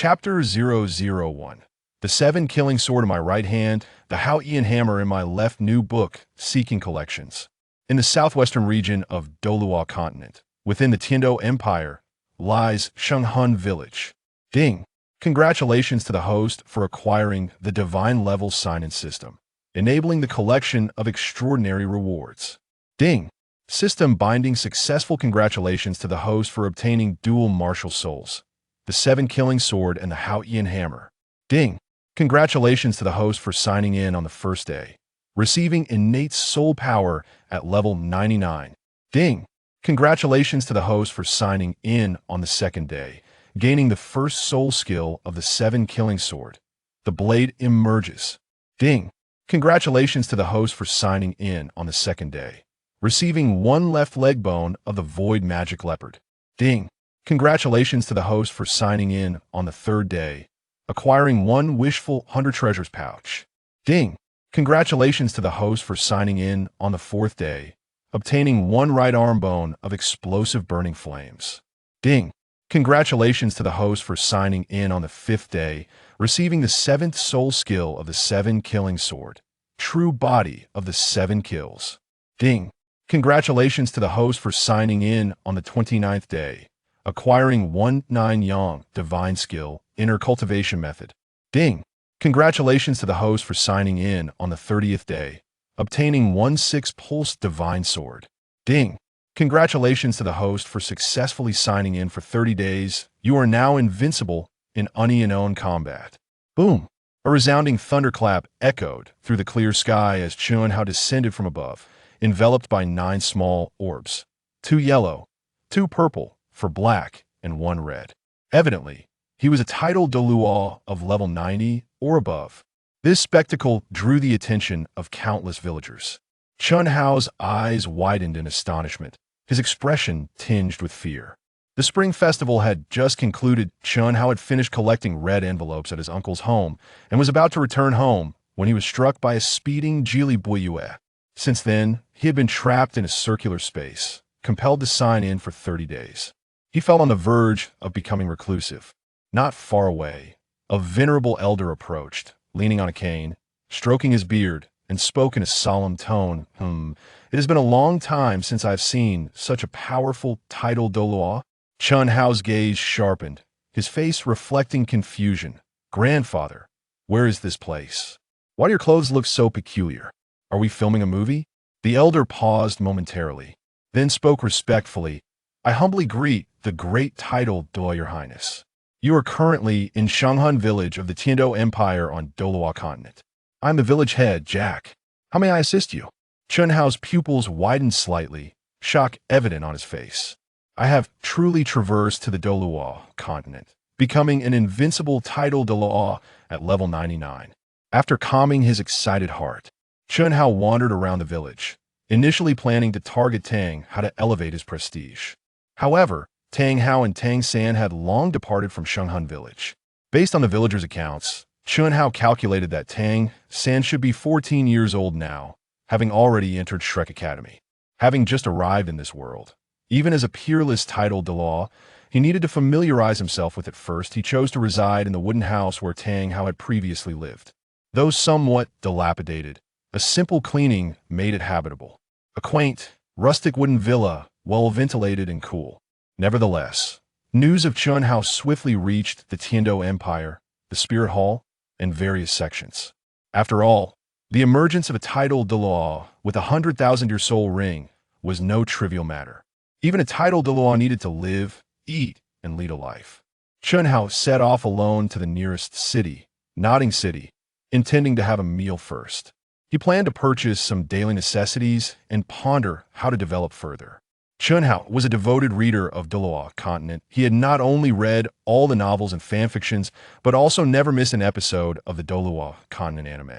Chapter 001. The 7 Killing Sword in my right hand, the Hao Tian Hammer in my left. New book, Seeking Collections. In the southwestern region of Douluo Continent, within the Tian Empire, lies Chenxin village. Ding! Congratulations to the host for acquiring the Divine Level Sign-in system, enabling the collection of extraordinary rewards. Ding! System binding successful. Congratulations to the host for obtaining dual martial souls, the 7 Killing Sword and the Hao Tian Hammer. Ding! Congratulations to the host for signing in on the first day, receiving innate soul power at level 99. Ding! Congratulations to the host for signing in on the second day, gaining the first soul skill of the 7 Killing Sword. The blade emerges. Ding! Congratulations to the host for signing in on the second day, receiving 1 left leg bone of the Void Magic Leopard. Ding! Congratulations to the host for signing in on the third day, acquiring 1 Wishful 100 Treasures pouch. Ding! Congratulations to the host for signing in on the fourth day, obtaining 1 right arm bone of Explosive Burning Flames. Ding! Congratulations to the host for signing in on the fifth day, receiving the 7th soul skill of the 7 Killing Sword, True Body of the 7 Kills. Ding! Congratulations to the host for signing in on the 29th day, acquiring 1 9 Yang Divine Skill, Inner Cultivation Method. Ding! Congratulations to the host for signing in on the 30th day, obtaining 1 6 Pulse Divine Sword. Ding! Congratulations to the host for successfully signing in for 30 days. You are now invincible in unknown combat. Boom! A resounding thunderclap echoed through the clear sky as Jian Dao descended from above, enveloped by 9 small orbs, 2 yellow, 2 purple, for black, and 1 red. Evidently, he was a titled Douluo of level 90 or above. This spectacle drew the attention of countless villagers. Jian Dao's eyes widened in astonishment, his expression tinged with fear. The Spring Festival had just concluded. Jian Dao had finished collecting red envelopes at his uncle's home and was about to return home when he was struck by a speeding Jili Buiyue. Since then, he had been trapped in a circular space, compelled to sign in for 30 days. He felt on the verge of becoming reclusive. Not far away, a venerable elder approached, leaning on a cane, stroking his beard, and spoke in a solemn tone. It has been a long time since I've seen such a powerful titled Douluo. Jian Dao's gaze sharpened, his face reflecting confusion. Grandfather, where is this place? Why do your clothes look so peculiar? Are we filming a movie? The elder paused momentarily, then spoke respectfully. I humbly greet the great titled Douluo, Your Highness. You are currently in Chenxin village of the Tian Empire on Douluo Continent. I'm the village head, Jack. How may I assist you? Jian Dao's pupils widened slightly, shock evident on his face. I have truly traversed to the Douluo Continent, becoming an invincible titled Douluo at level 99. After calming his excited heart, Jian Dao wandered around the village, initially planning to target Tang Hao to elevate his prestige. However, Tang Hao and Tang San had long departed from Chenxin village. Based on the villagers' accounts, Jian Dao calculated that Tang San should be 14 years old now, having already entered Shrek Academy. Having just arrived in this world, even as a peerless titled Douluo, he needed to familiarize himself with it first. He chose to reside in the wooden house where Tang Hao had previously lived. Though somewhat dilapidated, a simple cleaning made it habitable. A quaint, rustic wooden villa, well ventilated and cool. Nevertheless, news of Jian Dao swiftly reached the Tian Empire, the Spirit Hall, and various sections. After all, the emergence of a titled Douluo with a 100,000-year soul ring was no trivial matter. Even a titled Douluo needed to live, eat, and lead a life. Jian Dao set off alone to the nearest city, Nodding City, intending to have a meal first. He planned to purchase some daily necessities and ponder how to develop further. Jian Dao was a devoted reader of Douluo Continent. He had not only read all the novels and fanfictions, but also never missed an episode of the Douluo Continent anime,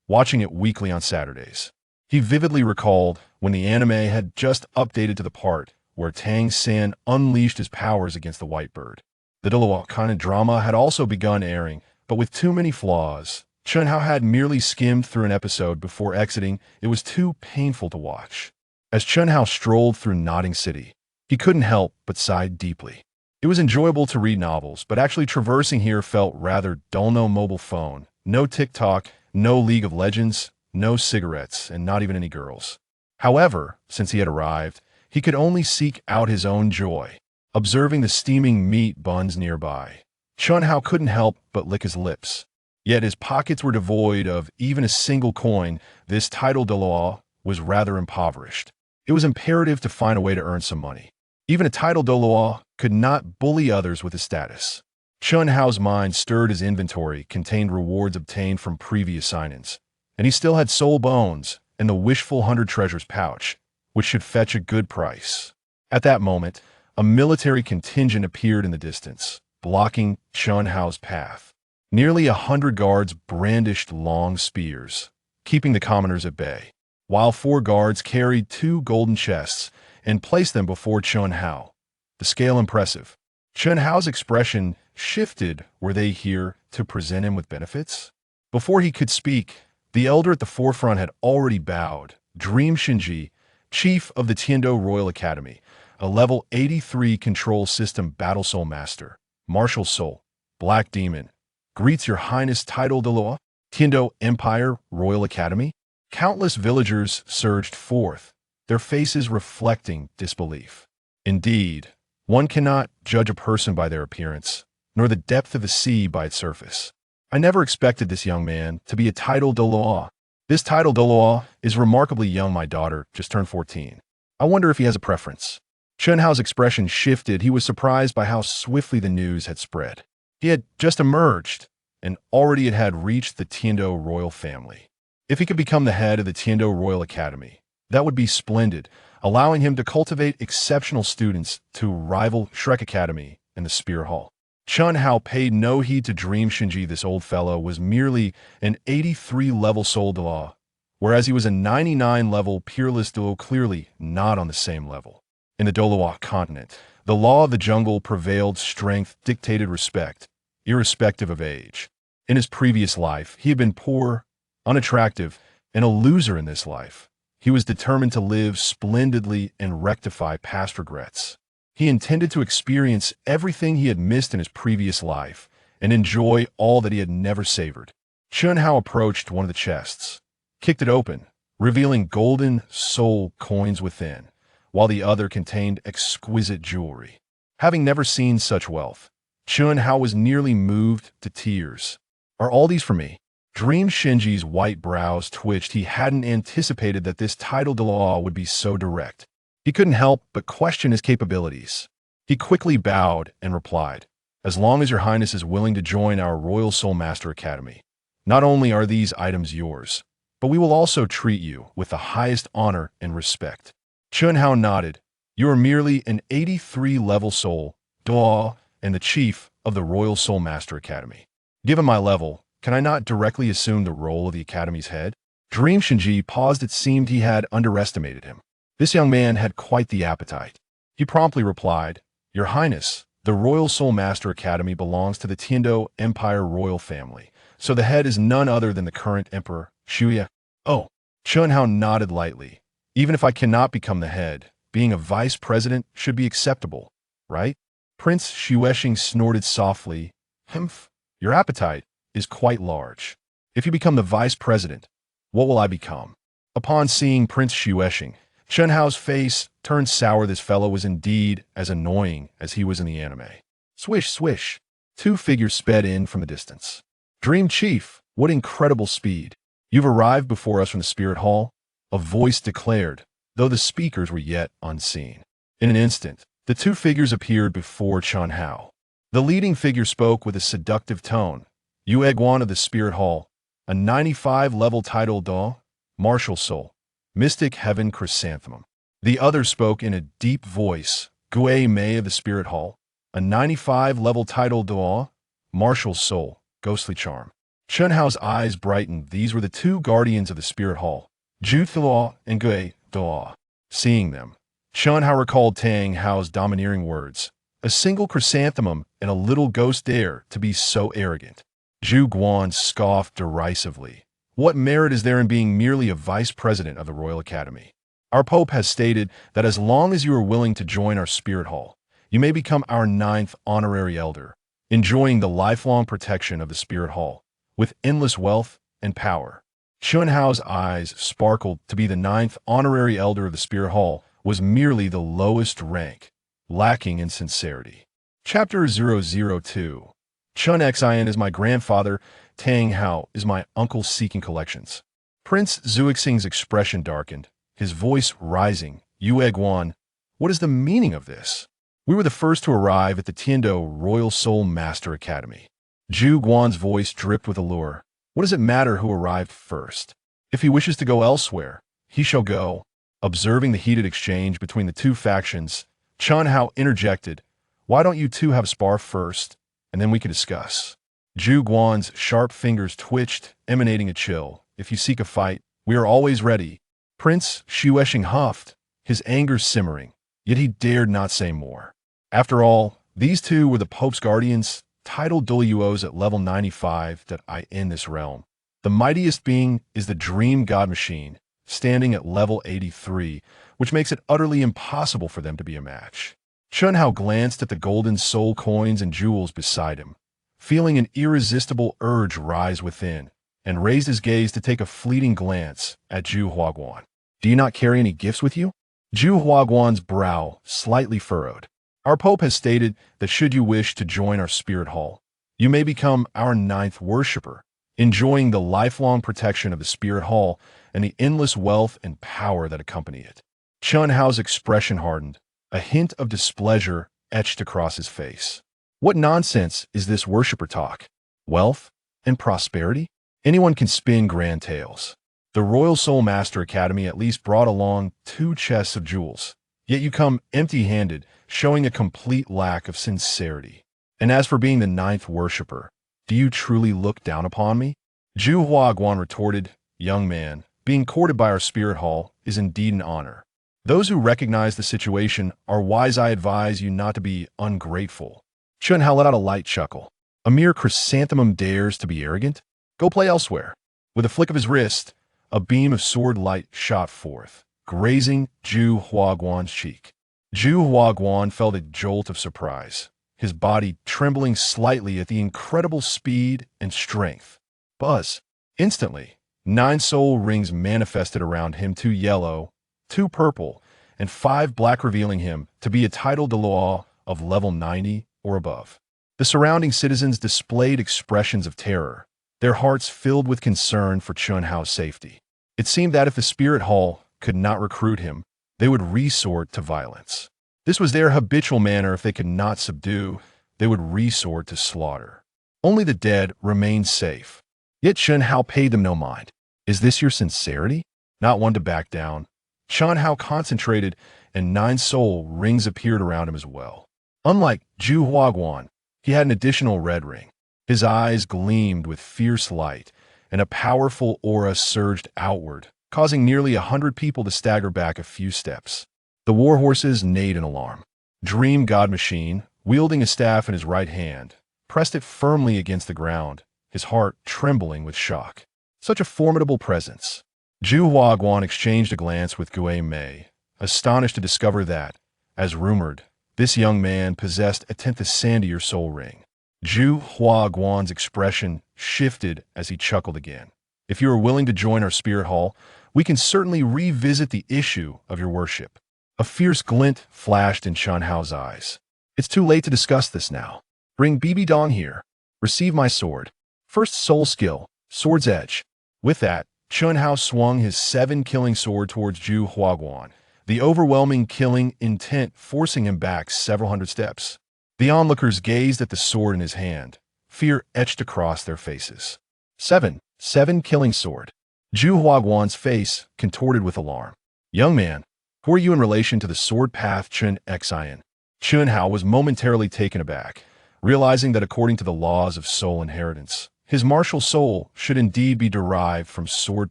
watching it weekly on Saturdays. He vividly recalled when the anime had just updated to the part where Tang San unleashed his powers against the White Bird. The Douluo Continent drama had also begun airing, but with too many flaws. Jian Dao had merely skimmed through an episode before exiting. It was too painful to watch. As Jian Dao strolled through Nodding City, he couldn't help but sigh deeply. It was enjoyable to read novels, but actually traversing here felt rather dull. No mobile phone, no TikTok, no League of Legends, no cigarettes, and not even any girls. However, since he had arrived, he could only seek out his own joy, observing the steaming meat buns nearby. Chun Hao couldn't help but lick his lips. Yet his pockets were devoid of even a single coin. This title Douluo was rather impoverished. It was imperative to find a way to earn some money. Even a title Douluo could not bully others with his status. Chun Hao's mind stirred. His inventory contained rewards obtained from previous sign-ins, and he still had soul bones and the wishful 100 treasures pouch, which should fetch a good price. At that moment, a military contingent appeared in the distance, blocking Chun Hao's path. Nearly 100 guards brandished long spears, keeping the commoners at bay, while 4 guards carried 2 golden chests and placed them before Chun Hao. The scale impressive. Chun Hao's expression shifted. Were they here to present him with benefits? Before he could speak, the elder at the forefront had already bowed. Ning Fengzhi, chief of the Jian Dao Royal Academy, a level 83 control system battle soul master, martial soul, black demon, greets your highness title Douluo, Jian Dao Empire Royal Academy. Countless villagers surged forth, their faces reflecting disbelief. Indeed, one cannot judge a person by their appearance, nor the depth of the sea by its surface. I never expected this young man to be a title Douluo. This title Douluo is remarkably young. My daughter just turned 14. I wonder if he has a preference. Chun Hao's expression shifted. He was surprised by how swiftly the news had spread. He had just emerged, and already it had reached the Jian Dao royal family. If he could become the head of the Jian Dao Royal Academy, that would be splendid, allowing him to cultivate exceptional students to rival Shrek Academy and the Spear Hall. Chun Hao paid no heed to Ning Fengzhi. This old fellow was merely an 83-level soul Douluo, whereas he was a 99-level peerless Douluo, clearly not on the same level. In the Douluo Continent, the law of the jungle prevailed. Strength dictated respect, irrespective of age. In his previous life, he had been poor, unattractive, and a loser. In this life, he was determined to live splendidly and rectify past regrets. He intended to experience everything he had missed in his previous life and enjoy all that he had never savored. Chun Hao approached one of the chests, kicked it open, revealing golden soul coins within, while the other contained exquisite jewelry. Having never seen such wealth, Chun Hao was nearly moved to tears. Are all these for me? Ning Fengzhi's white brows twitched. He hadn't anticipated that this title Douluo would be so direct. He couldn't help but question his capabilities. He quickly bowed and replied, "As long as your highness is willing to join our Royal Soul Master Academy, not only are these items yours, but we will also treat you with the highest honor and respect." Chun Hao nodded. "You are merely an 83-level soul Douluo and the chief of the Royal Soul Master Academy. Given my level, can I not directly assume the role of the Academy's head?" Ning Fengzhi paused. It seemed he had underestimated him. This young man had quite the appetite. He promptly replied, "Your Highness, the Royal Soul Master Academy belongs to the Jian Dao Empire royal family, so the head is none other than the current Emperor, Xiao." "Oh." Chun Hao nodded lightly. "Even if I cannot become the head, being a vice president should be acceptable, right?" Prince Xiao snorted softly. "Humph, your appetite is quite large. If you become the vice president, what will I become?" Upon seeing Prince Xiao, Chun Hao's face turned sour. This fellow was indeed as annoying as he was in the anime. Swish, swish. 2 figures sped in from the distance. "Dream Chief, what incredible speed. You've arrived before us from the Spirit Hall," a voice declared, though the speakers were yet unseen. In an instant, the 2 figures appeared before Chun Hao. The leading figure spoke with a seductive tone. "You Egwan of the Spirit Hall, a 95-level title Douluo, martial soul, mystic heaven chrysanthemum." The other spoke in a deep voice. "Gui Mei of the Spirit Hall, a 95-level title Douluo, martial soul, ghostly charm." Chun Hao's eyes brightened. These were the 2 guardians of the Spirit Hall, Ju Douluo and Gui Douluo. Seeing them, Chun Hao recalled Tang Hao's domineering words. A single chrysanthemum and a little ghost dare to be so arrogant. Zhu Guan scoffed derisively. "What merit is there in being merely a vice president of the Royal Academy? Our Pope has stated that as long as you are willing to join our Spirit Hall, you may become our 9th honorary elder, enjoying the lifelong protection of the Spirit Hall, with endless wealth and power. Chun Hao's eyes sparkled. To be the 9th honorary elder of the Spirit Hall was merely the lowest rank, lacking in sincerity. Chapter 002. Chun Xian is my grandfather, Tang Hao is my uncle seeking collections. Prince Zuixing's expression darkened, his voice rising. Yue Guan, what is the meaning of this? We were the first to arrive at the Tiando Royal Soul Master Academy. Zhu Guan's voice dripped with allure. What does it matter who arrived first? If he wishes to go elsewhere, he shall go. Observing the heated exchange between the two factions, Chun Hao interjected, why don't you two have a spar first, and then we can discuss. Zhu Guan's sharp fingers twitched, emanating a chill. If you seek a fight, we are always ready. Prince Xuexing huffed, his anger simmering, yet he dared not say more. After all, these two were the Pope's guardians, titled Douluos at level 95 that I in this realm. The mightiest being is the Dream God Machine, standing at level 83, which makes it utterly impossible for them to be a match. Chun Hao glanced at the golden soul coins and jewels beside him, feeling an irresistible urge rise within, and raised his gaze to take a fleeting glance at Zhu Huaguan. Do you not carry any gifts with you? Zhu Huaguan's brow slightly furrowed. Our Pope has stated that should you wish to join our Spirit Hall, you may become our 9th worshipper, enjoying the lifelong protection of the Spirit Hall and the endless wealth and power that accompany it. Chun Hao's expression hardened, a hint of displeasure etched across his face. What nonsense is this worshipper talk? Wealth and prosperity? Anyone can spin grand tales. The Royal Soul Master Academy at least brought along 2 chests of jewels, yet you come empty-handed, showing a complete lack of sincerity. And as for being the 9th worshipper, do you truly look down upon me? Zhu Huaguan retorted, young man, being courted by our Spirit Hall is indeed an honor. Those who recognize the situation are wise. I advise you not to be ungrateful. Chun Hao let out a light chuckle. A mere chrysanthemum dares to be arrogant? Go play elsewhere. With a flick of his wrist, a beam of sword light shot forth, grazing Zhu Huaguan's cheek. Zhu Huaguan felt a jolt of surprise, his body trembling slightly at the incredible speed and strength. Buzz. Instantly, 9 soul rings manifested around him, 2 yellow, 2 purple, and 5 black, revealing him to be a titled Douluo of level 90 or above. The surrounding citizens displayed expressions of terror, their hearts filled with concern for Chun Hao's safety. It seemed that if the Spirit Hall could not recruit him, they would resort to violence. This was their habitual manner. If they could not subdue, they would resort to slaughter. Only the dead remained safe. Yet Chun Hao paid them no mind. Is this your sincerity? Not one to back down. Chun Hao concentrated, and 9 soul rings appeared around him as well. Unlike Zhu Huaguan, he had an additional red ring. His eyes gleamed with fierce light, and a powerful aura surged outward, causing nearly 100 people to stagger back a few steps. The warhorses neighed in alarm. Dream God Machine, wielding a staff in his right hand, pressed it firmly against the ground, his heart trembling with shock. Such a formidable presence. Zhu Huaguan exchanged a glance with Gue Mei, astonished to discover that, as rumored, this young man possessed a 10th sandier soul ring. Zhu Huaguan's expression shifted as he chuckled again. If you are willing to join our Spirit Hall, we can certainly revisit the issue of your worship. A fierce glint flashed in Chun Hao's eyes. It's too late to discuss this now. Bring BB Dong here. Receive my sword. First soul skill, Sword's Edge. With that, Chun Hao swung his 7-killing sword towards Zhu Huaguan, the overwhelming killing intent forcing him back several hundred steps. The onlookers gazed at the sword in his hand, fear etched across their faces. 7-killing sword. Zhu Huaguan's face contorted with alarm. Young man, who are you in relation to the sword path Chun Xian? Chun Hao was momentarily taken aback, realizing that according to the laws of soul inheritance, his martial soul should indeed be derived from sword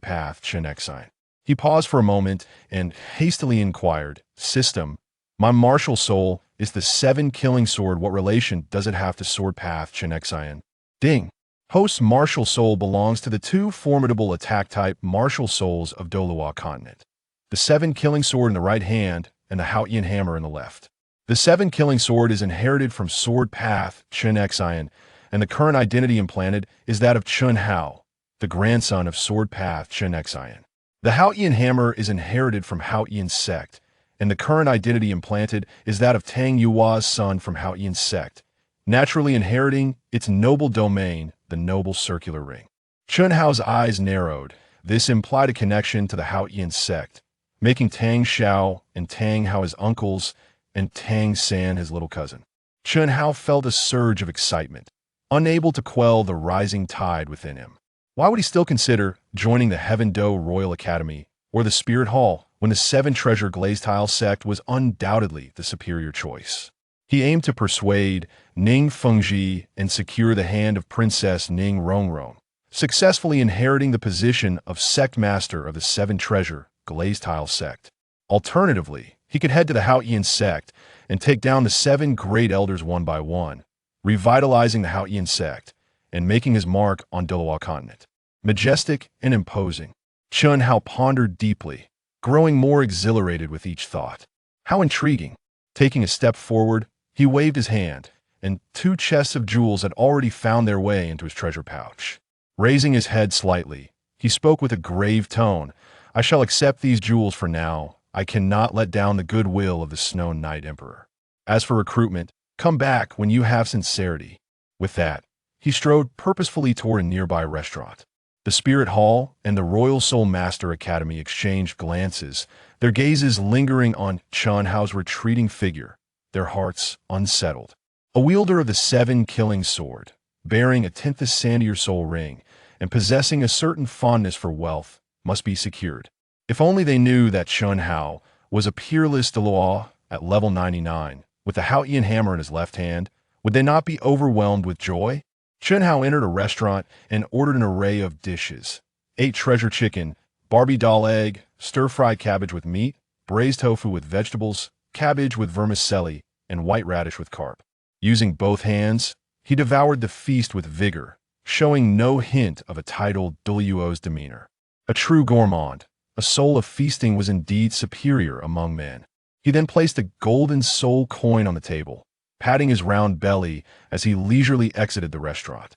path Chun Xian. He paused for a moment and hastily inquired, System, my martial soul is the 7-killing sword. What relation does it have to sword path Chun Xian? Ding. Host's martial soul belongs to the 2 formidable attack-type martial souls of Douluo Continent. The 7-killing sword in the right hand and the Hao Tian Hammer in the left. The 7 killing sword is inherited from sword path Chenxin, and the current identity implanted is that of Chun Hao, the grandson of sword path Chenxin. The Hao Tian Hammer is inherited from Hao Tian sect, and the current identity implanted is that of Tang Yua's son from Hao Tian sect, naturally inheriting its noble domain, the noble circular ring. Chun Hao's eyes narrowed. This implied a connection to the Hao Tian sect, making Tang Xiao and Tang Hao his uncles and Tang San his little cousin. Chun Hao felt a surge of excitement, unable to quell the rising tide within him. Why would he still consider joining the Heaven Do Royal Academy or the Spirit Hall when the 7-treasure Glazed sect was undoubtedly the superior choice? He aimed to persuade Ning Fengzhi and secure the hand of Princess Ning Rongrong, successfully inheriting the position of sect master of the 7-treasure Glazed sect. Alternatively, he could head to the Hao Tian sect and take down the 7 great elders one by one, revitalizing the Hao Tian sect and making his mark on Douluo Continent. Majestic and imposing, Chun Hao pondered deeply, growing more exhilarated with each thought. How intriguing! Taking a step forward, he waved his hand, and 2 chests of jewels had already found their way into his treasure pouch. Raising his head slightly, he spoke with a grave tone. I shall accept these jewels for now. I cannot let down the goodwill of the Snow Knight Emperor. As for recruitment, come back when you have sincerity. With that, he strode purposefully toward a nearby restaurant. The Spirit Hall and the Royal Soul Master Academy exchanged glances, their gazes lingering on Chun Hao's retreating figure, their hearts unsettled. A wielder of the 7 killing sword, bearing a 10th Sandier soul ring, and possessing a certain fondness for wealth, must be secured. If only they knew that Chun Hao was a peerless Douluo at level 99, with the Hao Tian Hammer in his left hand, would they not be overwhelmed with joy? Chun Hao entered a restaurant and ordered an array of dishes. 8 treasure chicken, Barbie doll egg, stir-fried cabbage with meat, braised tofu with vegetables, cabbage with vermicelli, and white radish with carp. Using both hands, he devoured the feast with vigor, showing no hint of a titled Douluo's demeanor. A true gourmand, a soul of feasting was indeed superior among men. He then placed a golden soul coin on the table, patting his round belly as he leisurely exited the restaurant.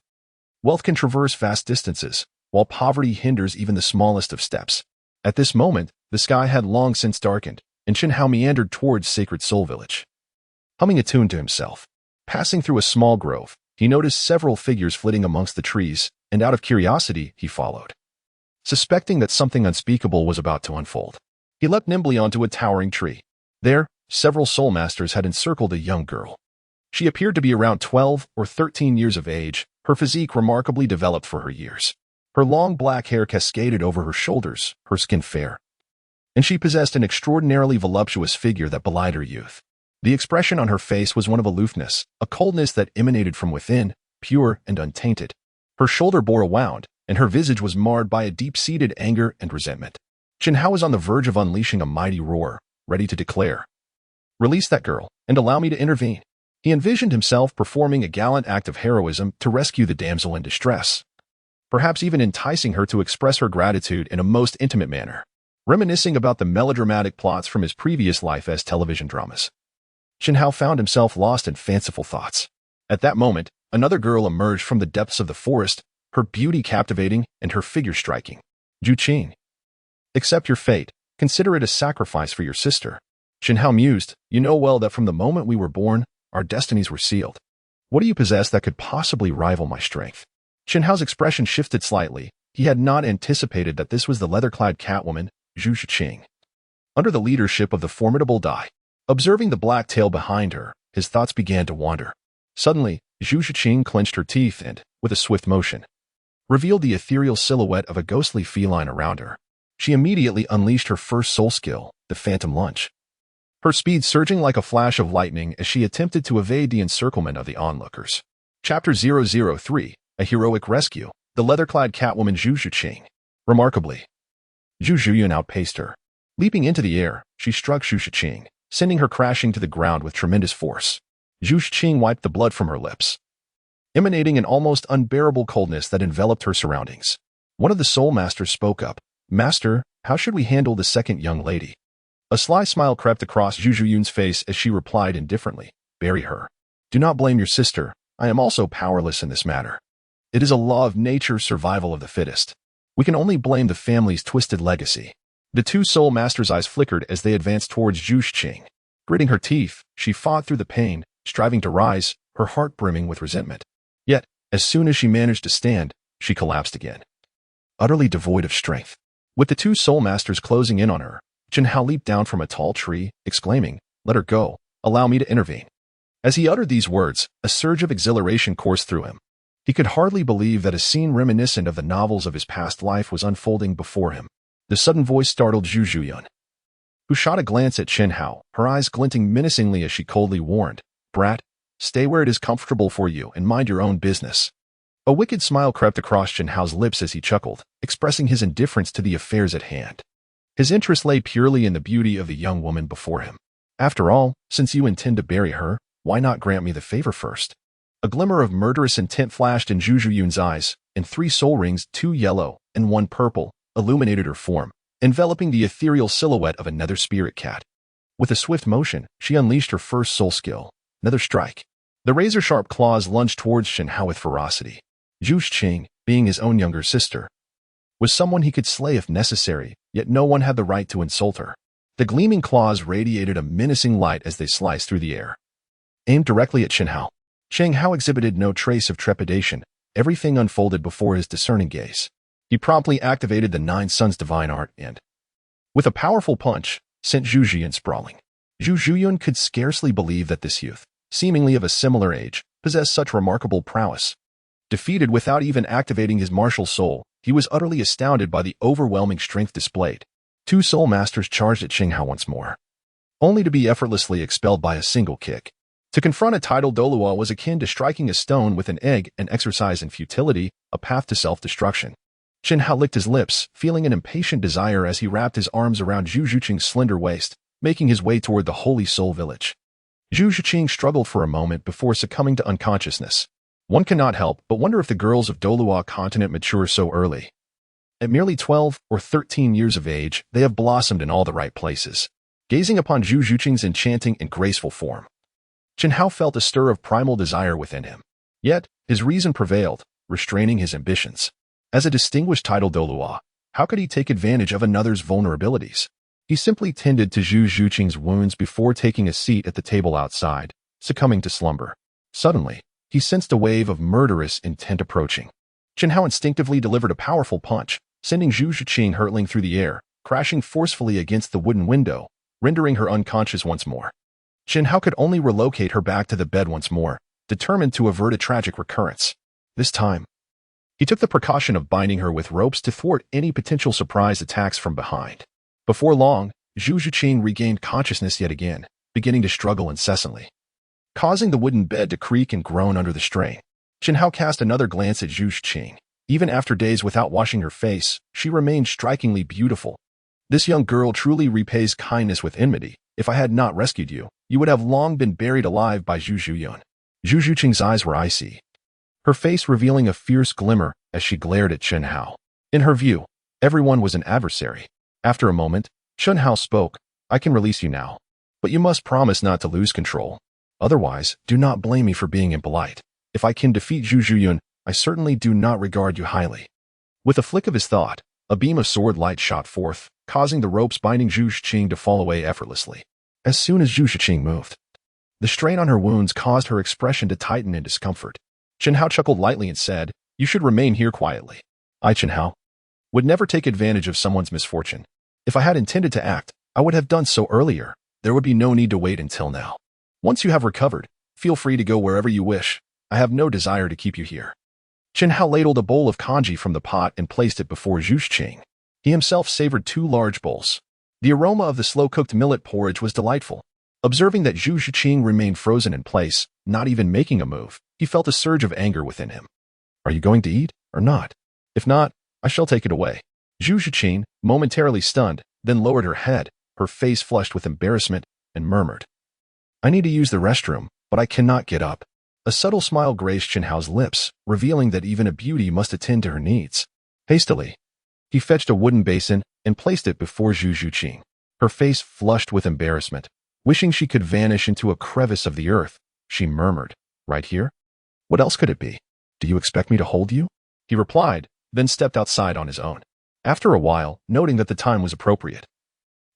Wealth can traverse vast distances, while poverty hinders even the smallest of steps. At this moment, the sky had long since darkened, and Chun Hao meandered towards Sacred Soul Village. Humming a tune to himself, passing through a small grove, he noticed several figures flitting amongst the trees, and out of curiosity, he followed. Suspecting that something unspeakable was about to unfold, he leapt nimbly onto a towering tree. There, several soul masters had encircled a young girl. She appeared to be around 12 or 13 years of age, her physique remarkably developed for her years. Her long black hair cascaded over her shoulders, her skin fair, and she possessed an extraordinarily voluptuous figure that belied her youth. The expression on her face was one of aloofness, a coldness that emanated from within, pure and untainted. Her shoulder bore a wound, and her visage was marred by a deep-seated anger and resentment. Chun Hao was on the verge of unleashing a mighty roar, ready to declare, "Release that girl, and allow me to intervene." He envisioned himself performing a gallant act of heroism to rescue the damsel in distress, perhaps even enticing her to express her gratitude in a most intimate manner. Reminiscing about the melodramatic plots from his previous life as television dramas, Chun Hao found himself lost in fanciful thoughts. At that moment, another girl emerged from the depths of the forest, her beauty captivating and her figure striking. Zhu Qing. Accept your fate. Consider it a sacrifice for your sister. Chun Hao mused, you know well that from the moment we were born, our destinies were sealed. What do you possess that could possibly rival my strength? Chun Hao's expression shifted slightly. He had not anticipated that this was the leather-clad catwoman, Zhu Qing. Under the leadership of the formidable Dai. Observing the black tail behind her, his thoughts began to wander. Suddenly, Zhu Qing clenched her teeth and, with a swift motion, revealed the ethereal silhouette of a ghostly feline around her. She immediately unleashed her first soul skill, the Phantom Lunge. Her speed surging like a flash of lightning as she attempted to evade the encirclement of the onlookers. Chapter 003, A Heroic Rescue, the leather-clad catwoman Zhu Qing. Remarkably, Zhu Zhuyan outpaced her. Leaping into the air, she struck Zhu Qing, sending her crashing to the ground with tremendous force. Zhu Qing wiped the blood from her lips, emanating an almost unbearable coldness that enveloped her surroundings. One of the soul masters spoke up, "Master, how should we handle the second young lady?" A sly smile crept across Zhu Zhuyun's face as she replied indifferently, "Bury her. Do not blame your sister. I am also powerless in this matter. It is a law of nature's survival of the fittest. We can only blame the family's twisted legacy." The two soul masters' eyes flickered as they advanced towards Zhu Zhiqing. Gritting her teeth, she fought through the pain, striving to rise, her heart brimming with resentment. Yet, as soon as she managed to stand, she collapsed again, utterly devoid of strength. With the two soul masters closing in on her, Jian Dao leaped down from a tall tree, exclaiming, "Let her go. Allow me to intervene." As he uttered these words, a surge of exhilaration coursed through him. He could hardly believe that a scene reminiscent of the novels of his past life was unfolding before him. The sudden voice startled Zhu Zhuyun, who shot a glance at Jian Dao, her eyes glinting menacingly as she coldly warned, "Brat, stay where it is comfortable for you and mind your own business." A wicked smile crept across Jian Dao's lips as he chuckled, expressing his indifference to the affairs at hand. His interest lay purely in the beauty of the young woman before him. "After all, since you intend to bury her, why not grant me the favor first?" A glimmer of murderous intent flashed in Zhu Zhuyun's eyes, and 3 soul rings, 2 yellow and 1 purple, illuminated her form, enveloping the ethereal silhouette of another spirit cat. With a swift motion, she unleashed her first soul skill, another strike. The razor-sharp claws lunged towards Jian Dao with ferocity. Zhu Zhiqing, being his own younger sister, was someone he could slay if necessary, yet no one had the right to insult her. The gleaming claws radiated a menacing light as they sliced through the air, aimed directly at Jian Dao. Jian Dao exhibited no trace of trepidation. Everything unfolded before his discerning gaze. He promptly activated the 9 Suns divine art and, with a powerful punch, sent Zhu Zhuyun sprawling. Zhu Zhuyun could scarcely believe that this youth, seemingly of a similar age, possessed such remarkable prowess. Defeated without even activating his martial soul, he was utterly astounded by the overwhelming strength displayed. 2 soul masters charged at Jian Dao once more, only to be effortlessly expelled by a single kick. To confront a titled Douluo was akin to striking a stone with an egg, an exercise in futility, a path to self-destruction. Jian Dao licked his lips, feeling an impatient desire as he wrapped his arms around Zhu Zhiqing's slender waist, making his way toward the Holy Soul Village. Zhu Zhiqing struggled for a moment before succumbing to unconsciousness. One cannot help but wonder if the girls of Douluo Continent mature so early. At merely 12 or 13 years of age, they have blossomed in all the right places. Gazing upon Zhu Zhiqing's enchanting and graceful form, Jian Dao felt a stir of primal desire within him. Yet, his reason prevailed, restraining his ambitions. As a distinguished titled Douluo, how could he take advantage of another's vulnerabilities? He simply tended to Zhu Zhiqing's wounds before taking a seat at the table outside, succumbing to slumber. Suddenly, he sensed a wave of murderous intent approaching. Jian Dao instinctively delivered a powerful punch, sending Zhu Zhiqing hurtling through the air, crashing forcefully against the wooden window, rendering her unconscious once more. Jian Dao could only relocate her back to the bed once more, determined to avert a tragic recurrence. This time, he took the precaution of binding her with ropes to thwart any potential surprise attacks from behind. Before long, Zhu Zhiqing regained consciousness yet again, beginning to struggle incessantly, causing the wooden bed to creak and groan under the strain. Jian Dao cast another glance at Zhu Zhiqing. Even after days without washing her face, she remained strikingly beautiful. This young girl truly repays kindness with enmity. If I had not rescued you, you would have long been buried alive by Zhu Zhuyun. Zhu Zhiqing's eyes were icy, her face revealing a fierce glimmer as she glared at Jian Dao. In her view, everyone was an adversary. After a moment, Jian Dao spoke, "I can release you now, but you must promise not to lose control. Otherwise, do not blame me for being impolite. If I can defeat Zhu Zhuyun, I certainly do not regard you highly." With a flick of his thought, a beam of sword light shot forth, causing the ropes binding Zhu Zhiqing to fall away effortlessly. As soon as Zhu Zhiqing moved, the strain on her wounds caused her expression to tighten in discomfort. Jian Dao chuckled lightly and said, "You should remain here quietly. I, Jian Dao, would never take advantage of someone's misfortune. If I had intended to act, I would have done so earlier. There would be no need to wait until now. Once you have recovered, feel free to go wherever you wish. I have no desire to keep you here." Jian Dao ladled a bowl of congee from the pot and placed it before Zhu Zhiqing. He himself savored 2 large bowls. The aroma of the slow-cooked millet porridge was delightful. Observing that Zhu Zhiqing remained frozen in place, not even making a move, he felt a surge of anger within him. "Are you going to eat, or not? If not, I shall take it away." Zhu Zhiqing, momentarily stunned, then lowered her head, her face flushed with embarrassment, and murmured, "I need to use the restroom, but I cannot get up." A subtle smile graced Jian Dao's lips, revealing that even a beauty must attend to her needs. Hastily, he fetched a wooden basin and placed it before Zhu Zhiqing. Her face flushed with embarrassment. Wishing she could vanish into a crevice of the earth, she murmured, "Right here? What else could it be? Do you expect me to hold you?" He replied, then stepped outside on his own. After a while, noting that the time was appropriate,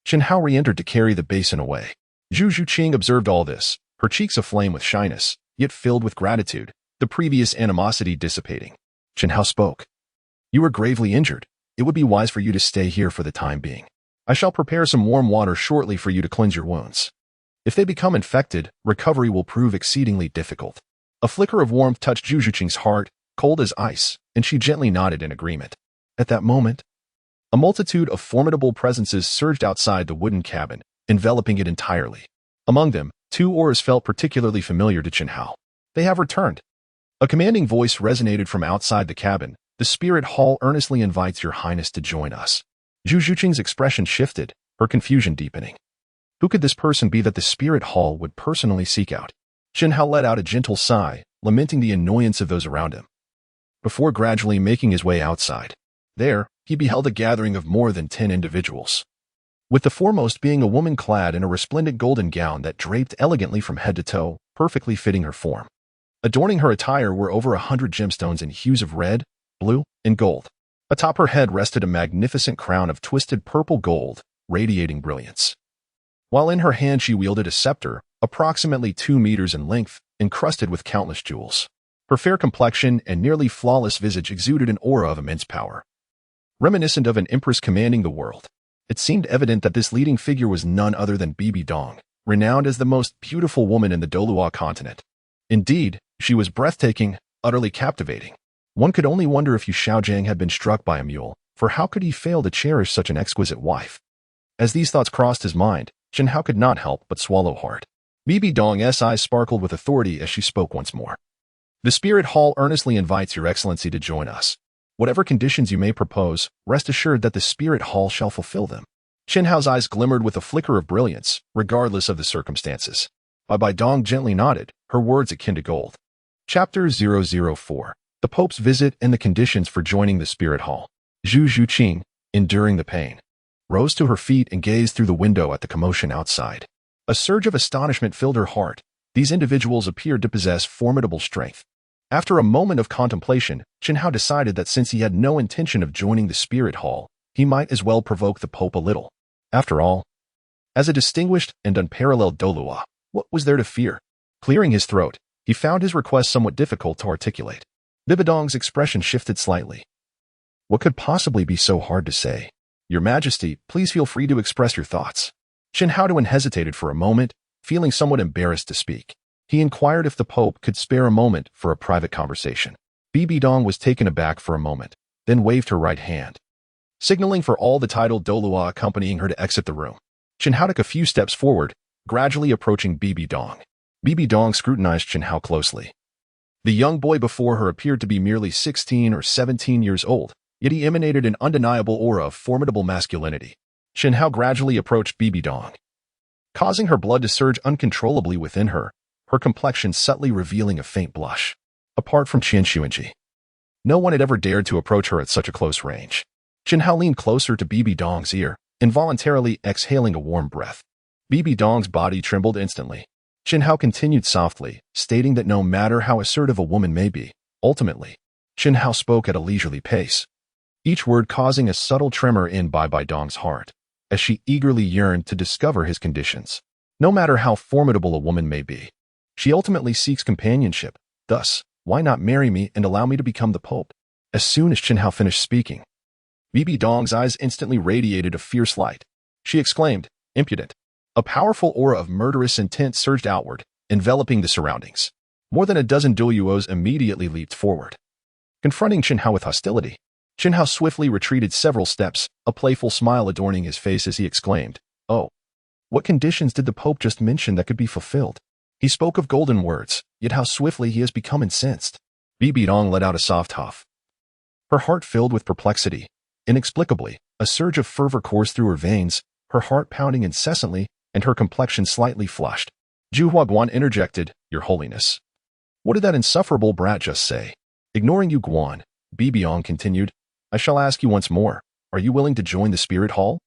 Chen Hao re-entered to carry the basin away. Zhu Zhuqing observed all this, her cheeks aflame with shyness, yet filled with gratitude, the previous animosity dissipating. Chen Hao spoke. "You are gravely injured. It would be wise for you to stay here for the time being. I shall prepare some warm water shortly for you to cleanse your wounds. If they become infected, recovery will prove exceedingly difficult." A flicker of warmth touched Zhu Zhuqing's heart, cold as ice, and she gently nodded in agreement. At that moment, a multitude of formidable presences surged outside the wooden cabin, enveloping it entirely. Among them, two auras felt particularly familiar to Chen Hao. "They have returned." A commanding voice resonated from outside the cabin. "The Spirit Hall earnestly invites your highness to join us." Zhu Zhuqing's expression shifted, her confusion deepening. Who could this person be that the Spirit Hall would personally seek out? Chen Hao let out a gentle sigh, lamenting the annoyance of those around him, before gradually making his way outside. There, he beheld a gathering of more than 10 individuals, with the foremost being a woman clad in a resplendent golden gown that draped elegantly from head to toe, perfectly fitting her form. Adorning her attire were over 100 gemstones in hues of red, blue, and gold. Atop her head rested a magnificent crown of twisted purple gold, radiating brilliance, while in her hand she wielded a scepter, approximately 2 meters in length, encrusted with countless jewels. Her fair complexion and nearly flawless visage exuded an aura of immense power, reminiscent of an empress commanding the world. It seemed evident that this leading figure was none other than Bibi Dong, renowned as the most beautiful woman in the Douluo Continent. Indeed, she was breathtaking, utterly captivating. One could only wonder if Yu Xiaojiang had been struck by a mule, for how could he fail to cherish such an exquisite wife? As these thoughts crossed his mind, Chen Hao could not help but swallow hard. Bibi Dong's eyes sparkled with authority as she spoke once more. "The Spirit Hall earnestly invites your excellency to join us. Whatever conditions you may propose, rest assured that the Spirit Hall shall fulfill them." Chen Hao's eyes glimmered with a flicker of brilliance, regardless of the circumstances. Bibi Dong gently nodded, her words akin to gold. Chapter 004. The Pope's Visit and the Conditions for Joining the Spirit Hall. Zhu Zhuqing, enduring the pain, rose to her feet and gazed through the window at the commotion outside. A surge of astonishment filled her heart. These individuals appeared to possess formidable strength. After a moment of contemplation, Chen Hao decided that since he had no intention of joining the Spirit Hall, he might as well provoke the Pope a little. After all, as a distinguished and unparalleled Douluo, what was there to fear? Clearing his throat, he found his request somewhat difficult to articulate. Bibi Dong's expression shifted slightly. "What could possibly be so hard to say? Your Majesty, please feel free to express your thoughts." Chen Hao hesitated for a moment, feeling somewhat embarrassed to speak. He inquired if the Pope could spare a moment for a private conversation. Bibi Dong was taken aback for a moment, then waved her right hand, signaling for all the titled Douluo accompanying her to exit the room. Chen Hao took a few steps forward, gradually approaching Bibi Dong. Bibi Dong scrutinized Chen Hao closely. The young boy before her appeared to be merely 16 or 17 years old, yet he emanated an undeniable aura of formidable masculinity. Chen Hao gradually approached Bibi Dong, causing her blood to surge uncontrollably within her, her complexion subtly revealing a faint blush. Apart from Qian Xuanji, no one had ever dared to approach her at such a close range. Chen Hao leaned closer to Bibi Dong's ear, involuntarily exhaling a warm breath. Bibi Dong's body trembled instantly. Chen Hao continued softly, stating that no matter how assertive a woman may be, ultimately, Chen Hao spoke at a leisurely pace, each word causing a subtle tremor in Bibi Dong's heart, as she eagerly yearned to discover his conditions. No matter how formidable a woman may be, she ultimately seeks companionship. Thus, why not marry me and allow me to become the Pope? As soon as Chen Hao finished speaking, Bibi Dong's eyes instantly radiated a fierce light. She exclaimed, "Impudent!" A powerful aura of murderous intent surged outward, enveloping the surroundings. More than a dozen Douluos immediately leaped forward, confronting Chen Hao with hostility. Chen Hao swiftly retreated several steps, a playful smile adorning his face as he exclaimed, "Oh, what conditions did the Pope just mention that could be fulfilled?" He spoke of golden words, yet how swiftly he has become incensed. Bibi Dong let out a soft huff, her heart filled with perplexity. Inexplicably, a surge of fervor coursed through her veins, her heart pounding incessantly, and her complexion slightly flushed. Zhu Huaguan interjected, "Your Holiness, what did that insufferable brat just say?" Ignoring Yu Guan, Bibi Dong continued, "I shall ask you once more, are you willing to join the Spirit Hall?"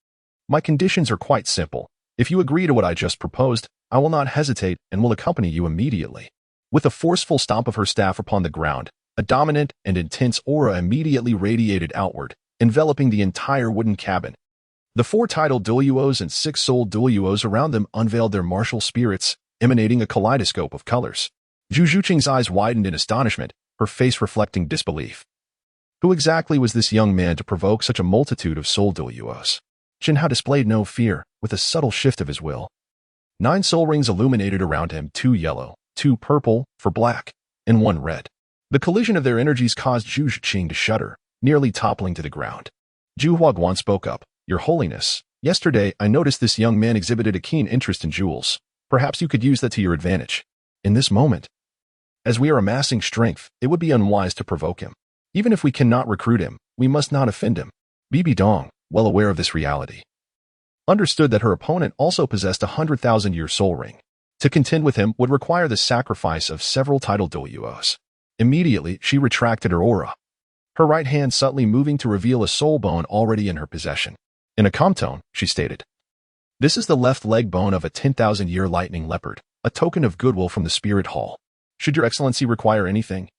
My conditions are quite simple. If you agree to what I just proposed, I will not hesitate and will accompany you immediately. With a forceful stomp of her staff upon the ground, a dominant and intense aura immediately radiated outward, enveloping the entire wooden cabin. The 4 titled Douluos and 6 souled Douluos around them unveiled their martial spirits, emanating a kaleidoscope of colors. Zhu Zhuqing's eyes widened in astonishment, her face reflecting disbelief. Who exactly was this young man to provoke such a multitude of soul Douluos? Jian Dao displayed no fear, with a subtle shift of his will. 9 soul rings illuminated around him, 2 yellow, 2 purple, for black, and 1 red. The collision of their energies caused Zhu Zhuqing to shudder, nearly toppling to the ground. Zhu Huaguan spoke up. Your Holiness, yesterday I noticed this young man exhibited a keen interest in jewels. Perhaps you could use that to your advantage. In this moment, as we are amassing strength, it would be unwise to provoke him. Even if we cannot recruit him, we must not offend him. Bibi Dong, well aware of this reality, understood that her opponent also possessed a 100,000-year soul ring. To contend with him would require the sacrifice of several titled Douluos. Immediately, she retracted her aura, her right hand subtly moving to reveal a soul bone already in her possession. In a calm tone, she stated, "This is the left leg bone of a 10,000-year lightning leopard, a token of goodwill from the Spirit Hall. Should your Excellency require anything,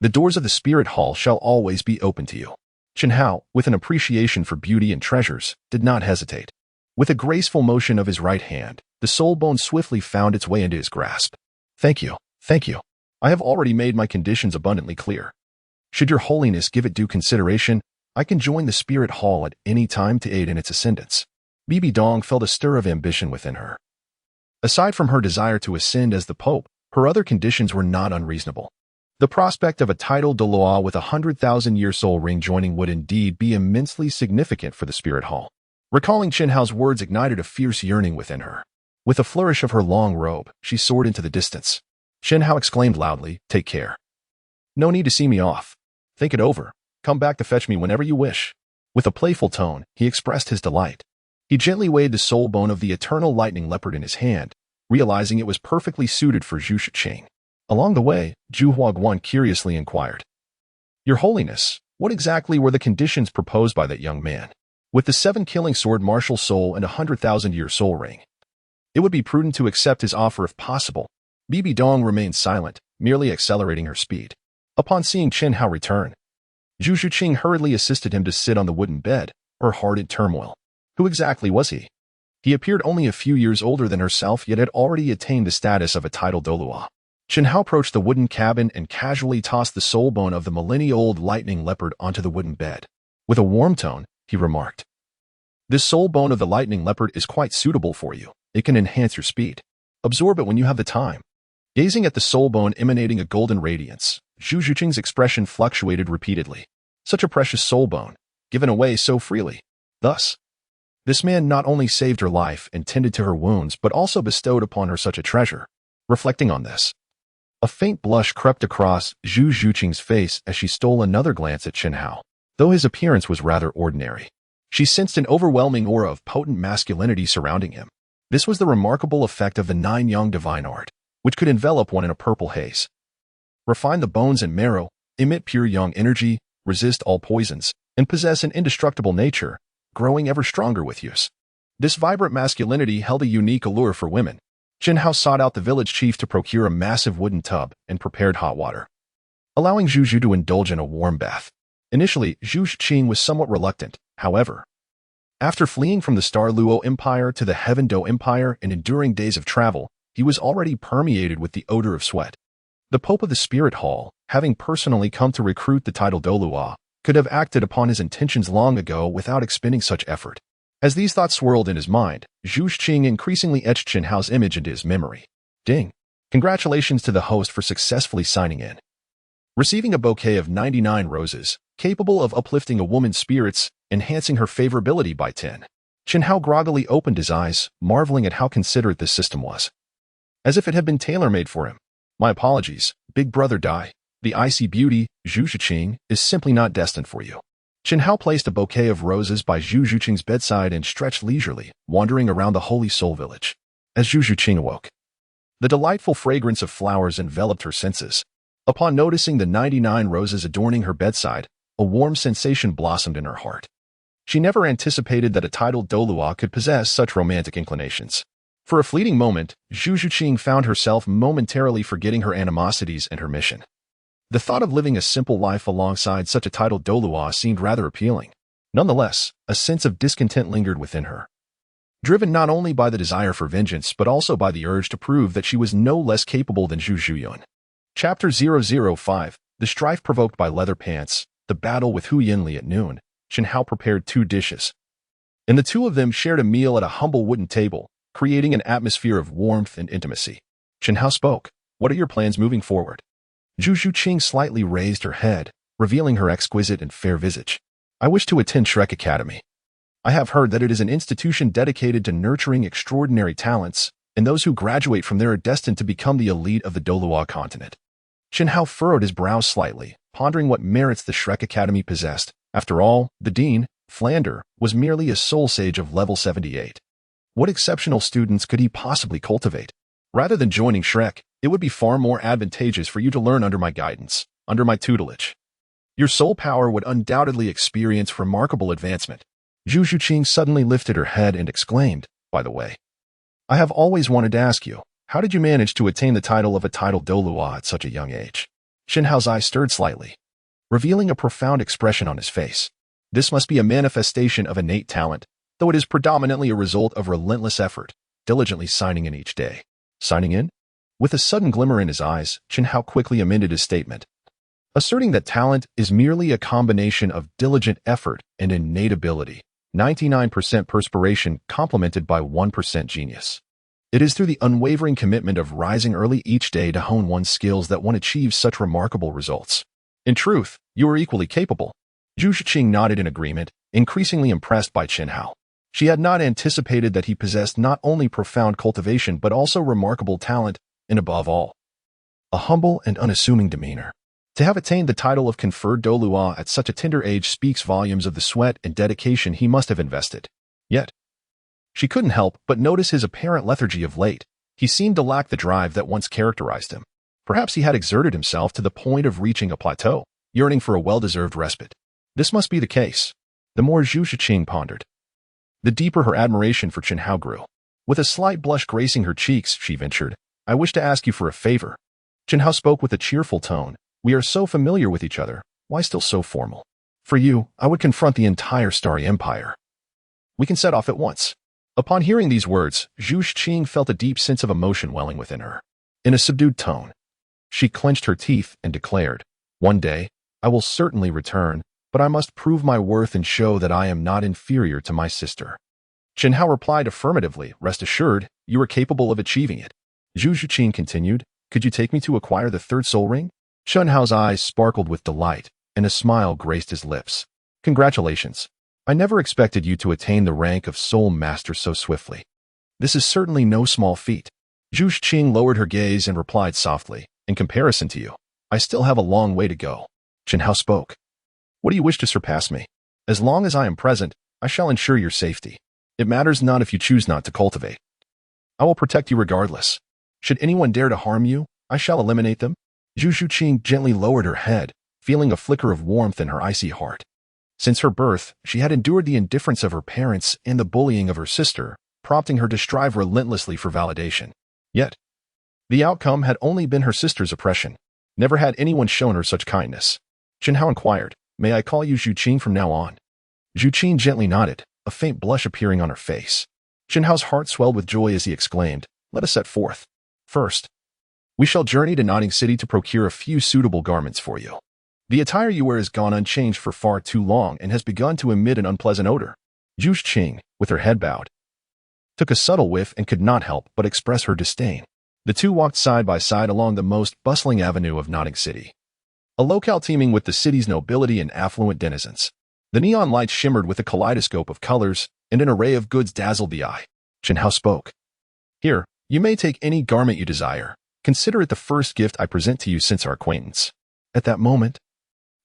the doors of the Spirit Hall shall always be open to you." Jian Dao, with an appreciation for beauty and treasures, did not hesitate. With a graceful motion of his right hand, the soul bone swiftly found its way into his grasp. Thank you. I have already made my conditions abundantly clear. Should your Holiness give it due consideration, I can join the Spirit Hall at any time to aid in its ascendance. Bibi Dong felt a stir of ambition within her. Aside from her desire to ascend as the Pope, her other conditions were not unreasonable. The prospect of a titled Douluo with a 100,000-year soul ring joining would indeed be immensely significant for the Spirit Hall. Recalling Jian Dao's words ignited a fierce yearning within her. With a flourish of her long robe, she soared into the distance. Jian Dao exclaimed loudly, "Take care. No need to see me off. Think it over. Come back to fetch me whenever you wish." With a playful tone, he expressed his delight. He gently weighed the soul bone of the eternal lightning leopard in his hand, realizing it was perfectly suited for Zhu Zhuqing. Along the way, Zhu Huaguan curiously inquired, "Your Holiness, what exactly were the conditions proposed by that young man? With the 7 killing sword martial soul and a 100,000-year soul ring, it would be prudent to accept his offer if possible." Bibi Dong remained silent, merely accelerating her speed. Upon seeing Jian Dao return, Zhu Zhuqing hurriedly assisted him to sit on the wooden bed, her heart in turmoil. Who exactly was he? He appeared only a few years older than herself, yet had already attained the status of a titled Douluo. Jian Dao approached the wooden cabin and casually tossed the soul bone of the millennia-old lightning leopard onto the wooden bed. With a warm tone, he remarked, "This soul bone of the lightning leopard is quite suitable for you. It can enhance your speed. Absorb it when you have the time." Gazing at the soul bone emanating a golden radiance, Zhu Zhuqing's expression fluctuated repeatedly. Such a precious soul bone, given away so freely. Thus, this man not only saved her life and tended to her wounds but also bestowed upon her such a treasure. Reflecting on this, a faint blush crept across Zhu Zhuqing's face as she stole another glance at Jian Dao. Though his appearance was rather ordinary, she sensed an overwhelming aura of potent masculinity surrounding him. This was the remarkable effect of the 9 Yang divine art, which could envelop one in a purple haze, refine the bones and marrow, emit pure Yang energy, resist all poisons, and possess an indestructible nature, growing ever stronger with use. This vibrant masculinity held a unique allure for women. Jian Dao sought out the village chief to procure a massive wooden tub and prepared hot water, allowing Zhu Zhu to indulge in a warm bath. Initially, Zhu Zhuqing was somewhat reluctant, however. After fleeing from the Star Luo Empire to the Heaven Do Empire and enduring days of travel, he was already permeated with the odor of sweat. The Pope of the Spirit Hall, having personally come to recruit the title Douluo, could have acted upon his intentions long ago without expending such effort. As these thoughts swirled in his mind, Zhu Zhuqing increasingly etched Jian Dao's image into his memory. Ding! Congratulations to the host for successfully signing in. Receiving a bouquet of 99 roses, capable of uplifting a woman's spirits, enhancing her favorability by 10. Jian Dao groggily opened his eyes, marveling at how considerate this system was. As if it had been tailor-made for him. My apologies, Big Brother Dai. The icy beauty, Zhu Zhuqing, is simply not destined for you. Jian Dao placed a bouquet of roses by Zhu Zhuqing's bedside and stretched leisurely, wandering around the Holy Soul Village. As Zhu Zhuqing awoke, the delightful fragrance of flowers enveloped her senses. Upon noticing the 99 roses adorning her bedside, a warm sensation blossomed in her heart. She never anticipated that a titled Douluo could possess such romantic inclinations. For a fleeting moment, Zhu Juqing found herself momentarily forgetting her animosities and her mission. The thought of living a simple life alongside such a titled Douluo seemed rather appealing. Nonetheless, a sense of discontent lingered within her, driven not only by the desire for vengeance but also by the urge to prove that she was no less capable than Zhu Zhuyun. Chapter 005, The Strife Provoked by Leather Pants, The Battle with Hu Yinli at noon. Chen Hao prepared 2 dishes, and the two of them shared a meal at a humble wooden table, creating an atmosphere of warmth and intimacy. Chen Hao spoke. What are your plans moving forward? Zhu Juqing slightly raised her head, revealing her exquisite and fair visage. I wish to attend Shrek Academy. I have heard that it is an institution dedicated to nurturing extraordinary talents, and those who graduate from there are destined to become the elite of the Douluo Continent. Chen Hao furrowed his brows slightly, pondering what merits the Shrek Academy possessed. After all, the dean, Flander, was merely a soul sage of level 78. What exceptional students could he possibly cultivate? Rather than joining Shrek, it would be far more advantageous for you to learn under my guidance, under my tutelage. Your soul power would undoubtedly experience remarkable advancement. Zhu Juqing suddenly lifted her head and exclaimed, by the way, I have always wanted to ask you, how did you manage to attain the title of a titled Douluo at such a young age? Chen Hao's eyes stirred slightly, revealing a profound expression on his face. This must be a manifestation of innate talent, though it is predominantly a result of relentless effort, diligently signing in each day. Signing in? With a sudden glimmer in his eyes, Chen Hao quickly amended his statement, asserting that talent is merely a combination of diligent effort and innate ability, 99% perspiration complemented by 1% genius. It is through the unwavering commitment of rising early each day to hone one's skills that one achieves such remarkable results. In truth, you are equally capable. Zhu Juqing nodded in agreement, increasingly impressed by Chen Hao. She had not anticipated that he possessed not only profound cultivation but also remarkable talent, and above all, a humble and unassuming demeanor. To have attained the title of conferred Douluo at such a tender age speaks volumes of the sweat and dedication he must have invested. Yet, she couldn't help but notice his apparent lethargy of late. He seemed to lack the drive that once characterized him. Perhaps he had exerted himself to the point of reaching a plateau, yearning for a well-deserved respite. This must be the case. The more Zhu Juqing pondered, the deeper her admiration for Chen Hao grew. With a slight blush gracing her cheeks, she ventured, I wish to ask you for a favor. Chen Hao spoke with a cheerful tone. We are so familiar with each other, why still so formal? For you, I would confront the entire Starry Empire. We can set off at once. Upon hearing these words, Zhu Juqing felt a deep sense of emotion welling within her. In a subdued tone, she clenched her teeth and declared, one day, I will certainly return, but I must prove my worth and show that I am not inferior to my sister. Chen Hao replied affirmatively, rest assured, you are capable of achieving it. Zhu Juqing continued, could you take me to acquire the 3rd soul ring? Chen Hao's eyes sparkled with delight, and a smile graced his lips. Congratulations. I never expected you to attain the rank of Soul Master so swiftly. This is certainly no small feat. Zhu Juqing lowered her gaze and replied softly, in comparison to you, I still have a long way to go. Chen Hao spoke. What do you wish to surpass me? As long as I am present, I shall ensure your safety. It matters not if you choose not to cultivate. I will protect you regardless. Should anyone dare to harm you, I shall eliminate them. Zhu Juqing gently lowered her head, feeling a flicker of warmth in her icy heart. Since her birth, she had endured the indifference of her parents and the bullying of her sister, prompting her to strive relentlessly for validation. Yet, the outcome had only been her sister's oppression. Never had anyone shown her such kindness. Chen Hao inquired, may I call you Zhu Juqing from now on? Zhu Juqing gently nodded, a faint blush appearing on her face. Chen Hao's heart swelled with joy as he exclaimed, let us set forth. First, we shall journey to Notting City to procure a few suitable garments for you. The attire you wear has gone unchanged for far too long and has begun to emit an unpleasant odor. Zhu Juqing, with her head bowed, took a subtle whiff and could not help but express her disdain. The two walked side by side along the most bustling avenue of Notting City, a locale teeming with the city's nobility and affluent denizens. The neon lights shimmered with a kaleidoscope of colors, and an array of goods dazzled the eye. Chen Hao spoke. Here, you may take any garment you desire. Consider it the first gift I present to you since our acquaintance. At that moment,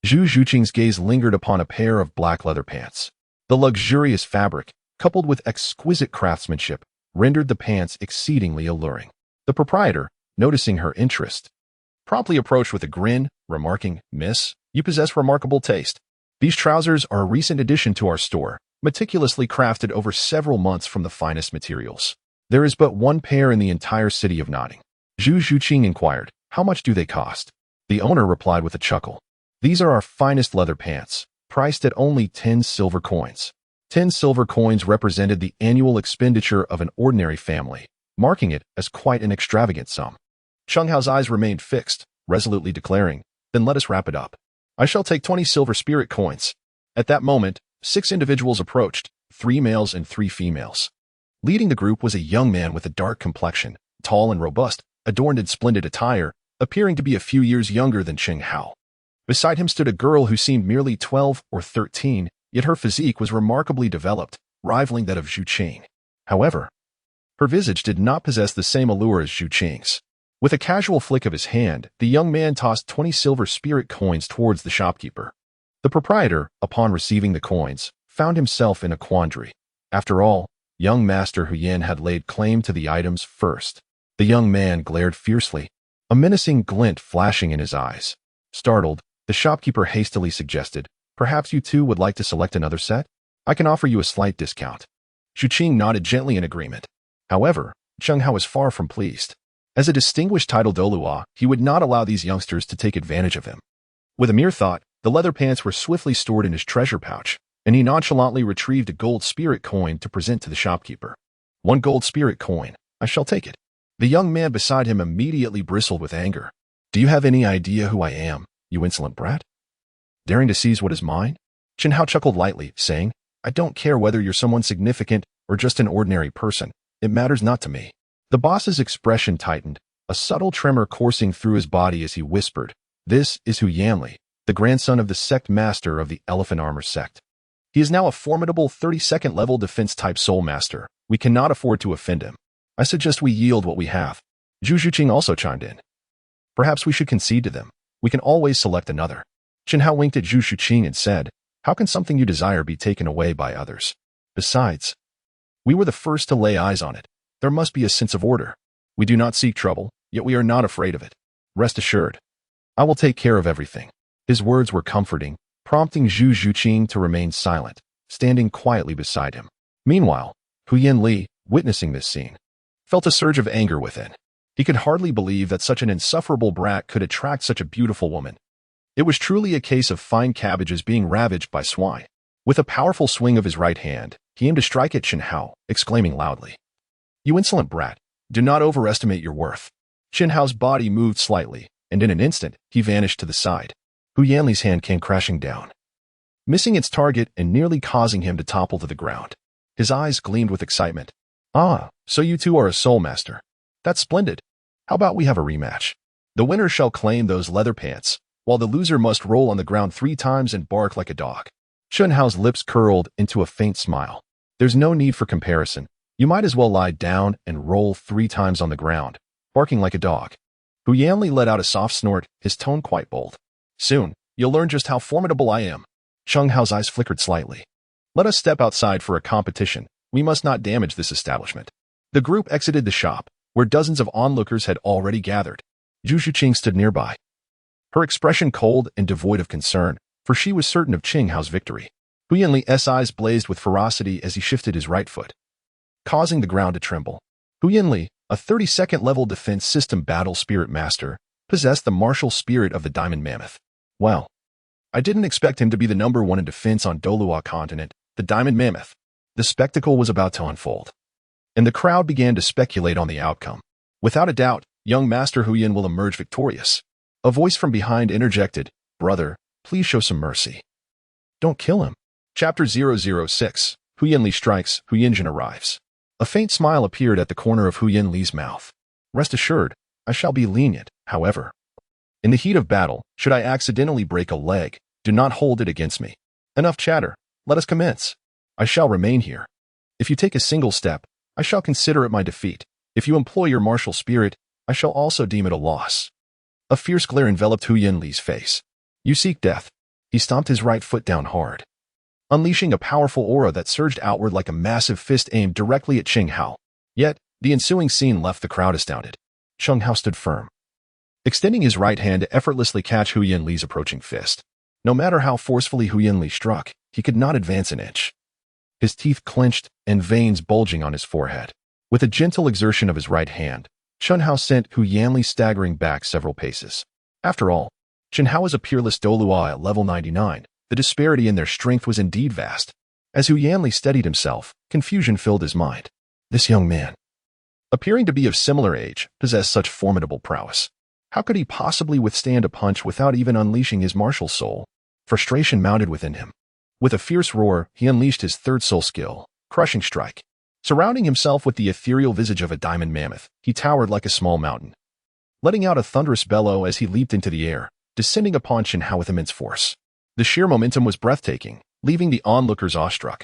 Zhu Juqing's gaze lingered upon a pair of black leather pants. The luxurious fabric, coupled with exquisite craftsmanship, rendered the pants exceedingly alluring. The proprietor, noticing her interest, promptly approached with a grin, remarking, Miss, you possess remarkable taste. These trousers are a recent addition to our store, meticulously crafted over several months from the finest materials. There is but one pair in the entire city of Notting. Zhu Zhuqing inquired, "How much do they cost?" The owner replied with a chuckle, "These are our finest leather pants, priced at only 10 silver coins." 10 silver coins represented the annual expenditure of an ordinary family, marking it as quite an extravagant sum. Cheng Hao's eyes remained fixed, resolutely declaring, "Then let us wrap it up. I shall take 20 silver spirit coins." At that moment, 6 individuals approached, 3 males and 3 females. Leading the group was a young man with a dark complexion, tall and robust, adorned in splendid attire, appearing to be a few years younger than Cheng Hao. Beside him stood a girl who seemed merely 12 or 13, yet her physique was remarkably developed, rivaling that of Zhu Qing. However, her visage did not possess the same allure as Zhu Qing's. With a casual flick of his hand, the young man tossed 20 silver spirit coins towards the shopkeeper. The proprietor, upon receiving the coins, found himself in a quandary. After all, young Master Huyan had laid claim to the items first. The young man glared fiercely, a menacing glint flashing in his eyes. Startled, the shopkeeper hastily suggested, "Perhaps you two would like to select another set? I can offer you a slight discount." Zhu Qing nodded gently in agreement. However, Cheng Hao was far from pleased. As a distinguished title Douluo, he would not allow these youngsters to take advantage of him. With a mere thought, the leather pants were swiftly stored in his treasure pouch, and he nonchalantly retrieved a gold spirit coin to present to the shopkeeper. "1 gold spirit coin. I shall take it." The young man beside him immediately bristled with anger. "Do you have any idea who I am, you insolent brat? Daring to seize what is mine?" Chen Hao chuckled lightly, saying, "I don't care whether you're someone significant or just an ordinary person. It matters not to me." The boss's expression tightened, a subtle tremor coursing through his body as he whispered, "This is Hu Yanli, the grandson of the sect master of the Elephant Armor sect. He is now a formidable 32nd level defense-type soul master. We cannot afford to offend him. I suggest we yield what we have." Zhu Zhuqing also chimed in. "Perhaps we should concede to them. We can always select another." Chen Hao winked at Zhu Zhuqing and said, "How can something you desire be taken away by others? Besides, we were the first to lay eyes on it. There must be a sense of order. We do not seek trouble, yet we are not afraid of it. Rest assured, I will take care of everything." His words were comforting, prompting Zhu Zhuqing to remain silent, standing quietly beside him. Meanwhile, Huyan Li, witnessing this scene, felt a surge of anger within. He could hardly believe that such an insufferable brat could attract such a beautiful woman. It was truly a case of fine cabbages being ravaged by swine. With a powerful swing of his right hand, he aimed to strike at Chen Hao, exclaiming loudly, "You insolent brat, do not overestimate your worth." Chen Hao's body moved slightly, and in an instant, he vanished to the side. Hu Yanli's hand came crashing down, missing its target and nearly causing him to topple to the ground. His eyes gleamed with excitement. "Ah, so you two are a soul master. That's splendid. How about we have a rematch? The winner shall claim those leather pants, while the loser must roll on the ground 3 times and bark like a dog." Chen Hao's lips curled into a faint smile. "There's no need for comparison. You might as well lie down and roll 3 times on the ground, barking like a dog." Hu Yanli let out a soft snort, his tone quite bold. "Soon, you'll learn just how formidable I am." Cheng Hao's eyes flickered slightly. "Let us step outside for a competition. We must not damage this establishment." The group exited the shop, where dozens of onlookers had already gathered. Zhu Zhuqing stood nearby, her expression cold and devoid of concern, for she was certain of Cheng Hao's victory. Hu Yanli's eyes blazed with ferocity as he shifted his right foot, causing the ground to tremble. Hu Yanli, a 32nd level defense system battle spirit master, possessed the martial spirit of the Diamond Mammoth. Well, I didn't expect him to be the #1 in defense on Douluo Continent, the Diamond Mammoth. The spectacle was about to unfold, and the crowd began to speculate on the outcome. Without a doubt, young Master Huyan will emerge victorious. A voice from behind interjected, "Brother, please show some mercy. Don't kill him." Chapter 006, Huyan Li strikes, Huyanjin arrives. A faint smile appeared at the corner of Huyan Li's mouth. "Rest assured, I shall be lenient, however. In the heat of battle, should I accidentally break a leg, do not hold it against me. Enough chatter, let us commence. I shall remain here. If you take a single step, I shall consider it my defeat. If you employ your martial spirit, I shall also deem it a loss." A fierce glare enveloped Huyan Li's face. "You seek death." He stomped his right foot down hard, unleashing a powerful aura that surged outward like a massive fist aimed directly at Cheng Hao. Yet, the ensuing scene left the crowd astounded. Cheng Hao stood firm, extending his right hand to effortlessly catch Huyan Li's approaching fist. No matter how forcefully Huyan Li struck, he could not advance an inch. his teeth clenched and veins bulging on his forehead. With a gentle exertion of his right hand, Chen Hao sent Hu Yanli staggering back several paces. After all, Chen Hao is a peerless Douluo at level 99. The disparity in their strength was indeed vast. As Hu Yanli steadied himself, confusion filled his mind. This young man, appearing to be of similar age, possessed such formidable prowess. How could he possibly withstand a punch without even unleashing his martial soul? Frustration mounted within him. With a fierce roar, he unleashed his third soul skill, Crushing Strike. Surrounding himself with the ethereal visage of a diamond mammoth, he towered like a small mountain, letting out a thunderous bellow as he leaped into the air, descending upon Chen Hao with immense force. The sheer momentum was breathtaking, leaving the onlookers awestruck.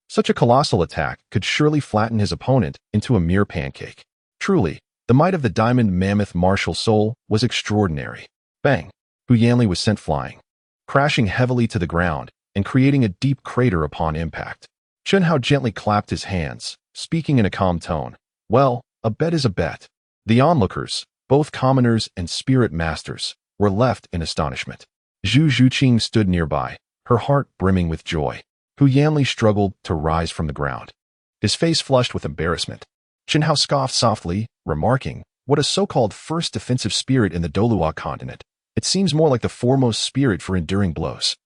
Such a colossal attack could surely flatten his opponent into a mere pancake. Truly, the might of the diamond mammoth martial soul was extraordinary. Bang! Hu Yanli was sent flying, crashing heavily to the ground and creating a deep crater upon impact. Chen Hao gently clapped his hands, speaking in a calm tone. Well, a bet is a bet. The onlookers, both commoners and spirit masters, were left in astonishment. Zhu Zhuqing stood nearby, her heart brimming with joy. Hu Yanli struggled to rise from the ground, his face flushed with embarrassment. Chen Hao scoffed softly, remarking, "What a so-called first defensive spirit in the Douluo Continent. It seems more like the foremost spirit for enduring blows."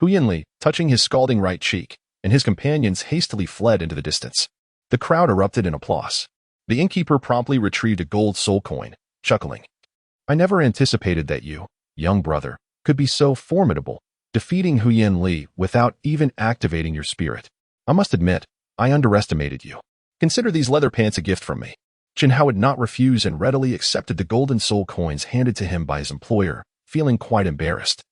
Hu Yanli, touching his scalding right cheek, and his companions hastily fled into the distance. The crowd erupted in applause. The innkeeper promptly retrieved a gold soul coin, chuckling. "I never anticipated that you, young brother, could be so formidable, defeating Hu Yanli without even activating your spirit. I must admit, I underestimated you. Consider these leather pants a gift from me." Chen Hao would not refuse and readily accepted the golden soul coins handed to him by his employer, feeling quite embarrassed.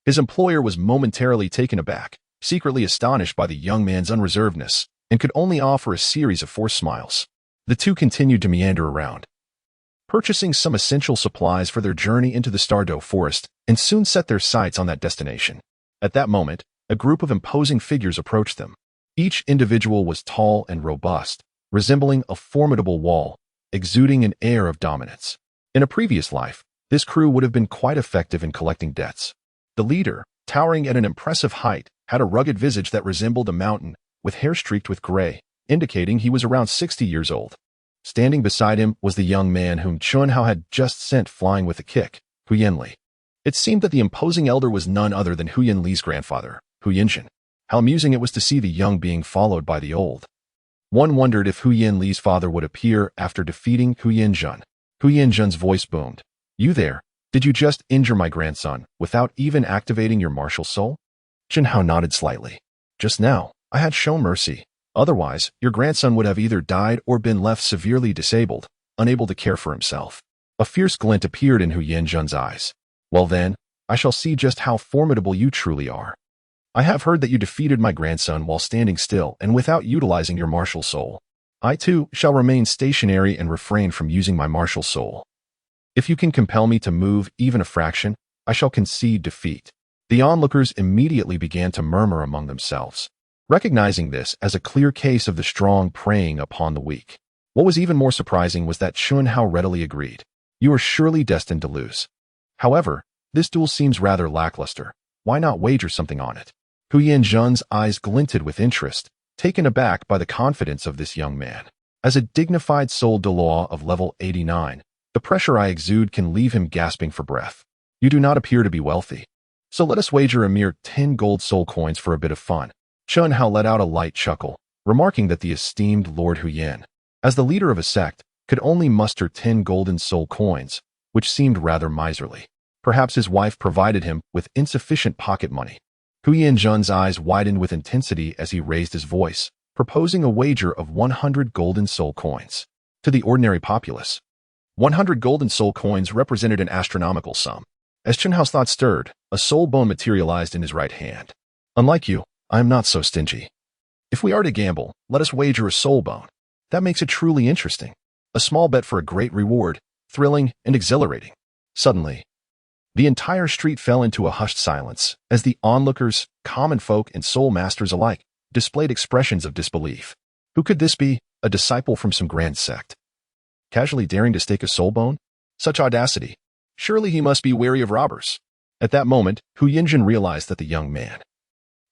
His employer was momentarily taken aback, secretly astonished by the young man's unreservedness, and could only offer a series of forced smiles. The two continued to meander around, purchasing some essential supplies for their journey into the Stardow Forest, and soon set their sights on that destination. At that moment, a group of imposing figures approached them. Each individual was tall and robust, resembling a formidable wall, exuding an air of dominance. In a previous life, this crew would have been quite effective in collecting debts. The leader, towering at an impressive height, had a rugged visage that resembled a mountain, with hair streaked with gray, indicating he was around 60 years old. Standing beside him was the young man whom Chen Hao had just sent flying with a kick, Hu Yanli. It seemed that the imposing elder was none other than Hu Yanli's grandfather, Hu Yanzhen. How amusing it was to see the young being followed by the old. One wondered if Hu Yanli's father would appear after defeating Hu Yanzhen. Hu Yanzhen's voice boomed. "You there? Did you just injure my grandson without even activating your martial soul?" Chen Hao nodded slightly. "Just now, I had shown mercy. Otherwise, your grandson would have either died or been left severely disabled, unable to care for himself." A fierce glint appeared in Hu Yanzhen's eyes. "Well then, I shall see just how formidable you truly are. I have heard that you defeated my grandson while standing still and without utilizing your martial soul. I too shall remain stationary and refrain from using my martial soul. If you can compel me to move even a fraction, I shall concede defeat." The onlookers immediately began to murmur among themselves, recognizing this as a clear case of the strong preying upon the weak. What was even more surprising was that Chen Hao readily agreed. "You are surely destined to lose. However, this duel seems rather lackluster. Why not wager something on it?" Hu Yanzhen's eyes glinted with interest, taken aback by the confidence of this young man. As a dignified soul Douluo of level 89, the pressure I exude can leave him gasping for breath. "You do not appear to be wealthy. So let us wager a mere 10 gold soul coins for a bit of fun." Chen Hao let out a light chuckle, remarking that the esteemed Lord Hu Yan, as the leader of a sect, could only muster 10 golden soul coins, which seemed rather miserly. Perhaps his wife provided him with insufficient pocket money. Hu Yanzhen's eyes widened with intensity as he raised his voice, proposing a wager of 100 golden soul coins. To the ordinary populace, 100 golden soul coins represented an astronomical sum. As Chen Hao's thoughts stirred, a soul bone materialized in his right hand. "Unlike you, I am not so stingy. If we are to gamble, let us wager a soul bone. That makes it truly interesting. A small bet for a great reward, thrilling and exhilarating." Suddenly, the entire street fell into a hushed silence as the onlookers, common folk and soul masters alike, displayed expressions of disbelief. Who could this be? A disciple from some grand sect, casually daring to stake a soul bone? Such audacity! Surely he must be wary of robbers. At that moment, Hu Yanzhen realized that the young man,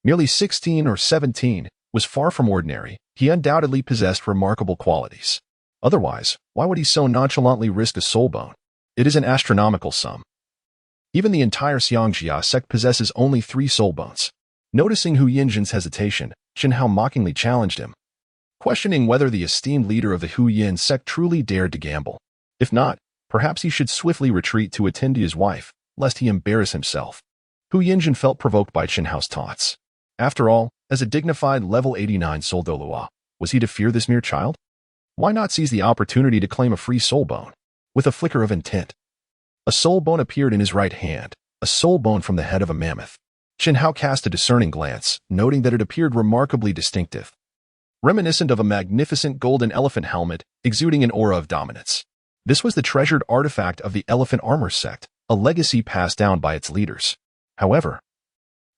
merely 16 or 17, was far from ordinary. He undoubtedly possessed remarkable qualities. Otherwise, why would he so nonchalantly risk a soul bone? It is an astronomical sum. Even the entire Xiangjia sect possesses only 3 soul bones. Noticing Hu Yinzhen's hesitation, Jian Dao mockingly challenged him, questioning whether the esteemed leader of the Hu Yin sect truly dared to gamble. If not, perhaps he should swiftly retreat to attend to his wife, lest he embarrass himself. Hu Yinzhen felt provoked by Jian Dao's taunts. After all, as a dignified level 89 soul Douluo, was he to fear this mere child? Why not seize the opportunity to claim a free soul bone? With a flicker of intent, a soul bone appeared in his right hand, a soul bone from the head of a mammoth. Jian Dao cast a discerning glance, noting that it appeared remarkably distinctive, reminiscent of a magnificent golden elephant helmet, exuding an aura of dominance. This was the treasured artifact of the Elephant Armor sect, a legacy passed down by its leaders. However,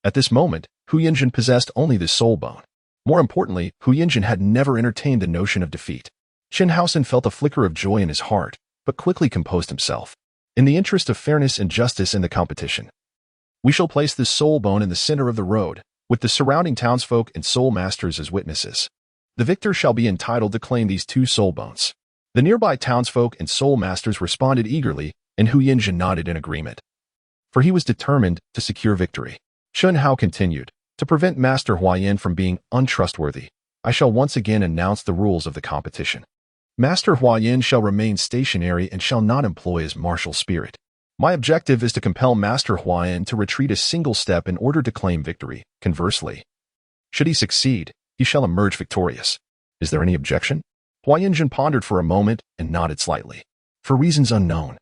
at this moment, Hu Yinzhen possessed only the soul bone. More importantly, Hu Yinzhen had never entertained the notion of defeat. Jian Dao felt a flicker of joy in his heart, but quickly composed himself. In the interest of fairness and justice in the competition, we shall place this soul bone in the center of the road, with the surrounding townsfolk and soul masters as witnesses. The victor shall be entitled to claim these 2 soul bones. The nearby townsfolk and soul masters responded eagerly, and Hu Yinzhen nodded in agreement. For he was determined to secure victory. Jian Dao continued, to prevent Master Huayan from being untrustworthy, I shall once again announce the rules of the competition. Master Huayan shall remain stationary and shall not employ his martial spirit. My objective is to compel Master Huayan to retreat a single step in order to claim victory. Conversely, should he succeed, he shall emerge victorious. Is there any objection? Huayan pondered for a moment and nodded slightly. For reasons unknown,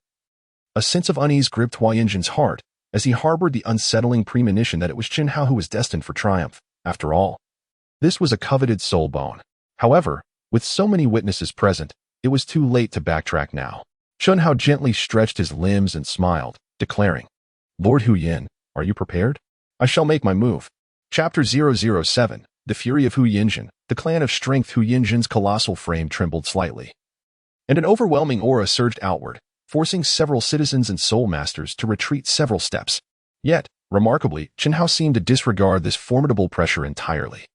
a sense of unease gripped Huayan's heart as he harbored the unsettling premonition that it was Jian Dao who was destined for triumph. After all, this was a coveted soul bone. However, with so many witnesses present, it was too late to backtrack now. Jian Dao gently stretched his limbs and smiled, declaring, Lord Hu Yin, are you prepared? I shall make my move. Chapter 007, The Fury of Hu Yinzhen. The clan of strength. Hu Yinzhen's colossal frame trembled slightly, and an overwhelming aura surged outward, forcing several citizens and soul masters to retreat several steps. Yet, remarkably, Jian Dao seemed to disregard this formidable pressure entirely.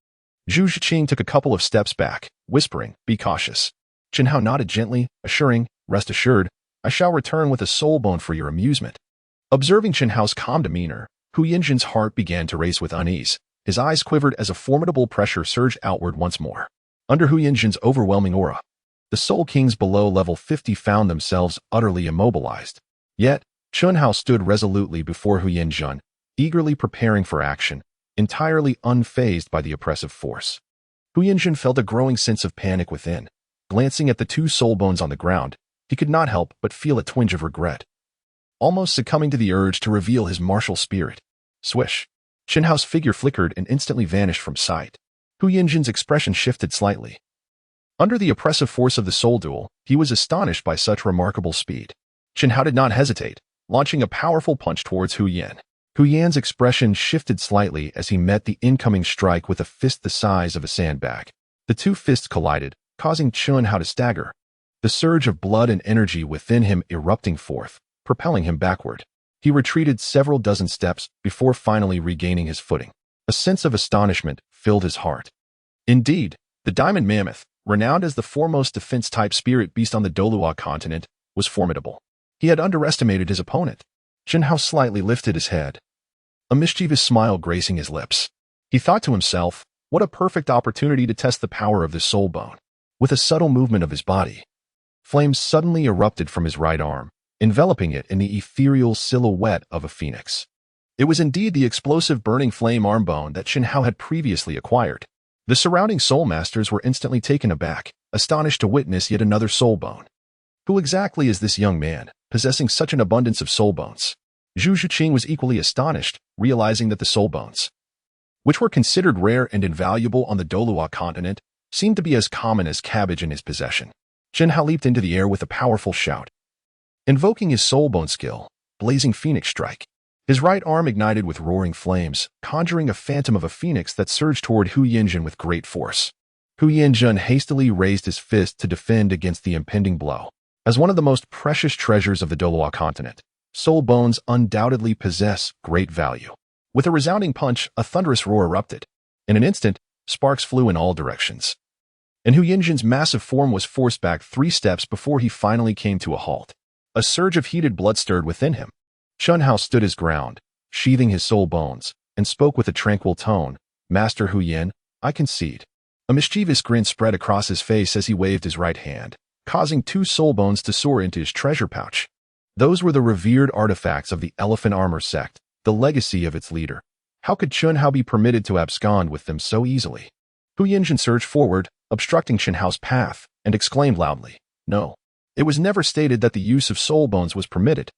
Zhu Zhiqing took a couple of steps back, whispering, Be cautious. Jian Dao nodded gently, assuring, Rest assured, I shall return with a soul bone for your amusement. Observing Jian Dao's calm demeanor, Hu Yinzhen's heart began to race with unease. His eyes quivered as a formidable pressure surged outward once more. Under Hu Yinzhen's overwhelming aura, the Soul Kings below level 50 found themselves utterly immobilized. Yet, Jian Dao stood resolutely before Hu Yinzhen, eagerly preparing for action, entirely unfazed by the oppressive force. Hu Yinzhen felt a growing sense of panic within. Glancing at the 2 soul bones on the ground, he could not help but feel a twinge of regret, almost succumbing to the urge to reveal his martial spirit. Swish! Jian Dao's figure flickered and instantly vanished from sight. Hu Yinzhen's expression shifted slightly. Under the oppressive force of the soul duel, he was astonished by such remarkable speed. Jian Dao did not hesitate, launching a powerful punch towards Hu Yan. Hu Yan's expression shifted slightly as he met the incoming strike with a fist the size of a sandbag. The 2 fists collided, causing Jian Dao to stagger, the surge of blood and energy within him erupting forth, propelling him backward. He retreated several dozen steps before finally regaining his footing. A sense of astonishment filled his heart. Indeed, the Diamond Mammoth, renowned as the foremost defense-type spirit beast on the Douluo Continent, was formidable. He had underestimated his opponent. Jian Dao slightly lifted his head, a mischievous smile gracing his lips. He thought to himself, what a perfect opportunity to test the power of this soul bone. With a subtle movement of his body, flames suddenly erupted from his right arm, enveloping it in the ethereal silhouette of a phoenix. It was indeed the explosive burning flame arm bone that Jian Dao had previously acquired. The surrounding soul masters were instantly taken aback, astonished to witness yet another soul bone. Who exactly is this young man, possessing such an abundance of soul bones? Zhu Zhiqing was equally astonished, realizing that the soul bones, which were considered rare and invaluable on the Douluo Continent, seemed to be as common as cabbage in his possession. Jian Dao leaped into the air with a powerful shout, invoking his soul bone skill, Blazing Phoenix Strike. His right arm ignited with roaring flames, conjuring a phantom of a phoenix that surged toward Hu Yinzhen with great force. Hu Yinzhen hastily raised his fist to defend against the impending blow. As one of the most precious treasures of the Douluo Continent, soul bones undoubtedly possess great value. With a resounding punch, a thunderous roar erupted. In an instant, Sparks flew in all directions, and Hu Yinjin's massive form was forced back 3 steps before he finally came to a halt. A surge of heated blood stirred within him. Chen Hao stood his ground, sheathing his soul bones, and spoke with a tranquil tone. Master Hu Yin, I concede. A mischievous grin spread across his face as he waved his right hand, causing 2 soul bones to soar into his treasure pouch. Those were the revered artifacts of the Elephant Armor sect, the legacy of its leader. How could Chen Hao be permitted to abscond with them so easily? Hu Yinjin surged forward, obstructing Chen Hao's path, and exclaimed loudly, No. It was never stated that the use of soul bones was permitted.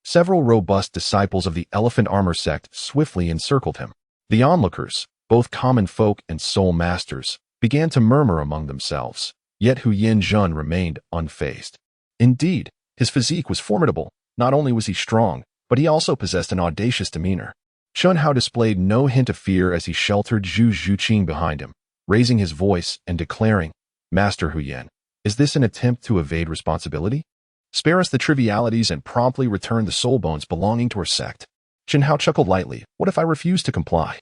Several robust disciples of the Elephant Armor sect swiftly encircled him. The onlookers, both common folk and soul masters, began to murmur among themselves, yet Hu Yinjin remained unfazed. Indeed, his physique was formidable. Not only was he strong, but he also possessed an audacious demeanor. Chen Hao displayed no hint of fear as he sheltered Zhu Zhuqing behind him, raising his voice and declaring, Master Hu Yin, is this an attempt to evade responsibility? Spare us the trivialities and promptly return the soul bones belonging to our sect. Chen Hao chuckled lightly. What if I refuse to comply?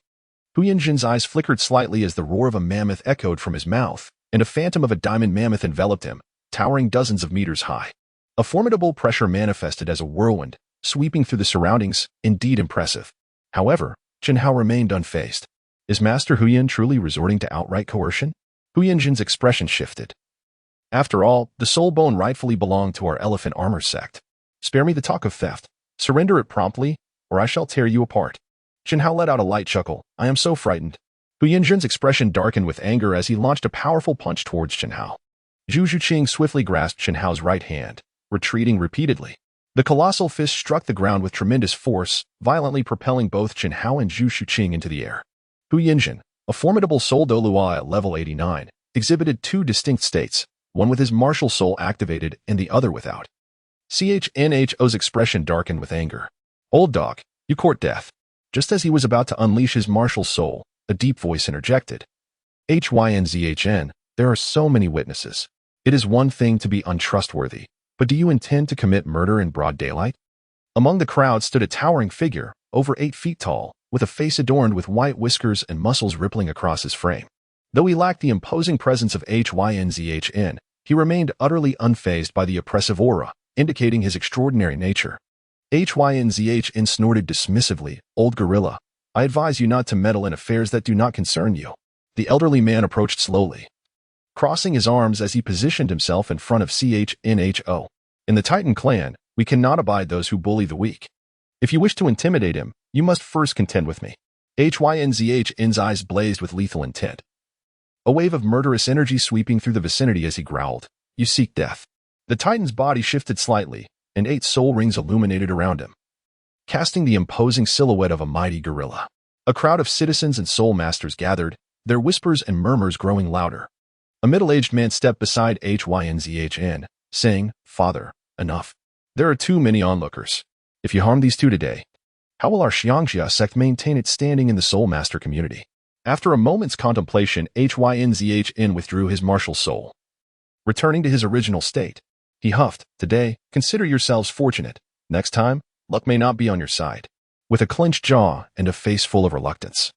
Hu Yinjin's eyes flickered slightly as the roar of a mammoth echoed from his mouth, and a phantom of a diamond mammoth enveloped him, towering dozens of meters high. A formidable pressure manifested as a whirlwind, sweeping through the surroundings, indeed impressive. However, Chen Hao remained unfazed. Is Master Hu Yin truly resorting to outright coercion? Hu Yinjin's expression shifted. After all, the soul bone rightfully belonged to our Elephant Armor sect. Spare me the talk of theft. Surrender it promptly, or I shall tear you apart. Chen Hao let out a light chuckle. I am so frightened. Hu Yinjin's expression darkened with anger as he launched a powerful punch towards Chen Hao. Zhu Zhuqing swiftly grasped Chen Hao's right hand, retreating repeatedly. The colossal fist struck the ground with tremendous force, violently propelling both Chen Hao and Zhu Zhuqing into the air. Hu Yinjin, a formidable soul Douluo at level 89, exhibited 2 distinct states, one with his martial soul activated and the other without. CHNHO's expression darkened with anger. Old dog, you court death. Just as he was about to unleash his martial soul, a deep voice interjected. HYNZHN, there are so many witnesses. It is one thing to be untrustworthy, but do you intend to commit murder in broad daylight? Among the crowd stood a towering figure, over 8 feet tall, with a face adorned with white whiskers and muscles rippling across his frame. Though he lacked the imposing presence of HYNZHN, he remained utterly unfazed by the oppressive aura, indicating his extraordinary nature. HYNZHN snorted dismissively, Old gorilla, I advise you not to meddle in affairs that do not concern you. The elderly man approached slowly, crossing his arms as he positioned himself in front of CHNHO. In the Titan clan, we cannot abide those who bully the weak. If you wish to intimidate him, you must first contend with me. HYNZHN's eyes blazed with lethal intent. A wave of murderous energy sweeping through the vicinity as he growled, You seek death. The Titan's body shifted slightly, and 8 soul rings illuminated around him, casting the imposing silhouette of a mighty gorilla. A crowd of citizens and soul masters gathered, their whispers and murmurs growing louder. A middle-aged man stepped beside HYNZHN, saying, Father, enough. There are too many onlookers. If you harm these 2 today, how will our Xiangjia sect maintain its standing in the soul master community? After a moment's contemplation, HYNZHN withdrew his martial soul, returning to his original state. He huffed, Today, consider yourselves fortunate. Next time, luck may not be on your side. With a clenched jaw and a face full of reluctance,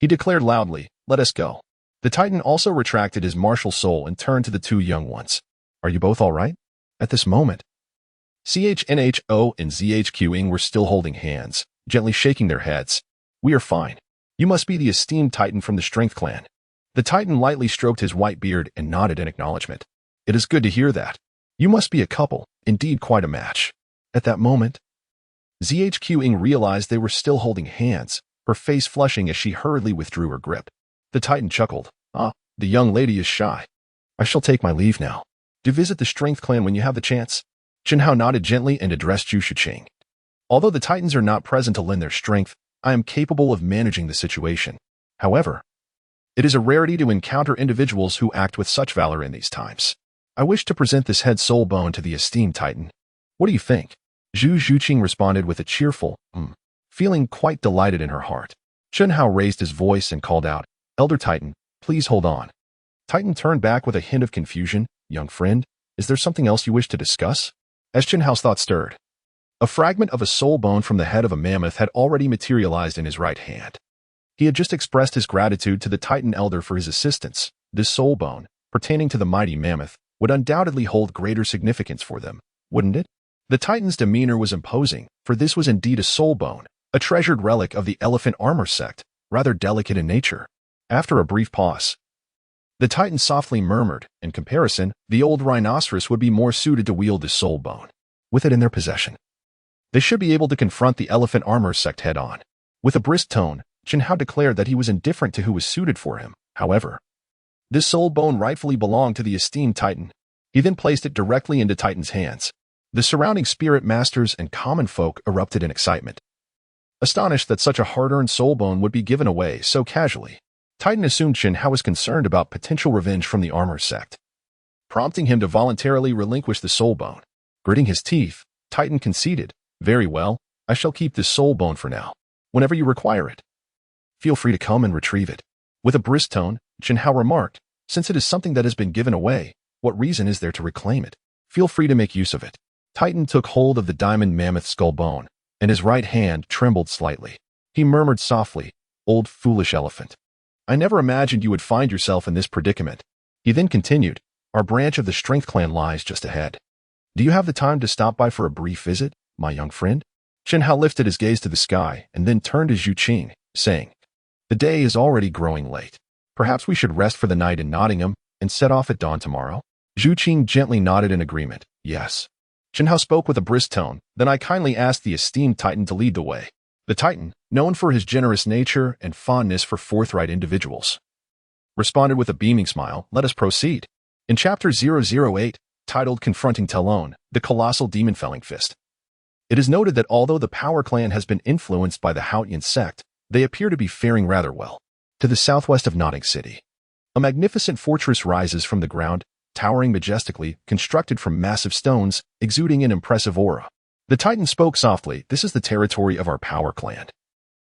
he declared loudly, Let us go. The Titan also retracted his martial soul and turned to the 2 young ones. Are you both all right? At this moment, CHNHO and ZHQing were still holding hands, gently shaking their heads. We are fine. You must be the esteemed Titan from the Strength Clan. The Titan lightly stroked his white beard and nodded in acknowledgement. It is good to hear that. You must be a couple, indeed quite a match. At that moment, ZHQing realized they were still holding hands, her face flushing as she hurriedly withdrew her grip. The Titan chuckled. The young lady is shy. I shall take my leave now. Do visit the Strength Clan when you have the chance. Chen Hao nodded gently and addressed Zhu Zhuqing. Although the Titans are not present to lend their strength, I am capable of managing the situation. However, it is a rarity to encounter individuals who act with such valor in these times. I wish to present this head soul bone to the esteemed Titan. What do you think? Zhu Zhuqing responded with a cheerful, feeling quite delighted in her heart. Chen Hao raised his voice and called out, Elder Titan, please hold on. Titan turned back with a hint of confusion. Young friend, is there something else you wish to discuss? As Chen Hao's thought stirred, a fragment of a soul bone from the head of a mammoth had already materialized in his right hand. He had just expressed his gratitude to the Titan Elder for his assistance. This soul bone, pertaining to the mighty mammoth, would undoubtedly hold greater significance for them, wouldn't it? The Titan's demeanor was imposing, for this was indeed a soul bone, a treasured relic of the elephant armor sect, rather delicate in nature. After a brief pause, the Titan softly murmured, in comparison, the old rhinoceros would be more suited to wield this soul bone. With it in their possession, they should be able to confront the elephant armor sect head-on. With a brisk tone, Jian Dao declared that he was indifferent to who was suited for him. However, this soul bone rightfully belonged to the esteemed Titan. He then placed it directly into Titan's hands. The surrounding spirit masters and common folk erupted in excitement, astonished that such a hard-earned soul bone would be given away so casually. Titan assumed Jian Dao was concerned about potential revenge from the armor sect, prompting him to voluntarily relinquish the soul bone. Gritting his teeth, Titan conceded, "Very well, I shall keep this soul bone for now. Whenever you require it, feel free to come and retrieve it." With a brisk tone, Jian Dao remarked, "Since it is something that has been given away, what reason is there to reclaim it? Feel free to make use of it." Titan took hold of the diamond mammoth skull bone, and his right hand trembled slightly. He murmured softly, "Old foolish elephant. I never imagined you would find yourself in this predicament." He then continued, "Our branch of the Strength Clan lies just ahead. Do you have the time to stop by for a brief visit, my young friend?" Jian Dao lifted his gaze to the sky and then turned to Zhu Qing, saying, "The day is already growing late. Perhaps we should rest for the night in Nottingham and set off at dawn tomorrow?" Zhu Qing gently nodded in agreement. "Yes." Jian Dao spoke with a brisk tone, "Then I kindly ask the esteemed Titan to lead the way." The Titan, known for his generous nature and fondness for forthright individuals, responded with a beaming smile, "Let us proceed." In Chapter 008, titled Confronting Talon, the Colossal Demon Felling Fist, it is noted that although the Power Clan has been influenced by the Hao Tian sect, they appear to be faring rather well. To the southwest of Notting City, a magnificent fortress rises from the ground, towering majestically, constructed from massive stones, exuding an impressive aura. The Titan spoke softly, "This is the territory of our Power Clan.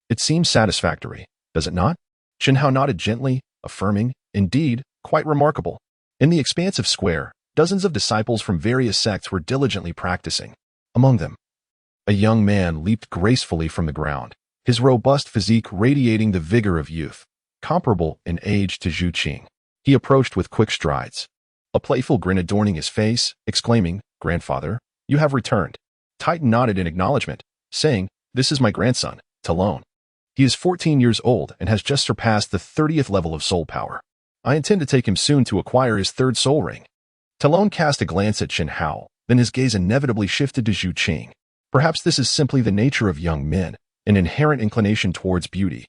It seems satisfactory, does it not?" Jian Dao nodded gently, affirming, "Indeed, quite remarkable." In the expansive square, dozens of disciples from various sects were diligently practicing. Among them, a young man leaped gracefully from the ground, his robust physique radiating the vigor of youth, comparable in age to Zhu Qing. He approached with quick strides, a playful grin adorning his face, exclaiming, "Grandfather, you have returned." Titan nodded in acknowledgement, saying, "This is my grandson, Talon. He is 14 years old and has just surpassed the 30th level of soul power. I intend to take him soon to acquire his third soul ring." Talon cast a glance at Jian Dao, then his gaze inevitably shifted to Zhu Qing. Perhaps this is simply the nature of young men, an inherent inclination towards beauty,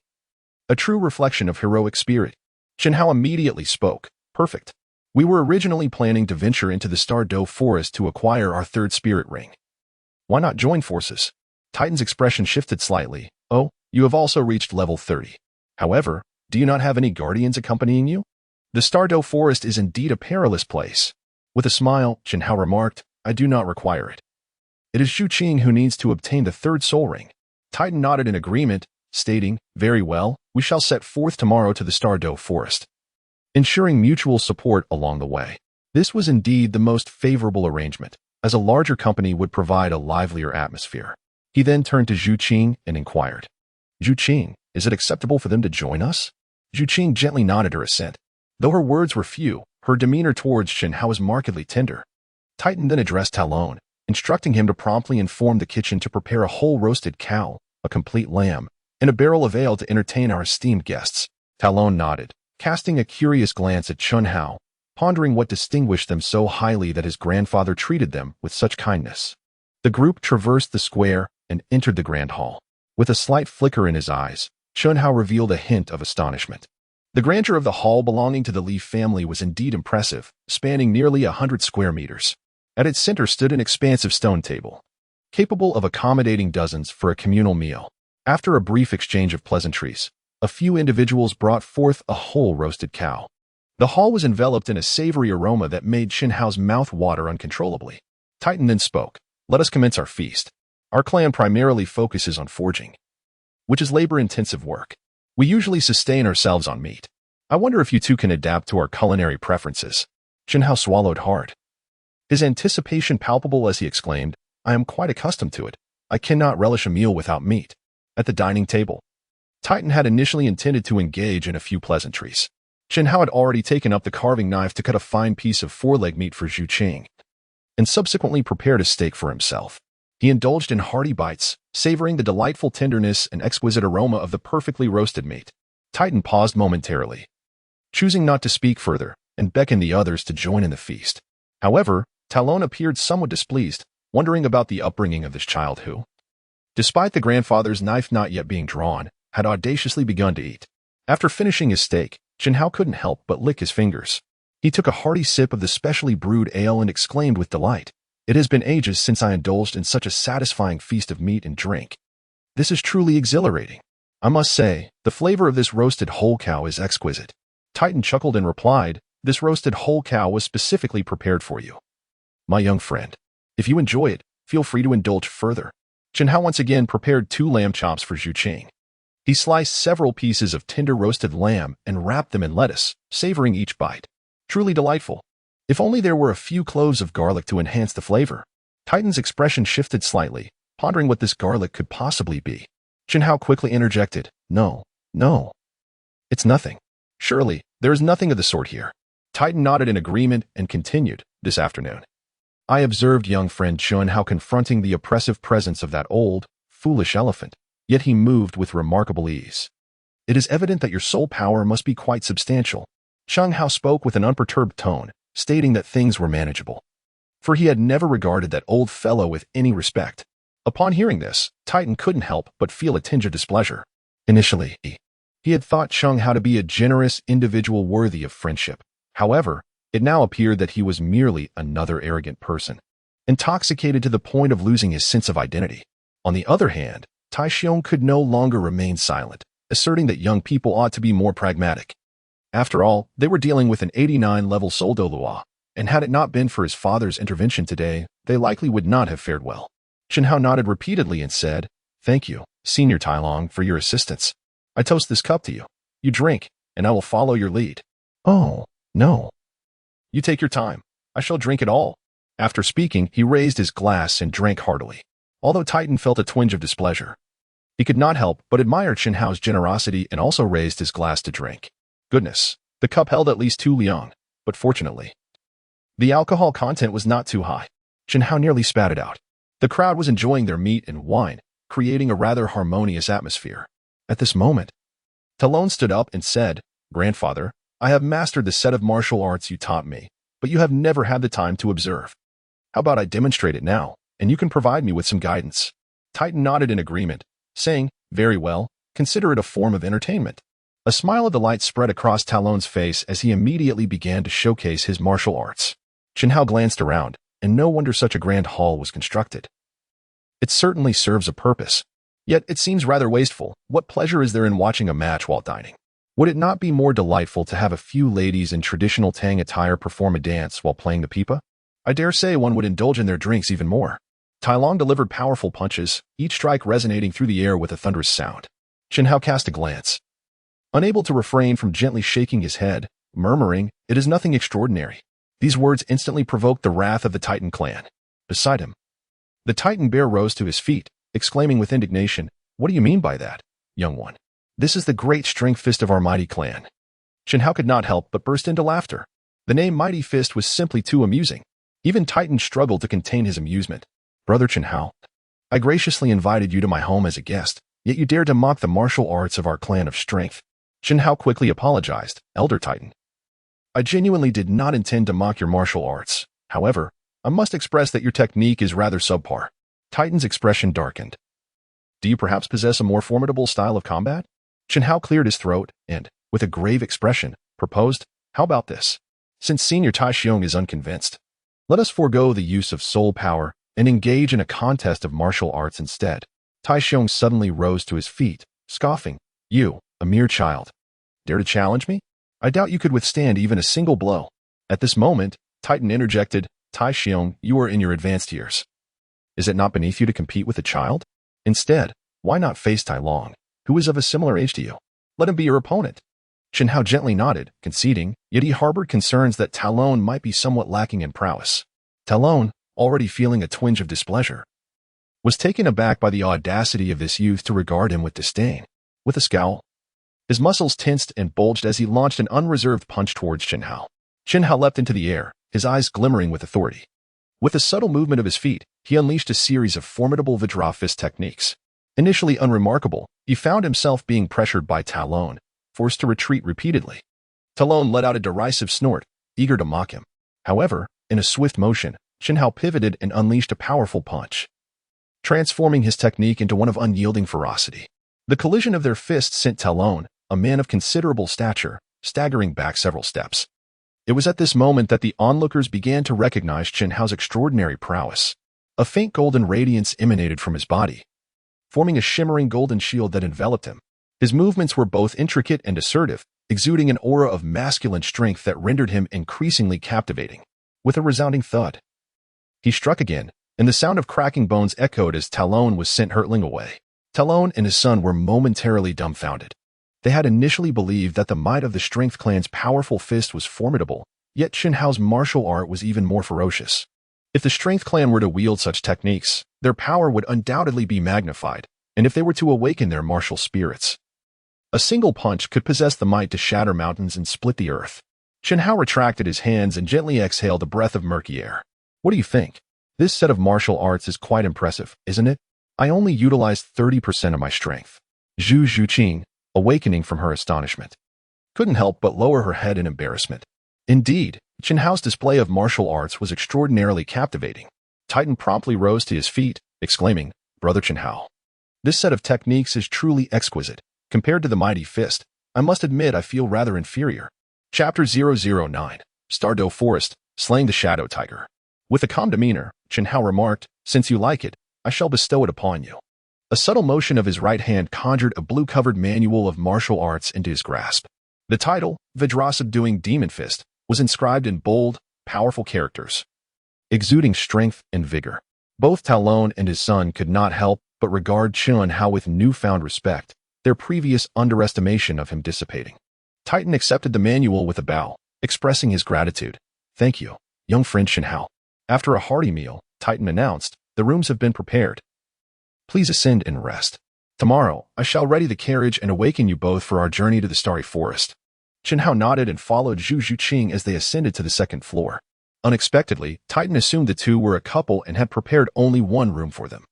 a true reflection of heroic spirit. Jian Dao immediately spoke, "Perfect. We were originally planning to venture into the Stardow Forest to acquire our third spirit ring. Why not join forces?" Titan's expression shifted slightly. "Oh, you have also reached level 30. However, do you not have any guardians accompanying you? The Stardow Forest is indeed a perilous place." With a smile, Jian Dao remarked, "I do not require it. It is Zhu Qing who needs to obtain the third soul ring." Titan nodded in agreement, stating, "Very well, we shall set forth tomorrow to the Stardow Forest, ensuring mutual support along the way." This was indeed the most favorable arrangement, as a larger company would provide a livelier atmosphere. He then turned to Zhu Qing and inquired, "Zhu Qing, is it acceptable for them to join us?" Zhu Qing gently nodded her assent. Though her words were few, her demeanor towards Jian Dao was markedly tender. Titan then addressed Talon, instructing him to promptly inform the kitchen to prepare a whole roasted cow, a complete lamb, and a barrel of ale to entertain our esteemed guests. Talon nodded, casting a curious glance at Jian Dao, pondering what distinguished them so highly that his grandfather treated them with such kindness. The group traversed the square and entered the grand hall. With a slight flicker in his eyes, Jian Dao revealed a hint of astonishment. The grandeur of the hall belonging to the Li family was indeed impressive, spanning nearly 100 square meters. At its center stood an expansive stone table, capable of accommodating dozens for a communal meal. After a brief exchange of pleasantries, a few individuals brought forth a whole roasted cow. The hall was enveloped in a savory aroma that made Jian Dao's mouth water uncontrollably. Titan then spoke, "Let us commence our feast. Our clan primarily focuses on forging, which is labor-intensive work. We usually sustain ourselves on meat. I wonder if you two can adapt to our culinary preferences." Jian Dao swallowed hard, his anticipation palpable as he exclaimed, "I am quite accustomed to it. I cannot relish a meal without meat." At the dining table, Titan had initially intended to engage in a few pleasantries. Chen Hao had already taken up the carving knife to cut a fine piece of foreleg meat for Zhu Qing, and subsequently prepared a steak for himself. He indulged in hearty bites, savoring the delightful tenderness and exquisite aroma of the perfectly roasted meat. Titan paused momentarily, choosing not to speak further, and beckoned the others to join in the feast. However, Talon appeared somewhat displeased, wondering about the upbringing of this child who, despite the grandfather's knife not yet being drawn, had audaciously begun to eat. After finishing his steak, Chen Hao couldn't help but lick his fingers. He took a hearty sip of the specially brewed ale and exclaimed with delight, "It has been ages since I indulged in such a satisfying feast of meat and drink. This is truly exhilarating. I must say, the flavor of this roasted whole cow is exquisite." Titan chuckled and replied, "This roasted whole cow was specifically prepared for you, my young friend. If you enjoy it, feel free to indulge further." Chen Hao once again prepared 2 lamb chops for Zhu Qing. He sliced several pieces of tender roasted lamb and wrapped them in lettuce, savoring each bite. Truly delightful. If only there were a few cloves of garlic to enhance the flavor. Titan's expression shifted slightly, pondering what this garlic could possibly be. Chen Hao quickly interjected, No. It's nothing. Surely, there is nothing of the sort here." Titan nodded in agreement and continued, "This afternoon, I observed young friend Chen Hao confronting the oppressive presence of that old, foolish elephant, yet he moved with remarkable ease. It is evident that your soul power must be quite substantial." Chen Hao spoke with an unperturbed tone, stating that things were manageable, for he had never regarded that old fellow with any respect. Upon hearing this, Titan couldn't help but feel a tinge of displeasure. Initially, he had thought Chen Hao to be a generous individual worthy of friendship. However, it now appeared that he was merely another arrogant person, intoxicated to the point of losing his sense of identity. On the other hand, Tai Xiong could no longer remain silent, asserting that young people ought to be more pragmatic. After all, they were dealing with an 89-level Soul Douluo, and had it not been for his father's intervention today, they likely would not have fared well. Chen Hao nodded repeatedly and said, "Thank you, Senior Tai Long, for your assistance. I toast this cup to you. You drink, and I will follow your lead." "Oh, no. You take your time. I shall drink it all." After speaking, he raised his glass and drank heartily. Although Titan felt a twinge of displeasure, he could not help but admire Chen Hao's generosity and also raised his glass to drink. Goodness, the cup held at least 2 liang, but fortunately, the alcohol content was not too high. Chen Hao nearly spat it out. The crowd was enjoying their meat and wine, creating a rather harmonious atmosphere. At this moment, Talon stood up and said, "Grandfather, I have mastered the set of martial arts you taught me, but you have never had the time to observe. How about I demonstrate it now, and you can provide me with some guidance?" Titan nodded in agreement, saying, "Very well, consider it a form of entertainment." A smile of delight spread across Talon's face as he immediately began to showcase his martial arts. Chen Hao glanced around, and no wonder such a grand hall was constructed. It certainly serves a purpose. Yet it seems rather wasteful. What pleasure is there in watching a match while dining? Would it not be more delightful to have a few ladies in traditional Tang attire perform a dance while playing the pipa? I dare say one would indulge in their drinks even more. Tai Long delivered powerful punches, each strike resonating through the air with a thunderous sound. Chen Hao cast a glance, unable to refrain from gently shaking his head, murmuring, "It is nothing extraordinary." These words instantly provoked the wrath of the Titan clan. Beside him, the Titan bear rose to his feet, exclaiming with indignation, "What do you mean by that, young one? This is the great strength fist of our mighty clan." Chen Hao could not help but burst into laughter. The name Mighty Fist was simply too amusing. Even Titan struggled to contain his amusement. "Brother Chen Hao, I graciously invited you to my home as a guest, yet you dare to mock the martial arts of our clan of strength." Chen Hao quickly apologized, "Elder Titan, I genuinely did not intend to mock your martial arts. However, I must express that your technique is rather subpar." Titan's expression darkened. "Do you perhaps possess a more formidable style of combat?" Chen Hao cleared his throat and, with a grave expression, proposed, "How about this? Since Senior Tai Xiong is unconvinced, let us forego the use of soul power and engage in a contest of martial arts instead." Tai Xiong suddenly rose to his feet, scoffing, "You, a mere child, dare to challenge me? I doubt you could withstand even a single blow." At this moment, Titan interjected, "Tai Xiong, you are in your advanced years. Is it not beneath you to compete with a child? Instead, why not face Tai Long, who is of a similar age to you? Let him be your opponent." Chen Hao gently nodded, conceding, yet he harbored concerns that Talon might be somewhat lacking in prowess. Talon, already feeling a twinge of displeasure, was taken aback by the audacity of this youth to regard him with disdain. with a scowl. His muscles tensed and bulged as he launched an unreserved punch towards Chen Hao. Chen Hao leapt into the air, his eyes glimmering with authority. With a subtle movement of his feet, he unleashed a series of formidable Vajra fist techniques. Initially unremarkable, he found himself being pressured by Talon, forced to retreat repeatedly. Talon let out a derisive snort, eager to mock him. However, in a swift motion, Chen Hao pivoted and unleashed a powerful punch, transforming his technique into one of unyielding ferocity. The collision of their fists sent Talon, a man of considerable stature, staggering back several steps. It was at this moment that the onlookers began to recognize Chen Hao's extraordinary prowess. A faint golden radiance emanated from his body, forming a shimmering golden shield that enveloped him. His movements were both intricate and assertive, exuding an aura of masculine strength that rendered him increasingly captivating. With a resounding thud, he struck again, and the sound of cracking bones echoed as Talon was sent hurtling away. Talon and his son were momentarily dumbfounded. They had initially believed that the might of the Strength Clan's powerful fist was formidable, yet Chen Hao's martial art was even more ferocious. If the Strength Clan were to wield such techniques, their power would undoubtedly be magnified, and if they were to awaken their martial spirits, a single punch could possess the might to shatter mountains and split the earth. Chen Hao retracted his hands and gently exhaled a breath of murky air. What do you think? This set of martial arts is quite impressive, isn't it? I only utilized 30% of my strength. Zhu Zhuqing, awakening from her astonishment, couldn't help but lower her head in embarrassment. Indeed, Chen Hao's display of martial arts was extraordinarily captivating. Titan promptly rose to his feet, exclaiming, "Brother Chen Hao, this set of techniques is truly exquisite. Compared to the mighty fist, I must admit I feel rather inferior." Chapter 009, Stardew Forest, Slaying the Shadow Tiger. With a calm demeanor, Chen Hao remarked, "Since you like it, I shall bestow it upon you." A subtle motion of his right hand conjured a blue-covered manual of martial arts into his grasp. The title, Vajra Subduing Demon Fist, was inscribed in bold, powerful characters, exuding strength and vigor. Both Talon and his son could not help but regard Chen Hao with newfound respect, their previous underestimation of him dissipating. Titan accepted the manual with a bow, expressing his gratitude. "Thank you, young friend Chen Hao." After a hearty meal, Titan announced, "The rooms have been prepared. Please ascend and rest. Tomorrow, I shall ready the carriage and awaken you both for our journey to the Starry Forest." Chen Hao nodded and followed Zhu Zhuqing as they ascended to the second floor. Unexpectedly, Titan assumed the two were a couple and had prepared only one room for them.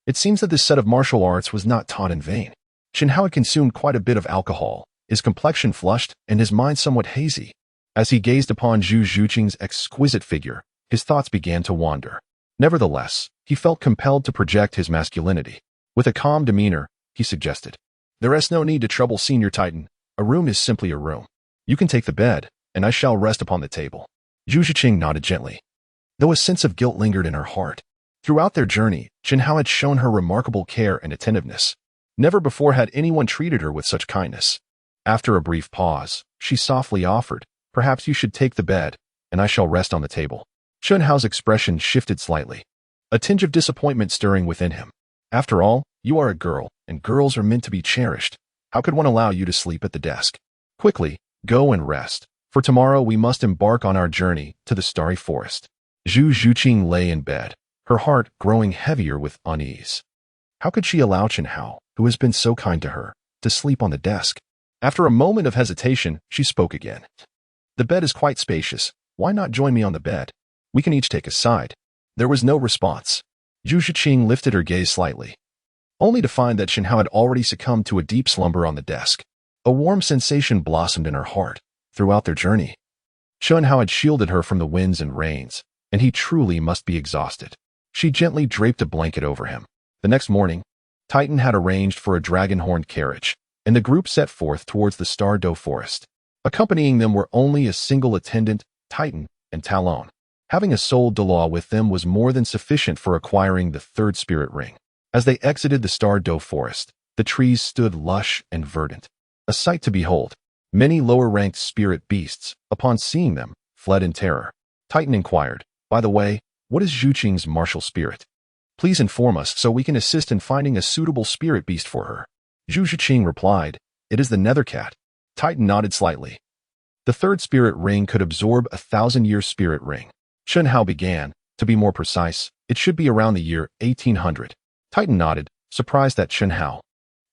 It seems that this set of martial arts was not taught in vain. Chen Hao had consumed quite a bit of alcohol, his complexion flushed and his mind somewhat hazy. As he gazed upon Zhu Zhuqing's exquisite figure, his thoughts began to wander. Nevertheless, he felt compelled to project his masculinity. With a calm demeanor, he suggested, "There is no need to trouble Senior Titan. A room is simply a room. You can take the bed, and I shall rest upon the table." Zhu Zhuqing nodded gently, though a sense of guilt lingered in her heart. Throughout their journey, Chen Hao had shown her remarkable care and attentiveness. Never before had anyone treated her with such kindness. After a brief pause, she softly offered, "Perhaps you should take the bed, and I shall rest on the table." Chen Hao's expression shifted slightly, a tinge of disappointment stirring within him. "After all, you are a girl, and girls are meant to be cherished. How could one allow you to sleep at the desk? Quickly, go and rest, for tomorrow we must embark on our journey to the Starry Forest." Zhu Zhuqing lay in bed, her heart growing heavier with unease. How could she allow Chen Hao, who has been so kind to her, to sleep on the desk? After a moment of hesitation, she spoke again. "The bed is quite spacious. Why not join me on the bed? We can each take a side." There was no response. Zhu Zhuqing lifted her gaze slightly, only to find that Chen Hao had already succumbed to a deep slumber on the desk. A warm sensation blossomed in her heart. Throughout their journey, Chen Hao had shielded her from the winds and rains, and he truly must be exhausted. She gently draped a blanket over him. The next morning, Titan had arranged for a dragon-horned carriage, and the group set forth towards the Stardew Forest. Accompanying them were only a single attendant, Titan, and Talon. Having a soul Douluo with them was more than sufficient for acquiring the third spirit ring. As they exited the Stardew Forest, the trees stood lush and verdant, a sight to behold. Many lower-ranked spirit beasts, upon seeing them, fled in terror. Titan inquired, "By the way, what is Zhuqing's martial spirit? Please inform us so we can assist in finding a suitable spirit beast for her." Zhu Zhuqing replied, "It is the Nethercat." Titan nodded slightly. The third spirit ring could absorb 1,000-year spirit ring. Chen Hao began, to be more precise, it should be around the year 1800. Titan nodded, surprised that Chen Hao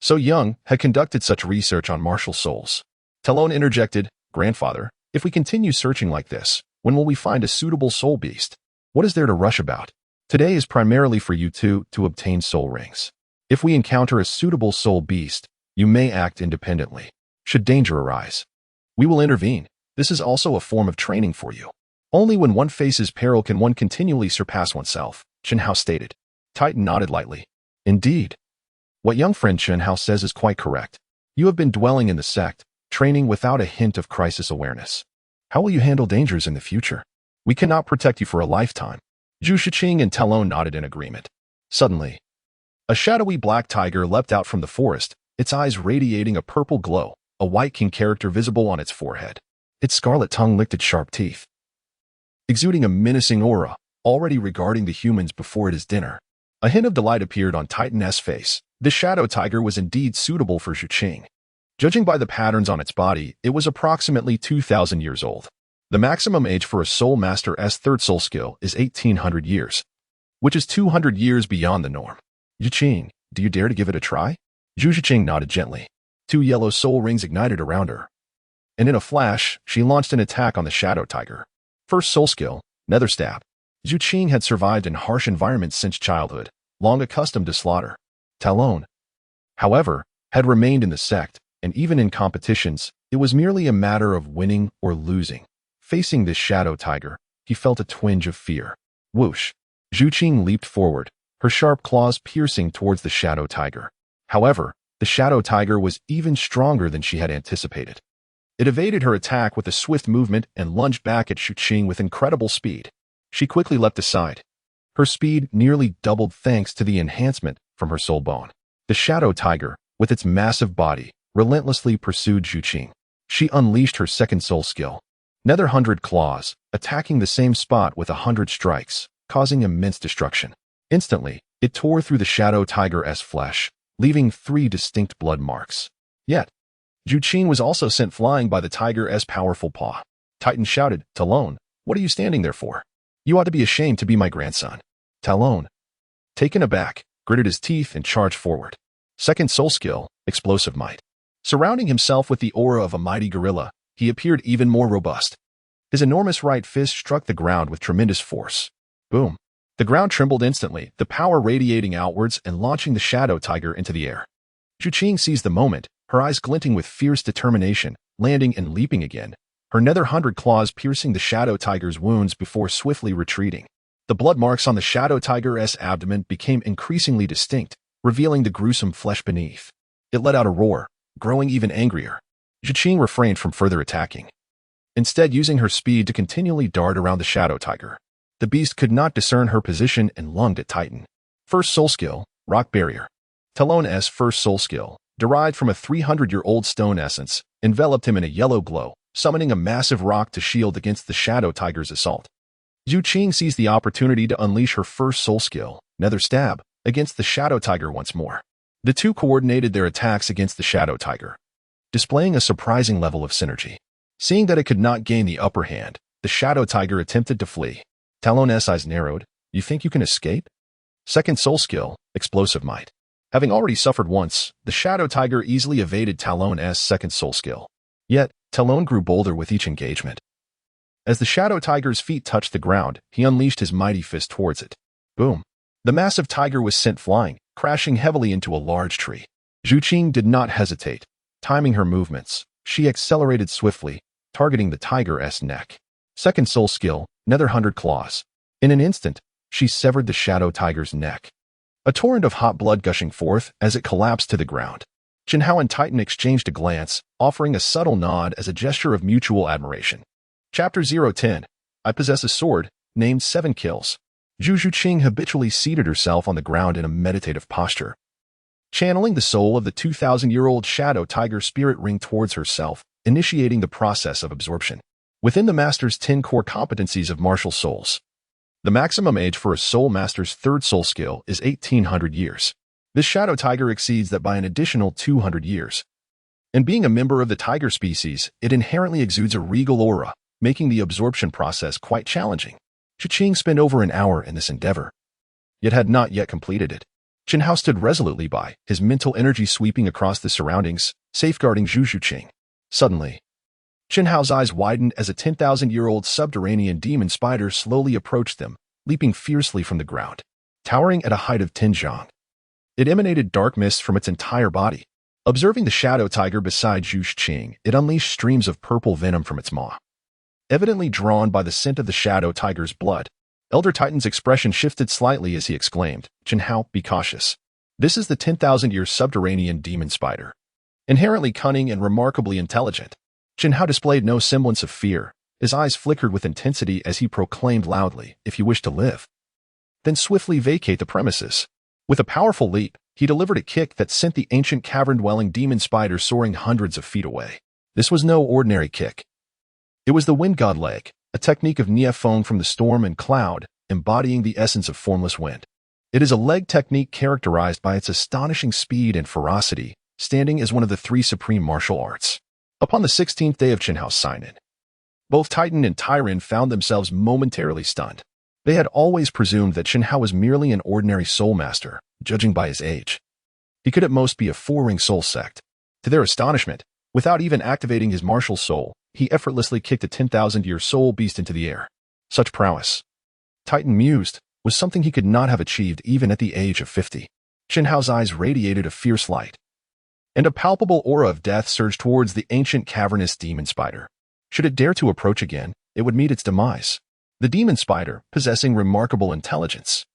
so young, had conducted such research on martial souls. Talon interjected, "Grandfather, if we continue searching like this, when will we find a suitable soul beast? What is there to rush about? Today is primarily for you two to obtain soul rings. If we encounter a suitable soul beast, you may act independently. Should danger arise, we will intervene. This is also a form of training for you. Only when one faces peril can one continually surpass oneself," Chen Hao stated. Titan nodded lightly. "Indeed. What young friend Chen Hao says is quite correct. You have been dwelling in the sect, training without a hint of crisis awareness. How will you handle dangers in the future? We cannot protect you for a lifetime." Zhu Shiqing and Talon nodded in agreement. Suddenly, a shadowy black tiger leapt out from the forest, its eyes radiating a purple glow, a white king character visible on its forehead. Its scarlet tongue licked its sharp teeth, exuding a menacing aura, already regarding the humans before it is dinner. A hint of delight appeared on Titan's face. The shadow tiger was indeed suitable for Zhu Qing. Judging by the patterns on its body, it was approximately 2,000 years old. The maximum age for a Soul Master's third soul skill is 1,800 years, which is 200 years beyond the norm. "Zhu Qing, do you dare to give it a try?" Zhu Shiqing nodded gently. 2 yellow soul rings ignited around her, and in a flash, she launched an attack on the shadow tiger. First soul skill, Nether Stab. Zhu Qing had survived in harsh environments since childhood, long accustomed to slaughter. Talon, however, had remained in the sect, and even in competitions, it was merely a matter of winning or losing. Facing this shadow tiger, he felt a twinge of fear. Whoosh! Zhu Qing leaped forward, her sharp claws piercing towards the shadow tiger. However, the shadow tiger was even stronger than she had anticipated. It evaded her attack with a swift movement and lunged back at Zhu Qing with incredible speed. She quickly leapt aside. Her speed nearly doubled thanks to the enhancement from her soul bone. The shadow tiger, with its massive body, relentlessly pursued Zhu Qing. She unleashed her second soul skill, Nether 100 Claws, attacking the same spot with 100 strikes, causing immense destruction. Instantly, it tore through the shadow tiger's flesh, leaving 3 distinct blood marks. Yet, Zhu Qing was also sent flying by the tiger's powerful paw. Titan shouted, "Talon, what are you standing there for? You ought to be ashamed to be my grandson." Talon, taken aback, gritted his teeth and charged forward. Second soul skill, Explosive Might. Surrounding himself with the aura of a mighty gorilla, he appeared even more robust. His enormous right fist struck the ground with tremendous force. Boom! The ground trembled instantly, the power radiating outwards and launching the shadow tiger into the air. Zhu Qing seized the moment, her eyes glinting with fierce determination, landing and leaping again, her Nether 100 Claws piercing the shadow tiger's wounds before swiftly retreating. The blood marks on the shadow tiger's abdomen became increasingly distinct, revealing the gruesome flesh beneath. It let out a roar, growing even angrier. Zhu Qing refrained from further attacking, instead using her speed to continually dart around the shadow tiger. The beast could not discern her position and lunged at Titan. First soul skill, Rock Barrier. Talon's first soul skill, derived from a 300-year-old stone essence, enveloped him in a yellow glow, summoning a massive rock to shield against the shadow tiger's assault. Zhu Qing seized the opportunity to unleash her first soul skill, Nether Stab, against the shadow tiger once more. The two coordinated their attacks against the shadow tiger, displaying a surprising level of synergy. Seeing that it could not gain the upper hand, the shadow tiger attempted to flee. Talon's eyes narrowed. "You think you can escape?" Second soul skill, Explosive Might. Having already suffered once, the shadow tiger easily evaded Talon's second soul skill. Yet, Talon grew bolder with each engagement. As the shadow tiger's feet touched the ground, he unleashed his mighty fist towards it. Boom! The massive tiger was sent flying, crashing heavily into a large tree. Zhu Qing did not hesitate. Timing her movements, she accelerated swiftly, targeting the tiger's neck. Second soul skill, Nether 100 Claws. In an instant, she severed the shadow tiger's neck. A torrent of hot blood gushing forth as it collapsed to the ground. Chen Hao and Titan exchanged a glance, offering a subtle nod as a gesture of mutual admiration. Chapter 010. I possess a sword, named 7 Kills. Zhu Qing habitually seated herself on the ground in a meditative posture, channeling the soul of the 2,000-year-old shadow tiger spirit ring towards herself, initiating the process of absorption. Within the master's 10 core competencies of martial souls, the maximum age for a soul master's third soul skill is 1,800 years. This shadow tiger exceeds that by an additional 200 years. And being a member of the tiger species, it inherently exudes a regal aura, making the absorption process quite challenging. Zhu Qing spent over an hour in this endeavor, yet had not yet completed it. Chen Hao stood resolutely by, his mental energy sweeping across the surroundings, safeguarding Zhu Zhuqing. Suddenly, Chen Hao's eyes widened as a 10,000-year-old subterranean demon spider slowly approached them, leaping fiercely from the ground. Towering at a height of 10 zhang, it emanated dark mist from its entire body. Observing the shadow tiger beside Zhu Zhuqing, it unleashed streams of purple venom from its maw. Evidently drawn by the scent of the shadow tiger's blood, Elder Titan's expression shifted slightly as he exclaimed, "Chen Hao, be cautious. This is the 10,000-year subterranean demon spider. Inherently cunning and remarkably intelligent." Chen Hao displayed no semblance of fear. His eyes flickered with intensity as he proclaimed loudly, "If you wish to live, then swiftly vacate the premises." With a powerful leap, he delivered a kick that sent the ancient cavern-dwelling demon spider soaring hundreds of feet away. This was no ordinary kick. It was the Wind God leg, a technique of Ning Fengzhi from the storm and cloud, embodying the essence of formless wind. It is a leg technique characterized by its astonishing speed and ferocity, standing as one of the three supreme martial arts. Upon the 16th day of Chen Hao's sign-in, both Titan and Tyran found themselves momentarily stunned. They had always presumed that Chen Hao was merely an ordinary soul master, judging by his age. He could at most be a four-ring soul sect. To their astonishment, without even activating his martial soul, he effortlessly kicked a 10,000-year soul beast into the air. Such prowess, Titan mused, was something he could not have achieved even at the age of 50. Chen Hao's eyes radiated a fierce light, and a palpable aura of death surged towards the ancient cavernous demon spider. Should it dare to approach again, it would meet its demise. The demon spider, possessing remarkable intelligence,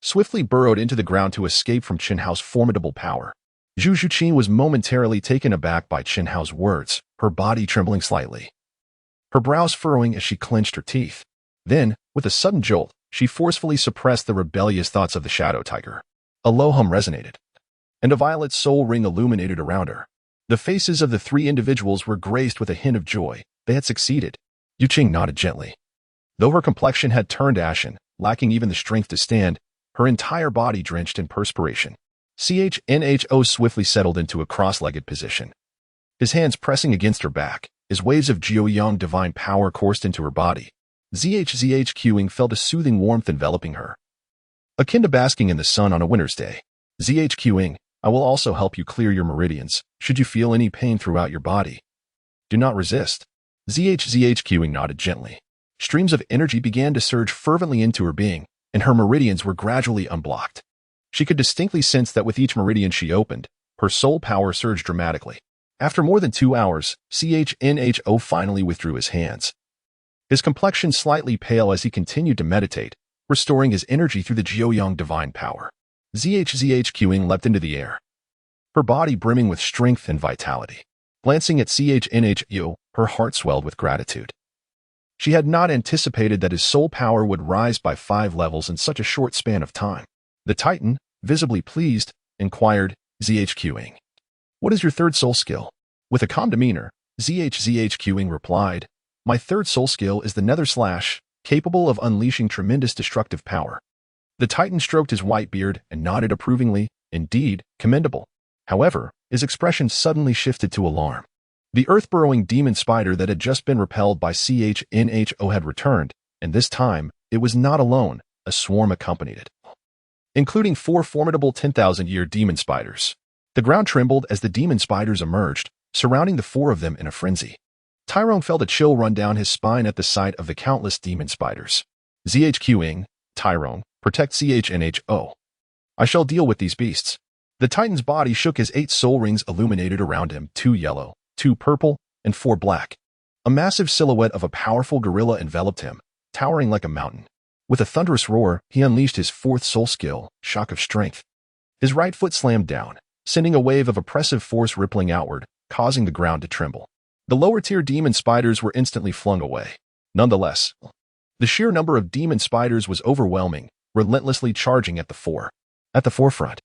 swiftly burrowed into the ground to escape from Chen Hao's formidable power. Zhu Zhuqing was momentarily taken aback by Chen Hao's words, her body trembling slightly, her brows furrowing as she clenched her teeth. Then, with a sudden jolt, she forcefully suppressed the rebellious thoughts of the shadow tiger. A low hum resonated, and a violet soul ring illuminated around her. The faces of the three individuals were graced with a hint of joy. They had succeeded. Yuqing nodded gently. Though her complexion had turned ashen, lacking even the strength to stand, her entire body drenched in perspiration. CHNHO swiftly settled into a cross-legged position, his hands pressing against her back, as waves of Jiuyang divine power coursed into her body. ZHZHQing felt a soothing warmth enveloping her, akin to basking in the sun on a winter's day. ZHQing, I will also help you clear your meridians, should you feel any pain throughout your body. Do not resist. ZHZHQing nodded gently. Streams of energy began to surge fervently into her being, and her meridians were gradually unblocked. She could distinctly sense that with each meridian she opened, her soul power surged dramatically. After more than 2 hours, CHNHO finally withdrew his hands, his complexion slightly pale as he continued to meditate, restoring his energy through the Jiuyang divine power. ZHZHQing leapt into the air, her body brimming with strength and vitality. Glancing at CHNHO, her heart swelled with gratitude. She had not anticipated that his soul power would rise by 5 levels in such a short span of time. The Titan, visibly pleased, inquired, ZHQing, what is your third soul skill? With a calm demeanor, ZHZHQing replied, my third soul skill is the Nether Slash, capable of unleashing tremendous destructive power. The Titan stroked his white beard and nodded approvingly, indeed, commendable. However, his expression suddenly shifted to alarm. The earth-burrowing demon spider that had just been repelled by CHNHO had returned, and this time, it was not alone, a swarm accompanied it, including 4 formidable 10,000-year demon spiders. The ground trembled as the demon spiders emerged, surrounding the 4 of them in a frenzy. Tyrone felt a chill run down his spine at the sight of the countless demon spiders. ZHQing, Tyrone, protect CHNHO. I shall deal with these beasts. The Titan's body shook as 8 soul rings illuminated around him, 2 yellow, 2 purple, and 4 black. A massive silhouette of a powerful gorilla enveloped him, towering like a mountain. With a thunderous roar, he unleashed his 4th soul skill, Shock of Strength. His right foot slammed down, sending a wave of oppressive force rippling outward, causing the ground to tremble. The lower-tier demon spiders were instantly flung away. Nonetheless, the sheer number of demon spiders was overwhelming, relentlessly charging at the forefront.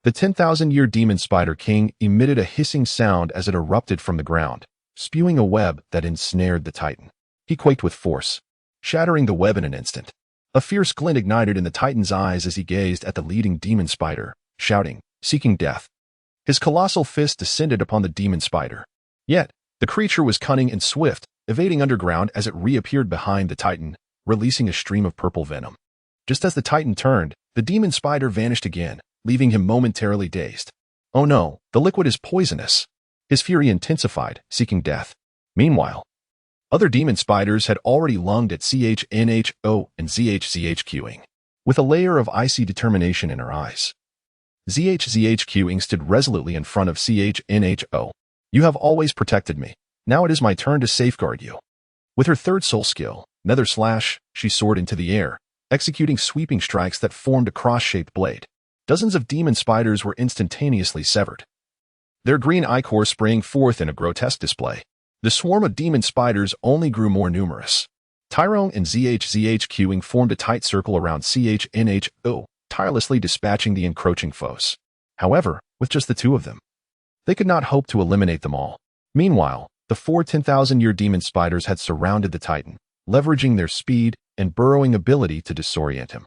The 10,000-year demon spider king emitted a hissing sound as it erupted from the ground, spewing a web that ensnared the Titan. He quaked with force, shattering the web in an instant. A fierce glint ignited in the Titan's eyes as he gazed at the leading demon spider, shouting, seeking death. His colossal fist descended upon the demon spider. Yet, the creature was cunning and swift, evading underground as it reappeared behind the Titan, releasing a stream of purple venom. Just as the Titan turned, the demon spider vanished again, leaving him momentarily dazed. Oh no, the liquid is poisonous. His fury intensified, seeking death. Meanwhile, other demon spiders had already lunged at CHNHO and ZHZHQing, with a layer of icy determination in her eyes. ZHZHQing stood resolutely in front of CHNHO. You have always protected me. Now it is my turn to safeguard you. With her third soul skill, Nether Slash, she soared into the air, executing sweeping strikes that formed a cross-shaped blade. Dozens of demon spiders were instantaneously severed, their green ichor spraying forth in a grotesque display. The swarm of demon spiders only grew more numerous. Tyrone and ZHZHQing formed a tight circle around CHNHO, tirelessly dispatching the encroaching foes. However, with just the two of them, they could not hope to eliminate them all. Meanwhile, the four 10,000-year demon spiders had surrounded the Titan, leveraging their speed and burrowing ability to disorient him.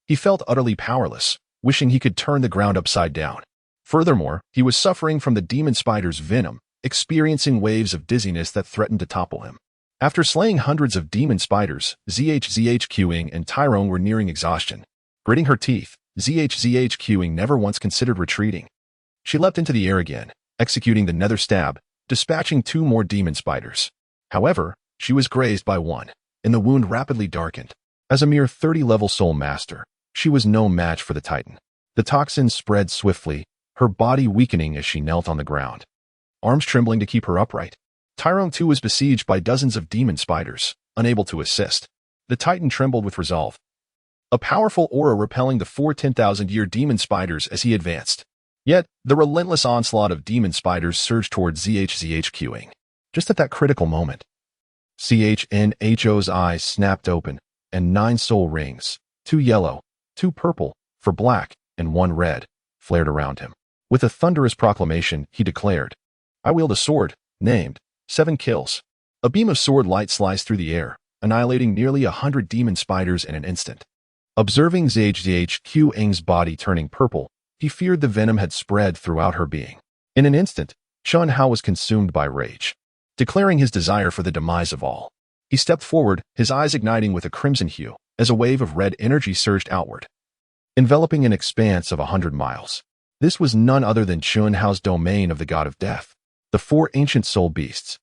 He felt utterly powerless, wishing he could turn the ground upside down. Furthermore, he was suffering from the demon spider's venom, experiencing waves of dizziness that threatened to topple him. After slaying hundreds of demon spiders, ZHZHQing and Tyrone were nearing exhaustion. Gritting her teeth, ZHZHQing never once considered retreating. She leapt into the air again, executing the nether stab, dispatching two more demon spiders. However, she was grazed by one, and the wound rapidly darkened. As a mere 30-level soul master, she was no match for the Titan. The toxins spread swiftly, her body weakening as she knelt on the ground, arms trembling to keep her upright. Tyrone too was besieged by dozens of demon spiders, unable to assist. The Titan trembled with resolve, a powerful aura repelling the four 10,000-year demon spiders as he advanced. Yet, the relentless onslaught of demon spiders surged towards ZHZHQing. Just at that critical moment, CHNHO's eyes snapped open, and 9 soul rings, 2 yellow, 2 purple, 4 black, and 1 red, flared around him. With a thunderous proclamation, he declared, I wield a sword, named 7 kills. A beam of sword light sliced through the air, annihilating nearly 100 demon spiders in an instant. Observing ZHZHQing's body turning purple, he feared the venom had spread throughout her being. In an instant, Xiao Hao was consumed by rage, declaring his desire for the demise of all. He stepped forward, his eyes igniting with a crimson hue, as a wave of red energy surged outward, enveloping an expanse of 100 miles. This was none other than Xiao Hao's domain of the god of death, the 4 ancient soul beasts.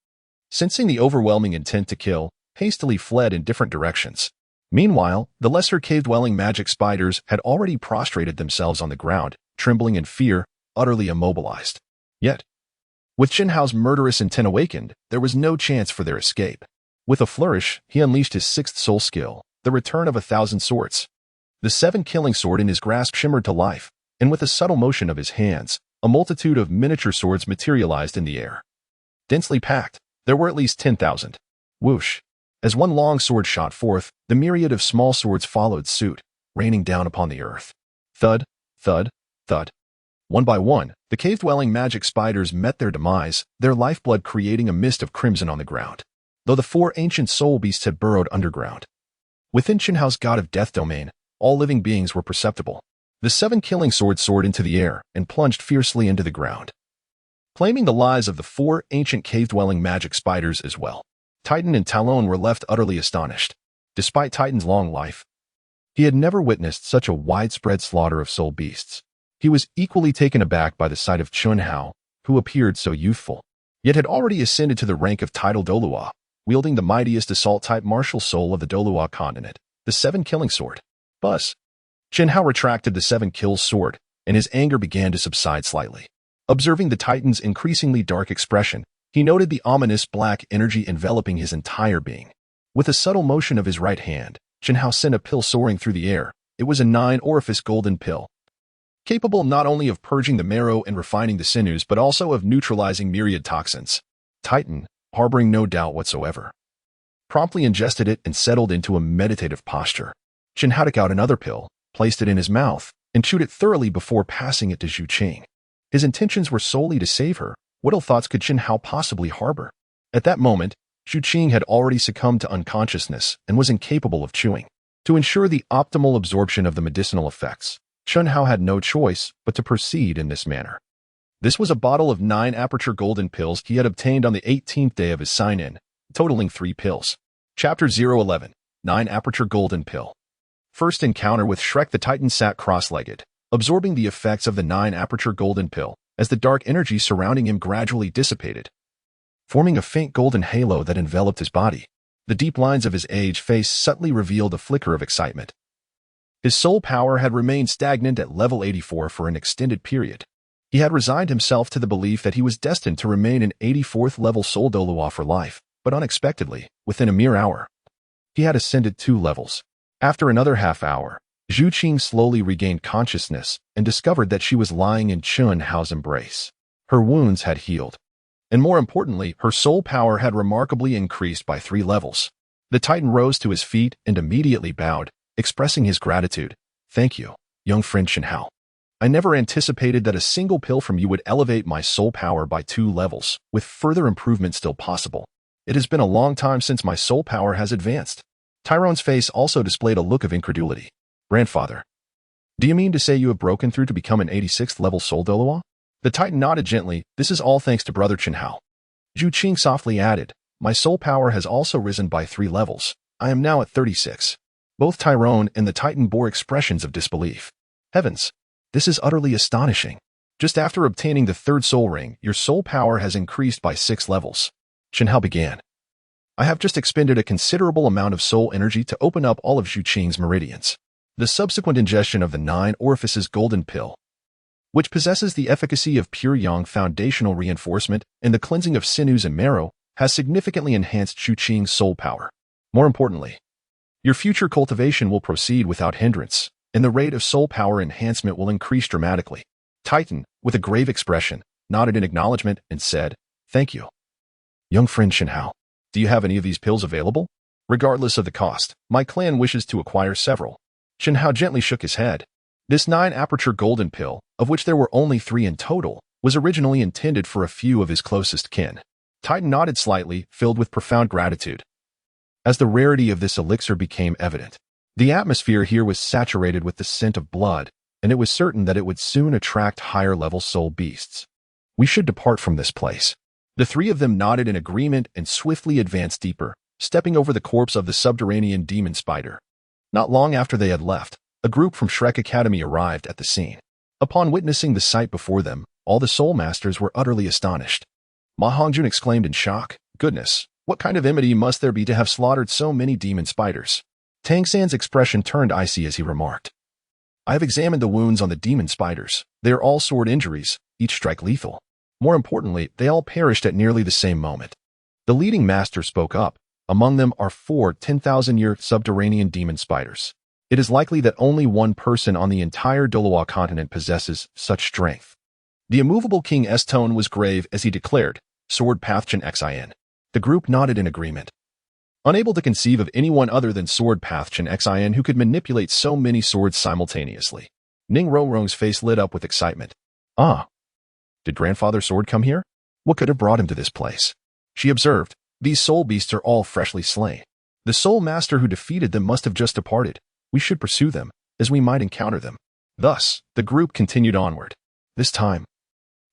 Sensing the overwhelming intent to kill, hastily fled in different directions. Meanwhile, the lesser cave-dwelling magic spiders had already prostrated themselves on the ground, trembling in fear, utterly immobilized. Yet, with Xiao Hao's murderous intent awakened, there was no chance for their escape. With a flourish, he unleashed his 6th soul skill, the return of 1,000 swords. The 7-killing sword in his grasp shimmered to life, and with a subtle motion of his hands, a multitude of miniature swords materialized in the air. Densely packed, there were at least 10,000. Whoosh! As one long sword shot forth, the myriad of small swords followed suit, raining down upon the earth. Thud, thud, thud. One by one, the cave-dwelling magic spiders met their demise, their lifeblood creating a mist of crimson on the ground, though the 4 ancient soul beasts had burrowed underground. Within Xiao Hao's god of death domain, all living beings were perceptible. The 7-killing sword soared into the air and plunged fiercely into the ground, claiming the lives of the 4 ancient cave-dwelling magic spiders as well. Titan and Talon were left utterly astonished. Despite Titan's long life, he had never witnessed such a widespread slaughter of soul beasts. He was equally taken aback by the sight of Xiao Hao, who appeared so youthful, yet had already ascended to the rank of title Douluo, wielding the mightiest assault-type martial soul of the Douluo Continent, the 7-killing sword. Buzz! Xiao Hao retracted the 7-kill sword, and his anger began to subside slightly. Observing the Titan's increasingly dark expression, he noted the ominous black energy enveloping his entire being. With a subtle motion of his right hand, Xiao Hao sent a pill soaring through the air. It was a 9-orifice golden pill, capable not only of purging the marrow and refining the sinews but also of neutralizing myriad toxins. Titan, harboring no doubt whatsoever, promptly ingested it and settled into a meditative posture. Xiao Hao took out another pill, placed it in his mouth, and chewed it thoroughly before passing it to Zhu Qing. His intentions were solely to save her. What ill thoughts could Xiao Hao possibly harbor? At that moment, Zhu Qing had already succumbed to unconsciousness and was incapable of chewing. To ensure the optimal absorption of the medicinal effects, Xiao Hao had no choice but to proceed in this manner. This was a bottle of 9 aperture golden pills he had obtained on the 18th day of his sign-in, totaling 3 pills. Chapter 011, 9 aperture golden pill. First encounter with Shrek. The Titan sat cross-legged, absorbing the effects of the 9-aperture golden pill as the dark energy surrounding him gradually dissipated, forming a faint golden halo that enveloped his body. The deep lines of his aged face subtly revealed a flicker of excitement. His soul power had remained stagnant at level 84 for an extended period. He had resigned himself to the belief that he was destined to remain an 84th level Soul Douluo for life, but unexpectedly, within a mere hour, he had ascended 2 levels. After another half hour, Zhu Qing slowly regained consciousness and discovered that she was lying in Chun Hao's embrace. Her wounds had healed, and more importantly, her soul power had remarkably increased by 3 levels. The Titan rose to his feet and immediately bowed, expressing his gratitude. "Thank you, young friend Chen Hao. I never anticipated that a single pill from you would elevate my soul power by 2 levels, with further improvement still possible. It has been a long time since my soul power has advanced." Tyrone's face also displayed a look of incredulity. "Grandfather, do you mean to say you have broken through to become an 86th level Soul Douluo?" The Titan nodded gently. "This is all thanks to brother Chen Hao." Zhu Qing softly added, "My soul power has also risen by 3 levels. I am now at 36. Both Tyrone and the Titan bore expressions of disbelief. "Heavens, this is utterly astonishing. Just after obtaining the 3rd soul ring, your soul power has increased by 6 levels. Chen Hao began. "I have just expended a considerable amount of soul energy to open up all of Zhu Qing's meridians. The subsequent ingestion of the 9 orifices golden pill, which possesses the efficacy of pure yang foundational reinforcement and the cleansing of sinews and marrow, has significantly enhanced Zhu Qing's soul power. More importantly, your future cultivation will proceed without hindrance, and the rate of soul power enhancement will increase dramatically." Titan, with a grave expression, nodded in acknowledgement and said, "Thank you, young friend Chen Hao. Do you have any of these pills available? Regardless of the cost, my clan wishes to acquire several." Chen Hao gently shook his head. This 9-aperture golden pill, of which there were only 3 in total, was originally intended for a few of his closest kin. Titan nodded slightly, filled with profound gratitude. As the rarity of this elixir became evident, the atmosphere here was saturated with the scent of blood, and it was certain that it would soon attract higher-level soul beasts. "We should depart from this place." The 3 of them nodded in agreement and swiftly advanced deeper, stepping over the corpse of the subterranean demon spider. Not long after they had left, a group from Shrek Academy arrived at the scene. Upon witnessing the sight before them, all the soul masters were utterly astonished. Ma Hongjun exclaimed in shock, "Goodness, what kind of enmity must there be to have slaughtered so many demon spiders?" Tang San's expression turned icy as he remarked, "I have examined the wounds on the demon spiders. They are all sword injuries, each strike lethal. More importantly, they all perished at nearly the same moment." The leading master spoke up. "Among them are 4 10,000-year subterranean demon spiders. It is likely that only one person on the entire Douluo continent possesses such strength." The immovable King's tone was grave as he declared, "Sword Path Chenxin." The group nodded in agreement. Unable to conceive of anyone other than Sword Path Chenxin who could manipulate so many swords simultaneously, Ning Rongrong's face lit up with excitement. "Ah, did Grandfather Sword come here? What could have brought him to this place?" She observed, "These soul beasts are all freshly slain. The soul master who defeated them must have just departed. We should pursue them, as we might encounter them." Thus, the group continued onward. This time,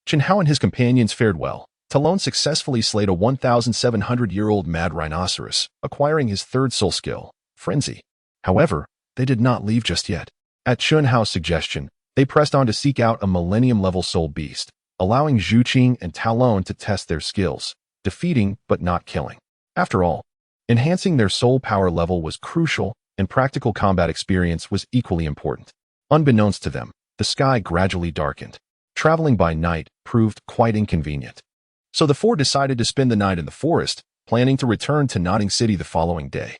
Chen Hao and his companions fared well. Talon successfully slayed a 1,700-year-old mad rhinoceros, acquiring his 3rd soul skill, Frenzy. However, they did not leave just yet. At Chen Hao's suggestion, they pressed on to seek out a millennium-level soul beast, allowing Zhu Qing and Talon to test their skills, defeating but not killing. After all, enhancing their soul power level was crucial, and practical combat experience was equally important. Unbeknownst to them, the sky gradually darkened. Traveling by night proved quite inconvenient. So the 4 decided to spend the night in the forest, planning to return to Notting City the following day.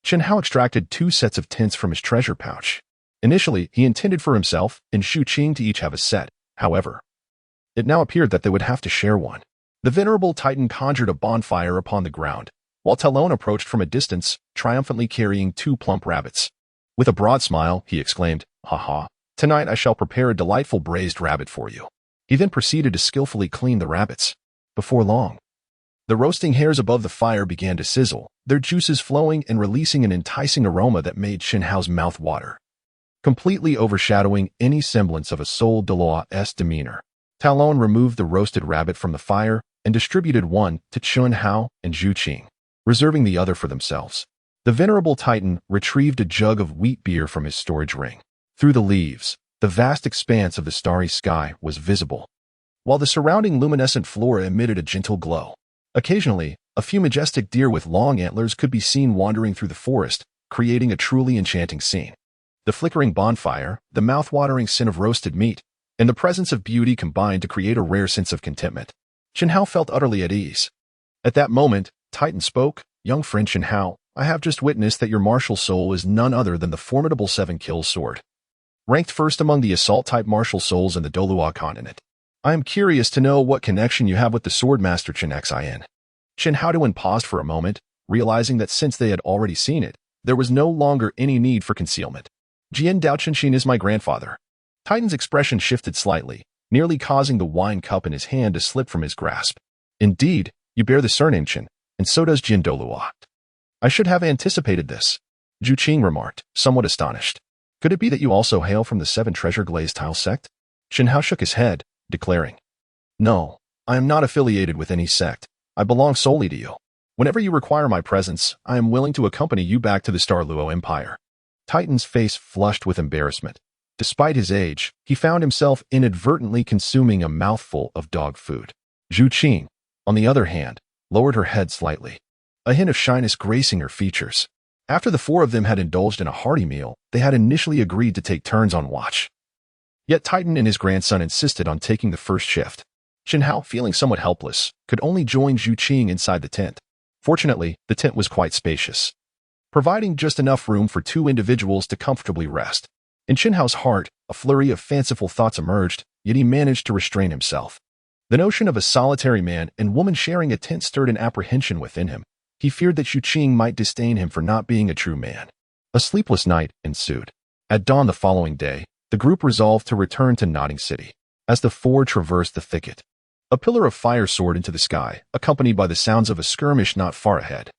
Chen Hao extracted 2 sets of tents from his treasure pouch. Initially, he intended for himself and Zhu Qing to each have a set. However, it now appeared that they would have to share one. The venerable Titan conjured a bonfire upon the ground, while Talon approached from a distance, triumphantly carrying 2 plump rabbits. With a broad smile, he exclaimed, "Ha! Tonight I shall prepare a delightful braised rabbit for you." He then proceeded to skillfully clean the rabbits. Before long, the roasting hairs above the fire began to sizzle, their juices flowing and releasing an enticing aroma that made Chen Hao's mouth water, completely overshadowing any semblance of a Soul Douluo's demeanor. Talon removed the roasted rabbit from the fire and distributed one to Chen Hao and Zhu Qing, reserving the other for themselves. The venerable Titan retrieved a jug of wheat beer from his storage ring. Through the leaves, The vast expanse of the starry sky was visible, while the surrounding luminescent flora emitted a gentle glow. Occasionally, a few majestic deer with long antlers could be seen wandering through the forest, creating a truly enchanting scene. The flickering bonfire, the mouth-watering scent of roasted meat, and the presence of beauty combined to create a rare sense of contentment. Chen Hao felt utterly at ease. At that moment, Titan spoke, "Young friend Chen Hao, I have just witnessed that your martial soul is none other than the formidable 7-kill sword, ranked first among the assault-type martial souls in the Douluo Continent. I am curious to know what connection you have with the swordmaster Chenxin." Chen Haotuan paused for a moment, realizing that since they had already seen it, there was no longer any need for concealment. "Jian Dao Chenxin is my grandfather." Titan's expression shifted slightly, nearly causing the wine cup in his hand to slip from his grasp. "Indeed, you bear the surname Chen, and so does Jian Douluo. I should have anticipated this," Zhu Qing remarked, somewhat astonished. "Could it be that you also hail from the 7-treasure Glazed tile sect?" Chen Hao shook his head, declaring, "No, I am not affiliated with any sect. I belong solely to you. Whenever you require my presence, I am willing to accompany you back to the Star Luo Empire." Titan's face flushed with embarrassment. Despite his age, he found himself inadvertently consuming a mouthful of dog food. Zhu Qing, on the other hand, lowered her head slightly, a hint of shyness gracing her features. After the four of them had indulged in a hearty meal, they had initially agreed to take turns on watch. Yet Titan and his grandson insisted on taking the first shift. Chen Hao, feeling somewhat helpless, could only join Zhu Qing inside the tent. Fortunately, the tent was quite spacious, providing just enough room for 2 individuals to comfortably rest. In Chen Hao's heart, a flurry of fanciful thoughts emerged, yet he managed to restrain himself. The notion of a solitary man and woman sharing a tent stirred an apprehension within him. He feared that Zhu Qing might disdain him for not being a true man. A sleepless night ensued. At dawn the following day, the group resolved to return to Nodding City. As the four traversed the thicket, a pillar of fire soared into the sky, accompanied by the sounds of a skirmish not far ahead.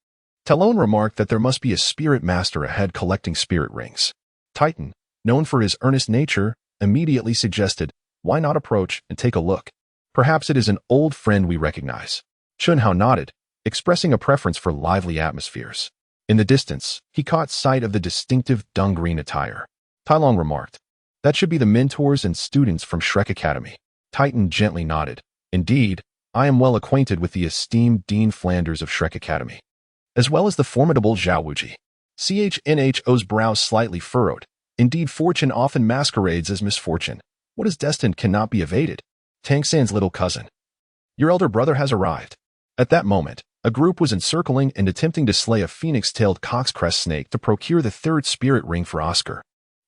Talon remarked that there must be a spirit master ahead collecting spirit rings. Titan, known for his earnest nature, immediately suggested, "Why not approach and take a look? Perhaps it is an old friend we recognize." Chen Hao nodded, expressing a preference for lively atmospheres. In the distance, he caught sight of the distinctive dung-green attire. Talon remarked, "That should be the mentors and students from Shrek Academy." Titan gently nodded. "Indeed, I am well acquainted with the esteemed Dean Flanders of Shrek Academy, as well as the formidable Zhao Wuji." CHNHO's brows slightly furrowed. Indeed, fortune often masquerades as misfortune. What is destined cannot be evaded. Tang San's little cousin, your elder brother has arrived. At that moment, a group was encircling and attempting to slay a phoenix-tailed cock's-crest snake to procure the 3rd spirit ring for Oscar.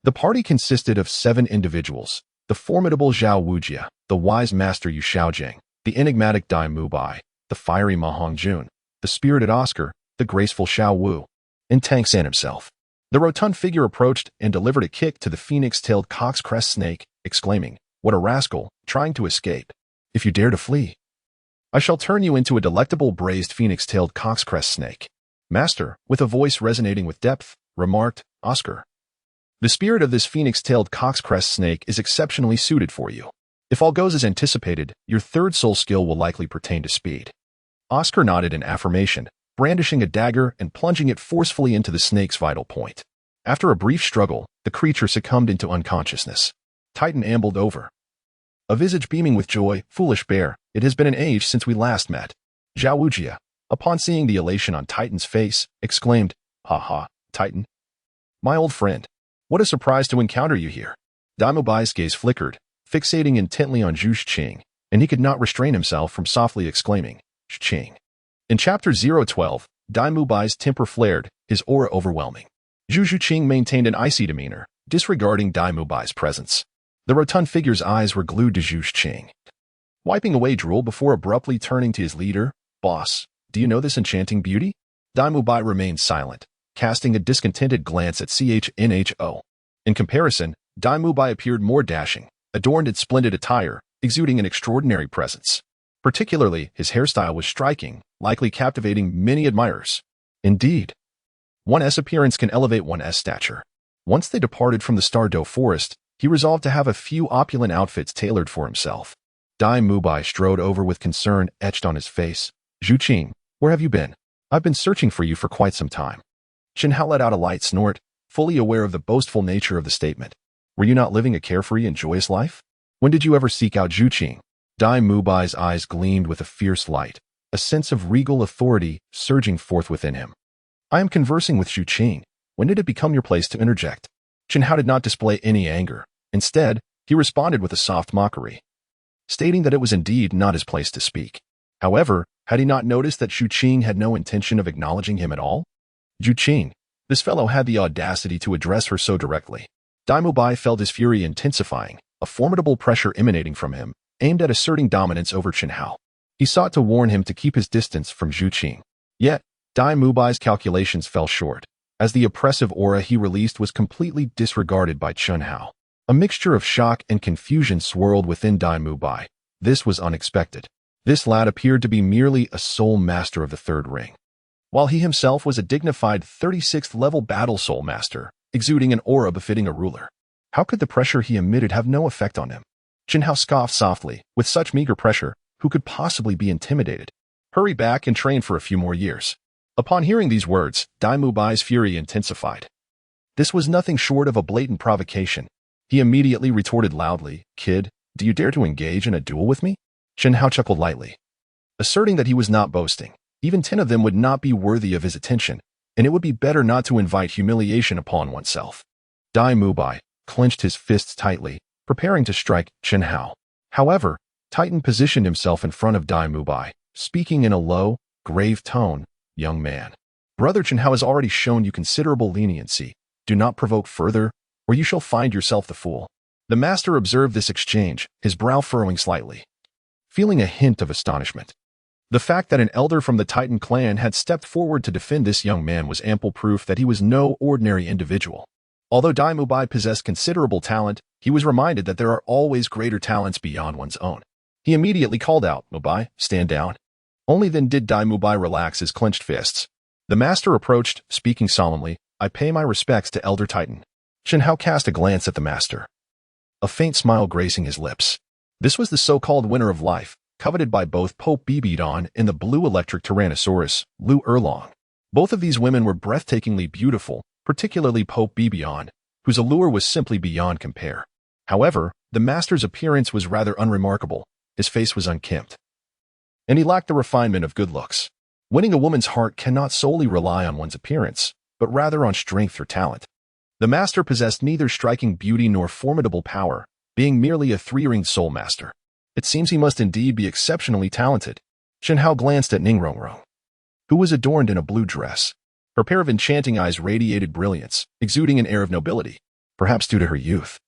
The party consisted of 7 individuals: the formidable Zhao Wujia, the wise master Yu Xiaojiang, the enigmatic Dai Mubai, the fiery Ma Hongjun, the spirited Oscar, the graceful Xiao Wu, and Tang San himself. The rotund figure approached and delivered a kick to the phoenix-tailed cock's-crest snake, exclaiming, "What a rascal, trying to escape. If you dare to flee, I shall turn you into a delectable braised phoenix-tailed cock's-crest snake." Master, with a voice resonating with depth, remarked, "Oscar, the spirit of this phoenix-tailed cock's-crest snake is exceptionally suited for you. If all goes as anticipated, your 3rd soul skill will likely pertain to speed." Oscar nodded in affirmation, brandishing a dagger and plunging it forcefully into the snake's vital point. After a brief struggle, the creature succumbed into unconsciousness. Titan ambled over, a visage beaming with joy. "Foolish bear, it has been an age since we last met." Zhao Wujia, upon seeing the elation on Titan's face, exclaimed, "Ha ha, Titan. My old friend. What a surprise to encounter you here." Daimubai's gaze flickered, fixating intently on Zhu Qing, and he could not restrain himself from softly exclaiming, "Qing." In Chapter 012, Daimubai's temper flared, his aura overwhelming. Zhu Qing maintained an icy demeanor, disregarding Daimubai's presence. The rotund figure's eyes were glued to Zhu Qing, wiping away drool before abruptly turning to his leader. "Boss, do you know this enchanting beauty?" Daimubai remained silent, casting a discontented glance at CHNHO. In comparison, Daimubai appeared more dashing, adorned in splendid attire, exuding an extraordinary presence. Particularly, his hairstyle was striking, likely captivating many admirers. Indeed, one's appearance can elevate one's stature. Once they departed from the Stardow Forest, he resolved to have a few opulent outfits tailored for himself. Dai Mubai strode over with concern etched on his face. "Zhu Qing, where have you been? I've been searching for you for quite some time." Chen Hao let out a light snort, fully aware of the boastful nature of the statement. Were you not living a carefree and joyous life? When did you ever seek out Zhu Qing? Dai Mubai's eyes gleamed with a fierce light, a sense of regal authority surging forth within him. I am conversing with Zhu Qing. When did it become your place to interject? Chen Hao did not display any anger. Instead, he responded with a soft mockery, stating that it was indeed not his place to speak. However, had he not noticed that Zhu Qing had no intention of acknowledging him at all? Zhu Qing, this fellow had the audacity to address her so directly. Dai Mubai felt his fury intensifying, a formidable pressure emanating from him, aimed at asserting dominance over Chen Hao. He sought to warn him to keep his distance from Zhu Qing. Yet, Dai Mubai's calculations fell short, as the oppressive aura he released was completely disregarded by Chen Hao. A mixture of shock and confusion swirled within Dai Mubai. This was unexpected. This lad appeared to be merely a soul master of the third ring, while he himself was a dignified 36th level battle soul master, exuding an aura befitting a ruler. How could the pressure he emitted have no effect on him? Chen Hao scoffed softly. With such meager pressure, who could possibly be intimidated? Hurry back and train for a few more years. Upon hearing these words, Dai Mubai's fury intensified. This was nothing short of a blatant provocation. He immediately retorted loudly, "Kid, do you dare to engage in a duel with me?" Chen Hao chuckled lightly, asserting that he was not boasting. Even 10 of them would not be worthy of his attention, and it would be better not to invite humiliation upon oneself. Dai Mubai clenched his fists tightly, preparing to strike Chen Hao. However, Titan positioned himself in front of Dai Mubai, speaking in a low, grave tone, "Young man, Brother Chen Hao has already shown you considerable leniency. Do not provoke further, or you shall find yourself the fool." The master observed this exchange, his brow furrowing slightly, feeling a hint of astonishment. The fact that an elder from the Titan clan had stepped forward to defend this young man was ample proof that he was no ordinary individual. Although Dai Mubai possessed considerable talent, he was reminded that there are always greater talents beyond one's own. He immediately called out, "Mubai, stand down." Only then did Dai Mubai relax his clenched fists. The master approached, speaking solemnly, "I pay my respects to Elder Titan." Chen Hao cast a glance at the master, a faint smile gracing his lips. This was the so-called winner of life, coveted by both Pope Bibidon and the blue electric Tyrannosaurus, Lu Erlong. Both of these women were breathtakingly beautiful, particularly Pope Bibidon, whose allure was simply beyond compare. However, the master's appearance was rather unremarkable. His face was unkempt, and he lacked the refinement of good looks. Winning a woman's heart cannot solely rely on one's appearance, but rather on strength or talent. The master possessed neither striking beauty nor formidable power, being merely a three-ringed soul master. It seems he must indeed be exceptionally talented. Chen Hao glanced at Ning Fengzhi, who was adorned in a blue dress. Her pair of enchanting eyes radiated brilliance, exuding an air of nobility, perhaps due to her youth.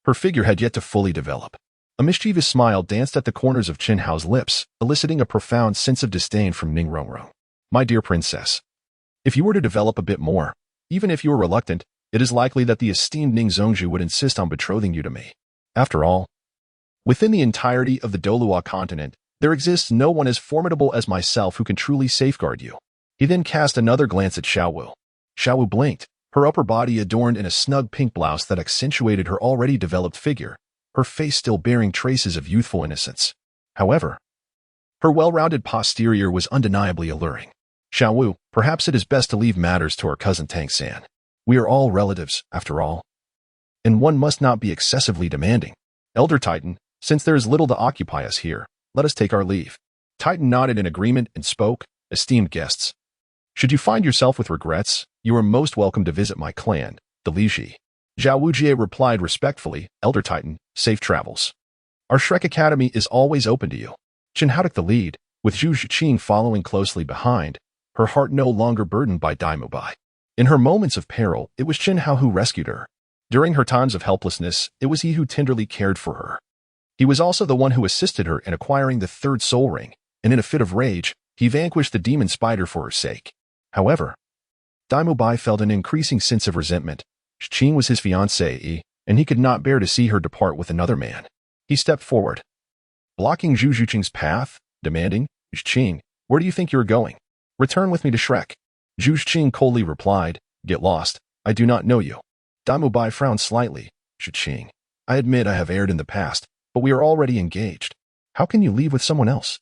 Her figure had yet to fully develop. A mischievous smile danced at the corners of Chen Hao's lips, eliciting a profound sense of disdain from Ning Fengzhi. "My dear princess, if you were to develop a bit more, even if you were reluctant, it is likely that the esteemed Ning Fengzhi would insist on betrothing you to me. After all, within the entirety of the Douluo Continent, there exists no one as formidable as myself who can truly safeguard you." He then cast another glance at Xiao. Xiao blinked, her upper body adorned in a snug pink blouse that accentuated her already developed figure, her face still bearing traces of youthful innocence. However, her well-rounded posterior was undeniably alluring. "Xiao, perhaps it is best to leave matters to our cousin Tang San. We are all relatives, after all, and one must not be excessively demanding. Elder Titan, since there is little to occupy us here, let us take our leave." Titan nodded in agreement and spoke, "Esteemed guests, should you find yourself with regrets, you are most welcome to visit my clan, the Liji." Zhao Wujie replied respectfully, "Elder Titan, safe travels. Our Shrek Academy is always open to you." Chen Hao took the lead, with Zhu Qing following closely behind, her heart no longer burdened by Dai Mubai. In her moments of peril, it was Chen Hao who rescued her. During her times of helplessness, it was he who tenderly cared for her. He was also the one who assisted her in acquiring the third soul ring, and in a fit of rage, he vanquished the demon spider for her sake. However, Dai Mubai felt an increasing sense of resentment. Qing was his fiancée, and he could not bear to see her depart with another man. He stepped forward, blocking Zhu Qing's path, demanding, "Qing, where do you think you are going? Return with me to Shrek." Zhu Qing coldly replied, "Get lost. I do not know you." Dai Mubai frowned slightly. "Qing, I admit I have erred in the past, but we are already engaged. How can you leave with someone else?"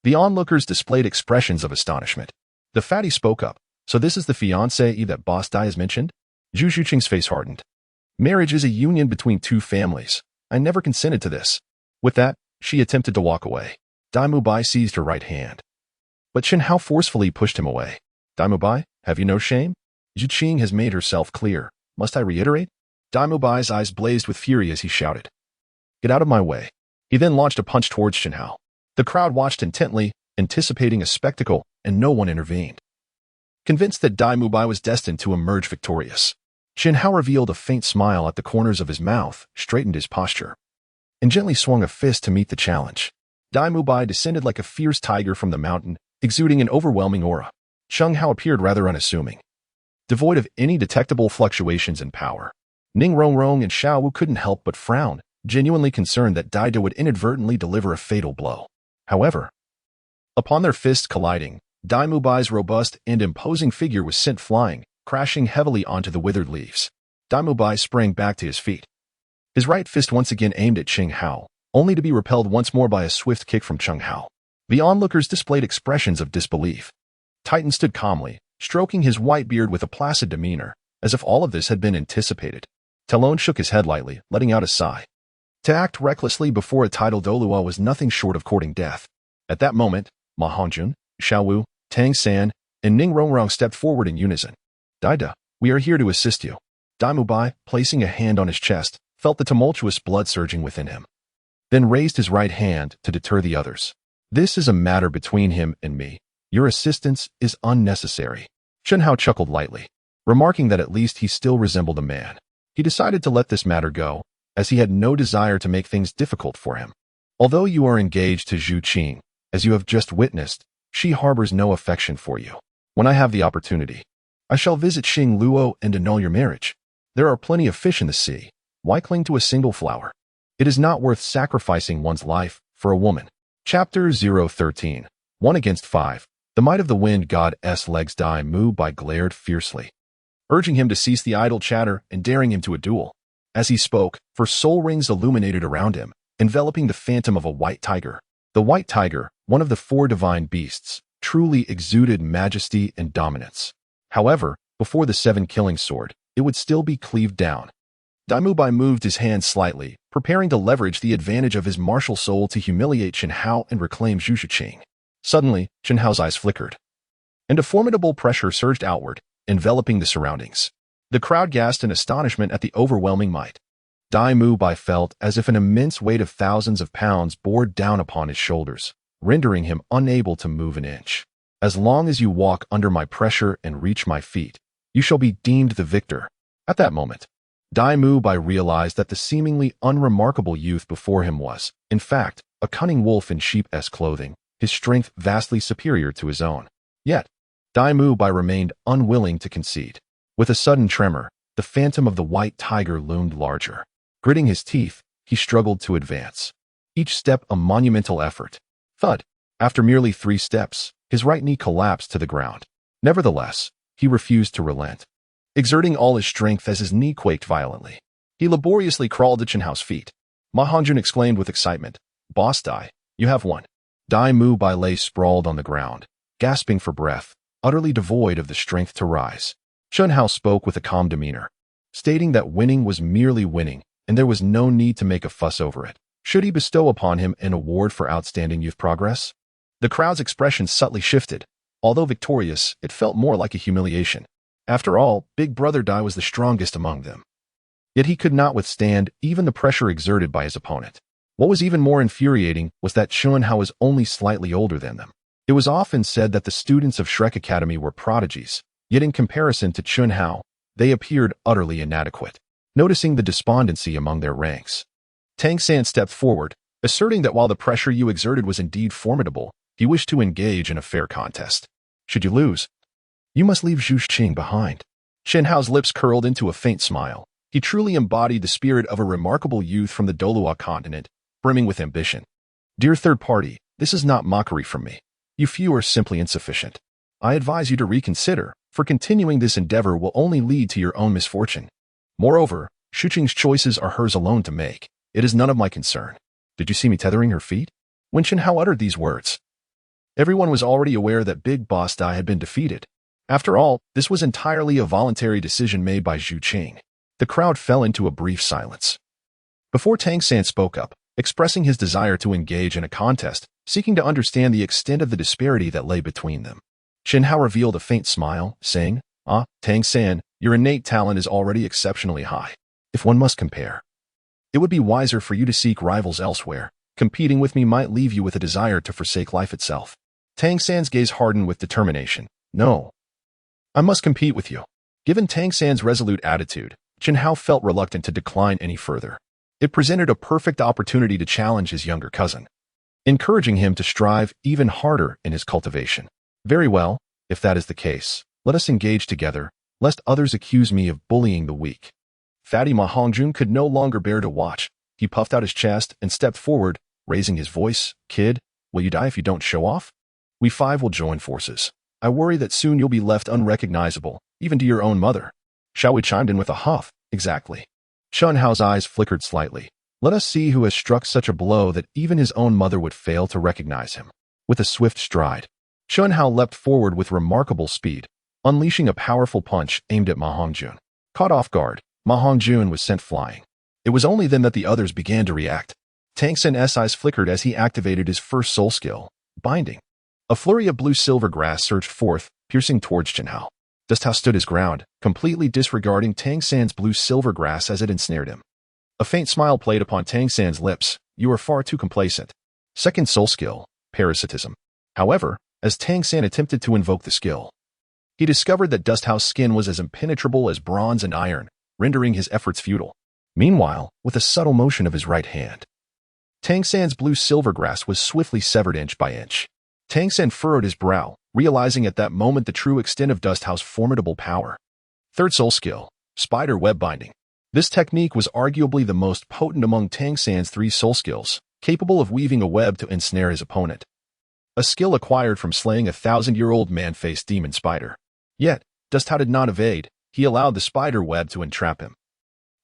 The onlookers displayed expressions of astonishment. The fatty spoke up, "So this is the fiancée that Boss Dai has mentioned?" Zhu Qing's face hardened. Marriage is a union between two families. I never consented to this. With that, she attempted to walk away. Dai Mubai seized her right hand. But Chen Hao forcefully pushed him away. Dai Mubai, have you no shame? Zhu Qing has made herself clear. Must I reiterate? Dai Mubai's eyes blazed with fury as he shouted. Get out of my way. He then launched a punch towards Chen Hao. The crowd watched intently, anticipating a spectacle, and no one intervened. Convinced that Dai Mubai was destined to emerge victorious, Chen Hao revealed a faint smile at the corners of his mouth, straightened his posture, and gently swung a fist to meet the challenge. Dai Mubai descended like a fierce tiger from the mountain, exuding an overwhelming aura. Chen Hao appeared rather unassuming, devoid of any detectable fluctuations in power. Ning Rongrong and Xiao Wu couldn't help but frown, genuinely concerned that Dai Da would inadvertently deliver a fatal blow. However, upon their fists colliding, Dai Mubai's robust and imposing figure was sent flying, crashing heavily onto the withered leaves. Dai Mubai sprang back to his feet. His right fist once again aimed at Chen Hao, only to be repelled once more by a swift kick from Chen Hao. The onlookers displayed expressions of disbelief. Titan stood calmly, stroking his white beard with a placid demeanor, as if all of this had been anticipated. Talon shook his head lightly, letting out a sigh. To act recklessly before a title Douluo was nothing short of courting death. At that moment, Ma Hongjun, Xiao Wu, Tang San, and Ning Rongrong stepped forward in unison. Dai Da, we are here to assist you. Dai Mubai, placing a hand on his chest, felt the tumultuous blood surging within him, then raised his right hand to deter the others. This is a matter between him and me. Your assistance is unnecessary. Chen Hao chuckled lightly, remarking that at least he still resembled a man. He decided to let this matter go, as he had no desire to make things difficult for him. Although you are engaged to Zhu Qing, as you have just witnessed, she harbors no affection for you. When I have the opportunity, I shall visit Xing Luo and annul your marriage. There are plenty of fish in the sea. Why cling to a single flower? It is not worth sacrificing one's life for a woman. Chapter 013. 1 against 5. The might of the wind god's legs Dai Mubai glared fiercely, urging him to cease the idle chatter and daring him to a duel. As he spoke, for soul rings illuminated around him, enveloping the phantom of a white tiger. The white tiger, one of the 4 divine beasts, truly exuded majesty and dominance. However, before the 7 killing sword, it would still be cleaved down. Dai Mubai moved his hand slightly, preparing to leverage the advantage of his martial soul to humiliate Chen Hao and reclaim Zhu Qing. Suddenly, Chen Hao's eyes flickered, and a formidable pressure surged outward, enveloping the surroundings. The crowd gasped in astonishment at the overwhelming might. Dai Mubai felt as if an immense weight of thousands of pounds bore down upon his shoulders, rendering him unable to move an inch. As long as you walk under my pressure and reach my feet, you shall be deemed the victor. At that moment, Dai Mubai realized that the seemingly unremarkable youth before him was, in fact, a cunning wolf in sheep-esque clothing, his strength vastly superior to his own. Yet, Dai Mubai remained unwilling to concede. With a sudden tremor, the phantom of the white tiger loomed larger. Gritting his teeth, he struggled to advance, each step a monumental effort. Thud! After merely 3 steps, his right knee collapsed to the ground. Nevertheless, he refused to relent, exerting all his strength as his knee quaked violently. He laboriously crawled to Chen Hao's feet. Ma Hongjun exclaimed with excitement, "Boss Dai, you have won." Dai Mubai lay sprawled on the ground, gasping for breath, utterly devoid of the strength to rise. Chen Hao spoke with a calm demeanor, stating that winning was merely winning, and there was no need to make a fuss over it. Should he bestow upon him an award for outstanding youth progress? The crowd's expression subtly shifted. Although victorious, it felt more like a humiliation. After all, Big Brother Dai was the strongest among them. Yet he could not withstand even the pressure exerted by his opponent. What was even more infuriating was that Chen Hao was only slightly older than them. It was often said that the students of Shrek Academy were prodigies, yet in comparison to Chen Hao, they appeared utterly inadequate. Noticing the despondency among their ranks, Tang San stepped forward, asserting that while the pressure you exerted was indeed formidable, he wished to engage in a fair contest. Should you lose, you must leave Zhu Qing behind. Chen Hao's lips curled into a faint smile. He truly embodied the spirit of a remarkable youth from the Douluo Continent, brimming with ambition. Dear third party, this is not mockery from me. You few are simply insufficient. I advise you to reconsider, for continuing this endeavor will only lead to your own misfortune. Moreover, Zhu Qing's choices are hers alone to make. It is none of my concern. Did you see me tethering her feet? When Chen Hao uttered these words, everyone was already aware that Big Boss Dai had been defeated. After all, this was entirely a voluntary decision made by Zhu Qing. The crowd fell into a brief silence. Before Tang San spoke up, expressing his desire to engage in a contest, seeking to understand the extent of the disparity that lay between them. Chen Hao revealed a faint smile, saying, Tang San, your innate talent is already exceptionally high. If one must compare, it would be wiser for you to seek rivals elsewhere. Competing with me might leave you with a desire to forsake life itself. Tang San's gaze hardened with determination. No. I must compete with you. Given Tang San's resolute attitude, Chen Hao felt reluctant to decline any further. It presented a perfect opportunity to challenge his younger cousin, encouraging him to strive even harder in his cultivation. Very well, if that is the case, let us engage together, lest others accuse me of bullying the weak. Fatty Ma Hongjun could no longer bear to watch. He puffed out his chest and stepped forward, raising his voice. Kid, will you die if you don't show off? We five will join forces. I worry that soon you'll be left unrecognizable, even to your own mother. Xiao chimed in with a huff. Exactly. Chen Hao's eyes flickered slightly. Let us see who has struck such a blow that even his own mother would fail to recognize him. With a swift stride, Chen Hao leapt forward with remarkable speed, unleashing a powerful punch aimed at Ma Hongjun. Caught off guard, Ma Hongjun was sent flying. It was only then that the others began to react. Tang San's eyes flickered as he activated his first soul skill, Binding. A flurry of blue-silver grass surged forth, piercing towards Chen Hao. Dust Hao stood his ground, completely disregarding Tang San's blue-silver grass as it ensnared him. A faint smile played upon Tang San's lips. You are far too complacent. Second soul skill, Parasitism. However, as Tang San attempted to invoke the skill, he discovered that Dust Hao's skin was as impenetrable as bronze and iron, rendering his efforts futile. Meanwhile, with a subtle motion of his right hand, Tang San's blue-silver grass was swiftly severed inch by inch. Tang San furrowed his brow, realizing at that moment the true extent of Dust Hao's formidable power. Third soul skill, Spider Web Binding. This technique was arguably the most potent among Tang San's 3 soul skills, capable of weaving a web to ensnare his opponent. A skill acquired from slaying a 1,000-year-old man-faced demon spider. Yet, Dust Hao did not evade. He allowed the spider web to entrap him,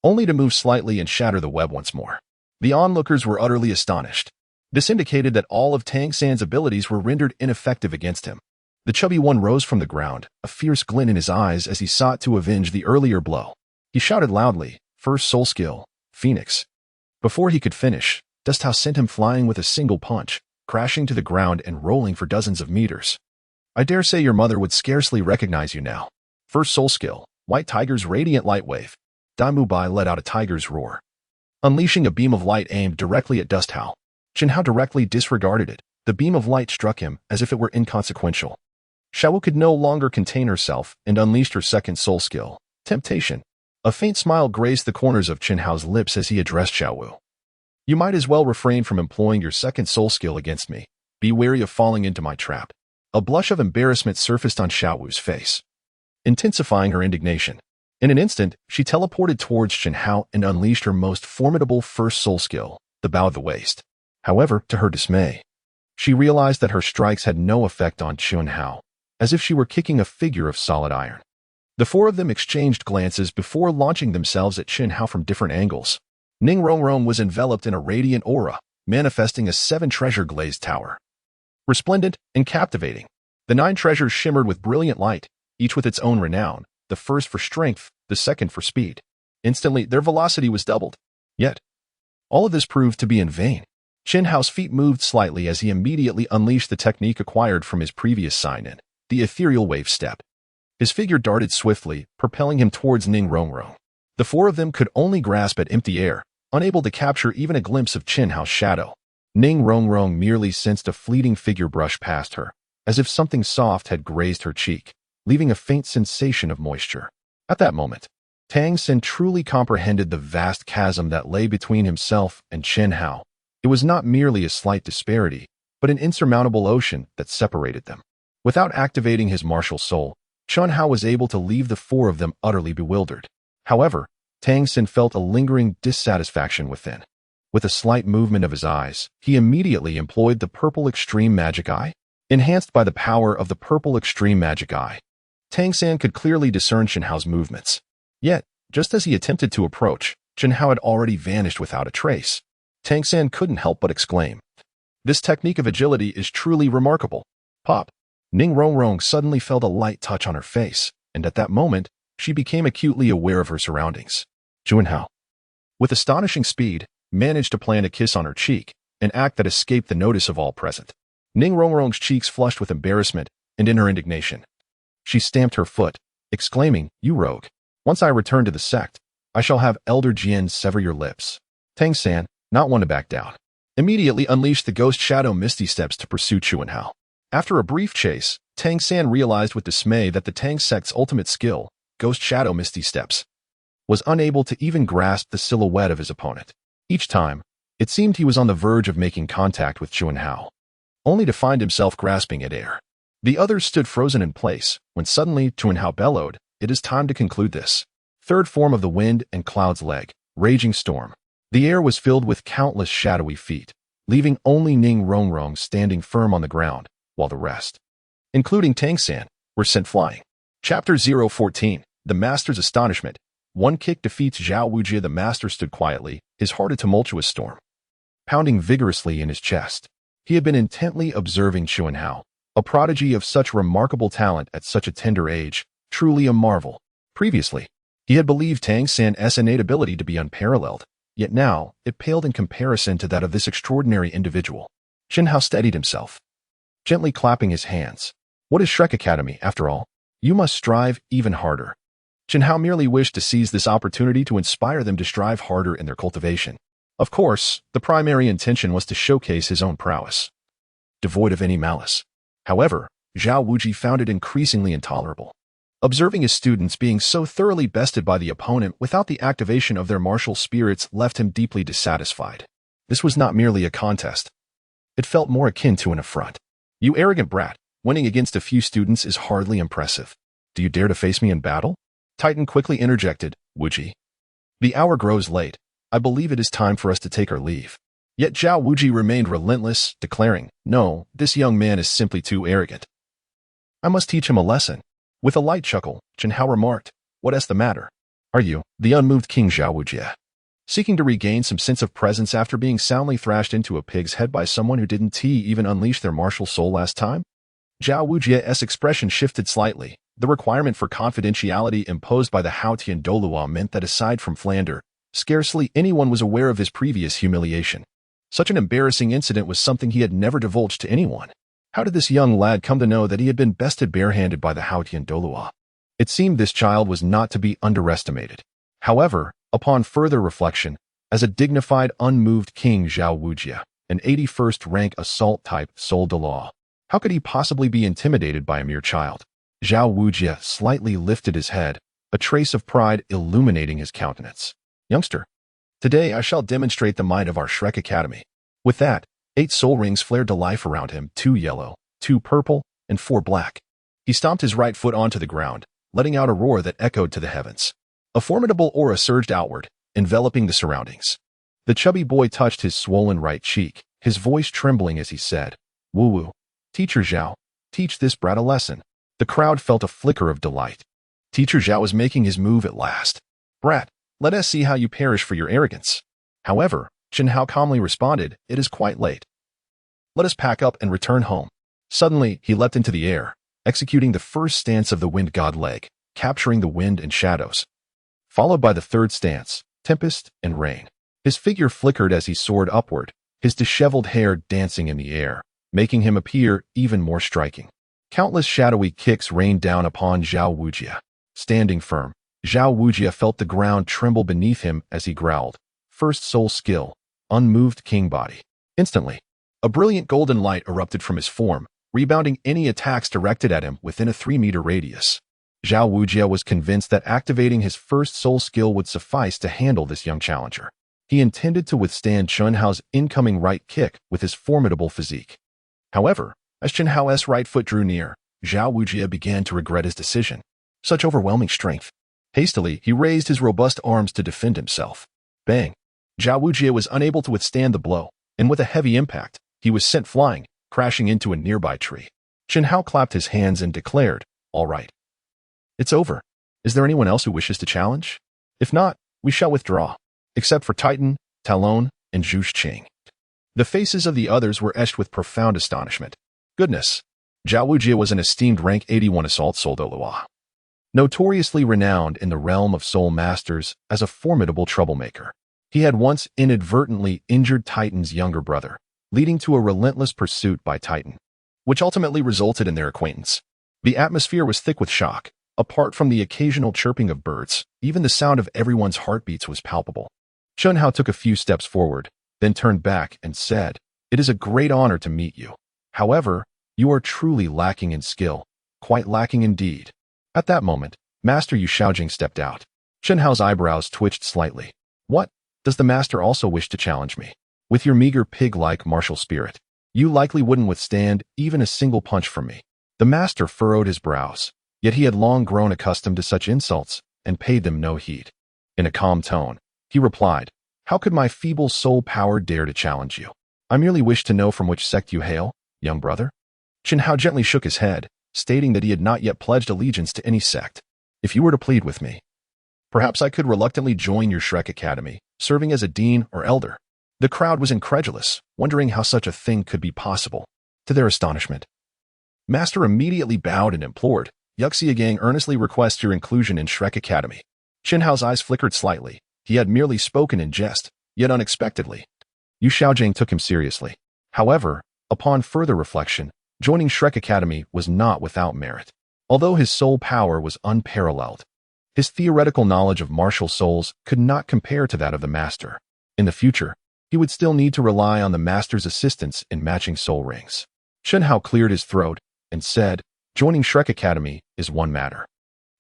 only to move slightly and shatter the web once more. The onlookers were utterly astonished. This indicated that all of Tang San's abilities were rendered ineffective against him. The chubby one rose from the ground, a fierce glint in his eyes as he sought to avenge the earlier blow. He shouted loudly, First soul skill, Phoenix. Before he could finish, Dust Hao sent him flying with a single punch, crashing to the ground and rolling for dozens of meters. I dare say your mother would scarcely recognize you now. First soul skill, White Tiger's Radiant Light Wave. Daimu Bai let out a tiger's roar, unleashing a beam of light aimed directly at Dust Hao. Chen Hao directly disregarded it. The beam of light struck him as if it were inconsequential. Xiao could no longer contain herself and unleashed her second soul skill, Temptation. A faint smile graced the corners of Chen Hao's lips as he addressed Xiao. You might as well refrain from employing your second soul skill against me. Be wary of falling into my trap. A blush of embarrassment surfaced on Xiao's face, intensifying her indignation. In an instant, she teleported towards Chen Hao and unleashed her most formidable first soul skill, the Bow of the Waist. However, to her dismay, she realized that her strikes had no effect on Chen Hao, as if she were kicking a figure of solid iron. The 4 of them exchanged glances before launching themselves at Chen Hao from different angles. Ning Rongrong was enveloped in a radiant aura, manifesting a 7-treasure glazed tower. Resplendent and captivating, the 9 treasures shimmered with brilliant light, each with its own renown, the first for strength, the second for speed. Instantly, their velocity was doubled. Yet, all of this proved to be in vain. Chen Hao's feet moved slightly as he immediately unleashed the technique acquired from his previous sign-in, the ethereal wave step. His figure darted swiftly, propelling him towards Ning Rongrong. The 4 of them could only grasp at empty air, unable to capture even a glimpse of Chen Hao's shadow. Ning Rongrong merely sensed a fleeting figure brush past her, as if something soft had grazed her cheek, leaving a faint sensation of moisture. At that moment, Tang San truly comprehended the vast chasm that lay between himself and Chen Hao. It was not merely a slight disparity, but an insurmountable ocean that separated them. Without activating his martial soul, Chen Hao was able to leave the 4 of them utterly bewildered. However, Tang San felt a lingering dissatisfaction within. With a slight movement of his eyes, he immediately employed the Purple Extreme Magic Eye. Enhanced by the power of the Purple Extreme Magic Eye, Tang San could clearly discern Chen Hao's movements. Yet, just as he attempted to approach, Chen Hao had already vanished without a trace. Tang San couldn't help but exclaim, This technique of agility is truly remarkable. Pop! Ning Rongrong suddenly felt a light touch on her face, and at that moment, she became acutely aware of her surroundings. Jian Hao, with astonishing speed, managed to plant a kiss on her cheek, an act that escaped the notice of all present. Ning Fengzhi's cheeks flushed with embarrassment and in her indignation. She stamped her foot, exclaiming, "You rogue! Once I return to the sect, I shall have Elder Jian sever your lips." Tang San, not one to back down, immediately unleashed the ghost shadow Misty Steps to pursue Jian Hao. After a brief chase, Tang San realized with dismay that the Tang sect's ultimate skill, Ghost Shadow Misty Steps, was unable to even grasp the silhouette of his opponent. Each time, it seemed he was on the verge of making contact with Jian Hao, only to find himself grasping at air. The others stood frozen in place, when suddenly Jian Hao bellowed, "It is time to conclude this." Third form of the wind and cloud's leg, raging storm. The air was filled with countless shadowy feet, leaving only Ning Fengzhi standing firm on the ground, while the rest, including Tang San, were sent flying. Chapter 014, The Master's Astonishment. One kick defeats Zhao Wujie. The master stood quietly, his heart a tumultuous storm, pounding vigorously in his chest. He had been intently observing Jian Hao, a prodigy of such remarkable talent at such a tender age, truly a marvel. Previously, he had believed Tang San's innate ability to be unparalleled, yet now it paled in comparison to that of this extraordinary individual. Jian Hao steadied himself, gently clapping his hands. What is Shrek Academy, after all? You must strive even harder. Jian Hao merely wished to seize this opportunity to inspire them to strive harder in their cultivation. Of course, the primary intention was to showcase his own prowess, devoid of any malice. However, Zhao Wujie found it increasingly intolerable. Observing his students being so thoroughly bested by the opponent without the activation of their martial spirits left him deeply dissatisfied. This was not merely a contest. It felt more akin to an affront. "You arrogant brat, winning against a few students is hardly impressive. Do you dare to face me in battle?" Titan quickly interjected, "Wujie, the hour grows late. I believe it is time for us to take our leave." Yet Zhao Wujie remained relentless, declaring, "No, this young man is simply too arrogant. I must teach him a lesson." With a light chuckle, Jian Hao remarked, "What is the matter? Are you, the unmoved King Zhao Wujie, seeking to regain some sense of presence after being soundly thrashed into a pig's head by someone who didn't even unleash their martial soul last time?" Zhao Wujie's expression shifted slightly. The requirement for confidentiality imposed by the Hao Tian Douluo meant that aside from Flander, scarcely anyone was aware of his previous humiliation. Such an embarrassing incident was something he had never divulged to anyone. How did this young lad come to know that he had been bested barehanded by the Hao Tian Douluo? It seemed this child was not to be underestimated. However, upon further reflection, as a dignified, unmoved King Zhao Wujie, an 81st rank assault-type Soul Douluo, how could he possibly be intimidated by a mere child? Zhao Wujie slightly lifted his head, a trace of pride illuminating his countenance. "Youngster, today I shall demonstrate the might of our Shrek Academy." With that, 8 soul rings flared to life around him, 2 yellow, 2 purple, and 4 black. He stomped his right foot onto the ground, letting out a roar that echoed to the heavens. A formidable aura surged outward, enveloping the surroundings. The chubby boy touched his swollen right cheek, his voice trembling as he said, "Woo-woo, Teacher Zhao, teach this brat a lesson." The crowd felt a flicker of delight. Teacher Zhao was making his move at last. "Brat, let us see how you perish for your arrogance." However, Jian Hao calmly responded, "It is quite late. Let us pack up and return home." Suddenly, he leapt into the air, executing the first stance of the wind god leg, capturing the wind and shadows, followed by the third stance, tempest and rain. His figure flickered as he soared upward, his disheveled hair dancing in the air, making him appear even more striking. Countless shadowy kicks rained down upon Zhao Wujie. Standing firm, Zhao Wujie felt the ground tremble beneath him as he growled, "First soul skill, unmoved king body." Instantly, a brilliant golden light erupted from his form, rebounding any attacks directed at him within a 3-meter radius. Zhao Wujie was convinced that activating his first soul skill would suffice to handle this young challenger. He intended to withstand Jian Hao's incoming right kick with his formidable physique. However, as Jian Hao's right foot drew near, Zhao Wujie began to regret his decision. Such overwhelming strength. Hastily, he raised his robust arms to defend himself. Bang! Zhao Wujie was unable to withstand the blow, and with a heavy impact, he was sent flying, crashing into a nearby tree. Jian Hao clapped his hands and declared, "All right. It's over. Is there anyone else who wishes to challenge? If not, we shall withdraw, except for Titan, Talon, and Zhu Qing." The faces of the others were etched with profound astonishment. Goodness! Zhao Wujie was an esteemed rank 81 assault Soul Douluo. notoriously renowned in the realm of soul masters as a formidable troublemaker. He had once inadvertently injured Titan's younger brother, leading to a relentless pursuit by Titan, which ultimately resulted in their acquaintance. The atmosphere was thick with shock. Apart from the occasional chirping of birds, even the sound of everyone's heartbeats was palpable. Chen Hao took a few steps forward, then turned back and said, "It is a great honor to meet you. However, you are truly lacking in skill, quite lacking indeed." At that moment, Master Yu Xiaojing stepped out. Chen Hao's eyebrows twitched slightly. "What? Does the master also wish to challenge me? With your meager pig-like martial spirit, you likely wouldn't withstand even a single punch from me." The master furrowed his brows, yet he had long grown accustomed to such insults and paid them no heed. In a calm tone, he replied, "How could my feeble soul power dare to challenge you? I merely wish to know from which sect you hail, young brother." Chen Hao gently shook his head, stating that he had not yet pledged allegiance to any sect. "If you were to plead with me, perhaps I could reluctantly join your Shrek Academy, serving as a dean or elder." The crowd was incredulous, wondering how such a thing could be possible. To their astonishment, Master immediately bowed and implored, "Yuxiagang earnestly requests your inclusion in Shrek Academy." Chen Hao's eyes flickered slightly. He had merely spoken in jest, yet unexpectedly. Yu Xiaojing took him seriously. However, upon further reflection, joining Shrek Academy was not without merit. Although his soul power was unparalleled, his theoretical knowledge of martial souls could not compare to that of the master. In the future, he would still need to rely on the master's assistance in matching soul rings. Chen Hao cleared his throat and said, "Joining Shrek Academy is one matter,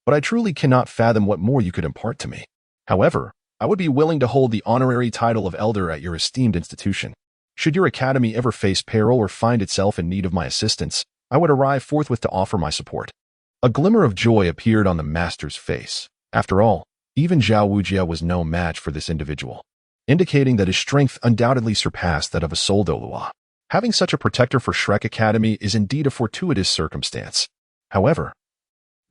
but I truly cannot fathom what more you could impart to me. However, I would be willing to hold the honorary title of elder at your esteemed institution. Should your academy ever face peril or find itself in need of my assistance, I would arrive forthwith to offer my support." A glimmer of joy appeared on the master's face. After all, even Zhao Wujia was no match for this individual, indicating that his strength undoubtedly surpassed that of a soul Douluo. Having such a protector for Shrek Academy is indeed a fortuitous circumstance. However,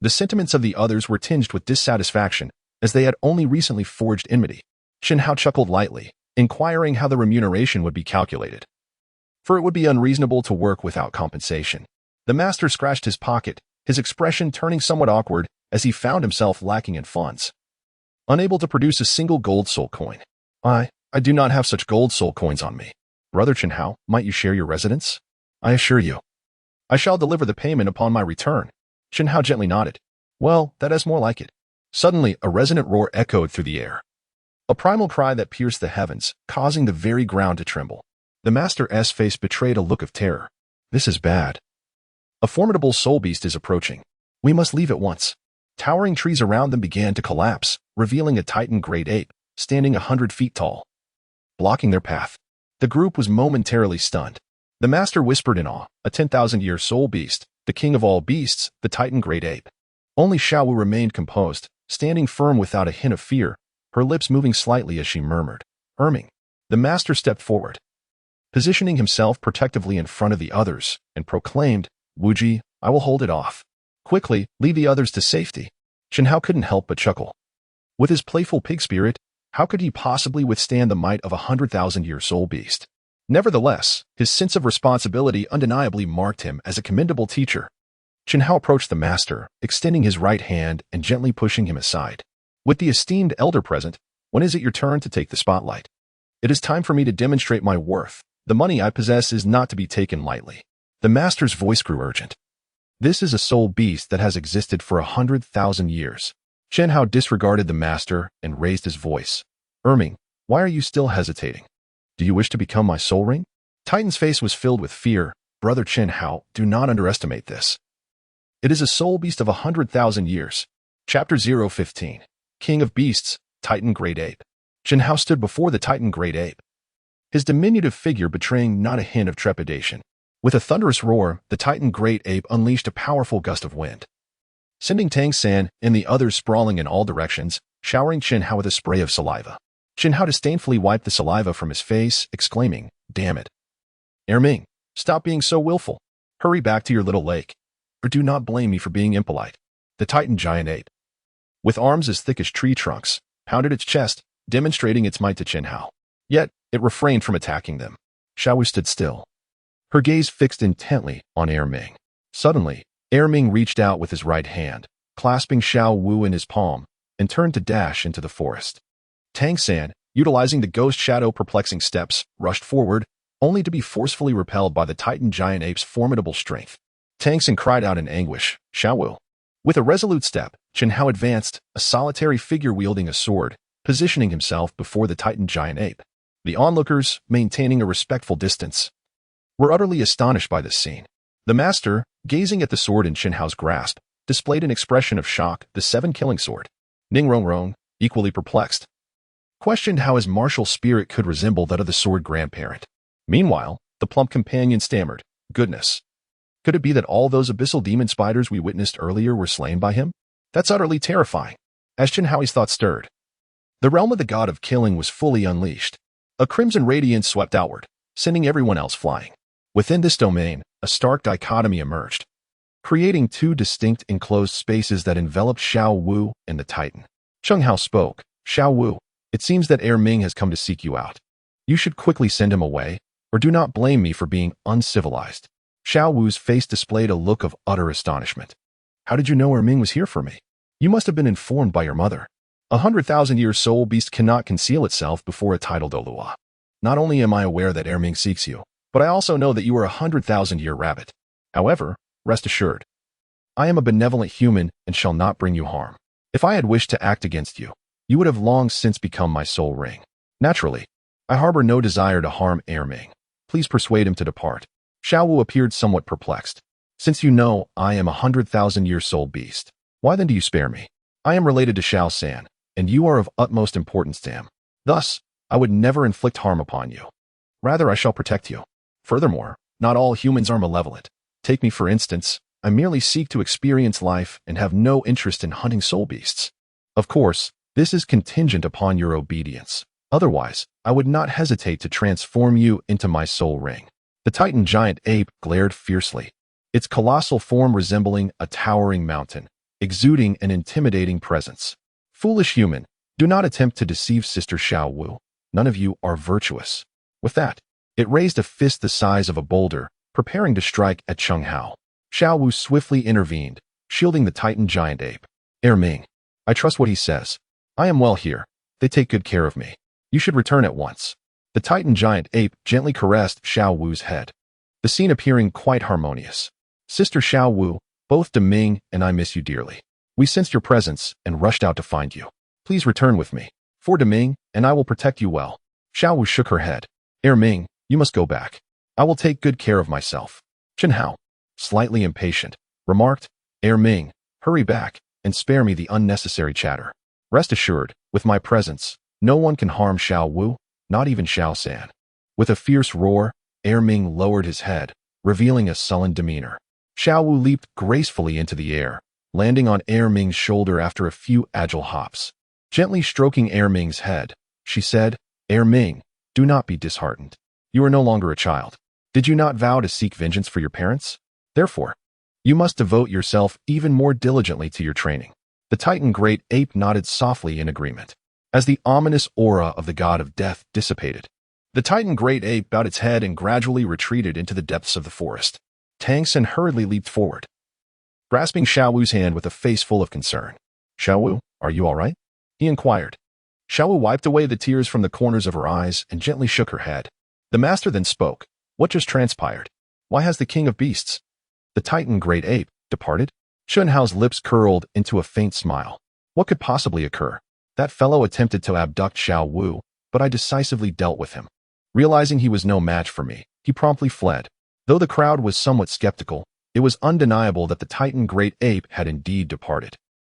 the sentiments of the others were tinged with dissatisfaction, as they had only recently forged enmity. Chen Hao chuckled lightly, inquiring how the remuneration would be calculated. For it would be unreasonable to work without compensation. The master scratched his pocket, his expression turning somewhat awkward as he found himself lacking in funds. Unable to produce a single gold soul coin. I do not have such gold soul coins on me. Brother Chen Hao, might you share your residence? I assure you, I shall deliver the payment upon my return." Chen Hao gently nodded. "Well, that is more like it." Suddenly, a resonant roar echoed through the air. A primal cry that pierced the heavens, causing the very ground to tremble. The master's face betrayed a look of terror. "This is bad. A formidable soul beast is approaching. We must leave at once." Towering trees around them began to collapse, revealing a Titan great ape, standing 100 feet tall, blocking their path. The group was momentarily stunned. The master whispered in awe, "A 10,000-year soul beast, the king of all beasts, the Titan great ape." Only Xiao remained composed, standing firm without a hint of fear, her lips moving slightly as she murmured, "Erming." The master stepped forward, positioning himself protectively in front of the others, and proclaimed, "Wuji, I will hold it off. Quickly, lead the others to safety." Chen Hao couldn't help but chuckle. With his playful pig spirit, how could he possibly withstand the might of a 100,000-year soul beast? Nevertheless, his sense of responsibility undeniably marked him as a commendable teacher. Chen Hao approached the master, extending his right hand and gently pushing him aside. "With the esteemed elder present, when is it your turn to take the spotlight? It is time for me to demonstrate my worth. The money I possess is not to be taken lightly." The master's voice grew urgent. "This is a soul beast that has existed for 100,000 years. Chen Hao disregarded the master and raised his voice. "Erming, why are you still hesitating? Do you wish to become my soul ring?" Titan's face was filled with fear. "Brother Chen Hao, do not underestimate this. It is a soul beast of 100,000 years. Chapter 015. King of Beasts, Titan Great Ape. Chen Hao stood before the Titan Great Ape, his diminutive figure betraying not a hint of trepidation. With a thunderous roar, the Titan Great Ape unleashed a powerful gust of wind, sending Tang San and the others sprawling in all directions, showering Chen Hao with a spray of saliva. Chen Hao disdainfully wiped the saliva from his face, exclaiming, "Damn it. Erming, stop being so willful. Hurry back to your little lake, or do not blame me for being impolite." The Titan giant ape, with arms as thick as tree trunks, pounded its chest, demonstrating its might to Chen Hao. Yet, it refrained from attacking them. Xiao stood still, her gaze fixed intently on Erming. Suddenly, Erming reached out with his right hand, clasping Xiao Wu in his palm, and turned to dash into the forest. Tang San, utilizing the ghost shadow perplexing steps, rushed forward, only to be forcefully repelled by the Titan giant ape's formidable strength. Tang San cried out in anguish, "Xiao Wu." With a resolute step, Chen Hao advanced, a solitary figure wielding a sword, positioning himself before the Titan giant ape. The onlookers, maintaining a respectful distance, were utterly astonished by this scene. The master, gazing at the sword in Chen Hao's grasp, displayed an expression of shock. The seven-killing sword. Ning Rongrong, equally perplexed, questioned how his martial spirit could resemble that of the sword grandparent. Meanwhile, the plump companion stammered, "Goodness. Could it be that all those abyssal demon spiders we witnessed earlier were slain by him? That's utterly terrifying." As Chen Hao's thoughts stirred, the realm of the god of killing was fully unleashed. A crimson radiance swept outward, sending everyone else flying. Within this domain, a stark dichotomy emerged, creating two distinct enclosed spaces that enveloped Xiao Wu and the Titan. Cheng Hao spoke, "Xiao Wu, it seems that Heir Ming has come to seek you out. You should quickly send him away, or do not blame me for being uncivilized." Xiao Wu's face displayed a look of utter astonishment. "How did you know Heir Ming was here for me? You must have been informed by your mother. 100,000-year soul beast cannot conceal itself before a tidal Douluo. Not only am I aware that Heir Ming seeks you, but I also know that you are a 100,000-year rabbit. However, rest assured, I am a benevolent human and shall not bring you harm. If I had wished to act against you, you would have long since become my soul ring. Naturally, I harbor no desire to harm Heir Ming. Please persuade him to depart." Xiao Wu appeared somewhat perplexed. "Since you know I am a 100,000-year soul beast, why then do you spare me? I am related to Xiao San, and you are of utmost importance to him. Thus, I would never inflict harm upon you. Rather, I shall protect you. Furthermore, not all humans are malevolent. Take me, for instance. I merely seek to experience life and have no interest in hunting soul beasts. Of course, this is contingent upon your obedience. Otherwise, I would not hesitate to transform you into my soul ring." The Titan giant ape glared fiercely, its colossal form resembling a towering mountain, exuding an intimidating presence. "Foolish human, do not attempt to deceive Sister Xiao Wu. None of you are virtuous." With that, it raised a fist the size of a boulder, preparing to strike at Cheng Hao. Xiao Wu swiftly intervened, shielding the Titan giant ape. "Heir Ming, I trust what he says. I am well here. They take good care of me. You should return at once." The Titan giant ape gently caressed Xiao Wu's head, the scene appearing quite harmonious. "Sister Xiao Wu, both Deming and I miss you dearly. We sensed your presence and rushed out to find you. Please return with me. For Deming and I will protect you well." Xiao Wu shook her head. "Heir Ming, you must go back. I will take good care of myself." Chen Hao, slightly impatient, remarked, "Heir Ming, hurry back and spare me the unnecessary chatter. Rest assured, with my presence, no one can harm Xiao Wu, not even Xiao San." With a fierce roar, Heir Ming lowered his head, revealing a sullen demeanor. Xiao Wu leaped gracefully into the air, landing on Heir Ming's shoulder after a few agile hops. Gently stroking Heir Ming's head, she said, "Heir Ming, do not be disheartened. You are no longer a child. Did you not vow to seek vengeance for your parents? Therefore, you must devote yourself even more diligently to your training." The Titan great ape nodded softly in agreement. As the ominous aura of the god of death dissipated, the Titan great ape bowed its head and gradually retreated into the depths of the forest. Tang San hurriedly leaped forward, grasping Xiao Wu's hand with a face full of concern. "Xiao Wu, are you all right?" he inquired. Xiao Wu wiped away the tears from the corners of her eyes and gently shook her head. The master then spoke. "What just transpired? Why has the king of beasts, the Titan great ape, departed?" Chen Hao's lips curled into a faint smile. "What could possibly occur? That fellow attempted to abduct Xiao Wu, but I decisively dealt with him. Realizing he was no match for me, he promptly fled." Though the crowd was somewhat skeptical, it was undeniable that the Titan great ape had indeed departed.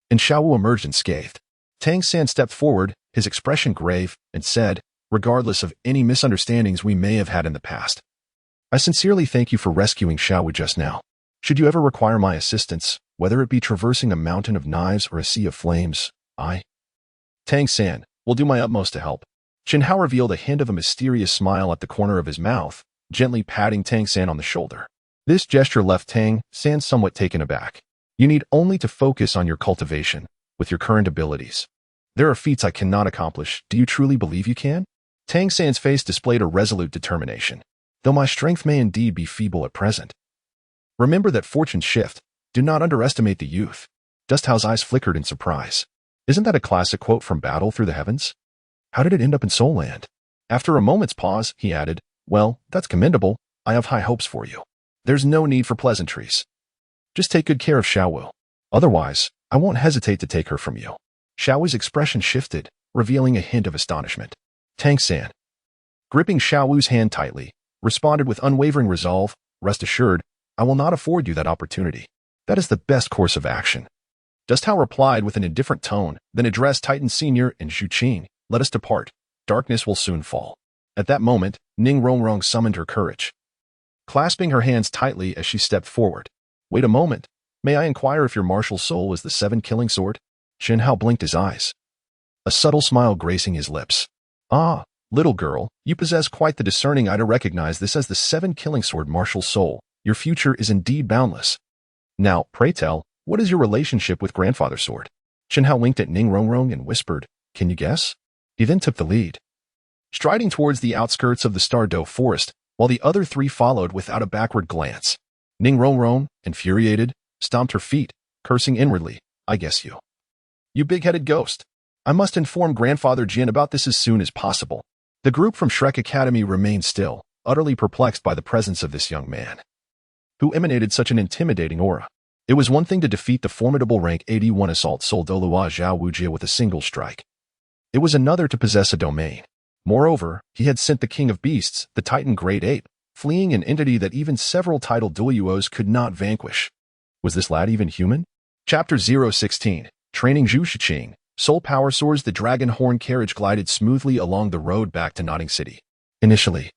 And Xiao Wu emerged unscathed. Tang San stepped forward, his expression grave, and said, "Regardless of any misunderstandings we may have had in the past, I sincerely thank you for rescuing Xiao Wu just now. Should you ever require my assistance, whether it be traversing a mountain of knives or a sea of flames, I, Tang San, will do my utmost to help." Chen Hao revealed a hint of a mysterious smile at the corner of his mouth, gently patting Tang San on the shoulder. This gesture left Tang San somewhat taken aback. "You need only to focus on your cultivation, with your current abilities. There are feats I cannot accomplish. Do you truly believe you can?" Tang San's face displayed a resolute determination. "Though my strength may indeed be feeble at present, remember that fortunes shift. Do not underestimate the youth." Dust Hao's eyes flickered in surprise. Isn't that a classic quote from Battle Through the Heavens? How did it end up in Soul Land? After a moment's pause, he added, well, that's commendable. I have high hopes for you. There's no need for pleasantries. Just take good care of Xiao. Otherwise, I won't hesitate to take her from you. Xiao's expression shifted, revealing a hint of astonishment. Tang-san, gripping Xiao's hand tightly, responded with unwavering resolve, rest assured, I will not afford you that opportunity. That is the best course of action. Dust Hao replied with an indifferent tone, then addressed Titan Senior and Zhu Qing, let us depart. Darkness will soon fall. At that moment, Ning Rongrong summoned her courage. Clasping her hands tightly as she stepped forward. Wait a moment. May I inquire if your martial soul is the 7 killing sword? Chen Hao blinked his eyes. A subtle smile gracing his lips. Ah, little girl, you possess quite the discerning eye to recognize this as the 7 killing sword martial soul. Your future is indeed boundless. Now, pray tell, what is your relationship with Grandfather Sword? Chen Hao winked at Ning Rongrong and whispered, can you guess? He then took the lead. Striding towards the outskirts of the Stardow Forest, while the other 3 followed without a backward glance. Ning Rongrong, infuriated, stomped her feet, cursing inwardly, I guess you. You big-headed ghost. I must inform Grandfather Jian about this as soon as possible. The group from Shrek Academy remained still, utterly perplexed by the presence of this young man, who emanated such an intimidating aura. It was one thing to defeat the formidable rank 81 assault soul Douluo Zhao Wujie with a single strike. It was another to possess a domain. Moreover, he had sent the King of Beasts, the Titan Great Ape, fleeing an entity that even several titled Douluos could not vanquish. Was this lad even human? Chapter 016, Training Zhu Shiqing. Soul Power Swords. The dragon horn carriage glided smoothly along the road back to Notting City. Initially,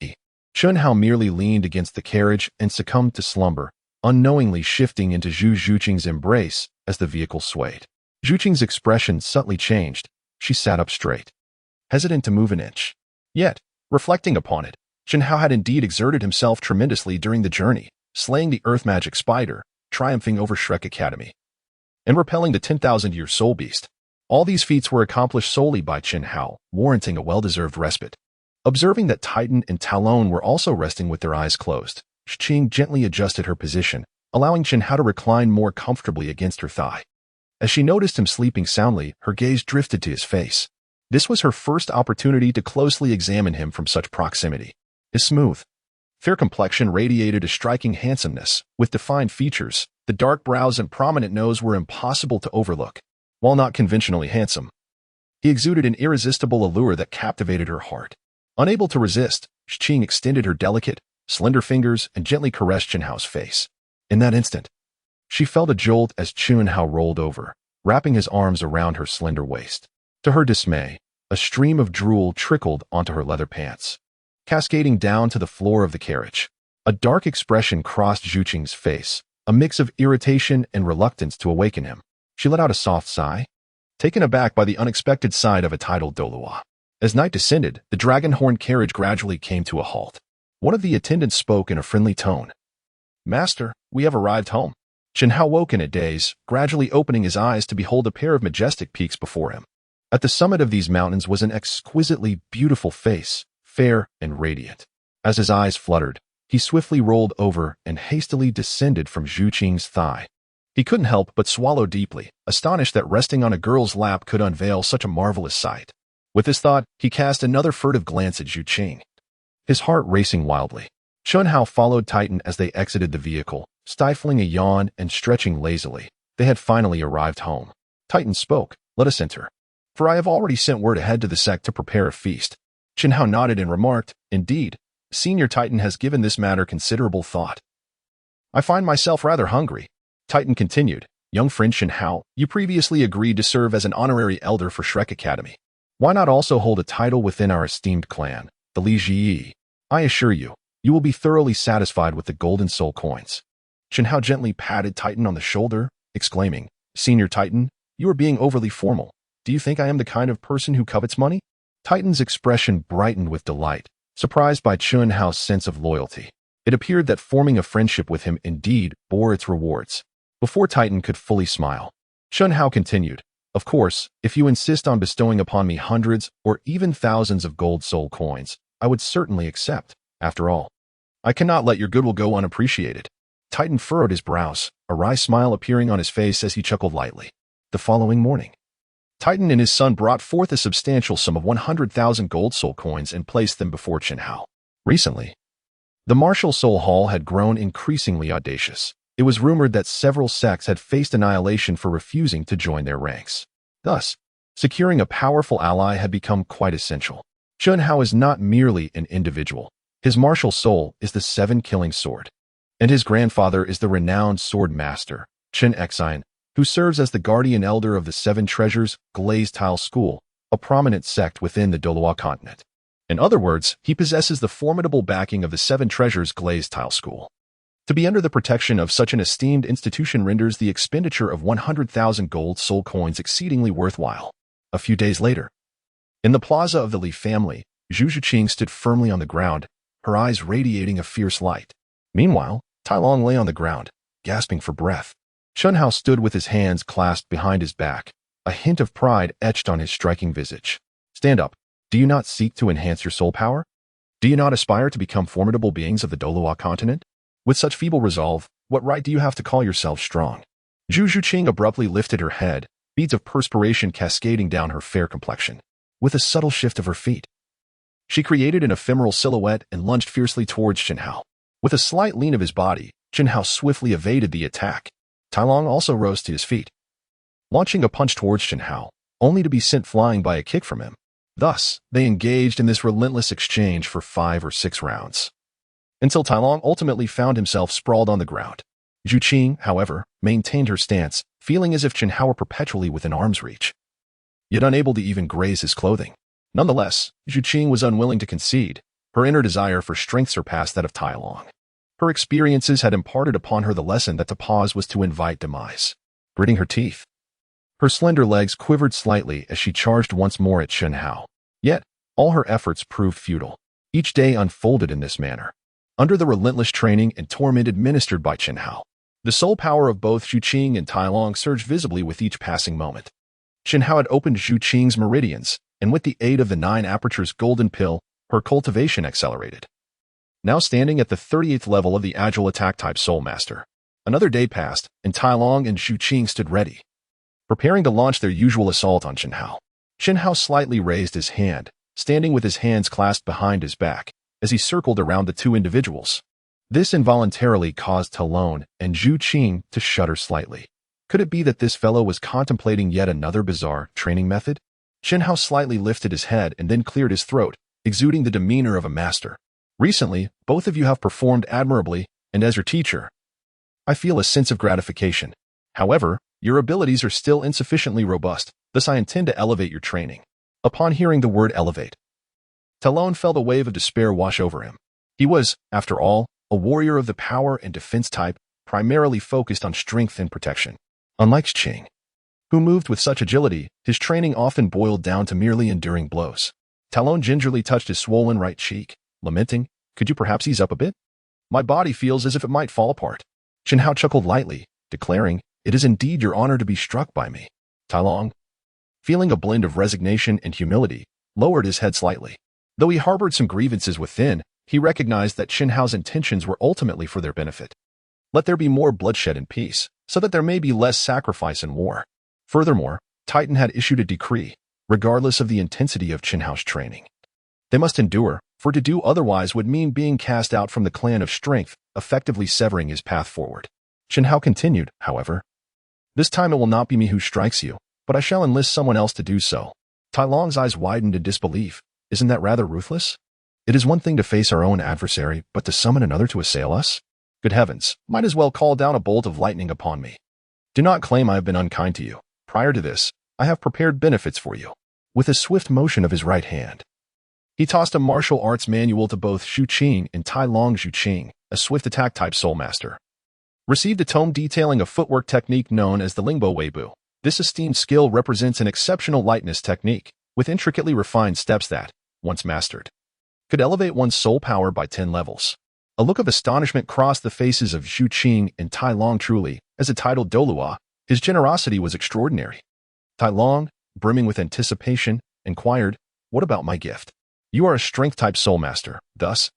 Chen Hao merely leaned against the carriage and succumbed to slumber, unknowingly shifting into Zhu Zhuqing's embrace as the vehicle swayed. Zhu Qing's expression subtly changed. She sat up straight, hesitant to move an inch. Yet, reflecting upon it, Chen Hao had indeed exerted himself tremendously during the journey, slaying the earth magic spider, triumphing over Shrek Academy, and repelling the 10,000-year soul beast. All these feats were accomplished solely by Chen Hao, warranting a well-deserved respite. Observing that Titan and Talon were also resting with their eyes closed, Qing gently adjusted her position, allowing Chen Hao to recline more comfortably against her thigh. As she noticed him sleeping soundly, her gaze drifted to his face. This was her first opportunity to closely examine him from such proximity. His smooth, fair complexion radiated a striking handsomeness, with defined features. The dark brows and prominent nose were impossible to overlook. While not conventionally handsome, he exuded an irresistible allure that captivated her heart. Unable to resist, Qing extended her delicate, slender fingers and gently caressed Chen Hao's face. In that instant, she felt a jolt as Chen Hao rolled over, wrapping his arms around her slender waist. To her dismay, a stream of drool trickled onto her leather pants, cascading down to the floor of the carriage. A dark expression crossed Zhu Qing's face, a mix of irritation and reluctance to awaken him. She let out a soft sigh, taken aback by the unexpected sight of a titled Douluo. As night descended, the dragon horn carriage gradually came to a halt. One of the attendants spoke in a friendly tone. Master, we have arrived home. Chen Hao woke in a daze, gradually opening his eyes to behold a pair of majestic peaks before him. At the summit of these mountains was an exquisitely beautiful face, fair and radiant. As his eyes fluttered, he swiftly rolled over and hastily descended from Zhu Qing's thigh. He couldn't help but swallow deeply, astonished that resting on a girl's lap could unveil such a marvelous sight. With this thought, he cast another furtive glance at Zhu Qing, his heart racing wildly. Chen Hao followed Titan as they exited the vehicle, stifling a yawn and stretching lazily. They had finally arrived home. Titan spoke, let us enter. For I have already sent word ahead to the sect to prepare a feast. Chen Hao nodded and remarked, indeed, Senior Titan has given this matter considerable thought. I find myself rather hungry. Titan continued, young friend Chen Hao, you previously agreed to serve as an honorary elder for Shrek Academy. Why not also hold a title within our esteemed clan, the Li Ji? I assure you, you will be thoroughly satisfied with the golden soul coins. Chen Hao gently patted Titan on the shoulder, exclaiming, Senior Titan, you are being overly formal. Do you think I am the kind of person who covets money? Titan's expression brightened with delight, surprised by Chen Hao's sense of loyalty. It appeared that forming a friendship with him indeed bore its rewards. Before Titan could fully smile, Chen Hao continued, of course, if you insist on bestowing upon me hundreds or even thousands of gold soul coins, I would certainly accept. After all, I cannot let your goodwill go unappreciated. Titan furrowed his brows, a wry smile appearing on his face as he chuckled lightly. The following morning, Titan and his son brought forth a substantial sum of 100,000 gold soul coins and placed them before Chen Hao. Recently, the martial soul hall had grown increasingly audacious. It was rumored that several sects had faced annihilation for refusing to join their ranks. Thus, securing a powerful ally had become quite essential. Chen Hao is not merely an individual. His martial soul is the seven-killing sword, and his grandfather is the renowned sword master, Chen Xine, who serves as the guardian elder of the Seven Treasures Glazed School, a prominent sect within the Douluo Continent. In other words, he possesses the formidable backing of the Seven Treasures Glazed School. To be under the protection of such an esteemed institution renders the expenditure of 100,000 gold soul coins exceedingly worthwhile. A few days later, in the plaza of the Li family, Zhu Zhiqing stood firmly on the ground, her eyes radiating a fierce light. Meanwhile, Tai Long lay on the ground, gasping for breath. Chen Hao stood with his hands clasped behind his back, a hint of pride etched on his striking visage. Stand up. Do you not seek to enhance your soul power? Do you not aspire to become formidable beings of the Douluo Continent? With such feeble resolve, what right do you have to call yourself strong? Zhu Zhiqing abruptly lifted her head, beads of perspiration cascading down her fair complexion. With a subtle shift of her feet, she created an ephemeral silhouette and lunged fiercely towards Chen Hao. With a slight lean of his body, Chen Hao swiftly evaded the attack. Tai Long also rose to his feet, launching a punch towards Chen Hao, only to be sent flying by a kick from him. Thus, they engaged in this relentless exchange for 5 or 6 rounds, until Tai Long ultimately found himself sprawled on the ground. Zhu Qing, however, maintained her stance, feeling as if Chen Hao were perpetually within arm's reach, yet unable to even graze his clothing. Nonetheless, Zhu Qing was unwilling to concede. Her inner desire for strength surpassed that of Tai Long. Her experiences had imparted upon her the lesson that to pause was to invite demise. Gritting her teeth, her slender legs quivered slightly as she charged once more at Chen Hao. Yet, all her efforts proved futile. Each day unfolded in this manner, under the relentless training and torment administered by Chen Hao. The soul power of both Zhu Qing and Tai Long surged visibly with each passing moment. Chen Hao had opened Zhu Qing's meridians, and with the aid of the 9 apertures golden pill, her cultivation accelerated. Now standing at the 38th level of the Agile Attack type Soul Master. Another day passed, and Tai Long and Zhu Qing stood ready, preparing to launch their usual assault on Chen Hao. Chen Hao slightly raised his hand, standing with his hands clasped behind his back, as he circled around the 2 individuals. This involuntarily caused Tai Long and Zhu Qing to shudder slightly. Could it be that this fellow was contemplating yet another bizarre training method? Chen Hao slightly lifted his head and then cleared his throat, exuding the demeanor of a master. Recently, both of you have performed admirably, and as your teacher, I feel a sense of gratification. However, your abilities are still insufficiently robust, thus I intend to elevate your training. Upon hearing the word elevate, Tai Long felt a wave of despair wash over him. He was, after all, a warrior of the power and defense type, primarily focused on strength and protection. Unlike Qing, who moved with such agility, his training often boiled down to merely enduring blows. Tai Long gingerly touched his swollen right cheek, lamenting, "Could you perhaps ease up a bit? My body feels as if it might fall apart." Chen Hao chuckled lightly, declaring, "It is indeed your honor to be struck by me." Tai Long, feeling a blend of resignation and humility, lowered his head slightly. Though he harbored some grievances within, he recognized that Chen Hao's intentions were ultimately for their benefit. Let there be more bloodshed and peace, so that there may be less sacrifice in war. Furthermore, Titan had issued a decree, regardless of the intensity of Chen Hao's training. They must endure, for to do otherwise would mean being cast out from the clan of strength, effectively severing his path forward. Chen Hao continued, however, "This time it will not be me who strikes you, but I shall enlist someone else to do so." Tai Long's eyes widened in disbelief. Isn't that rather ruthless? It is one thing to face our own adversary, but to summon another to assail us? Good heavens, might as well call down a bolt of lightning upon me. Do not claim I have been unkind to you. Prior to this, I have prepared benefits for you. With a swift motion of his right hand, he tossed a martial arts manual to both Zhu Qing and Tai Long. Zhu Qing, a swift attack type soul master, received a tome detailing a footwork technique known as the Lingbo Weibu. This esteemed skill represents an exceptional lightness technique, with intricately refined steps that, once mastered, could elevate one's soul power by 10 levels. A look of astonishment crossed the faces of Zhu Qing and Tai Long. Truly, as a titled Douluo, his generosity was extraordinary. Tai Long, brimming with anticipation, inquired, "What about my gift? You are a strength-type soul master. Thus,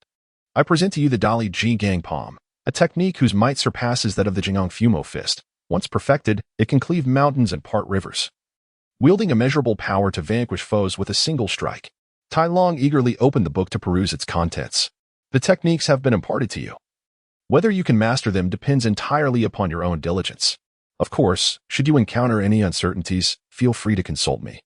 I present to you the Dali Ji Gang Palm, a technique whose might surpasses that of the Jingang Fumo Fist. Once perfected, it can cleave mountains and part rivers, wielding immeasurable power to vanquish foes with a single strike. Tai Long eagerly opened the book to peruse its contents. The techniques have been imparted to you. Whether you can master them depends entirely upon your own diligence. Of course, should you encounter any uncertainties, feel free to consult me.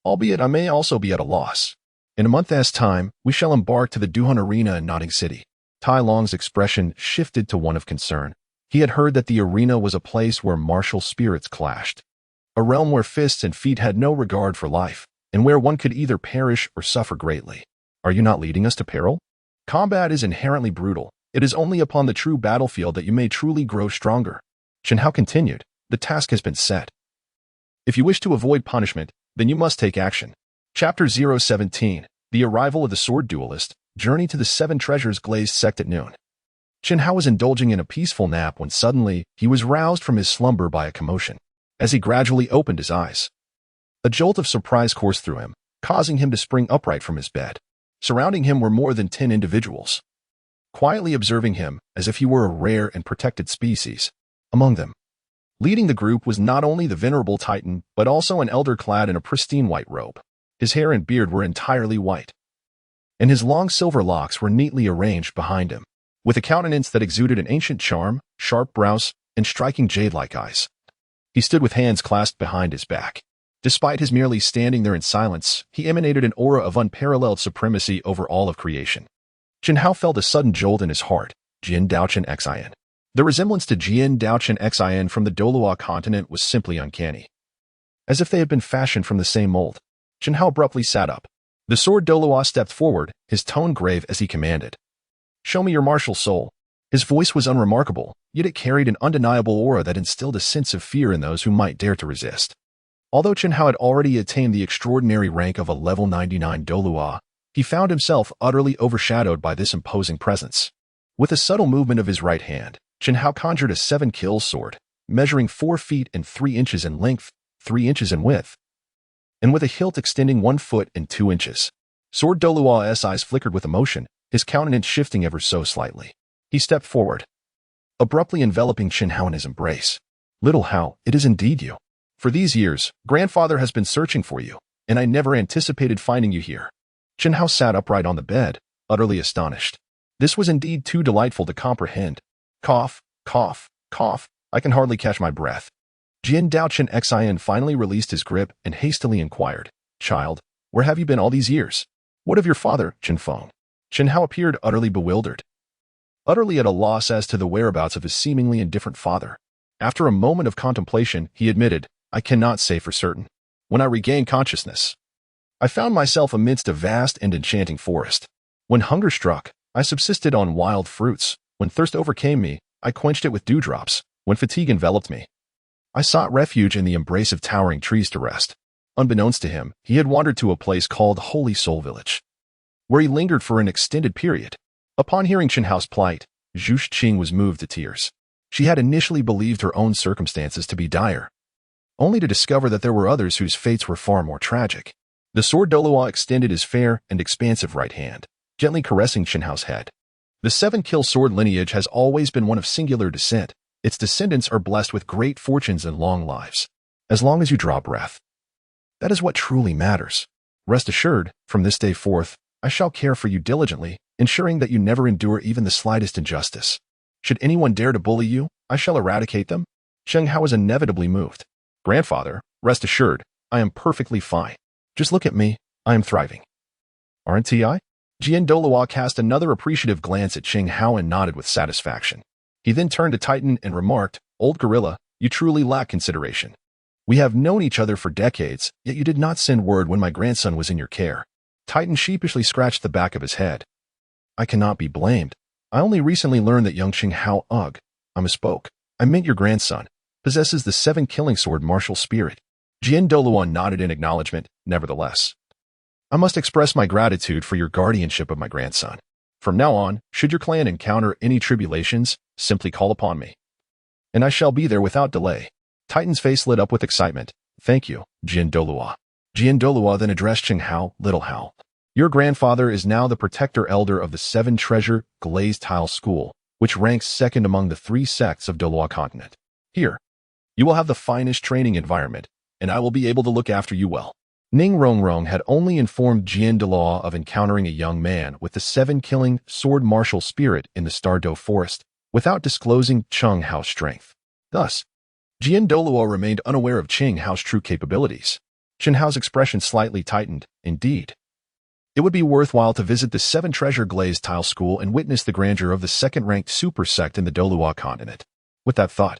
Albeit I may also be at a loss. In a month's time, we shall embark to the Duhan Arena in Notting City. Tai Long's expression shifted to one of concern. He had heard that the arena was a place where martial spirits clashed, a realm where fists and feet had no regard for life, and where one could either perish or suffer greatly. Are you not leading us to peril? Combat is inherently brutal. It is only upon the true battlefield that you may truly grow stronger. Chen Hao continued, the task has been set. If you wish to avoid punishment, then you must take action. Chapter 017, The Arrival of the Sword Duelist, Journey to the Seven Treasures Glazed sect at noon. Chen Hao was indulging in a peaceful nap when suddenly he was roused from his slumber by a commotion. As he gradually opened his eyes, a jolt of surprise coursed through him, causing him to spring upright from his bed. Surrounding him were more than 10 individuals, quietly observing him as if he were a rare and protected species. Among them, leading the group was not only the venerable Titan, but also an elder clad in a pristine white robe. His hair and beard were entirely white, and his long silver locks were neatly arranged behind him, with a countenance that exuded an ancient charm, sharp brows, and striking jade-like eyes. He stood with hands clasped behind his back. Despite his merely standing there in silence, he emanated an aura of unparalleled supremacy over all of creation. Chen Hao felt a sudden jolt in his heart. Jian Dao Chenxin. The resemblance to Jian Dao Chenxin from the Douluo Continent was simply uncanny. As if they had been fashioned from the same mold. Chen Hao abruptly sat up. The sword Douluo stepped forward, his tone grave as he commanded. Show me your martial soul. His voice was unremarkable, yet it carried an undeniable aura that instilled a sense of fear in those who might dare to resist. Although Chen Hao had already attained the extraordinary rank of a level 99 Douluo, he found himself utterly overshadowed by this imposing presence. With a subtle movement of his right hand, Chen Hao conjured a 7-kill sword, measuring 4 feet and 3 inches in length, 3 inches in width, and with a hilt extending 1 foot and 2 inches. Sword Douluo's eyes flickered with emotion, his countenance shifting ever so slightly. He stepped forward, abruptly enveloping Chen Hao in his embrace. Little Hao, it is indeed you. For these years, grandfather has been searching for you, and I never anticipated finding you here. Chen Hao sat upright on the bed, utterly astonished. This was indeed too delightful to comprehend. Cough, cough, cough, I can hardly catch my breath. Jian Dao Chenxin finally released his grip and hastily inquired, Child, where have you been all these years? What of your father, Chen Feng? Chen Hao appeared utterly bewildered, utterly at a loss as to the whereabouts of his seemingly indifferent father. After a moment of contemplation, he admitted, I cannot say for certain. When I regained consciousness, I found myself amidst a vast and enchanting forest. When hunger struck, I subsisted on wild fruits. When thirst overcame me, I quenched it with dewdrops. When fatigue enveloped me, I sought refuge in the embrace of towering trees to rest. Unbeknownst to him, he had wandered to a place called Holy Soul Village, where he lingered for an extended period. Upon hearing Chen Hao's plight, Zhu Qing was moved to tears. She had initially believed her own circumstances to be dire, only to discover that there were others whose fates were far more tragic. The sword Douluo extended his fair and expansive right hand, gently caressing Chen Hao's head. The 7-kill sword lineage has always been one of singular descent. Its descendants are blessed with great fortunes and long lives. As long as you draw breath, that is what truly matters. Rest assured, from this day forth, I shall care for you diligently, ensuring that you never endure even the slightest injustice. Should anyone dare to bully you, I shall eradicate them. Chen Hao was inevitably moved. Grandfather, rest assured, I am perfectly fine. Just look at me, I am thriving. Aren't I? Jian Douluo cast another appreciative glance at Chen Hao and nodded with satisfaction. He then turned to Titan and remarked, Old gorilla, you truly lack consideration. We have known each other for decades, yet you did not send word when my grandson was in your care. Titan sheepishly scratched the back of his head. I cannot be blamed. I only recently learned that young Chen Hao I misspoke. I meant your grandson possesses the 7-killing sword martial spirit. Jian Douluo nodded in acknowledgement, nevertheless. I must express my gratitude for your guardianship of my grandson. From now on, should your clan encounter any tribulations, simply call upon me, and I shall be there without delay. Titan's face lit up with excitement. Thank you, Jian Douluo. Jian Douluo then addressed Chen Hao, Little Hao. Your grandfather is now the protector elder of the 7-treasure Glazed Tile School, which ranks second among the 3 sects of Douluo Continent. Here, You will have the finest training environment, and I will be able to look after you well. Ning Rongrong had only informed Jian Dao of encountering a young man with the 7-killing sword martial spirit in the Stardo Forest, without disclosing Cheng Hao's strength. Thus, Jian Dao remained unaware of Cheng Hao's true capabilities. Chen Hao's expression slightly tightened. Indeed, it would be worthwhile to visit the 7-treasure Glazed tile school and witness the grandeur of the second-ranked super sect in the Douluo Continent. With that thought,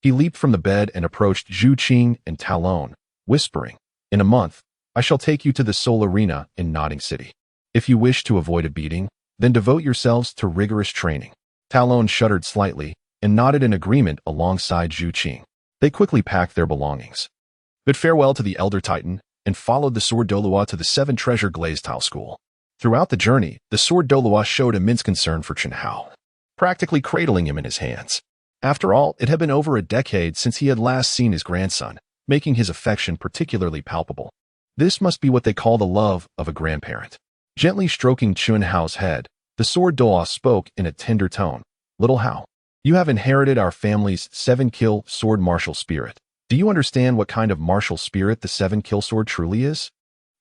he leaped from the bed and approached Zhu Qing and Talon, whispering, "In a month, I shall take you to the Soul Arena in Nodding City. If you wish to avoid a beating, then devote yourselves to rigorous training." Talon shuddered slightly and nodded in agreement alongside Zhu Qing. They quickly packed their belongings, bid farewell to the Elder Titan, and followed the Sword Douluo to the 7-treasure Glazed tile school. Throughout the journey, the Sword Douluo showed immense concern for Chen Hao, practically cradling him in his hands. After all, it had been over a decade since he had last seen his grandson, making his affection particularly palpable. This must be what they call the love of a grandparent. Gently stroking Chen Hao's head, the Sword Douluo spoke in a tender tone. "Little Hao, you have inherited our family's 7-kill sword martial spirit. Do you understand what kind of martial spirit the 7-kill sword truly is?"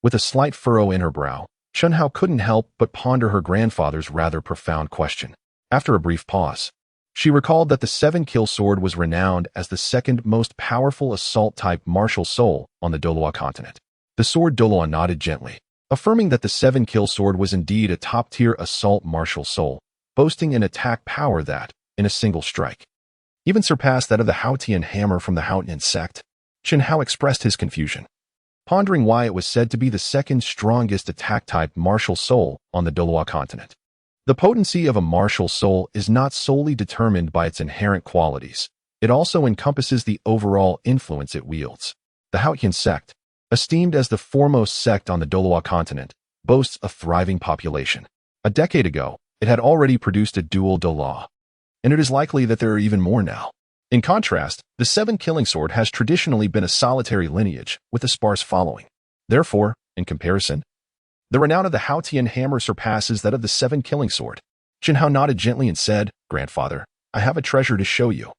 With a slight furrow in her brow, Chen Hao couldn't help but ponder her grandfather's rather profound question. After a brief pause, she recalled that the 7-kill sword was renowned as the second most powerful assault-type martial soul on the Douluo Continent. The Sword Douluo nodded gently, affirming that the 7-kill sword was indeed a top-tier assault martial soul, boasting an attack power that, in a single strike, even surpassed that of the Hao Tian Hammer from the Hao Tian sect. Chen Hao expressed his confusion, pondering why it was said to be the second strongest attack-type martial soul on the Douluo Continent. The potency of a martial soul is not solely determined by its inherent qualities. It also encompasses the overall influence it wields. The Hao Tian sect, esteemed as the foremost sect on the Douluo Continent, boasts a thriving population. A decade ago, it had already produced a dual Douluo, and it is likely that there are even more now. In contrast, the 7-killing sword has traditionally been a solitary lineage with a sparse following. Therefore, in comparison, the renown of the Hao Tian Hammer surpasses that of the 7-killing sword. Chen Hao nodded gently and said, "Grandfather, I have a treasure to show you."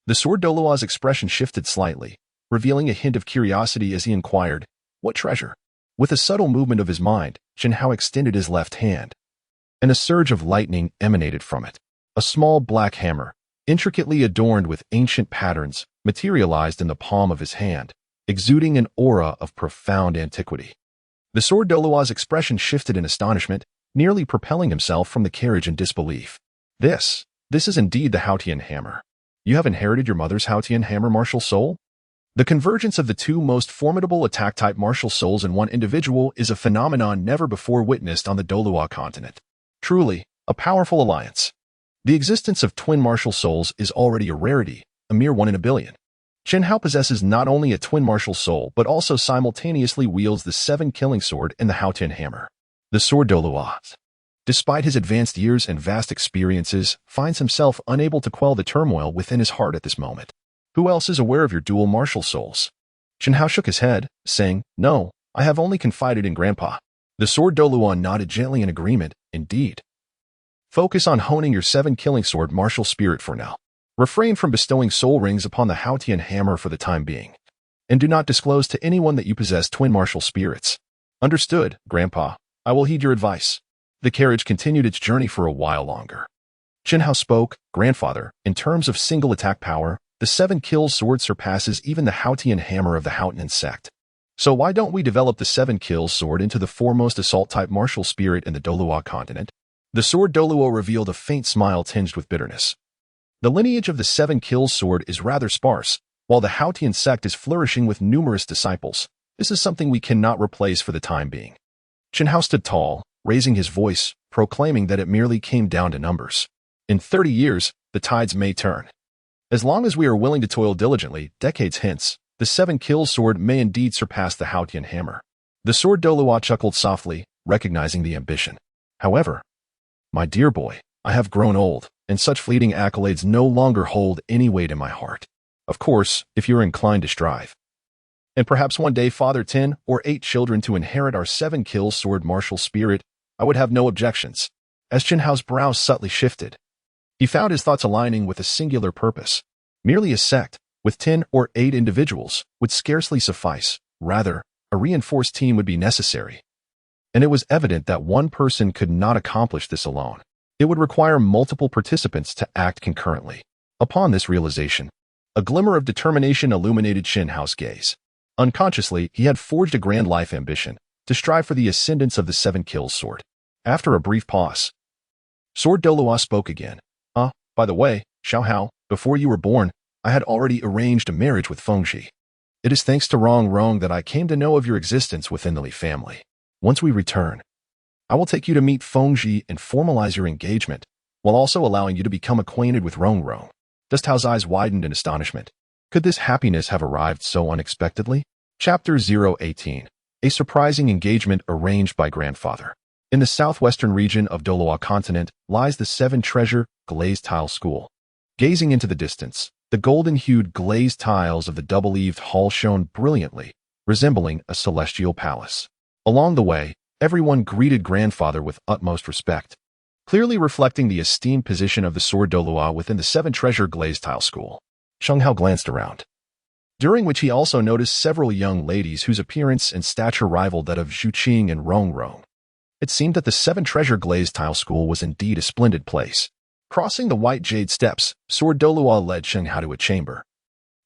The Sword Douluo's expression shifted slightly, revealing a hint of curiosity as he inquired, "What treasure?" With a subtle movement of his mind, Chen Hao extended his left hand, and a surge of lightning emanated from it. A small black hammer, intricately adorned with ancient patterns, materialized in the palm of his hand, exuding an aura of profound antiquity. The Sword Douluo's expression shifted in astonishment, nearly propelling himself from the carriage in disbelief. This is indeed the Hao Tian Hammer. You have inherited your mother's Hao Tian Hammer martial soul? The convergence of the two most formidable attack-type martial souls in one individual is a phenomenon never before witnessed on the Douluo Continent. Truly, a powerful alliance. The existence of twin martial souls is already a rarity, a mere 1 in a billion. Chen Hao possesses not only a twin martial soul but also simultaneously wields the 7-killing sword and the Hao Tian Hammer. The Sword Douluo, despite his advanced years and vast experiences, finds himself unable to quell the turmoil within his heart at this moment. Who else is aware of your dual martial souls? Chen Hao shook his head, saying, "No, I have only confided in Grandpa." The Sword Douluo nodded gently in agreement. "Indeed. Focus on honing your 7-killing sword martial spirit for now. Refrain from bestowing soul rings upon the Hao Tian Hammer for the time being. And do not disclose to anyone that you possess twin martial spirits." "Understood, Grandpa. I will heed your advice." The carriage continued its journey for a while longer. Chen Hao spoke, "Grandfather, in terms of single attack power, the 7-kill sword surpasses even the Hao Tian Hammer of the Hao Tian sect. So why don't we develop the 7-kill sword into the foremost assault-type martial spirit in the Douluo Continent?" The Sword Douluo revealed a faint smile tinged with bitterness. The lineage of the 7-kill sword is rather sparse, while the Hao Tian sect is flourishing with numerous disciples. This is something we cannot replace for the time being. Chen Hao stood tall, raising his voice, proclaiming that it merely came down to numbers. In 30 years, the tides may turn. As long as we are willing to toil diligently, decades hence, the 7-kill sword may indeed surpass the Hao Tian Hammer. The Sword Douluo chuckled softly, recognizing the ambition. "However, my dear boy, I have grown old, and such fleeting accolades no longer hold any weight in my heart. Of course, if you're inclined to strive, and perhaps one day father 10 or 8 children to inherit our 7-kill sword martial spirit, I would have no objections." As Chen Hao's brows subtly shifted, he found his thoughts aligning with a singular purpose. Merely a sect, with 10 or 8 individuals would scarcely suffice. Rather, a reinforced team would be necessary. And it was evident that one person could not accomplish this alone. It would require multiple participants to act concurrently. Upon this realization, a glimmer of determination illuminated Chen Hao's gaze. Unconsciously, he had forged a grand life ambition to strive for the ascendance of the 7 kills sword. After a brief pause, Sword Douluo spoke again. By the way, Xiao Hao, before you were born, I had already arranged a marriage with Fengzhi. It is thanks to Rong that I came to know of your existence within the Li family. Once we return, I will take you to meet Fengzhi and formalize your engagement, while also allowing you to become acquainted with Rong. Dust Hao's eyes widened in astonishment. Could this happiness have arrived so unexpectedly? Chapter 018. A surprising engagement arranged by grandfather. In the southwestern region of Douluo Continent lies the 7-treasure glazed tile school. Gazing into the distance, the golden-hued glazed tiles of the double-eaved hall shone brilliantly, resembling a celestial palace. Along the way, everyone greeted grandfather with utmost respect, clearly reflecting the esteemed position of the Sword Douluo within the 7-treasure glazed tile school. Xiang Hao glanced around, during which he also noticed several young ladies whose appearance and stature rivaled that of Zhu Qing and Rong. It seemed that the 7-treasure glazed tile school was indeed a splendid place. Crossing the white jade steps, Sword Douluo led Xiang Hao to a chamber,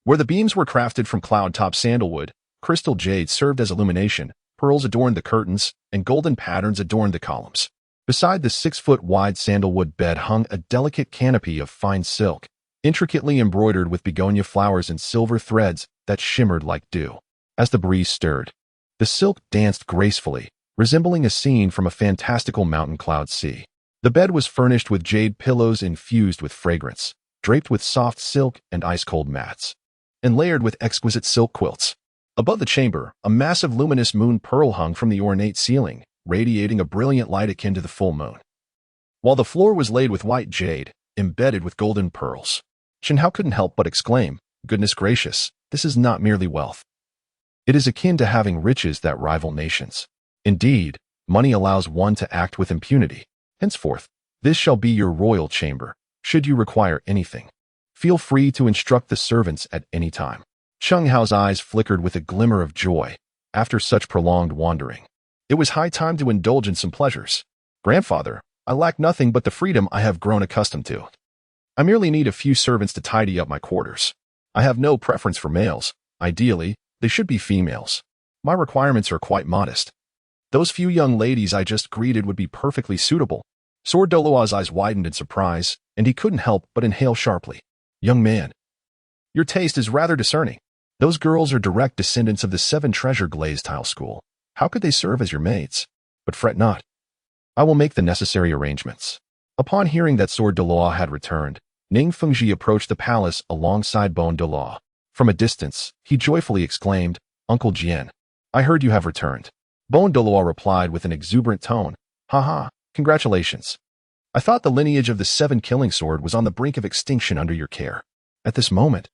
where the beams were crafted from cloud-top sandalwood, crystal jade served as illumination, pearls adorned the curtains, and golden patterns adorned the columns. Beside the 6-foot-wide sandalwood bed hung a delicate canopy of fine silk, intricately embroidered with begonia flowers and silver threads that shimmered like dew. As the breeze stirred, the silk danced gracefully, resembling a scene from a fantastical mountain cloud sea. The bed was furnished with jade pillows infused with fragrance, draped with soft silk and ice-cold mats, and layered with exquisite silk quilts. Above the chamber, a massive luminous moon pearl hung from the ornate ceiling, radiating a brilliant light akin to the full moon, while the floor was laid with white jade, embedded with golden pearls. Chen Hao couldn't help but exclaim, "Goodness gracious, this is not merely wealth. It is akin to having riches that rival nations. Indeed, money allows one to act with impunity. Henceforth, this shall be your royal chamber. Should you require anything, feel free to instruct the servants at any time." Xiang Hao's eyes flickered with a glimmer of joy. After such prolonged wandering, it was high time to indulge in some pleasures. "Grandfather, I lack nothing but the freedom I have grown accustomed to. I merely need a few servants to tidy up my quarters. I have no preference for males. Ideally, they should be females. My requirements are quite modest. Those few young ladies I just greeted would be perfectly suitable." Sword Douluo's eyes widened in surprise, and he couldn't help but inhale sharply. "Young man, your taste is rather discerning. Those girls are direct descendants of the 7-treasure glazed tile school. How could they serve as your maids? But fret not. I will make the necessary arrangements." Upon hearing that Sword Douluo had returned, Ning Fengzhi approached the palace alongside Poison Douluo. From a distance, he joyfully exclaimed, "Uncle Jian, I heard you have returned." Poison Douluo replied with an exuberant tone, "Haha, congratulations. I thought the lineage of the 7 killing sword was on the brink of extinction under your care." At this moment,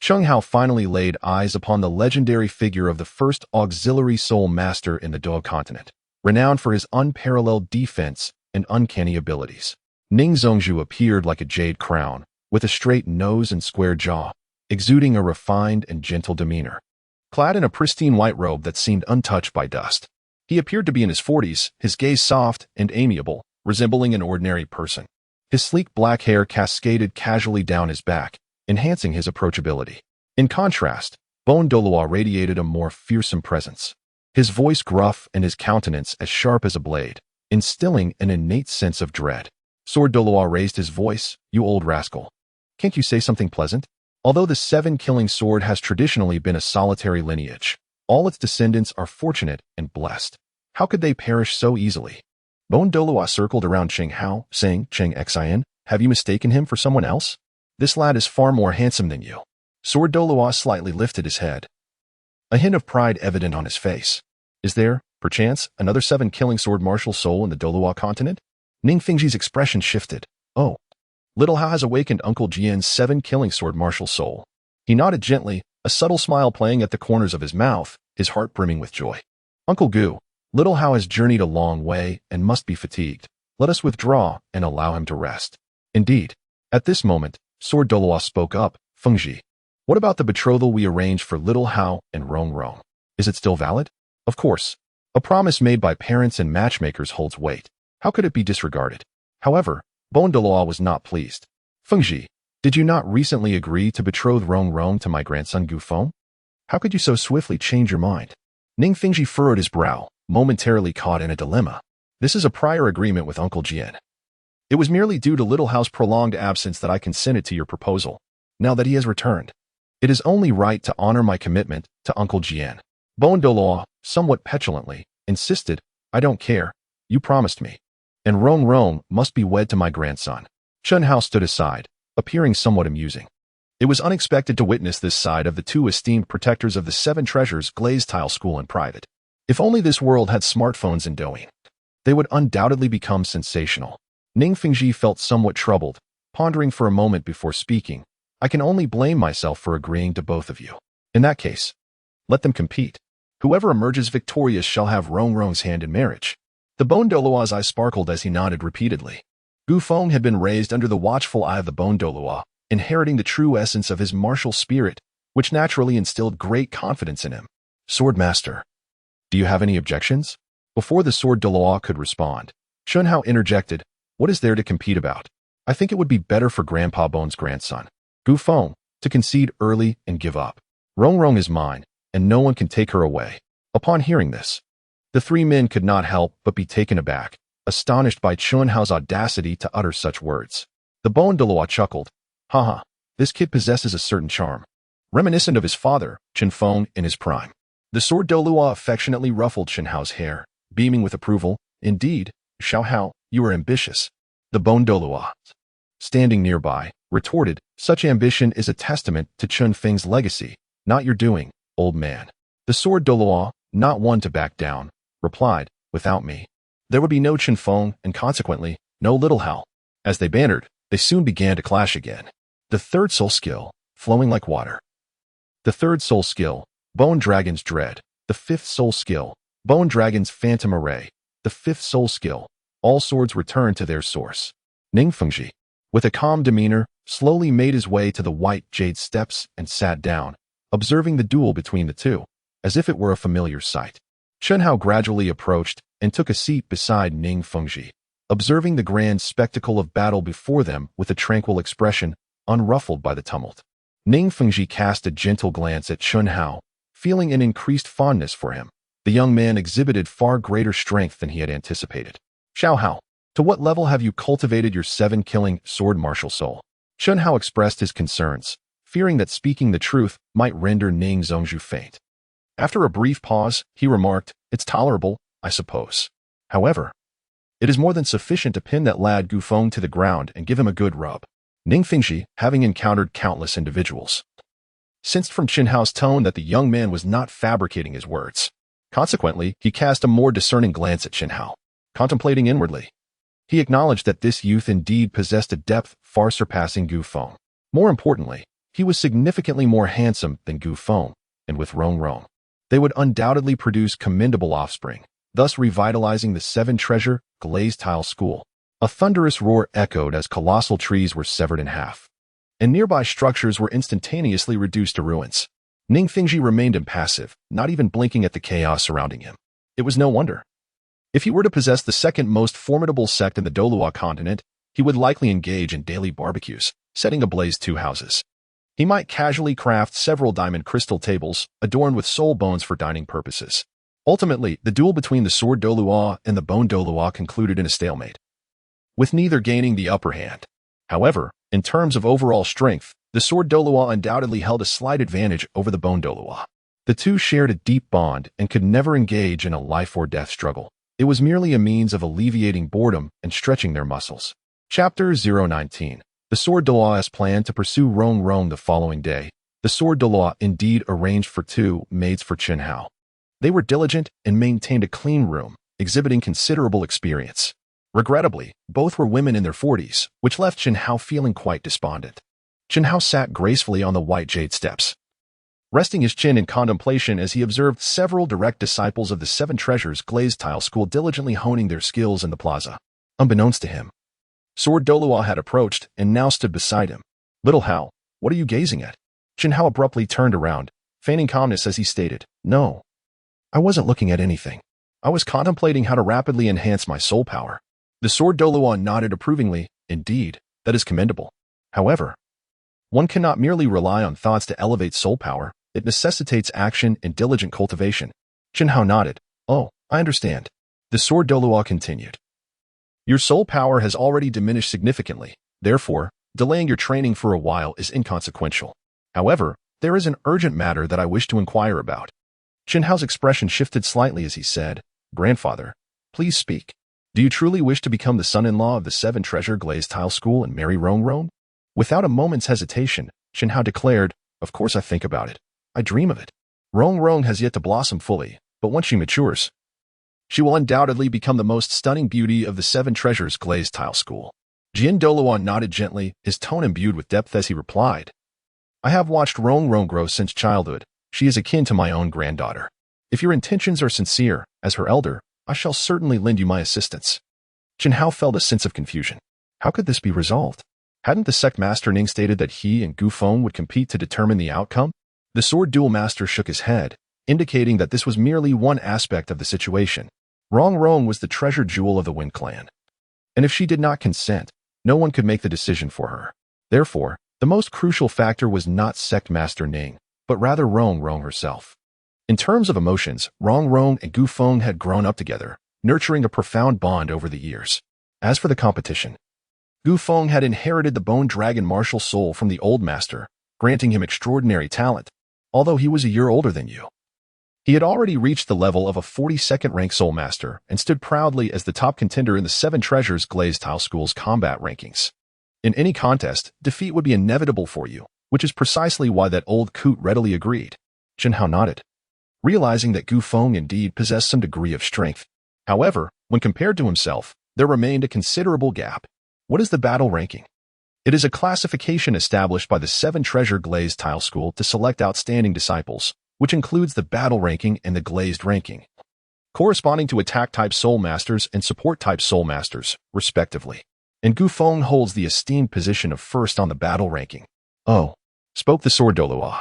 Xiang Hao finally laid eyes upon the legendary figure of the first auxiliary soul master in the Douluo Continent, renowned for his unparalleled defense and uncanny abilities. Ning Fengzhi appeared like a jade crown, with a straight nose and square jaw, exuding a refined and gentle demeanor. Clad in a pristine white robe that seemed untouched by dust, he appeared to be in his 40s, his gaze soft and amiable, resembling an ordinary person. His sleek black hair cascaded casually down his back, enhancing his approachability. In contrast, Poison Douluo radiated a more fearsome presence, his voice gruff and his countenance as sharp as a blade, instilling an innate sense of dread. Sword Douluo raised his voice, "You old rascal. Can't you say something pleasant?" Although the 7 killing sword has traditionally been a solitary lineage, all its descendants are fortunate and blessed. How could they perish so easily? Poison Douluo circled around Xiang Hao, saying, "Cheng Xin, have you mistaken him for someone else? This lad is far more handsome than you." Sword Douluo slightly lifted his head, a hint of pride evident on his face. "Is there, perchance, another 7 killing sword martial soul in the Douluo Continent?" Ning Fengzhi's expression shifted. "Oh, little Hao has awakened Uncle Jian's 7 killing sword martial soul." He nodded gently, a subtle smile playing at the corners of his mouth, his heart brimming with joy. "Uncle Gu, little Hao has journeyed a long way and must be fatigued. Let us withdraw and allow him to rest." Indeed, at this moment, Sword Douluo spoke up, "Fengzhi, What about the betrothal we arranged for little Hao and Rong Rong? Is it still valid? Of course. A promise made by parents and matchmakers holds weight. How could it be disregarded? However, Poison Douluo was not pleased. Fengzhi, did you not recently agree to betroth Rong Rong to my grandson Gu Feng? How could you so swiftly change your mind? Ning Fengzhi furrowed his brow, momentarily caught in a dilemma. This is a prior agreement with Uncle Jian. It was merely due to little Hao's prolonged absence that I consented to your proposal. Now that he has returned, it is only right to honor my commitment to Uncle Jian. Poison Douluo, somewhat petulantly, insisted, I don't care. You promised me. And Rong Rong must be wed to my grandson. Chen Hao stood aside, appearing somewhat amusing. It was unexpected to witness this side of the two esteemed protectors of the Seven Treasures Glazed Tile School in private. If only this world had smartphones in Douyin, they would undoubtedly become sensational. Ning Fengzhi felt somewhat troubled, pondering for a moment before speaking. I can only blame myself for agreeing to both of you. In that case, let them compete. Whoever emerges victorious shall have Rong Rong's hand in marriage. The Poison Douluo's eye sparkled as he nodded repeatedly. Gu Feng had been raised under the watchful eye of the Poison Douluo, inheriting the true essence of his martial spirit, which naturally instilled great confidence in him. Swordmaster, do you have any objections? Before the Sword Douluo could respond, Chen Hao interjected, what is there to compete about? I think it would be better for Grandpa Bone's grandson, Gu Feng, to concede early and give up. Rong Rong is mine, and no one can take her away. Upon hearing this, the three men could not help but be taken aback, astonished by Chen Hao's audacity to utter such words. The Poison Douluo chuckled. Haha, this kid possesses a certain charm, reminiscent of his father, Chen Feng, in his prime. The Sword Douluo affectionately ruffled Chen Hao's hair, beaming with approval. Indeed, Xiao Hao, you are ambitious. The Poison Douluo, standing nearby, retorted, such ambition is a testament to Chen Feng's legacy, not your doing, old man. The Sword Douluo, not one to back down, replied, without me, there would be no Chen Feng and consequently, no little Hao. As they bantered, they soon began to clash again. The third soul skill, flowing like water. The third soul skill, Bone Dragon's Dread. The fifth soul skill, Bone Dragon's Phantom Array. The fifth soul skill, all swords return to their source. Ning Fengzhi, with a calm demeanor, slowly made his way to the white jade steps and sat down, observing the duel between the two, as if it were a familiar sight. Chen Hao gradually approached and took a seat beside Ning Fengzhi, observing the grand spectacle of battle before them with a tranquil expression, unruffled by the tumult. Ning Fengzhi cast a gentle glance at Chen Hao, feeling an increased fondness for him. The young man exhibited far greater strength than he had anticipated. Xiao Hao, to what level have you cultivated your 7-killing sword martial soul? Chen Hao expressed his concerns, fearing that speaking the truth might render Ning Zhongzhu faint. After a brief pause, he remarked, it's tolerable, I suppose. However, it is more than sufficient to pin that lad Gu Feng to the ground and give him a good rub. Ning Fengzhi, having encountered countless individuals, sensed from Chen Hao's tone that the young man was not fabricating his words. Consequently, he cast a more discerning glance at Chen Hao, contemplating inwardly. He acknowledged that this youth indeed possessed a depth far surpassing Gu Feng. More importantly, he was significantly more handsome than Gu Feng, and with Rong Rong, they would undoubtedly produce commendable offspring, thus revitalizing the Seven Treasure Glazed Tile School. A thunderous roar echoed as colossal trees were severed in half, and nearby structures were instantaneously reduced to ruins. Ning Fengzhi remained impassive, not even blinking at the chaos surrounding him. It was no wonder. If he were to possess the second most formidable sect in the Douluo Continent, he would likely engage in daily barbecues, setting ablaze 2 houses. He might casually craft several diamond crystal tables, adorned with soul bones for dining purposes. Ultimately, the duel between the Sword Douluo and the Poison Douluo concluded in a stalemate, with neither gaining the upper hand. However, in terms of overall strength, the Sword Douluo undoubtedly held a slight advantage over the Poison Douluo. The two shared a deep bond and could never engage in a life-or-death struggle. It was merely a means of alleviating boredom and stretching their muscles. Chapter 019. The Sword Douluo has planned to pursue Rong Rong the following day. The Sword Douluo indeed arranged for 2 maids for Chen Hao. They were diligent and maintained a clean room, exhibiting considerable experience. Regrettably, both were women in their 40s, which left Chen Hao feeling quite despondent. Chen Hao sat gracefully on the white jade steps, resting his chin in contemplation as he observed several direct disciples of the Seven Treasures Glazed Tile School diligently honing their skills in the plaza. Unbeknownst to him, Sword Douluo had approached and now stood beside him. Little Hao, what are you gazing at? Jian Dao abruptly turned around, feigning calmness as he stated, "No, I wasn't looking at anything. I was contemplating how to rapidly enhance my soul power." The sword Douluo nodded approvingly. "Indeed, that is commendable. However, one cannot merely rely on thoughts to elevate soul power. It necessitates action and diligent cultivation." Jian Dao nodded. "Oh, I understand." The sword Douluo continued. "Your soul power has already diminished significantly. Therefore, delaying your training for a while is inconsequential. However, there is an urgent matter that I wish to inquire about." Jian Dao's expression shifted slightly as he said, "Grandfather, please speak. Do you truly wish to become the son-in-law of the 7 Treasure Glazed Tile School and marry Rong? Without a moment's hesitation, Jian Dao declared, "Of course I think about it. I dream of it. Rong has yet to blossom fully, but once she matures, she will undoubtedly become the most stunning beauty of the 7 Treasures Glazed Tile School." Jian Douluo nodded gently, his tone imbued with depth as he replied, "I have watched Rong grow since childhood. She is akin to my own granddaughter. If your intentions are sincere, as her elder, I shall certainly lend you my assistance." Jian Dao felt a sense of confusion. How could this be resolved? Hadn't the sect master Ning stated that he and Gu Feng would compete to determine the outcome? The sword duel master shook his head, indicating that this was merely one aspect of the situation. Rong was the treasured jewel of the Wind Clan, and if she did not consent, no one could make the decision for her. Therefore, the most crucial factor was not sect master Ning, but rather Rong herself. In terms of emotions, Rong and Gu Feng had grown up together, nurturing a profound bond over the years. As for the competition, Gu Feng had inherited the Bone Dragon martial soul from the old master, granting him extraordinary talent, although he was a year older than you. He had already reached the level of a 42nd rank soul master and stood proudly as the top contender in the 7 Treasures Glazed Tile School's combat rankings. In any contest, defeat would be inevitable for you, which is precisely why that old coot readily agreed. Jian Dao nodded, realizing that Gu Feng indeed possessed some degree of strength. However, when compared to himself, there remained a considerable gap. What is the battle ranking? It is a classification established by the 7 Treasure Glazed Tile School to select outstanding disciples, which includes the battle ranking and the glazed ranking, corresponding to attack-type soul masters and support-type soul masters, respectively. And Gu Feng holds the esteemed position of first on the battle ranking. "Oh," spoke the sword Douluo,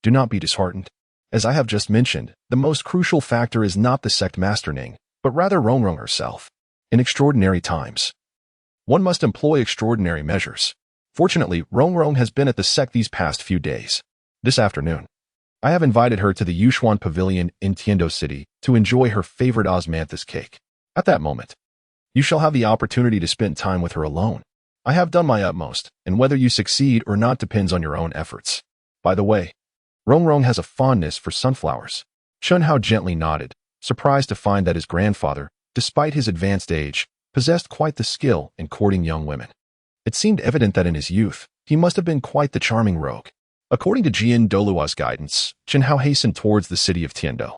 "do not be disheartened. As I have just mentioned, the most crucial factor is not the sect master Ning, but rather Rong herself. In extraordinary times, one must employ extraordinary measures. Fortunately, Rong has been at the sect these past few days. This afternoon, I have invited her to the Yushuan Pavilion in Tiando City to enjoy her favorite osmanthus cake. At that moment, you shall have the opportunity to spend time with her alone. I have done my utmost, and whether you succeed or not depends on your own efforts. By the way, Rong has a fondness for sunflowers." Jian Dao gently nodded, surprised to find that his grandfather, despite his advanced age, possessed quite the skill in courting young women. It seemed evident that in his youth, he must have been quite the charming rogue. According to Jian Douluo's guidance, Jian Dao hastened towards the city of Tiando.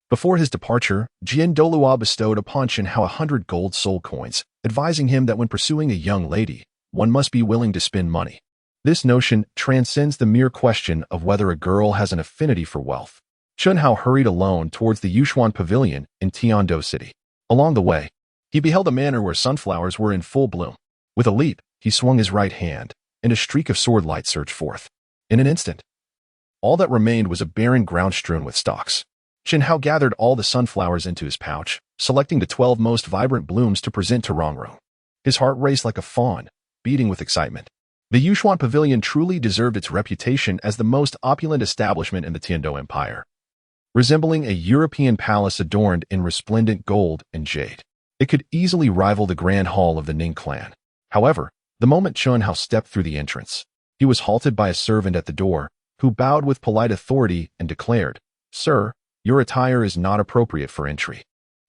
Before his departure, Jian Douluo bestowed upon Jian Dao 100 gold soul coins, advising him that when pursuing a young lady, one must be willing to spend money. This notion transcends the mere question of whether a girl has an affinity for wealth. Jian Dao hurried alone towards the Yushuan Pavilion in Tiando City. Along the way, he beheld a manor where sunflowers were in full bloom. With a leap, he swung his right hand, and a streak of sword light surged forth. In an instant, all that remained was a barren ground strewn with stalks. Jian Dao gathered all the sunflowers into his pouch, selecting the 12 most vibrant blooms to present to Rong. His heart raced like a fawn, beating with excitement. The Yushuan Pavilion truly deserved its reputation as the most opulent establishment in the Tiando Empire, resembling a European palace adorned in resplendent gold and jade. It could easily rival the Grand Hall of the Ning clan. However, the moment Jian Dao stepped through the entrance, he was halted by a servant at the door, who bowed with polite authority and declared, "Sir, your attire is not appropriate for entry.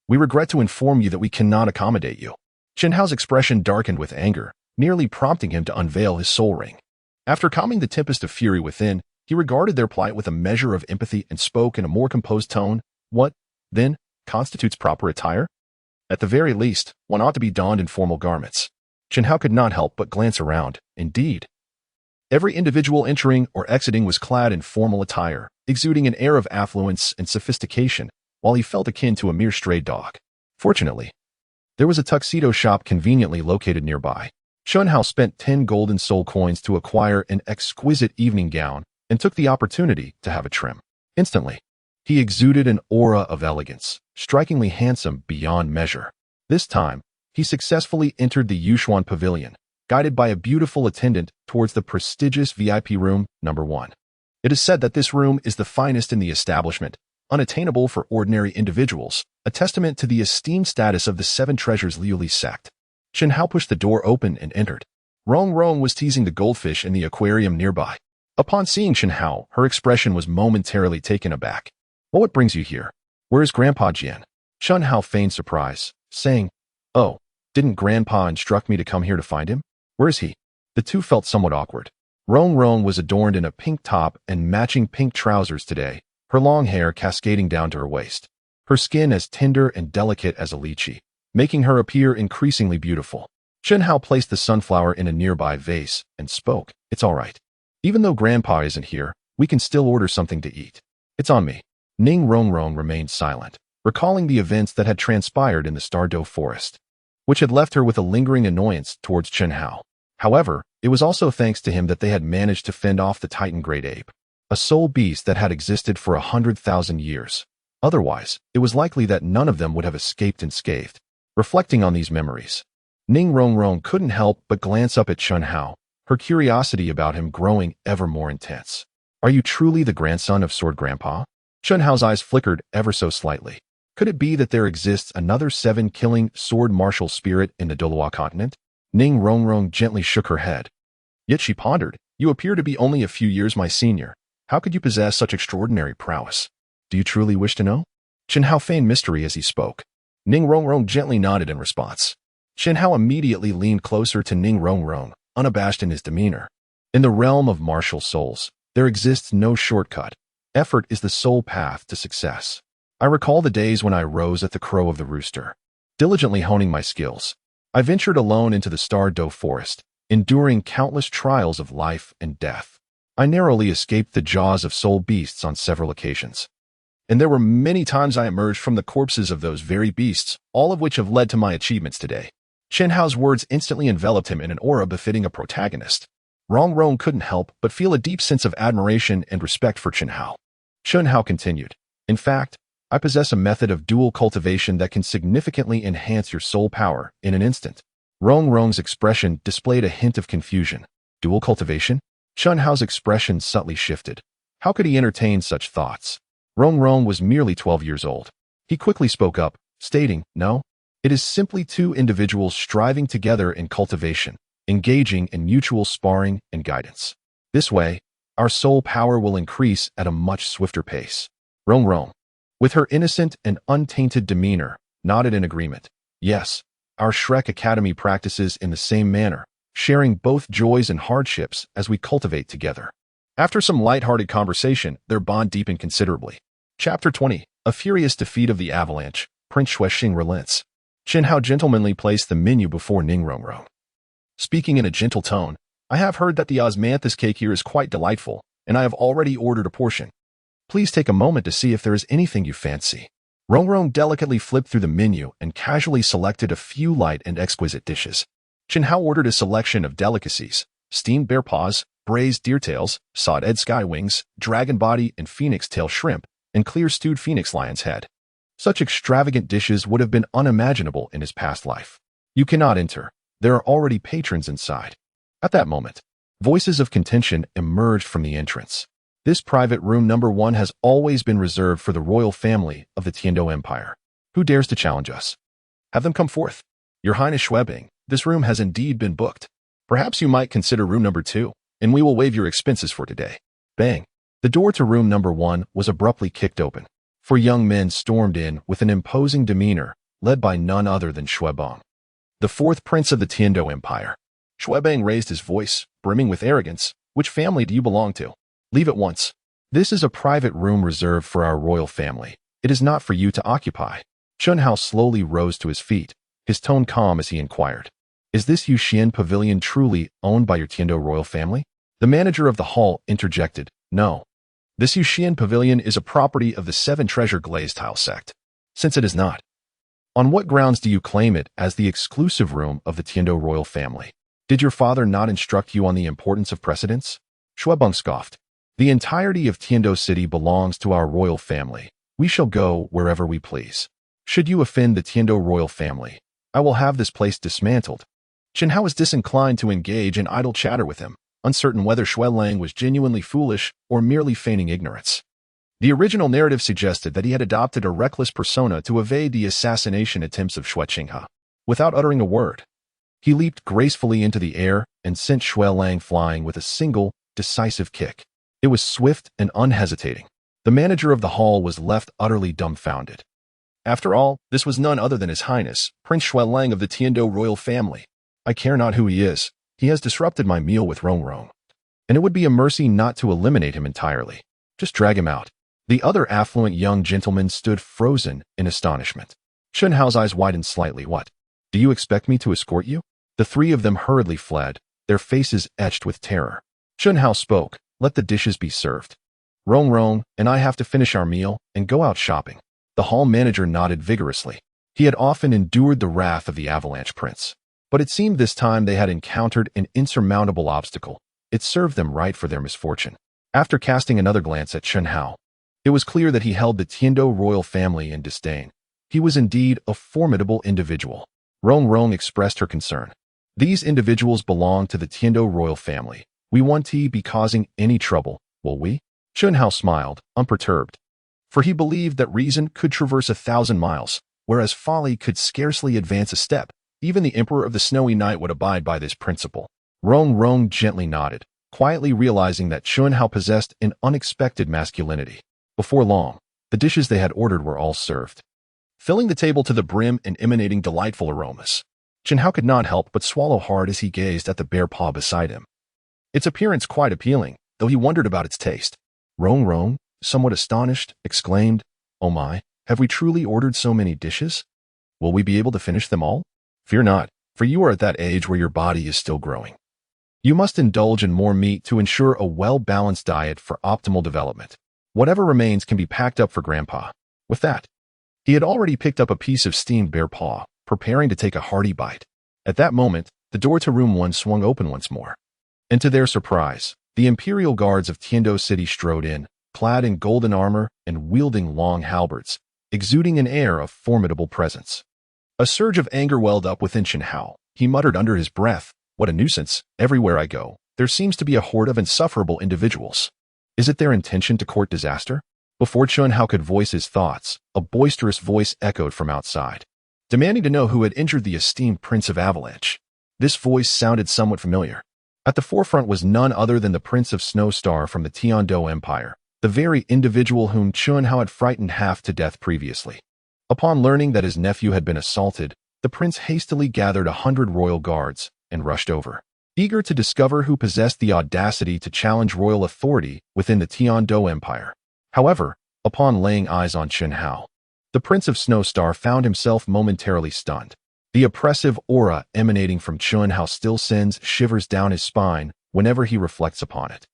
We regret to inform you that we cannot accommodate you." Jian Dao's expression darkened with anger, nearly prompting him to unveil his soul ring. After calming the tempest of fury within, he regarded their plight with a measure of empathy and spoke in a more composed tone. "What, then, constitutes proper attire? At the very least, one ought to be donned in formal garments." Jian Dao could not help but glance around. Indeed, every individual entering or exiting was clad in formal attire, exuding an air of affluence and sophistication, while he felt akin to a mere stray dog. Fortunately, there was a tuxedo shop conveniently located nearby. Jian Dao spent 10 golden soul coins to acquire an exquisite evening gown and took the opportunity to have a trim. Instantly, he exuded an aura of elegance, strikingly handsome beyond measure. This time, he successfully entered the Yushuan Pavilion, guided by a beautiful attendant towards the prestigious VIP room number 1. It is said that this room is the finest in the establishment, unattainable for ordinary individuals, a testament to the esteemed status of the 7 treasures Liuli sect. Chen Hao pushed the door open and entered. Rong Rong was teasing the goldfish in the aquarium nearby. Upon seeing Chen Hao, her expression was momentarily taken aback. "Well, what brings you here? Where is Grandpa Jian?" Chen Hao feigned surprise, saying, "Oh, didn't Grandpa instruct me to come here to find him? Where is he?" The two felt somewhat awkward. Rong Rong was adorned in a pink top and matching pink trousers today, her long hair cascading down to her waist. Her skin as tender and delicate as a lychee, making her appear increasingly beautiful. Chen Hao placed the sunflower in a nearby vase and spoke, "It's all right. Even though Grandpa isn't here, we can still order something to eat. It's on me." Ning Rongrong remained silent, recalling the events that had transpired in the Stardow Forest, which had left her with a lingering annoyance towards Chen Hao. However, it was also thanks to him that they had managed to fend off the Titan Great Ape, a soul beast that had existed for 100,000 years. Otherwise, it was likely that none of them would have escaped unscathed. Reflecting on these memories, Ning Rongrong couldn't help but glance up at Chen Hao, her curiosity about him growing ever more intense. "Are you truly the grandson of Sword Grandpa?" Chen Hao's eyes flickered ever so slightly. Could it be that there exists another 7-killing sword martial spirit in the Douluo Continent? Ning Rongrong gently shook her head. Yet she pondered, "You appear to be only a few years my senior. How could you possess such extraordinary prowess? Do you truly wish to know?" Chen Hao feigned mystery as he spoke. Ning Rongrong gently nodded in response. Chen Hao immediately leaned closer to Ning Rongrong, unabashed in his demeanor. "In the realm of martial souls, there exists no shortcut. Effort is the sole path to success. I recall the days when I rose at the crow of the rooster, diligently honing my skills. I ventured alone into the Stardow Forest, enduring countless trials of life and death. I narrowly escaped the jaws of soul beasts on several occasions. And there were many times I emerged from the corpses of those very beasts, all of which have led to my achievements today." Chen Hao's words instantly enveloped him in an aura befitting a protagonist. Rong Rong couldn't help but feel a deep sense of admiration and respect for Chen Hao. Chen Hao continued, "In fact, I possess a method of dual cultivation that can significantly enhance your soul power in an instant." Rong Rong's expression displayed a hint of confusion. Dual cultivation? Chen Hao's expression subtly shifted. How could he entertain such thoughts? Rong Rong was merely 12 years old. He quickly spoke up, stating, "No, it is simply 2 individuals striving together in cultivation, engaging in mutual sparring and guidance. This way, our soul power will increase at a much swifter pace." Rong Rong, with her innocent and untainted demeanor, nodded in agreement. "Yes, our Shrek Academy practices in the same manner, sharing both joys and hardships as we cultivate together." After some light-hearted conversation, their bond deepened considerably. Chapter 20. A furious defeat of the avalanche. Prince Xuexing relents. Chen Hao gentlemanly placed the menu before Ning Rongrong. Speaking in a gentle tone, "I have heard that the osmanthus cake here is quite delightful, and I have already ordered a portion. Please take a moment to see if there is anything you fancy." Rongrong delicately flipped through the menu and casually selected a few light and exquisite dishes. Chen Hao ordered a selection of delicacies: steamed bear paws, braised deer tails, sawed sky wings, dragon body and phoenix tail shrimp, and clear stewed phoenix lion's head. Such extravagant dishes would have been unimaginable in his past life. "You cannot enter. There are already patrons inside." At that moment, voices of contention emerged from the entrance. "This private room number 1 has always been reserved for the royal family of the Tiandou Empire. Who dares to challenge us? Have them come forth." "Your Highness Xuebing, this room has indeed been booked. Perhaps you might consider room number 2, and we will waive your expenses for today." Bang! The door to room number 1 was abruptly kicked open. 4 young men stormed in with an imposing demeanor, led by none other than Xuebong, the 4th prince of the Tiandou Empire. Xuebong raised his voice, brimming with arrogance. "Which family do you belong to? Leave at once. This is a private room reserved for our royal family. It is not for you to occupy." Chen Hao slowly rose to his feet, his tone calm as he inquired, "Is this Yushin Pavilion truly owned by your Tiandou royal family?" The manager of the hall interjected, "No. This Yushin Pavilion is a property of the 7-treasure Glazed tile sect. Since it is not, on what grounds do you claim it as the exclusive room of the Tiandou royal family? Did your father not instruct you on the importance of precedence?" Xuebong scoffed. The entirety of Tiandou City belongs to our royal family. We shall go wherever we please. Should you offend the Tiandou royal family, I will have this place dismantled. Chen Hao was disinclined to engage in idle chatter with him, uncertain whether Xue Lang was genuinely foolish or merely feigning ignorance. The original narrative suggested that he had adopted a reckless persona to evade the assassination attempts of Xue Qinghe. Without uttering a word, he leaped gracefully into the air and sent Xue Lang flying with a single, decisive kick. It was swift and unhesitating. The manager of the hall was left utterly dumbfounded. After all, this was none other than His Highness, Prince Xue Lang of the Tiandou royal family. I care not who he is. He has disrupted my meal with Rong Rong, and it would be a mercy not to eliminate him entirely. Just drag him out. The other affluent young gentleman stood frozen in astonishment. Chen Hao's eyes widened slightly. What? Do you expect me to escort you? The three of them hurriedly fled, their faces etched with terror. Chen Hao spoke. Let the dishes be served. Rong Rong and I have to finish our meal and go out shopping. The hall manager nodded vigorously. He had often endured the wrath of the Avalanche Prince, but it seemed this time they had encountered an insurmountable obstacle. It served them right for their misfortune. After casting another glance at Chen Hao, it was clear that he held the Tiandou royal family in disdain. He was indeed a formidable individual. Rong Rong expressed her concern. These individuals belong to the Tiandou royal family. We won't be causing any trouble, will we? Chen Hao smiled, unperturbed, for he believed that reason could traverse 1,000 miles, whereas folly could scarcely advance a step. Even the Emperor of the Snowy Night would abide by this principle. Rong Rong gently nodded, quietly realizing that Chen Hao possessed an unexpected masculinity. Before long, the dishes they had ordered were all served, filling the table to the brim and emanating delightful aromas. Chen Hao could not help but swallow hard as he gazed at the bear paw beside him. Its appearance quite appealing, though he wondered about its taste. Rong Rong, somewhat astonished, exclaimed, "Oh my, have we truly ordered so many dishes? Will we be able to finish them all? Fear not, for you are at that age where your body is still growing. You must indulge in more meat to ensure a well-balanced diet for optimal development. Whatever remains can be packed up for Grandpa." With that, he had already picked up a piece of steamed bear paw, preparing to take a hearty bite. At that moment, the door to room 1 swung open once more. And to their surprise, the imperial guards of Tiandou City strode in, clad in golden armor and wielding long halberds, exuding an air of formidable presence. A surge of anger welled up within Chen Hao. He muttered under his breath, "What a nuisance! Everywhere I go, there seems to be a horde of insufferable individuals. Is it their intention to court disaster?" Before Chen Hao could voice his thoughts, a boisterous voice echoed from outside, demanding to know who had injured the esteemed Prince of Avalanche. This voice sounded somewhat familiar. At the forefront was none other than the Prince of Snowstar from the Tiandou Empire, the very individual whom Chen Hao had frightened half to death previously. Upon learning that his nephew had been assaulted, the prince hastily gathered 100 royal guards and rushed over, eager to discover who possessed the audacity to challenge royal authority within the Tiandou Empire. However, upon laying eyes on Chen Hao, the Prince of Snowstar found himself momentarily stunned. The oppressive aura emanating from Chen Hao still sends shivers down his spine whenever he reflects upon it.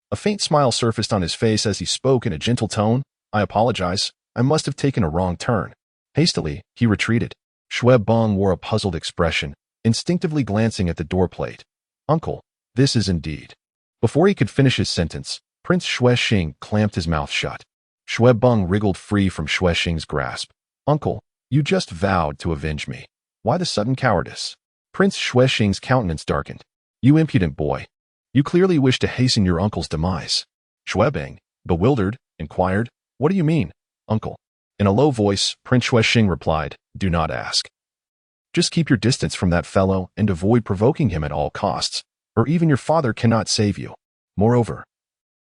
A faint smile surfaced on his face as he spoke in a gentle tone. "I apologize. I must have taken a wrong turn." Hastily, he retreated. Xue Beng wore a puzzled expression, instinctively glancing at the doorplate. "Uncle, this is indeed..." Before he could finish his sentence, Prince Xue Xing clamped his mouth shut. Xue Beng wriggled free from Xue Xing's grasp. "Uncle, you just vowed to avenge me. Why the sudden cowardice?" Prince Xue Xing's countenance darkened. "You impudent boy. You clearly wish to hasten your uncle's demise." Xue Beng, bewildered, inquired, "What do you mean, uncle?" In a low voice, Prince Xue Xing replied, "Do not ask. Just keep your distance from that fellow and avoid provoking him at all costs, or even your father cannot save you. Moreover,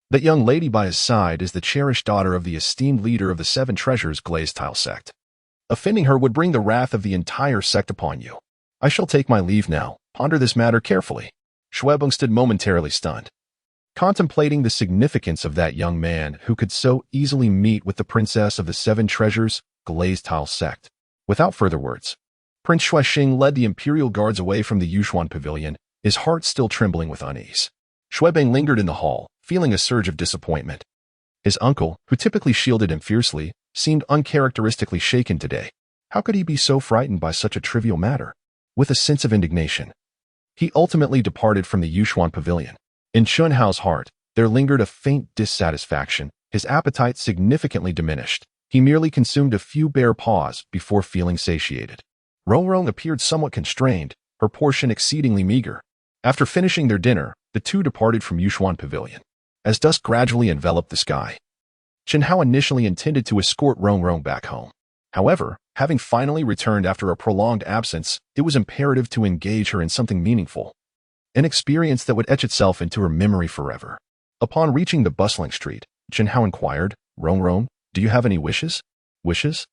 that young lady by his side is the cherished daughter of the esteemed leader of the 7 Treasures Glazed sect. Offending her would bring the wrath of the entire sect upon you. I shall take my leave now. Ponder this matter carefully." Xue Beng stood momentarily stunned, contemplating the significance of that young man who could so easily meet with the princess of the 7 Treasures Glazed sect. Without further words, Prince Xue Xing led the imperial guards away from the Yushuan Pavilion, his heart still trembling with unease. Xue Beng lingered in the hall, feeling a surge of disappointment. His uncle, who typically shielded him fiercely, seemed uncharacteristically shaken today. How could he be so frightened by such a trivial matter? With a sense of indignation, he ultimately departed from the Yushuan Pavilion. In Chen Hao's heart, there lingered a faint dissatisfaction. His appetite significantly diminished. He merely consumed a few bare paws before feeling satiated. Rong appeared somewhat constrained, her portion exceedingly meager. After finishing their dinner, the two departed from Yushuan Pavilion. As dusk gradually enveloped the sky, Chen Hao initially intended to escort Rong back home. However, having finally returned after a prolonged absence, it was imperative to engage her in something meaningful, an experience that would etch itself into her memory forever. Upon reaching the bustling street, Chen Hao inquired, Rong, do you have any wishes? Wishes?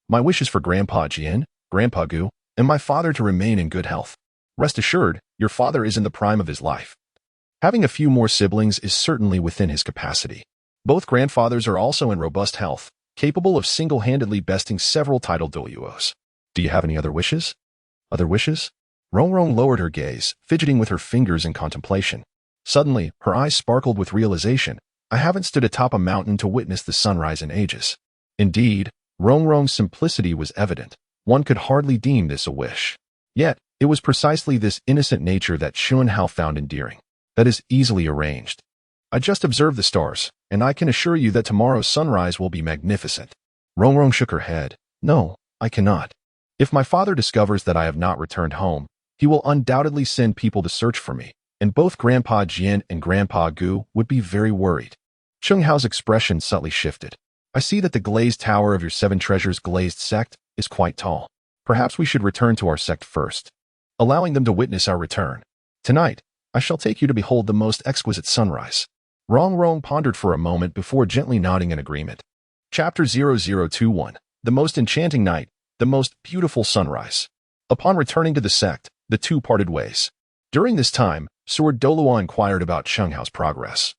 My wish is for Grandpa Jian, Grandpa Gu, and my father to remain in good health. Rest assured, your father is in the prime of his life. Having a few more siblings is certainly within his capacity. Both grandfathers are also in robust health, capable of single-handedly besting several titled Douluos. Do you have any other wishes? Other wishes? Rong lowered her gaze, fidgeting with her fingers in contemplation. Suddenly, her eyes sparkled with realization. I haven't stood atop a mountain to witness the sunrise in ages. Indeed, Rong's simplicity was evident. One could hardly deem this a wish. Yet, it was precisely this innocent nature that Chen Hao found endearing. That is easily arranged. I just observed the stars, and I can assure you that tomorrow's sunrise will be magnificent. Rong shook her head. No, I cannot. If my father discovers that I have not returned home, he will undoubtedly send people to search for me, and both Grandpa Jian and Grandpa Gu would be very worried. Chen Hao's expression subtly shifted. I see that the glazed tower of your seven treasures glazed sect is quite tall. Perhaps we should return to our sect first, allowing them to witness our return. Tonight, I shall take you to behold the most exquisite sunrise. Rong pondered for a moment before gently nodding in agreement. Chapter 0021. The most enchanting night, the most beautiful sunrise. Upon returning to the sect, the two parted ways. During this time, Sword Douluo inquired about Chen Hao's progress,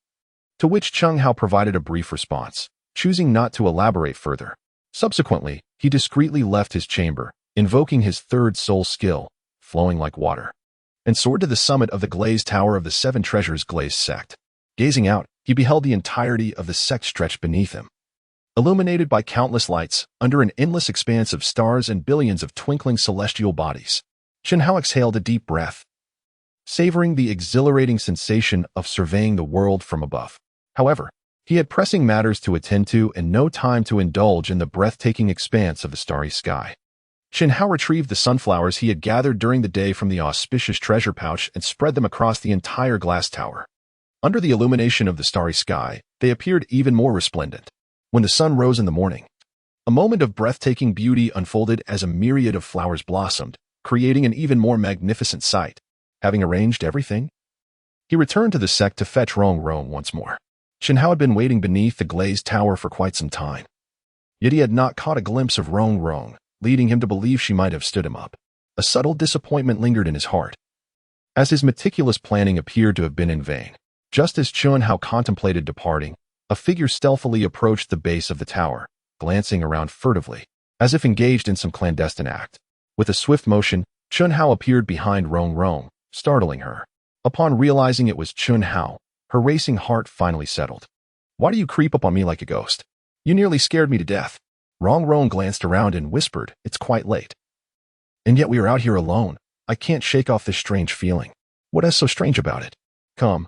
to which Chen Hao provided a brief response, choosing not to elaborate further. Subsequently, he discreetly left his chamber, invoking his third soul skill, flowing like water, and soared to the summit of the glazed tower of the seven treasures glazed sect. Gazing out, he beheld the entirety of the sect stretched beneath him, illuminated by countless lights, under an endless expanse of stars and billions of twinkling celestial bodies. Chen Hao exhaled a deep breath, savoring the exhilarating sensation of surveying the world from above. However, he had pressing matters to attend to and no time to indulge in the breathtaking expanse of the starry sky. Chen Hao retrieved the sunflowers he had gathered during the day from the auspicious treasure pouch and spread them across the entire glass tower. Under the illumination of the starry sky, they appeared even more resplendent. When the sun rose in the morning, a moment of breathtaking beauty unfolded as a myriad of flowers blossomed, creating an even more magnificent sight. Having arranged everything, he returned to the sect to fetch Rong once more. Chen Hao had been waiting beneath the glazed tower for quite some time, yet he had not caught a glimpse of Rong, leading him to believe she might have stood him up. A subtle disappointment lingered in his heart, as his meticulous planning appeared to have been in vain. Just as Chen Hao contemplated departing, a figure stealthily approached the base of the tower, glancing around furtively, as if engaged in some clandestine act. With a swift motion, Chen Hao appeared behind Rong, startling her. Upon realizing it was Chen Hao, her racing heart finally settled. Why do you creep up on me like a ghost? You nearly scared me to death. Rong glanced around and whispered, it's quite late. And yet we are out here alone. I can't shake off this strange feeling. What is so strange about it? Come,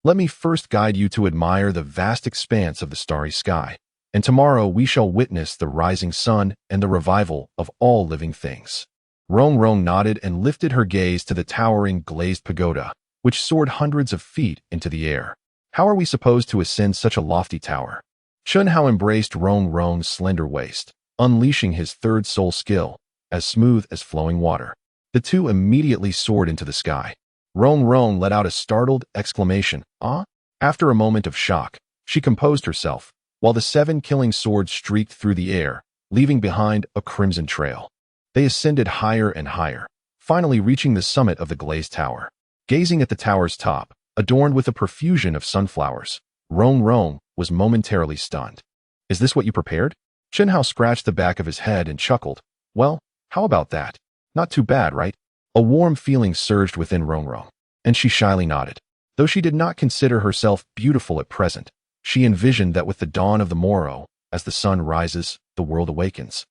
let me first guide you to admire the vast expanse of the starry sky, and tomorrow we shall witness the rising sun and the revival of all living things. Rong nodded and lifted her gaze to the towering glazed pagoda, which soared hundreds of feet into the air. How are we supposed to ascend such a lofty tower? Chen Hao embraced Rong's slender waist, unleashing his third soul skill, as smooth as flowing water. The two immediately soared into the sky. Rong let out a startled exclamation, ah? After a moment of shock, she composed herself, while the seven killing swords streaked through the air, leaving behind a crimson trail. They ascended higher and higher, finally reaching the summit of the glazed tower. Gazing at the tower's top, adorned with a profusion of sunflowers, Rong was momentarily stunned. Is this what you prepared? Chen Hao scratched the back of his head and chuckled. Well, how about that? Not too bad, right? A warm feeling surged within Rong, and she shyly nodded. Though she did not consider herself beautiful at present, she envisioned that with the dawn of the morrow, as the sun rises, the world awakens,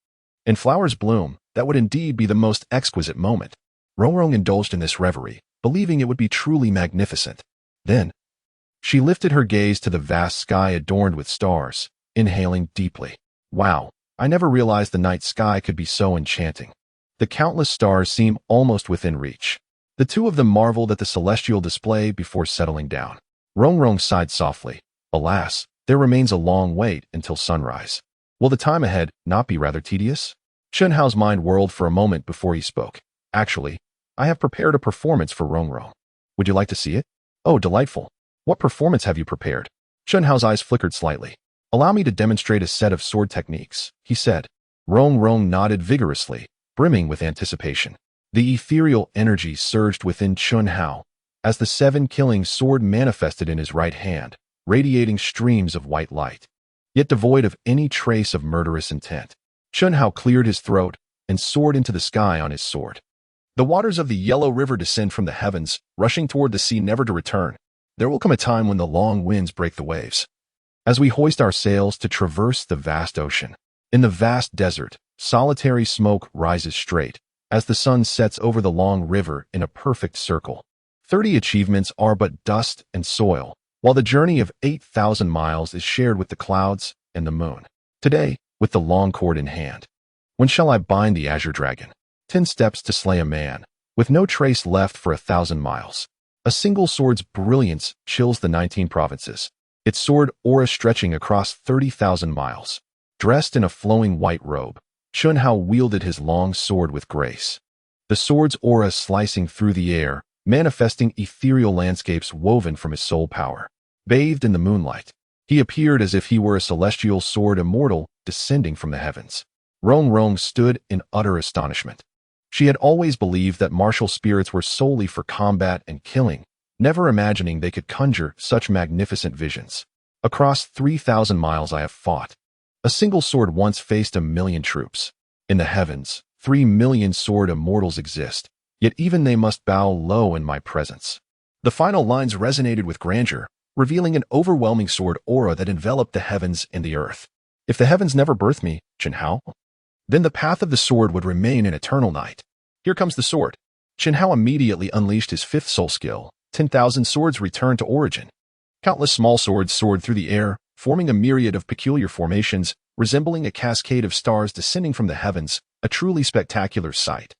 and flowers bloom, that would indeed be the most exquisite moment. Rong indulged in this reverie, believing it would be truly magnificent. Then, She lifted her gaze to the vast sky adorned with stars, inhaling deeply. Wow, I never realized the night sky could be so enchanting. The countless stars seem almost within reach. The two of them marveled at the celestial display before settling down. Rong sighed softly. Alas, there remains a long wait until sunrise. Will the time ahead not be rather tedious? Chen Hao's mind whirled for a moment before he spoke. Actually, I have prepared a performance for Rong. Would you like to see it? Oh, delightful. What performance have you prepared? Chen Hao's eyes flickered slightly. Allow me to demonstrate a set of sword techniques, he said. Rong nodded vigorously, brimming with anticipation. The ethereal energy surged within Chen Hao as the 7 killing sword manifested in his right hand, radiating streams of white light, yet devoid of any trace of murderous intent. Chen Hao cleared his throat and soared into the sky on his sword. The waters of the Yellow River descend from the heavens, rushing toward the sea never to return. There will come a time when the long winds break the waves. As we hoist our sails to traverse the vast ocean. In the vast desert, solitary smoke rises straight as the sun sets over the long river in a perfect circle. 30 achievements are but dust and soil, while the journey of 8,000 miles is shared with the clouds and the moon. Today, with the long cord in hand. When shall I bind the azure dragon? 10 steps to slay a man, with no trace left for 1,000 miles. A single sword's brilliance chills the 19 provinces, its sword aura stretching across 30,000 miles. Dressed in a flowing white robe, Chen Hao wielded his long sword with grace. The sword's aura slicing through the air, manifesting ethereal landscapes woven from his soul power. Bathed in the moonlight, he appeared as if he were a celestial sword immortal descending from the heavens. Rong stood in utter astonishment. She had always believed that martial spirits were solely for combat and killing, never imagining they could conjure such magnificent visions. Across 3,000 miles I have fought. A single sword once faced 1,000,000 troops. In the heavens, 3,000,000 sword immortals exist, yet even they must bow low in my presence. The final lines resonated with grandeur, revealing an overwhelming sword aura that enveloped the heavens and the earth. If the heavens never birthed me, Chen Hao, then the path of the sword would remain an eternal night. Here comes the sword. Chen Hao immediately unleashed his 5th soul skill. 10,000 swords returned to origin. Countless small swords soared through the air, forming a myriad of peculiar formations, resembling a cascade of stars descending from the heavens, a truly spectacular sight.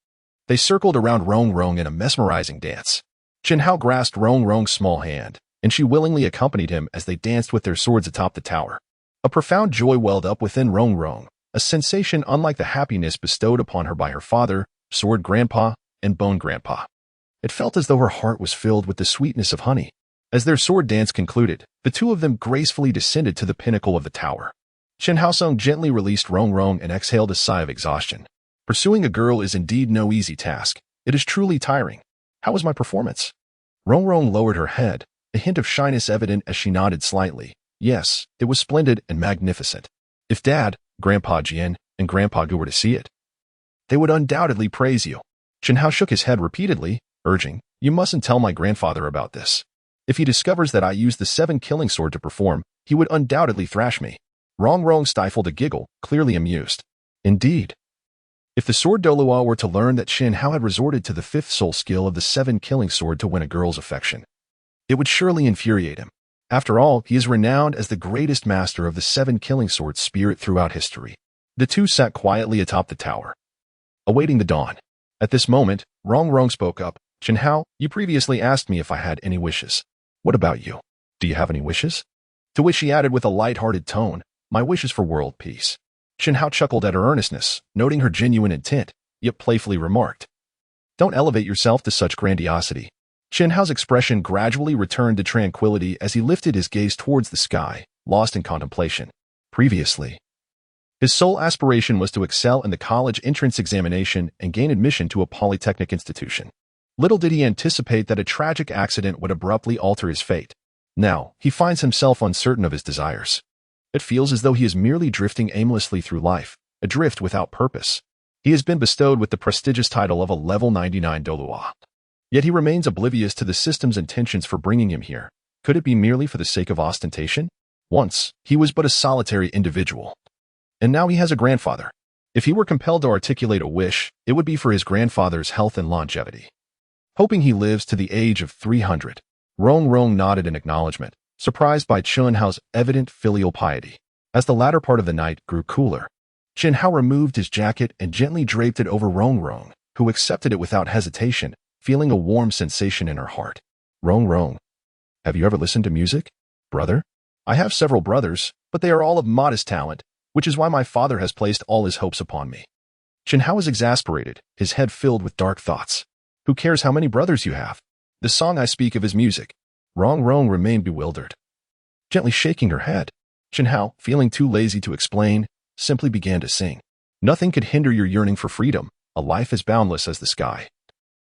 They circled around Rong in a mesmerizing dance. Chen Hao grasped Rong's small hand, and she willingly accompanied him as they danced with their swords atop the tower. A profound joy welled up within Rong, a sensation unlike the happiness bestowed upon her by her father, Sword Grandpa, and Bone Grandpa. It felt as though her heart was filled with the sweetness of honey. As their sword dance concluded, the two of them gracefully descended to the pinnacle of the tower. Chen Haosong gently released Rong and exhaled a sigh of exhaustion. Pursuing a girl is indeed no easy task. It is truly tiring. How was my performance? Rong lowered her head, a hint of shyness evident as she nodded slightly. Yes, it was splendid and magnificent. If Dad, Grandpa Jian, and Grandpa Gu were to see it, they would undoubtedly praise you. Chen Hao shook his head repeatedly, urging, you mustn't tell my grandfather about this. If he discovers that I used the 7 killing sword to perform, he would undoubtedly thrash me. Rong stifled a giggle, clearly amused. Indeed. If the sword Douluo were to learn that Chen Hao had resorted to the 5th soul skill of the 7 killing sword to win a girl's affection, it would surely infuriate him. After all, he is renowned as the greatest master of the 7 killing sword spirit throughout history. The two sat quietly atop the tower, awaiting the dawn. At this moment, Rong spoke up. Chen Hao, you previously asked me if I had any wishes. What about you? Do you have any wishes? To which she added with a light-hearted tone, my wish is for world peace. Chen Hao chuckled at her earnestness, noting her genuine intent, yet playfully remarked, don't elevate yourself to such grandiosity. Chen Hao's expression gradually returned to tranquility as he lifted his gaze towards the sky, lost in contemplation. Previously, his sole aspiration was to excel in the college entrance examination and gain admission to a polytechnic institution. Little did he anticipate that a tragic accident would abruptly alter his fate. Now, he finds himself uncertain of his desires. It feels as though he is merely drifting aimlessly through life, adrift without purpose. He has been bestowed with the prestigious title of a level 99 Douluo. Yet he remains oblivious to the system's intentions for bringing him here. Could it be merely for the sake of ostentation? Once, he was but a solitary individual. And now he has a grandfather. If he were compelled to articulate a wish, it would be for his grandfather's health and longevity. Hoping he lives to the age of 300, Rong nodded in acknowledgement, surprised by Chen Hao's evident filial piety. As the latter part of the night grew cooler, Chen Hao removed his jacket and gently draped it over Rong Rong, who accepted it without hesitation, feeling a warm sensation in her heart. Rong Rong, have you ever listened to music, brother? I have several brothers, but they are all of modest talent, which is why my father has placed all his hopes upon me. Chen Hao was exasperated, his head filled with dark thoughts. Who cares how many brothers you have? The song I speak of is music. Rong Rong remained bewildered, gently shaking her head. Chen Hao, feeling too lazy to explain, simply began to sing. Nothing could hinder your yearning for freedom, a life as boundless as the sky.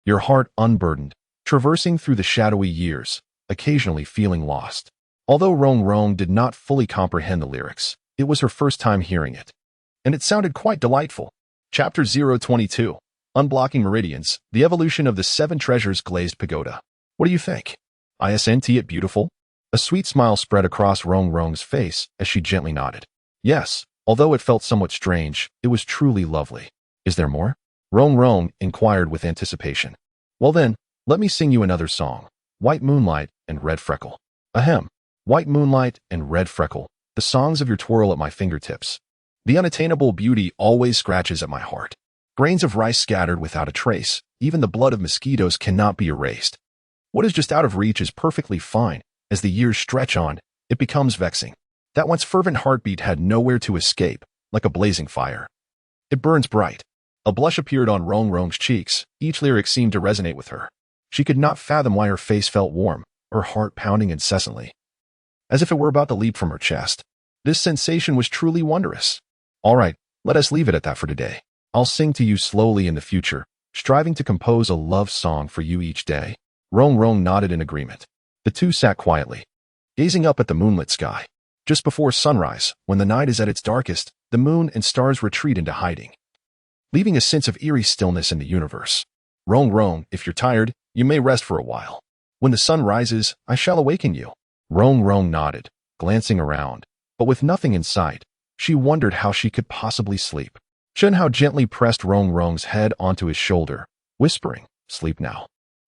Your heart unburdened, traversing through the shadowy years, occasionally feeling lost. Although Rong Rong did not fully comprehend the lyrics, it was her first time hearing it, and it sounded quite delightful. Chapter 022. Unblocking Meridians, the Evolution of the Seven Treasures Glazed Pagoda. What do you think? Isn't it beautiful? A sweet smile spread across Rong Rong's face as she gently nodded. Yes, although it felt somewhat strange, it was truly lovely. Is there more? Rong Rong inquired with anticipation. Well then, let me sing you another song. White Moonlight and Red Freckle. Ahem. White Moonlight and Red Freckle, the songs of your twirl at my fingertips. The unattainable beauty always scratches at my heart. Grains of rice scattered without a trace, even the blood of mosquitoes cannot be erased. What is just out of reach is perfectly fine. As the years stretch on, it becomes vexing. That once fervent heartbeat had nowhere to escape, like a blazing fire. It burns bright. A blush appeared on Rong Rong's cheeks. Each lyric seemed to resonate with her. She could not fathom why her face felt warm, her heart pounding incessantly, as if it were about to leap from her chest. This sensation was truly wondrous. All right, let us leave it at that for today. I'll sing to you slowly in the future, striving to compose a love song for you each day. Rong Rong nodded in agreement. The two sat quietly, gazing up at the moonlit sky. Just before sunrise, when the night is at its darkest, the moon and stars retreat into hiding, leaving a sense of eerie stillness in the universe. Rong Rong, if you're tired, you may rest for a while. When the sun rises, I shall awaken you. Rong Rong nodded, glancing around, but with nothing in sight. She wondered how she could possibly sleep. Chen Hao gently pressed Rong Rong's head onto his shoulder, whispering, "Sleep now.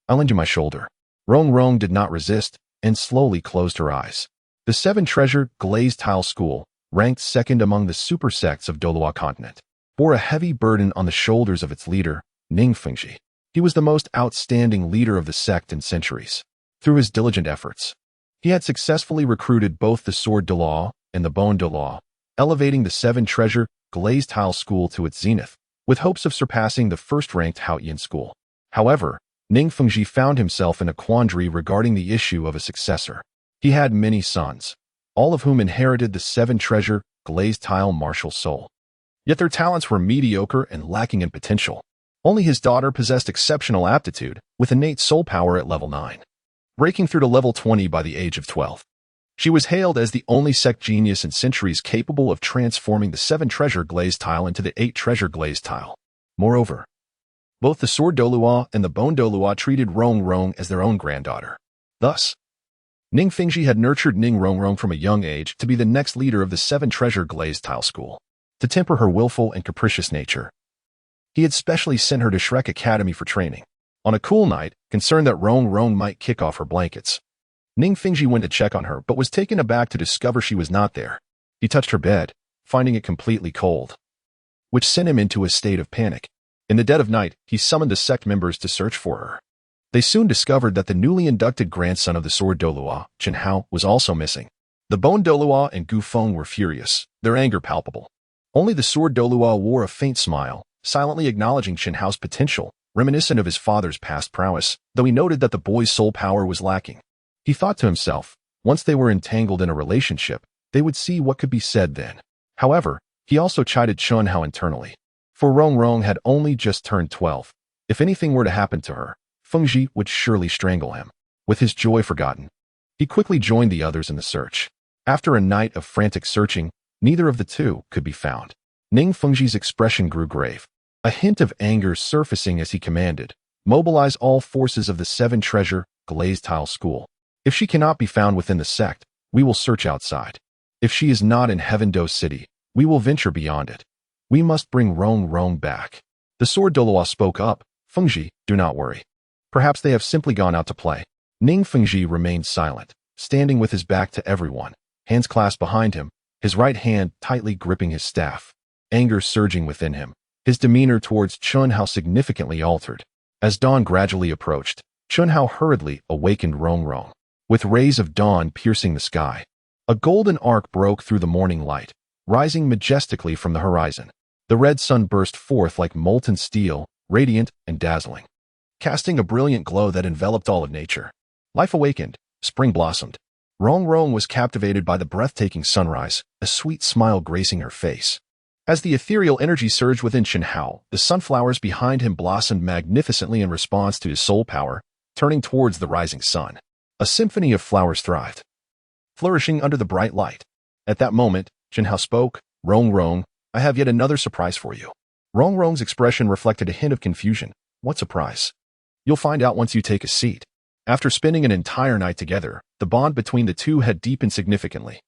I'll lend you my shoulder." Rong Rong did not resist and slowly closed her eyes. The Seven Treasure Glazed Tile School, ranked second among the super sects of Douluo Continent, bore a heavy burden on the shoulders of its leader, Ning Fengzhi. He was the most outstanding leader of the sect in centuries. Through his diligent efforts, he had successfully recruited both the Sword Douluo and the Bone Douluo, elevating the Seven Treasure Glazed Tile School to its zenith, with hopes of surpassing the first-ranked Hao Tian School. However, Ning Fengzhi found himself in a quandary regarding the issue of a successor. He had many sons, all of whom inherited the Seven Treasure Glazed Tile martial soul. Yet their talents were mediocre and lacking in potential. Only his daughter possessed exceptional aptitude, with innate soul power at level 9, breaking through to level 20 by the age of 12. She was hailed as the only sect genius in centuries capable of transforming the Seven Treasure Glazed Tile into the 8 Treasure Glazed Tile. Moreover, both the Sword Douluo and the Bone Douluo treated Rong Rong as their own granddaughter. Thus, Ning Fengzhi had nurtured Ning Rong Rong from a young age to be the next leader of the Seven Treasure Glazed Tile School. To temper her willful and capricious nature, he had specially sent her to Shrek Academy for training. On a cool night, concerned that Rong Rong might kick off her blankets, Ning Fengzhi went to check on her but was taken aback to discover she was not there. He touched her bed, finding it completely cold, which sent him into a state of panic. In the dead of night, he summoned the sect members to search for her. They soon discovered that the newly inducted grandson of the Sword Douluo, Chen Hao, was also missing. The Bone Douluo and Gu Feng were furious, their anger palpable. Only the Sword Douluo wore a faint smile, silently acknowledging Chen Hao's potential, reminiscent of his father's past prowess, though he noted that the boy's soul power was lacking. He thought to himself, once they were entangled in a relationship, they would see what could be said then. However, he also chided Chen Hao internally, for Rong Rong had only just turned 12. If anything were to happen to her, Fengzhi would surely strangle him. With his joy forgotten, he quickly joined the others in the search. After a night of frantic searching, neither of the two could be found. Ning Fengzhi's expression grew grave, a hint of anger surfacing as he commanded, "Mobilize all forces of the Seven Treasure Glazed Tile School. If she cannot be found within the sect, we will search outside. If she is not in Heaven Do City, we will venture beyond it. We must bring Rong Rong back." The Sword Douluo spoke up, "Fengzhi, do not worry. Perhaps they have simply gone out to play." Ning Fengzhi remained silent, standing with his back to everyone, hands clasped behind him, his right hand tightly gripping his staff, anger surging within him. His demeanor towards Chun Hao significantly altered. As dawn gradually approached, Chun Hao hurriedly awakened Rong Rong. With rays of dawn piercing the sky, a golden arc broke through the morning light, rising majestically from the horizon. The red sun burst forth like molten steel, radiant and dazzling, casting a brilliant glow that enveloped all of nature. Life awakened, spring blossomed. Rong Rong was captivated by the breathtaking sunrise, a sweet smile gracing her face. As the ethereal energy surged within Chen Hao, the sunflowers behind him blossomed magnificently in response to his soul power, turning towards the rising sun. A symphony of flowers thrived, flourishing under the bright light. At that moment, Chen Hao spoke, "Rong Rong, I have yet another surprise for you." Rong Rong's expression reflected a hint of confusion. "What surprise?" "You'll find out once you take a seat." After spending an entire night together, the bond between the two had deepened significantly,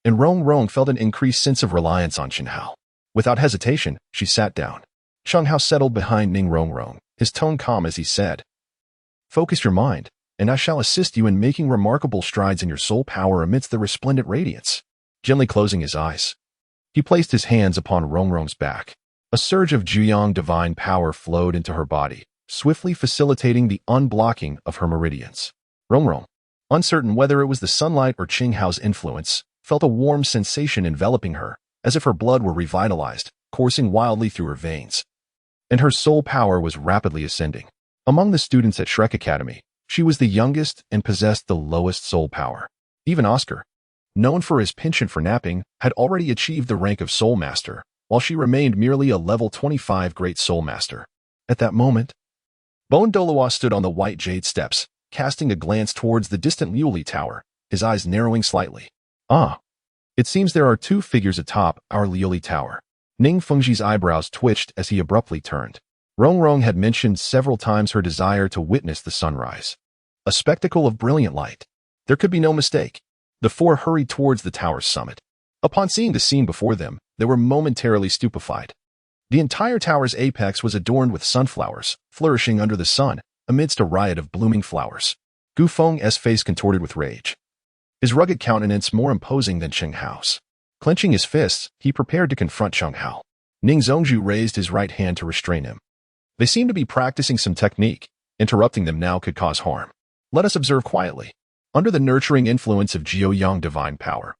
and Rong Rong felt an increased sense of reliance on Chen Hao. Without hesitation, she sat down. Chen Hao settled behind Ning Rong Rong, his tone calm as he said, "Focus your mind, and I shall assist you in making remarkable strides in your soul power amidst the resplendent radiance." Gently closing his eyes, he placed his hands upon Rong Rong's back. A surge of Juyang divine power flowed into her body, swiftly facilitating the unblocking of her meridians. Rong Rong, uncertain whether it was the sunlight or Qing Hao's influence, felt a warm sensation enveloping her, as if her blood were revitalized, coursing wildly through her veins. And her soul power was rapidly ascending. Among the students at Shrek Academy, she was the youngest and possessed the lowest soul power. Even Oscar, known for his penchant for napping, had already achieved the rank of Soul Master, while she remained merely a level 25 Great Soul Master. At that moment, Poison Douluo stood on the white jade steps, casting a glance towards the distant Liuli Tower, his eyes narrowing slightly. "Ah. It seems there are two figures atop our Liuli Tower." Ning Fengzhi's eyebrows twitched as he abruptly turned. Rong Rong had mentioned several times her desire to witness the sunrise, a spectacle of brilliant light. There could be no mistake. The four hurried towards the tower's summit. Upon seeing the scene before them, they were momentarily stupefied. The entire tower's apex was adorned with sunflowers, flourishing under the sun, amidst a riot of blooming flowers. Gu Feng's face contorted with rage, his rugged countenance more imposing than Chen Hao's. Clenching his fists, he prepared to confront Chen Hao. Ning Zongzhu raised his right hand to restrain him. They seemed to be practicing some technique. Interrupting them now could cause harm. Let us observe quietly. Under the nurturing influence of Jiao divine power,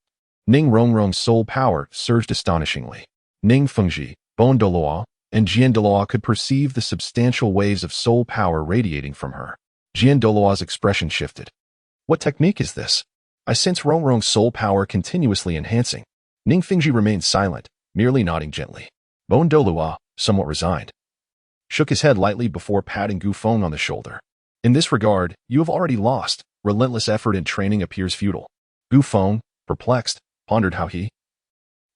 Ning Rongrong's soul power surged astonishingly. Ning Fengzhi, Poison Douluo, and Jian Dao could perceive the substantial waves of soul power radiating from her. Jian Dao's expression shifted. "What technique is this? I sense Rongrong's soul power continuously enhancing." Ning Fengzhi remained silent, merely nodding gently. Poison Douluo, somewhat resigned, shook his head lightly before patting Gu Feng on the shoulder. "In this regard, you have already lost. Relentless effort in training appears futile." Gu Feng, perplexed, pondered how he,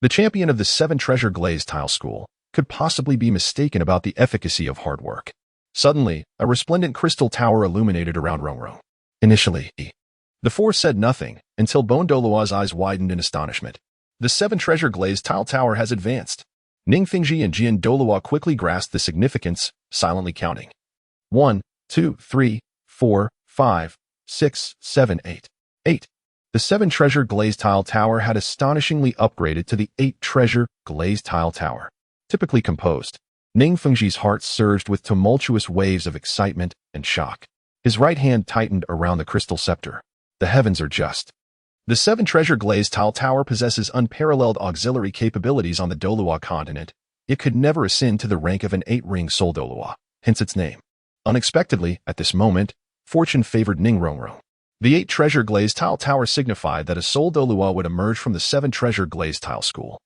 the champion of the 7 Treasure Glazed Tile School, could possibly be mistaken about the efficacy of hard work. Suddenly, a resplendent crystal tower illuminated around Rongrong. Initially, the four said nothing, until Poison Douluo's eyes widened in astonishment. "The 7 Treasure Glazed Tile Tower has advanced." Ning Fengzhi and Jian Dao quickly grasped the significance, silently counting. 1, 2, 3, 4, 5, 6, 7, 8. 8. The 7 Treasure Glazed Tile Tower had astonishingly upgraded to the 8 Treasure Glazed Tile Tower. Typically composed, Ning Fengzhi's heart surged with tumultuous waves of excitement and shock. His right hand tightened around the crystal scepter. The heavens are just. The 7 Treasure Glazed Tile Tower possesses unparalleled auxiliary capabilities on the Douluo Continent. It could never ascend to the rank of an 8-ring Soul Douluo, hence its name. Unexpectedly, at this moment, fortune favored Ning Rongrong. The 8 Treasure Glazed Tile Tower signified that a Soul Douluo would emerge from the 7 Treasure Glazed Tile School.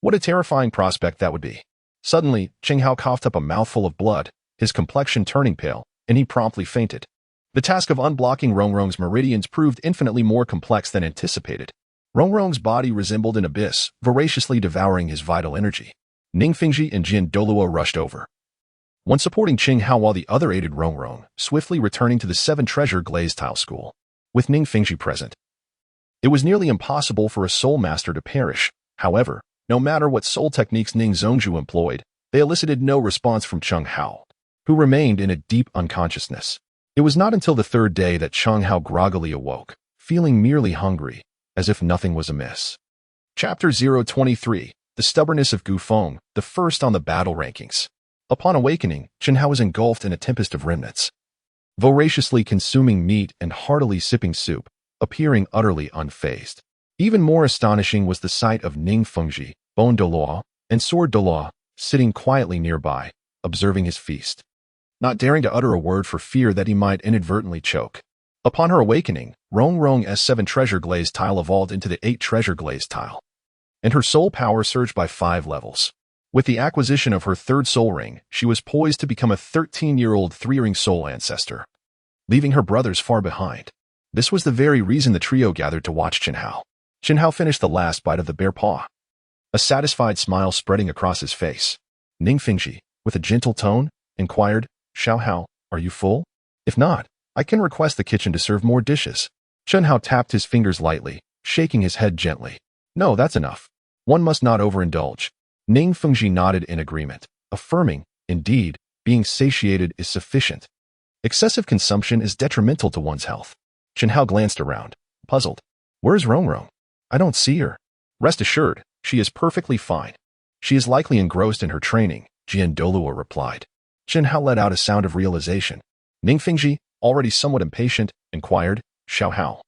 What a terrifying prospect that would be. Suddenly, Chen Hao coughed up a mouthful of blood, his complexion turning pale, and he promptly fainted. The task of unblocking Rongrong's meridians proved infinitely more complex than anticipated. Rongrong's body resembled an abyss, voraciously devouring his vital energy. Ning Fengzhi and Jian Dao rushed over, one supporting Chen Hao while the other aided Rongrong, swiftly returning to the 7 Treasure Glazed Tile School. With Ning Fengzhi present, it was nearly impossible for a soul master to perish. However, no matter what soul techniques Ning Zongzhu employed, they elicited no response from Chen Hao, who remained in a deep unconsciousness. It was not until the third day that Chen Hao groggily awoke, feeling merely hungry, as if nothing was amiss. Chapter 023. The Stubbornness of Gu Feng, the first on the battle rankings. Upon awakening, Chen Hao was engulfed in a tempest of remnants, voraciously consuming meat and heartily sipping soup, appearing utterly unfazed. Even more astonishing was the sight of Ning Fengzhi, Poison Douluo, and Sword Douluo sitting quietly nearby, observing his feast, not daring to utter a word for fear that he might inadvertently choke. Upon her awakening, Rong's 7 treasure glazed tile evolved into the 8 treasure glazed tile, and her soul power surged by 5 levels. With the acquisition of her 3rd soul ring, she was poised to become a 13-year-old 3-ring soul ancestor, leaving her brothers far behind. This was the very reason the trio gathered to watch Chen Hao. Chen Hao finished the last bite of the bear paw, a satisfied smile spreading across his face. Ning Fengzhi, with a gentle tone, inquired, "Xiao Hao, are you full? If not, I can request the kitchen to serve more dishes." Chen Hao tapped his fingers lightly, shaking his head gently. "No, that's enough. One must not overindulge." Ning Fengzhi nodded in agreement, affirming, "Indeed, being satiated is sufficient. Excessive consumption is detrimental to one's health." Chen Hao glanced around, puzzled. "Where's Rong? I don't see her." "Rest assured, she is perfectly fine. She is likely engrossed in her training," Jian Dao replied. Chen Hao let out a sound of realization. Ning Fengzhi, already somewhat impatient, inquired, "Xiao Hao,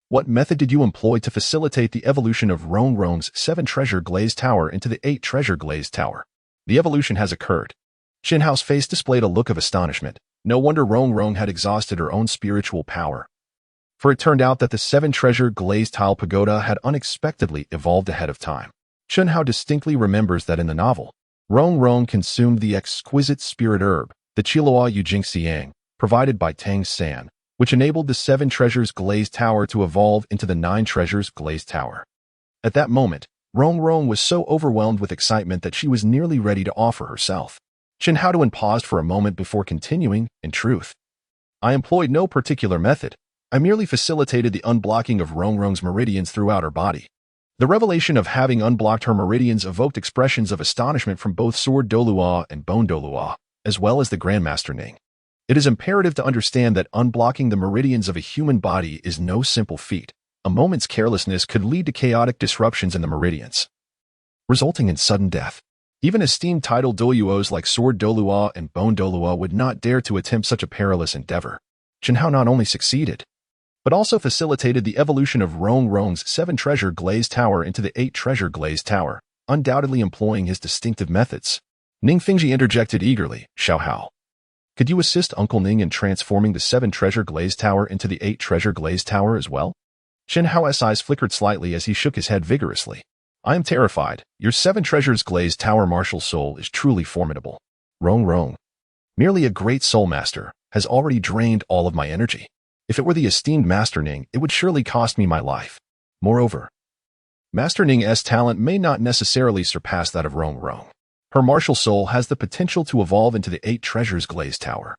what method did you employ to facilitate the evolution of Rong's 7 treasure glazed tower into the 8 treasure glazed tower?" "The evolution has occurred." Chen Hao's face displayed a look of astonishment. No wonder Rong had exhausted her own spiritual power, for it turned out that the 7 treasure glazed tile pagoda had unexpectedly evolved ahead of time. Chen Hao distinctly remembers that in the novel, Rong consumed the exquisite spirit herb, the Qilua Yujing Xiang, provided by Tang San, which enabled the 7 treasures glazed tower to evolve into the 9 treasures glazed tower. At that moment, Rong was so overwhelmed with excitement that she was nearly ready to offer herself. Chen Hao paused for a moment before continuing, "In truth, I employed no particular method. I merely facilitated the unblocking of Rong's meridians throughout her body." The revelation of having unblocked her meridians evoked expressions of astonishment from both Sword Douluo and Poison Douluo, as well as the Grandmaster Ning. It is imperative to understand that unblocking the meridians of a human body is no simple feat. A moment's carelessness could lead to chaotic disruptions in the meridians, resulting in sudden death. Even esteemed title douluos like Sword Douluo and Poison Douluo would not dare to attempt such a perilous endeavor. Chen Hao not only succeeded, but also facilitated the evolution of Rong's 7 treasure glazed tower into the 8 treasure glazed tower, undoubtedly employing his distinctive methods. Ning Fengzhi interjected eagerly, "Xiao Hao, could you assist Uncle Ning in transforming the 7 treasure glazed tower into the 8 treasure glazed tower as well?" Chen Hao's eyes flickered slightly as he shook his head vigorously. "I am terrified. Your 7 treasures glazed tower martial soul is truly formidable. Rong, merely a great soul master, has already drained all of my energy. If it were the esteemed Master Ning, it would surely cost me my life. Moreover, Master Ning's talent may not necessarily surpass that of Rong. Her martial soul has the potential to evolve into the 8 treasures glazed tower,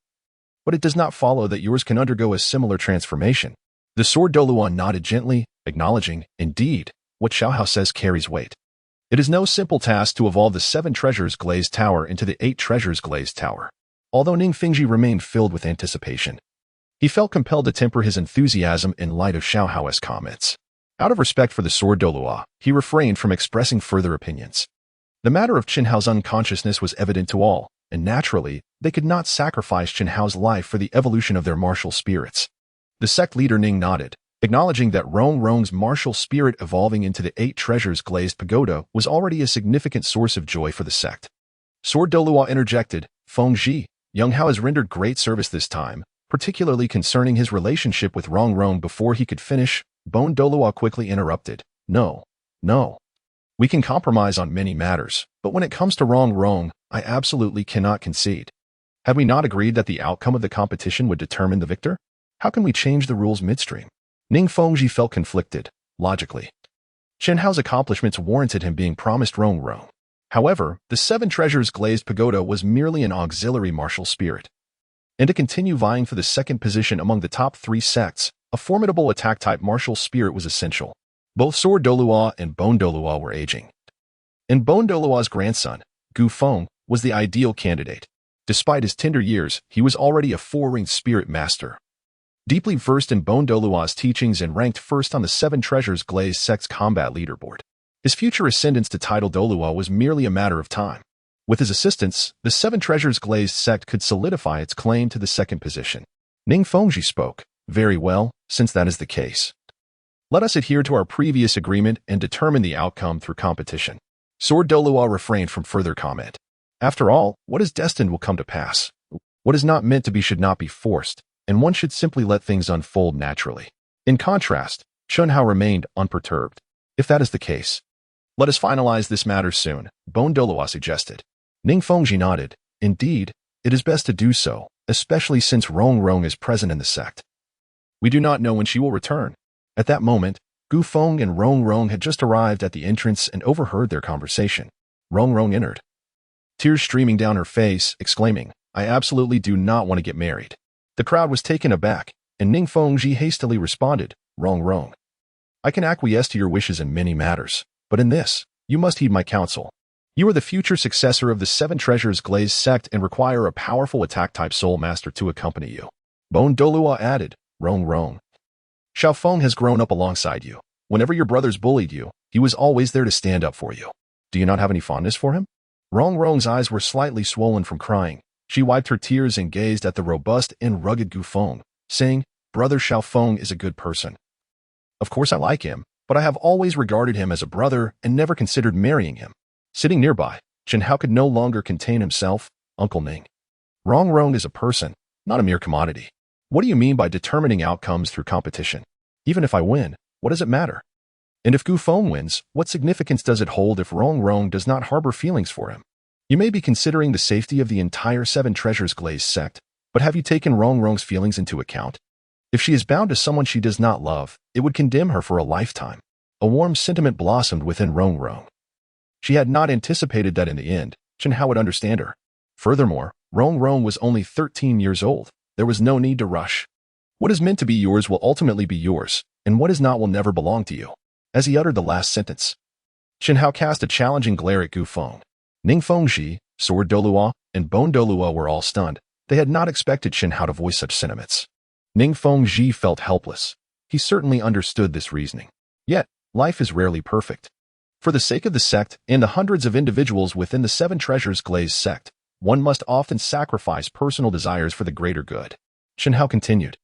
but it does not follow that yours can undergo a similar transformation." The Sword Douluo nodded gently, acknowledging, "Indeed, what Xiao Hao says carries weight. It is no simple task to evolve the 7 treasures glazed tower into the 8 treasures glazed tower." Although Ning Fengzhi remained filled with anticipation, he felt compelled to temper his enthusiasm in light of Xiao Hao's comments. Out of respect for the Sword Douluo, he refrained from expressing further opinions. The matter of Chen Hao's unconsciousness was evident to all, and naturally, they could not sacrifice Chen Hao's life for the evolution of their martial spirits. The sect leader Ning nodded, acknowledging that Rong's martial spirit evolving into the 8 treasures glazed pagoda was already a significant source of joy for the sect. Sword Douluo interjected, "Fengzhi, young Hao has rendered great service this time, particularly concerning his relationship with Rong." Before he could finish, Poison Douluo quickly interrupted, No. We can compromise on many matters, but when it comes to Rong, I absolutely cannot concede. Have we not agreed that the outcome of the competition would determine the victor? How can we change the rules midstream?" Ning Fengzhi felt conflicted, logically. Chen Hao's accomplishments warranted him being promised Rong. However, the 7 treasures glazed pagoda was merely an auxiliary martial spirit, and to continue vying for the second position among the top 3 sects, a formidable attack-type martial spirit was essential. Both Sword Douluo and Poison Douluo were aging, and Poison Douluo's grandson, Gu Feng, was the ideal candidate. Despite his tender years, he was already a 4-ring spirit master, deeply versed in Poison Douluo's teachings and ranked first on the Seven Treasures Glazed sect's combat leaderboard. His future ascendance to title Douluo was merely a matter of time. With his assistance, the Seven Treasures Glazed sect could solidify its claim to the second position. Ning Fengzhi spoke. Very well, since that is the case. Let us adhere to our previous agreement and determine the outcome through competition. Sword Douluo refrained from further comment. After all, what is destined will come to pass. What is not meant to be should not be forced, and one should simply let things unfold naturally. In contrast, Chen Hao remained unperturbed. If that is the case, let us finalize this matter soon, Poison Douluo suggested. Ning Fengzhi nodded. Indeed, it is best to do so, especially since Rong is present in the sect. We do not know when she will return. At that moment, Gu Feng and Rong had just arrived at the entrance and overheard their conversation. Rong entered, tears streaming down her face, exclaiming, I absolutely do not want to get married. The crowd was taken aback, and Ning Fengzhi hastily responded, Rong. I can acquiesce to your wishes in many matters, but in this, you must heed my counsel. You are the future successor of the Seven Treasures Glazed sect and require a powerful attack-type soul master to accompany you. Poison Douluo added, Rong. Xiao Feng has grown up alongside you. Whenever your brothers bullied you, he was always there to stand up for you. Do you not have any fondness for him? Rong's eyes were slightly swollen from crying. She wiped her tears and gazed at the robust and rugged Gu Feng, saying, Brother Xiao Feng is a good person. Of course I like him, but I have always regarded him as a brother and never considered marrying him. Sitting nearby, Chen Hao could no longer contain himself. Uncle Ning. Rong is a person, not a mere commodity. What do you mean by determining outcomes through competition? Even if I win, what does it matter? And if Gu Feng wins, what significance does it hold if Rong does not harbor feelings for him? You may be considering the safety of the entire Seven Treasures Glazed sect, but have you taken Rong's feelings into account? If she is bound to someone she does not love, it would condemn her for a lifetime. A warm sentiment blossomed within Rong. She had not anticipated that in the end, Chen Hao would understand her. Furthermore, Rong was only 13 years old. There was no need to rush. What is meant to be yours will ultimately be yours, and what is not will never belong to you. As he uttered the last sentence, Chen Hao cast a challenging glare at Gu Feng. Ning Fengzhi, Sword Douluo, and Poison Douluo were all stunned. They had not expected Chen Hao to voice such sentiments. Ning Fengzhi felt helpless. He certainly understood this reasoning. Yet, life is rarely perfect. For the sake of the sect and the hundreds of individuals within the Seven Treasures Glazed sect, one must often sacrifice personal desires for the greater good. Chen Hao continued,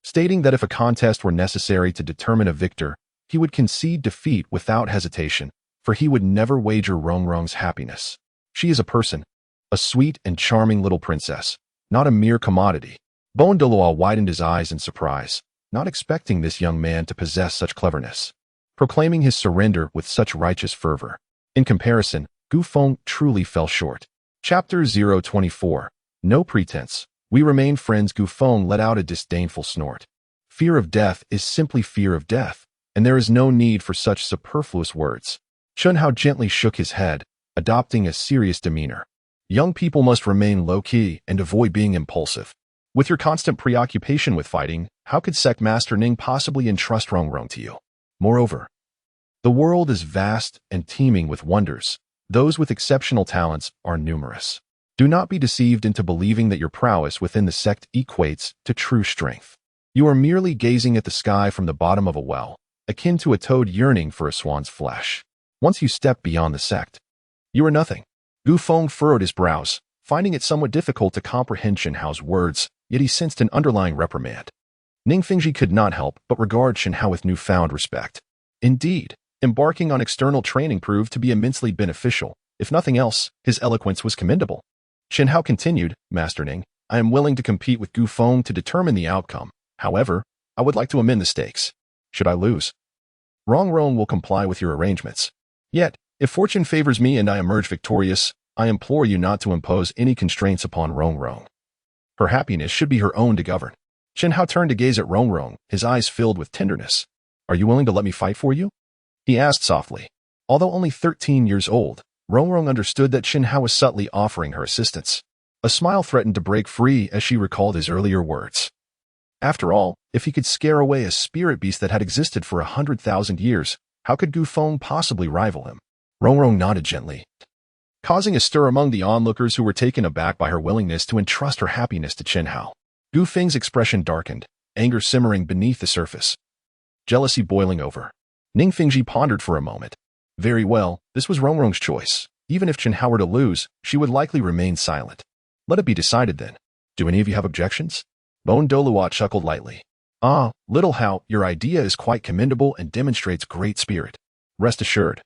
stating that if a contest were necessary to determine a victor, he would concede defeat without hesitation, for he would never wager Rong's happiness. She is a person, a sweet and charming little princess, not a mere commodity. Poison Douluo widened his eyes in surprise, not expecting this young man to possess such cleverness, proclaiming his surrender with such righteous fervor. In comparison, Gu Feng truly fell short. Chapter 024. No pretense. We remain friends. Gu Feng let out a disdainful snort. Fear of death is simply fear of death, and there is no need for such superfluous words. Chen Hao gently shook his head, adopting a serious demeanor. Young people must remain low-key and avoid being impulsive. With your constant preoccupation with fighting, how could Sect Master Ning possibly entrust Rong to you? Moreover, the world is vast and teeming with wonders. Those with exceptional talents are numerous. Do not be deceived into believing that your prowess within the sect equates to true strength. You are merely gazing at the sky from the bottom of a well, akin to a toad yearning for a swan's flesh. Once you step beyond the sect, you are nothing. Gu Feng furrowed his brows, finding it somewhat difficult to comprehend Chen Hao's words, yet he sensed an underlying reprimand. Ning Fengzhi could not help but regard Chen Hao with newfound respect. Indeed, embarking on external training proved to be immensely beneficial. If nothing else, his eloquence was commendable. Chen Hao continued, Master Ning, I am willing to compete with Gu Feng to determine the outcome. However, I would like to amend the stakes. Should I lose, Rong will comply with your arrangements. Yet, if fortune favors me and I emerge victorious, I implore you not to impose any constraints upon Rong. Her happiness should be her own to govern. Chen Hao turned to gaze at Rong, his eyes filled with tenderness. Are you willing to let me fight for you? He asked softly. Although only 13 years old, Rong understood that Chen Hao was subtly offering her assistance. A smile threatened to break free as she recalled his earlier words. After all, if he could scare away a spirit beast that had existed for 100,000 years, how could Gu Feng possibly rival him? Rong nodded gently, causing a stir among the onlookers who were taken aback by her willingness to entrust her happiness to Chen Hao. Gu Feng's expression darkened, anger simmering beneath the surface. Jealousy boiling over. Ning Fengzhi pondered for a moment. Very well, this was Rongrong's choice. Even if Chen Hao were to lose, she would likely remain silent. Let it be decided then. Do any of you have objections? Poison Douluo chuckled lightly. Ah, little Hao, your idea is quite commendable and demonstrates great spirit. Rest assured.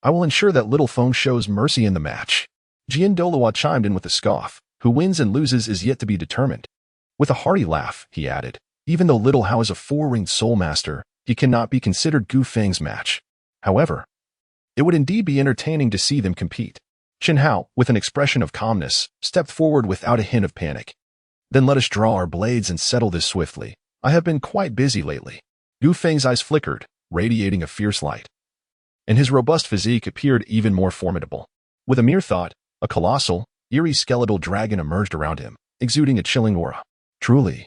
I will ensure that little Feng shows mercy in the match. Jian Dao chimed in with a scoff. Who wins and loses is yet to be determined. With a hearty laugh, he added, even though little Hao is a four-ringed soul master, he cannot be considered Gu Feng's match. However, it would indeed be entertaining to see them compete. Chen Hao, with an expression of calmness, stepped forward without a hint of panic. Then let us draw our blades and settle this swiftly. I have been quite busy lately. Gu Feng's eyes flickered, radiating a fierce light. And his robust physique appeared even more formidable. With a mere thought, a colossal, eerie skeletal dragon emerged around him, exuding a chilling aura. Truly,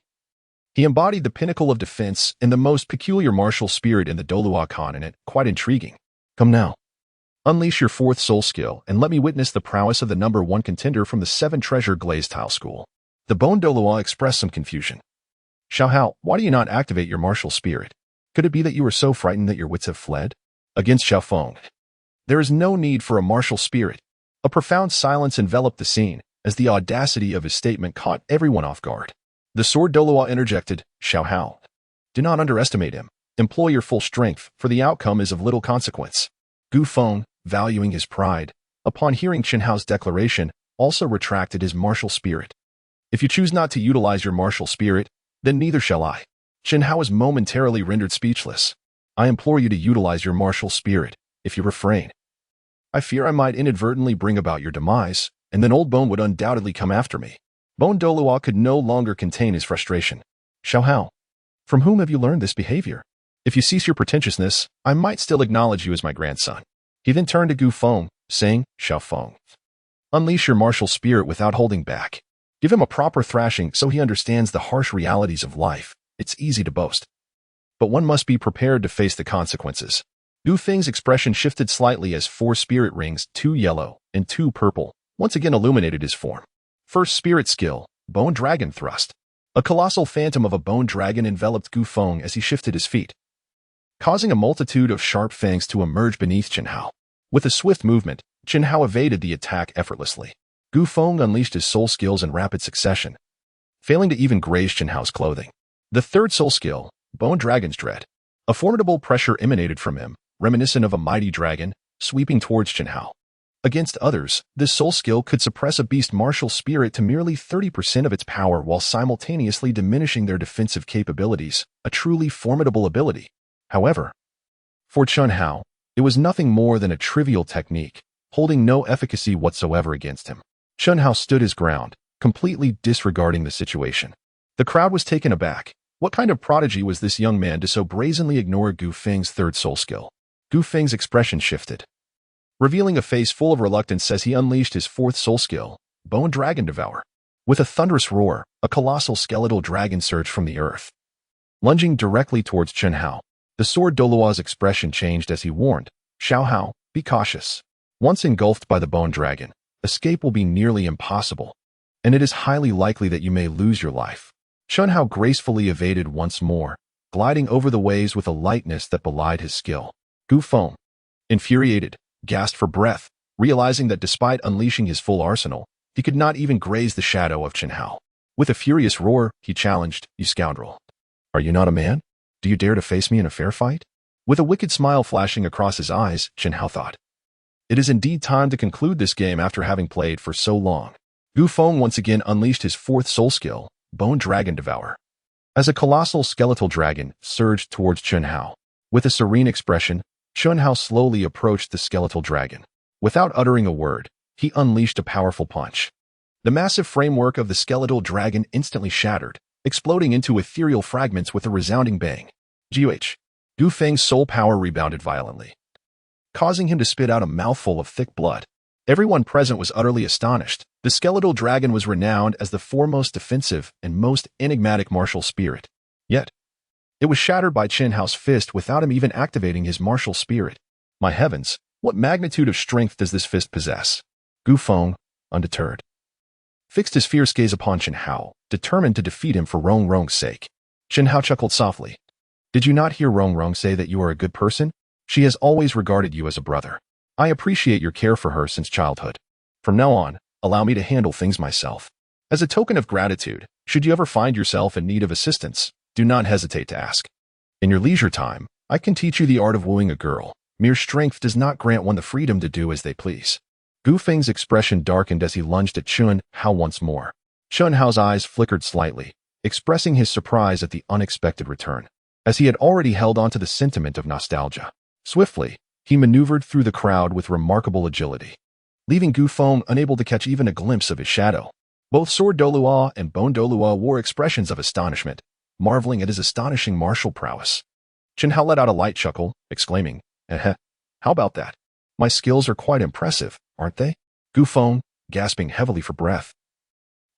he embodied the pinnacle of defense and the most peculiar martial spirit in the Douluo Continent, quite intriguing. Come now. Unleash your fourth soul skill and let me witness the prowess of the #1 contender from the 7-treasure Glazed tile school. The Poison Douluo expressed some confusion. Xiao Hao, why do you not activate your martial spirit? Could it be that you are so frightened that your wits have fled? Against Xiao Feng. There is no need for a martial spirit. A profound silence enveloped the scene, as the audacity of his statement caught everyone off guard. The Sword Douluo interjected, Xiao Hao. Do not underestimate him. Employ your full strength, for the outcome is of little consequence. Gu Feng, valuing his pride, upon hearing Chen Hao's declaration, also retracted his martial spirit. If you choose not to utilize your martial spirit, then neither shall I. Chen Hao was momentarily rendered speechless. I implore you to utilize your martial spirit. If you refrain, I fear I might inadvertently bring about your demise, and then Old Bone would undoubtedly come after me. Poison Douluo could no longer contain his frustration. Xiao Hao, from whom have you learned this behavior? If you cease your pretentiousness, I might still acknowledge you as my grandson. He then turned to Gu Feng, saying, Xiao Feng, unleash your martial spirit without holding back. Give him a proper thrashing so he understands the harsh realities of life. It's easy to boast, but one must be prepared to face the consequences. Gu Feng's expression shifted slightly as 4 spirit rings, 2 yellow and 2 purple, once again illuminated his form. First spirit skill, Bone Dragon Thrust. A colossal phantom of a bone dragon enveloped Gu Feng as he shifted his feet, causing a multitude of sharp fangs to emerge beneath Chen Hao. With a swift movement, Chen Hao evaded the attack effortlessly. Gu Feng unleashed his soul skills in rapid succession, failing to even graze Chen Hao's clothing. The third soul skill, Bone Dragon's Dread. A formidable pressure emanated from him, reminiscent of a mighty dragon, sweeping towards Chen Hao. Against others, this soul skill could suppress a beast martial spirit to merely 30% of its power while simultaneously diminishing their defensive capabilities, a truly formidable ability. However, for Chen Hao, it was nothing more than a trivial technique, holding no efficacy whatsoever against him. Chen Hao stood his ground, completely disregarding the situation. The crowd was taken aback. What kind of prodigy was this young man to so brazenly ignore Gu Feng's third soul skill? Gu Feng's expression shifted, revealing a face full of reluctance as he unleashed his fourth soul skill, Bone Dragon Devour. With a thunderous roar, a colossal skeletal dragon surged from the earth, lunging directly towards Chen Hao. The Sword Douluo's expression changed as he warned, Xiao Hao, be cautious. Once engulfed by the bone dragon, escape will be nearly impossible, and it is highly likely that you may lose your life. Chen Hao gracefully evaded once more, gliding over the waves with a lightness that belied his skill. Gu Feng, infuriated, gasped for breath, realizing that despite unleashing his full arsenal, he could not even graze the shadow of Chen Hao. With a furious roar, he challenged, You scoundrel! Are you not a man? Do you dare to face me in a fair fight? With a wicked smile flashing across his eyes, Chen Hao thought, It is indeed time to conclude this game after having played for so long. Gu Feng once again unleashed his fourth soul skill, Bone Dragon Devour. As a colossal skeletal dragon surged towards Chen Hao. With a serene expression, Chen Hao slowly approached the skeletal dragon. Without uttering a word, he unleashed a powerful punch. The massive framework of the skeletal dragon instantly shattered, exploding into ethereal fragments with a resounding bang. Gu Feng's soul power rebounded violently, causing him to spit out a mouthful of thick blood. Everyone present was utterly astonished. The skeletal dragon was renowned as the foremost defensive and most enigmatic martial spirit. Yet, it was shattered by Chen Hao's fist without him even activating his martial spirit. My heavens, what magnitude of strength does this fist possess? Gu Feng, undeterred, fixed his fierce gaze upon Chen Hao, determined to defeat him for Rong's sake. Chen Hao chuckled softly. Did you not hear Rong Rong say that you are a good person? She has always regarded you as a brother. I appreciate your care for her since childhood. From now on, allow me to handle things myself. As a token of gratitude, should you ever find yourself in need of assistance, do not hesitate to ask. In your leisure time, I can teach you the art of wooing a girl. Mere strength does not grant one the freedom to do as they please. Gu Feng's expression darkened as he lunged at Chen Hao once more. Chen Hao's eyes flickered slightly, expressing his surprise at the unexpected return, as he had already held on to the sentiment of nostalgia. Swiftly, he maneuvered through the crowd with remarkable agility, leaving Gu Feng unable to catch even a glimpse of his shadow. Both Sword Douluo and Bone Douluo wore expressions of astonishment, marveling at his astonishing martial prowess. Chen Hao let out a light chuckle, exclaiming, how about that? My skills are quite impressive, aren't they? Gu Feng, gasping heavily for breath,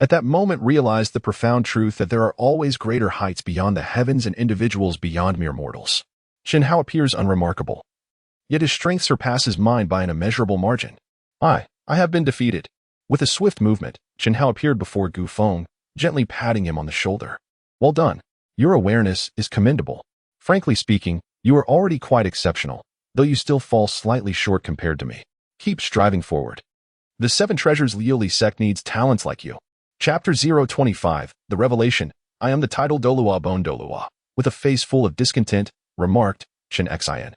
at that moment realized the profound truth that there are always greater heights beyond the heavens and individuals beyond mere mortals. Chen Hao appears unremarkable, yet his strength surpasses mine by an immeasurable margin. I have been defeated. With a swift movement, Chen Hao appeared before Gu Feng, gently patting him on the shoulder. Well done. Your awareness is commendable. Frankly speaking, you are already quite exceptional, though you still fall slightly short compared to me. Keep striving forward. The Seven Treasures Liuli sect needs talents like you. Chapter 025, The Revelation. I am the title Douluo Bone Douluo. With a face full of discontent, remarked Chen Xin.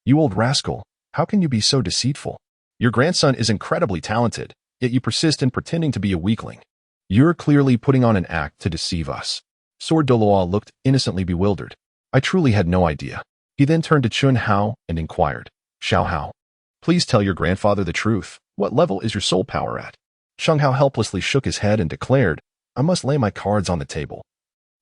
You old rascal, how can you be so deceitful? Your grandson is incredibly talented, yet you persist in pretending to be a weakling. You're clearly putting on an act to deceive us. Sword Douluo looked innocently bewildered. I truly had no idea. He then turned to Chen Hao and inquired, Xiao Hao, please tell your grandfather the truth. What level is your soul power at? Chen Hao helplessly shook his head and declared, I must lay my cards on the table.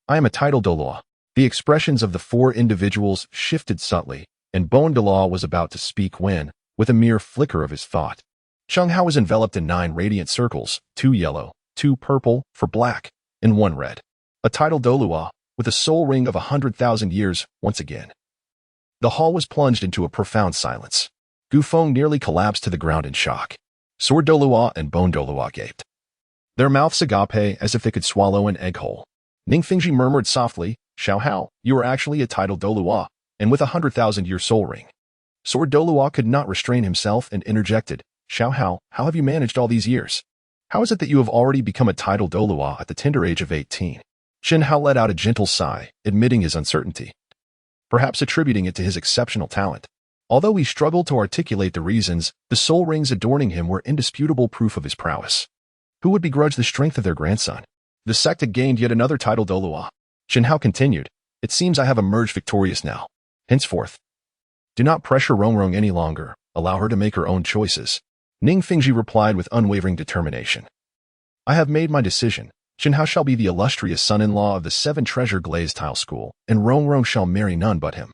I am a title Douluo. The expressions of the four individuals shifted subtly, and Bone Douluo was about to speak when, with a mere flicker of his thought, Chen Hao was enveloped in 9 radiant circles, 2 yellow, 2 purple, for black, and 1 red. A title Douluo, with a soul ring of 100,000 years, once again. The hall was plunged into a profound silence. Gu Feng nearly collapsed to the ground in shock. Sword Douluo and Bone Douluo gaped, their mouths agape as if they could swallow an egg whole. Ning Fengzhi murmured softly, Xiao Hao, you are actually a title Douluo, and with 100,000-year soul ring. Sword Douluo could not restrain himself and interjected, Xiao Hao, how have you managed all these years? How is it that you have already become a title Douluo at the tender age of 18? Chen Hao let out a gentle sigh, admitting his uncertainty, perhaps attributing it to his exceptional talent. Although he struggled to articulate the reasons, the soul rings adorning him were indisputable proof of his prowess. Who would begrudge the strength of their grandson? The sect had gained yet another title Douluo. Chen Hao continued, it seems I have emerged victorious now. Henceforth, do not pressure Rong Rong any longer, allow her to make her own choices. Ning Fengzhi replied with unwavering determination. I have made my decision. Chen Hao shall be the illustrious son-in-law of the 7 Treasure Glazed Tile School, and Rong Rong shall marry none but him.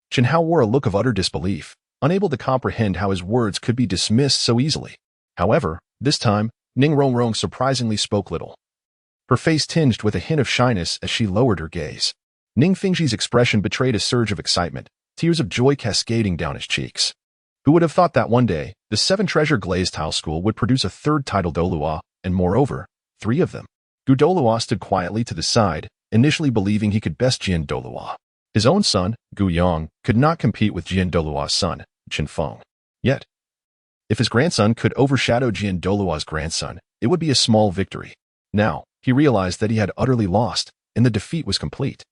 Chen Hao wore a look of utter disbelief, unable to comprehend how his words could be dismissed so easily. However, this time, Ning Rong Rong surprisingly spoke little, her face tinged with a hint of shyness as she lowered her gaze. Ning Fengzhi's expression betrayed a surge of excitement, tears of joy cascading down his cheeks. Who would have thought that one day, the 7 Treasure Glazed Tile School would produce a 3rd title Douluo, and moreover, 3 of them? Gu Douluo stood quietly to the side, initially believing he could best Jian Douluo. His own son, Gu Yong, could not compete with Jian Douluo's son, Chen Feng. Yet, if his grandson could overshadow Jian Douluo's grandson, it would be a small victory. Now, he realized that he had utterly lost, and the defeat was complete.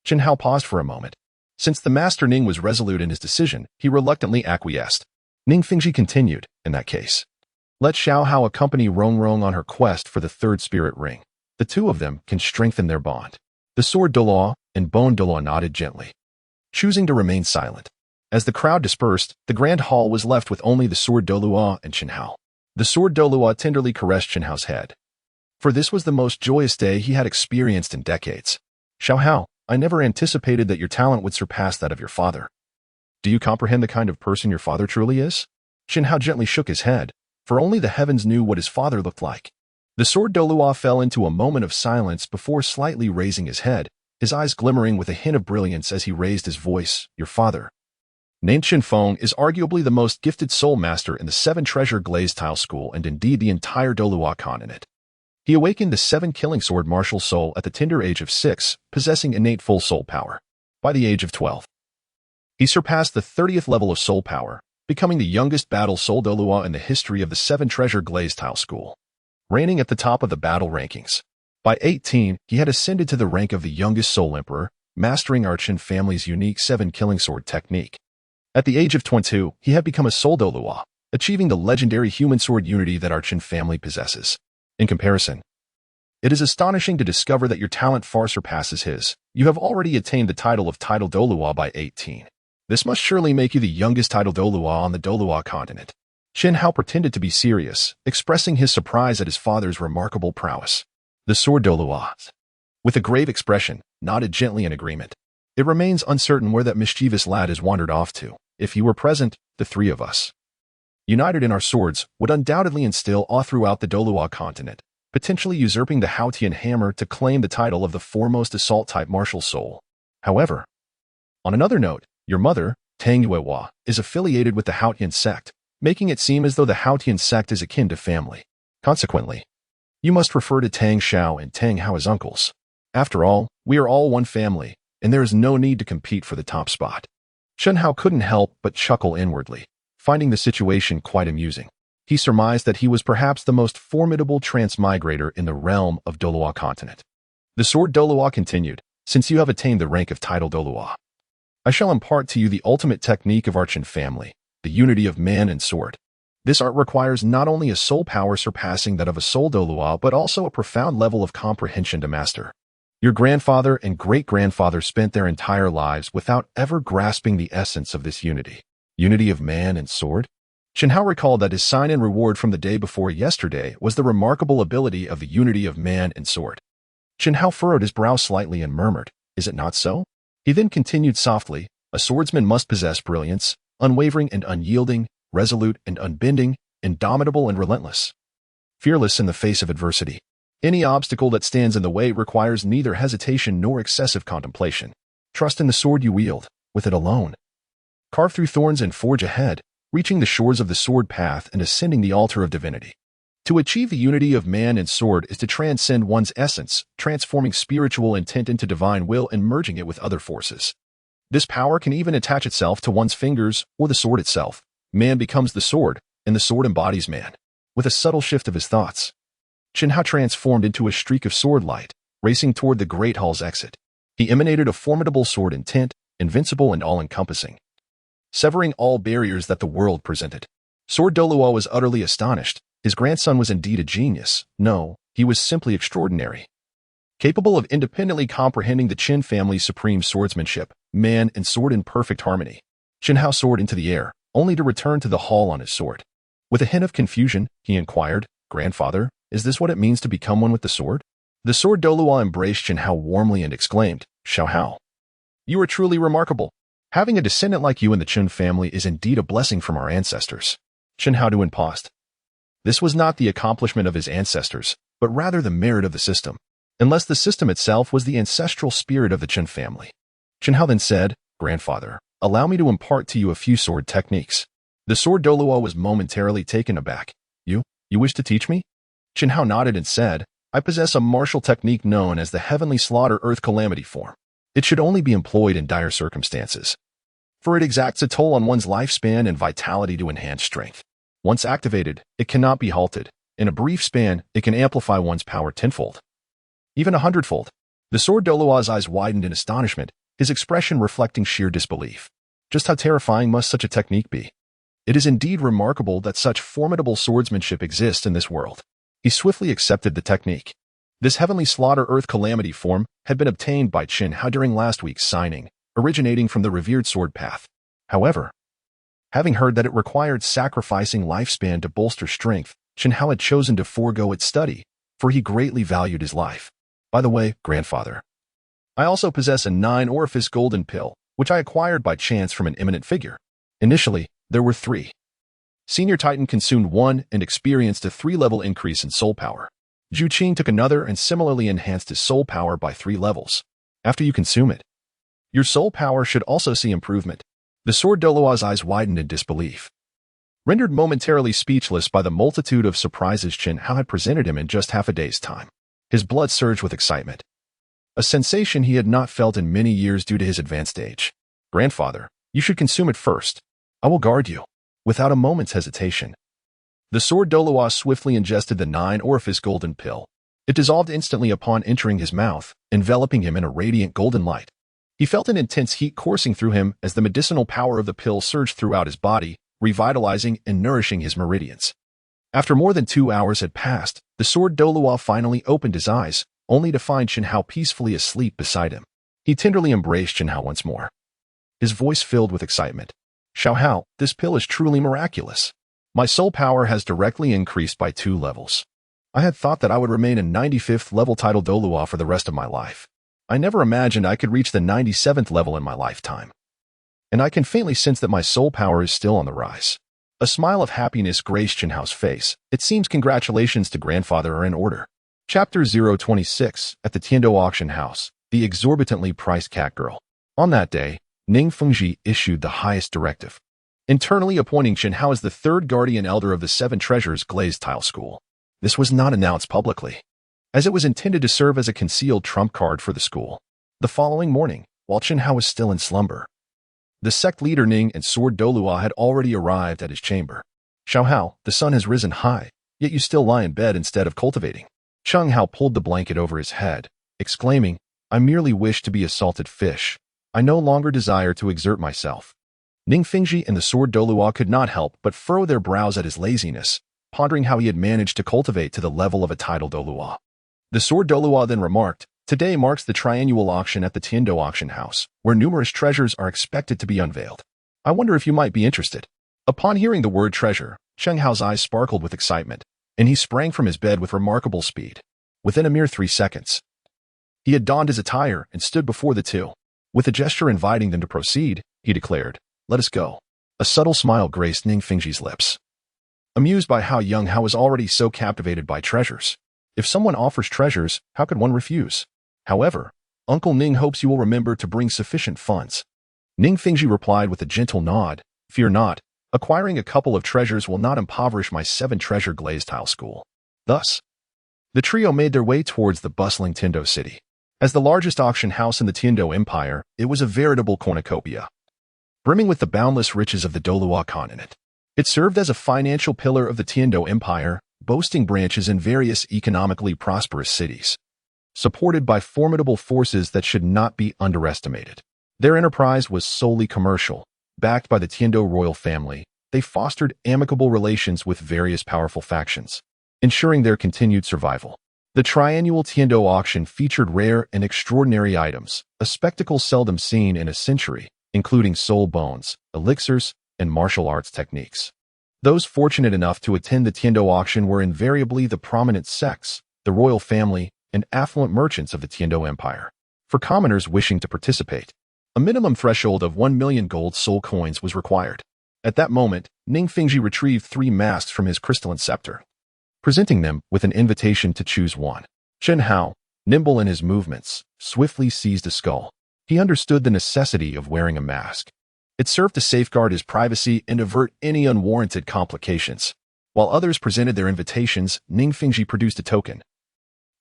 Chen Hao paused for a moment. Since the Master Ning was resolute in his decision, he reluctantly acquiesced. Ning Fengzhi continued, in that case, let Xiao Hao accompany Rong Rong on her quest for the 3rd spirit ring. The 2 of them can strengthen their bond. The Sword Douluo and Bone Douluo nodded gently, choosing to remain silent. As the crowd dispersed, the grand hall was left with only the Sword Douluo and Chen Hao. The Sword Douluo tenderly caressed Chen Hao's head, for this was the most joyous day he had experienced in decades. Xiao Hao, I never anticipated that your talent would surpass that of your father. Do you comprehend the kind of person your father truly is? Chen Hao gently shook his head, for only the heavens knew what his father looked like. The Sword Douluo fell into a moment of silence before slightly raising his head, his eyes glimmering with a hint of brilliance as he raised his voice, your father, named Chen Feng, is arguably the most gifted soul master in the 7 Treasure Glazed Tile School and indeed the entire Douluo Continent. He awakened the 7 killing sword martial soul at the tender age of 6, possessing innate full soul power. By the age of 12, he surpassed the 30th level of soul power, becoming the youngest battle soul Douluo in the history of the 7-treasure Glazed tile school, reigning at the top of the battle rankings. By 18, he had ascended to the rank of the youngest soul emperor, mastering our Qin family's unique 7 killing sword technique. At the age of 22, he had become a soul Douluo, achieving the legendary human sword unity that our Qin family possesses. In comparison, it is astonishing to discover that your talent far surpasses his. You have already attained the title of Title Douluo by 18. This must surely make you the youngest Title Douluo on the Douluo Continent. Jian Dao pretended to be serious, expressing his surprise at his father's remarkable prowess. The sword Douluo, with a grave expression, nodded gently in agreement. It remains uncertain where that mischievous lad has wandered off to. If he were present, the three of us, united in our swords, would undoubtedly instill awe throughout the Douluo Continent, potentially usurping the Hao Tian Hammer to claim the title of the foremost assault-type martial soul. However, on another note, your mother, Tang Yuehua, is affiliated with the Hao Tian sect, making it seem as though the Hao Tian sect is akin to family. Consequently, you must refer to Tang Xiao and Tang Hao as uncles. After all, we are all one family, and there is no need to compete for the top spot. Jian Dao couldn't help but chuckle inwardly, finding the situation quite amusing. He surmised that he was perhaps the most formidable transmigrator in the realm of Douluo Continent. The sword Douluo continued, since you have attained the rank of Title Douluo, I shall impart to you the ultimate technique of our Qin family, the unity of man and sword. This art requires not only a soul power surpassing that of a soul Douluo, but also a profound level of comprehension to master. Your grandfather and great-grandfather spent their entire lives without ever grasping the essence of this unity. Unity of man and sword? Jian Dao recalled that his sign and reward from the day before yesterday was the remarkable ability of the unity of man and sword. Jian Dao furrowed his brow slightly and murmured, "Is it not so?" He then continued softly, "A swordsman must possess brilliance, unwavering and unyielding, resolute and unbending, indomitable and relentless, fearless in the face of adversity. Any obstacle that stands in the way requires neither hesitation nor excessive contemplation. Trust in the sword you wield, with it alone. Carve through thorns and forge ahead, reaching the shores of the sword path and ascending the altar of divinity. To achieve the unity of man and sword is to transcend one's essence, transforming spiritual intent into divine will and merging it with other forces. This power can even attach itself to one's fingers or the sword itself. Man becomes the sword, and the sword embodies man." With a subtle shift of his thoughts, Jian Dao transformed into a streak of sword light, racing toward the great hall's exit. He emanated a formidable sword intent, invincible and all-encompassing, severing all barriers that the world presented. Sword Douluo was utterly astonished. His grandson was indeed a genius. No, he was simply extraordinary. Capable of independently comprehending the Qin family's supreme swordsmanship, man and sword in perfect harmony. Jian Dao soared into the air, only to return to the hall on his sword. With a hint of confusion, he inquired, "Grandfather, is this what it means to become one with the sword?" The sword Douluo embraced Jian Dao warmly and exclaimed, "Xiao Hao, you are truly remarkable. Having a descendant like you in the Qin family is indeed a blessing from our ancestors." Jian Dao paused. This was not the accomplishment of his ancestors, but rather the merit of the system, unless the system itself was the ancestral spirit of the Qin family. Jian Dao then said, "Grandfather, allow me to impart to you a few sword techniques." The sword Douluo was momentarily taken aback. You wish to teach me?" Jian Dao nodded and said, "I possess a martial technique known as the Heavenly Slaughter Earth Calamity form. It should only be employed in dire circumstances, for it exacts a toll on one's lifespan and vitality to enhance strength. Once activated, it cannot be halted. In a brief span, it can amplify one's power tenfold, even 100-fold. The sword Douluo's eyes widened in astonishment, his expression reflecting sheer disbelief. Just how terrifying must such a technique be? It is indeed remarkable that such formidable swordsmanship exists in this world. He swiftly accepted the technique. This Heavenly Slaughter Earth Calamity form had been obtained by Jian Dao during last week's signing, originating from the revered sword path. However, having heard that it required sacrificing lifespan to bolster strength, Jian Dao had chosen to forego its study, for he greatly valued his life. By the way, grandfather, I also possess a 9-orifice golden pill, which I acquired by chance from an eminent figure. Initially, there were 3. Senior Titan consumed 1 and experienced a 3-level increase in soul power. Zhu Qing took another and similarly enhanced his soul power by 3 levels. After you consume it, your soul power should also see improvement. The sword Douluo's eyes widened in disbelief. Rendered momentarily speechless by the multitude of surprises Chen Hao had presented him in just half a day's time. His blood surged with excitement, a sensation he had not felt in many years due to his advanced age. "Grandfather, you should consume it first. I will guard you." Without a moment's hesitation, the sword Douluo swiftly ingested the 9-orifice golden pill. It dissolved instantly upon entering his mouth, enveloping him in a radiant golden light. He felt an intense heat coursing through him as the medicinal power of the pill surged throughout his body, revitalizing and nourishing his meridians. After more than 2 hours had passed, the sword Douluo finally opened his eyes, only to find Chen Hao peacefully asleep beside him. He tenderly embraced Chen Hao once more, his voice filled with excitement. "Xiao Hao, this pill is truly miraculous. My soul power has directly increased by 2 levels. I had thought that I would remain a 95th level title Douluo for the rest of my life. I never imagined I could reach the 97th level in my lifetime. And I can faintly sense that my soul power is still on the rise." A smile of happiness graced Chen Hao's face. "It seems congratulations to grandfather are in order." Chapter 026. At the Tiandou auction house, the exorbitantly priced cat girl. On that day, Ning Fengzhi issued the highest directive, internally appointing Chen Hao as the 3rd guardian elder of the 7 Treasures Glazed tile school. This was not announced publicly, as it was intended to serve as a concealed trump card for the school. The following morning, while Chen Hao was still in slumber, the sect leader Ning and sword Douluo had already arrived at his chamber. "Xiao Hao, the sun has risen high, yet you still lie in bed instead of cultivating." Chen Hao pulled the blanket over his head, exclaiming, "I merely wish to be a salted fish. I no longer desire to exert myself." Ning Fengzhi and the sword Douluo could not help but furrow their brows at his laziness, pondering how he had managed to cultivate to the level of a title Douluo. The sword Douluo then remarked, "Today marks the triannual auction at the Tiandou auction house, where numerous treasures are expected to be unveiled. I wonder if you might be interested." Upon hearing the word treasure, Chen Hao's eyes sparkled with excitement, and he sprang from his bed with remarkable speed. Within a mere 3 seconds, he had donned his attire and stood before the two. With a gesture inviting them to proceed, he declared, "Let us go." A subtle smile graced Ning Fengzhi's lips, amused by how young Hao was already so captivated by treasures. If someone offers treasures, how could one refuse? However, Uncle Ning hopes you will remember to bring sufficient funds. Ning Fengzhi replied with a gentle nod, "Fear not, acquiring a couple of treasures will not impoverish my 7-treasure glazed tile school." Thus, the trio made their way towards the bustling Tiandou city. As the largest auction house in the Tiandou Empire, it was a veritable cornucopia, brimming with the boundless riches of the Douluo Continent. It served as a financial pillar of the Tiandou Empire, boasting branches in various economically prosperous cities, supported by formidable forces that should not be underestimated. Their enterprise was solely commercial. Backed by the Tiandou royal family, they fostered amicable relations with various powerful factions, ensuring their continued survival. The triannual Tiandou auction featured rare and extraordinary items, a spectacle seldom seen in a century, including soul bones, elixirs, and martial arts techniques. Those fortunate enough to attend the Tiandou auction were invariably the prominent sects, the royal family, and affluent merchants of the Tiandou Empire. For commoners wishing to participate, a minimum threshold of 1 million gold soul coins was required. At that moment, Ning Fengzhi retrieved 3 masks from his crystalline scepter, presenting them with an invitation to choose one. Chen Hao, nimble in his movements, swiftly seized a skull. He understood the necessity of wearing a mask. It served to safeguard his privacy and avert any unwarranted complications. While others presented their invitations, Ning Fengzhi produced a token,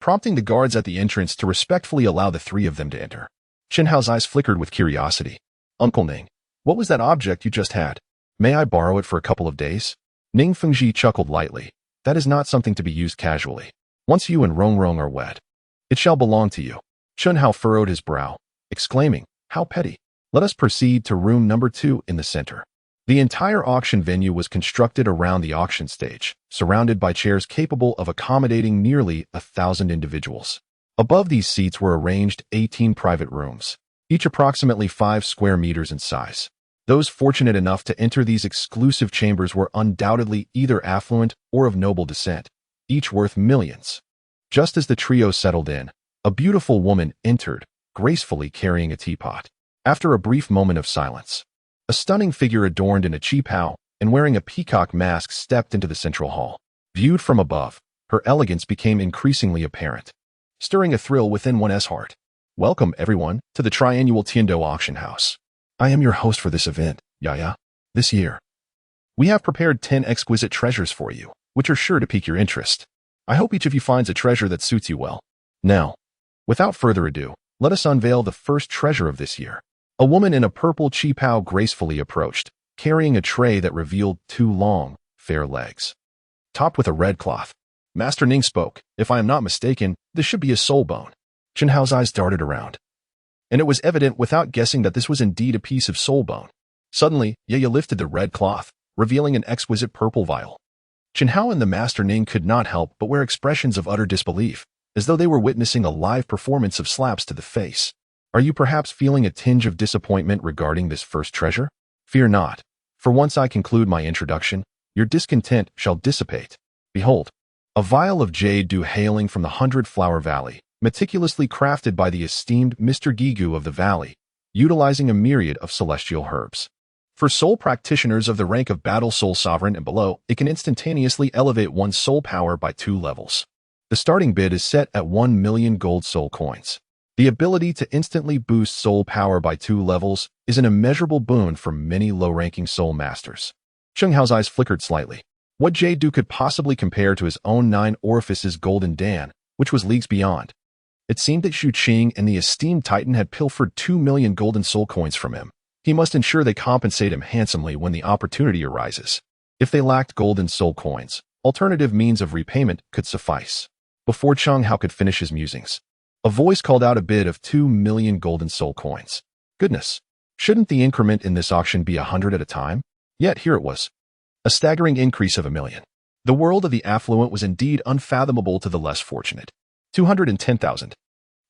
prompting the guards at the entrance to respectfully allow the 3 of them to enter. Chen Hao's eyes flickered with curiosity. "Uncle Ning, what was that object you just had? May I borrow it for a couple of days?" Ning Fengzhi chuckled lightly. "That is not something to be used casually. Once you and Rong are wed, it shall belong to you." Chen Hao furrowed his brow, exclaiming, "How petty." Let us proceed to room number 2 in the center. The entire auction venue was constructed around the auction stage, surrounded by chairs capable of accommodating nearly 1,000 individuals. Above these seats were arranged 18 private rooms, each approximately 5 square meters in size. Those fortunate enough to enter these exclusive chambers were undoubtedly either affluent or of noble descent, each worth millions. Just as the trio settled in, a beautiful woman entered, gracefully carrying a teapot. After a brief moment of silence, a stunning figure adorned in a cheap hao and wearing a peacock mask stepped into the central hall. Viewed from above, her elegance became increasingly apparent, stirring a thrill within one's heart. "Welcome, everyone, to the triannual Tiandou auction house. I am your host for this event, Yaya. This year, We have prepared 10 exquisite treasures for you, which are sure to pique your interest. I hope each of you finds a treasure that suits you well. Now, without further ado, let us unveil the first treasure of this year. A woman in a purple qipao gracefully approached, carrying a tray that revealed 2 long, fair legs, topped with a red cloth. Master Ning spoke. If I am not mistaken, this should be a soul bone. Chen Hao's eyes darted around, and it was evident without guessing that this was indeed a piece of soul bone. Suddenly, Ye lifted the red cloth, revealing an exquisite purple vial. Chen Hao and the Master Ning could not help but wear expressions of utter disbelief, as though they were witnessing a live performance of slaps to the face. Are you perhaps feeling a tinge of disappointment regarding this first treasure? Fear not, for once I conclude my introduction, your discontent shall dissipate. Behold, a vial of jade dew hailing from the 100-Flower Valley, meticulously crafted by the esteemed Mr. Gigu of the valley, utilizing a myriad of celestial herbs. For soul practitioners of the rank of Battle Soul Sovereign and below, it can instantaneously elevate one's soul power by 2 levels. The starting bid is set at 1 million gold soul coins. The ability to instantly boost soul power by 2 levels is an immeasurable boon for many low-ranking soul masters. Chen Hao's eyes flickered slightly. What jade dew could possibly compare to his own 9 orifices golden dan, which was leagues beyond? It seemed that Xu Qing and the esteemed Titan had pilfered 2 million golden soul coins from him. He must ensure they compensate him handsomely when the opportunity arises. If they lacked golden soul coins, alternative means of repayment could suffice. Before Chen Hao could finish his musings, a voice called out a bid of 2 million golden soul coins. Goodness, shouldn't the increment in this auction be 100 at a time? Yet here it was. A staggering increase of 1 million. The world of the affluent was indeed unfathomable to the less fortunate. 210,000.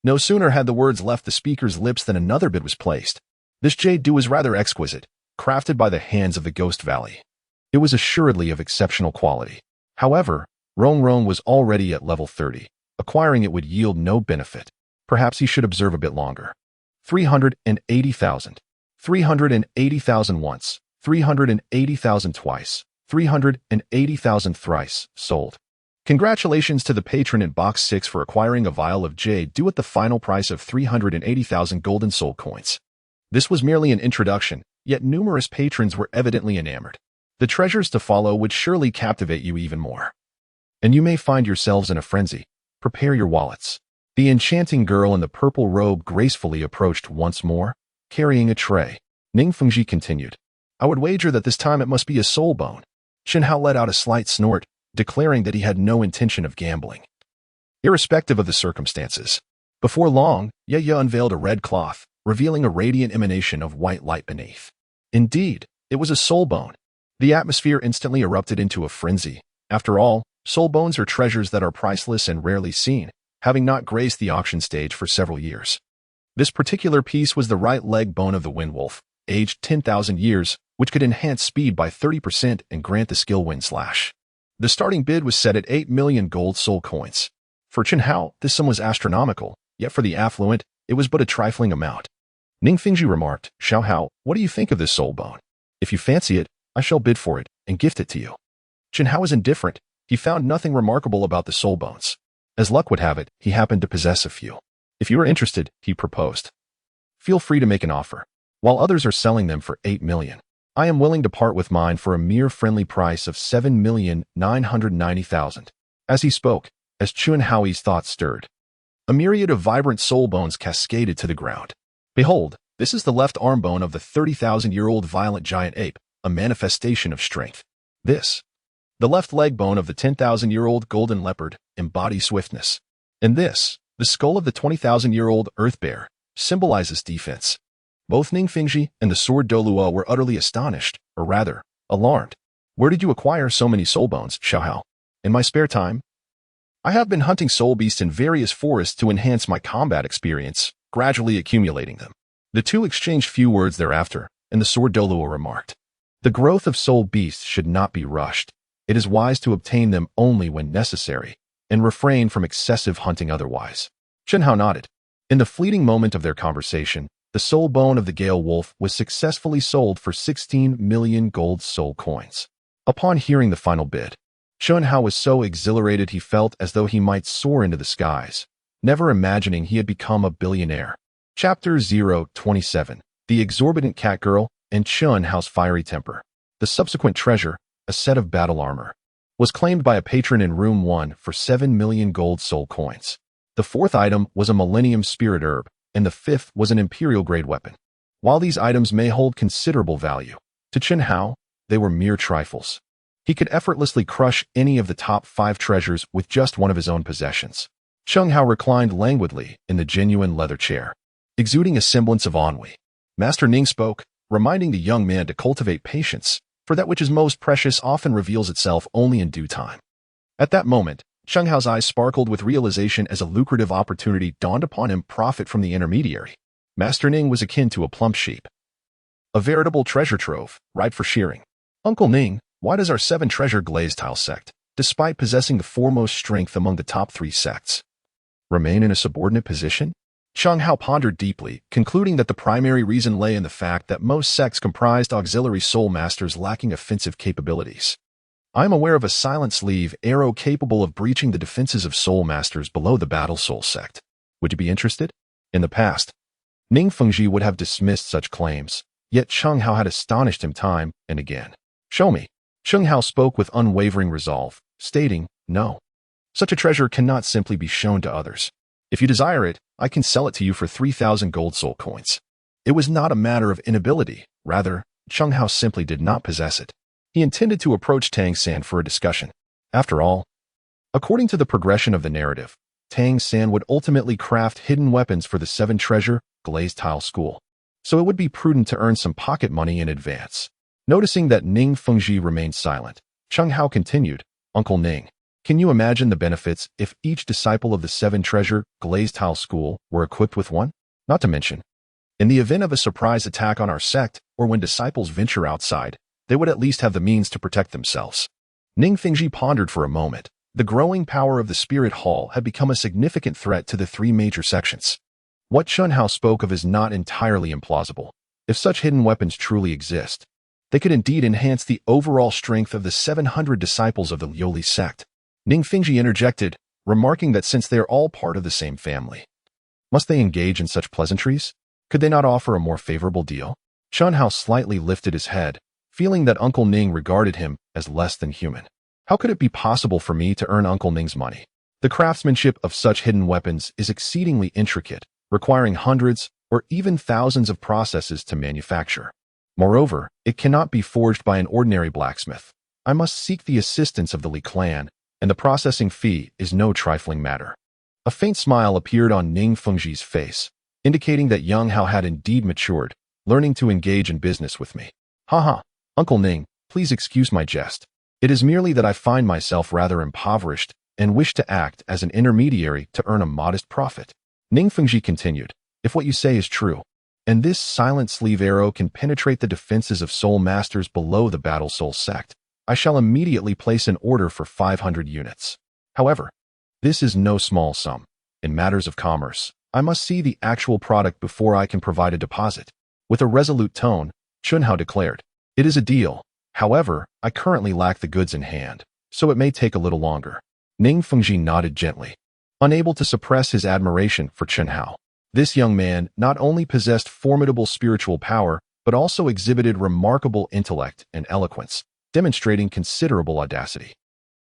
No sooner had the words left the speaker's lips than another bid was placed. This jade dew was rather exquisite, crafted by the hands of the Ghost Valley. It was assuredly of exceptional quality. However, Rong was already at level 30. Acquiring it would yield no benefit. Perhaps he should observe a bit longer. 380,000. 380,000 once. 380,000 twice. 380,000 thrice. Sold. Congratulations to the patron in box 6 for acquiring a vial of jade dew at the final price of 380,000 golden soul coins. This was merely an introduction, yet numerous patrons were evidently enamored. The treasures to follow would surely captivate you even more. And you may find yourselves in a frenzy. Prepare your wallets. The enchanting girl in the purple robe gracefully approached once more, carrying a tray. Ning Fengzhi continued. I would wager that this time it must be a soul bone. Chen Hao let out a slight snort, declaring that he had no intention of gambling. Irrespective of the circumstances. Before long, Ye unveiled a red cloth, revealing a radiant emanation of white light beneath. Indeed, it was a soul bone. The atmosphere instantly erupted into a frenzy. After all, soul bones are treasures that are priceless and rarely seen, having not graced the auction stage for several years. This particular piece was the right leg bone of the Wind Wolf, aged 10,000 years, which could enhance speed by 30% and grant the skill Wind Slash. The starting bid was set at 8 million gold soul coins. For Chen Hao, this sum was astronomical, yet for the affluent, it was but a trifling amount. Ning Fengzhi remarked, Xiao Hao, what do you think of this soul bone? If you fancy it, I shall bid for it and gift it to you. Chen Hao was indifferent. He found nothing remarkable about the soul bones. As luck would have it, he happened to possess a few. If you are interested, he proposed, feel free to make an offer. While others are selling them for 8 million, I am willing to part with mine for a mere friendly price of 7,990,000. As he spoke, as Chen Hao's thoughts stirred, a myriad of vibrant soul bones cascaded to the ground. Behold, this is the left arm bone of the 30,000-year-old violent giant ape, a manifestation of strength. This, the left leg bone of the 10,000-year-old golden leopard, embodies swiftness. And this, the skull of the 20,000-year-old earth bear, symbolizes defense. Both Ning Fengzhi and the sword Douluo were utterly astonished, or rather, alarmed. Where did you acquire so many soul bones, Xiao Hao? In my spare time? I have been hunting soul beasts in various forests to enhance my combat experience, gradually accumulating them. The two exchanged few words thereafter, and the sword Douluo remarked, the growth of soul beasts should not be rushed. It is wise to obtain them only when necessary, and refrain from excessive hunting otherwise. Chen Hao nodded. In the fleeting moment of their conversation, the soul bone of the Gale Wolf was successfully sold for 16 million gold soul coins. Upon hearing the final bid, Chen Hao was so exhilarated he felt as though he might soar into the skies, never imagining he had become a billionaire. Chapter 027. The Exorbitant Cat Girl and Chen Hao's Fiery Temper. The subsequent treasure, a set of battle armor, was claimed by a patron in Room 1 for 7 million gold soul coins. The fourth item was a Millennium Spirit Herb, and the fifth was an Imperial-grade weapon. While these items may hold considerable value, to Chen Hao, they were mere trifles. He could effortlessly crush any of the top 5 treasures with just one of his own possessions. Chen Hao reclined languidly in the genuine leather chair, exuding a semblance of ennui. Master Ning spoke, reminding the young man to cultivate patience, for that which is most precious often reveals itself only in due time. At that moment, Chen Hao's eyes sparkled with realization as a lucrative opportunity dawned upon him. Profit from the intermediary. Master Ning was akin to a plump sheep, a veritable treasure trove, ripe for shearing. Uncle Ning, why does our 7-treasure Glazed sect, despite possessing the foremost strength among the top 3 sects, remain in a subordinate position? Chen Hao pondered deeply, concluding that the primary reason lay in the fact that most sects comprised auxiliary soul masters lacking offensive capabilities. I am aware of a silent sleeve arrow capable of breaching the defenses of soul masters below the battle soul sect. Would you be interested? In the past, Ning Fengzhi would have dismissed such claims, yet Chen Hao had astonished him time and again. Show me. Chen Hao spoke with unwavering resolve, stating, no. Such a treasure cannot simply be shown to others. If you desire it, I can sell it to you for 3,000 gold soul coins. It was not a matter of inability. Rather, Chen Hao simply did not possess it. He intended to approach Tang San for a discussion. After all, according to the progression of the narrative, Tang San would ultimately craft hidden weapons for the 7-treasure Glazed school, so it would be prudent to earn some pocket money in advance. Noticing that Ning Fengzhi remained silent, Chen Hao continued, Uncle Ning, can you imagine the benefits if each disciple of the 7-treasure Glazed school were equipped with one? Not to mention, in the event of a surprise attack on our sect, or when disciples venture outside, they would at least have the means to protect themselves. Ning Fengzhi pondered for a moment. The growing power of the Spirit Hall had become a significant threat to the 3 major sections. What Chen Hao spoke of is not entirely implausible. If such hidden weapons truly exist, they could indeed enhance the overall strength of the 700 disciples of the Liuli sect. Ning Fengzhi interjected, remarking that since they are all part of the same family, must they engage in such pleasantries? Could they not offer a more favorable deal? Chen Hao slightly lifted his head, feeling that Uncle Ning regarded him as less than human. How could it be possible for me to earn Uncle Ning's money? The craftsmanship of such hidden weapons is exceedingly intricate, requiring hundreds or even thousands of processes to manufacture. Moreover, it cannot be forged by an ordinary blacksmith. I must seek the assistance of the Li clan, and the processing fee is no trifling matter. A faint smile appeared on Ning Fengzhi's face, indicating that young Hao had indeed matured, learning to engage in business with me. Haha, Uncle Ning, please excuse my jest. It is merely that I find myself rather impoverished and wish to act as an intermediary to earn a modest profit. Ning Fengzhi continued, if what you say is true, and this silent sleeve arrow can penetrate the defenses of soul masters below the battle soul sect, I shall immediately place an order for 500 units. However, this is no small sum. In matters of commerce, I must see the actual product before I can provide a deposit. With a resolute tone, Chen Hao declared, it is a deal. However, I currently lack the goods in hand, so it may take a little longer. Ning Fengzhi nodded gently, unable to suppress his admiration for Chen Hao. This young man not only possessed formidable spiritual power, but also exhibited remarkable intellect and eloquence, demonstrating considerable audacity.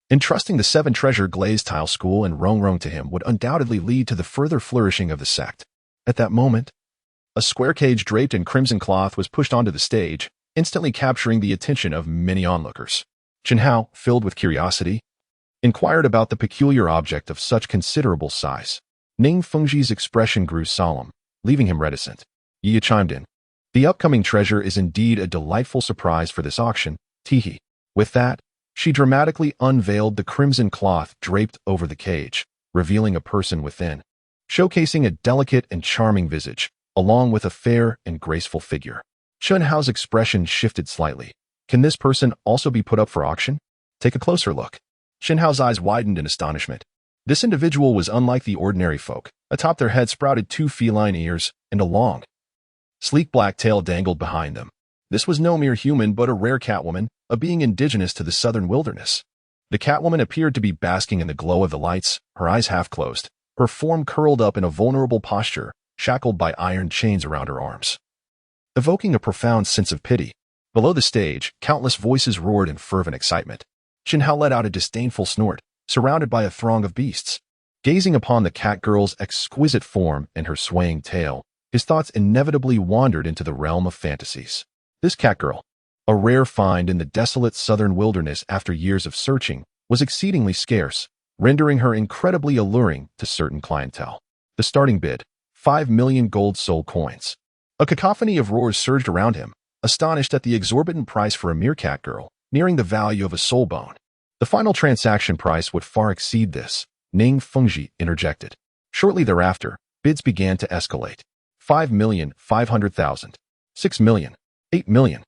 Entrusting the 7-treasure Glazed school and Rongrong to him would undoubtedly lead to the further flourishing of the sect. At that moment, a square cage draped in crimson cloth was pushed onto the stage, instantly capturing the attention of many onlookers. Chen Hao, filled with curiosity, inquired about the peculiar object of such considerable size. Ning Fengzhi's expression grew solemn, leaving him reticent. Yi chimed in. The upcoming treasure is indeed a delightful surprise for this auction, teehee. With that, she dramatically unveiled the crimson cloth draped over the cage, revealing a person within, showcasing a delicate and charming visage, along with a fair and graceful figure. Chen Hao's expression shifted slightly. Can this person also be put up for auction? Take a closer look. Chen Hao's eyes widened in astonishment. This individual was unlike the ordinary folk. Atop their head sprouted 2 feline ears, and a long, sleek black tail dangled behind them. This was no mere human but a rare catwoman, a being indigenous to the southern wilderness. The catwoman appeared to be basking in the glow of the lights, her eyes half closed, her form curled up in a vulnerable posture, shackled by iron chains around her arms, evoking a profound sense of pity. Below the stage, countless voices roared in fervent excitement. Chen Hao let out a disdainful snort, surrounded by a throng of beasts. Gazing upon the cat girl's exquisite form and her swaying tail, his thoughts inevitably wandered into the realm of fantasies. This cat girl, a rare find in the desolate southern wilderness after years of searching, was exceedingly scarce, rendering her incredibly alluring to certain clientele. The starting bid, 5 million gold soul coins. A cacophony of roars surged around him, astonished at the exorbitant price for a mere cat girl, nearing the value of a soul bone. The final transaction price would far exceed this, Ning Fengzhi interjected. Shortly thereafter, bids began to escalate. 5,500,000. 6 million. 8 million.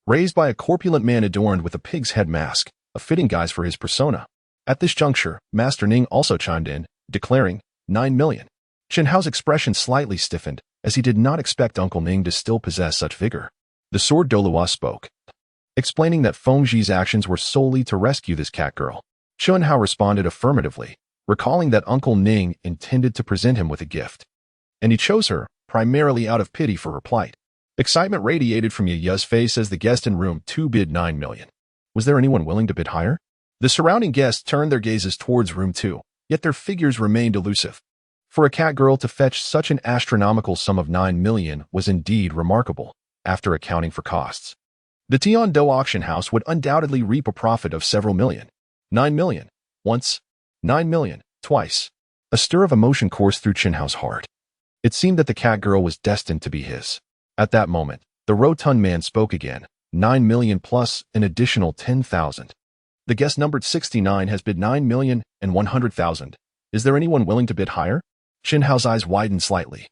Raised by a corpulent man adorned with a pig's head mask, a fitting guise for his persona. At this juncture, Master Ning also chimed in, declaring, 9 million. Chen Hao's expression slightly stiffened, as he did not expect Uncle Ning to still possess such vigor. The Sword Douluo spoke, explaining that Fengzhi's actions were solely to rescue this cat girl. Chen Hao responded affirmatively, recalling that Uncle Ning intended to present him with a gift. And he chose her, primarily out of pity for her plight. Excitement radiated from Yaya's face as the guest in room 2 bid 9 million. Was there anyone willing to bid higher? The surrounding guests turned their gazes towards room 2, yet their figures remained elusive. For a cat girl to fetch such an astronomical sum of 9 million was indeed remarkable, after accounting for costs. The Jian Dao auction house would undoubtedly reap a profit of several million. 9 million. Once. 9 million. Twice. A stir of emotion coursed through Chen Hao's heart. It seemed that the cat girl was destined to be his. At that moment, the rotund man spoke again. 9 million plus an additional 10,000. The guest numbered 69 has bid 9,100,000. Is there anyone willing to bid higher? Chen Hao's eyes widened slightly.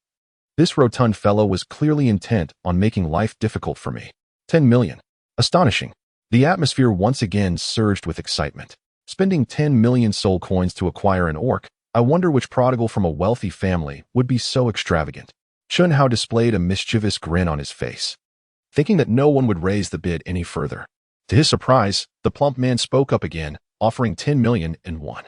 This rotund fellow was clearly intent on making life difficult for me. 10 million. Astonishing. The atmosphere once again surged with excitement. Spending 10 million soul coins to acquire an orc, I wonder which prodigal from a wealthy family would be so extravagant. Chen Hao displayed a mischievous grin on his face, thinking that no one would raise the bid any further. To his surprise, the plump man spoke up again, offering 10 million and one.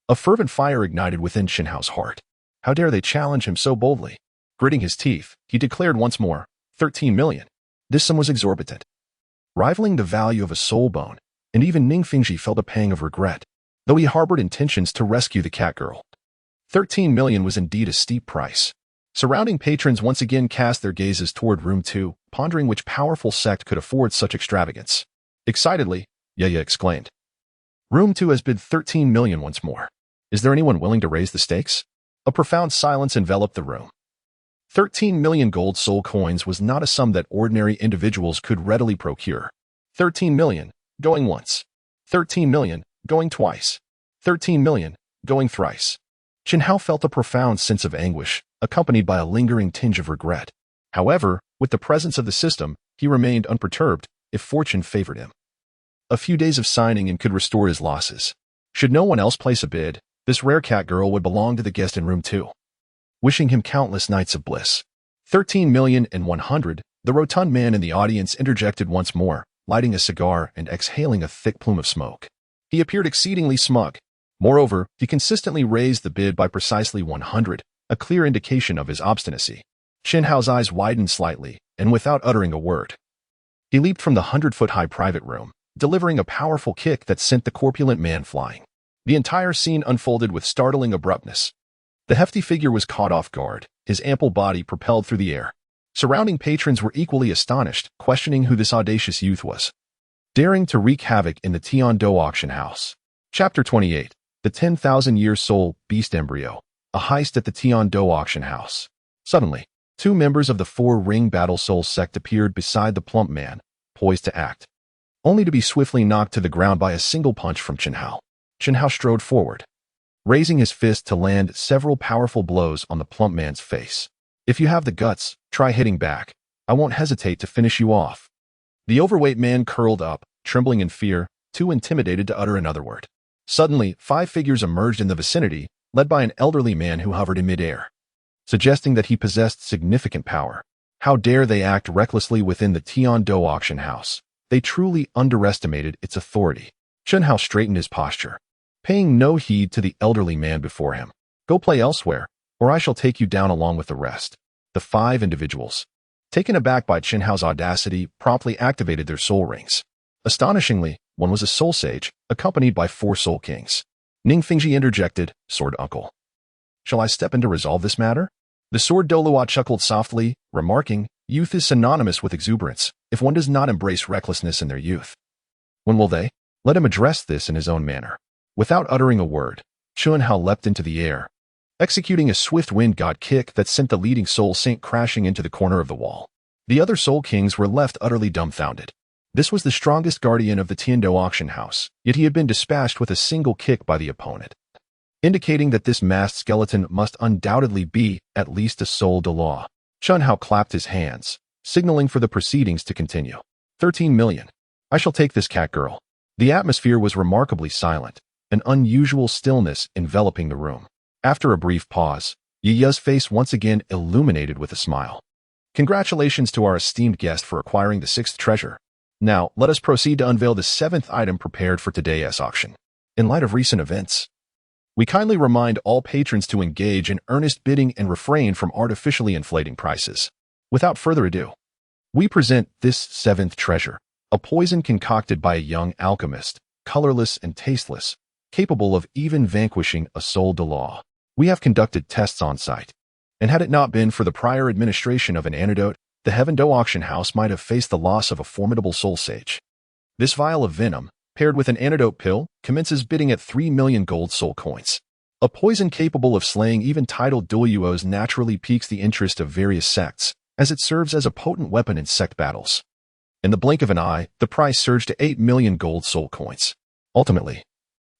A fervent fire ignited within Chen Hao's heart. How dare they challenge him so boldly? Gritting his teeth, he declared once more, 13 million. This sum was exorbitant, rivaling the value of a soul bone, and even Ning Fengzhi felt a pang of regret, though he harbored intentions to rescue the cat girl. 13 million was indeed a steep price. Surrounding patrons once again cast their gazes toward room 2, pondering which powerful sect could afford such extravagance. Excitedly, Yaya exclaimed, Room 2 has bid 13 million once more. Is there anyone willing to raise the stakes? A profound silence enveloped the room. 13 million gold soul coins was not a sum that ordinary individuals could readily procure. 13 million, going once. 13 million, going twice. 13 million, going thrice. Chen Hao felt a profound sense of anguish, accompanied by a lingering tinge of regret. However, with the presence of the system, he remained unperturbed, if fortune favored him. A few days of signing and could restore his losses. Should no one else place a bid, this rare cat girl would belong to the guest in room 2. Wishing him countless nights of bliss. 13,100,000, the rotund man in the audience interjected once more, lighting a cigar and exhaling a thick plume of smoke. He appeared exceedingly smug. Moreover, he consistently raised the bid by precisely 100, a clear indication of his obstinacy. Chen Hao's eyes widened slightly, and without uttering a word, he leaped from the 100-foot-high private room, delivering a powerful kick that sent the corpulent man flying. The entire scene unfolded with startling abruptness. The hefty figure was caught off guard, his ample body propelled through the air. Surrounding patrons were equally astonished, questioning who this audacious youth was, daring to wreak havoc in the Jian Dao auction house. Chapter 28. The 10,000-year soul beast embryo. A heist at the Jian Dao auction house. Suddenly, 2 members of the 4-ring battle soul sect appeared beside the plump man, poised to act, only to be swiftly knocked to the ground by a single punch from Chen Hao. Chen Hao strode forward, raising his fist to land several powerful blows on the plump man's face. If you have the guts, try hitting back. I won't hesitate to finish you off. The overweight man curled up, trembling in fear, too intimidated to utter another word. Suddenly, 5 figures emerged in the vicinity, led by an elderly man who hovered in midair, suggesting that he possessed significant power. How dare they act recklessly within the Jian Dao auction house? They truly underestimated its authority. Chen Hao straightened his posture, paying no heed to the elderly man before him. Go play elsewhere, or I shall take you down along with the rest. The 5 individuals, taken aback by Chen Hao's audacity, promptly activated their soul rings. Astonishingly, one was a soul sage, accompanied by 4 soul kings. Ning Fengzhi interjected, "Sword uncle. Shall I step in to resolve this matter?" The sword Douluo chuckled softly, remarking, "Youth is synonymous with exuberance, if one does not embrace recklessness in their youth. When will they?" Let him address this in his own manner. Without uttering a word, Chen Hao leapt into the air, executing a swift wind god kick that sent the leading soul saint crashing into the corner of the wall. The other soul kings were left utterly dumbfounded. This was the strongest guardian of the Tiandou auction house, yet he had been dispatched with a single kick by the opponent, indicating that this masked skeleton must undoubtedly be at least a soul Douluo. Chen Hao clapped his hands, signaling for the proceedings to continue. 13 million. I shall take this cat girl. The atmosphere was remarkably silent, an unusual stillness enveloping the room. After a brief pause, Yiya's face once again illuminated with a smile. Congratulations to our esteemed guest for acquiring the 6th treasure. Now, let us proceed to unveil the 7th item prepared for today's auction. In light of recent events, we kindly remind all patrons to engage in earnest bidding and refrain from artificially inflating prices. Without further ado, we present this 7th treasure, a poison concocted by a young alchemist, colorless and tasteless, capable of even vanquishing a soul Douluo. We have conducted tests on site, and had it not been for the prior administration of an antidote, the Heaven Dou auction house might have faced the loss of a formidable soul sage. This vial of venom, paired with an antidote pill, commences bidding at 3 million gold soul coins. A poison capable of slaying even titled Douluos naturally piques the interest of various sects, as it serves as a potent weapon in sect battles. In the blink of an eye, the price surged to 8 million gold soul coins. Ultimately,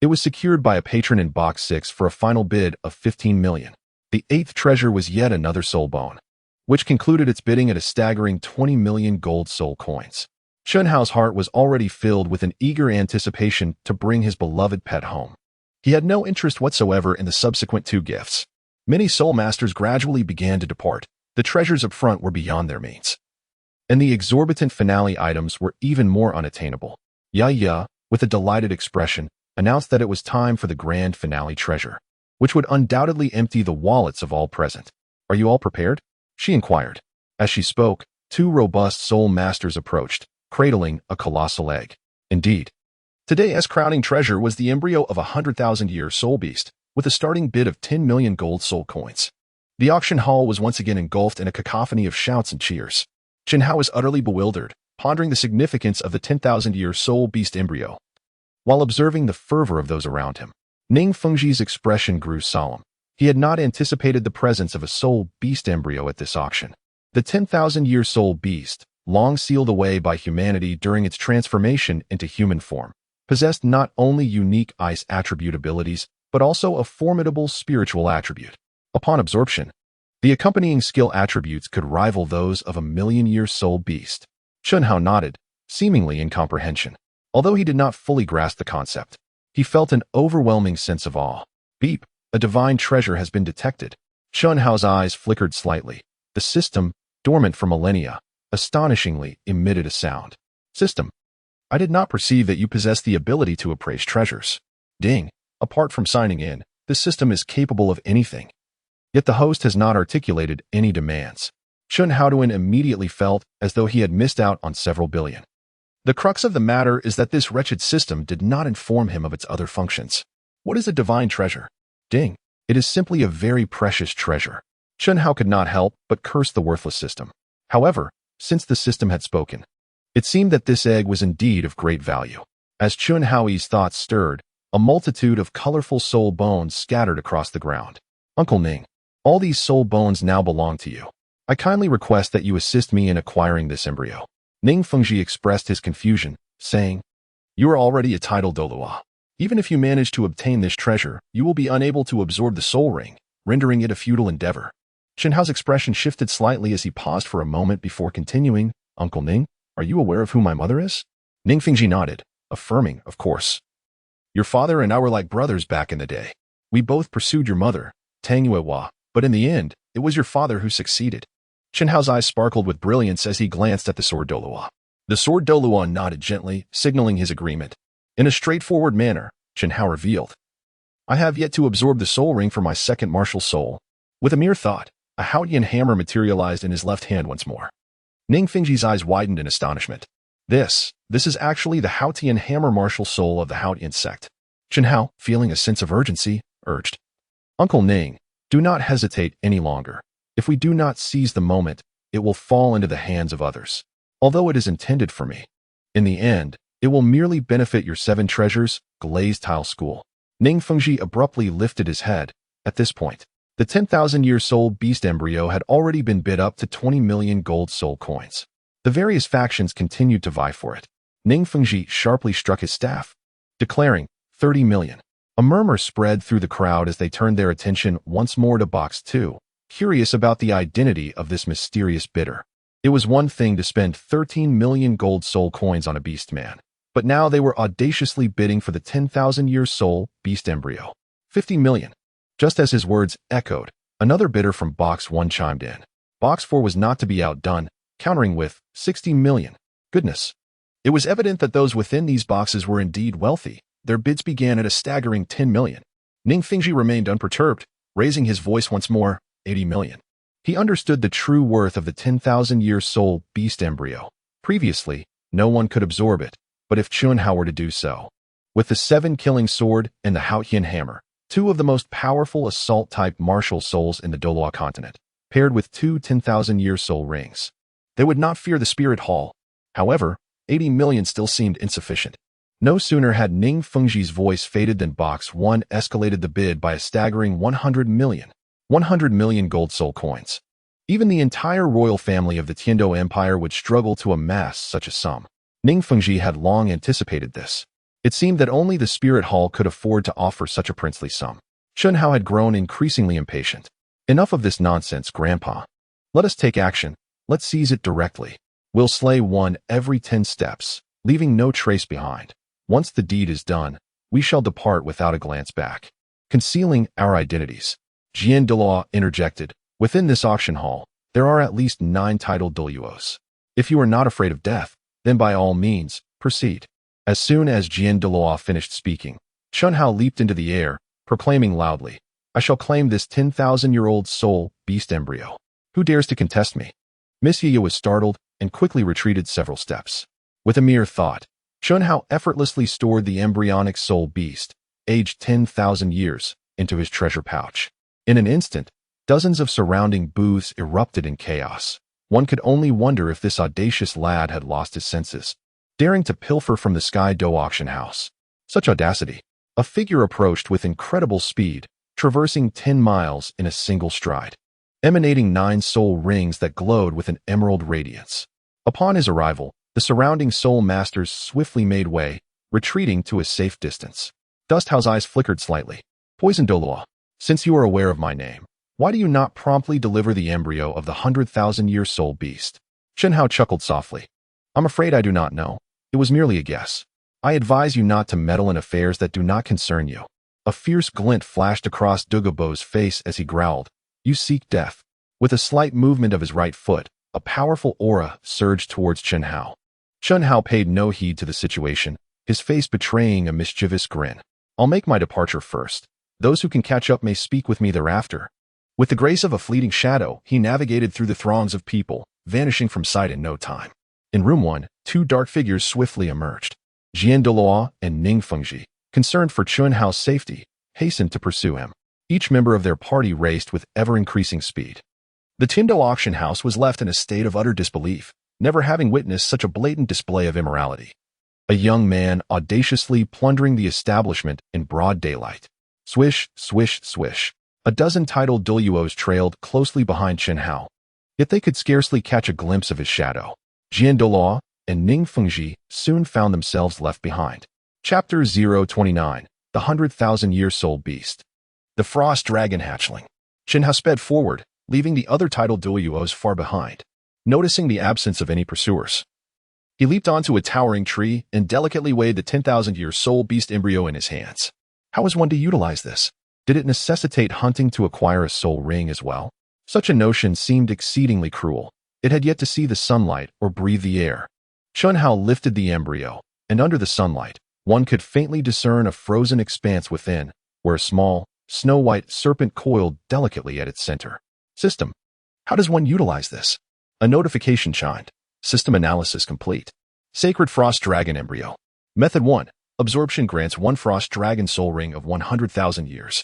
it was secured by a patron in Box 6 for a final bid of 15 million. The 8th treasure was yet another soul bone, which concluded its bidding at a staggering 20 million gold soul coins. Chen Hao's heart was already filled with an eager anticipation to bring his beloved pet home. He had no interest whatsoever in the subsequent 2 gifts. Many soul masters gradually began to depart. The treasures up front were beyond their means, and the exorbitant finale items were even more unattainable. Ya, with a delighted expression, announced that it was time for the grand finale treasure, which would undoubtedly empty the wallets of all present. "Are you all prepared?" she inquired. As she spoke, 2 robust soul masters approached, cradling a colossal egg. Indeed, today's crowning treasure was the embryo of a 100,000-year soul beast, with a starting bid of 10 million gold soul coins. The auction hall was once again engulfed in a cacophony of shouts and cheers. Chen Hao was utterly bewildered, pondering the significance of the 10,000-year soul beast embryo, while observing the fervor of those around him. Ning Fengzhi's expression grew solemn. He had not anticipated the presence of a soul beast embryo at this auction. The 10,000-year soul beast, long sealed away by humanity during its transformation into human form, possessed not only unique ice attribute abilities, but also a formidable spiritual attribute. Upon absorption, the accompanying skill attributes could rival those of a million-year soul beast. Chen Hao nodded, seemingly in comprehension. Although he did not fully grasp the concept, he felt an overwhelming sense of awe. Beep, a divine treasure has been detected. Chen Hao's eyes flickered slightly. The system, dormant for millennia, astonishingly emitted a sound. System, I did not perceive that you possess the ability to appraise treasures. Ding, apart from signing in, this system is capable of anything. Yet the host has not articulated any demands. Chen Haoduan immediately felt as though he had missed out on several billion. The crux of the matter is that this wretched system did not inform him of its other functions. What is a divine treasure? Ding, it is simply a very precious treasure. Chen Hao could not help but curse the worthless system. However, since the system had spoken, it seemed that this egg was indeed of great value. As Chen Hao's thoughts stirred, a multitude of colorful soul bones scattered across the ground. Uncle Ning, all these soul bones now belong to you. I kindly request that you assist me in acquiring this embryo. Ning Fengzhi expressed his confusion, saying, You are already a titled Douluo. Even if you manage to obtain this treasure, you will be unable to absorb the soul ring, rendering it a futile endeavor. Chen Hao's expression shifted slightly as he paused for a moment before continuing, Uncle Ning, are you aware of who my mother is? Ning Fengzhi nodded, affirming, of course. Your father and I were like brothers back in the day. We both pursued your mother, Tang Yuehua, but in the end, it was your father who succeeded. Chen Hao's eyes sparkled with brilliance as he glanced at the sword Douluo. The sword Douluo nodded gently, signaling his agreement. In a straightforward manner, Chen Hao revealed, I have yet to absorb the soul ring for my second martial soul. With a mere thought, a Hao Tian Hammer materialized in his left hand once more. Ning Fengzhi's eyes widened in astonishment. This is actually the Hao Tian Hammer martial soul of the Hao Tian sect. Chen Hao, feeling a sense of urgency, urged. Uncle Ning, do not hesitate any longer. If we do not seize the moment, it will fall into the hands of others. Although it is intended for me, in the end, it will merely benefit your 7 treasures, Glazed tile school. Ning Fengzhi abruptly lifted his head. At this point, the 10,000-year soul beast embryo had already been bid up to 20 million gold soul coins. The various factions continued to vie for it. Ning Fengzhi sharply struck his staff, declaring, 30 million. A murmur spread through the crowd as they turned their attention once more to Box 2, curious about the identity of this mysterious bidder. It was one thing to spend 13 million gold soul coins on a beast man, but now they were audaciously bidding for the 10,000-year soul beast embryo. 50 million. Just as his words echoed, another bidder from Box 1 chimed in. Box 4 was not to be outdone, countering with 60 million. Goodness. It was evident that those within these boxes were indeed wealthy. Their bids began at a staggering 10 million. Ning Fengzhi remained unperturbed, raising his voice once more, 80 million. He understood the true worth of the 10,000-year soul beast embryo. Previously, no one could absorb it, but if Chen Hao were to do so. With the 7 killing sword and the Hao Tian Hammer, 2 of the most powerful assault-type martial souls in the Douluo Continent, paired with 2 10,000-year soul rings, they would not fear the spirit hall. However, 80 million still seemed insufficient. No sooner had Ning Fengzhi's voice faded than Box 1 escalated the bid by a staggering 100 million. 100 million gold soul coins. Even the entire royal family of the Tiandou Empire would struggle to amass such a sum. Ning Fengzhi had long anticipated this. It seemed that only the Spirit Hall could afford to offer such a princely sum. Chen Hao had grown increasingly impatient. Enough of this nonsense, Grandpa. Let us take action. Let's seize it directly. We'll slay one every 10 steps, leaving no trace behind. Once the deed is done, we shall depart without a glance back, concealing our identities. Jian Dao interjected. Within this auction hall, there are at least 9 titled Douluos. If you are not afraid of death, then by all means, proceed. As soon as Jian Dao finished speaking, Chen Hao leaped into the air, proclaiming loudly, I shall claim this 10,000-year-old soul beast embryo. Who dares to contest me? Miss Yi was startled and quickly retreated several steps. With a mere thought, Chen Hao effortlessly stored the embryonic soul beast, aged 10,000 years, into his treasure pouch. In an instant, dozens of surrounding booths erupted in chaos. One could only wonder if this audacious lad had lost his senses, daring to pilfer from the Sky Dough auction house. Such audacity. A figure approached with incredible speed, traversing 10 miles in a single stride, emanating 9 soul rings that glowed with an emerald radiance. Upon his arrival, the surrounding soul masters swiftly made way, retreating to a safe distance. Dust Hao's eyes flickered slightly. Poison Douluo, since you are aware of my name, why do you not promptly deliver the embryo of the 100,000-year soul beast? Chen Hao chuckled softly. I'm afraid I do not know. It was merely a guess. I advise you not to meddle in affairs that do not concern you. A fierce glint flashed across Dugabo's face as he growled, You seek death. With a slight movement of his right foot, a powerful aura surged towards Chen Hao. Chen Hao paid no heed to the situation, his face betraying a mischievous grin. I'll make my departure first. Those who can catch up may speak with me thereafter. With the grace of a fleeting shadow, he navigated through the throngs of people, vanishing from sight in no time. In room 1, 2 dark figures swiftly emerged. Jian Dao and Ning Fengzhi, concerned for Chen Hao's safety, hastened to pursue him. Each member of their party raced with ever-increasing speed. The Tiandou auction house was left in a state of utter disbelief, never having witnessed such a blatant display of immorality. A young man audaciously plundering the establishment in broad daylight. Swish, swish, swish. A dozen titled Douluos trailed closely behind Chen Hao. Yet they could scarcely catch a glimpse of his shadow. Jian Dao and Ning Fengzhi soon found themselves left behind. Chapter 029, The 100,000-Year Soul Beast. The Frost Dragon Hatchling. Chen Hao sped forward, leaving the other titled Douluos far behind. Noticing the absence of any pursuers, he leaped onto a towering tree and delicately weighed the 10,000-year soul beast embryo in his hands. How is one to utilize this? Did it necessitate hunting to acquire a soul ring as well? Such a notion seemed exceedingly cruel. It had yet to see the sunlight or breathe the air. Chen Hao lifted the embryo, and under the sunlight, one could faintly discern a frozen expanse within, where a small, snow-white serpent coiled delicately at its center. System. How does one utilize this? A notification chimed. System analysis complete. Sacred Frost Dragon Embryo. Method 1. Absorption grants 1 Frost Dragon Soul Ring of 100,000 years.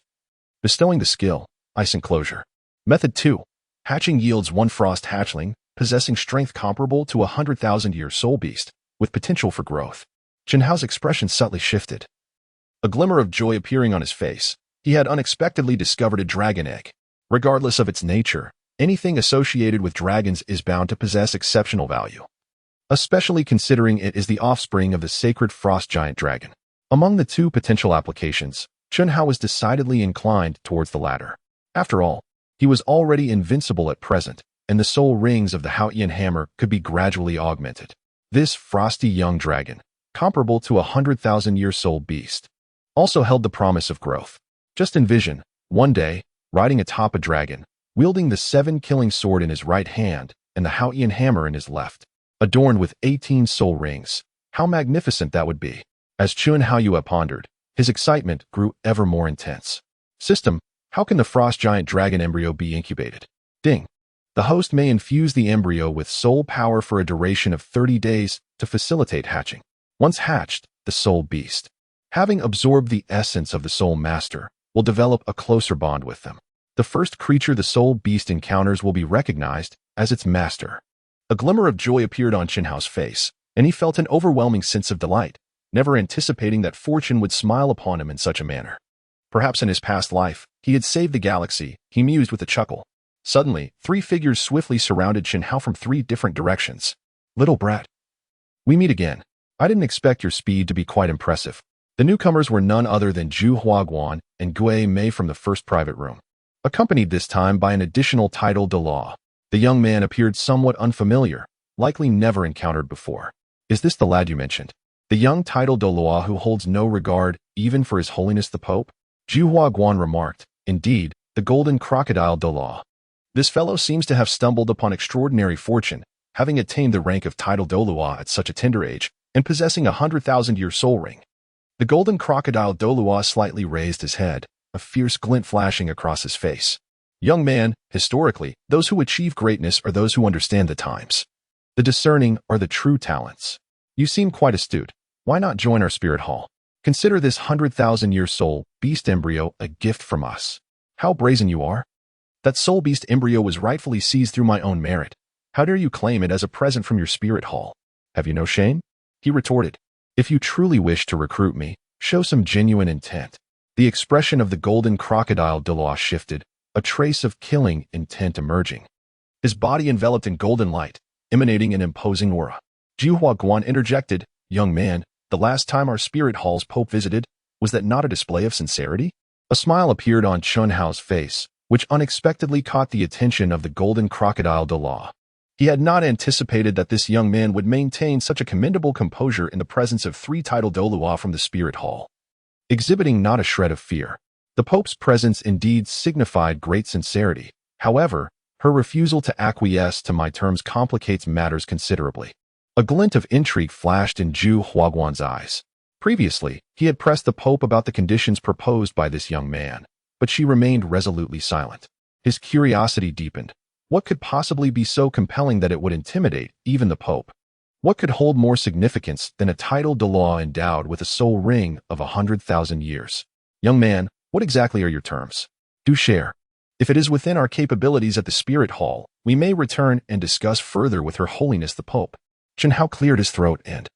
Bestowing the skill, Ice Enclosure. Method 2. Hatching yields 1 Frost Hatchling, possessing strength comparable to a 100,000-year soul beast, with potential for growth. Chen Hao's expression subtly shifted. A glimmer of joy appearing on his face. He had unexpectedly discovered a dragon egg. Regardless of its nature, anything associated with dragons is bound to possess exceptional value, especially considering it is the offspring of the sacred frost giant dragon. Among the 2 potential applications, Chen Hao was decidedly inclined towards the latter. After all, he was already invincible at present, and the soul rings of the Hao Tian Hammer could be gradually augmented. This frosty young dragon, comparable to a 100,000-year soul beast, also held the promise of growth. Just envision, one day, riding atop a dragon, wielding the 7-killing sword in his right hand and the Hao Tian Hammer in his left, adorned with 18 soul rings. How magnificent that would be! As Chen Haoyue pondered, his excitement grew ever more intense. System, how can the frost giant dragon embryo be incubated? Ding. The host may infuse the embryo with soul power for a duration of 30 days to facilitate hatching. Once hatched, the soul beast, having absorbed the essence of the soul master, will develop a closer bond with them. The first creature the soul beast encounters will be recognized as its master. A glimmer of joy appeared on Chen Hao's face, and he felt an overwhelming sense of delight, never anticipating that fortune would smile upon him in such a manner. Perhaps in his past life, he had saved the galaxy, he mused with a chuckle. Suddenly, 3 figures swiftly surrounded Chen Hao from 3 different directions. Little brat. We meet again. I didn't expect your speed to be quite impressive. The newcomers were none other than Zhu Huaguan and Gui Mei from the first private room, accompanied this time by an additional title Douluo. The young man appeared somewhat unfamiliar, likely never encountered before. Is this the lad you mentioned? The young title Douluo who holds no regard even for His Holiness the Pope? Zhu Huaguan remarked. Indeed, the golden crocodile Douluo. This fellow seems to have stumbled upon extraordinary fortune, having attained the rank of title Douluo at such a tender age, and possessing a 100,000-year soul ring. The golden crocodile Douluo slightly raised his head, a fierce glint flashing across his face. Young man, historically, those who achieve greatness are those who understand the times. The discerning are the true talents. You seem quite astute. Why not join our spirit hall? Consider this 100,000-year soul beast embryo a gift from us. How brazen you are! That soul beast embryo was rightfully seized through my own merit. How dare you claim it as a present from your spirit hall? Have you no shame? He retorted. If you truly wish to recruit me, show some genuine intent. The expression of the golden crocodile Douluo shifted, a trace of killing intent emerging. His body enveloped in golden light, emanating an imposing aura. Zhu Huaguan interjected, Young man, the last time our spirit hall's Pope visited, was that not a display of sincerity? A smile appeared on Chen Hao's face, which unexpectedly caught the attention of the golden crocodile Douluo. He had not anticipated that this young man would maintain such a commendable composure in the presence of 3 title Douluo from the spirit hall. Exhibiting not a shred of fear, the Pope's presence indeed signified great sincerity. However, her refusal to acquiesce to my terms complicates matters considerably. A glint of intrigue flashed in Zhu Huaguan's eyes. Previously, he had pressed the Pope about the conditions proposed by this young man, but she remained resolutely silent. His curiosity deepened. What could possibly be so compelling that it would intimidate even the Pope? What could hold more significance than a title Douluo endowed with a soul ring of 100,000 years? Young man, what exactly are your terms? Do share. If it is within our capabilities at the Spirit Hall, we may return and discuss further with Her Holiness the Pope. Chen Hao cleared his throat and,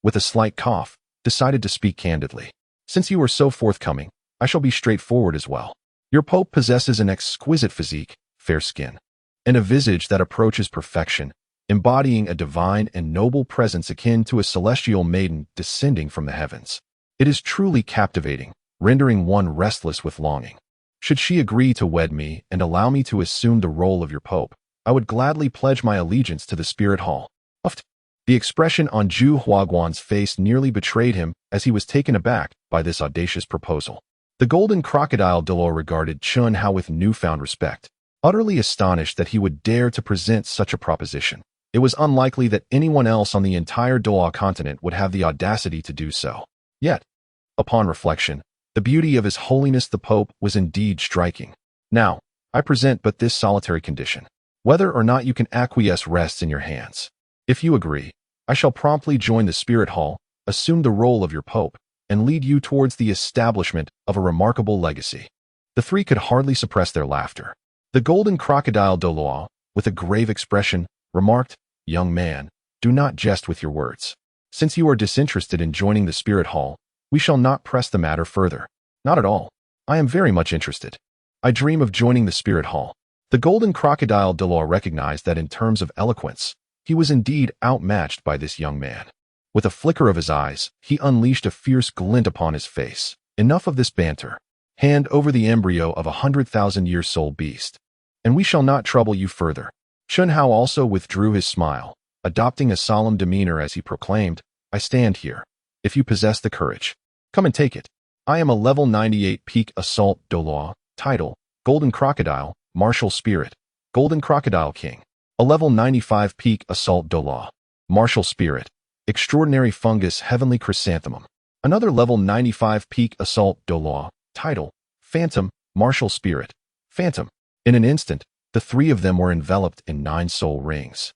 with a slight cough, decided to speak candidly. Since you are so forthcoming, I shall be straightforward as well. Your Pope possesses an exquisite physique, fair skin, and a visage that approaches perfection, embodying a divine and noble presence akin to a celestial maiden descending from the heavens. It is truly captivating, rendering one restless with longing. Should she agree to wed me and allow me to assume the role of your Pope, I would gladly pledge my allegiance to the Spirit Hall. The expression on Zhu Huaguan's face nearly betrayed him as he was taken aback by this audacious proposal. The golden crocodile Douluo regarded Chen Hao with newfound respect, utterly astonished that he would dare to present such a proposition. It was unlikely that anyone else on the entire Douluo Continent would have the audacity to do so. Yet, upon reflection, the beauty of His Holiness the Pope was indeed striking. Now, I present but this solitary condition. Whether or not you can acquiesce rests in your hands. If you agree, I shall promptly join the Spirit Hall, assume the role of your Pope, and lead you towards the establishment of a remarkable legacy." The three could hardly suppress their laughter. The golden crocodile Douluo, with a grave expression, remarked, "Young man, do not jest with your words. Since you are disinterested in joining the Spirit Hall, we shall not press the matter further." "Not at all. I am very much interested. I dream of joining the Spirit Hall." The golden crocodile Douluo recognized that in terms of eloquence, he was indeed outmatched by this young man. With a flicker of his eyes, he unleashed a fierce glint upon his face. "Enough of this banter. Hand over the embryo of 100,000-year soul beast, and we shall not trouble you further." Chen Hao also withdrew his smile, adopting a solemn demeanor as he proclaimed, "I stand here. If you possess the courage, come and take it. I am a level 98 peak assault Douluo, title, Golden Crocodile, Martial Spirit, Golden Crocodile King. A level 95 peak assault Douluo, Martial Spirit, Extraordinary Fungus Heavenly Chrysanthemum. Another level 95 peak assault Douluo, title, Phantom, Martial Spirit, Phantom." In an instant, the three of them were enveloped in 9 soul rings.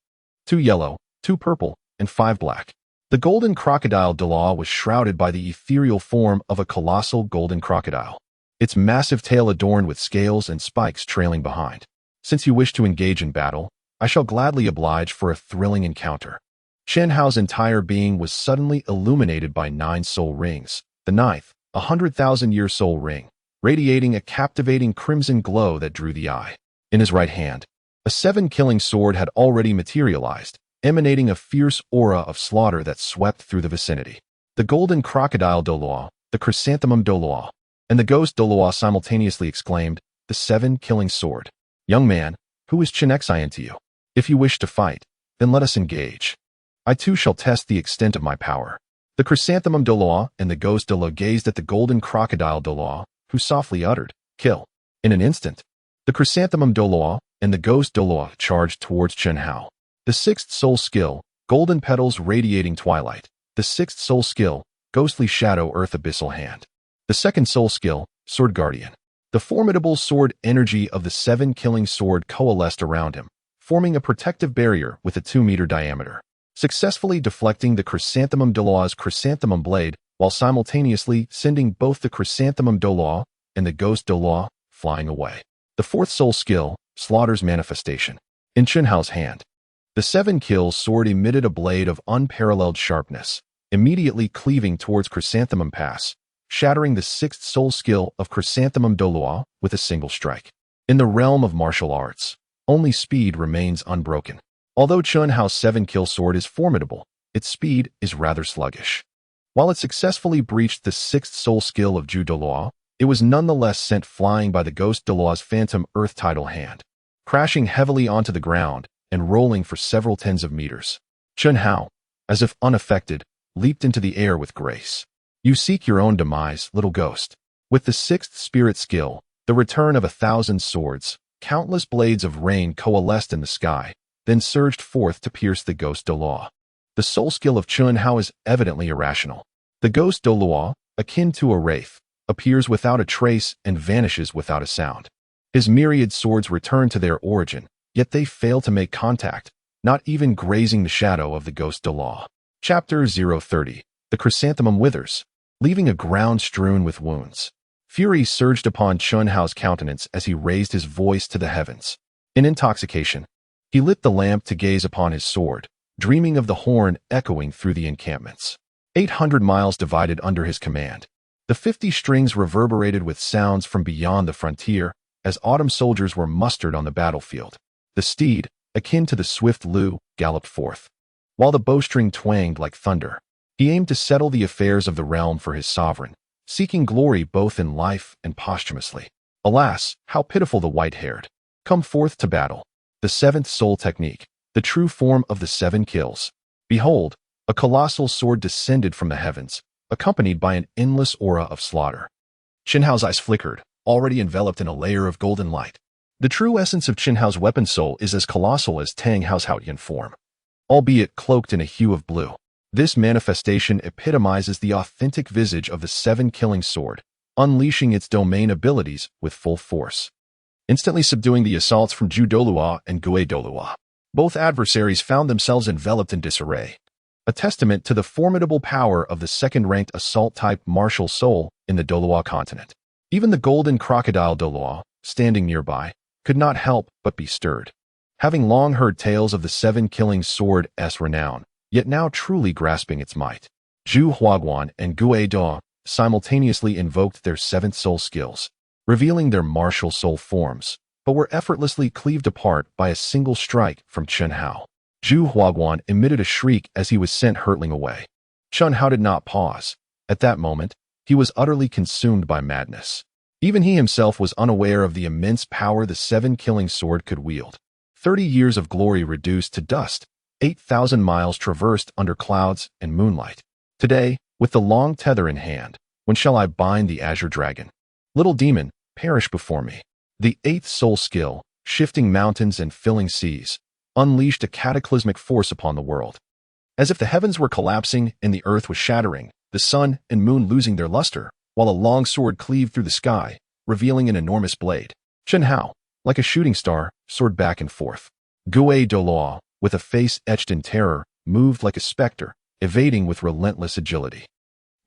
2 yellow, 2 purple, and 5 black. The golden crocodile Douluo was shrouded by the ethereal form of a colossal golden crocodile, its massive tail adorned with scales and spikes trailing behind. "Since you wish to engage in battle, I shall gladly oblige for a thrilling encounter." Chen Hao's entire being was suddenly illuminated by 9 soul rings, the 9th, 100,000-year soul ring, radiating a captivating crimson glow that drew the eye. In his right hand, a 7-killing sword had already materialized, emanating a fierce aura of slaughter that swept through the vicinity. The golden crocodile Douluo, the chrysanthemum Douluo, and the ghost Douluo simultaneously exclaimed, "The 7-killing sword. Young man, who is Chenxin to you? If you wish to fight, then let us engage. I too shall test the extent of my power." The chrysanthemum Douluo and the ghost Douluo gazed at the golden crocodile Douluo, who softly uttered, "Kill." In an instant, the chrysanthemum Douluo and the ghost Douluo charged towards Chen Hao. The 6th soul skill, golden petals radiating twilight. The 6th soul skill, ghostly shadow earth abyssal hand. The 2nd soul skill, sword guardian. The formidable sword energy of the 7-killing sword coalesced around him, forming a protective barrier with a 2-meter diameter, successfully deflecting the chrysanthemum Douluo's chrysanthemum blade while simultaneously sending both the chrysanthemum Douluo and the ghost Douluo flying away. The 4th soul skill, slaughter's manifestation. In Chen Hao's hand, the 7-kill sword emitted a blade of unparalleled sharpness, immediately cleaving towards chrysanthemum pass, shattering the 6th soul skill of chrysanthemum Douluo with a single strike. In the realm of martial arts, only speed remains unbroken. Although Chen Hao's 7-kill sword is formidable, its speed is rather sluggish. While it successfully breached the 6th soul skill of Ju Douluo, it was nonetheless sent flying by the ghost Douluo's phantom earth tidal hand, crashing heavily onto the ground and rolling for several tens of meters. Chen Hao, as if unaffected, leaped into the air with grace. "You seek your own demise, little ghost." With the 6th spirit skill, the return of 1,000 swords, countless blades of rain coalesced in the sky, then surged forth to pierce the ghost Douluo. The soul skill of Chen Hao is evidently irrational. The ghost Douluo, akin to a wraith, appears without a trace and vanishes without a sound. His myriad swords return to their origin, yet they fail to make contact, not even grazing the shadow of the ghost Douluo. Chapter 030. The chrysanthemum withers, leaving a ground strewn with wounds. Fury surged upon Chen Hao's countenance as he raised his voice to the heavens. In intoxication, he lit the lamp to gaze upon his sword, dreaming of the horn echoing through the encampments. 800 miles divided under his command. The 50 strings reverberated with sounds from beyond the frontier as autumn soldiers were mustered on the battlefield. The steed, akin to the swift Lu, galloped forth. While the bowstring twanged like thunder, he aimed to settle the affairs of the realm for his sovereign, seeking glory both in life and posthumously. Alas, how pitiful the white-haired! Come forth to battle. The 7th soul technique, the true form of the 7 kills. Behold, a colossal sword descended from the heavens, accompanied by an endless aura of slaughter. Chen Hao's eyes flickered, already enveloped in a layer of golden light. The true essence of Chen Hao's weapon soul is as colossal as Tang Hao's Hao Tian form, albeit cloaked in a hue of blue. This manifestation epitomizes the authentic visage of the 7-killing sword, unleashing its domain abilities with full force. instantly subduing the assaults from Jian Douluo and Glazed Douluo. Both adversaries found themselves enveloped in disarray, a testament to the formidable power of the second-ranked assault-type martial soul in the Douluo Continent. Even the golden crocodile Douluo, standing nearby, could not help but be stirred. Having long heard tales of the seven-killing sword's renown, yet now truly grasping its might, Zhu Huaguan and Gue Dao simultaneously invoked their seventh soul skills, revealing their martial soul forms, but were effortlessly cleaved apart by a single strike from Chen Hao. Zhu Huaguan emitted a shriek as he was sent hurtling away. Chen Hao did not pause. At that moment, he was utterly consumed by madness. Even he himself was unaware of the immense power the seven-killing sword could wield. 30 years of glory reduced to dust, 8,000 miles traversed under clouds and moonlight. Today, with the long tether in hand, when shall I bind the azure dragon? Little demon, perish before me. The eighth soul skill, shifting mountains and filling seas, unleashed a cataclysmic force upon the world. As if the heavens were collapsing and the earth was shattering, the sun and moon losing their luster, while a long sword cleaved through the sky, revealing an enormous blade. Chen Hao, like a shooting star, soared back and forth. Gue Douluo, with a face etched in terror, moved like a specter, evading with relentless agility.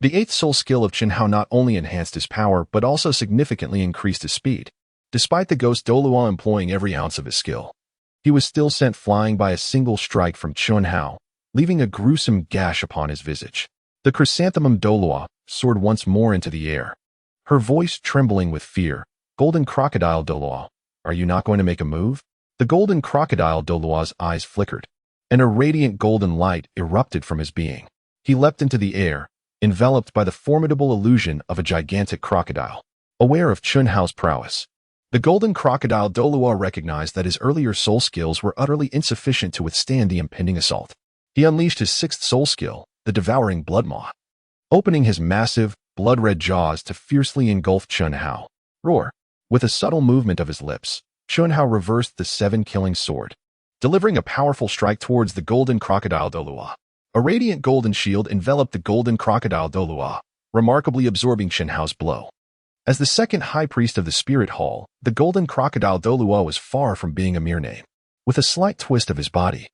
The eighth soul skill of Chen Hao not only enhanced his power but also significantly increased his speed. Despite the ghost Douluo employing every ounce of his skill, he was still sent flying by a single strike from Chen Hao, leaving a gruesome gash upon his visage. The chrysanthemum Douluo soared once more into the air, her voice trembling with fear. Golden crocodile Douluo, are you not going to make a move? The golden crocodile Douluo's eyes flickered, and a radiant golden light erupted from his being. He leapt into the air, enveloped by the formidable illusion of a gigantic crocodile. Aware of Chen Hao's prowess, the golden crocodile Douluo recognized that his earlier soul skills were utterly insufficient to withstand the impending assault. He unleashed his sixth soul skill, the devouring blood maw, opening his massive, blood-red jaws to fiercely engulf Chen Hao. Roar! With a subtle movement of his lips, Chen Hao reversed the seven-killing sword, delivering a powerful strike towards the golden crocodile Douluo. A radiant golden shield enveloped the golden crocodile Douluo, remarkably absorbing Chen Hao's blow. As the second high priest of the spirit hall, the golden crocodile Douluo was far from being a mere name. With a slight twist of his body,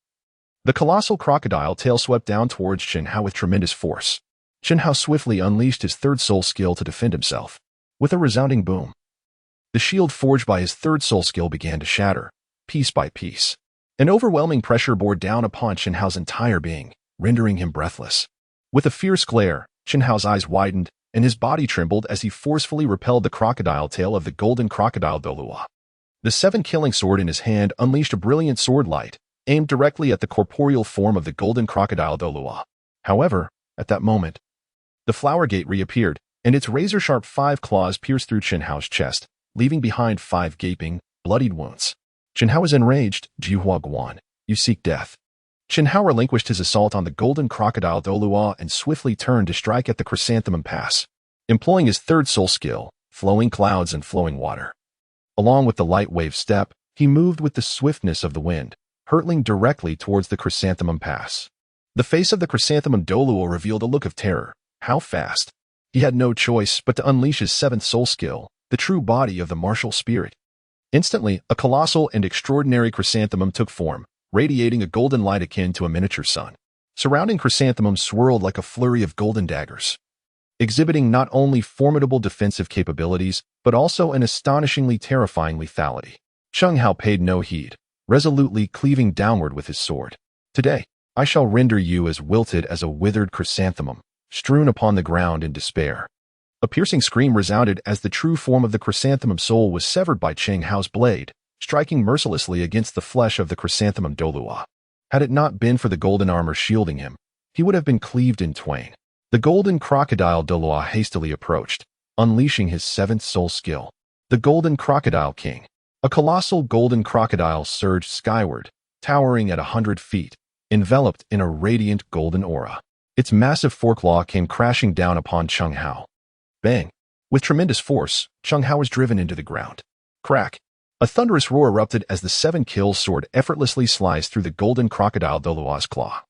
the colossal crocodile tail swept down towards Chen Hao with tremendous force. Chen Hao swiftly unleashed his third soul skill to defend himself. With a resounding boom, the shield forged by his third soul skill began to shatter, piece by piece. An overwhelming pressure bore down upon Chen Hao's entire being, rendering him breathless. With a fierce glare, Chen Hao's eyes widened, and his body trembled as he forcefully repelled the crocodile tail of the golden crocodile Douluo. The seven-killing sword in his hand unleashed a brilliant sword light, aimed directly at the corporeal form of the golden crocodile Douluo. However, at that moment, the flower gate reappeared, and its razor-sharp 5 claws pierced through Chen Hao's chest, leaving behind 5 gaping, bloodied wounds. Chen Hao was enraged. Zhu Huaguan, you seek death. Chen Hao relinquished his assault on the golden crocodile Douluo and swiftly turned to strike at the chrysanthemum pass, employing his third soul skill, flowing clouds and flowing water. Along with the light wave step, he moved with the swiftness of the wind, hurtling directly towards the chrysanthemum pass. The face of the chrysanthemum Douluo revealed a look of terror. How fast? He had no choice but to unleash his seventh soul skill, the true body of the martial spirit. Instantly, a colossal and extraordinary chrysanthemum took form, radiating a golden light akin to a miniature sun. Surrounding chrysanthemum swirled like a flurry of golden daggers, exhibiting not only formidable defensive capabilities, but also an astonishingly terrifying lethality. Chen Hao paid no heed, resolutely cleaving downward with his sword. Today, I shall render you as wilted as a withered chrysanthemum, strewn upon the ground in despair. A piercing scream resounded as the true form of the chrysanthemum soul was severed by Chen Hao's blade, striking mercilessly against the flesh of the chrysanthemum Douluo. Had it not been for the golden armor shielding him, he would have been cleaved in twain. The golden crocodile Douluo hastily approached, unleashing his seventh soul skill, the golden crocodile king. A colossal golden crocodile surged skyward, towering at 100 feet, enveloped in a radiant golden aura. Its massive foreclaw came crashing down upon Chen Hao. Bang! With tremendous force, Chen Hao was driven into the ground. Crack! A thunderous roar erupted as the seven-kill sword effortlessly sliced through the golden crocodile Douluo's claw,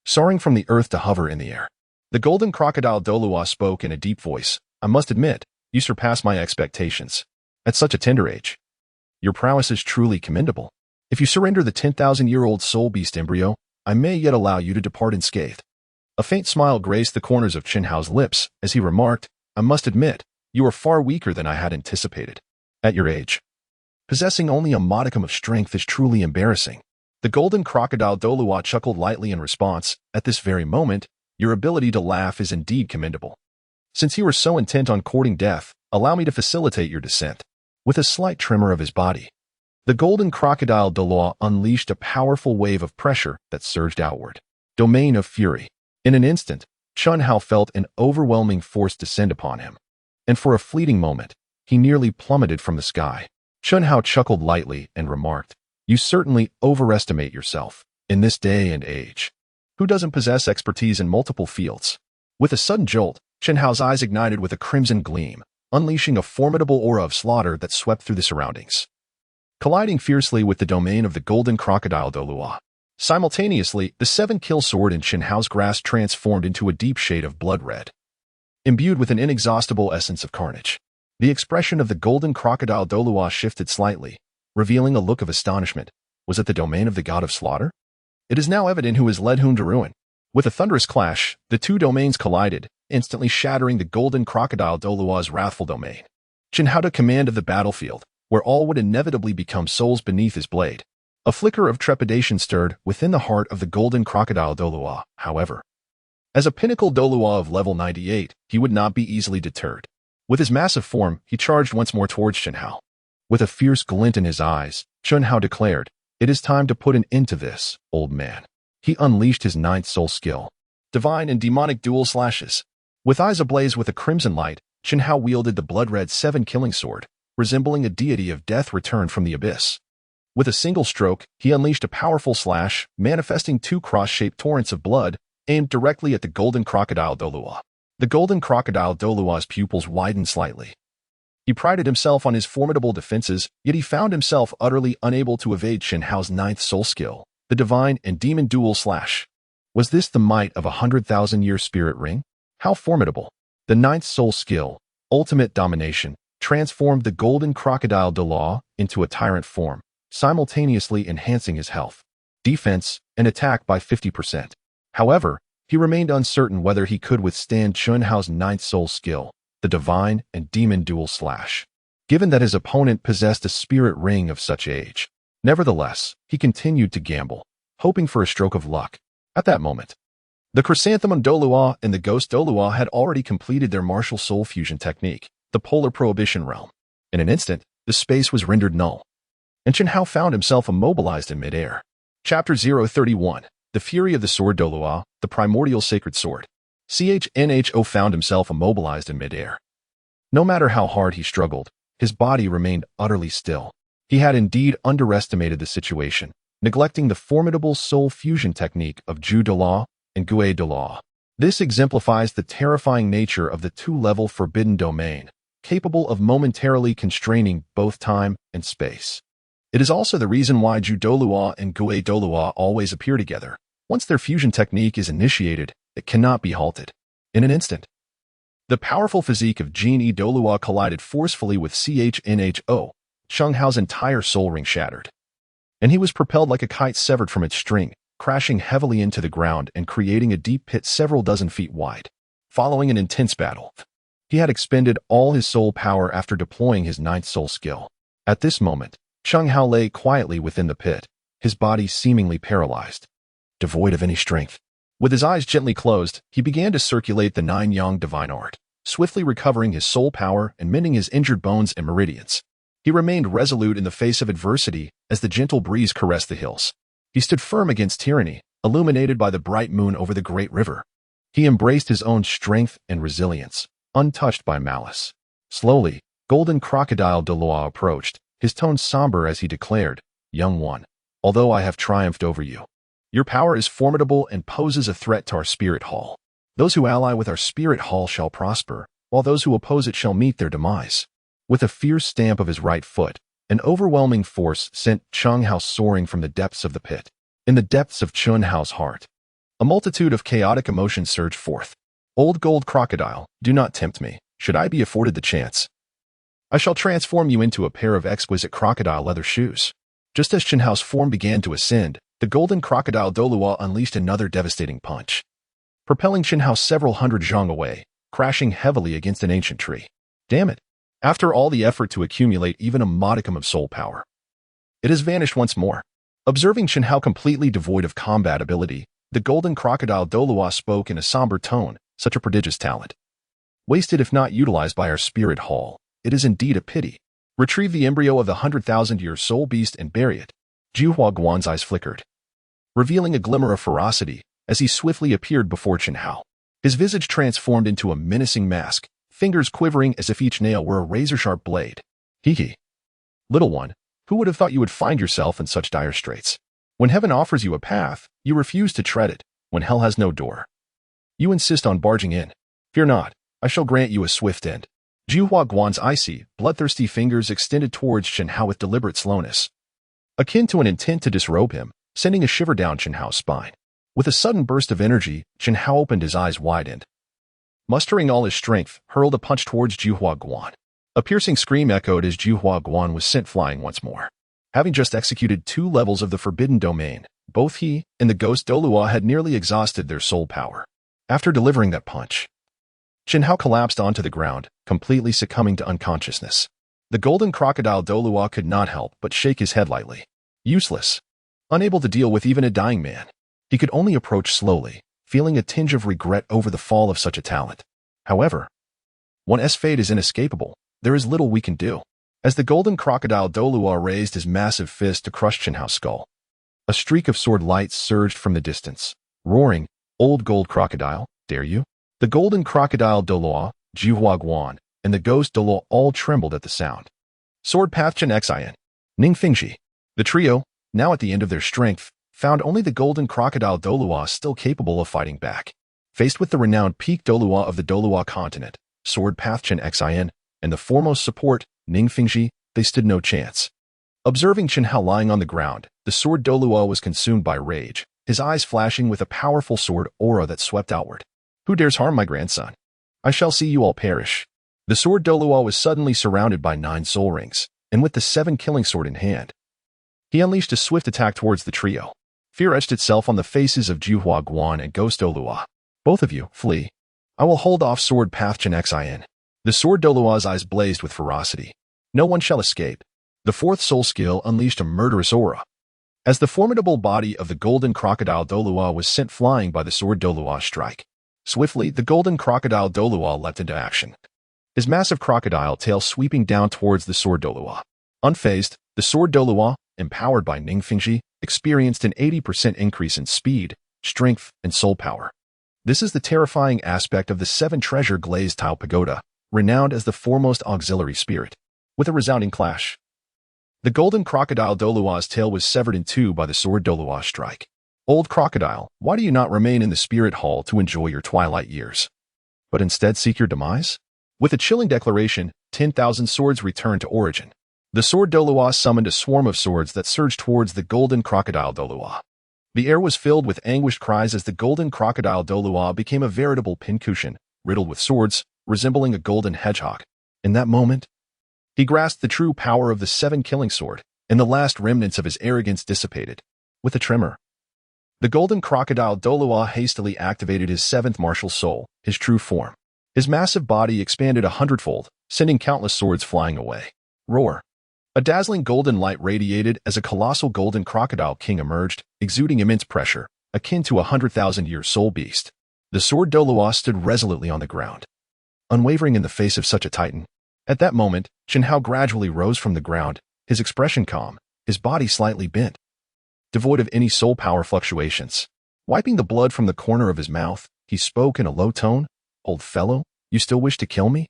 soaring from the earth to hover in the air. The golden crocodile Douluo spoke in a deep voice. I must admit, you surpass my expectations. At such a tender age. Your prowess is truly commendable. If you surrender the 10,000-year-old soul beast embryo, I may yet allow you to depart unscathed. A faint smile graced the corners of Chen Hao's lips as he remarked, I must admit, you are far weaker than I had anticipated. At your age, possessing only a modicum of strength is truly embarrassing. The golden crocodile Douluo chuckled lightly in response. At this very moment, your ability to laugh is indeed commendable. Since you are so intent on courting death, allow me to facilitate your descent. With a slight tremor of his body, the golden crocodile Douluo unleashed a powerful wave of pressure that surged outward. Domain of Fury. In an instant, Chen Hao felt an overwhelming force descend upon him. And for a fleeting moment, he nearly plummeted from the sky. Chen Hao chuckled lightly and remarked, you certainly overestimate yourself. In this day and age, who doesn't possess expertise in multiple fields? With a sudden jolt, Chen Hao's eyes ignited with a crimson gleam, unleashing a formidable aura of slaughter that swept through the surroundings. Colliding fiercely with the domain of the golden crocodile Douluo. Simultaneously, the 7-kill sword in Chen Hao's grasp transformed into a deep shade of blood red, imbued with an inexhaustible essence of carnage. The expression of the golden crocodile Douluo shifted slightly, revealing a look of astonishment. Was it the domain of the god of slaughter? It is now evident who has led whom to ruin. With a thunderous clash, the two domains collided, instantly shattering the golden crocodile Douluo's wrathful domain. Chen Hao took command of the battlefield, where all would inevitably become souls beneath his blade. A flicker of trepidation stirred within the heart of the golden crocodile Douluo, however. As a pinnacle Douluo of level 98, he would not be easily deterred. With his massive form, he charged once more towards Chen Hao. With a fierce glint in his eyes, Chen Hao declared, it is time to put an end to this, old man. He unleashed his 9th soul skill, divine and demonic dual slashes. With eyes ablaze with a crimson light, Chen Hao wielded the blood-red 7-killing sword, resembling a deity of death returned from the abyss. With a single stroke, he unleashed a powerful slash, manifesting 2 cross-shaped torrents of blood, aimed directly at the golden crocodile Douluo. The golden crocodile Douluo's pupils widened slightly. He prided himself on his formidable defenses, yet he found himself utterly unable to evade Chen Hao's 9th soul skill, the divine and demon dual slash. Was this the might of a 100,000-year spirit ring? How formidable! The 9th soul skill, ultimate domination, transformed the golden crocodile Douluo into a tyrant form, simultaneously enhancing his health, defense, and attack by 50%. However, he remained uncertain whether he could withstand Chen Hao's 9th soul skill, the divine and demon dual slash, given that his opponent possessed a spirit ring of such age. Nevertheless, he continued to gamble, hoping for a stroke of luck. At that moment, the Chrysanthemum Douluo and the Ghost Douluo had already completed their martial soul fusion technique, the Polar Prohibition Realm. In an instant, the space was rendered null, and Chen Hao found himself immobilized in midair. Chapter 031, The Fury of the Sword Douluo, the Primordial Sacred Sword. CHNHO found himself immobilized in midair. No matter how hard he struggled, his body remained utterly still. He had indeed underestimated the situation, neglecting the formidable soul fusion technique of Ju Douluo and Gue Douluo. This exemplifies the terrifying nature of the 2-level forbidden domain, capable of momentarily constraining both time and space. It is also the reason why Ju Douluo and Gue Douluo always appear together. Once their fusion technique is initiated, it cannot be halted. In an instant, the powerful physique of Jian Douluo collided forcefully with CHNHO. Chen Hao's entire soul ring shattered, and he was propelled like a kite severed from its string, crashing heavily into the ground and creating a deep pit several dozen feet wide. Following an intense battle, he had expended all his soul power after deploying his 9th soul skill. At this moment, Chen Hao lay quietly within the pit, his body seemingly paralyzed, devoid of any strength. With his eyes gently closed, he began to circulate the 9-yang divine art, swiftly recovering his soul power and mending his injured bones and meridians. He remained resolute in the face of adversity as the gentle breeze caressed the hills. He stood firm against tyranny, illuminated by the bright moon over the great river. He embraced his own strength and resilience, untouched by malice. Slowly, golden crocodile Douluo approached, his tone somber as he declared, Young one, although I have triumphed over you, your power is formidable and poses a threat to our spirit hall. Those who ally with our spirit hall shall prosper, while those who oppose it shall meet their demise. With a fierce stamp of his right foot, an overwhelming force sent Chen Hao soaring from the depths of the pit. In the depths of Chen Hao's heart, a multitude of chaotic emotions surged forth. Old gold crocodile, do not tempt me, should I be afforded the chance. I shall transform you into a pair of exquisite crocodile leather shoes. Just as Chen Hao's form began to ascend, the golden crocodile Douluo unleashed another devastating punch, propelling Chen Hao several hundred zhang away, crashing heavily against an ancient tree. Damn it! After all the effort to accumulate even a modicum of soul power, it has vanished once more. Observing Chen Hao completely devoid of combat ability, the golden crocodile Douluo spoke in a somber tone, such a prodigious talent. Wasted if not utilized by our spirit hall, it is indeed a pity. Retrieve the embryo of the 100,000-year soul beast and bury it. Juhua Guan's eyes flickered, revealing a glimmer of ferocity as he swiftly appeared before Chen Hao. His visage transformed into a menacing mask, fingers quivering as if each nail were a razor-sharp blade. Hee. Little one, who would have thought you would find yourself in such dire straits? When heaven offers you a path, you refuse to tread it. When hell has no door, you insist on barging in. Fear not, I shall grant you a swift end. Juhua Guan's icy, bloodthirsty fingers extended towards Chen Hao with deliberate slowness, akin to an intent to disrobe him, sending a shiver down Chen Hao's spine. With a sudden burst of energy, Chen Hao opened his eyes wide and, mustering all his strength, hurled a punch towards Juhua Guan. A piercing scream echoed as Juhua Guan was sent flying once more. Having just executed 2 levels of the Forbidden Domain, both he and the Ghost Douluo had nearly exhausted their soul power. After delivering that punch, Chen Hao collapsed onto the ground, completely succumbing to unconsciousness. The golden crocodile Douluo could not help but shake his head lightly. Useless. Unable to deal with even a dying man, he could only approach slowly, feeling a tinge of regret over the fall of such a talent. However, one's fate is inescapable. There is little we can do. As the golden crocodile Douluo raised his massive fist to crush Chen Hao's skull, a streak of sword light surged from the distance, roaring, "Old gold crocodile, dare you?" The golden crocodile Douluo, Juhua Guan, and the ghost Douluo all trembled at the sound. Sword Path Chenxin, Ning Fengzhi. The trio, now at the end of their strength, found only the golden crocodile Douluo still capable of fighting back. Faced with the renowned peak Douluo of the Douluo Continent, Sword Path Chenxin, and the foremost support, Ning Fengzhi, they stood no chance. Observing Chen Hao lying on the ground, the sword Douluo was consumed by rage, his eyes flashing with a powerful sword aura that swept outward. Who dares harm my grandson? I shall see you all perish. The sword Douluo was suddenly surrounded by 9 soul rings, and with the 7 killing sword in hand, he unleashed a swift attack towards the trio. Fear etched itself on the faces of Juhua Guan and Ghost Douluo. Both of you, flee. I will hold off Sword Path Chenxin. The sword Douluo's eyes blazed with ferocity. No one shall escape. The 4th soul skill unleashed a murderous aura. As the formidable body of the golden crocodile Douluo was sent flying by the sword Douluo's strike, swiftly the golden crocodile Douluo leapt into action, his massive crocodile tail sweeping down towards the sword Douluo. Unfazed, the sword Douluo, empowered by Ning Fengzhi, experienced an 80% increase in speed, strength, and soul power. This is the terrifying aspect of the 7-treasure Glazed Tile Pagoda, renowned as the foremost auxiliary spirit. With a resounding clash, the golden crocodile Douluo's tail was severed in 2 by the sword Douluo's strike. Old crocodile, why do you not remain in the spirit hall to enjoy your twilight years, but instead seek your demise? With a chilling declaration, 10,000 swords returned to origin. The sword Douluo summoned a swarm of swords that surged towards the golden crocodile Douluo. The air was filled with anguished cries as the golden crocodile Douluo became a veritable pincushion, riddled with swords, resembling a golden hedgehog. In that moment, he grasped the true power of the 7 killing sword, and the last remnants of his arrogance dissipated. With a tremor, the golden crocodile Douluo hastily activated his 7th martial soul, his true form. His massive body expanded 100-fold, sending countless swords flying away. Roar! A dazzling golden light radiated as a colossal golden crocodile king emerged, exuding immense pressure, akin to a 100,000-year soul beast. The sword Douluo stood resolutely on the ground, unwavering in the face of such a titan. At that moment, Chen Hao gradually rose from the ground, his expression calm, his body slightly bent, devoid of any soul power fluctuations. Wiping the blood from the corner of his mouth, he spoke in a low tone, "Old fellow, you still wish to kill me?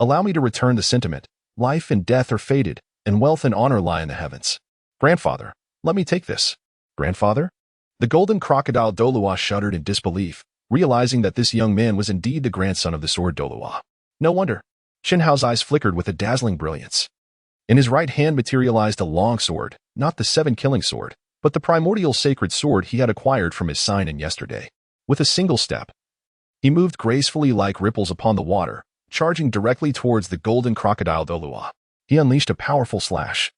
Allow me to return the sentiment. Life and death are fated, and wealth and honor lie in the heavens. Grandfather, let me take this." Grandfather? The golden crocodile Douluo shuddered in disbelief, realizing that this young man was indeed the grandson of the sword Douluo. No wonder. Chen Hao's eyes flickered with a dazzling brilliance. In his right hand materialized a long sword, not the 7 killing sword, but the primordial sacred sword he had acquired from his sign-in yesterday. With a single step, he moved gracefully like ripples upon the water, charging directly towards the golden crocodile Douluo. He unleashed a powerful slash,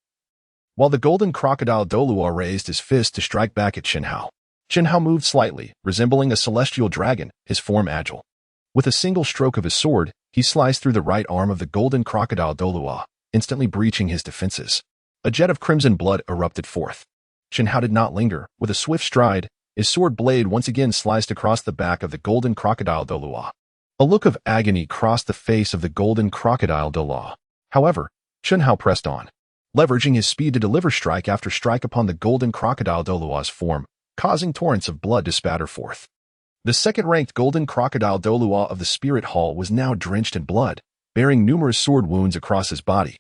while the golden crocodile Douluo raised his fist to strike back at Chen Hao. Chen Hao moved slightly, resembling a celestial dragon, his form agile. With a single stroke of his sword, he sliced through the right arm of the golden crocodile Douluo, instantly breaching his defenses. A jet of crimson blood erupted forth. Chen Hao did not linger. With a swift stride, his sword blade once again sliced across the back of the golden crocodile Douluo. A look of agony crossed the face of the golden crocodile Douluo. However, Chen Hao pressed on, leveraging his speed to deliver strike after strike upon the golden crocodile Douluo's form, causing torrents of blood to spatter forth. The second-ranked golden crocodile Douluo of the Spirit Hall was now drenched in blood, bearing numerous sword wounds across his body.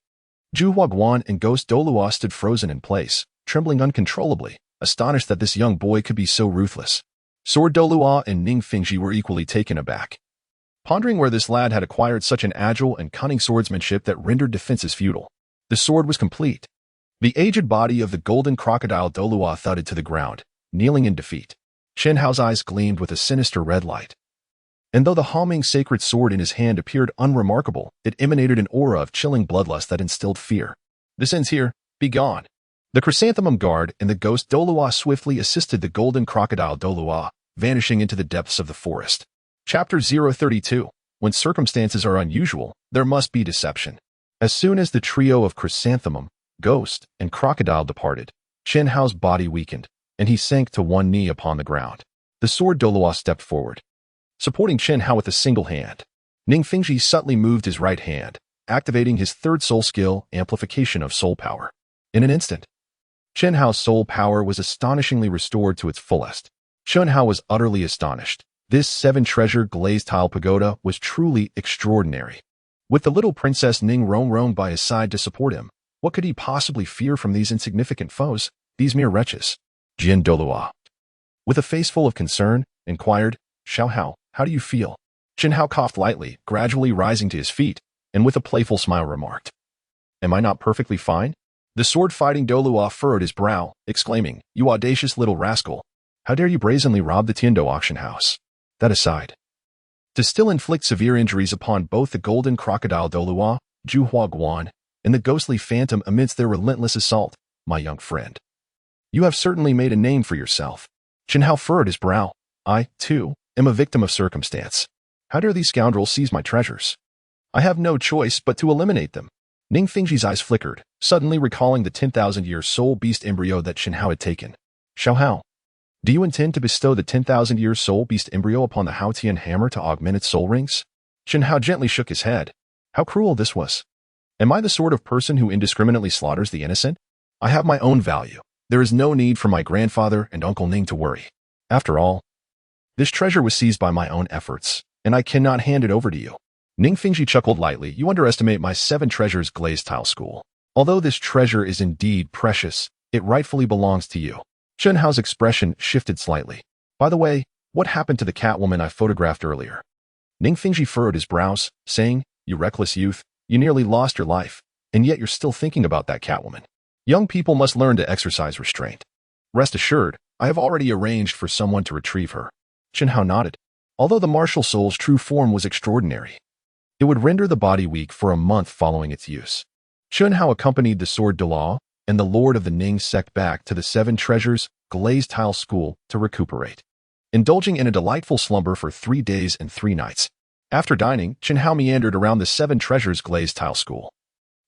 Zhuhua Guan and Ghost Douluo stood frozen in place, trembling uncontrollably, astonished that this young boy could be so ruthless. Sword Douluo and Ning Fengzhi were equally taken aback, pondering where this lad had acquired such an agile and cunning swordsmanship that rendered defenses futile. The sword was complete. The aged body of the golden crocodile Douluo thudded to the ground, kneeling in defeat. Chen Hao's eyes gleamed with a sinister red light. And though the homing sacred sword in his hand appeared unremarkable, it emanated an aura of chilling bloodlust that instilled fear. This ends here. Be gone. The chrysanthemum guard and the ghost Douluo swiftly assisted the golden crocodile Douluo, vanishing into the depths of the forest. Chapter 032. When circumstances are unusual, there must be deception. As soon as the trio of chrysanthemum, ghost, and crocodile departed, Chen Hao's body weakened, and he sank to one knee upon the ground. The sword Douluo stepped forward, supporting Chen Hao with a single hand. Ning Fengzhi subtly moved his right hand, activating his third soul skill, amplification of soul power. In an instant, Chen Hao's soul power was astonishingly restored to its fullest. Chen Hao was utterly astonished. This 7-treasure glazed tile pagoda was truly extraordinary. With the little princess Ning Rong by his side to support him, what could he possibly fear from these insignificant foes, these mere wretches? Jian Dao, with a face full of concern, inquired, Xiao Hao, how do you feel? Chen Hao coughed lightly, gradually rising to his feet, and with a playful smile remarked, Am I not perfectly fine? The sword-fighting Douluo furrowed his brow, exclaiming, You audacious little rascal! How dare you brazenly rob the Tiando auction house? That aside, to still inflict severe injuries upon both the golden crocodile Douluo, Zhuhua Guan, and the ghostly phantom amidst their relentless assault, my young friend. You have certainly made a name for yourself. Chen Hao furrowed his brow. I, too, am a victim of circumstance. How dare these scoundrels seize my treasures? I have no choice but to eliminate them. Ning Fengzhi's eyes flickered, suddenly recalling the 10,000-year soul beast embryo that Chen Hao had taken. Xiao Hao, do you intend to bestow the 10,000-year soul beast embryo upon the Hao Tian Hammer to augment its soul rings? Chen Hao gently shook his head. How cruel this was. Am I the sort of person who indiscriminately slaughters the innocent? I have my own value. There is no need for my grandfather and Uncle Ning to worry. After all, this treasure was seized by my own efforts, and I cannot hand it over to you. Ning Fengzhi chuckled lightly. You underestimate my 7 treasures glazed tile school. Although this treasure is indeed precious, it rightfully belongs to you. Chen Hao's expression shifted slightly. By the way, what happened to the Catwoman I photographed earlier? Ning Fengzhi furrowed his brows, saying, You reckless youth, you nearly lost your life, and yet you're still thinking about that Catwoman. Young people must learn to exercise restraint. Rest assured, I have already arranged for someone to retrieve her. Chen Hao nodded. Although the martial soul's true form was extraordinary, it would render the body weak for a month following its use. Chen Hao accompanied the sword Douluo and the lord of the Ning sect back to the 7 treasures glazed tile school to recuperate, indulging in a delightful slumber for 3 days and 3 nights. After dining, Chen Hao meandered around the 7 treasures glazed tile school,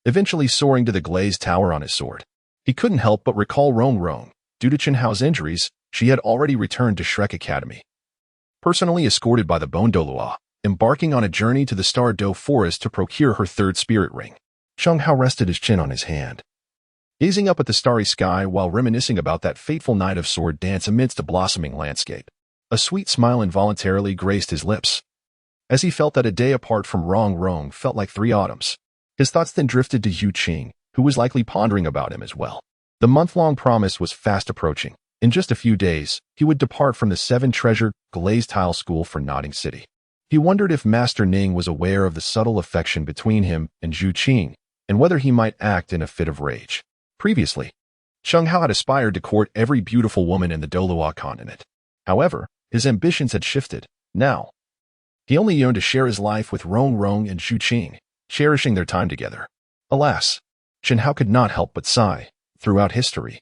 eventually soaring to the glazed tower on his sword. He couldn't help but recall Rong. Due to Chen Hao's injuries, she had already returned to Shrek Academy, personally escorted by the Bone Douluo, embarking on a journey to the Star Do Forest to procure her 3rd spirit ring. Chen Hao rested his chin on his hand, gazing up at the starry sky while reminiscing about that fateful night of sword dance amidst a blossoming landscape. A sweet smile involuntarily graced his lips, as he felt that a day apart from Rong felt like 3 autumns. His thoughts then drifted to Yu Qing, who was likely pondering about him as well. The month-long promise was fast approaching. In just a few days, he would depart from the 7-treasure glazed tile school for Notting City. He wondered if Master Ning was aware of the subtle affection between him and Yu Qing, and whether he might act in a fit of rage. Previously, Chen Hao had aspired to court every beautiful woman in the Douluo Continent. However, his ambitions had shifted. Now, he only yearned to share his life with Rong and Yu Qing, cherishing their time together. Alas, Chen Hao could not help but sigh. Throughout history,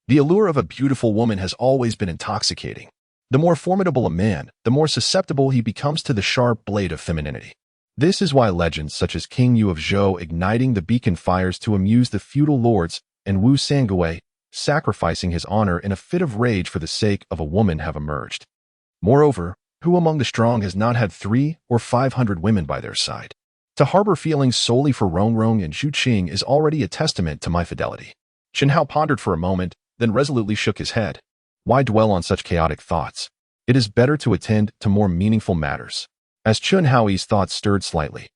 the allure of a beautiful woman has always been intoxicating. The more formidable a man, the more susceptible he becomes to the sharp blade of femininity. This is why legends such as King Yu of Zhou igniting the beacon fires to amuse the feudal lords and Wu Sangui sacrificing his honor in a fit of rage for the sake of a woman have emerged. Moreover, who among the strong has not had 300 or 500 women by their side? To harbor feelings solely for Rongrong and Zhu Qing is already a testament to my fidelity. Chen Hao pondered for a moment, then resolutely shook his head. Why dwell on such chaotic thoughts? It is better to attend to more meaningful matters. As Chen Hao's thoughts stirred slightly,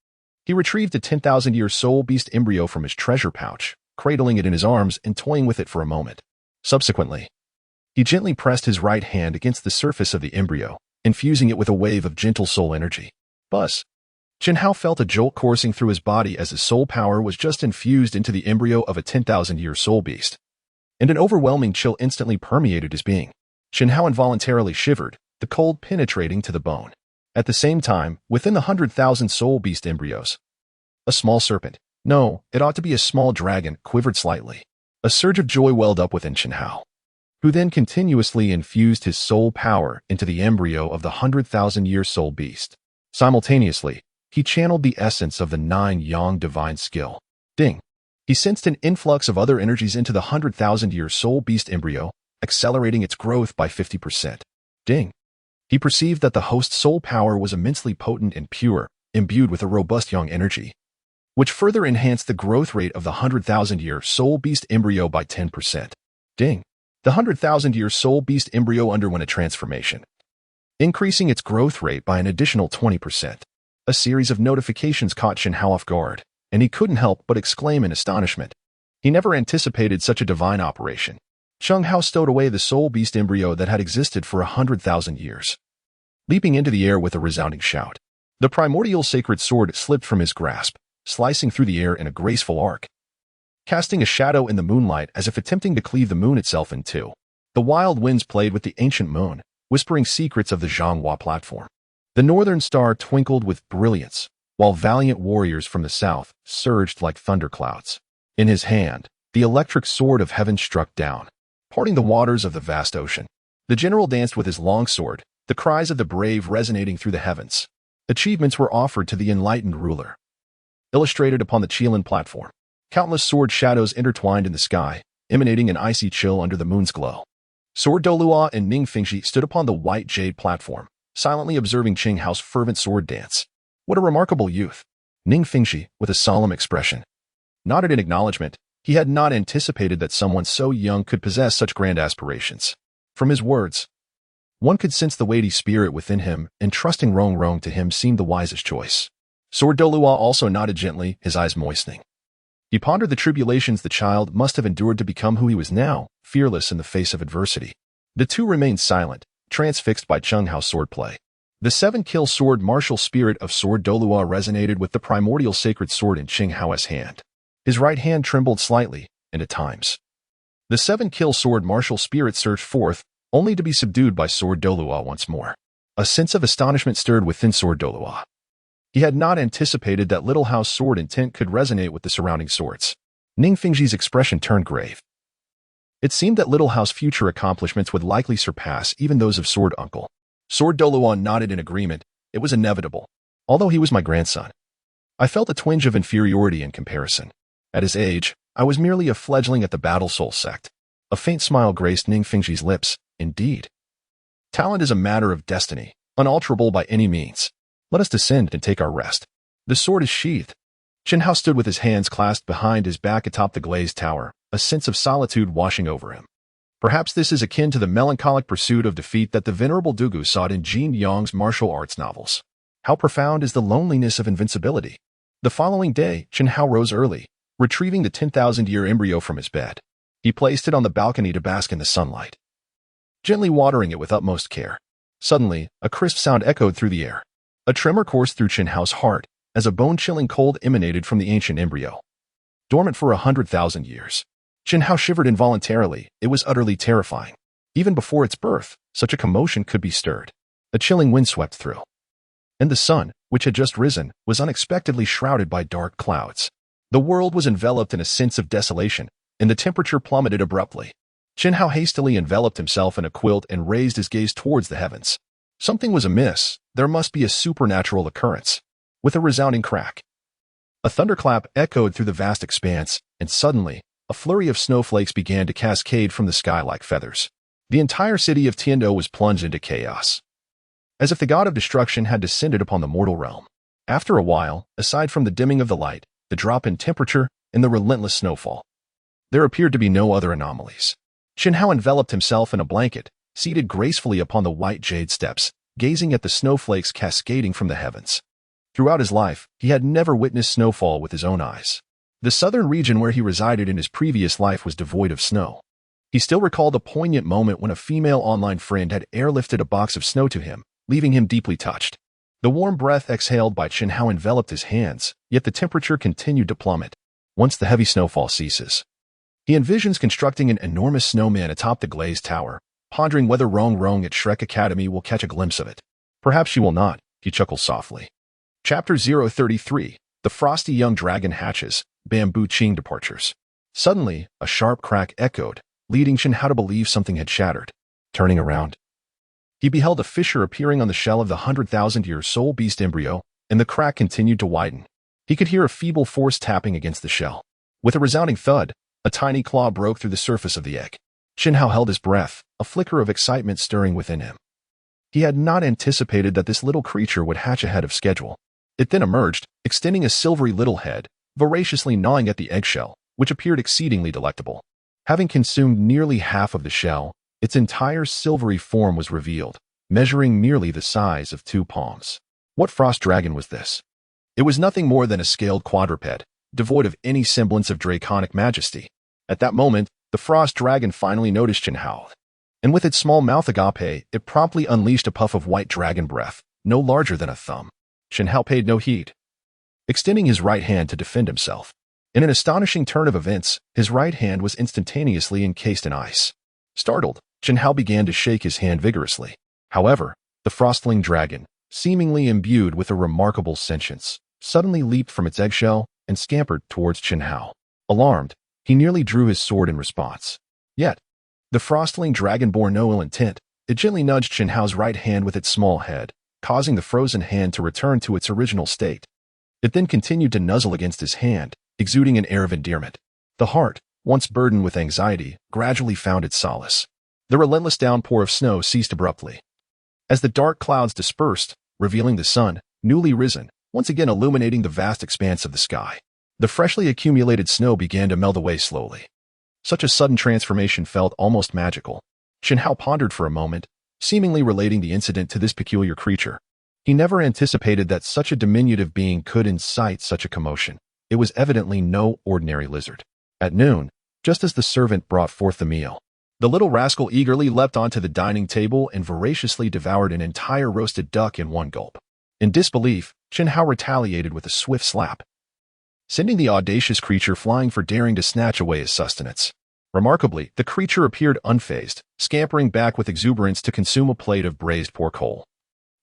he retrieved a 10,000-year soul beast embryo from his treasure pouch, cradling it in his arms and toying with it for a moment. Subsequently, he gently pressed his right hand against the surface of the embryo, infusing it with a wave of gentle soul energy. Buzz! Chen Hao felt a jolt coursing through his body as his soul power was just infused into the embryo of a 10,000-year soul beast. And an overwhelming chill instantly permeated his being. Chen Hao involuntarily shivered, the cold penetrating to the bone. At the same time, within the 100,000 soul beast embryos, a small serpent, no, it ought to be a small dragon, quivered slightly. A surge of joy welled up within Chen Hao, who then continuously infused his soul power into the embryo of the 100,000-year soul beast. Simultaneously, he channeled the essence of the 9 Yang divine skill. Ding! He sensed an influx of other energies into the 100,000-year soul beast embryo, accelerating its growth by 50%. Ding! He perceived that the host's soul power was immensely potent and pure, imbued with a robust Yang energy, which further enhanced the growth rate of the 100,000-year soul beast embryo by 10%. Ding! The 100,000-year soul beast embryo underwent a transformation, increasing its growth rate by an additional 20%. A series of notifications caught Chen Hao off guard, and he couldn't help but exclaim in astonishment. He never anticipated such a divine operation. Chen Hao stowed away the soul beast embryo that had existed for 100,000 years, leaping into the air with a resounding shout. The primordial sacred sword slipped from his grasp, slicing through the air in a graceful arc, casting a shadow in the moonlight as if attempting to cleave the moon itself in two. The wild winds played with the ancient moon, whispering secrets of the Zhanghua platform. The northern star twinkled with brilliance, while valiant warriors from the south surged like thunderclouds. In his hand, the electric sword of heaven struck down, parting the waters of the vast ocean. The general danced with his long sword, the cries of the brave resonating through the heavens. Achievements were offered to the enlightened ruler. Illustrated upon the Qilin platform, countless sword shadows intertwined in the sky, emanating an icy chill under the moon's glow. Sword Douluo and Ning Fengzhi stood upon the white jade platform, silently observing Chen Hao's fervent sword dance. What a remarkable youth! Ning Fengzhi, with a solemn expression, nodded in acknowledgement. He had not anticipated that someone so young could possess such grand aspirations. From his words, one could sense the weighty spirit within him, and trusting Rongrong to him seemed the wisest choice. Sword Douluo also nodded gently, his eyes moistening. He pondered the tribulations the child must have endured to become who he was now, fearless in the face of adversity. The two remained silent, transfixed by Chen Hao's swordplay. The 7-kill sword martial spirit of Sword Douluo resonated with the primordial sacred sword in Chen Hao's hand. His right hand trembled slightly, and at times, the 7-kill sword martial spirit surged forth, only to be subdued by Sword Douluo once more. A sense of astonishment stirred within Sword Douluo. He had not anticipated that Little Hao's sword intent could resonate with the surrounding swords. Ning Fengzhi's expression turned grave. It seemed that Little Hao's future accomplishments would likely surpass even those of Sword Uncle. Sword Douluo nodded in agreement. It was inevitable. Although he was my grandson, I felt a twinge of inferiority in comparison. At his age, I was merely a fledgling at the Battle Soul sect. A faint smile graced Ning Fengzhi's lips. Indeed. Talent is a matter of destiny, unalterable by any means. Let us descend and take our rest. The sword is sheathed. Chen Hao stood with his hands clasped behind his back atop the glazed tower, a sense of solitude washing over him. Perhaps this is akin to the melancholic pursuit of defeat that the venerable Dugu sought in Jin Yang's martial arts novels. How profound is the loneliness of invincibility? The following day, Chen Hao rose early, retrieving the 10,000-year embryo from his bed. He placed it on the balcony to bask in the sunlight, gently watering it with utmost care. Suddenly, a crisp sound echoed through the air. A tremor coursed through Chen Hao's heart as a bone-chilling cold emanated from the ancient embryo. Dormant for 100,000 years, Chen Hao shivered involuntarily. It was utterly terrifying. Even before its birth, such a commotion could be stirred. A chilling wind swept through, and the sun, which had just risen, was unexpectedly shrouded by dark clouds. The world was enveloped in a sense of desolation, and the temperature plummeted abruptly. Chen Hao hastily enveloped himself in a quilt and raised his gaze towards the heavens. Something was amiss. There must be a supernatural occurrence. With a resounding crack, a thunderclap echoed through the vast expanse, and suddenly, a flurry of snowflakes began to cascade from the sky like feathers. The entire city of Tiandou was plunged into chaos, as if the god of destruction had descended upon the mortal realm. After a while, aside from the dimming of the light, the drop in temperature, and the relentless snowfall, there appeared to be no other anomalies. Chen Hao enveloped himself in a blanket, seated gracefully upon the white jade steps, gazing at the snowflakes cascading from the heavens. Throughout his life, he had never witnessed snowfall with his own eyes. The southern region where he resided in his previous life was devoid of snow. He still recalled a poignant moment when a female online friend had airlifted a box of snow to him, leaving him deeply touched. The warm breath exhaled by Chen Hao enveloped his hands, yet the temperature continued to plummet. Once the heavy snowfall ceases, he envisions constructing an enormous snowman atop the Glazed tower, pondering whether Rong at Shrek Academy will catch a glimpse of it. Perhaps she will not, he chuckles softly. Chapter 033. The Frosty Young Dragon Hatches, Bamboo Qing Departures. Suddenly, a sharp crack echoed, leading Chen Hao to believe something had shattered. Turning around, he beheld a fissure appearing on the shell of the 100,000-year soul beast embryo, and the crack continued to widen. He could hear a feeble force tapping against the shell. With a resounding thud, a tiny claw broke through the surface of the egg. Chen Hao held his breath, a flicker of excitement stirring within him. He had not anticipated that this little creature would hatch ahead of schedule. It then emerged, extending a silvery little head, voraciously gnawing at the eggshell, which appeared exceedingly delectable. Having consumed nearly half of the shell, its entire silvery form was revealed, measuring merely the size of 2 palms. What frost dragon was this? It was nothing more than a scaled quadruped, devoid of any semblance of draconic majesty. At that moment, the frost dragon finally noticed Chen Hao, and with its small mouth agape, it promptly unleashed a puff of white dragon breath, no larger than a thumb. Chen Hao paid no heed, extending his right hand to defend himself. In an astonishing turn of events, his right hand was instantaneously encased in ice. Startled, Chen Hao began to shake his hand vigorously. However, the frostling dragon, seemingly imbued with a remarkable sentience, suddenly leaped from its eggshell and scampered towards Chen Hao. Alarmed, he nearly drew his sword in response. Yet, the frostling dragon bore no ill intent. It gently nudged Chen Hao's right hand with its small head, causing the frozen hand to return to its original state. It then continued to nuzzle against his hand, exuding an air of endearment. The heart, once burdened with anxiety, gradually found its solace. The relentless downpour of snow ceased abruptly, as the dark clouds dispersed, revealing the sun, newly risen, once again illuminating the vast expanse of the sky. The freshly accumulated snow began to melt away slowly. Such a sudden transformation felt almost magical. Chen Hao pondered for a moment, seemingly relating the incident to this peculiar creature. He never anticipated that such a diminutive being could incite such a commotion. It was evidently no ordinary lizard. At noon, just as the servant brought forth the meal, the little rascal eagerly leapt onto the dining table and voraciously devoured an entire roasted duck in one gulp. In disbelief, Chen Hao retaliated with a swift slap, sending the audacious creature flying for daring to snatch away his sustenance. Remarkably, the creature appeared unfazed, scampering back with exuberance to consume a plate of braised pork whole,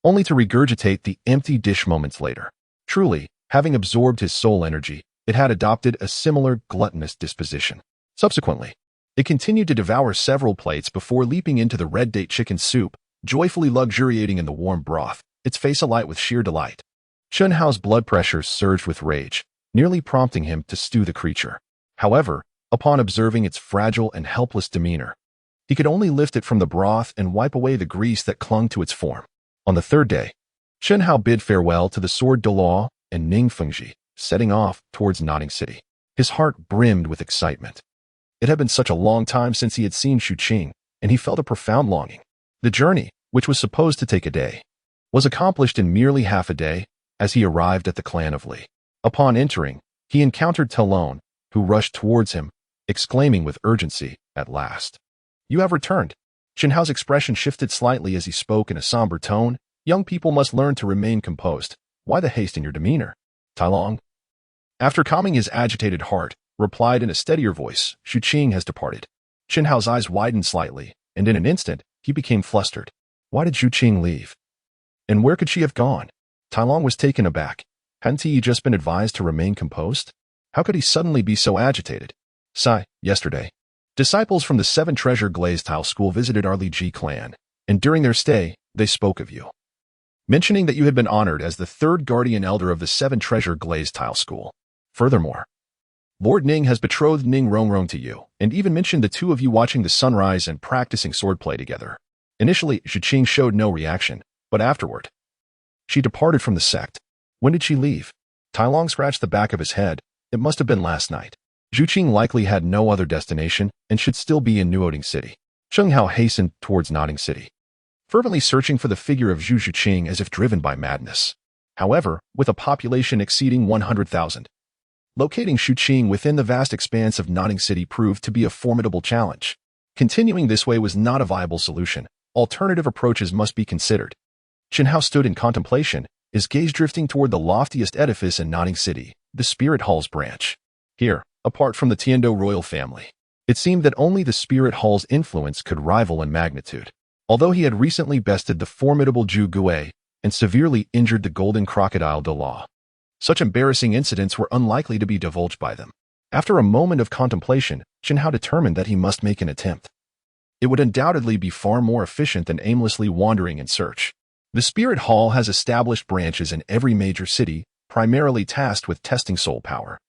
only to regurgitate the empty dish moments later. Truly, having absorbed his soul energy, it had adopted a similar gluttonous disposition. Subsequently, it continued to devour several plates before leaping into the red date chicken soup, joyfully luxuriating in the warm broth, its face alight with sheer delight. Chen Hao's blood pressure surged with rage, nearly prompting him to stew the creature. However, upon observing its fragile and helpless demeanor, he could only lift it from the broth and wipe away the grease that clung to its form. On the third day, Chen Hao bid farewell to the sword Douluo and Ning Fengzhi, setting off towards Notting City. His heart brimmed with excitement. It had been such a long time since he had seen Xuqing, and he felt a profound longing. The journey, which was supposed to take a day, was accomplished in merely half a day as he arrived at the clan of Li. Upon entering, he encountered Talon, who rushed towards him, exclaiming with urgency, "At last! You have returned." Chen Hao's expression shifted slightly as he spoke in a somber tone. "Young people must learn to remain composed. Why the haste in your demeanor?" Talon, after calming his agitated heart, replied in a steadier voice, "Xuqing has departed." Chen Hao's eyes widened slightly, and in an instant, he became flustered. Why did Xuqing leave? And where could she have gone? Talon was taken aback. Hadn't he just been advised to remain composed? How could he suddenly be so agitated? Yesterday, disciples from the Seven Treasure Glazed Tile School visited our Li Ji clan, and during their stay, they spoke of you, mentioning that you had been honored as the third guardian elder of the Seven Treasure Glazed Tile School. Furthermore, Lord Ning has betrothed Ning Rongrong to you, and even mentioned the two of you watching the sunrise and practicing swordplay together. Initially, Zhuqing showed no reaction, but afterward, she departed from the sect. When did she leave? Tai Long scratched the back of his head. It must have been last night. Zhuqing likely had no other destination and should still be in Nuoding City. Cheng Hao hastened towards Notting City, fervently searching for the figure of Zhu Zhuqing as if driven by madness. However, with a population exceeding 100,000, locating Zhuqing within the vast expanse of Notting City proved to be a formidable challenge. Continuing this way was not a viable solution. Alternative approaches must be considered. Chen Hao stood in contemplation, his gaze drifting toward the loftiest edifice in Notting City, the Spirit Hall's branch. Here, apart from the Tiando royal family, it seemed that only the Spirit Hall's influence could rival in magnitude. Although he had recently bested the formidable Zhu Gui and severely injured the golden crocodile Dualao, such embarrassing incidents were unlikely to be divulged by them. After a moment of contemplation, Chen Hao determined that he must make an attempt. It would undoubtedly be far more efficient than aimlessly wandering in search. The Spirit Hall has established branches in every major city, primarily tasked with testing soul power,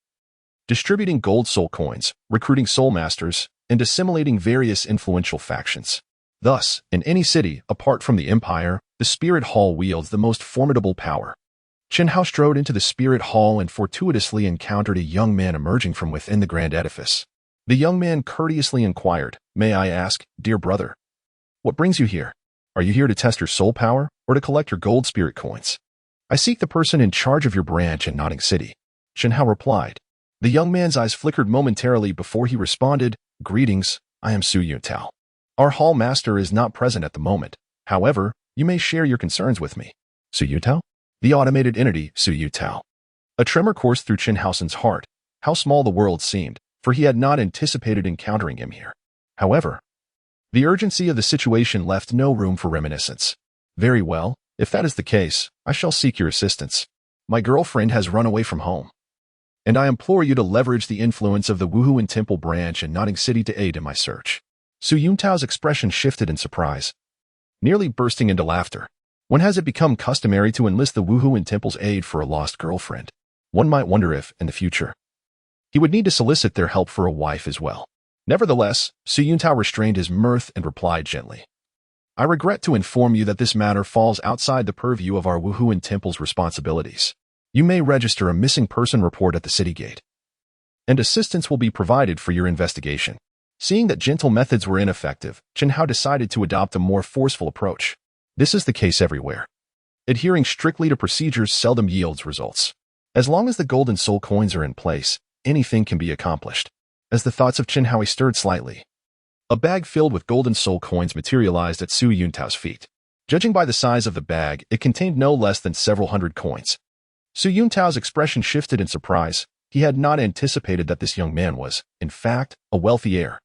distributing gold soul coins, recruiting soul masters, and assimilating various influential factions. Thus, in any city, apart from the Empire, the Spirit Hall wields the most formidable power. Chen Hao strode into the Spirit Hall and fortuitously encountered a young man emerging from within the grand edifice. The young man courteously inquired, "May I ask, dear brother, what brings you here? Are you here to test your soul power, or to collect your gold spirit coins?" "I seek the person in charge of your branch in Notting City," Chen Hao replied. The young man's eyes flickered momentarily before he responded, "Greetings, I am Su Yuntao. Our hall master is not present at the moment. However, you may share your concerns with me." Su Yuntao? The automated entity, Su Yuntao. A tremor coursed through Chen Haosen's heart. How small the world seemed, for he had not anticipated encountering him here. However, the urgency of the situation left no room for reminiscence. "Very well, if that is the case, I shall seek your assistance. My girlfriend has run away from home, and I implore you to leverage the influence of the Wuhuan Temple branch in Notting City to aid in my search." Su Yuntao's expression shifted in surprise, nearly bursting into laughter. When has it become customary to enlist the Wuhuan Temple's aid for a lost girlfriend? One might wonder if, in the future, he would need to solicit their help for a wife as well. Nevertheless, Su Yuntao restrained his mirth and replied gently, "I regret to inform you that this matter falls outside the purview of our Wuhuan Temple's responsibilities. You may register a missing person report at the city gate, and assistance will be provided for your investigation." Seeing that gentle methods were ineffective, Chen Hao decided to adopt a more forceful approach. This is the case everywhere. Adhering strictly to procedures seldom yields results. As long as the golden soul coins are in place, anything can be accomplished. As the thoughts of Chen Hao stirred slightly, a bag filled with golden soul coins materialized at Su Yuntao's feet. Judging by the size of the bag, it contained no less than several hundred coins. Su Yuntao's expression shifted in surprise. He had not anticipated that this young man was, in fact, a wealthy heir.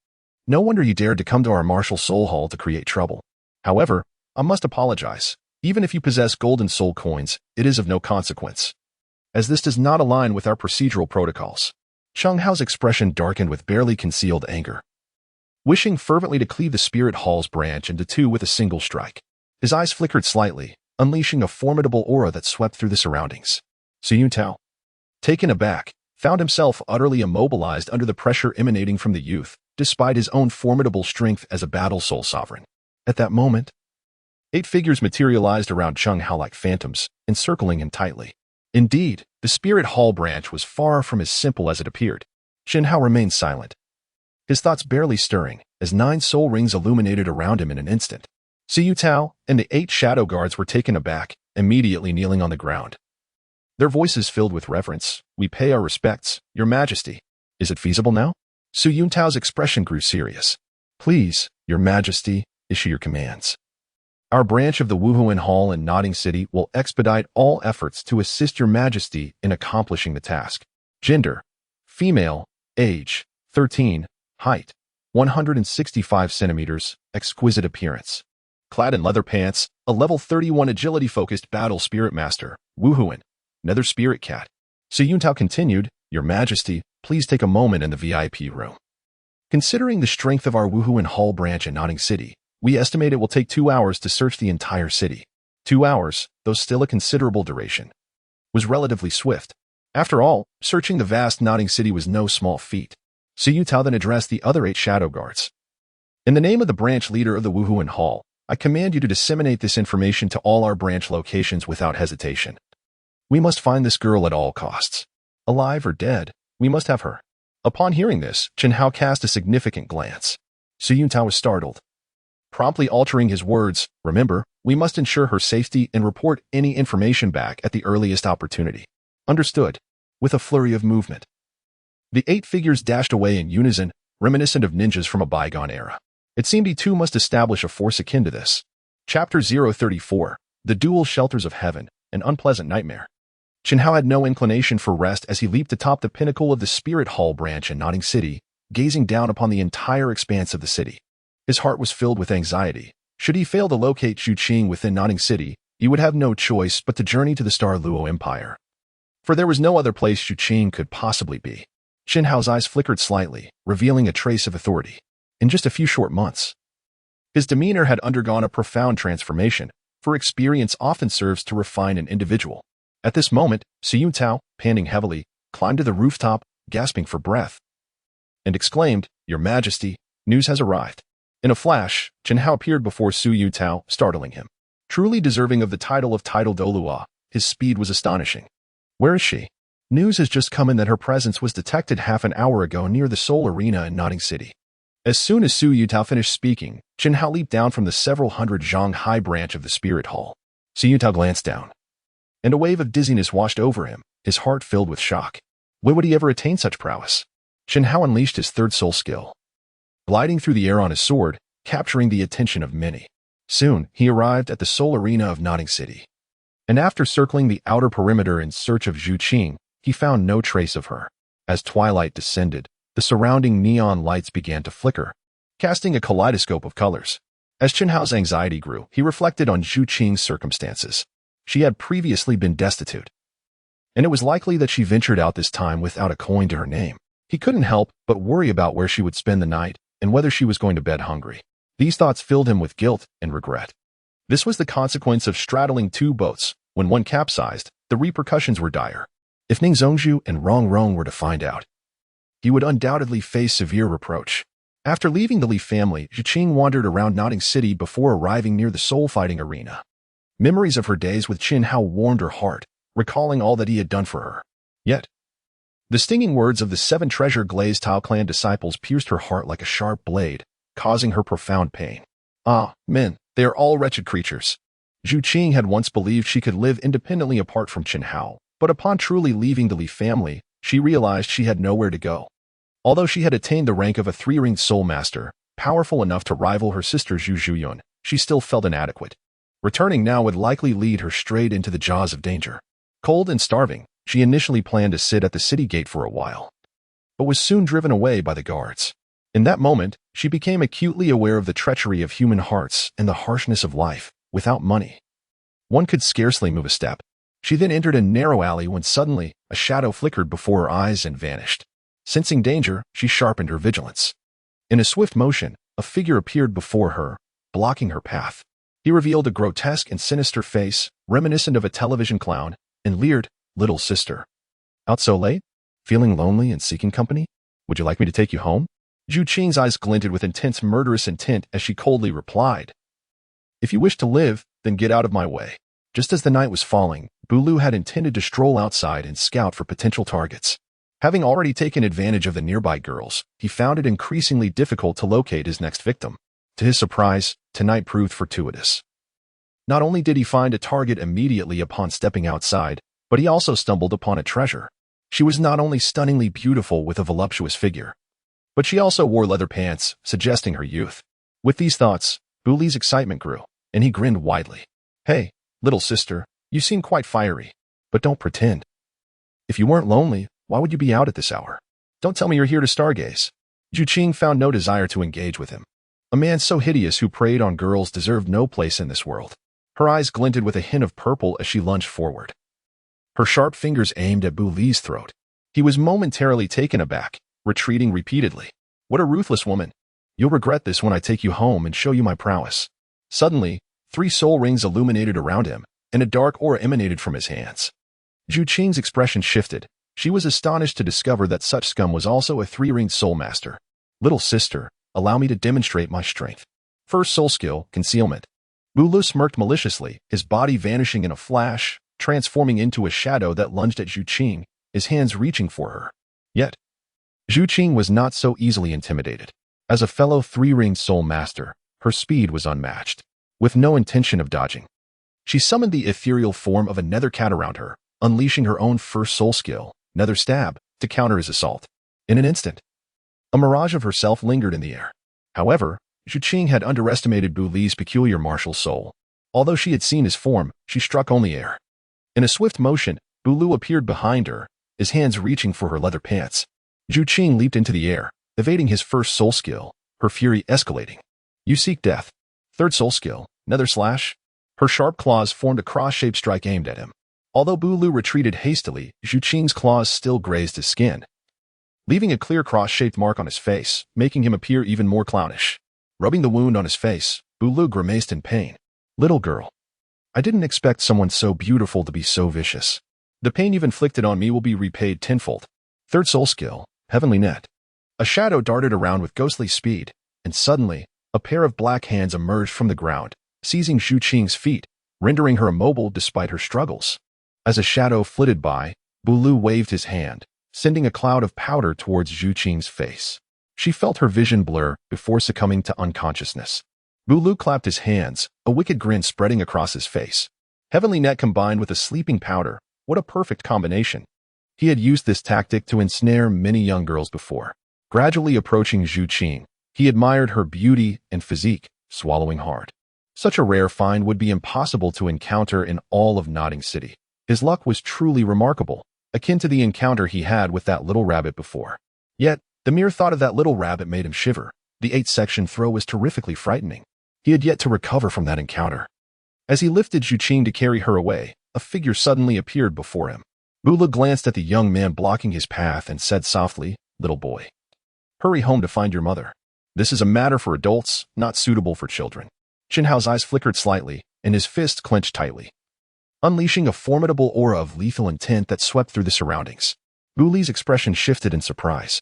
No wonder he dared to come to our martial soul hall to create trouble. However, I must apologize. Even if you possess golden soul coins, it is of no consequence, as this does not align with our procedural protocols. Cheng Hao's expression darkened with barely concealed anger, wishing fervently to cleave the Spirit Hall's branch into two with a single strike. His eyes flickered slightly, unleashing a formidable aura that swept through the surroundings. Su Yuntao, taken aback, found himself utterly immobilized under the pressure emanating from the youth, despite his own formidable strength as a battle soul sovereign. At that moment, 8 figures materialized around Cheng Hao like phantoms, encircling him tightly. Indeed, the Spirit Hall branch was far from as simple as it appeared. Chen Hao remained silent, his thoughts barely stirring, as 9 soul rings illuminated around him in an instant. Su Yuntao and the 8 shadow guards were taken aback, immediately kneeling on the ground. Their voices filled with reverence. "We pay our respects, Your Majesty. Is it feasible now?" Su Yuntao's expression grew serious. "Please, Your Majesty, issue your commands. Our branch of the Wuhuan Hall in Notting City will expedite all efforts to assist Your Majesty in accomplishing the task. Gender, female, age, 13, height, 165 centimeters, exquisite appearance. Clad in leather pants, a level 31 agility-focused battle spirit master, Wuhuan, Nether Spirit Cat." Su Yuntao continued, "Your Majesty, please take a moment in the VIP room. Considering the strength of our Wuhuan Hall branch in Notting City, we estimate it will take 2 hours to search the entire city. 2 hours, though still a considerable duration, was relatively swift. After all, searching the vast Notting City was no small feat. Su Tao then addressed the other 8 shadow guards. In the name of the branch leader of the Wuhuan Hall, I command you to disseminate this information to all our branch locations without hesitation. We must find this girl at all costs. Alive or dead, we must have her. Upon hearing this, Chen Hao cast a significant glance. Su Tao was startled. Promptly altering his words, remember, we must ensure her safety and report any information back at the earliest opportunity. Understood. With a flurry of movement, the 8 figures dashed away in unison, reminiscent of ninjas from a bygone era. It seemed he too must establish a force akin to this. Chapter 034, The Dual Shelters of Heaven, An Unpleasant Nightmare. Chen Hao had no inclination for rest as he leaped atop the pinnacle of the Spirit Hall branch in Notting City, gazing down upon the entire expanse of the city. His heart was filled with anxiety. Should he fail to locate Xu Qing within Notting City, he would have no choice but to journey to the Star Luo Empire. For there was no other place Xu Qing could possibly be. Chen Hao's eyes flickered slightly, revealing a trace of authority. In just a few short months, his demeanor had undergone a profound transformation, for experience often serves to refine an individual. At this moment, Su Tao, panting heavily, climbed to the rooftop, gasping for breath, and exclaimed, "Your Majesty, news has arrived." In a flash, Chen Hao appeared before Su Tao, startling him. Truly deserving of the title of Douluo, his speed was astonishing. Where is she? News has just come in that her presence was detected half an hour ago near the Seoul Arena in Notting City. As soon as Su Tao finished speaking, Chen Hao leaped down from the several hundred zhang high branch of the Spirit Hall. Su Tao glanced down, and a wave of dizziness washed over him, his heart filled with shock. When would he ever attain such prowess? Chen Hao unleashed his third soul skill, gliding through the air on his sword, capturing the attention of many. Soon, he arrived at the Seoul Arena of Notting City. And after circling the outer perimeter in search of Xu Qing, he found no trace of her. As twilight descended, the surrounding neon lights began to flicker, casting a kaleidoscope of colors. As Chen Hao's anxiety grew, he reflected on Xu Qing's circumstances. She had previously been destitute, and it was likely that she ventured out this time without a coin to her name. He couldn't help but worry about where she would spend the night and whether she was going to bed hungry. These thoughts filled him with guilt and regret. This was the consequence of straddling 2 boats. When one capsized, the repercussions were dire. If Ning Fengzhi and Rong Rong were to find out, he would undoubtedly face severe reproach. After leaving the Li family, Xu Qing wandered around Notting City before arriving near the soul fighting arena. Memories of her days with Chen Hao warmed her heart, recalling all that he had done for her. Yet, the stinging words of the 7 treasure Glazed Tao clan disciples pierced her heart like a sharp blade, causing her profound pain. Ah, men, they are all wretched creatures. Xu Qing had once believed she could live independently apart from Chen Hao, but upon truly leaving the Li family, she realized she had nowhere to go. Although she had attained the rank of a 3-ringed soul master, powerful enough to rival her sister Zhu Zhuyun, she still felt inadequate. Returning now would likely lead her straight into the jaws of danger. Cold and starving, she initially planned to sit at the city gate for a while, but was soon driven away by the guards. In that moment, she became acutely aware of the treachery of human hearts and the harshness of life. Without money, one could scarcely move a step. She then entered a narrow alley when suddenly a shadow flickered before her eyes and vanished. Sensing danger, she sharpened her vigilance. In a swift motion, a figure appeared before her, blocking her path. He revealed a grotesque and sinister face, reminiscent of a television clown, and leered, "Little sister. Out so late? Feeling lonely and seeking company? Would you like me to take you home?" Xu Qing's eyes glinted with intense murderous intent as she coldly replied, "If you wish to live, then get out of my way." Just as the night was falling, Bulu had intended to stroll outside and scout for potential targets. Having already taken advantage of the nearby girls, he found it increasingly difficult to locate his next victim. To his surprise, tonight proved fortuitous. Not only did he find a target immediately upon stepping outside, but he also stumbled upon a treasure. She was not only stunningly beautiful with a voluptuous figure, but she also wore leather pants, suggesting her youth. With these thoughts, Buli's excitement grew, and he grinned widely. "Hey, little sister, you seem quite fiery, but don't pretend. If you weren't lonely, why would you be out at this hour? Don't tell me you're here to stargaze." Xu Qing found no desire to engage with him. A man so hideous who preyed on girls deserved no place in this world. Her eyes glinted with a hint of purple as she lunged forward. Her sharp fingers aimed at Bu Li's throat. He was momentarily taken aback, retreating repeatedly. What a ruthless woman. You'll regret this when I take you home and show you my prowess. Suddenly, 3 soul rings illuminated around him, and a dark aura emanated from his hands. Zhu Qing's expression shifted. She was astonished to discover that such scum was also a 3-ringed soul master. Little sister, allow me to demonstrate my strength. First soul skill, concealment. Douluo smirked maliciously, his body vanishing in a flash, transforming into a shadow that lunged at Zhu Qing, his hands reaching for her. Yet, Zhu Qing was not so easily intimidated. As a fellow 3-ringed soul master, her speed was unmatched. With no intention of dodging, she summoned the ethereal form of a nether cat around her, unleashing her own first soul skill, nether stab, to counter his assault. In an instant, a mirage of herself lingered in the air. However, Zhu Qing had underestimated Bu Li's peculiar martial soul. Although she had seen his form, she struck only air. In a swift motion, Bu Lu appeared behind her, his hands reaching for her leather pants. Zhu Qing leaped into the air, evading his first soul skill, her fury escalating. You seek death. Third soul skill, nether slash. Her sharp claws formed a cross-shaped strike aimed at him. Although Bu Lu retreated hastily, Zhu Qing's claws still grazed his skin, leaving a clear cross-shaped mark on his face, making him appear even more clownish. Rubbing the wound on his face, Bu Lu grimaced in pain. Little girl, I didn't expect someone so beautiful to be so vicious. The pain you've inflicted on me will be repaid tenfold. Third soul skill, heavenly net. A shadow darted around with ghostly speed, and suddenly, a pair of black hands emerged from the ground, seizing Zhu Qing's feet, rendering her immobile despite her struggles. As a shadow flitted by, Bu Lu waved his hand, sending a cloud of powder towards Zhu Qing's face. She felt her vision blur before succumbing to unconsciousness. Bu Lu clapped his hands, a wicked grin spreading across his face. Heavenly net combined with a sleeping powder, what a perfect combination. He had used this tactic to ensnare many young girls before. Gradually approaching Zhu Qing, he admired her beauty and physique, swallowing hard. Such a rare find would be impossible to encounter in all of Notting City. His luck was truly remarkable, akin to the encounter he had with that little rabbit before. Yet, the mere thought of that little rabbit made him shiver. The 8-section throw was terrifically frightening. He had yet to recover from that encounter. As he lifted Zhu Qing to carry her away, a figure suddenly appeared before him. Bu Lu glanced at the young man blocking his path and said softly, "Little boy, hurry home to find your mother. This is a matter for adults, not suitable for children." Chen Hao's eyes flickered slightly, and his fist clenched tightly, unleashing a formidable aura of lethal intent that swept through the surroundings. Bu Li's expression shifted in surprise.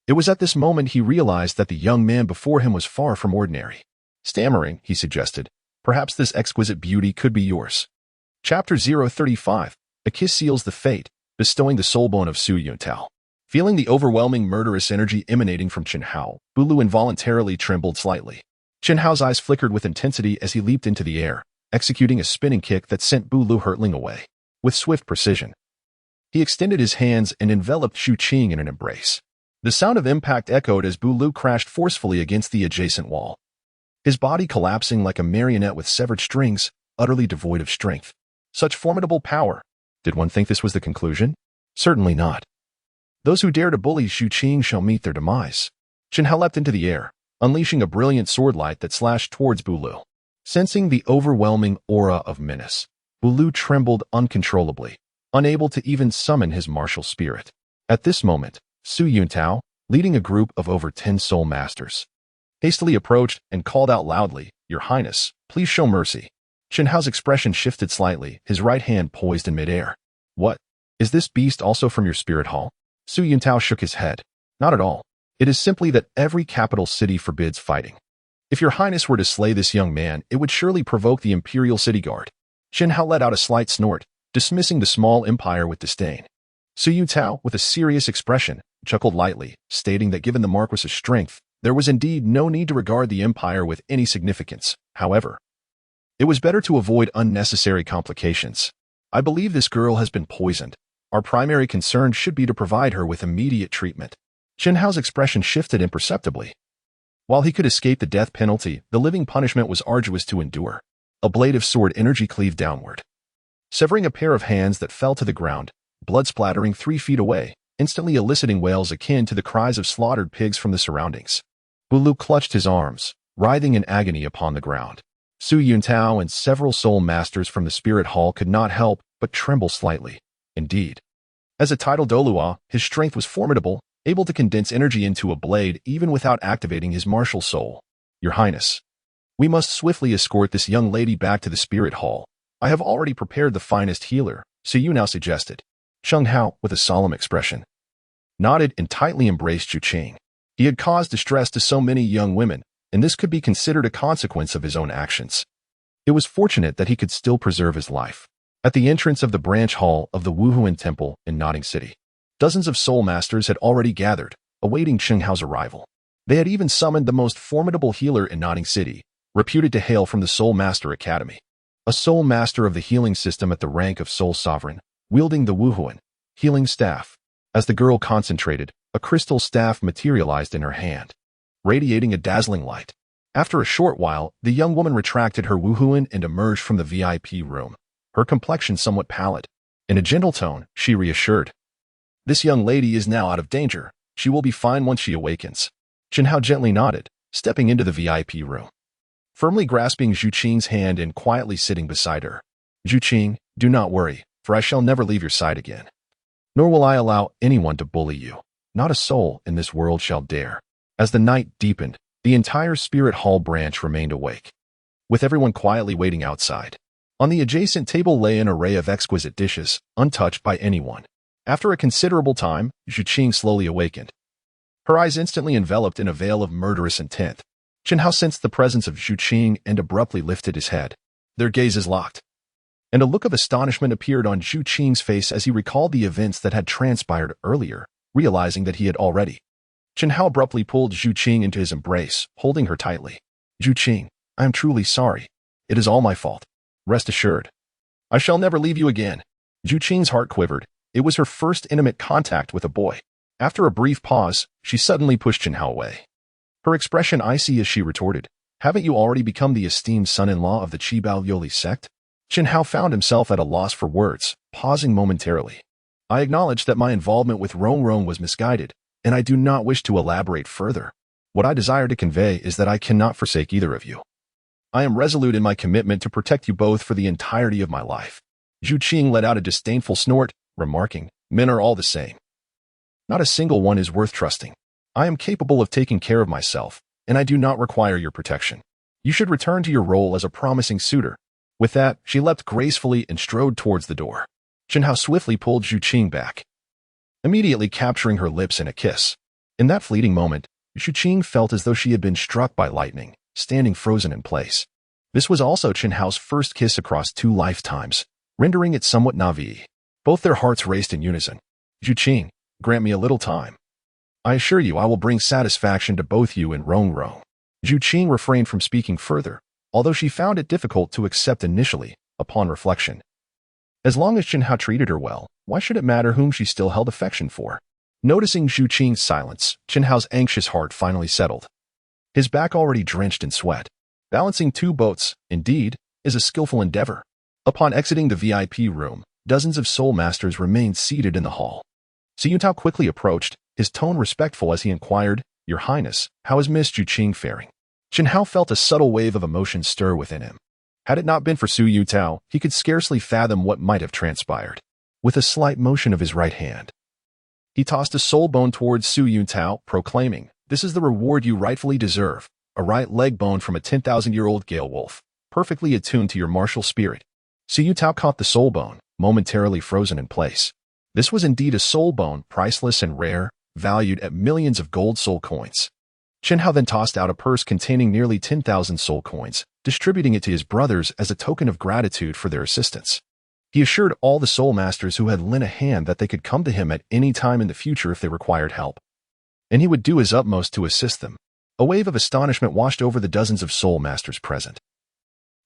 It was at this moment he realized that the young man before him was far from ordinary. Stammering, he suggested, "Perhaps this exquisite beauty could be yours." Chapter 035. A kiss seals the fate, bestowing the soulbone of Su Yuntao. Feeling the overwhelming murderous energy emanating from Chen Hao, Bu Lu involuntarily trembled slightly. Chen Hao's eyes flickered with intensity as he leaped into the air, executing a spinning kick that sent Bu Lu hurtling away. With swift precision, he extended his hands and enveloped Zhu Qing in an embrace. The sound of impact echoed as Bu Lu crashed forcefully against the adjacent wall, his body collapsing like a marionette with severed strings, utterly devoid of strength. Such formidable power. Did one think this was the conclusion? Certainly not. Those who dare to bully Zhu Qing shall meet their demise. Chen Hao leapt into the air, unleashing a brilliant sword light that slashed towards Bu Lu. Sensing the overwhelming aura of menace, Bu Lu trembled uncontrollably, unable to even summon his martial spirit. At this moment, Su Yuntao, leading a group of over 10 soul masters, hastily approached and called out loudly, "Your Highness, please show mercy." Chen Hao's expression shifted slightly, his right hand poised in midair. "What? Is this beast also from your spirit hall?" Su Yuntao shook his head. "Not at all. It is simply that every capital city forbids fighting. If your Highness were to slay this young man, it would surely provoke the Imperial City Guard." Chen Hao let out a slight snort, dismissing the small empire with disdain. Su Yuntao, with a serious expression, chuckled lightly, stating that given the Marquis's strength, there was indeed no need to regard the empire with any significance. However, it was better to avoid unnecessary complications. "I believe this girl has been poisoned. Our primary concern should be to provide her with immediate treatment." Chen Hao's expression shifted imperceptibly. While he could escape the death penalty, the living punishment was arduous to endure. A blade of sword energy cleaved downward, severing a pair of hands that fell to the ground, blood splattering 3 feet away, instantly eliciting wails akin to the cries of slaughtered pigs from the surroundings. Bu Lu clutched his arms, writhing in agony upon the ground. Su Yuntao and several soul masters from the spirit hall could not help but tremble slightly. Indeed, As a title Douluo, his strength was formidable, able to condense energy into a blade even without activating his martial soul. Your Highness, we must swiftly escort this young lady back to the spirit hall. I have already prepared the finest healer, so you now suggested. Cheng Hao, with a solemn expression, nodded and tightly embraced Zhu Qing. He had caused distress to so many young women, and this could be considered a consequence of his own actions. It was fortunate that he could still preserve his life. At the entrance of the branch hall of the Wuhuan Temple in Notting City, dozens of soul masters had already gathered, awaiting Cheng Hao's arrival. They had even summoned the most formidable healer in Notting City, reputed to hail from the Soul Master Academy. A soul master of the healing system at the rank of Soul Sovereign, wielding the Wuhuan healing staff. As the girl concentrated, a crystal staff materialized in her hand, radiating a dazzling light. After a short while, the young woman retracted her Wuhuan and emerged from the VIP room, her complexion somewhat pallid. In a gentle tone, she reassured, "This young lady is now out of danger. She will be fine once she awakens." Cheng Hao gently nodded, stepping into the VIP room, firmly grasping Zhu Qing's hand and quietly sitting beside her. "Zhu Qing, do not worry, for I shall never leave your side again. Nor will I allow anyone to bully you. Not a soul in this world shall dare." As the night deepened, the entire Spirit Hall branch remained awake, with everyone quietly waiting outside. On the adjacent table lay an array of exquisite dishes, untouched by anyone. After a considerable time, Zhu Qing slowly awakened, her eyes instantly enveloped in a veil of murderous intent. Cheng Hao sensed the presence of Zhu Qing and abruptly lifted his head. Their gazes locked, and a look of astonishment appeared on Zhu Qing's face as he recalled the events that had transpired earlier, realizing that he had already. Cheng Hao abruptly pulled Zhu Qing into his embrace, holding her tightly. "Zhu Qing, I am truly sorry. It is all my fault. Rest assured, I shall never leave you again." Zhu Qing's heart quivered. It was her first intimate contact with a boy. After a brief pause, she suddenly pushed Cheng Hao away, her expression icy as she retorted, "Haven't you already become the esteemed son-in-law of the Qibao Yoli sect?" Cheng Hao found himself at a loss for words, pausing momentarily. "I acknowledge that my involvement with Rong Rong was misguided, and I do not wish to elaborate further. What I desire to convey is that I cannot forsake either of you. I am resolute in my commitment to protect you both for the entirety of my life." Zhu Qing let out a disdainful snort, remarking, "Men are all the same. Not a single one is worth trusting. I am capable of taking care of myself, and I do not require your protection. You should return to your role as a promising suitor." With that, she leapt gracefully and strode towards the door. Cheng Hao swiftly pulled Zhu Qing back, immediately capturing her lips in a kiss. In that fleeting moment, Zhu Qing felt as though she had been struck by lightning, standing frozen in place. This was also Cheng Hao's first kiss across 2 lifetimes, rendering it somewhat naïve. Both their hearts raced in unison. "Zhu Qing, grant me a little time. I assure you I will bring satisfaction to both you and Rong Rong." Zhu Qing refrained from speaking further, although she found it difficult to accept initially, upon reflection. As long as Cheng Hao treated her well, why should it matter whom she still held affection for? Noticing Zhu Qing's silence, Cheng Hao's anxious heart finally settled, his back already drenched in sweat. Balancing 2 boats, indeed, is a skillful endeavor. Upon exiting the VIP room, dozens of soul masters remained seated in the hall. Xiao Tao quickly approached, his tone respectful as he inquired, "Your Highness, how is Miss Zhu Qing faring?" Cheng Hao felt a subtle wave of emotion stir within him. Had it not been for Xiao Tao, he could scarcely fathom what might have transpired. With a slight motion of his right hand, he tossed a soul bone towards Xiao Tao, proclaiming, "This is the reward you rightfully deserve, a right leg bone from a 10,000-year-old Gale Wolf, perfectly attuned to your martial spirit." Xiao Tao caught the soul bone, momentarily frozen in place. This was indeed a soul bone, priceless and rare, valued at millions of gold soul coins. Cheng Hao then tossed out a purse containing nearly 10,000 soul coins, distributing it to his brothers as a token of gratitude for their assistance. He assured all the soul masters who had lent a hand that they could come to him at any time in the future if they required help, and he would do his utmost to assist them. A wave of astonishment washed over the dozens of soul masters present.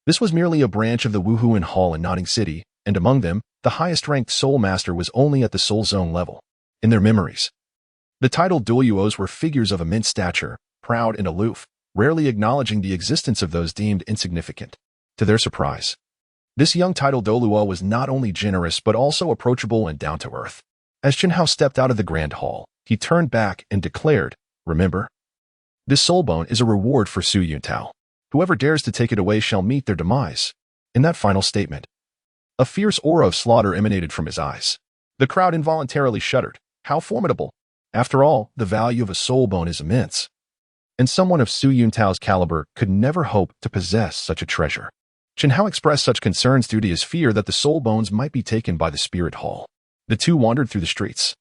This was merely a branch of the Wuhuan Hall in Notting City, and among them, the highest-ranked soul master was only at the soul zone level. In their memories, the titled Douluos were figures of immense stature, proud and aloof, rarely acknowledging the existence of those deemed insignificant. To their surprise, this young titled Douluo was not only generous but also approachable and down-to-earth. As Cheng Hao stepped out of the grand hall, he turned back and declared, "Remember, this soul bone is a reward for Xiao Tao. Whoever dares to take it away shall meet their demise." In that final statement, a fierce aura of slaughter emanated from his eyes. The crowd involuntarily shuddered. How formidable! After all, the value of a soul bone is immense, and someone of Su Yuntao's caliber could never hope to possess such a treasure. Chen Hao expressed such concerns due to his fear that the soul bones might be taken by the spirit hall. The two wandered through the streets,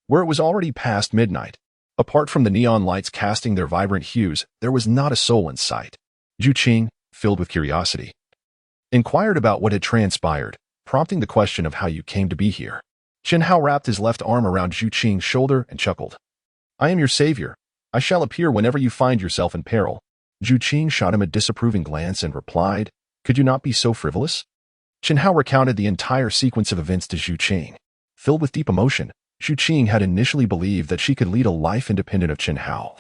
where it was already past midnight. Apart from the neon lights casting their vibrant hues, there was not a soul in sight. Zhu Qing, filled with curiosity, inquired about what had transpired, prompting the question of how you came to be here. Chen Hao wrapped his left arm around Zhu Qing's shoulder and chuckled. I am your savior. I shall appear whenever you find yourself in peril. Zhu Qing shot him a disapproving glance and replied, Could you not be so frivolous? Chen Hao recounted the entire sequence of events to Zhu Qing. Filled with deep emotion, Zhu Qing had initially believed that she could lead a life independent of Chen Hao.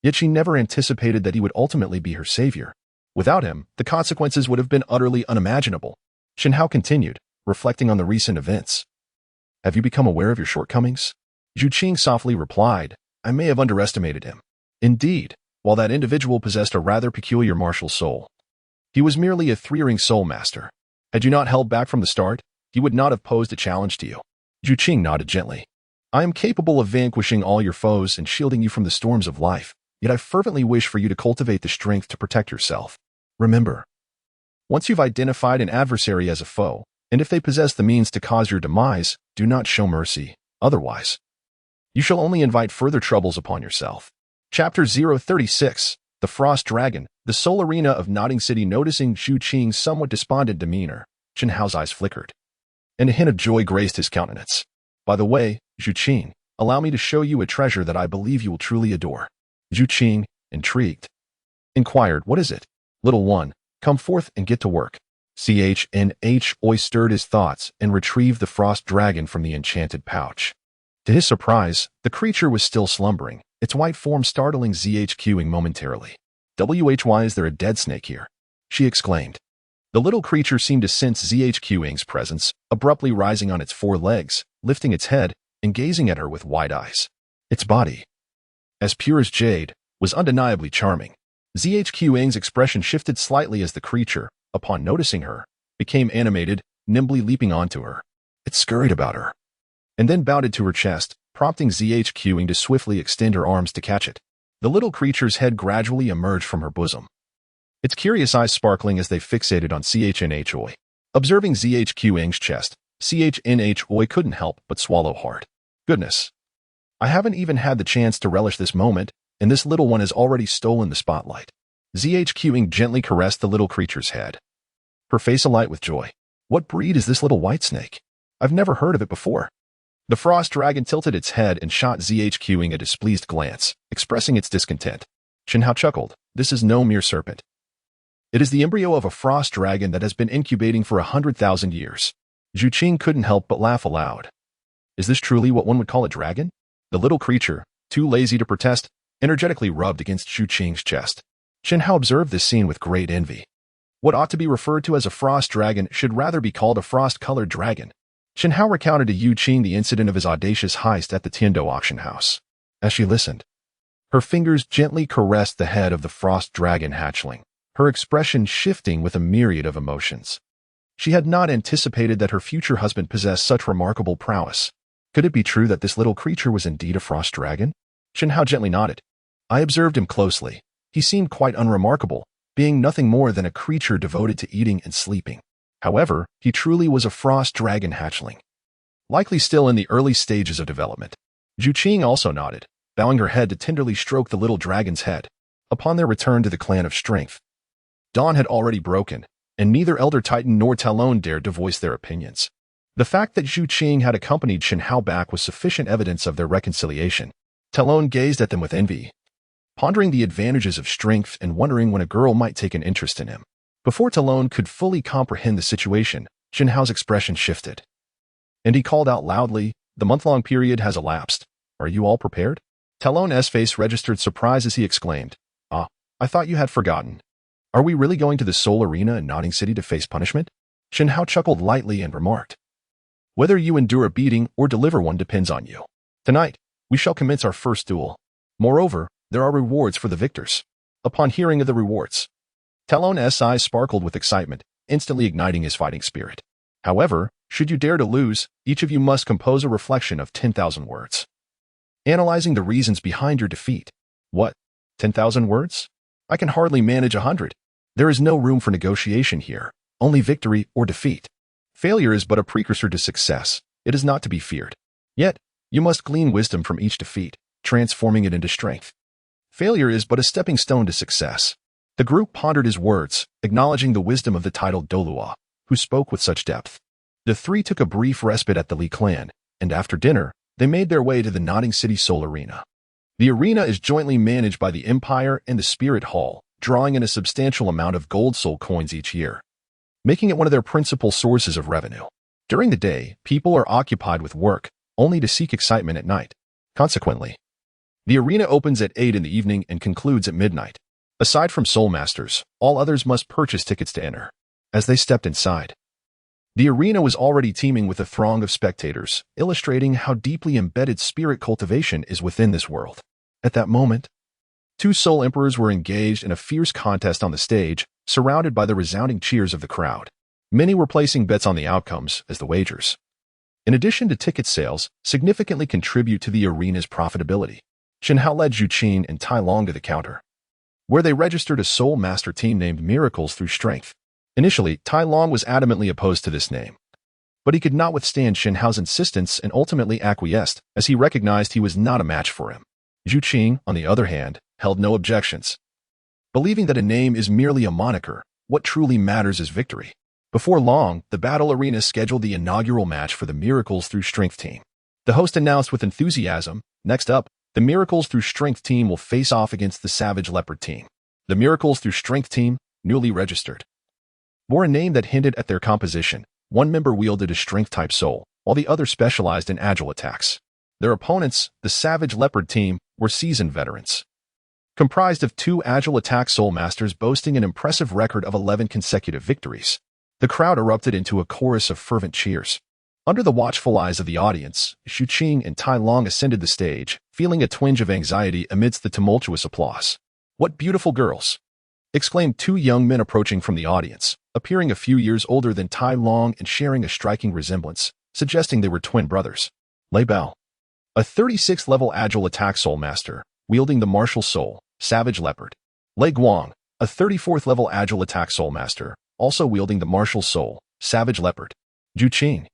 Yet she never anticipated that he would ultimately be her savior. Without him, the consequences would have been utterly unimaginable. Chen Hao continued, reflecting on the recent events. Have you become aware of your shortcomings? Zhu Qing softly replied, I may have underestimated him. Indeed, while that individual possessed a rather peculiar martial soul, he was merely a three-ring soul master. Had you not held back from the start, he would not have posed a challenge to you. Zhu Qing nodded gently. I am capable of vanquishing all your foes and shielding you from the storms of life, yet I fervently wish for you to cultivate the strength to protect yourself. Remember, once you've identified an adversary as a foe, and if they possess the means to cause your demise, do not show mercy. Otherwise, you shall only invite further troubles upon yourself. Chapter 036, The Frost Dragon, the Soul Arena of Nodding City. Noticing Zhu Qing's somewhat despondent demeanor, Chen Hao's eyes flickered, and a hint of joy graced his countenance. By the way, Zhu Qing, allow me to show you a treasure that I believe you will truly adore. Zhu Qing, intrigued, inquired, What is it? Little one, come forth and get to work. Ch.N.H. stirred his thoughts and retrieved the frost dragon from the enchanted pouch. To his surprise, the creature was still slumbering, its white form startling ZHQing momentarily. Why is there a dead snake here? She exclaimed. The little creature seemed to sense ZHQing's presence, abruptly rising on its four legs, lifting its head, and gazing at her with wide eyes. Its body, as pure as jade, was undeniably charming. ZHQing's expression shifted slightly as the creature, upon noticing her, became animated, nimbly leaping onto her. It scurried about her, and then bounded to her chest, prompting ZHQing to swiftly extend her arms to catch it. The little creature's head gradually emerged from her bosom, its curious eyes sparkling as they fixated on CHNHOI. Observing ZHQing's chest, CHNHOI couldn't help but swallow hard. Goodness. I haven't even had the chance to relish this moment, and this little one has already stolen the spotlight. ZHQing gently caressed the little creature's head, her face alight with joy. What breed is this little white snake? I've never heard of it before. The frost dragon tilted its head and shot ZHQing a displeased glance, expressing its discontent. Chen Hao chuckled. This is no mere serpent. It is the embryo of a frost dragon that has been incubating for 100,000 years. Zhu Qing couldn't help but laugh aloud. Is this truly what one would call a dragon? The little creature, too lazy to protest, energetically rubbed against Zhu Qing's chest. Chen Hao observed this scene with great envy. What ought to be referred to as a frost dragon should rather be called a frost-colored dragon. Chen Hao recounted to Yu Qing the incident of his audacious heist at the Tiando auction house. As she listened, her fingers gently caressed the head of the frost dragon hatchling, her expression shifting with a myriad of emotions. She had not anticipated that her future husband possessed such remarkable prowess. Could it be true that this little creature was indeed a frost dragon? Chen Hao gently nodded. I observed him closely. He seemed quite unremarkable, being nothing more than a creature devoted to eating and sleeping. However, he truly was a frost dragon hatchling, likely still in the early stages of development. Zhu Qing also nodded, bowing her head to tenderly stroke the little dragon's head. Upon their return to the clan of strength, dawn had already broken, and neither Elder Titan nor Talon dared to voice their opinions. The fact that Zhu Qing had accompanied Chen Hao back was sufficient evidence of their reconciliation. Talon gazed at them with envy, pondering the advantages of strength and wondering when a girl might take an interest in him. Before Talon could fully comprehend the situation, Chen Hao's expression shifted, and he called out loudly, The month-long period has elapsed. Are you all prepared? Talon's face registered surprise as he exclaimed, Ah, I thought you had forgotten. Are we really going to the Soul Arena in Nodding City to face punishment? Chen Hao chuckled lightly and remarked, Whether you endure a beating or deliver one depends on you. Tonight, we shall commence our first duel. Moreover, there are rewards for the victors. Upon hearing of the rewards, Talon's eyes sparkled with excitement, instantly igniting his fighting spirit. However, Should you dare to lose, each of you must compose a reflection of 10,000 words. Analyzing the reasons behind your defeat. What? 10,000 words? I can hardly manage 100. There is no room for negotiation here, only victory or defeat. Failure is but a precursor to success. It is not to be feared. Yet, you must glean wisdom from each defeat, transforming it into strength. Failure is but a stepping stone to success. The group pondered his words, acknowledging the wisdom of the titled Douluo, who spoke with such depth. The three took a brief respite at the Li clan, and after dinner, they made their way to the Nodding City Soul Arena. The arena is jointly managed by the Empire and the Spirit Hall, drawing in a substantial amount of gold soul coins each year, making it one of their principal sources of revenue. During the day, people are occupied with work, only to seek excitement at night. Consequently, the arena opens at 8 in the evening and concludes at midnight. Aside from Soul Masters, all others must purchase tickets to enter. As they stepped inside, the arena was already teeming with a throng of spectators, illustrating how deeply embedded spirit cultivation is within this world. At that moment, two Soul Emperors were engaged in a fierce contest on the stage, surrounded by the resounding cheers of the crowd. Many were placing bets on the outcomes, as the wagers, in addition to ticket sales, significantly contribute to the arena's profitability. Xiao led Zhu Qin and Tai Long to the counter, where they registered a Soul Master team named Miracles Through Strength. Initially, Tai Long was adamantly opposed to this name, but he could not withstand Xiao's insistence and ultimately acquiesced, as he recognized he was not a match for him. Zhu Qin, on the other hand, held no objections, believing that a name is merely a moniker. What truly matters is victory. Before long, the battle arena scheduled the inaugural match for the Miracles Through Strength team. The host announced with enthusiasm, "Next up, the Miracles Through Strength team will face off against the Savage Leopard team." The Miracles Through Strength team, newly registered, bore a name that hinted at their composition. One member wielded a strength-type soul, while the other specialized in agile attacks. Their opponents, the Savage Leopard team, were seasoned veterans, comprised of two agile attack soul masters boasting an impressive record of 11 consecutive victories. The crowd erupted into a chorus of fervent cheers. Under the watchful eyes of the audience, Zhu Qin and Tai Long ascended the stage, feeling a twinge of anxiety amidst the tumultuous applause. "What beautiful girls!" exclaimed two young men approaching from the audience, appearing a few years older than Tai Long and sharing a striking resemblance, suggesting they were twin brothers. Lei Bao, a 36th level agile attack soul master, wielding the martial soul, Savage Leopard. Lei Guang, a 34th level agile attack soul master, also wielding the martial soul, Savage Leopard. Zhu Qin,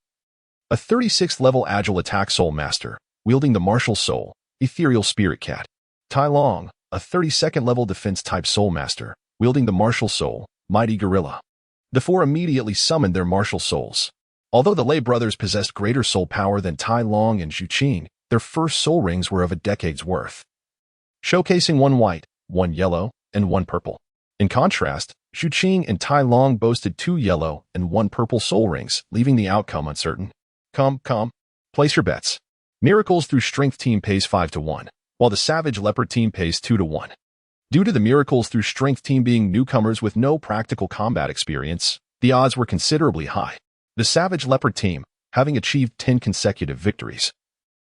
a 36th level agile attack soul master, wielding the martial soul, Ethereal Spirit Cat. Tai Long, a 32nd level defense type soul master, wielding the martial soul, Mighty Gorilla. The four immediately summoned their martial souls. Although the Lei brothers possessed greater soul power than Tai Long and Zhu Qin, their first soul rings were of a decade's worth, showcasing one white, one yellow, and one purple. In contrast, Zhu Qin and Tai Long boasted two yellow and one purple soul rings, leaving the outcome uncertain. Come, place your bets. Miracles Through Strength team pays 5-1, while the Savage Leopard team pays 2-1. Due to the Miracles Through Strength team being newcomers with no practical combat experience, the odds were considerably high. The Savage Leopard team, having achieved 10 consecutive victories,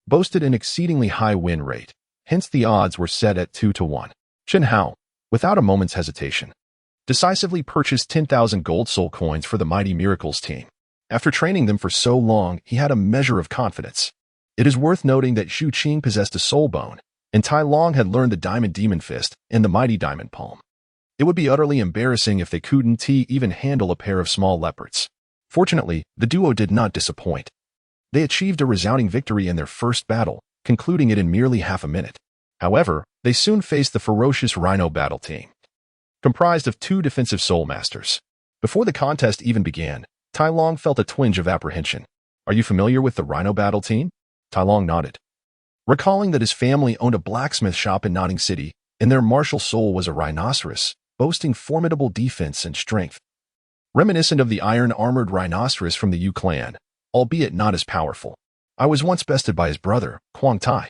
boasted an exceedingly high win rate, hence the odds were set at 2-1. Xiao, without a moment's hesitation, decisively purchased 10,000 gold soul coins for the Mighty Miracles team. After training them for so long, he had a measure of confidence. It is worth noting that Zhu Qin possessed a soul bone, and Tai Long had learned the Diamond Demon Fist and the Mighty Diamond Palm. It would be utterly embarrassing if they couldn't even handle a pair of small leopards. Fortunately, the duo did not disappoint. They achieved a resounding victory in their first battle, concluding it in merely half a minute. However, they soon faced the ferocious Rhino battle team, comprised of two defensive soul masters. Before the contest even began, Tai Long felt a twinge of apprehension. "Are you familiar with the Rhino battle team?" Tai Long nodded, recalling that his family owned a blacksmith shop in Nodding City, and their martial soul was a rhinoceros, boasting formidable defense and strength, reminiscent of the iron-armored rhinoceros from the Yu clan, albeit not as powerful. "I was once bested by his brother, Quang Tai.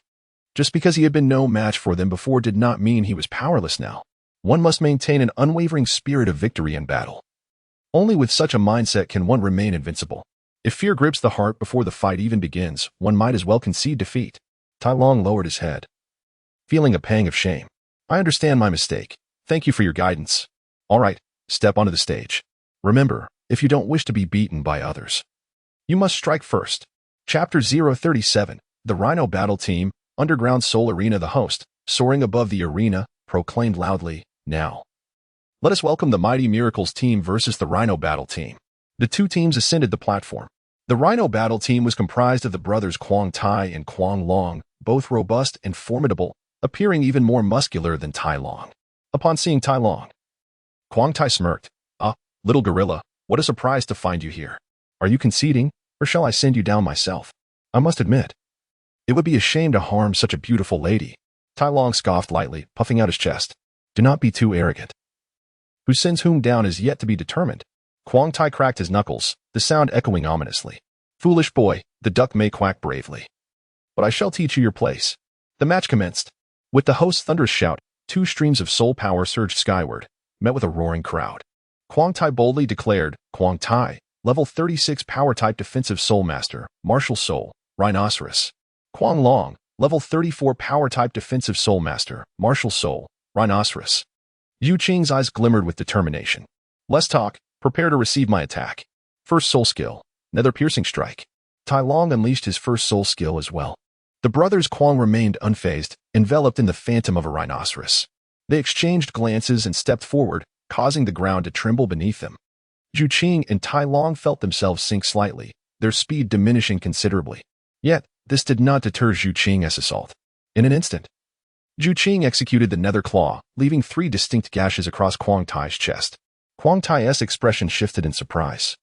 Just because he had been no match for them before did not mean he was powerless now. One must maintain an unwavering spirit of victory in battle. Only with such a mindset can one remain invincible. If fear grips the heart before the fight even begins, one might as well concede defeat." Tai Long lowered his head, feeling a pang of shame. "I understand my mistake. Thank you for your guidance. All right, step onto the stage. Remember, if you don't wish to be beaten by others, You must strike first. Chapter 037, The Rhino Battle Team, Underground Soul Arena. The host, soaring above the arena, proclaimed loudly, "Now, let us welcome the Mighty Miracles team versus the Rhino Battle Team." The two teams ascended the platform. The Rhino Battle Team was comprised of the brothers Quang Tai and Quang Long, both robust and formidable, appearing even more muscular than Tai Long. Upon seeing Tai Long, Quang Tai smirked. "Ah, little gorilla, what a surprise to find you here. Are you conceding, or shall I send you down myself? I must admit, it would be a shame to harm such a beautiful lady." Tai Long scoffed lightly, puffing out his chest. "Do not be too arrogant. Who sends whom down is yet to be determined." Quang Tai cracked his knuckles, the sound echoing ominously. "Foolish boy, the duck may quack bravely, but I shall teach you your place." The match commenced. With the host's thunderous shout, two streams of soul power surged skyward, met with a roaring crowd. Quang Tai boldly declared, "Quang Tai, level 36 power-type defensive soul master, martial soul, rhinoceros." Quang Long, level 34 power-type defensive soul master, martial soul, rhinoceros. Yu Qing's eyes glimmered with determination. "Less talk, prepare to receive my attack." First soul skill, nether piercing strike. Tai Long unleashed his first soul skill as well. The brothers Quang remained unfazed, enveloped in the phantom of a rhinoceros. They exchanged glances and stepped forward, causing the ground to tremble beneath them. Yu Qing and Tai Long felt themselves sink slightly, their speed diminishing considerably. Yet, this did not deter Yu Qing's assault. In an instant, Yu Qing executed the nether claw, leaving 3 distinct gashes across Quang Tai's chest. Quang Tai's expression shifted in surprise.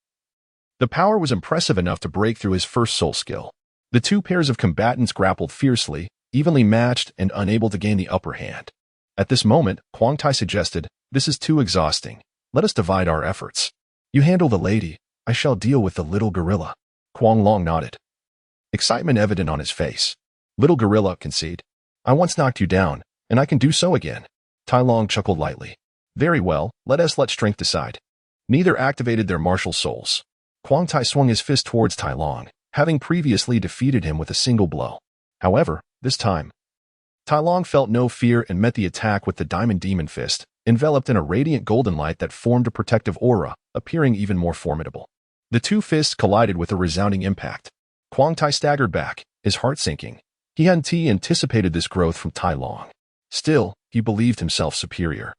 The power was impressive enough to break through his first soul skill. The two pairs of combatants grappled fiercely, evenly matched and unable to gain the upper hand. At this moment, Quang Tai suggested, "This is too exhausting. Let us divide our efforts. You handle the lady, I shall deal with the little gorilla." Quang Long nodded, excitement evident on his face. "Little gorilla, concede. I once knocked you down, and I can do so again." Tai Long chuckled lightly. "Very well, let strength decide." Neither activated their martial souls. Quang Tai swung his fist towards Tai Long, having previously defeated him with a single blow. However, this time, Tai Long felt no fear and met the attack with the Diamond Demon Fist, enveloped in a radiant golden light that formed a protective aura, appearing even more formidable. The two fists collided with a resounding impact. Quang Tai staggered back, his heart sinking. He hadn't anticipated this growth from Tai Long. Still, he believed himself superior.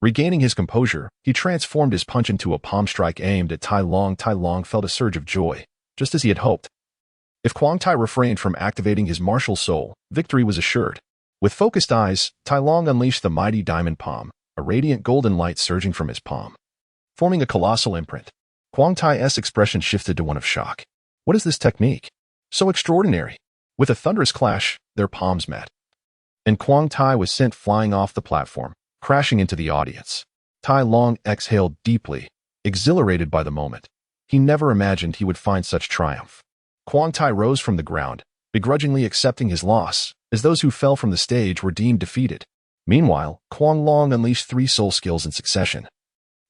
Regaining his composure, he transformed his punch into a palm strike aimed at Tai Long. Tai Long felt a surge of joy, just as he had hoped. If Quang Tai refrained from activating his martial soul, victory was assured. With focused eyes, Tai Long unleashed the mighty diamond palm, a radiant golden light surging from his palm, forming a colossal imprint. Quang Tai's expression shifted to one of shock. What is this technique? So extraordinary. With a thunderous clash, their palms met, and Quang Tai was sent flying off the platform, crashing into the audience. Tai Long exhaled deeply, exhilarated by the moment. He never imagined he would find such triumph. Quang Tai rose from the ground, begrudgingly accepting his loss, as those who fell from the stage were deemed defeated. Meanwhile, Quang Long unleashed 3 soul skills in succession.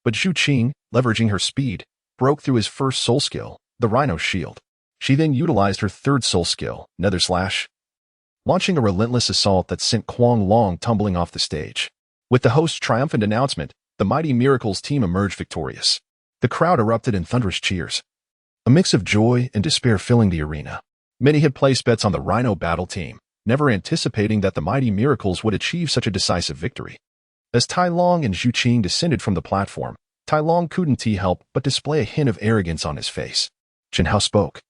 But Yu Qing, leveraging her speed, broke through his first soul skill, the Rhino Shield. She then utilized her third soul skill, Nether Slash, launching a relentless assault that sent Quang Long tumbling off the stage. With the host's triumphant announcement, the Mighty Miracles team emerged victorious. The crowd erupted in thunderous cheers, a mix of joy and despair filling the arena. Many had placed bets on the Rhino Battle Team, never anticipating that the Mighty Miracles would achieve such a decisive victory. As Tai Long and Yu Qing descended from the platform, Tai Long couldn't help but display a hint of arrogance on his face. Chen Hao spoke.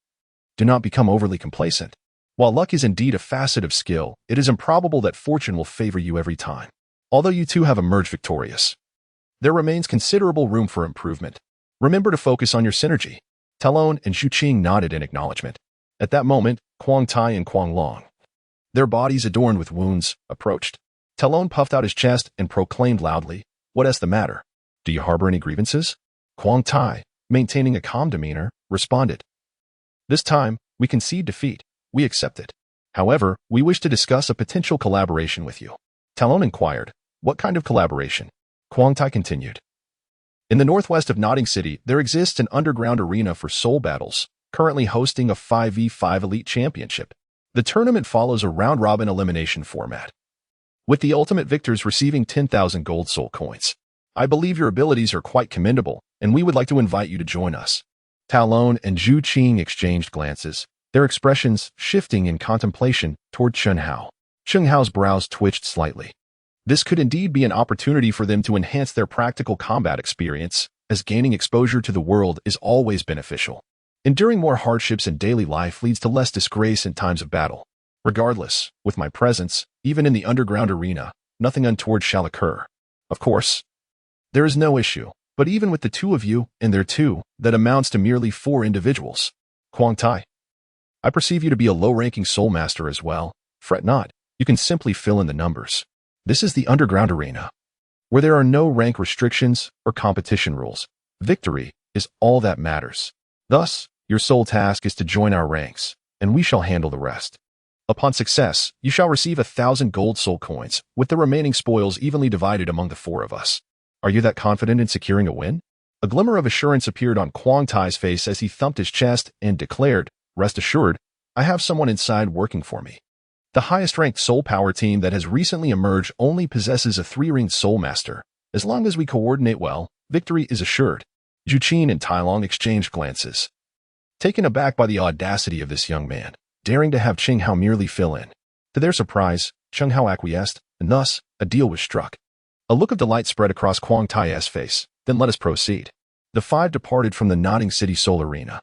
"Do not become overly complacent. While luck is indeed a facet of skill, it is improbable that fortune will favor you every time. Although you two have emerged victorious, there remains considerable room for improvement. Remember to focus on your synergy." Talon and Yu Qing nodded in acknowledgement. At that moment, Quang Tai and Quang Long, their bodies adorned with wounds, approached. Talon puffed out his chest and proclaimed loudly, "What is the matter? Do you harbor any grievances?" Quang Tai, maintaining a calm demeanor, responded, "This time, we concede defeat. We accept it. However, we wish to discuss a potential collaboration with you." Talon inquired, "What kind of collaboration?" Quang Tai continued, "In the northwest of Notting City, there exists an underground arena for soul battles, currently hosting a 5v5 elite championship. The tournament follows a round-robin elimination format, with the ultimate victors receiving 10,000 gold soul coins. I believe your abilities are quite commendable, and we would like to invite you to join us." Tao Lone and Zhu Qing exchanged glances, their expressions shifting in contemplation toward Chen Hao. Chen Hao's brows twitched slightly. This could indeed be an opportunity for them to enhance their practical combat experience, as gaining exposure to the world is always beneficial. Enduring more hardships in daily life leads to less disgrace in times of battle. Regardless, with my presence, even in the underground arena, nothing untoward shall occur. Of course, there is no issue, but even with the two of you, and there two, that amounts to merely 4 individuals. Kuang Tai, I perceive you to be a low-ranking soul master as well. Fret not, you can simply fill in the numbers. This is the underground arena, where there are no rank restrictions or competition rules. Victory is all that matters. Thus, your sole task is to join our ranks, and we shall handle the rest. Upon success, you shall receive 1,000 gold soul coins, with the remaining spoils evenly divided among the 4 of us. Are you that confident in securing a win? A glimmer of assurance appeared on Kuang Tai's face as he thumped his chest and declared, "Rest assured, I have someone inside working for me." The highest-ranked soul power team that has recently emerged only possesses a 3-ringed soul master. As long as we coordinate well, victory is assured. Zhu Qin and Tai Long exchanged glances, taken aback by the audacity of this young man, daring to have Chen Hao merely fill in. To their surprise, Chen Hao acquiesced, and thus, a deal was struck. A look of delight spread across Kuang Tai's face. Then let us proceed. The 5 departed from the Nodding City Soul Arena,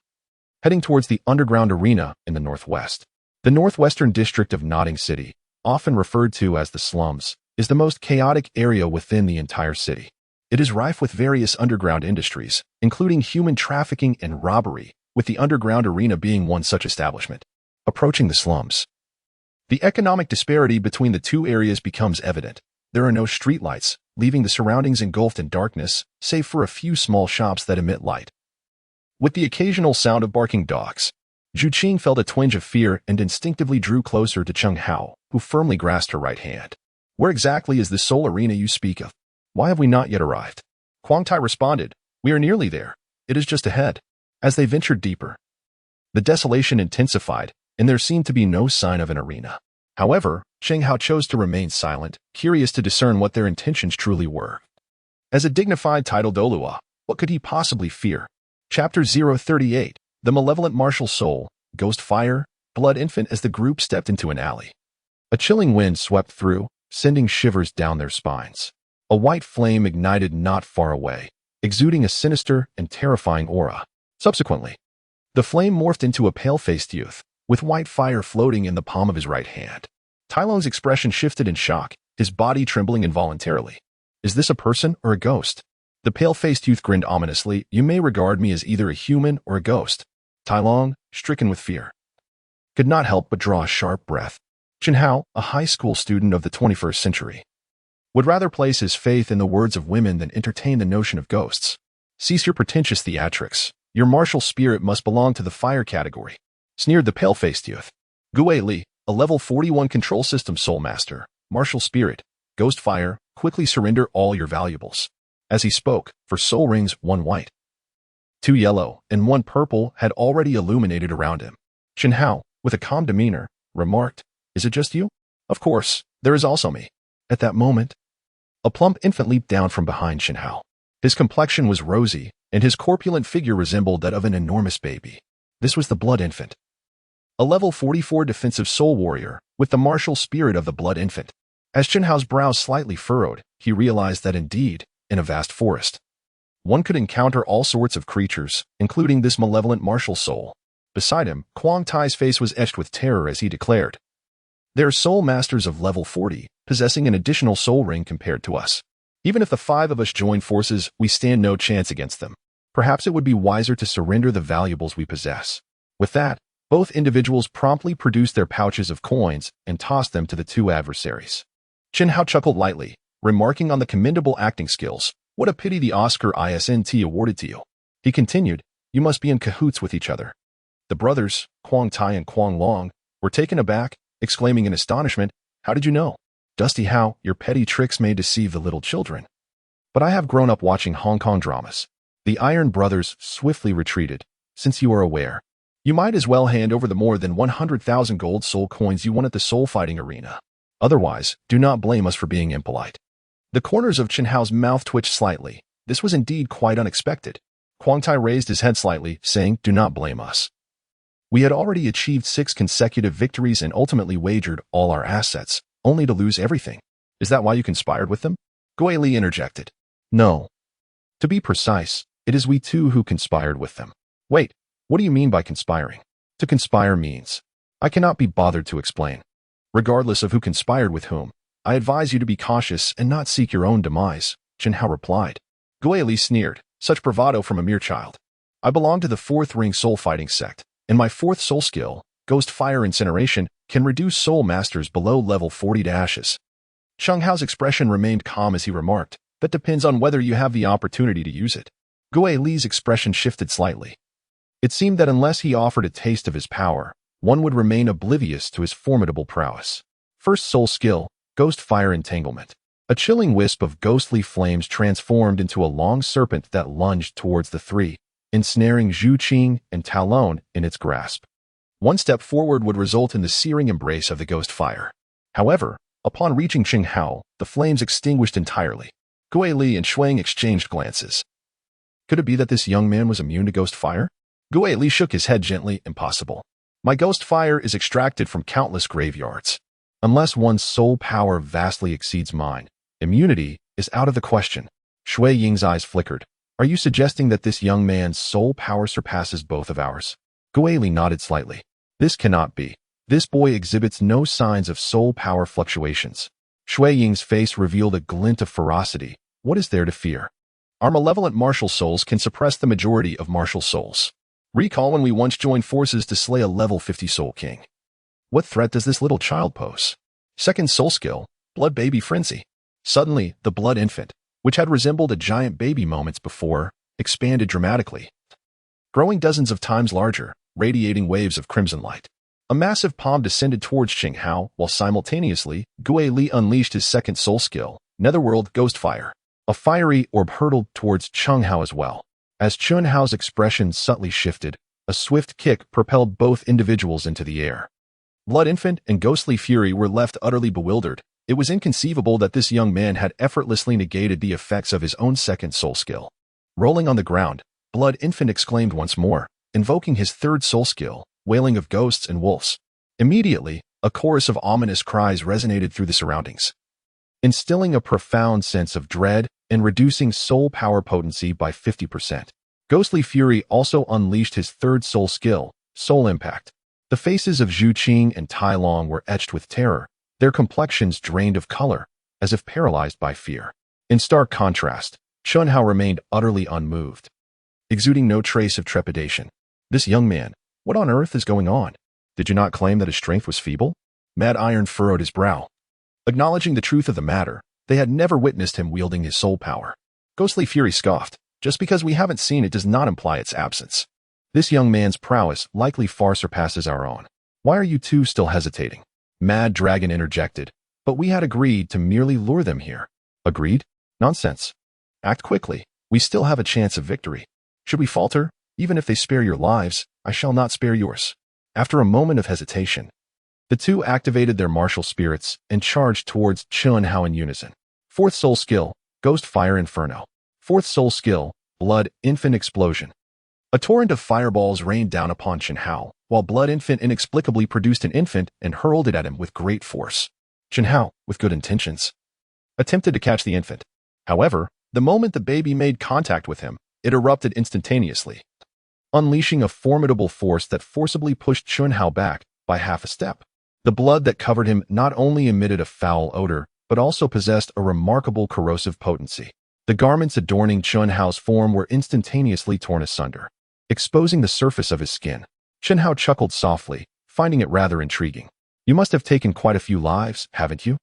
heading towards the underground arena in the northwest. The northwestern district of Nodding City, often referred to as the slums, is the most chaotic area within the entire city. It is rife with various underground industries, including human trafficking and robbery, with the underground arena being one such establishment. Approaching the slums, the economic disparity between the two areas becomes evident. There are no streetlights, leaving the surroundings engulfed in darkness, save for a few small shops that emit light. With the occasional sound of barking dogs, Zhu Qing felt a twinge of fear and instinctively drew closer to Chen Hao, who firmly grasped her right hand. "Where exactly is the soul arena you speak of? Why have we not yet arrived?" Kuang Tai responded, "We are nearly there. It is just ahead." As they ventured deeper, the desolation intensified, and there seemed to be no sign of an arena. However, Chen Hao chose to remain silent, curious to discern what their intentions truly were. As a dignified titled Douluo, what could he possibly fear? Chapter 038, The Malevolent Martial Soul, Ghost Fire, Blood Infant. As the group stepped into an alley, a chilling wind swept through, sending shivers down their spines. A white flame ignited not far away, exuding a sinister and terrifying aura. Subsequently, the flame morphed into a pale-faced youth, with white fire floating in the palm of his right hand. Tai Long's expression shifted in shock, his body trembling involuntarily. "Is this a person or a ghost?" The pale-faced youth grinned ominously. "You may regard me as either a human or a ghost." Tai Long, stricken with fear, could not help but draw a sharp breath. Chen Hao, a high school student of the 21st century, would rather place his faith in the words of women than entertain the notion of ghosts. "Cease your pretentious theatrics. Your martial spirit must belong to the fire category," sneered the pale-faced youth. Gue Li, a level 41 control system soul master, martial spirit, ghost fire, quickly surrender all your valuables. As he spoke, for soul rings, 1 white, 2 yellow, and 1 purple had already illuminated around him. Chen Hao, with a calm demeanor, remarked, "Is it just you?" "Of course, there is also me." At that moment, a plump infant leaped down from behind Chen Hao. His complexion was rosy, and his corpulent figure resembled that of an enormous baby. This was the Blood Infant, a level 44 defensive soul warrior, with the martial spirit of the Blood Infant. As Chen Hao's brows slightly furrowed, he realized that indeed, in a vast forest, one could encounter all sorts of creatures, including this malevolent martial soul. Beside him, Kuang Tai's face was etched with terror as he declared, "There are soul masters of level 40, possessing an additional soul ring compared to us. Even if the 5 of us join forces, we stand no chance against them. Perhaps it would be wiser to surrender the valuables we possess." With that, both individuals promptly produced their pouches of coins and tossed them to the 2 adversaries. Chen Hao chuckled lightly, remarking on the commendable acting skills. "What a pity the Oscar isn't awarded to you." He continued, "You must be in cahoots with each other." The brothers, Kuang Tai and Kuang Long, were taken aback, exclaiming in astonishment, "How did you know?" "Dusty Hao, your petty tricks may deceive the little children, but I have grown up watching Hong Kong dramas." The Iron brothers swiftly retreated. "Since you are aware, you might as well hand over the more than 100,000 gold soul coins you won at the soul fighting arena. Otherwise, do not blame us for being impolite." The corners of Chen Hao's mouth twitched slightly. This was indeed quite unexpected. Huang Tai raised his head slightly, saying, "Do not blame us. We had already achieved 6 consecutive victories and ultimately wagered all our assets, only to lose everything. Is that why you conspired with them?" Gui Li interjected. "No. To be precise, it is we two who conspired with them." "Wait, what do you mean by conspiring?" "To conspire means I cannot be bothered to explain. Regardless of who conspired with whom, I advise you to be cautious and not seek your own demise," Chen Hao replied. Gui Li sneered, "Such bravado from a mere child. I belong to the 4th ring soul fighting sect, and my 4th soul skill, Ghost Fire Incineration, can reduce soul masters below level 40 to ashes." Chen Hao's expression remained calm as he remarked, "That depends on whether you have the opportunity to use it." Gui Li's expression shifted slightly. It seemed that unless he offered a taste of his power, one would remain oblivious to his formidable prowess. First soul skill, Ghost Fire Entanglement. A chilling wisp of ghostly flames transformed into a long serpent that lunged towards the 3, ensnaring Zhu Qing and Talon in its grasp. One step forward would result in the searing embrace of the ghost fire. However, upon reaching Chen Hao, the flames extinguished entirely. Gui Li and Shuang exchanged glances. Could it be that this young man was immune to ghost fire? Gui Li shook his head gently. "Impossible. My ghost fire is extracted from countless graveyards. Unless one's soul power vastly exceeds mine, immunity is out of the question." Shui Ying's eyes flickered. "Are you suggesting that this young man's soul power surpasses both of ours?" Gui Li nodded slightly. "This cannot be. This boy exhibits no signs of soul power fluctuations." Shui Ying's face revealed a glint of ferocity. "What is there to fear? Our malevolent martial souls can suppress the majority of martial souls. Recall when we once joined forces to slay a level 50 soul king. What threat does this little child pose?" Second soul skill, Blood Baby Frenzy. Suddenly, the blood infant, which had resembled a giant baby moments before, expanded dramatically, growing dozens of times larger, radiating waves of crimson light. A massive palm descended towards Chen Hao, while simultaneously, Gui Li unleashed his second soul skill, Netherworld Ghost Fire. A fiery orb hurtled towards Chen Hao as well. As Chen Hao's expression subtly shifted, a swift kick propelled both individuals into the air. Blood Infant and Ghostly Fury were left utterly bewildered. It was inconceivable that this young man had effortlessly negated the effects of his own second soul skill. Rolling on the ground, Blood Infant exclaimed once more, invoking his third soul skill, Wailing of Ghosts and Wolves. Immediately, a chorus of ominous cries resonated through the surroundings, instilling a profound sense of dread and reducing soul power potency by 50%. Ghostly Fury also unleashed his third soul skill, Soul Impact. The faces of Zhu Qing and Tai Long were etched with terror, their complexions drained of color, as if paralyzed by fear. In stark contrast, Chen Hao remained utterly unmoved, exuding no trace of trepidation. "This young man, what on earth is going on? Did you not claim that his strength was feeble?" Mad Iron furrowed his brow. Acknowledging the truth of the matter, they had never witnessed him wielding his soul power. Ghostly Fury scoffed. "Just because we haven't seen it does not imply its absence. This young man's prowess likely far surpasses our own. Why are you two still hesitating?" Mad Dragon interjected. "But we had agreed to merely lure them here." "Agreed? Nonsense. Act quickly. We still have a chance of victory. Should we falter, even if they spare your lives, I shall not spare yours." After a moment of hesitation, the two activated their martial spirits and charged towards Chen Hao in unison. Fourth soul skill, Ghost Fire Inferno. Fourth soul skill, Blood Infant Explosion. A torrent of fireballs rained down upon Chen Hao, while Blood Infant inexplicably produced an infant and hurled it at him with great force. Chen Hao, with good intentions, attempted to catch the infant. However, the moment the baby made contact with him, it erupted instantaneously, unleashing a formidable force that forcibly pushed Chen Hao back by half a step. The blood that covered him not only emitted a foul odor, but also possessed a remarkable corrosive potency. The garments adorning Chen Hao's form were instantaneously torn asunder, exposing the surface of his skin. Chen Hao chuckled softly, finding it rather intriguing. "You must have taken quite a few lives, haven't you?"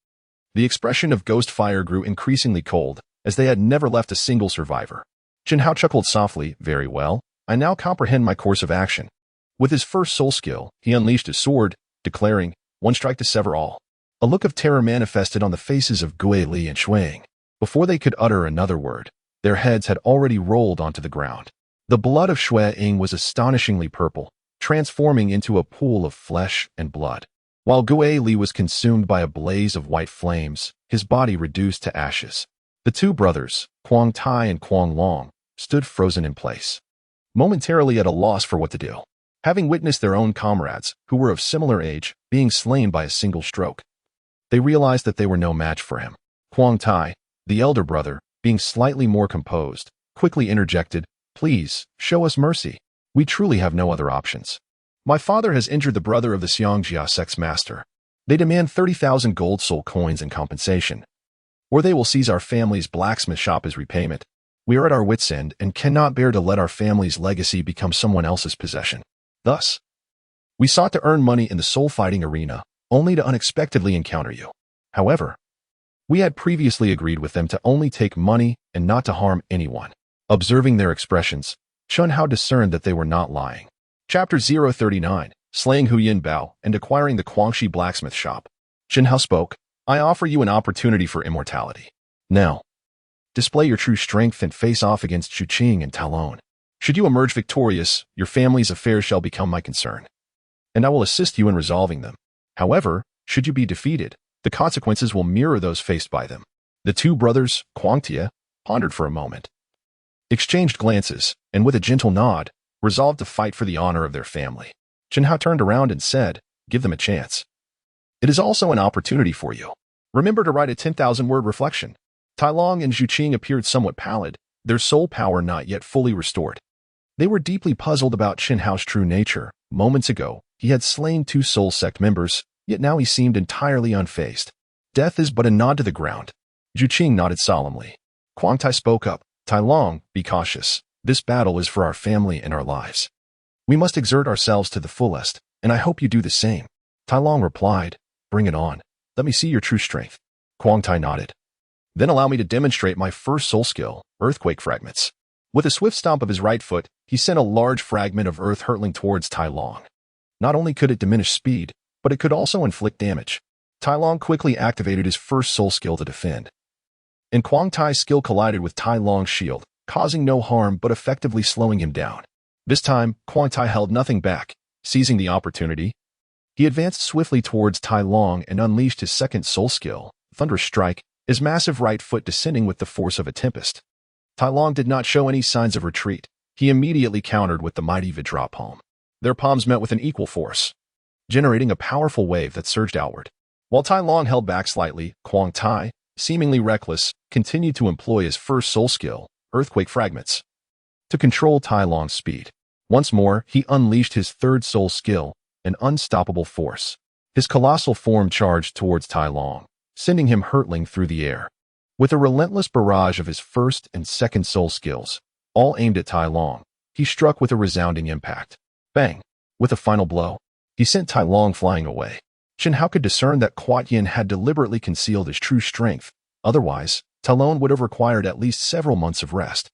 The expression of Ghost Fire grew increasingly cold, as they had never left a single survivor. Chen Hao chuckled softly. "Very well, I now comprehend my course of action." With his first soul skill, he unleashed his sword, declaring, "One strike to sever all." A look of terror manifested on the faces of Gui Li and Shuang. Before they could utter another word, their heads had already rolled onto the ground. The blood of Shuang was astonishingly purple, transforming into a pool of flesh and blood. While Gui Li was consumed by a blaze of white flames, his body reduced to ashes. The two brothers, Huang Tai and Huang Long, stood frozen in place. momentarily at a loss for what to do, having witnessed their own comrades, who were of similar age, being slain by a single stroke. They realized that they were no match for him. Huang Tai, the elder brother, being slightly more composed, quickly interjected, "Please, show us mercy. We truly have no other options. My father has injured the brother of the Xiangjia sect's master. They demand 30,000 gold soul coins in compensation, or they will seize our family's blacksmith shop as repayment. We are at our wits' end and cannot bear to let our family's legacy become someone else's possession. Thus, we sought to earn money in the soul fighting arena, only to unexpectedly encounter you. However, we had previously agreed with them to only take money and not to harm anyone." Observing their expressions, Chen Hao discerned that they were not lying. Chapter 039, Slaying Huyin Bao and Acquiring the Guangxi Blacksmith Shop. Chen Hao spoke, "I offer you an opportunity for immortality. Now, display your true strength and face off against Zhuqing and Talon. Should you emerge victorious, your family's affairs shall become my concern, and I will assist you in resolving them. However, should you be defeated, the consequences will mirror those faced by them." The two brothers, Huangtia, pondered for a moment, exchanged glances, and with a gentle nod, resolved to fight for the honor of their family. Chen Hao turned around and said, "Give them a chance. It is also an opportunity for you. Remember to write a 10,000-word reflection." Tai Long and Zhuqing appeared somewhat pallid, their soul power not yet fully restored. They were deeply puzzled about Chen Hao's true nature. Moments ago, he had slain 2 soul sect members, yet now he seemed entirely unfazed. Death is but a nod to the ground. Zhuqing nodded solemnly. Huang Tai spoke up, "Tai Long, be cautious. This battle is for our family and our lives. We must exert ourselves to the fullest, and I hope you do the same." Tai Long replied, "Bring it on. Let me see your true strength." Huang Tai nodded. "Then allow me to demonstrate my first soul skill, earthquake fragments." With a swift stomp of his right foot, he sent a large fragment of earth hurtling towards Tai Long. Not only could it diminish speed, but it could also inflict damage. Tai Long quickly activated his first soul skill to defend, and Huang Tai's skill collided with Tai Long's shield, causing no harm but effectively slowing him down. This time, Huang Tai held nothing back. Seizing the opportunity, he advanced swiftly towards Tai Long and unleashed his second soul skill, Thunderous Strike, his massive right foot descending with the force of a tempest. Tai Long did not show any signs of retreat. He immediately countered with the mighty Vajra Palm. Their palms met with an equal force, generating a powerful wave that surged outward. While Tai Long held back slightly, Huang Tai, seemingly reckless, continued to employ his first soul skill, Earthquake Fragments, to control Tai Long's speed. Once more, he unleashed his third soul skill, an unstoppable force. His colossal form charged towards Tai Long, sending him hurtling through the air. With a relentless barrage of his first and second soul skills, all aimed at Tai Long, he struck with a resounding impact. Bang! With a final blow, he sent Tai Long flying away. Chen Hao could discern that Kuat Yin had deliberately concealed his true strength. Otherwise, Talon would have required at least several months of rest.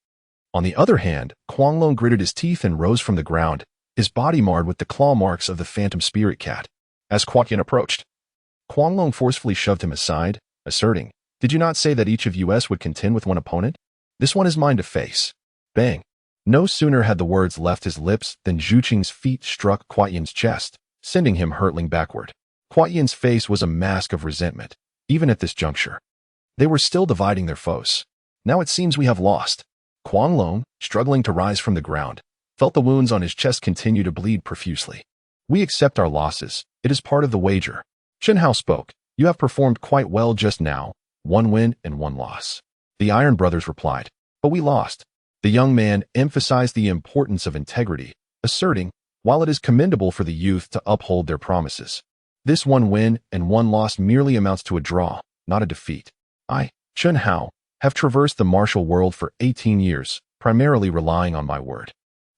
On the other hand, Kuanglong gritted his teeth and rose from the ground, his body marred with the claw marks of the phantom spirit cat. As Kuat Yin approached, Kuanglong forcefully shoved him aside, asserting, "Did you not say that each of us would contend with one opponent? This one is mine to face." Bang! No sooner had the words left his lips than Zhuqing's feet struck Kuat Yin's chest, sending him hurtling backward. Kuat Yin's face was a mask of resentment. Even at this juncture, they were still dividing their foes. "Now it seems we have lost." Kuanglong, struggling to rise from the ground, felt the wounds on his chest continue to bleed profusely. "We accept our losses. It is part of the wager." Chen Hao spoke, "You have performed quite well just now. 1 win and 1 loss." The Iron Brothers replied, "But we lost." The young man emphasized the importance of integrity, asserting, while it is commendable for the youth to uphold their promises, this 1 win and 1 loss merely amounts to a draw, not a defeat. I, Chen Hao, have traversed the martial world for 18 years, primarily relying on my word.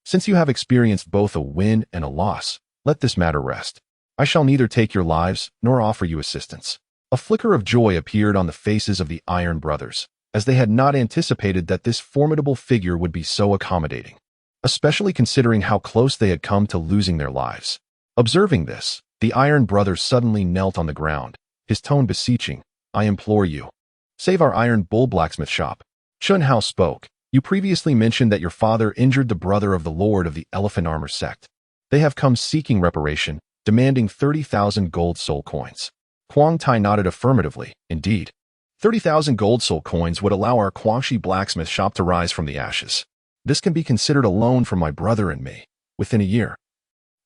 Since you have experienced both a win and a loss, let this matter rest. I shall neither take your lives nor offer you assistance." A flicker of joy appeared on the faces of the Iron Brothers, as they had not anticipated that this formidable figure would be so accommodating, especially considering how close they had come to losing their lives. Observing this, the Iron Brother suddenly knelt on the ground, his tone beseeching, "I implore you, save our Iron Bull blacksmith shop." Chen Hao spoke, "You previously mentioned that your father injured the brother of the Lord of the Elephant Armor sect. They have come seeking reparation, demanding 30,000 gold soul coins." Huang Tai nodded affirmatively. "Indeed, 30,000 gold soul coins would allow our Guangxi blacksmith shop to rise from the ashes. This can be considered a loan from my brother and me. Within a year,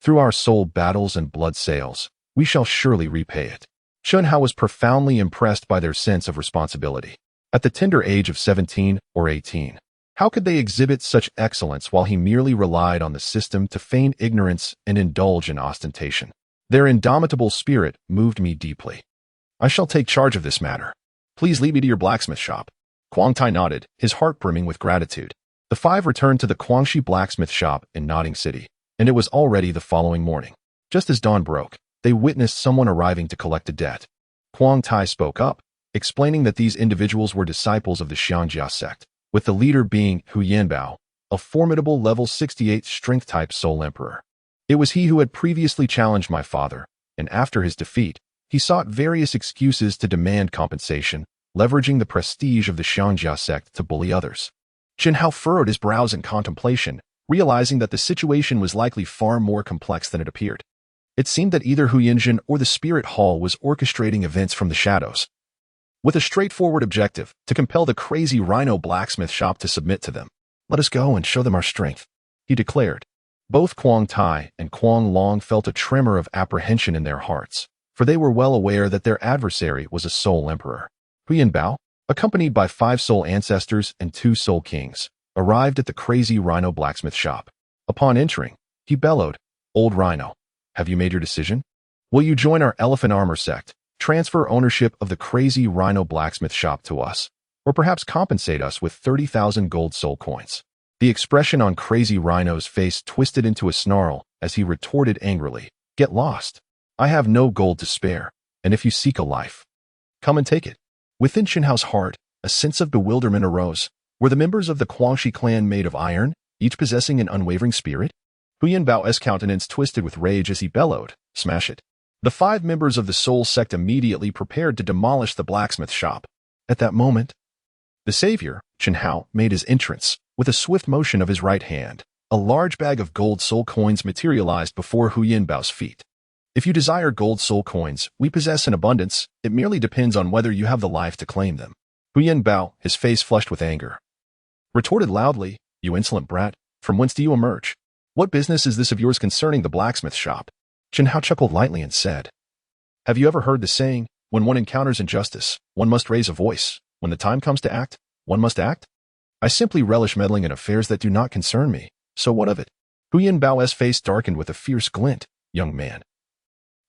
through our soul battles and blood sales, we shall surely repay it. Chen Hao was profoundly impressed by their sense of responsibility. At the tender age of 17 or 18, how could they exhibit such excellence while he merely relied on the system to feign ignorance and indulge in ostentation? Their indomitable spirit moved me deeply. I shall take charge of this matter. Please lead me to your blacksmith shop. Kuang Tai nodded, his heart brimming with gratitude. The five returned to the Guangxi blacksmith shop in Nodding City, and it was already the following morning. Just as dawn broke, they witnessed someone arriving to collect a debt. Kuang Tai spoke up, explaining that these individuals were disciples of the Xiangjia sect, with the leader being Hu Yanbao, a formidable level 68 strength-type soul emperor. It was he who had previously challenged my father, and after his defeat, he sought various excuses to demand compensation, leveraging the prestige of the Xiangjia sect to bully others. Chen Hao furrowed his brows in contemplation, realizing that the situation was likely far more complex than it appeared. It seemed that either Hu Yanjin or the Spirit Hall was orchestrating events from the shadows, with a straightforward objective to compel the crazy Rhino blacksmith shop to submit to them. Let us go and show them our strength, he declared. Both Kuang Tai and Kuang Long felt a tremor of apprehension in their hearts, for they were well aware that their adversary was a soul emperor. Hu Yanbao, accompanied by 5 soul ancestors and 2 soul kings, arrived at the crazy Rhino blacksmith shop. Upon entering, he bellowed, "Old Rhino, have you made your decision? Will you join our elephant armor sect, transfer ownership of the crazy Rhino blacksmith shop to us, or perhaps compensate us with 30,000 gold soul coins?" The expression on Crazy Rhino's face twisted into a snarl as he retorted angrily, "Get lost. I have no gold to spare, and if you seek a life, come and take it." Within Chen Hao's heart, a sense of bewilderment arose. Were the members of the Guangxi clan made of iron, each possessing an unwavering spirit? Hu Yanbao's countenance twisted with rage as he bellowed, "Smash it." The 5 members of the soul sect immediately prepared to demolish the blacksmith shop. At that moment, the savior, Chen Hao, made his entrance. With a swift motion of his right hand, a large bag of gold soul coins materialized before Hu Yanbao's feet. "If you desire gold soul coins, we possess in abundance. It merely depends on whether you have the life to claim them." Hu Yanbao, his face flushed with anger, retorted loudly, "You insolent brat, from whence do you emerge? What business is this of yours concerning the blacksmith shop?" Chen Hao chuckled lightly and said, "Have you ever heard the saying, when one encounters injustice, one must raise a voice. When the time comes to act, one must act? I simply relish meddling in affairs that do not concern me, so what of it?" Hu Yanbao's face darkened with a fierce glint. "Young man,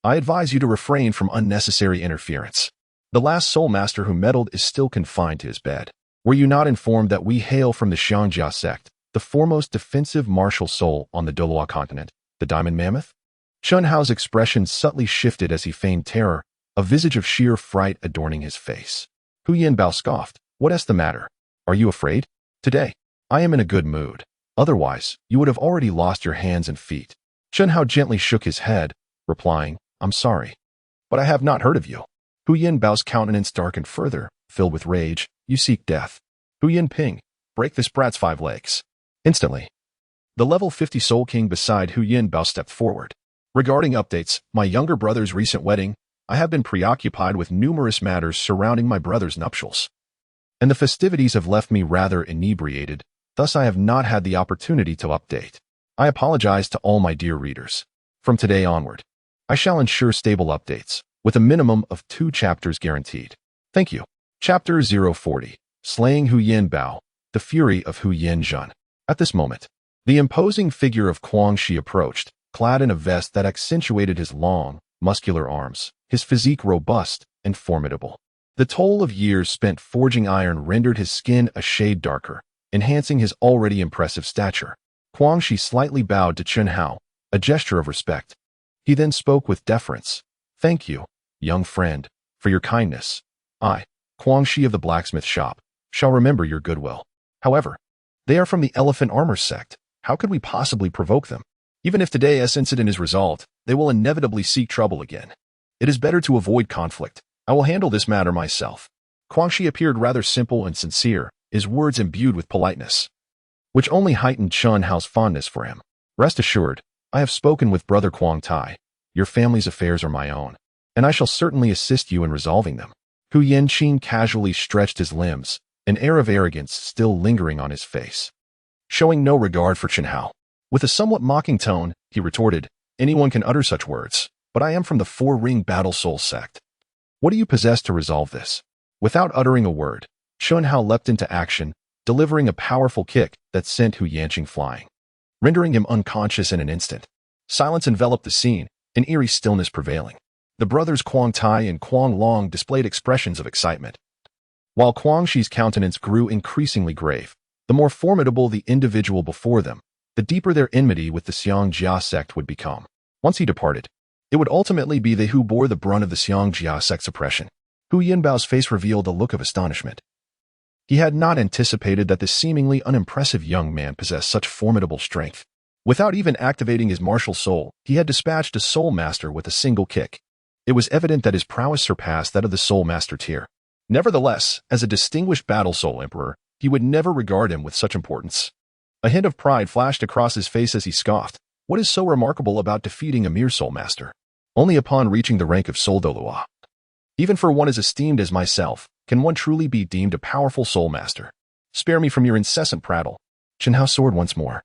I advise you to refrain from unnecessary interference. The last soul master who meddled is still confined to his bed. Were you not informed that we hail from the Xiangjia sect, the foremost defensive martial soul on the Douluo Continent, the Diamond Mammoth?" Chen Hao's expression subtly shifted as he feigned terror, a visage of sheer fright adorning his face. Hu Yanbao scoffed, "What's the matter? Are you afraid? Today, I am in a good mood. Otherwise, you would have already lost your hands and feet." Chen Hao gently shook his head, replying, "I'm sorry, but I have not heard of you." Hu Yanbao's countenance darkened further, filled with rage. "You seek death. Hu Yanping, break this brat's 5 legs." Instantly, the level 50 Soul King beside Hu Yanbao stepped forward. "Regarding updates, my younger brother's recent wedding, I have been preoccupied with numerous matters surrounding my brother's nuptials, and the festivities have left me rather inebriated, thus I have not had the opportunity to update. I apologize to all my dear readers. From today onward, I shall ensure stable updates, with a minimum of 2 chapters guaranteed. Thank you." Chapter 040, Slaying Hu Yanbao, the Fury of Hu Yanjun. At this moment, the imposing figure of Guangxi approached, clad in a vest that accentuated his long, muscular arms, his physique robust and formidable. The toll of years spent forging iron rendered his skin a shade darker, enhancing his already impressive stature. Guangxi slightly bowed to Chen Hao, a gesture of respect. He then spoke with deference. "Thank you, young friend, for your kindness. I, Guangxi of the blacksmith shop, shall remember your goodwill. However, they are from the elephant armor sect. How could we possibly provoke them? Even if today's incident is resolved, they will inevitably seek trouble again. It is better to avoid conflict. I will handle this matter myself." Guangxi appeared rather simple and sincere, his words imbued with politeness, which only heightened Chen Hao's fondness for him. "Rest assured, I have spoken with Brother Kuang Tai. Your family's affairs are my own, and I shall certainly assist you in resolving them." Hu Yanqing casually stretched his limbs, an air of arrogance still lingering on his face. showing no regard for Chen Hao. With a somewhat mocking tone, he retorted, "Anyone can utter such words, but I am from the Four-Ring Battle Soul sect. What do you possess to resolve this?" Without uttering a word, Chen Hao leapt into action, delivering a powerful kick that sent Hu Yanqing flying, rendering him unconscious in an instant. Silence enveloped the scene, an eerie stillness prevailing. The brothers Kuang Tai and Kuang Long displayed expressions of excitement, while Kuang Shi's countenance grew increasingly grave. The more formidable the individual before them, the deeper their enmity with the Xiangjia sect would become. Once he departed, it would ultimately be they who bore the brunt of the Xiangjia sect's oppression. Hu Yanbao's face revealed a look of astonishment. He had not anticipated that this seemingly unimpressive young man possessed such formidable strength. Without even activating his martial soul, he had dispatched a soul master with a single kick. It was evident that his prowess surpassed that of the soul master tier. Nevertheless, as a distinguished battle soul emperor, he would never regard him with such importance. A hint of pride flashed across his face as he scoffed. What is so remarkable about defeating a mere soul master? Only upon reaching the rank of Soul Douluo. Even for one as esteemed as myself, can one truly be deemed a powerful soul master? Spare me from your incessant prattle. Chen Hao soared once more,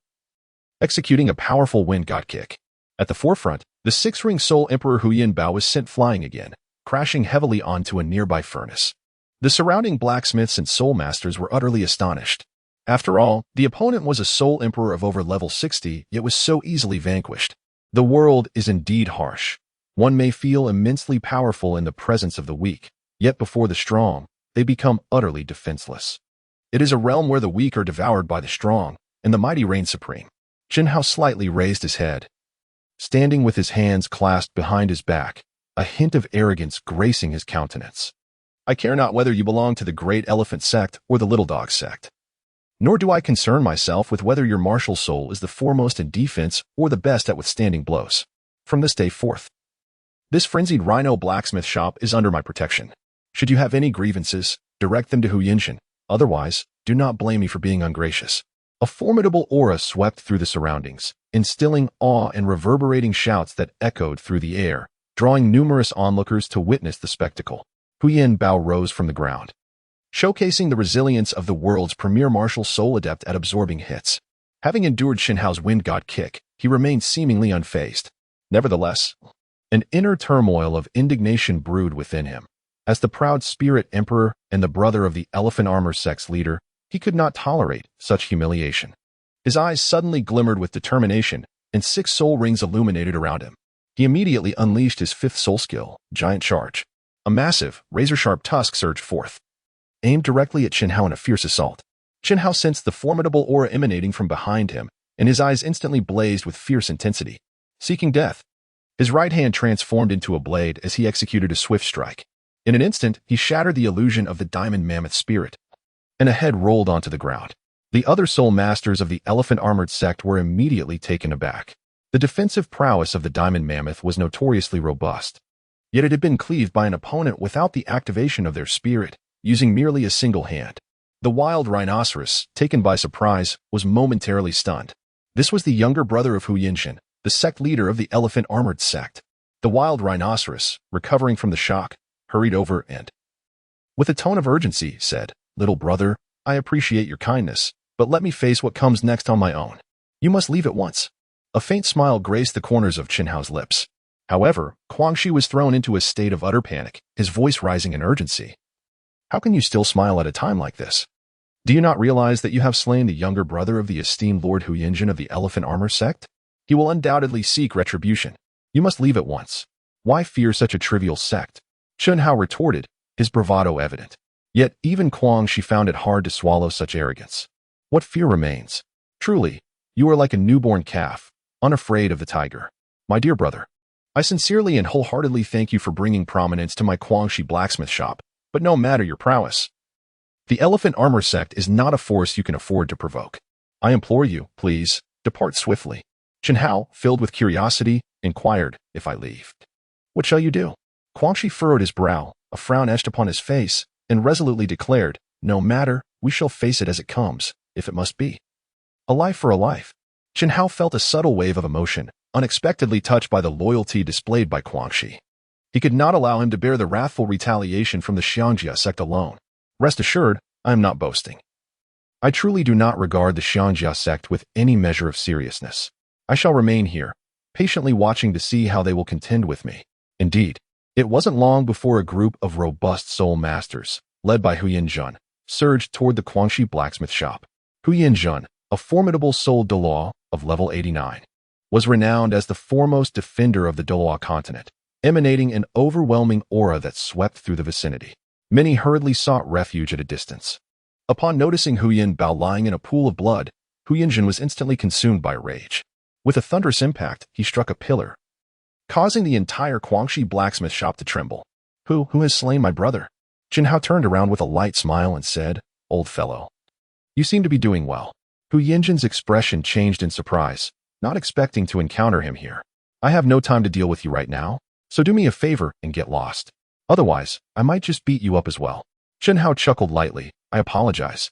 executing a powerful wind god kick. At the forefront, the six-ring soul emperor Hu Yanbao was sent flying again, crashing heavily onto a nearby furnace. The surrounding blacksmiths and soul masters were utterly astonished. After all, the opponent was a soul emperor of over level 60, yet was so easily vanquished. The world is indeed harsh. One may feel immensely powerful in the presence of the weak, yet before the strong, they become utterly defenseless. It is a realm where the weak are devoured by the strong, and the mighty reign supreme. Chen Hao slightly raised his head, standing with his hands clasped behind his back, a hint of arrogance gracing his countenance. I care not whether you belong to the Great Elephant sect or the Little Dog sect. Nor do I concern myself with whether your martial soul is the foremost in defense or the best at withstanding blows. From this day forth, this frenzied rhino blacksmith shop is under my protection. Should you have any grievances, direct them to Hu Yanqing. Otherwise, do not blame me for being ungracious. A formidable aura swept through the surroundings, instilling awe and reverberating shouts that echoed through the air, drawing numerous onlookers to witness the spectacle. Hu Yanbao rose from the ground, showcasing the resilience of the world's premier martial soul adept at absorbing hits. Having endured Chen Hao's wind god kick, he remained seemingly unfazed. Nevertheless, an inner turmoil of indignation brewed within him. As the proud spirit emperor and the brother of the elephant armor sect's leader, he could not tolerate such humiliation. His eyes suddenly glimmered with determination, and 6 soul rings illuminated around him. He immediately unleashed his 5th soul skill, Giant Charge. A massive, razor-sharp tusk surged forth, aimed directly at Chen Hao in a fierce assault. Chen Hao sensed the formidable aura emanating from behind him, and his eyes instantly blazed with fierce intensity. Seeking death, his right hand transformed into a blade as he executed a swift strike. In an instant, he shattered the illusion of the diamond mammoth spirit, and a head rolled onto the ground. The other soul masters of the elephant-armored sect were immediately taken aback. The defensive prowess of the diamond mammoth was notoriously robust, yet it had been cleaved by an opponent without the activation of their spirit, using merely a single hand. The wild rhinoceros, taken by surprise, was momentarily stunned. This was the younger brother of Hu Yanqing, the sect leader of the elephant-armored sect. The wild rhinoceros, recovering from the shock, hurried over and, with a tone of urgency, said, "Little brother, I appreciate your kindness, but let me face what comes next on my own. You must leave at once." A faint smile graced the corners of Chen Hao's lips. However, Kuang Shi was thrown into a state of utter panic, his voice rising in urgency. "How can you still smile at a time like this? Do you not realize that you have slain the younger brother of the esteemed Lord Hu Yanqing of the Elephant Armor sect? He will undoubtedly seek retribution. You must leave at once. Why fear such a trivial sect?" Chen Hao retorted, his bravado evident. Yet even Kuang Shi found it hard to swallow such arrogance. What fear remains? Truly, you are like a newborn calf, unafraid of the tiger. My dear brother, I sincerely and wholeheartedly thank you for bringing prominence to my Kuang Shi blacksmith shop, but no matter your prowess, the Elephant Armor sect is not a force you can afford to provoke. I implore you, please, depart swiftly. Chen Hao, filled with curiosity, inquired, "If I leave, what shall you do?" Kuang Shi furrowed his brow, a frown etched upon his face, and resolutely declared, "No matter, we shall face it as it comes, if it must be. A life for a life." Chen Hao felt a subtle wave of emotion, unexpectedly touched by the loyalty displayed by Kuang Shi. He could not allow him to bear the wrathful retaliation from the Xiangjia sect alone. "Rest assured, I am not boasting. I truly do not regard the Xiangjia sect with any measure of seriousness. I shall remain here, patiently watching to see how they will contend with me. Indeed, it wasn't long before a group of robust soul masters, led by Huyan Zhen, surged toward the Guangxi blacksmith shop. Huyan Zhen, a formidable soul Douluo of level 89, was renowned as the foremost defender of the Douluo Continent, emanating an overwhelming aura that swept through the vicinity. Many hurriedly sought refuge at a distance. Upon noticing Huyan Bao lying in a pool of blood, Huyan Zhen was instantly consumed by rage. With a thunderous impact, he struck a pillar, causing the entire Guangxi blacksmith shop to tremble. Who has slain my brother? Jian Hao turned around with a light smile and said, "Old fellow, you seem to be doing well." Huyan Zhen's expression changed in surprise, not expecting to encounter him here. "I have no time to deal with you right now, so do me a favor and get lost. Otherwise, I might just beat you up as well." Jian Hao chuckled lightly. "I apologize.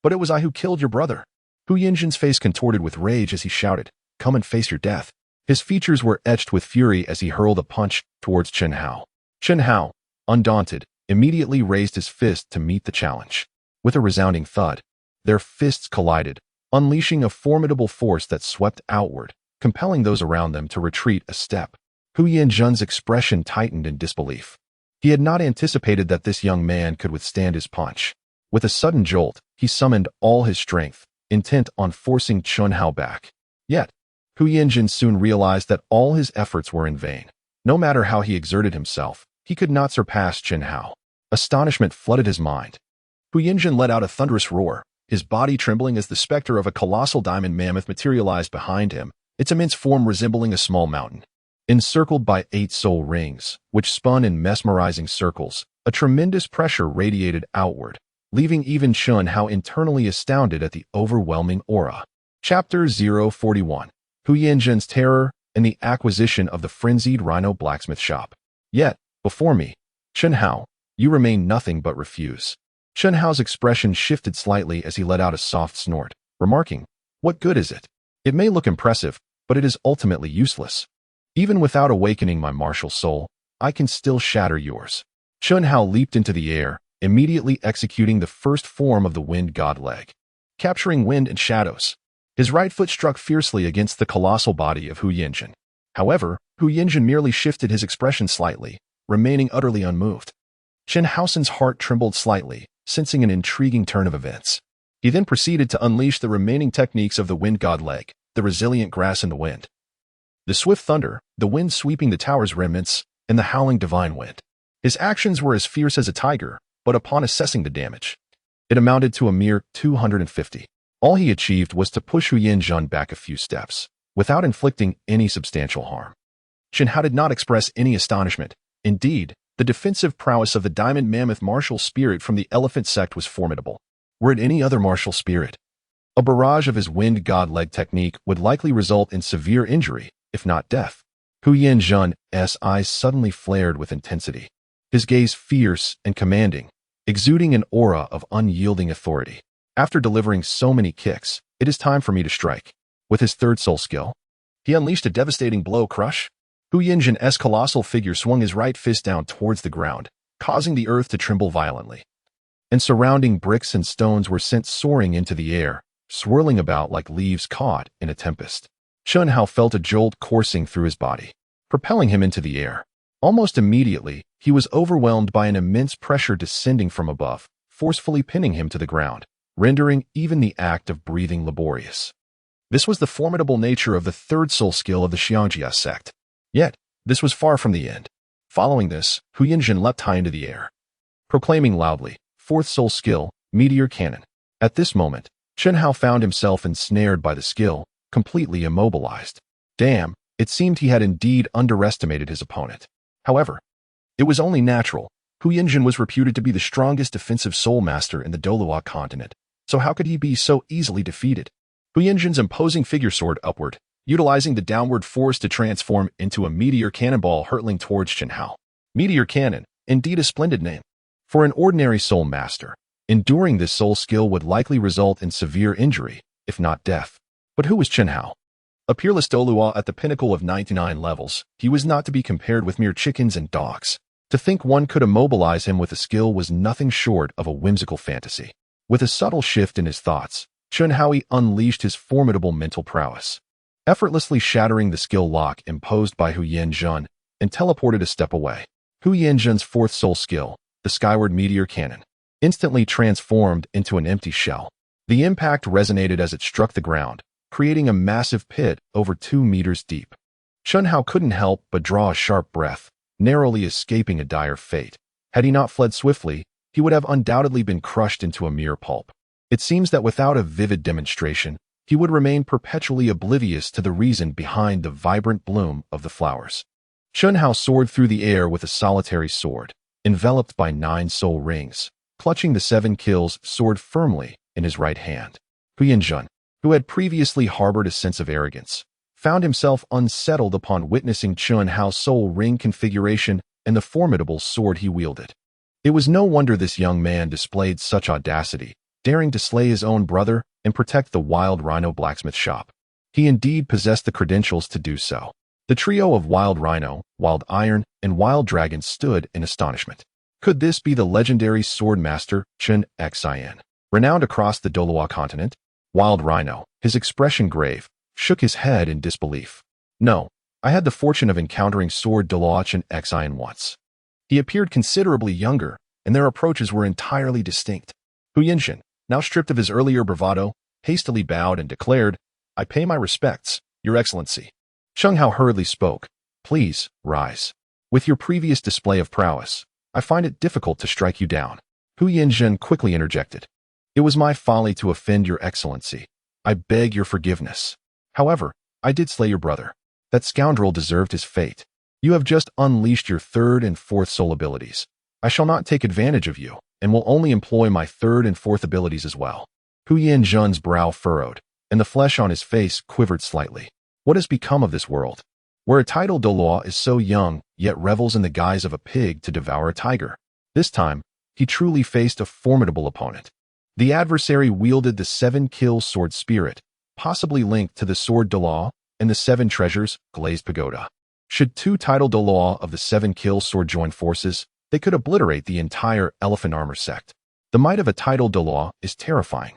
But it was I who killed your brother." Huyan Zhen's face contorted with rage as he shouted, "Come and face your death." His features were etched with fury as he hurled a punch towards Jian Hao. Jian Hao, undaunted, immediately raised his fist to meet the challenge. With a resounding thud, their fists collided, unleashing a formidable force that swept outward, compelling those around them to retreat a step. Huyan Zhen's expression tightened in disbelief. He had not anticipated that this young man could withstand his punch. With a sudden jolt, he summoned all his strength, intent on forcing Jian Hao back. Yet, Huyan Zhen soon realized that all his efforts were in vain. No matter how he exerted himself, he could not surpass Jian Hao. Astonishment flooded his mind. Huyan Zhen let out a thunderous roar, his body trembling as the specter of a colossal diamond mammoth materialized behind him, its immense form resembling a small mountain. Encircled by 8 soul rings, which spun in mesmerizing circles, a tremendous pressure radiated outward, leaving even Jian Hao internally astounded at the overwhelming aura. Chapter 041. Huyan Zhen's terror and the acquisition of the frenzied rhino blacksmith shop. Yet, before me, Jian Hao, you remain nothing but refuse. Jian Hao's expression shifted slightly as he let out a soft snort, remarking, "What good is it? It may look impressive, but it is ultimately useless. Even without awakening my martial soul, I can still shatter yours." Jian Hao leaped into the air, immediately executing the first form of the wind god leg. Capturing wind and shadows, his right foot struck fiercely against the colossal body of Huyan Zhen. However, Huyan Zhen merely shifted his expression slightly, remaining utterly unmoved. Jian Hao's heart trembled slightly, sensing an intriguing turn of events. He then proceeded to unleash the remaining techniques of the wind god leg, the resilient grass in the wind, the swift thunder, the wind sweeping the tower's remnants, and the howling divine wind. His actions were as fierce as a tiger, but upon assessing the damage, it amounted to a mere 250. All he achieved was to push Huyan Zhen back a few steps, without inflicting any substantial harm. Jian Hao did not express any astonishment. Indeed, the defensive prowess of the diamond mammoth martial spirit from the elephant sect was formidable. Were it any other martial spirit, a barrage of his wind god leg technique would likely result in severe injury, if not death. Huyan Zhen's eyes suddenly flared with intensity, his gaze fierce and commanding, exuding an aura of unyielding authority. After delivering so many kicks, it is time for me to strike. With his third soul skill, he unleashed a devastating blow crush. Huyan Zhen's colossal figure swung his right fist down towards the ground, causing the earth to tremble violently. And surrounding bricks and stones were sent soaring into the air, swirling about like leaves caught in a tempest. Jian Hao felt a jolt coursing through his body, propelling him into the air. Almost immediately, he was overwhelmed by an immense pressure descending from above, forcefully pinning him to the ground, rendering even the act of breathing laborious. This was the formidable nature of the third soul skill of the Xiangjia sect. Yet, this was far from the end. Following this, Huyan Zhen leapt high into the air, proclaiming loudly, "Fourth soul skill, meteor cannon." At this moment, Jian Hao found himself ensnared by the skill, completely immobilized. Damn, it seemed he had indeed underestimated his opponent. However, it was only natural. Huyan Zhen was reputed to be the strongest defensive soul master in the Douluo Continent, so how could he be so easily defeated? Huyan Zhen's imposing figure soared upward, utilizing the downward force to transform into a meteor cannonball hurtling towards Jian Hao. Meteor cannon, indeed a splendid name. For an ordinary soul master, enduring this soul skill would likely result in severe injury, if not death. But who was Jian Hao? A peerless Douluo at the pinnacle of 99 levels, he was not to be compared with mere chickens and dogs. To think one could immobilize him with a skill was nothing short of a whimsical fantasy. With a subtle shift in his thoughts, Chun Hao unleashed his formidable mental prowess, effortlessly shattering the skill lock imposed by Hu Yanzhen and teleported a step away. Hu Yanzhen's fourth soul skill, the Skyward Meteor Cannon, instantly transformed into an empty shell. The impact resonated as it struck the ground, creating a massive pit over 2 meters deep. Chun Hao couldn't help but draw a sharp breath, narrowly escaping a dire fate. Had he not fled swiftly, he would have undoubtedly been crushed into a mere pulp. It seems that without a vivid demonstration, he would remain perpetually oblivious to the reason behind the vibrant bloom of the flowers. Chun Hao soared through the air with a solitary sword, enveloped by 9 soul rings, clutching the 7 kills sword firmly in his right hand. Hu Yanzhen, who had previously harbored a sense of arrogance, found himself unsettled upon witnessing Chun Hao's soul ring configuration and the formidable sword he wielded. It was no wonder this young man displayed such audacity, daring to slay his own brother and protect the Wild Rhino blacksmith shop. He indeed possessed the credentials to do so. The trio of Wild Rhino, Wild Iron, and Wild Dragon stood in astonishment. Could this be the legendary sword master Chun Xin, renowned across the Douluo Continent? Wild Rhino, his expression grave, shook his head in disbelief. No, I had the fortune of encountering sword Douluo Xin once. He appeared considerably younger, and their approaches were entirely distinct. Hu Yanzhen, now stripped of his earlier bravado, hastily bowed and declared, "I pay my respects, Your Excellency." Chun Hao hurriedly spoke, "Please, rise. With your previous display of prowess, I find it difficult to strike you down." Hu Yanzhen quickly interjected, "It was my folly to offend Your Excellency. I beg your forgiveness. However, I did slay your brother. That scoundrel deserved his fate. You have just unleashed your 3rd and 4th soul abilities. I shall not take advantage of you, and will only employ my 3rd and 4th abilities as well." Hu Yanzhen's brow furrowed, and the flesh on his face quivered slightly. What has become of this world, where a titled Douluo is so young, yet revels in the guise of a pig to devour a tiger? This time, he truly faced a formidable opponent. The adversary wielded the 7-kill sword spirit, possibly linked to the sword Douluo and the 7 treasures, Glazed Pagoda. Should 2 titled Douluo of the 7-kill sword join forces, they could obliterate the entire elephant armor sect. The might of a titled Douluo is terrifying,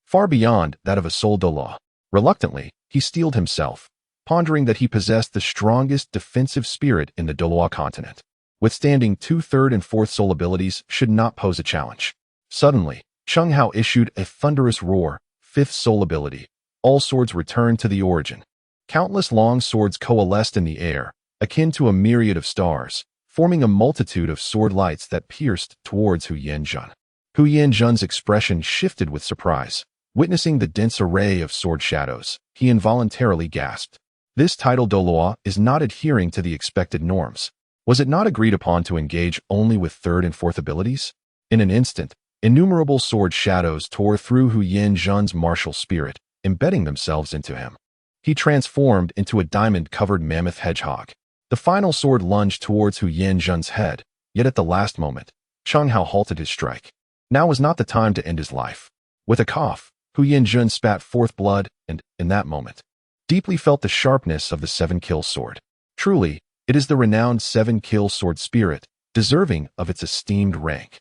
far beyond that of a soul Douluo. Reluctantly, he steeled himself, pondering that he possessed the strongest defensive spirit in the Douluo Continent. Withstanding 2 3rd and 4th soul abilities should not pose a challenge. Suddenly, Chun Hao issued a thunderous roar, 5th soul ability. All swords returned to the origin. Countless long swords coalesced in the air, akin to a myriad of stars, forming a multitude of sword lights that pierced towards Hu Yanzhen. Hu Yanzhen's expression shifted with surprise. Witnessing the dense array of sword shadows, he involuntarily gasped. This titled Douluo is not adhering to the expected norms. Was it not agreed upon to engage only with 3rd and 4th abilities? In an instant, innumerable sword shadows tore through Hu Yanzhen's martial spirit, embedding themselves into him. He transformed into a diamond-covered mammoth hedgehog. The final sword lunged towards Hu Yanzhen's head, yet at the last moment, Chun Hao halted his strike. Now was not the time to end his life. With a cough, Hu Yanzhen spat forth blood and, in that moment, deeply felt the sharpness of the 7-kill sword. Truly, it is the renowned 7-kill sword spirit, deserving of its esteemed rank.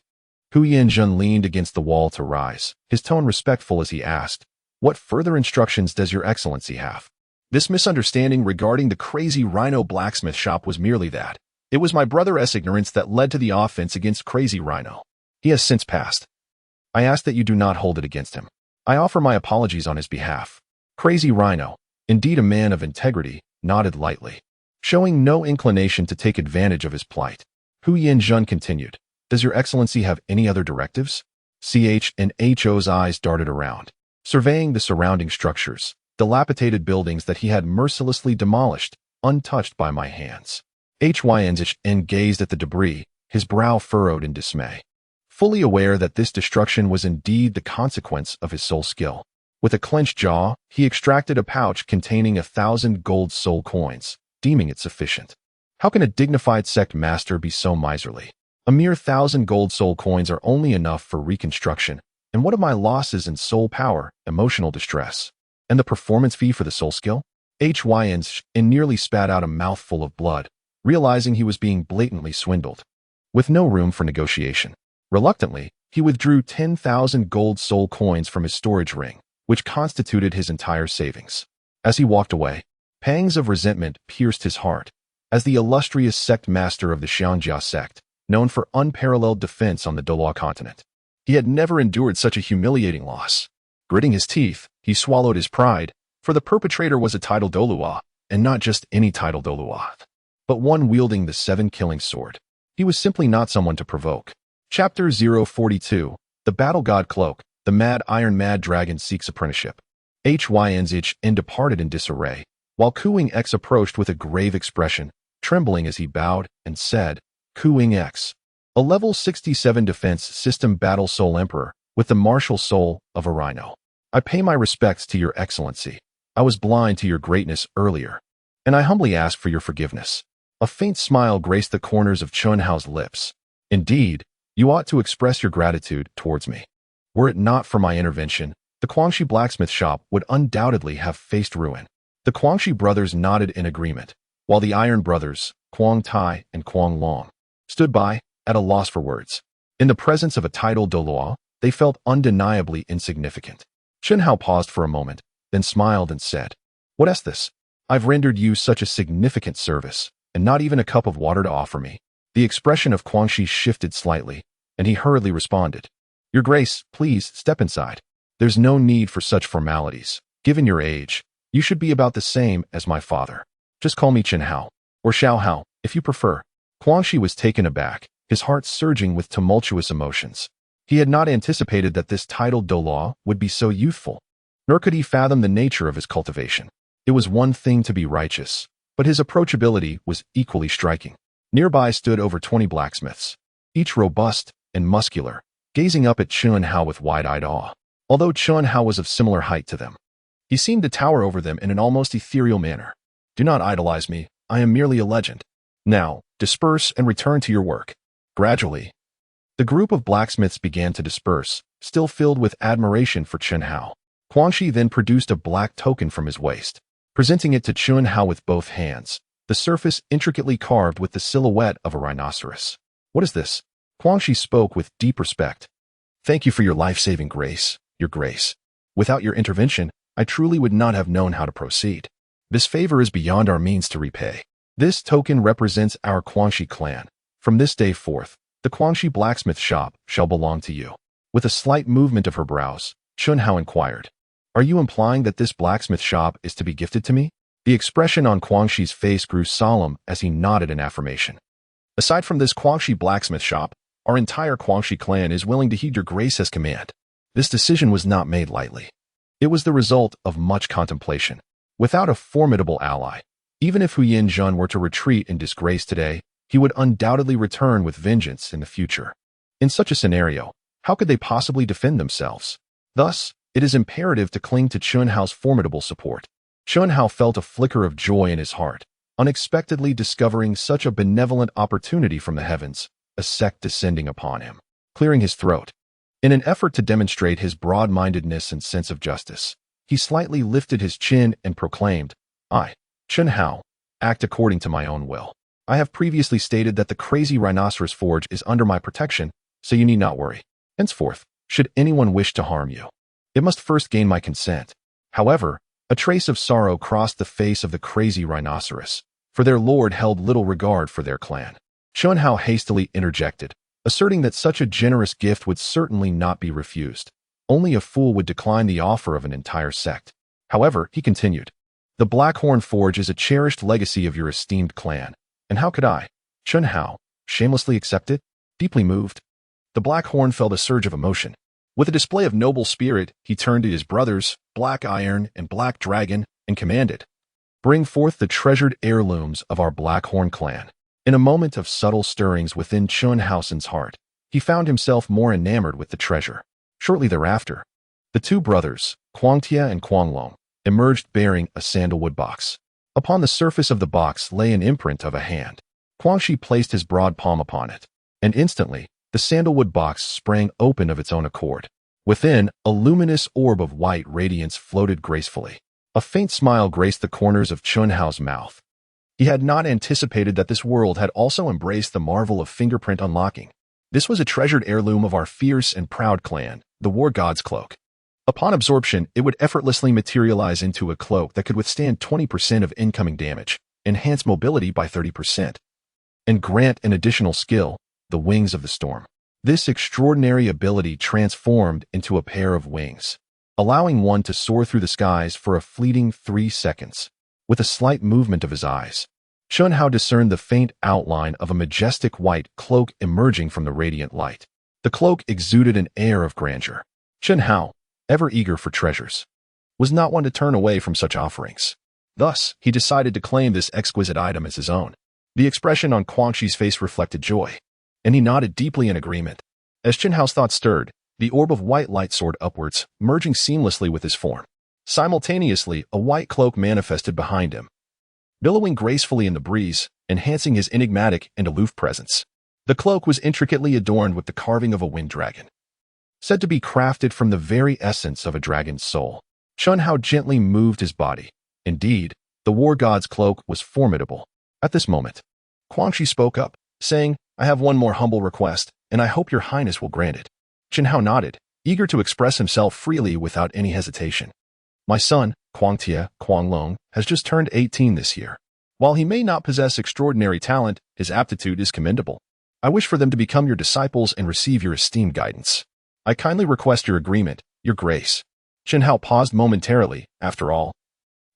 Hu Yanzhen leaned against the wall to rise, his tone respectful as he asked, "What further instructions does Your Excellency have?" This misunderstanding regarding the crazy Rhino blacksmith shop was merely that. It was my brother's ignorance that led to the offense against Crazy Rhino. He has since passed. I ask that you do not hold it against him. I offer my apologies on his behalf. Crazy Rhino, indeed a man of integrity, nodded lightly, showing no inclination to take advantage of his plight. Hu Yanzhen continued, "Does Your Excellency have any other directives?" CHNHO's eyes darted around, surveying the surrounding structures, dilapidated buildings that he had mercilessly demolished, untouched by my hands. HYN gazed at the debris, his brow furrowed in dismay, fully aware that this destruction was indeed the consequence of his soul skill. With a clenched jaw, he extracted a pouch containing 1,000 gold soul coins, deeming it sufficient. How can a dignified sect master be so miserly? A mere 1,000 gold soul coins are only enough for reconstruction, and what of my losses in soul power, emotional distress? And the performance fee for the soul skill? HYN nearly spat out a mouthful of blood, realizing he was being blatantly swindled. With no room for negotiation, reluctantly, He withdrew 10,000 gold soul coins from his storage ring, which constituted his entire savings. As he walked away, pangs of resentment pierced his heart. As the illustrious sect master of the Xianjia sect, known for unparalleled defense on the Douluo Continent, he had never endured such a humiliating loss. Gritting his teeth, he swallowed his pride, for the perpetrator was a titled Douluo, and not just any titled Douluo, but one wielding the 7-killing sword. He was simply not someone to provoke. Chapter 042, The Battle God Cloak, the Mad Iron Mad Dragon seeks apprenticeship. Hyenzich departed in disarray, while Kuing X approached with a grave expression, trembling as he bowed and said, Kuing X, a level 67 defense system battle soul emperor, with the martial soul of a rhino. I pay my respects to your excellency. I was blind to your greatness earlier, and I humbly ask for your forgiveness. A faint smile graced the corners of Chunhao's lips. Indeed, you ought to express your gratitude towards me. Were it not for my intervention, the Guangxi blacksmith shop would undoubtedly have faced ruin. The Guangxi brothers nodded in agreement, while the Iron brothers, Quang Tai and Quang Long, stood by, at a loss for words. In the presence of a titled Douluo, they felt undeniably insignificant. Chenhao paused for a moment, then smiled and said, What is this? I've rendered you such a significant service, and not even a cup of water to offer me. The expression of Guangxi shifted slightly, and he hurriedly responded, Your Grace, please step inside. There's no need for such formalities. Given your age, you should be about the same as my father. Just call me Chenhao, or Xiao Hao, if you prefer. Guangxi was taken aback, his heart surging with tumultuous emotions. He had not anticipated that this titled Douluo would be so youthful, nor could he fathom the nature of his cultivation. It was one thing to be righteous, but his approachability was equally striking. Nearby stood over 20 blacksmiths, each robust and muscular, gazing up at Chunhao with wide-eyed awe. Although Chunhao was of similar height to them, he seemed to tower over them in an almost ethereal manner. Do not idolize me, I am merely a legend. Now, disperse and return to your work. Gradually, the group of blacksmiths began to disperse, still filled with admiration for Chenhao. Guangxi then produced a black token from his waist, presenting it to Chenhao with both hands, the surface intricately carved with the silhouette of a rhinoceros. What is this? Guangxi spoke with deep respect. Thank you for your life-saving grace, your grace. Without your intervention, I truly would not have known how to proceed. This favor is beyond our means to repay. This token represents our Guangxi clan. From this day forth, the Guangxi blacksmith shop shall belong to you. With a slight movement of her brows, Chunhao inquired, Are you implying that this blacksmith shop is to be gifted to me? The expression on Guangxi's face grew solemn as he nodded in affirmation. Aside from this Guangxi blacksmith shop, our entire Guangxi clan is willing to heed your grace's command. This decision was not made lightly. It was the result of much contemplation. Without a formidable ally, even if Huyin Zhen were to retreat in disgrace today, he would undoubtedly return with vengeance in the future. In such a scenario, how could they possibly defend themselves? Thus, it is imperative to cling to Chunhao's formidable support. Chunhao felt a flicker of joy in his heart, unexpectedly discovering such a benevolent opportunity from the heavens, a sect descending upon him. Clearing his throat, in an effort to demonstrate his broad-mindedness and sense of justice, he slightly lifted his chin and proclaimed, I, Chenhao, act according to my own will. I have previously stated that the crazy rhinoceros forge is under my protection, so you need not worry. Henceforth, should anyone wish to harm you, it must first gain my consent. However, a trace of sorrow crossed the face of the crazy rhinoceros, for their lord held little regard for their clan. Chunhao hastily interjected, asserting that such a generous gift would certainly not be refused. Only a fool would decline the offer of an entire sect. However, he continued, the Blackhorn Forge is a cherished legacy of your esteemed clan, and how could I, Chunhao, shamelessly accept it? Deeply moved, the Blackhorn felt a surge of emotion. With a display of noble spirit, he turned to his brothers, Black Iron and Black Dragon, and commanded, Bring forth the treasured heirlooms of our Blackhorn clan. In a moment of subtle stirrings within Chunhao's heart, he found himself more enamored with the treasure. Shortly thereafter, the two brothers, Guangtia and Guanglong, emerged bearing a sandalwood box. Upon the surface of the box lay an imprint of a hand. Guangxi placed his broad palm upon it, and instantly, the sandalwood box sprang open of its own accord. Within, a luminous orb of white radiance floated gracefully. A faint smile graced the corners of Chunhao's mouth. He had not anticipated that this world had also embraced the marvel of fingerprint unlocking. This was a treasured heirloom of our fierce and proud clan, the War God's Cloak. Upon absorption, it would effortlessly materialize into a cloak that could withstand 20% of incoming damage, enhance mobility by 30%, and grant an additional skill, the Wings of the Storm. This extraordinary ability transformed into a pair of wings, allowing one to soar through the skies for a fleeting 3 seconds. With a slight movement of his eyes, Chen Hao discerned the faint outline of a majestic white cloak emerging from the radiant light. The cloak exuded an air of grandeur. Chen Hao, ever eager for treasures, was not one to turn away from such offerings. Thus, he decided to claim this exquisite item as his own. The expression on Quangxi's face reflected joy, and he nodded deeply in agreement. As Chen Hao's thoughts stirred, the orb of white light soared upwards, merging seamlessly with his form. Simultaneously, a white cloak manifested behind him, billowing gracefully in the breeze, enhancing his enigmatic and aloof presence. The cloak was intricately adorned with the carving of a wind dragon, said to be crafted from the very essence of a dragon's soul. Chen Hao gently moved his body. Indeed, the War God's Cloak was formidable. At this moment, Quangxi spoke up, saying, "I have one more humble request, and I hope your highness will grant it." Chen Hao nodded, eager to express himself freely without any hesitation. "My son, Quangtia Quanglong, has just turned 18 this year. While he may not possess extraordinary talent, his aptitude is commendable. I wish for them to become your disciples and receive your esteemed guidance. I kindly request your agreement, your grace." Chen Hao paused momentarily. After all,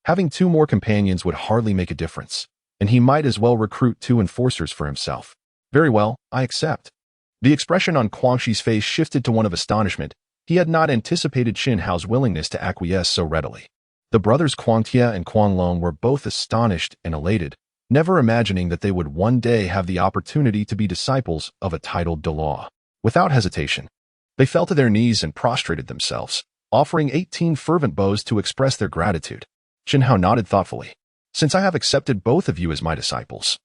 having 2 more companions would hardly make a difference, and he might as well recruit 2 enforcers for himself. "Very well, I accept." The expression on Quangxi's face shifted to one of astonishment. He had not anticipated Chen Hao's willingness to acquiesce so readily. The brothers Quangtia and Quanglong were both astonished and elated, never imagining that they would one day have the opportunity to be disciples of a titled Douluo. Without hesitation, they fell to their knees and prostrated themselves, offering 18 fervent bows to express their gratitude. Chen Hao nodded thoughtfully. "Since I have accepted both of you as my disciples,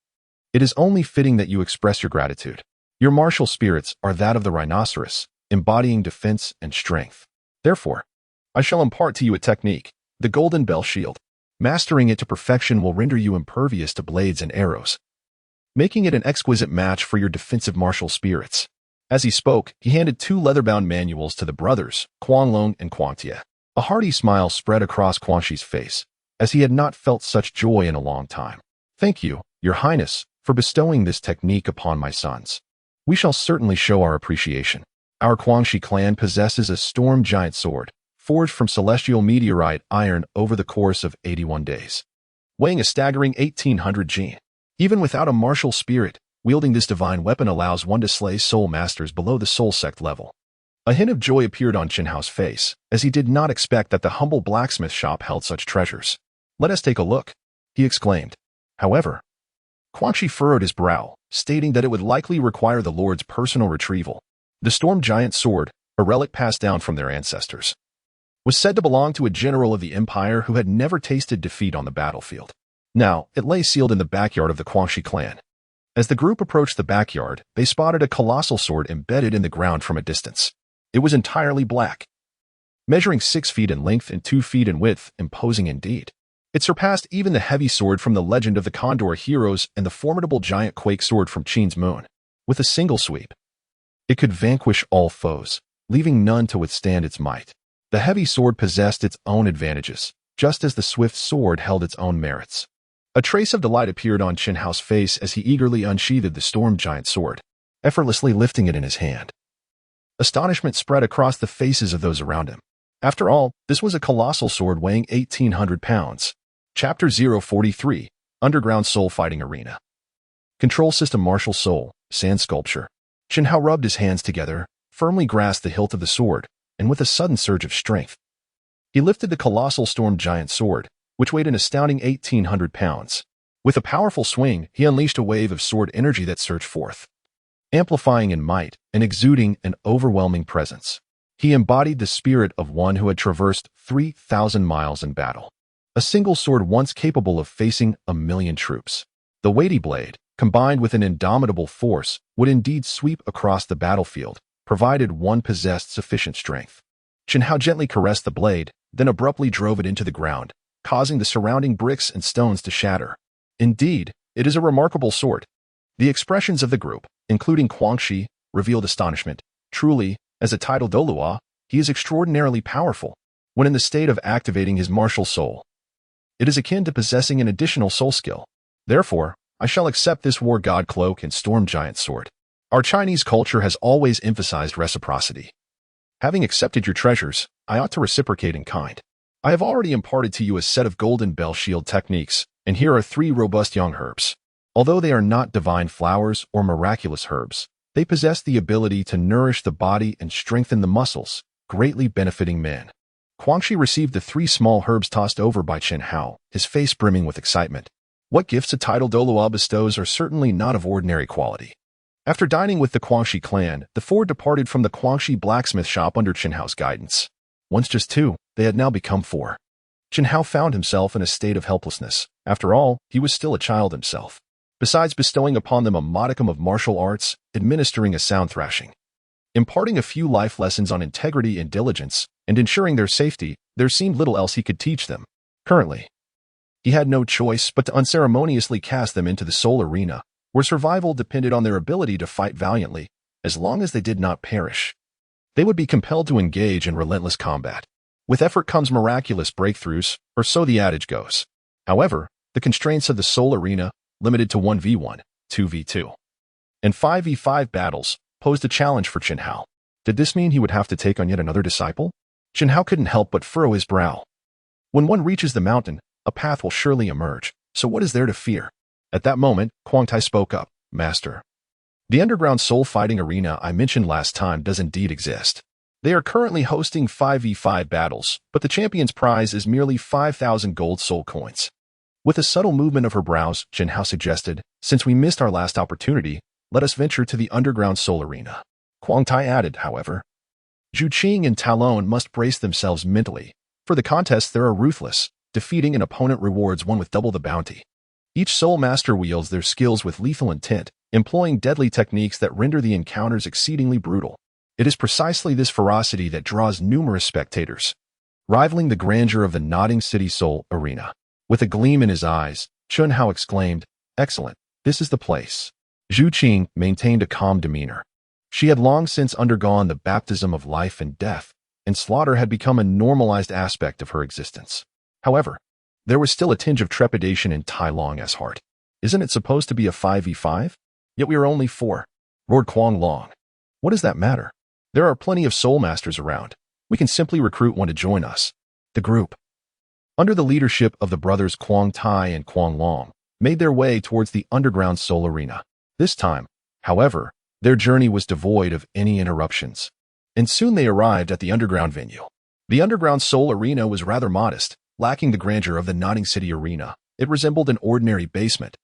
it is only fitting that you express your gratitude. Your martial spirits are that of the rhinoceros, embodying defense and strength. Therefore, I shall impart to you a technique, the Golden Bell Shield. Mastering it to perfection will render you impervious to blades and arrows, making it an exquisite match for your defensive martial spirits." As he spoke, he handed 2 leather-bound manuals to the brothers, Quanglong and Quangtia. A hearty smile spread across Quangxi's face, as he had not felt such joy in a long time. "Thank you, your highness, for bestowing this technique upon my sons. We shall certainly show our appreciation. Our Quangxi clan possesses a storm giant sword, forged from celestial meteorite iron over the course of 81 days, weighing a staggering 1,800 Jian. Even without a martial spirit, wielding this divine weapon allows one to slay soul masters below the soul sect level." A hint of joy appeared on Chen Hao's face, as he did not expect that the humble blacksmith shop held such treasures. "Let us take a look," he exclaimed. However, Quangxi furrowed his brow, stating that it would likely require the Lord's personal retrieval. The storm giant sword, a relic passed down from their ancestors, was said to belong to a general of the empire who had never tasted defeat on the battlefield. Now, it lay sealed in the backyard of the Quangxi clan. As the group approached the backyard, they spotted a colossal sword embedded in the ground from a distance. It was entirely black, measuring 6 feet in length and 2 feet in width, imposing indeed. It surpassed even the heavy sword from the Legend of the Condor Heroes and the formidable giant quake sword from Qin's Moon. With a single sweep, it could vanquish all foes, leaving none to withstand its might. The heavy sword possessed its own advantages, just as the swift sword held its own merits. A trace of delight appeared on Chen Hao's face as he eagerly unsheathed the storm giant sword, effortlessly lifting it in his hand. Astonishment spread across the faces of those around him. After all, this was a colossal sword weighing 1,800 pounds. Chapter 043, Underground Soul Fighting Arena. Control System Martial Soul, Sand Sculpture. Chen Hao rubbed his hands together, firmly grasped the hilt of the sword, and with a sudden surge of strength, he lifted the colossal storm giant sword, which weighed an astounding 1,800 pounds. With a powerful swing, he unleashed a wave of sword energy that surged forth, amplifying in might and exuding an overwhelming presence. He embodied the spirit of one who had traversed 3,000 miles in battle. A single sword once capable of facing 1,000,000 troops. The weighty blade, combined with an indomitable force, would indeed sweep across the battlefield, provided one possessed sufficient strength. Chen Hao gently caressed the blade, then abruptly drove it into the ground, causing the surrounding bricks and stones to shatter. Indeed, it is a remarkable sword. The expressions of the group, including Quangxi, revealed astonishment. Truly, as a title Douluo, he is extraordinarily powerful, when in the state of activating his martial soul. It is akin to possessing an additional soul skill. Therefore, I shall accept this war god cloak and storm giant sword. Our Chinese culture has always emphasized reciprocity. Having accepted your treasures, I ought to reciprocate in kind. I have already imparted to you a set of golden bell shield techniques, and here are 3 robust young herbs. Although they are not divine flowers or miraculous herbs, they possess the ability to nourish the body and strengthen the muscles, greatly benefiting men. Guangxi received the 3 small herbs tossed over by Chen Hao, his face brimming with excitement. What gifts a title Douluo bestows are certainly not of ordinary quality. After dining with the Guangxi clan, the 4 departed from the Guangxi blacksmith shop under Chen Hao's guidance. Once just 2, they had now become 4. Chen Hao found himself in a state of helplessness. After all, he was still a child himself. Besides bestowing upon them a modicum of martial arts, administering a sound thrashing, imparting a few life lessons on integrity and diligence, and ensuring their safety, there seemed little else he could teach them. Currently, he had no choice but to unceremoniously cast them into the soul arena, where survival depended on their ability to fight valiantly. As long as they did not perish, they would be compelled to engage in relentless combat. With effort comes miraculous breakthroughs, or so the adage goes. However, the constraints of the soul arena, limited to 1v1, 2v2, and 5v5 battles, posed a challenge for Chen Hao. Did this mean he would have to take on yet another disciple? Chen Hao couldn't help but furrow his brow. When one reaches the mountain, a path will surely emerge, so what is there to fear? At that moment, Huang Tai spoke up. Master, the underground soul fighting arena I mentioned last time does indeed exist. They are currently hosting 5v5 battles, but the champion's prize is merely 5,000 gold soul coins. With a subtle movement of her brows, Chen Hao suggested, since we missed our last opportunity, let us venture to the underground soul arena. Huang Tai added, however, Zhu Qing and Talon must brace themselves mentally. For the contest, they are ruthless. Defeating an opponent rewards one with double the bounty. Each soul master wields their skills with lethal intent, employing deadly techniques that render the encounters exceedingly brutal. It is precisely this ferocity that draws numerous spectators, rivaling the grandeur of the nodding city soul arena. With a gleam in his eyes, Chen Hao exclaimed, Excellent, this is the place. Zhu Qing maintained a calm demeanor. She had long since undergone the baptism of life and death, and slaughter had become a normalized aspect of her existence. However, there was still a tinge of trepidation in Tai Long's heart. Isn't it supposed to be a 5v5? Yet we are only 4, roared Kuang Long. What does that matter? There are plenty of soul masters around. We can simply recruit one to join us. The group, under the leadership of the brothers Kuang Tai and Kuang Long, made their way towards the underground soul arena. This time, however, their journey was devoid of any interruptions, and soon they arrived at the underground venue. The underground soul arena was rather modest, lacking the grandeur of the nodding city arena. It resembled an ordinary basement.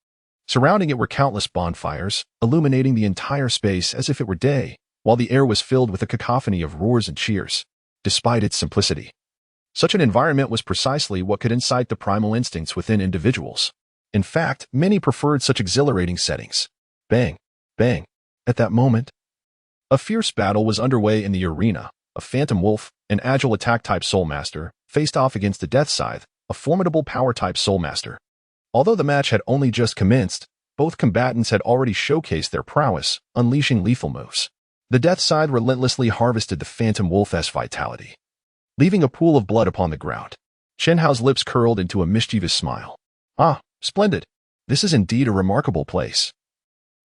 Surrounding it were countless bonfires, illuminating the entire space as if it were day, while the air was filled with a cacophony of roars and cheers. Despite its simplicity, such an environment was precisely what could incite the primal instincts within individuals. In fact, many preferred such exhilarating settings. Bang, bang. At that moment, a fierce battle was underway in the arena. A phantom wolf, an agile attack-type soul master, faced off against the death scythe, a formidable power-type soul master. Although the match had only just commenced, both combatants had already showcased their prowess, unleashing lethal moves. The death scythe relentlessly harvested the phantom wolf's vitality, leaving a pool of blood upon the ground. Chen Hao's lips curled into a mischievous smile. Ah, splendid. This is indeed a remarkable place.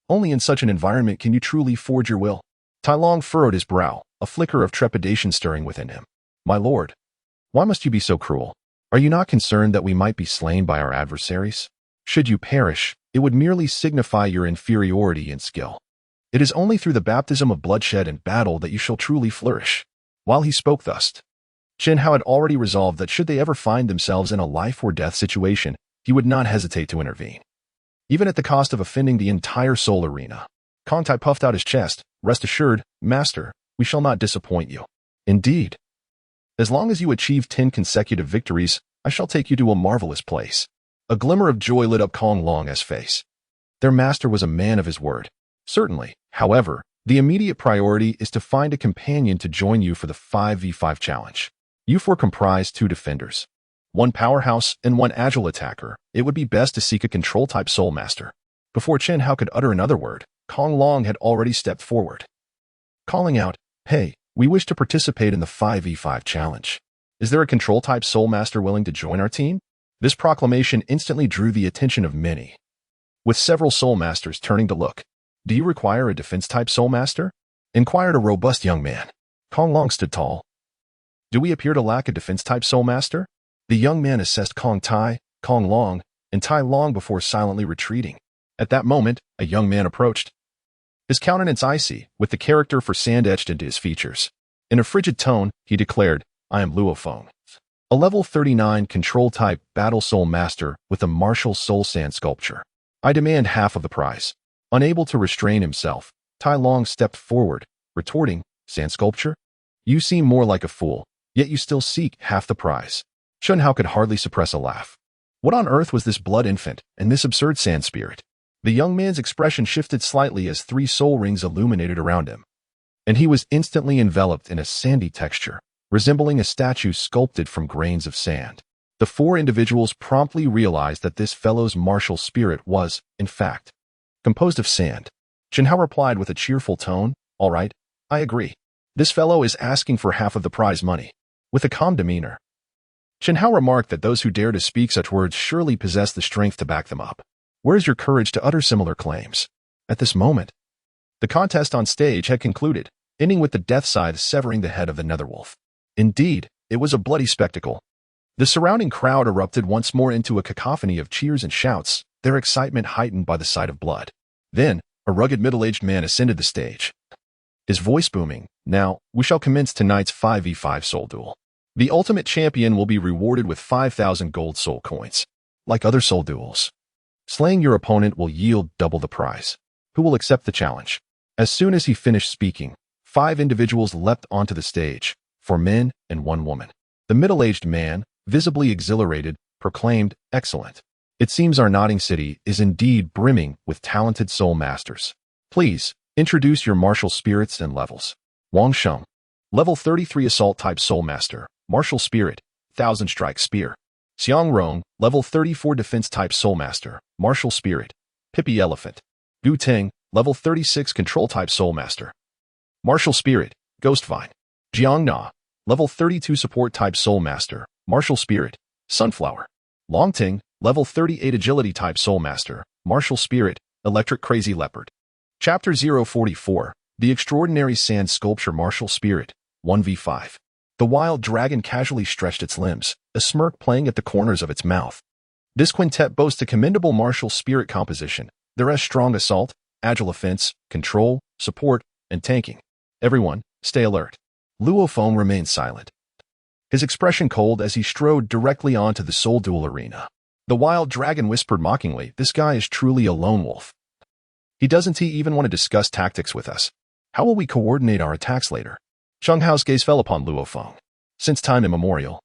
Only in such an environment can you truly forge your will. Tai Long furrowed his brow, a flicker of trepidation stirring within him. My lord, why must you be so cruel? Are you not concerned that we might be slain by our adversaries? Should you perish, it would merely signify your inferiority in skill. It is only through the baptism of bloodshed and battle that you shall truly flourish. While he spoke thus, Chen Hao had already resolved that should they ever find themselves in a life-or-death situation, he would not hesitate to intervene, even at the cost of offending the entire soul arena. Kong Tai puffed out his chest. Rest assured, Master, we shall not disappoint you. Indeed. As long as you achieve 10 consecutive victories, I shall take you to a marvelous place. A glimmer of joy lit up Kong Long's face. Their master was a man of his word. Certainly, however, the immediate priority is to find a companion to join you for the 5v5 challenge. You 4 comprise 2 defenders, 1 powerhouse and 1 agile attacker. It would be best to seek a control-type soul master. Before Chen Hao could utter another word, Kong Long had already stepped forward. calling out, "Hey, we wish to participate in the 5v5 challenge. Is there a control-type Soul Master willing to join our team?" This proclamation instantly drew the attention of many, with several Soul Masters turning to look. "Do you require a defense-type Soul Master?" inquired a robust young man. Kong Long stood tall. "Do we appear to lack a defense-type Soul Master?" The young man assessed Kong Tai, Kong Long, and Tai Long before silently retreating. At that moment, a young man approached, his countenance icy, with the character for sand etched into his features. In a frigid tone, he declared, "I am Luo Feng, a level 39 control-type Battle Soul Master with a martial soul sand sculpture. I demand half of the prize." Unable to restrain himself, Tai Long stepped forward, retorting, "Sand sculpture? You seem more like a fool, yet you still seek half the prize." Shen Hao could hardly suppress a laugh. What on earth was this blood infant and this absurd sand spirit? The young man's expression shifted slightly as 3 soul rings illuminated around him, and he was instantly enveloped in a sandy texture, resembling a statue sculpted from grains of sand. The 4 individuals promptly realized that this fellow's martial spirit was, in fact, composed of sand. Shen Hao replied with a cheerful tone, "All right, I agree. This fellow is asking for half of the prize money." With a calm demeanor, Shen Hao remarked that those who dare to speak such words surely possess the strength to back them up. Where is your courage to utter similar claims? At this moment, the contest on stage had concluded, ending with the death scythe severing the head of the Netherwolf. Indeed, it was a bloody spectacle. The surrounding crowd erupted once more into a cacophony of cheers and shouts, their excitement heightened by the sight of blood. Then, a rugged middle-aged man ascended the stage, his voice booming, "Now, we shall commence tonight's 5v5 soul duel. The ultimate champion will be rewarded with 5,000 gold soul coins. Like other soul duels, slaying your opponent will yield double the prize. Who will accept the challenge?" As soon as he finished speaking, 5 individuals leapt onto the stage, 4 men and 1 woman. The middle-aged man, visibly exhilarated, proclaimed, "Excellent. It seems our nodding city is indeed brimming with talented soul masters. Please, introduce your martial spirits and levels." Wang Sheng, level 33 assault-type soul master, martial spirit, 1000 strike spear. Xiang Rong, level 34 defense-type soul master, martial spirit, Pippi elephant. Gu Ting, level 36 control-type soul master, martial spirit, ghost vine. Jiang Na, level 32 support-type soul master, martial spirit, sunflower. Long Ting, level 38 agility-type soul master, martial spirit, electric crazy leopard. Chapter 044, The Extraordinary Sand Sculpture Martial Spirit, 1v5. The wild dragon casually stretched its limbs, a smirk playing at the corners of its mouth. This quintet boasts a commendable martial spirit composition. There is strong assault, agile offense, control, support, and tanking. Everyone, stay alert. Luo Feng remained silent, his expression cold as he strode directly onto the soul duel arena. The wild dragon whispered mockingly, "This guy is truly a lone wolf. Doesn't he even want to discuss tactics with us? How will we coordinate our attacks later?" Sheng Hao's gaze fell upon Luo Feng. Since time immemorial,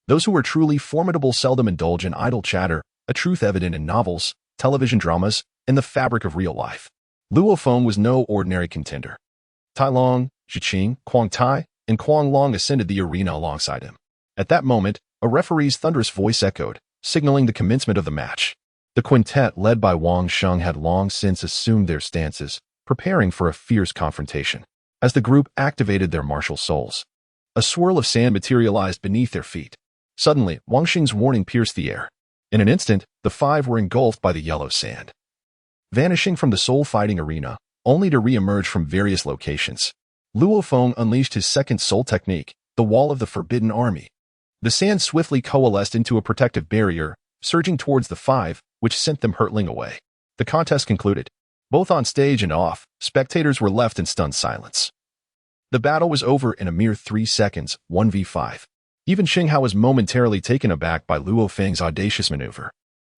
those who are truly formidable seldom indulge in idle chatter, a truth evident in novels, television dramas, and the fabric of real life. Luo Feng was no ordinary contender. Tai Long, Zhiqing, Kuang Tai, and Kuang Long ascended the arena alongside him. At that moment, a referee's thunderous voice echoed, signaling the commencement of the match. The quintet led by Wang Sheng had long since assumed their stances, preparing for a fierce confrontation. As the group activated their martial souls, a swirl of sand materialized beneath their feet. Suddenly, Wang Sheng's warning pierced the air. In an instant, the 5 were engulfed by the yellow sand, vanishing from the soul fighting arena, only to re-emerge from various locations. Luo Feng unleashed his second soul technique, the Wall of the Forbidden Army. The sand swiftly coalesced into a protective barrier, surging towards the 5, which sent them hurtling away. The contest concluded. Both on stage and off, spectators were left in stunned silence. The battle was over in a mere 3 seconds, 1v5. Even Xing Hao was momentarily taken aback by Luo Feng's audacious maneuver.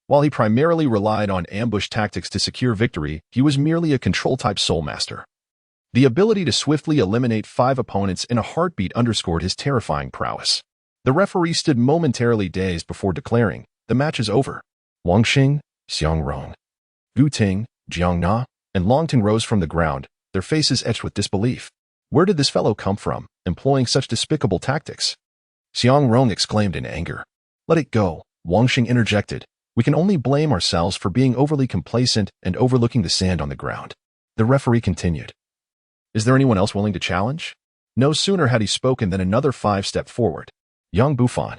While he primarily relied on ambush tactics to secure victory, he was merely a control-type soul master. The ability to swiftly eliminate 5 opponents in a heartbeat underscored his terrifying prowess. The referee stood momentarily dazed before declaring, "The match is over." Wang Xing, Xiang Rong, Gu Ting, Jiang Na, and Long Ting rose from the ground, their faces etched with disbelief. Where did this fellow come from, employing such despicable tactics? Xiang Rong exclaimed in anger. "Let it go," Wang Xing interjected. "We can only blame ourselves for being overly complacent and overlooking the sand on the ground." The referee continued. Is there anyone else willing to challenge? No sooner had he spoken than another 5 stepped forward. Young Buffon.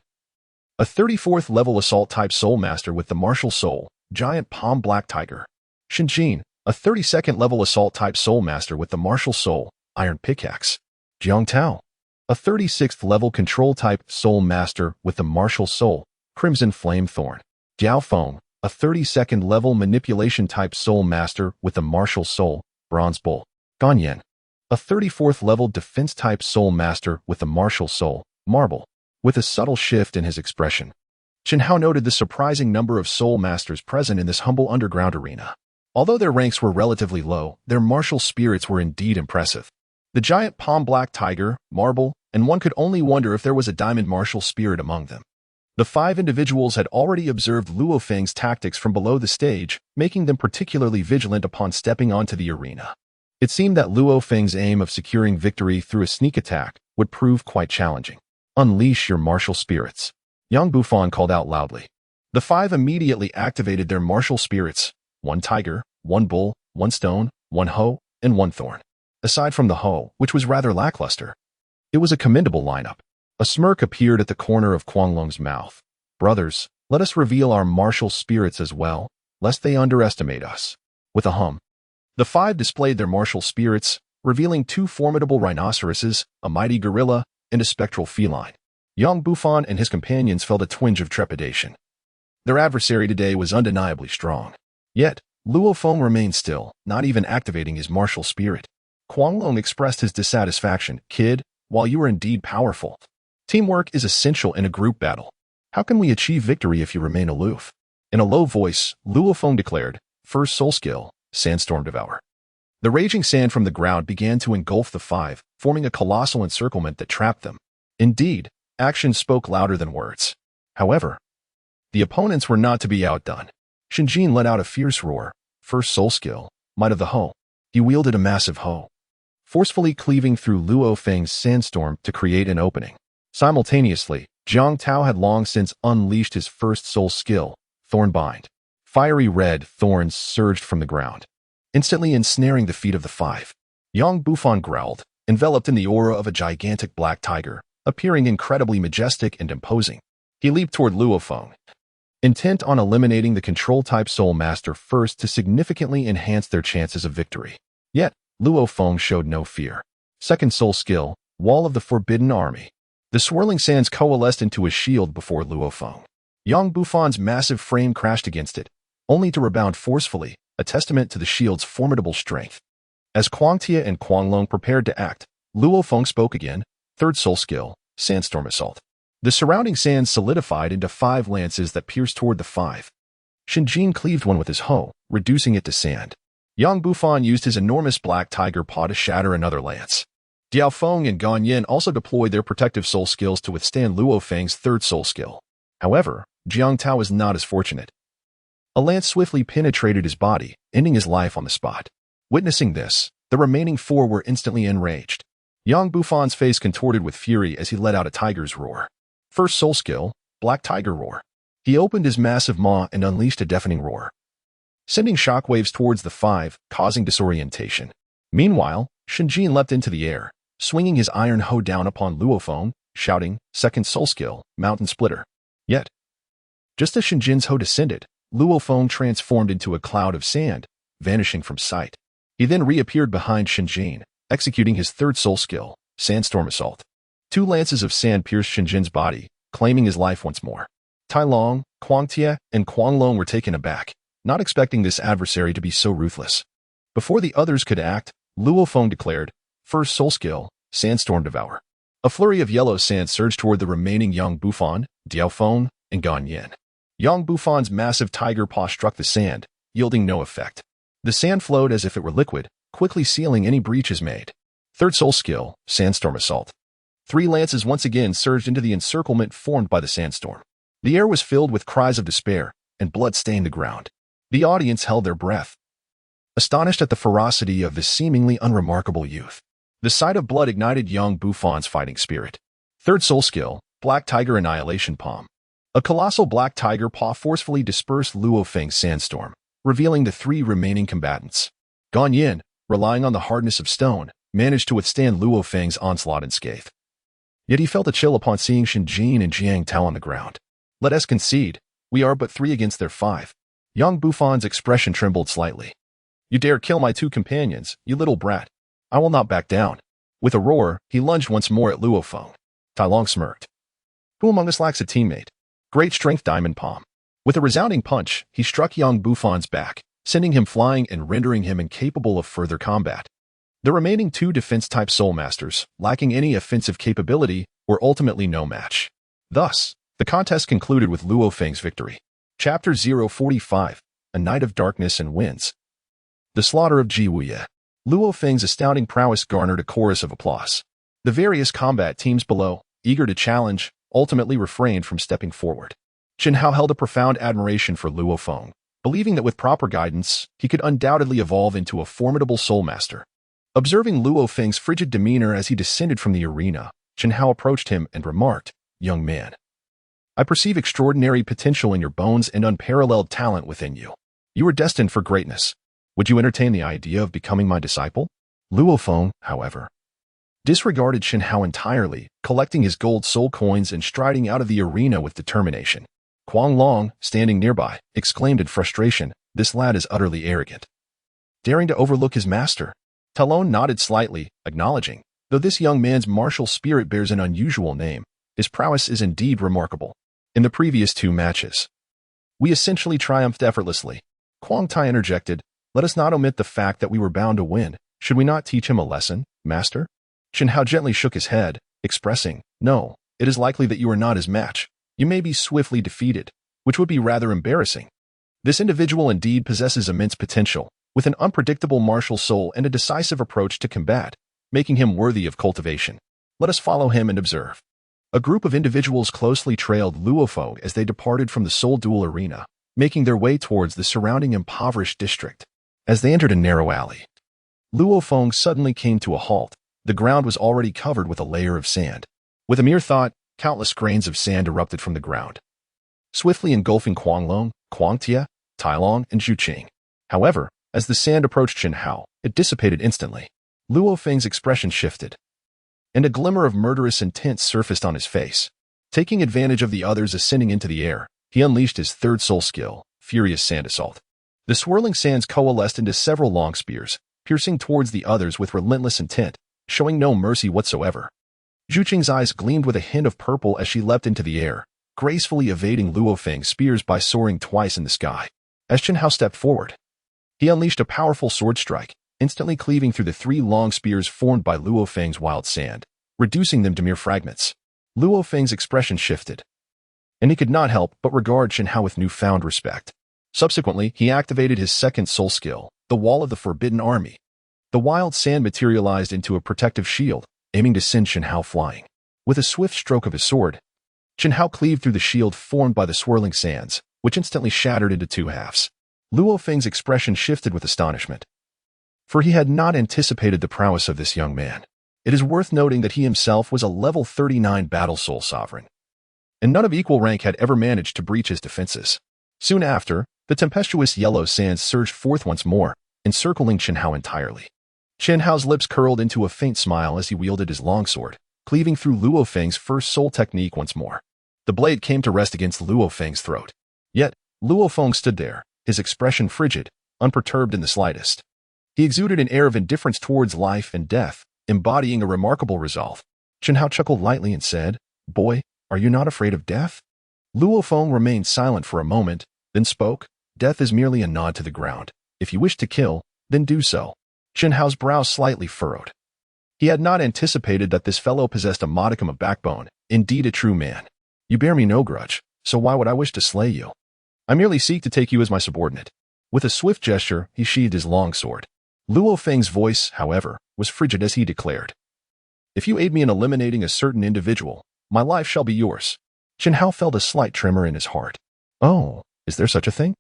A 34th level assault-type soul master with the martial soul, giant palm black tiger. Chenxin, a 32nd level assault-type soul master with the martial soul, iron pickaxe. Jian Dao, a 36th level control-type soul master with the martial soul, crimson flame thorn. Diao Feng, a 32nd level manipulation-type soul master with the martial soul, bronze bull. Ganyan, a 34th level defense-type soul master with the martial soul, marble. With a subtle shift in his expression, Chen Hao noted the surprising number of soul masters present in this humble underground arena. Although their ranks were relatively low, their martial spirits were indeed impressive. The giant palm black tiger, marble, and one could only wonder if there was a diamond martial spirit among them. The 5 individuals had already observed Luo Feng's tactics from below the stage, making them particularly vigilant upon stepping onto the arena. It seemed that Luo Feng's aim of securing victory through a sneak attack would prove quite challenging. Unleash your martial spirits. Young Buffon called out loudly. The 5 immediately activated their martial spirits, 1 tiger, 1 bull, 1 stone, 1 hoe, and 1 thorn. Aside from the hoe, which was rather lackluster, it was a commendable lineup. A smirk appeared at the corner of Guanglong's mouth. Brothers, let us reveal our martial spirits as well, lest they underestimate us. With a hum, the 5 displayed their martial spirits, revealing 2 formidable rhinoceroses, a mighty gorilla, and a spectral feline. Young Buffon and his companions felt a twinge of trepidation. Their adversary today was undeniably strong. Yet, Luo Feng remained still, not even activating his martial spirit. Guanglong expressed his dissatisfaction. Kid, while you are indeed powerful, teamwork is essential in a group battle. How can we achieve victory if you remain aloof? In a low voice, Luo Feng declared, First soul skill, Sandstorm Devour. The raging sand from the ground began to engulf the 5, forming a colossal encirclement that trapped them. Indeed, actions spoke louder than words. However, the opponents were not to be outdone. Chenxin let out a fierce roar. First soul skill, Might of the Hoe. He wielded a massive hoe, forcefully cleaving through Luo Feng's sandstorm to create an opening. Simultaneously, Jiang Tao had long since unleashed his first soul skill, Thornbind. Fiery red thorns surged from the ground, instantly ensnaring the feet of the 5. Young Buffon growled, enveloped in the aura of a gigantic black tiger, appearing incredibly majestic and imposing. He leaped toward Luo Feng, intent on eliminating the control-type soul master first to significantly enhance their chances of victory. Yet, Luo Feng showed no fear. Second soul skill, Wall of the Forbidden Army. The swirling sands coalesced into a shield before Luo Feng. Young Buffon's massive frame crashed against it, only to rebound forcefully, a testament to the shield's formidable strength. As Guangtia and Guanglong prepared to act, Luo Feng spoke again. Third soul skill, Sandstorm Assault. The surrounding sands solidified into 5 lances that pierced toward the 5. Chenxin cleaved one with his hoe, reducing it to sand. Young Buffon used his enormous black tiger paw to shatter another lance. Diao Feng and Ganyan also deployed their protective soul skills to withstand Luo Feng's third soul skill. However, Jiang Tao was not as fortunate. A lance swiftly penetrated his body, ending his life on the spot. Witnessing this, the remaining 4 were instantly enraged. Young Buffon's face contorted with fury as he let out a tiger's roar. First soul skill, Black Tiger Roar. He opened his massive maw and unleashed a deafening roar, sending shockwaves towards the 5, causing disorientation. Meanwhile, Chenxin leapt into the air, swinging his iron hoe down upon Luo Feng, shouting, Second soul skill, Mountain Splitter. Yet, just as Chenxin's hoe descended, Luo Feng transformed into a cloud of sand, vanishing from sight. He then reappeared behind Chenxin, executing his third soul skill, Sandstorm Assault. 2 lances of sand pierced Chenxin's body, claiming his life once more. Tai Long, Guangtia, and Guanglong were taken aback, not expecting this adversary to be so ruthless. Before the others could act, Luo Feng declared, First soul skill, Sandstorm Devour. A flurry of yellow sand surged toward the remaining Young Buffon, Diao Feng, and Ganyan. Young Buffon's massive tiger paw struck the sand, yielding no effect. The sand flowed as if it were liquid, quickly sealing any breaches made. Third soul skill, Sandstorm Assault. 3 lances once again surged into the encirclement formed by the sandstorm. The air was filled with cries of despair, and blood stained the ground. The audience held their breath, astonished at the ferocity of this seemingly unremarkable youth. The sight of blood ignited Young Buffon's fighting spirit. Third soul skill, Black Tiger Annihilation Palm. A colossal black tiger paw forcefully dispersed Luo Feng's sandstorm, revealing the 3 remaining combatants. Ganyan, relying on the hardness of stone, managed to withstand Luo Feng's onslaught unscathed. Yet he felt a chill upon seeing Shen Jin and Jiang Tao on the ground. Let us concede, we are but 3 against their 5. Young Buffon's expression trembled slightly. You dare kill my 2 companions, you little brat. I will not back down. With a roar, he lunged once more at Luo Feng. Tai Long smirked. Who among us lacks a teammate? Great strength, Diamond Palm. With a resounding punch, he struck young Buffon's back, sending him flying and rendering him incapable of further combat. The remaining 2 defense-type Soul Masters, lacking any offensive capability, were ultimately no match. Thus, the contest concluded with Luo Feng's victory. Chapter 045, A Night of Darkness and Winds. The Slaughter of Jiwuye. Luo Feng's astounding prowess garnered a chorus of applause. The various combat teams below, eager to challenge, ultimately refrained from stepping forward. Chen Hao held a profound admiration for Luo Feng, believing that with proper guidance, he could undoubtedly evolve into a formidable Soul Master. Observing Luo Feng's frigid demeanor as he descended from the arena, Chen Hao approached him and remarked, "Young man, I perceive extraordinary potential in your bones and unparalleled talent within you. You are destined for greatness. Would you entertain the idea of becoming my disciple?" Luo Feng, however, disregarded Chen Hao entirely, collecting his gold soul coins and striding out of the arena with determination. Quang Long, standing nearby, exclaimed in frustration, "This lad is utterly arrogant. Daring to overlook his master." Talon nodded slightly, acknowledging, though this young man's martial spirit bears an unusual name, his prowess is indeed remarkable. In the previous 2 matches, we essentially triumphed effortlessly. Quang Tai interjected, "Let us not omit the fact that we were bound to win. Should we not teach him a lesson, master?" Chen Hao gently shook his head, expressing, "No, it is likely that you are not his match. You may be swiftly defeated, which would be rather embarrassing. This individual indeed possesses immense potential, with an unpredictable martial soul and a decisive approach to combat, making him worthy of cultivation. Let us follow him and observe." A group of individuals closely trailed Luo Feng as they departed from the Soul Duel arena, making their way towards the surrounding impoverished district. As they entered a narrow alley, Luo Feng suddenly came to a halt. The ground was already covered with a layer of sand. With a mere thought, countless grains of sand erupted from the ground, swiftly engulfing Quang Long, Quang Tia, Tai Long, and Zhu Qing. However, as the sand approached Chen Hao, it dissipated instantly. Luo Feng's expression shifted, and a glimmer of murderous intent surfaced on his face. Taking advantage of the others ascending into the air, he unleashed his 3rd soul skill, Furious Sand Assault. The swirling sands coalesced into several long spears, piercing towards the others with relentless intent, showing no mercy whatsoever. Zhu Qing's eyes gleamed with a hint of purple as she leapt into the air, gracefully evading Luo Feng's spears by soaring twice in the sky. As Chen Hao stepped forward, he unleashed a powerful sword strike, instantly cleaving through the 3 long spears formed by Luo Feng's wild sand, reducing them to mere fragments. Luo Feng's expression shifted, and he could not help but regard Chen Hao with newfound respect. Subsequently, he activated his 2nd soul skill, the Wall of the Forbidden Army. The wild sand materialized into a protective shield, aiming to send Chen Hao flying. With a swift stroke of his sword, Chen Hao cleaved through the shield formed by the swirling sands, which instantly shattered into 2 halves. Luo Feng's expression shifted with astonishment, for he had not anticipated the prowess of this young man. It is worth noting that he himself was a level 39 Battle Soul Sovereign, and none of equal rank had ever managed to breach his defenses. Soon after, the tempestuous yellow sands surged forth once more, encircling Chen Hao entirely. Chen Hao's lips curled into a faint smile as he wielded his longsword, cleaving through Luo Feng's 1st soul technique once more. The blade came to rest against Luo Feng's throat. Yet, Luo Feng stood there, his expression frigid, unperturbed in the slightest. He exuded an air of indifference towards life and death, embodying a remarkable resolve. Chen Hao chuckled lightly and said, "Boy, are you not afraid of death?" Luo Feng remained silent for a moment, then spoke, "Death is merely a nod to the ground. If you wish to kill, then do so." Chen Hao's brow slightly furrowed. He had not anticipated that this fellow possessed a modicum of backbone, indeed a true man. "You bear me no grudge, so why would I wish to slay you? I merely seek to take you as my subordinate." With a swift gesture, he sheathed his long sword. Luo Feng's voice, however, was frigid as he declared, "If you aid me in eliminating a certain individual, my life shall be yours." Chen Hao felt a slight tremor in his heart. "Oh, is there such a thing?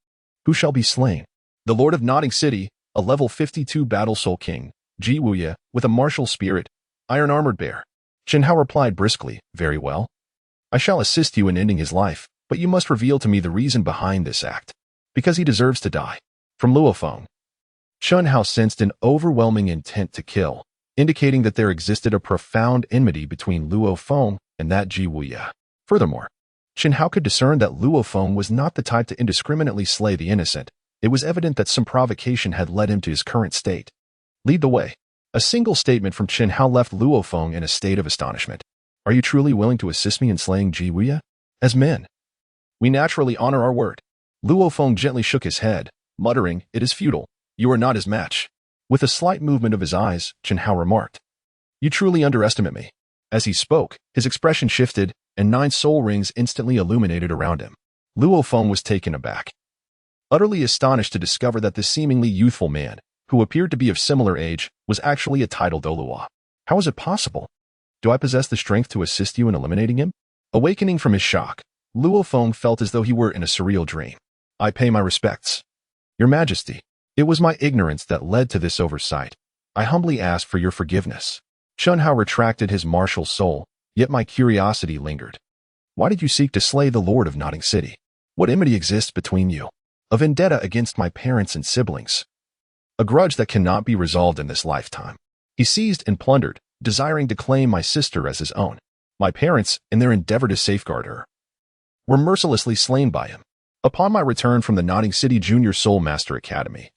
Who shall be slain?" "The Lord of Nodding City, a level 52 Battle Soul King, Jiwuye, with a martial spirit, iron-armored bear." Chen Hao replied briskly, "Very well. I shall assist you in ending his life, but you must reveal to me the reason behind this act. Because he deserves to die." From Luo Feng, Chen Hao sensed an overwhelming intent to kill. indicating that there existed a profound enmity between Luo Feng and that Ji Wuye. Furthermore, Chen Hao could discern that Luo Feng was not the type to indiscriminately slay the innocent. It was evident that some provocation had led him to his current state. Lead the way. A single statement from Chen Hao left Luo Feng in a state of astonishment. Are you truly willing to assist me in slaying Ji Wuye? As men, we naturally honor our word. Luo Feng gently shook his head, muttering, "It is futile. You are not his match." With a slight movement of his eyes, Chen Hao remarked, "You truly underestimate me." As he spoke, his expression shifted, and 9 soul rings instantly illuminated around him. Luo Feng was taken aback, utterly astonished to discover that this seemingly youthful man, who appeared to be of similar age, was actually a titled Douluo. How is it possible? Do I possess the strength to assist you in eliminating him? Awakening from his shock, Luo Feng felt as though he were in a surreal dream. I pay my respects. Your Majesty, it was my ignorance that led to this oversight. I humbly ask for your forgiveness. Chen Hao retracted his martial soul, yet my curiosity lingered. Why did you seek to slay the Lord of Notting City? What enmity exists between you? A vendetta against my parents and siblings. A grudge that cannot be resolved in this lifetime. He seized and plundered, desiring to claim my sister as his own. My parents, in their endeavor to safeguard her, were mercilessly slain by him. Upon my return from the Notting City Junior Soul Master Academy,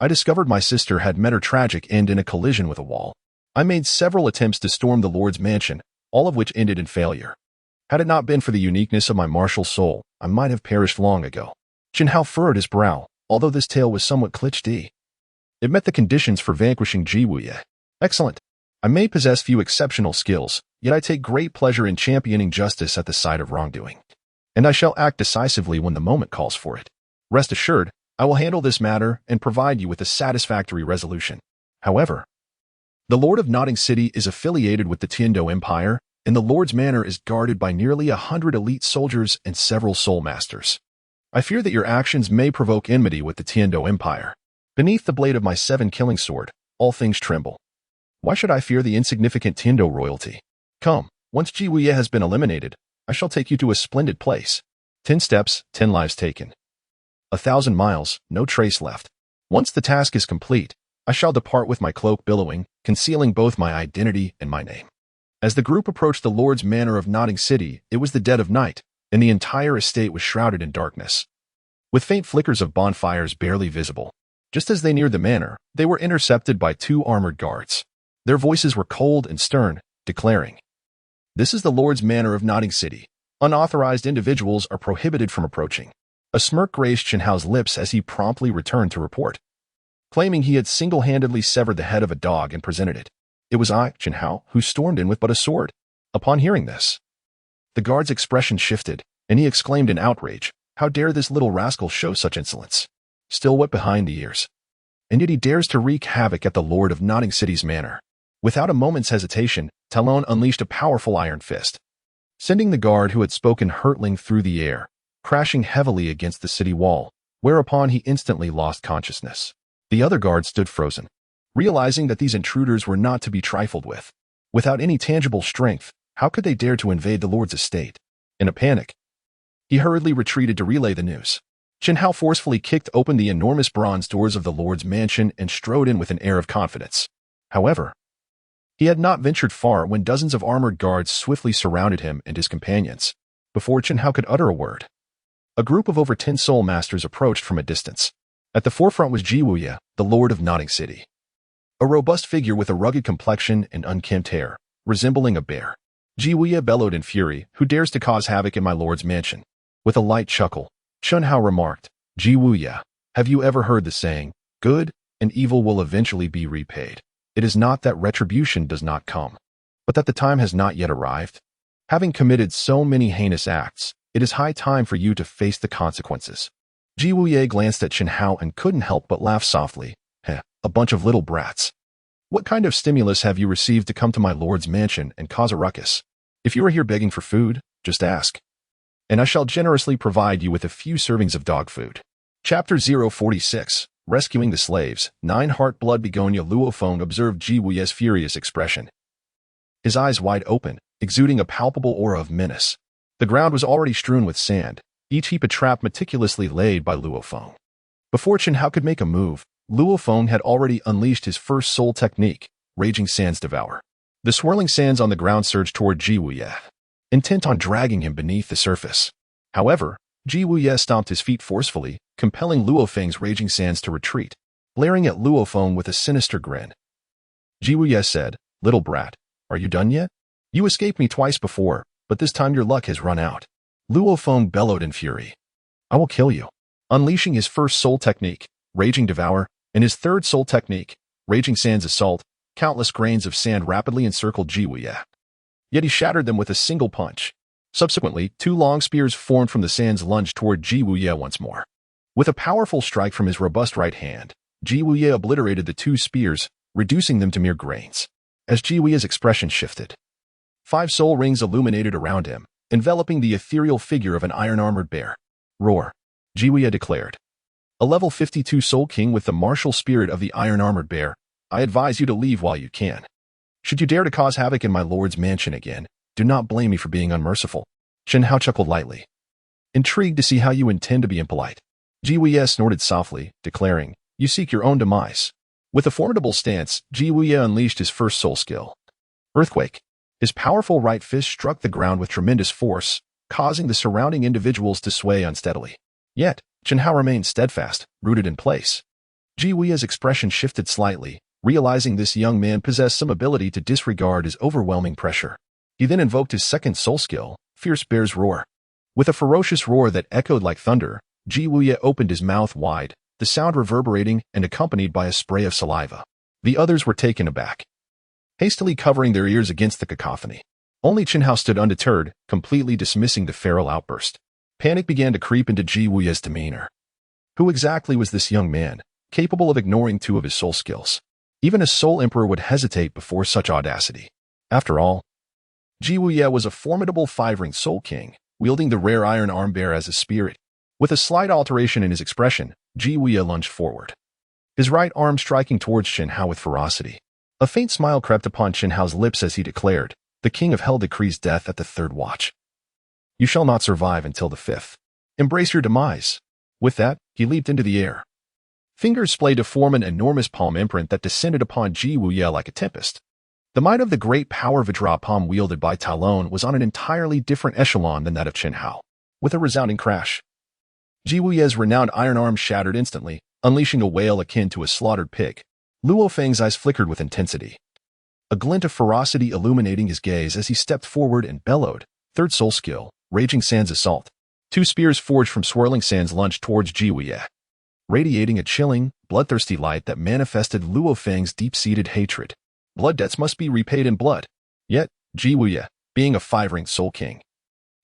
I discovered my sister had met her tragic end in a collision with a wall. I made several attempts to storm the Lord's mansion, all of which ended in failure. Had it not been for the uniqueness of my martial soul, I might have perished long ago. Chen Hao furrowed his brow, although this tale was somewhat cliché. It met the conditions for vanquishing Ji Wuye. Excellent. I may possess few exceptional skills, yet I take great pleasure in championing justice at the side of wrongdoing. And I shall act decisively when the moment calls for it. Rest assured, I will handle this matter and provide you with a satisfactory resolution. However, the Lord of Notting City is affiliated with the Tiandou Empire, and the Lord's manor is guarded by nearly 100 elite soldiers and several soul masters. I fear that your actions may provoke enmity with the Tiandou Empire. Beneath the blade of my 7-killing sword, all things tremble. Why should I fear the insignificant Tiandou royalty? Come, once Ji Wuye has been eliminated, I shall take you to a splendid place. 10 steps, 10 lives taken. 1,000 miles, no trace left. Once the task is complete, I shall depart with my cloak billowing, concealing both my identity and my name. As the group approached the Lord's manor of Notting City, it was the dead of night, and the entire estate was shrouded in darkness, with faint flickers of bonfires barely visible. Just as they neared the manor, they were intercepted by 2 armored guards. Their voices were cold and stern, declaring, "This is the Lord's manor of Notting City. Unauthorized individuals are prohibited from approaching." A smirk graced Chen Hao's lips as he promptly returned to report, claiming he had single-handedly severed the head of a dog and presented it. It was I, Chen Hao, who stormed in with but a sword. Upon hearing this, the guard's expression shifted, and he exclaimed in outrage, "How dare this little rascal show such insolence? Still wet behind the ears. And yet he dares to wreak havoc at the Lord of Notting City's manor." Without a moment's hesitation, Talon unleashed a powerful iron fist, sending the guard who had spoken hurtling through the air, crashing heavily against the city wall, whereupon he instantly lost consciousness. The other guard stood frozen, realizing that these intruders were not to be trifled with. Without any tangible strength, how could they dare to invade the Lord's estate? In a panic, he hurriedly retreated to relay the news. Chen Hao forcefully kicked open the enormous bronze doors of the Lord's mansion and strode in with an air of confidence. However, he had not ventured far when dozens of armored guards swiftly surrounded him and his companions. Before Chen Hao could utter a word, a group of over 10 soul masters approached from a distance. At the forefront was Ji Wuye, the Lord of Notting City. A robust figure with a rugged complexion and unkempt hair, resembling a bear. Ji Wuye bellowed in fury, "Who dares to cause havoc in my lord's mansion?" With a light chuckle, Chen Hao remarked, "Ji Wuye, have you ever heard the saying, good and evil will eventually be repaid? It is not that retribution does not come, but that the time has not yet arrived. Having committed so many heinous acts, it is high time for you to face the consequences." Ji Wuye glanced at Chen Hao and couldn't help but laugh softly. "Heh, a bunch of little brats. What kind of stimulus have you received to come to my lord's mansion and cause a ruckus? If you are here begging for food, just ask, and I shall generously provide you with a few servings of dog food." Chapter 046, Rescuing the Slaves. 9 Heart-Blood Begonia. Luo Feng observed Ji Wuye's furious expression, his eyes wide open, exuding a palpable aura of menace. The ground was already strewn with sand, each heap a trap meticulously laid by Luo Feng. Before Chen Hao could make a move, Luo Feng had already unleashed his first soul technique, raging sands devour. The swirling sands on the ground surged toward Ji Wuye, intent on dragging him beneath the surface. However, Ji Wuye stomped his feet forcefully, compelling Luo Feng's raging sands to retreat, glaring at Luo Feng with a sinister grin. Ji Wuye said, "Little brat, are you done yet? You escaped me twice before, but this time your luck has run out." Luo Feng bellowed in fury. "I will kill you." Unleashing his first soul technique, Raging Devour, and his third soul technique, Raging Sands Assault, countless grains of sand rapidly encircled Ji Wuye. Yet he shattered them with a single punch. Subsequently, two long spears formed from the sands lunged toward Ji Wuye once more. With a powerful strike from his robust right hand, Ji Wuye obliterated the two spears, reducing them to mere grains. As Ji Wuye's expression shifted, 5 soul rings illuminated around him, enveloping the ethereal figure of an iron-armored bear. "Roar," Ji Wuye declared. "A level 52 soul king with the martial spirit of the iron-armored bear, I advise you to leave while you can. Should you dare to cause havoc in my lord's mansion again, do not blame me for being unmerciful." Chen Hao chuckled lightly. "Intrigued to see how you intend to be impolite." Ji Wuye snorted softly, declaring, "You seek your own demise." With a formidable stance, Ji Wuye unleashed his first soul skill, Earthquake. His powerful right fist struck the ground with tremendous force, causing the surrounding individuals to sway unsteadily. Yet, Chen Hao remained steadfast, rooted in place. Ji Wuye's expression shifted slightly, realizing this young man possessed some ability to disregard his overwhelming pressure. He then invoked his second soul skill, Fierce Bear's Roar. With a ferocious roar that echoed like thunder, Ji Wuye opened his mouth wide, the sound reverberating and accompanied by a spray of saliva. The others were taken aback, hastily covering their ears against the cacophony. Only Chen Hao stood undeterred, completely dismissing the feral outburst. Panic began to creep into Ji Wuye's demeanor. Who exactly was this young man, capable of ignoring 2 of his soul skills? Even a soul emperor would hesitate before such audacity. After all, Ji Wuye was a formidable 5-ring soul king, wielding the rare iron arm bear as a spirit. With a slight alteration in his expression, Ji Wuye lunged forward, his right arm striking towards Chen Hao with ferocity. A faint smile crept upon Chen Hao's lips as he declared, "The King of Hell decrees death at the 3rd watch. You shall not survive until the 5th. Embrace your demise." With that, he leaped into the air. Fingers splayed to form an enormous palm imprint that descended upon Ji Wuye like a tempest. The might of the great power Vajra palm wielded by Talon was on an entirely different echelon than that of Chen Hao. With a resounding crash, Ji Wuye's renowned iron arm shattered instantly, unleashing a wail akin to a slaughtered pig. Luo Feng's eyes flickered with intensity, a glint of ferocity illuminating his gaze as he stepped forward and bellowed, "Third soul skill, Raging Sands Assault." 2 spears forged from swirling sands lunged towards Ji Wuye, radiating a chilling, bloodthirsty light that manifested Luo Feng's deep-seated hatred. Blood debts must be repaid in blood. Yet, Ji Wuye, being a 5-ring soul king,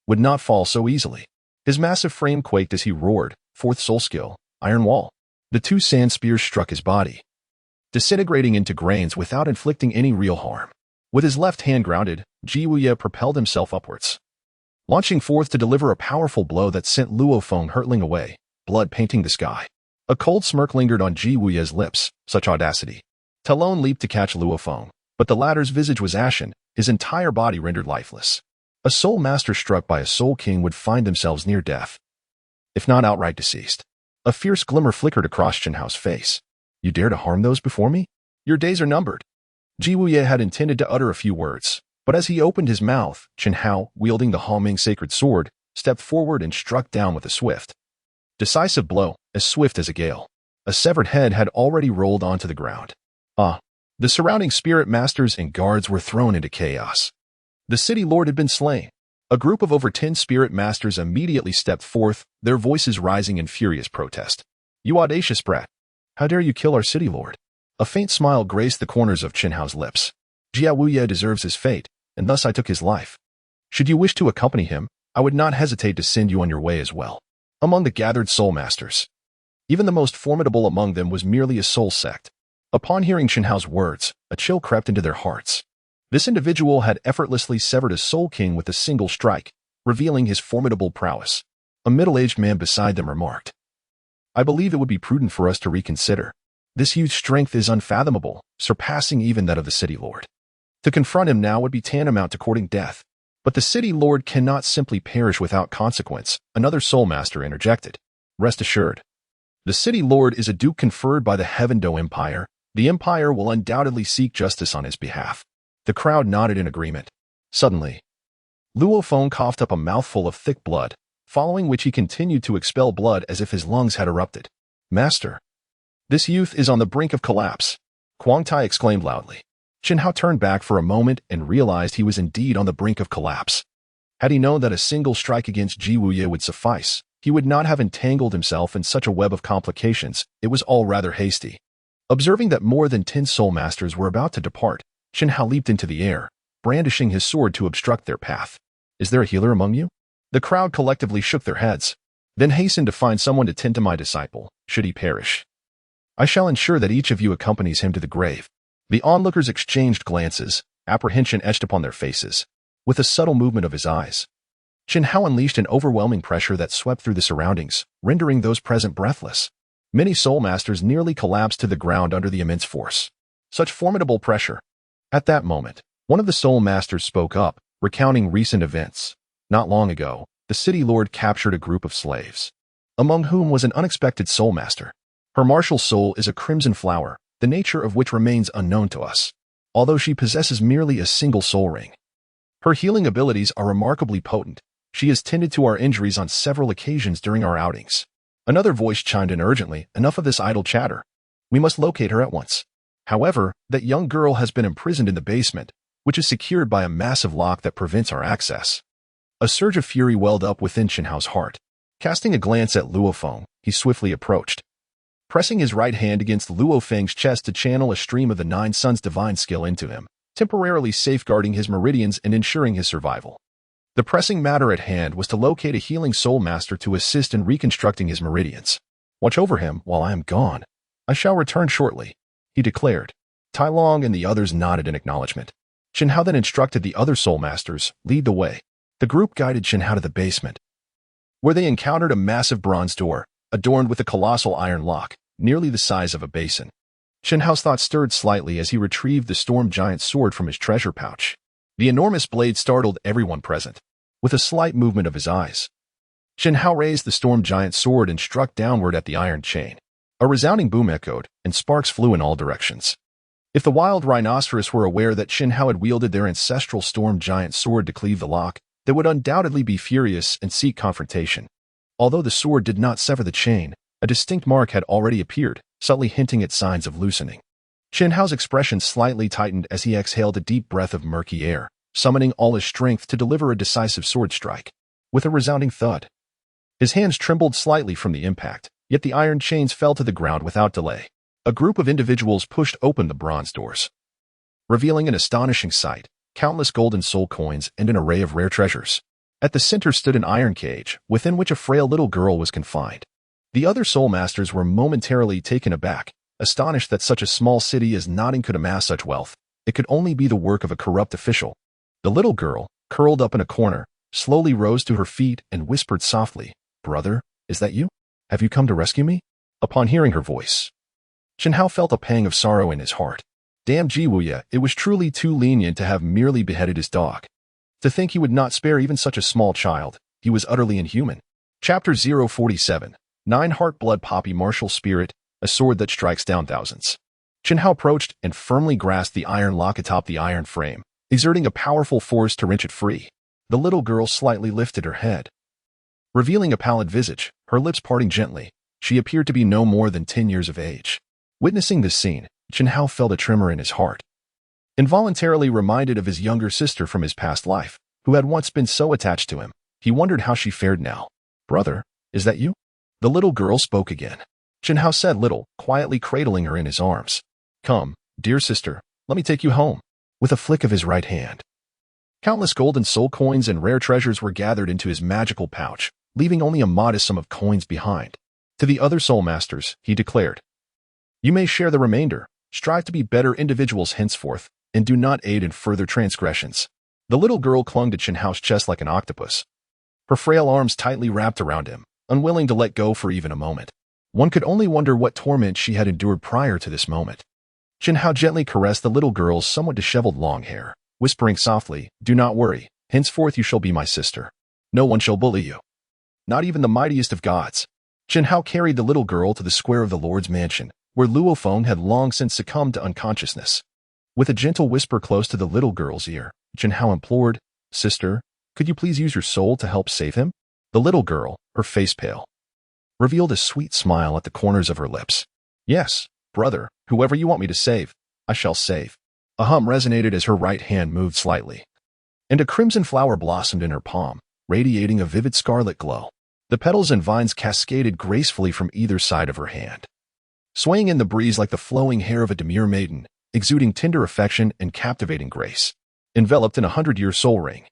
would not fall so easily. His massive frame quaked as he roared, 4th soul skill, Iron Wall. The 2 sand spears struck his body, disintegrating into grains without inflicting any real harm. With his left hand grounded, Ji Wuye propelled himself upwards, launching forth to deliver a powerful blow that sent Luo Feng hurtling away, blood painting the sky. A cold smirk lingered on Ji Wuye's lips, such audacity. Talon leaped to catch Luo Feng, but the latter's visage was ashen, his entire body rendered lifeless. A soul master struck by a soul king would find themselves near death, if not outright deceased. A fierce glimmer flickered across Chen Hao's face. "You dare to harm those before me? Your days are numbered." Ji Wuye had intended to utter a few words, but as he opened his mouth, Chen Hao, wielding the Haoming sacred sword, stepped forward and struck down with a swift, decisive blow, as swift as a gale. A severed head had already rolled onto the ground. The surrounding spirit masters and guards were thrown into chaos. The city lord had been slain. A group of over 10 spirit masters immediately stepped forth, their voices rising in furious protest. "You audacious brat! How dare you kill our city lord?" A faint smile graced the corners of Chen Hao's lips. "Jia Wuye deserves his fate, and thus I took his life. Should you wish to accompany him, I would not hesitate to send you on your way as well." Among the gathered soul masters, even the most formidable among them was merely a soul sect. Upon hearing Chen Hao's words, a chill crept into their hearts. This individual had effortlessly severed a soul king with a single strike, revealing his formidable prowess. A middle-aged man beside them remarked, "I believe it would be prudent for us to reconsider. This huge strength is unfathomable, surpassing even that of the city lord. To confront him now would be tantamount to courting death." "But the city lord cannot simply perish without consequence," another soul master interjected. "Rest assured, the city lord is a duke conferred by the Heaven Do Empire, The Empire will undoubtedly seek justice on his behalf. The crowd nodded in agreement. Suddenly, Luo Feng coughed up a mouthful of thick blood, following which he continued to expel blood as if his lungs had erupted. Master, this youth is on the brink of collapse, Kuang Tai exclaimed loudly. Chen Hao turned back for a moment and realized he was indeed on the brink of collapse. Had he known that a single strike against Ji Wuye would suffice, he would not have entangled himself in such a web of complications. It was all rather hasty. Observing that more than 10 soul masters were about to depart, Chen Hao leaped into the air, brandishing his sword to obstruct their path. Is there a healer among you? The crowd collectively shook their heads, then hastened to find someone to tend to my disciple, should he perish. I shall ensure that each of you accompanies him to the grave. The onlookers exchanged glances, apprehension etched upon their faces. With a subtle movement of his eyes, Chen Hao unleashed an overwhelming pressure that swept through the surroundings, rendering those present breathless. Many soul masters nearly collapsed to the ground under the immense force. Such formidable pressure. At that moment, one of the soul masters spoke up, recounting recent events. Not long ago, the city lord captured a group of slaves, among whom was an unexpected soul master. Her martial soul is a crimson flower, the nature of which remains unknown to us, although she possesses merely a single soul ring. Her healing abilities are remarkably potent. She has tended to our injuries on several occasions during our outings. Another voice chimed in urgently, enough of this idle chatter. We must locate her at once. However, that young girl has been imprisoned in the basement, which is secured by a massive lock that prevents our access. A surge of fury welled up within Chen Hao's heart. Casting a glance at Luo Feng, he swiftly approached, pressing his right hand against Luo Feng's chest to channel a stream of the Nine Suns' divine skill into him, temporarily safeguarding his meridians and ensuring his survival. The pressing matter at hand was to locate a healing soul master to assist in reconstructing his meridians. Watch over him while I am gone. I shall return shortly, he declared. Tai Long and the others nodded in acknowledgement. Chen Hao then instructed the other soul masters, lead the way. The group guided Chen Hao to the basement, where they encountered a massive bronze door, adorned with a colossal iron lock, nearly the size of a basin. Chen Hao's thoughts stirred slightly as he retrieved the storm giant's sword from his treasure pouch. The enormous blade startled everyone present. With a slight movement of his eyes, Chen Hao raised the storm giant's sword and struck downward at the iron chain. A resounding boom echoed, and sparks flew in all directions. If the wild rhinoceros were aware that Chen Hao had wielded their ancestral storm giant sword to cleave the lock, they would undoubtedly be furious and seek confrontation. Although the sword did not sever the chain, a distinct mark had already appeared, subtly hinting at signs of loosening. Chen Hao's expression slightly tightened as he exhaled a deep breath of murky air, summoning all his strength to deliver a decisive sword strike. With a resounding thud, his hands trembled slightly from the impact, yet the iron chains fell to the ground without delay. A group of individuals pushed open the bronze doors, revealing an astonishing sight, countless golden soul coins and an array of rare treasures. At the center stood an iron cage, within which a frail little girl was confined. The other soul masters were momentarily taken aback, astonished that such a small city as Notting could amass such wealth. It could only be the work of a corrupt official. The little girl, curled up in a corner, slowly rose to her feet and whispered softly, "Brother, is that you? Have you come to rescue me?" Upon hearing her voice, Chen Hao felt a pang of sorrow in his heart. Damn Ji Wuye, it was truly too lenient to have merely beheaded his dog. To think he would not spare even such a small child, he was utterly inhuman. Chapter 047. 9 Heart Blood Poppy Martial Spirit, a sword that strikes down thousands. Chen Hao approached and firmly grasped the iron lock atop the iron frame, exerting a powerful force to wrench it free. The little girl slightly lifted her head, revealing a pallid visage, her lips parting gently. She appeared to be no more than 10 years of age. Witnessing this scene, Chen Hao felt a tremor in his heart. Involuntarily reminded of his younger sister from his past life, who had once been so attached to him, he wondered how she fared now. "Brother, is that you?" The little girl spoke again. Chen Hao said little, quietly cradling her in his arms. "Come, dear sister, let me take you home." With a flick of his right hand, countless golden soul coins and rare treasures were gathered into his magical pouch, leaving only a modest sum of coins behind. To the other soul masters, he declared, "You may share the remainder. Strive to be better individuals henceforth, and do not aid in further transgressions." The little girl clung to Chen Hao's chest like an octopus, her frail arms tightly wrapped around him, unwilling to let go for even a moment. One could only wonder what torment she had endured prior to this moment. Chen Hao gently caressed the little girl's somewhat disheveled long hair, whispering softly, "Do not worry, henceforth you shall be my sister. No one shall bully you. Not even the mightiest of gods." Chen Hao carried the little girl to the square of the Lord's mansion, where Luo Feng had long since succumbed to unconsciousness. With a gentle whisper close to the little girl's ear, Jian Dao implored, "Sister, could you please use your soul to help save him?" The little girl, her face pale, revealed a sweet smile at the corners of her lips. "Yes, brother, whoever you want me to save, I shall save." A hum resonated as her right hand moved slightly, and a crimson flower blossomed in her palm, radiating a vivid scarlet glow. The petals and vines cascaded gracefully from either side of her hand, swaying in the breeze like the flowing hair of a demure maiden, exuding tender affection and captivating grace. Enveloped in a 100-year soul ring,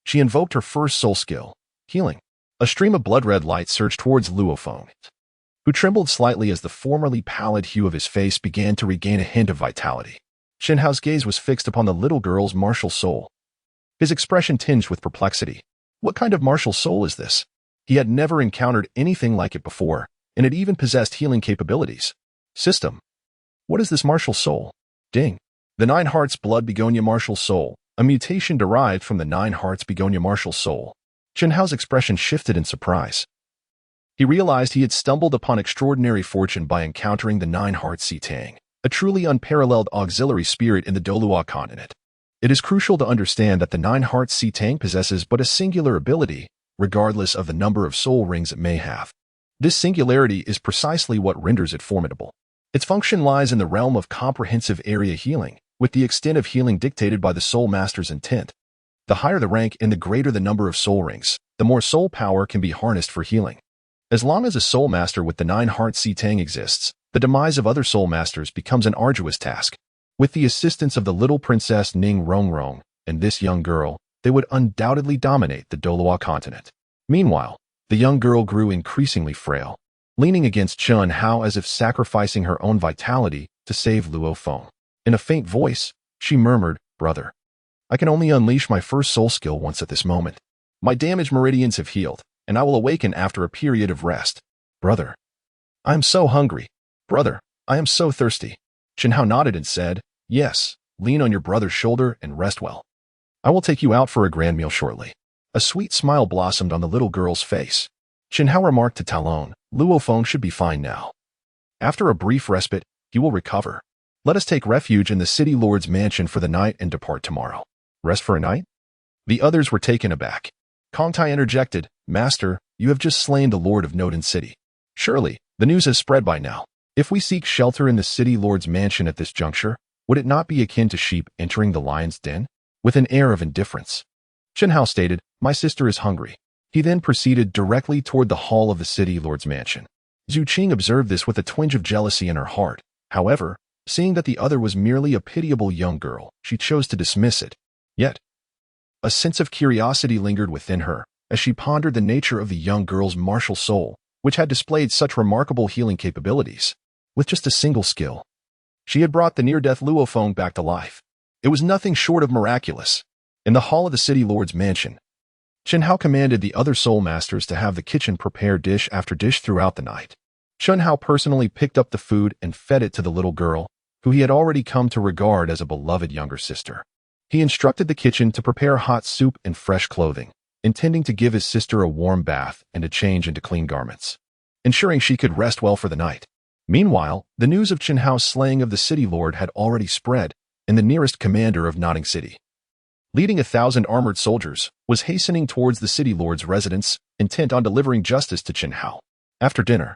she invoked her first soul skill, healing. A stream of blood-red light surged towards Luo Feng, who trembled slightly as the formerly pallid hue of his face began to regain a hint of vitality. Jian Dao's gaze was fixed upon the little girl's martial soul, his expression tinged with perplexity. What kind of martial soul is this? He had never encountered anything like it before, and it even possessed healing capabilities. System. What is this martial soul? Ding. The Nine Hearts Blood Begonia Martial Soul, a mutation derived from the Nine Hearts Begonia Martial Soul. Jian Dao's expression shifted in surprise. He realized he had stumbled upon extraordinary fortune by encountering the Nine Hearts Sitang, a truly unparalleled auxiliary spirit in the Douluo Continent. It is crucial to understand that the Nine Hearts Sitang possesses but a singular ability, regardless of the number of soul rings it may have. This singularity is precisely what renders it formidable. Its function lies in the realm of comprehensive area healing, with the extent of healing dictated by the Soul Master's intent. The higher the rank and the greater the number of soul rings, the more soul power can be harnessed for healing. As long as a Soul Master with the Nine Hearts Sitang exists, the demise of other Soul Masters becomes an arduous task. With the assistance of the little princess Ning Fengzhi and this young girl, they would undoubtedly dominate the Douluo Continent. Meanwhile, the young girl grew increasingly frail, leaning against Jian Dao as if sacrificing her own vitality to save Luo Feng. In a faint voice, she murmured, "Brother, I can only unleash my first soul skill once at this moment. My damaged meridians have healed, and I will awaken after a period of rest. Brother, I am so hungry. Brother, I am so thirsty." Jian Dao nodded and said, "Yes, lean on your brother's shoulder and rest well. I will take you out for a grand meal shortly." A sweet smile blossomed on the little girl's face. Jian Dao remarked to Talon, "Luo Feng should be fine now. After a brief respite, he will recover. Let us take refuge in the city lord's mansion for the night and depart tomorrow." "Rest for a night?" The others were taken aback. Kong Tai interjected, "Master, you have just slain the lord of Noden City. Surely, the news has spread by now. If we seek shelter in the city lord's mansion at this juncture, would it not be akin to sheep entering the lion's den?" With an air of indifference, Jian Dao stated, "My sister is hungry." He then proceeded directly toward the hall of the city lord's mansion. Zhu Qing observed this with a twinge of jealousy in her heart. However, seeing that the other was merely a pitiable young girl, she chose to dismiss it. Yet, a sense of curiosity lingered within her as she pondered the nature of the young girl's martial soul, which had displayed such remarkable healing capabilities. With just a single skill, she had brought the near-death Luo Feng back to life. It was nothing short of miraculous. In the hall of the city lord's mansion, Jian Dao commanded the other soul masters to have the kitchen prepare dish after dish throughout the night. Jian Dao personally picked up the food and fed it to the little girl, who he had already come to regard as a beloved younger sister. He instructed the kitchen to prepare hot soup and fresh clothing, intending to give his sister a warm bath and a change into clean garments, ensuring she could rest well for the night. Meanwhile, the news of Jian Dao's slaying of the city lord had already spread, and the nearest commander of Nodding City, leading 1,000 armored soldiers, was hastening towards the city lord's residence, intent on delivering justice to Jian Dao. After dinner,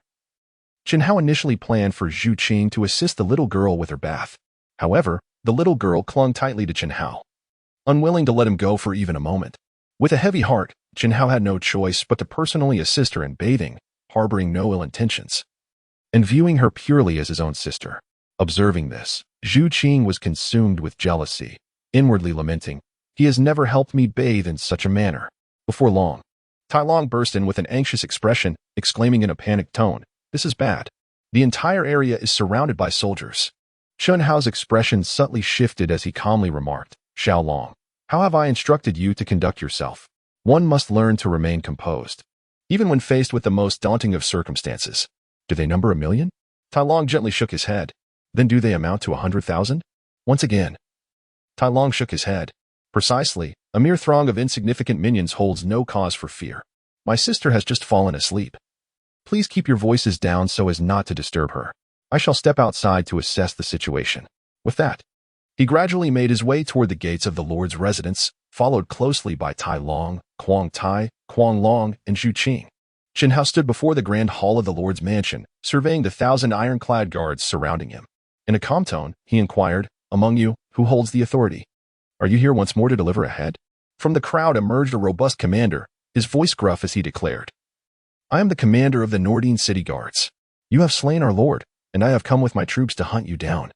Jian Dao initially planned for Zhu Qing to assist the little girl with her bath. However, the little girl clung tightly to Jian Dao, unwilling to let him go for even a moment. With a heavy heart, Jian Dao had no choice but to personally assist her in bathing, harboring no ill intentions, and viewing her purely as his own sister. Observing this, Zhu Qing was consumed with jealousy, inwardly lamenting, "He has never helped me bathe in such a manner." Before long, Tai Long burst in with an anxious expression, exclaiming in a panicked tone, "This is bad. The entire area is surrounded by soldiers." Jian Dao's expression subtly shifted as he calmly remarked, "Xiao Long, how have I instructed you to conduct yourself? One must learn to remain composed, even when faced with the most daunting of circumstances." "Do they number 1,000,000? Tai Long gently shook his head. "Then do they amount to 100,000? Once again, Tai Long shook his head. "Precisely, a mere throng of insignificant minions holds no cause for fear. My sister has just fallen asleep. Please keep your voices down so as not to disturb her." I shall step outside to assess the situation. With that, he gradually made his way toward the gates of the Lord's residence, followed closely by Tai Long, Quang Tai, Quang Long, and Zhu Qing. Chen Hao stood before the grand hall of the Lord's mansion, surveying the 1,000 ironclad guards surrounding him. In a calm tone, he inquired, "Among you, who holds the authority? Are you here once more to deliver a head?" From the crowd emerged a robust commander, his voice gruff as he declared, "I am the commander of the Nordine City Guards. You have slain our lord, and I have come with my troops to hunt you down."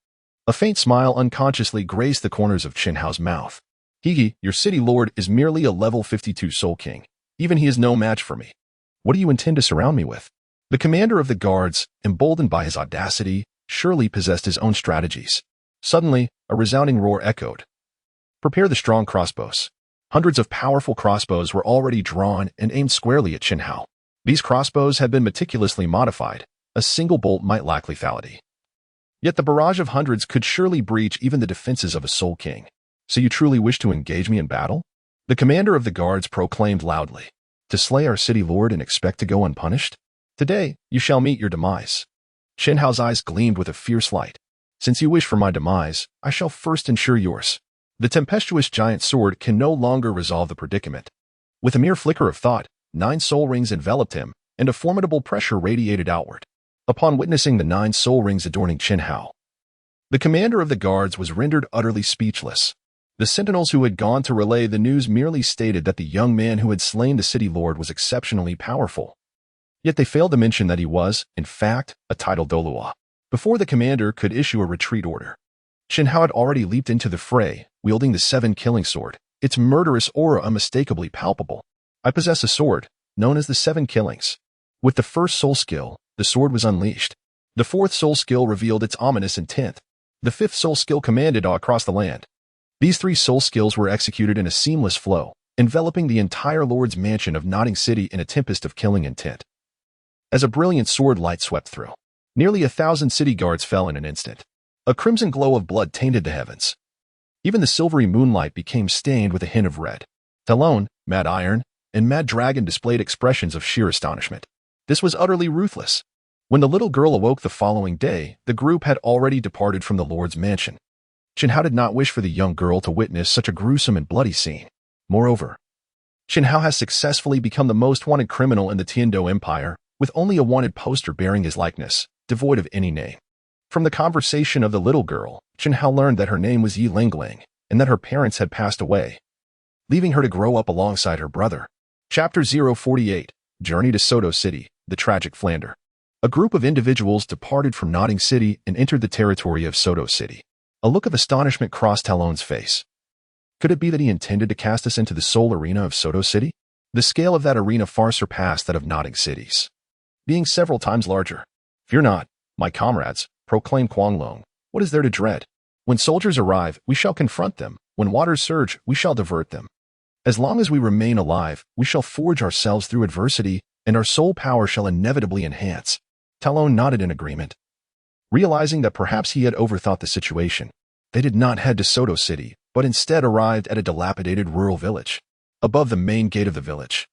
A faint smile unconsciously graced the corners of Chen Hao's mouth. "Higi, your city lord is merely a level 52 soul king. Even he is no match for me. What do you intend to surround me with?" The commander of the guards, emboldened by his audacity, surely possessed his own strategies. Suddenly, a resounding roar echoed. "Prepare the strong crossbows." Hundreds of powerful crossbows were already drawn and aimed squarely at Chen Hao. These crossbows had been meticulously modified. A single bolt might lack lethality. Yet the barrage of hundreds could surely breach even the defenses of a soul king. "So you truly wish to engage me in battle?" The commander of the guards proclaimed loudly. "To slay our city lord and expect to go unpunished? Today, you shall meet your demise." Chen Hao's eyes gleamed with a fierce light. "Since you wish for my demise, I shall first ensure yours." The tempestuous giant sword can no longer resolve the predicament. With a mere flicker of thought, 9 soul rings enveloped him, and a formidable pressure radiated outward. Upon witnessing the 9 soul rings adorning Chen Hao, the commander of the guards was rendered utterly speechless. The sentinels who had gone to relay the news merely stated that the young man who had slain the city lord was exceptionally powerful. Yet they failed to mention that he was, in fact, a titled Douluo. Before the commander could issue a retreat order, Chen Hao had already leaped into the fray, wielding the 7-killing sword, its murderous aura unmistakably palpable. "I possess a sword, known as the 7 Killings." With the first soul skill, the sword was unleashed. The 4th soul skill revealed its ominous intent. The 5th soul skill commanded awe across the land. These 3 soul skills were executed in a seamless flow, enveloping the entire Lord's mansion of Notting City in a tempest of killing intent. As a brilliant sword light swept through, nearly 1,000 city guards fell in an instant. A crimson glow of blood tainted the heavens. Even the silvery moonlight became stained with a hint of red. Talon, Mad Iron, and Mad Dragon displayed expressions of sheer astonishment. This was utterly ruthless. When the little girl awoke the following day, the group had already departed from the Lord's mansion. Chen Hao did not wish for the young girl to witness such a gruesome and bloody scene. Moreover, Chen Hao has successfully become the most wanted criminal in the Tiandou Empire, with only a wanted poster bearing his likeness, devoid of any name. From the conversation of the little girl, Chen Hao learned that her name was Yi Lingling, and that her parents had passed away, leaving her to grow up alongside her brother. Chapter 048, Journey to Soto City, the Tragic Flander. A group of individuals departed from Notting City and entered the territory of Soto City. A look of astonishment crossed Talon's face. Could it be that he intended to cast us into the soul arena of Soto City? The scale of that arena far surpassed that of Notting City's, being several times larger. "Fear not, my comrades," proclaimed Quang Long. "What is there to dread? When soldiers arrive, we shall confront them. When waters surge, we shall divert them. As long as we remain alive, we shall forge ourselves through adversity, and our soul power shall inevitably enhance." Talon nodded in agreement. Realizing that perhaps he had overthought the situation, they did not head to Soto City, but instead arrived at a dilapidated rural village. Above the main gate of the village,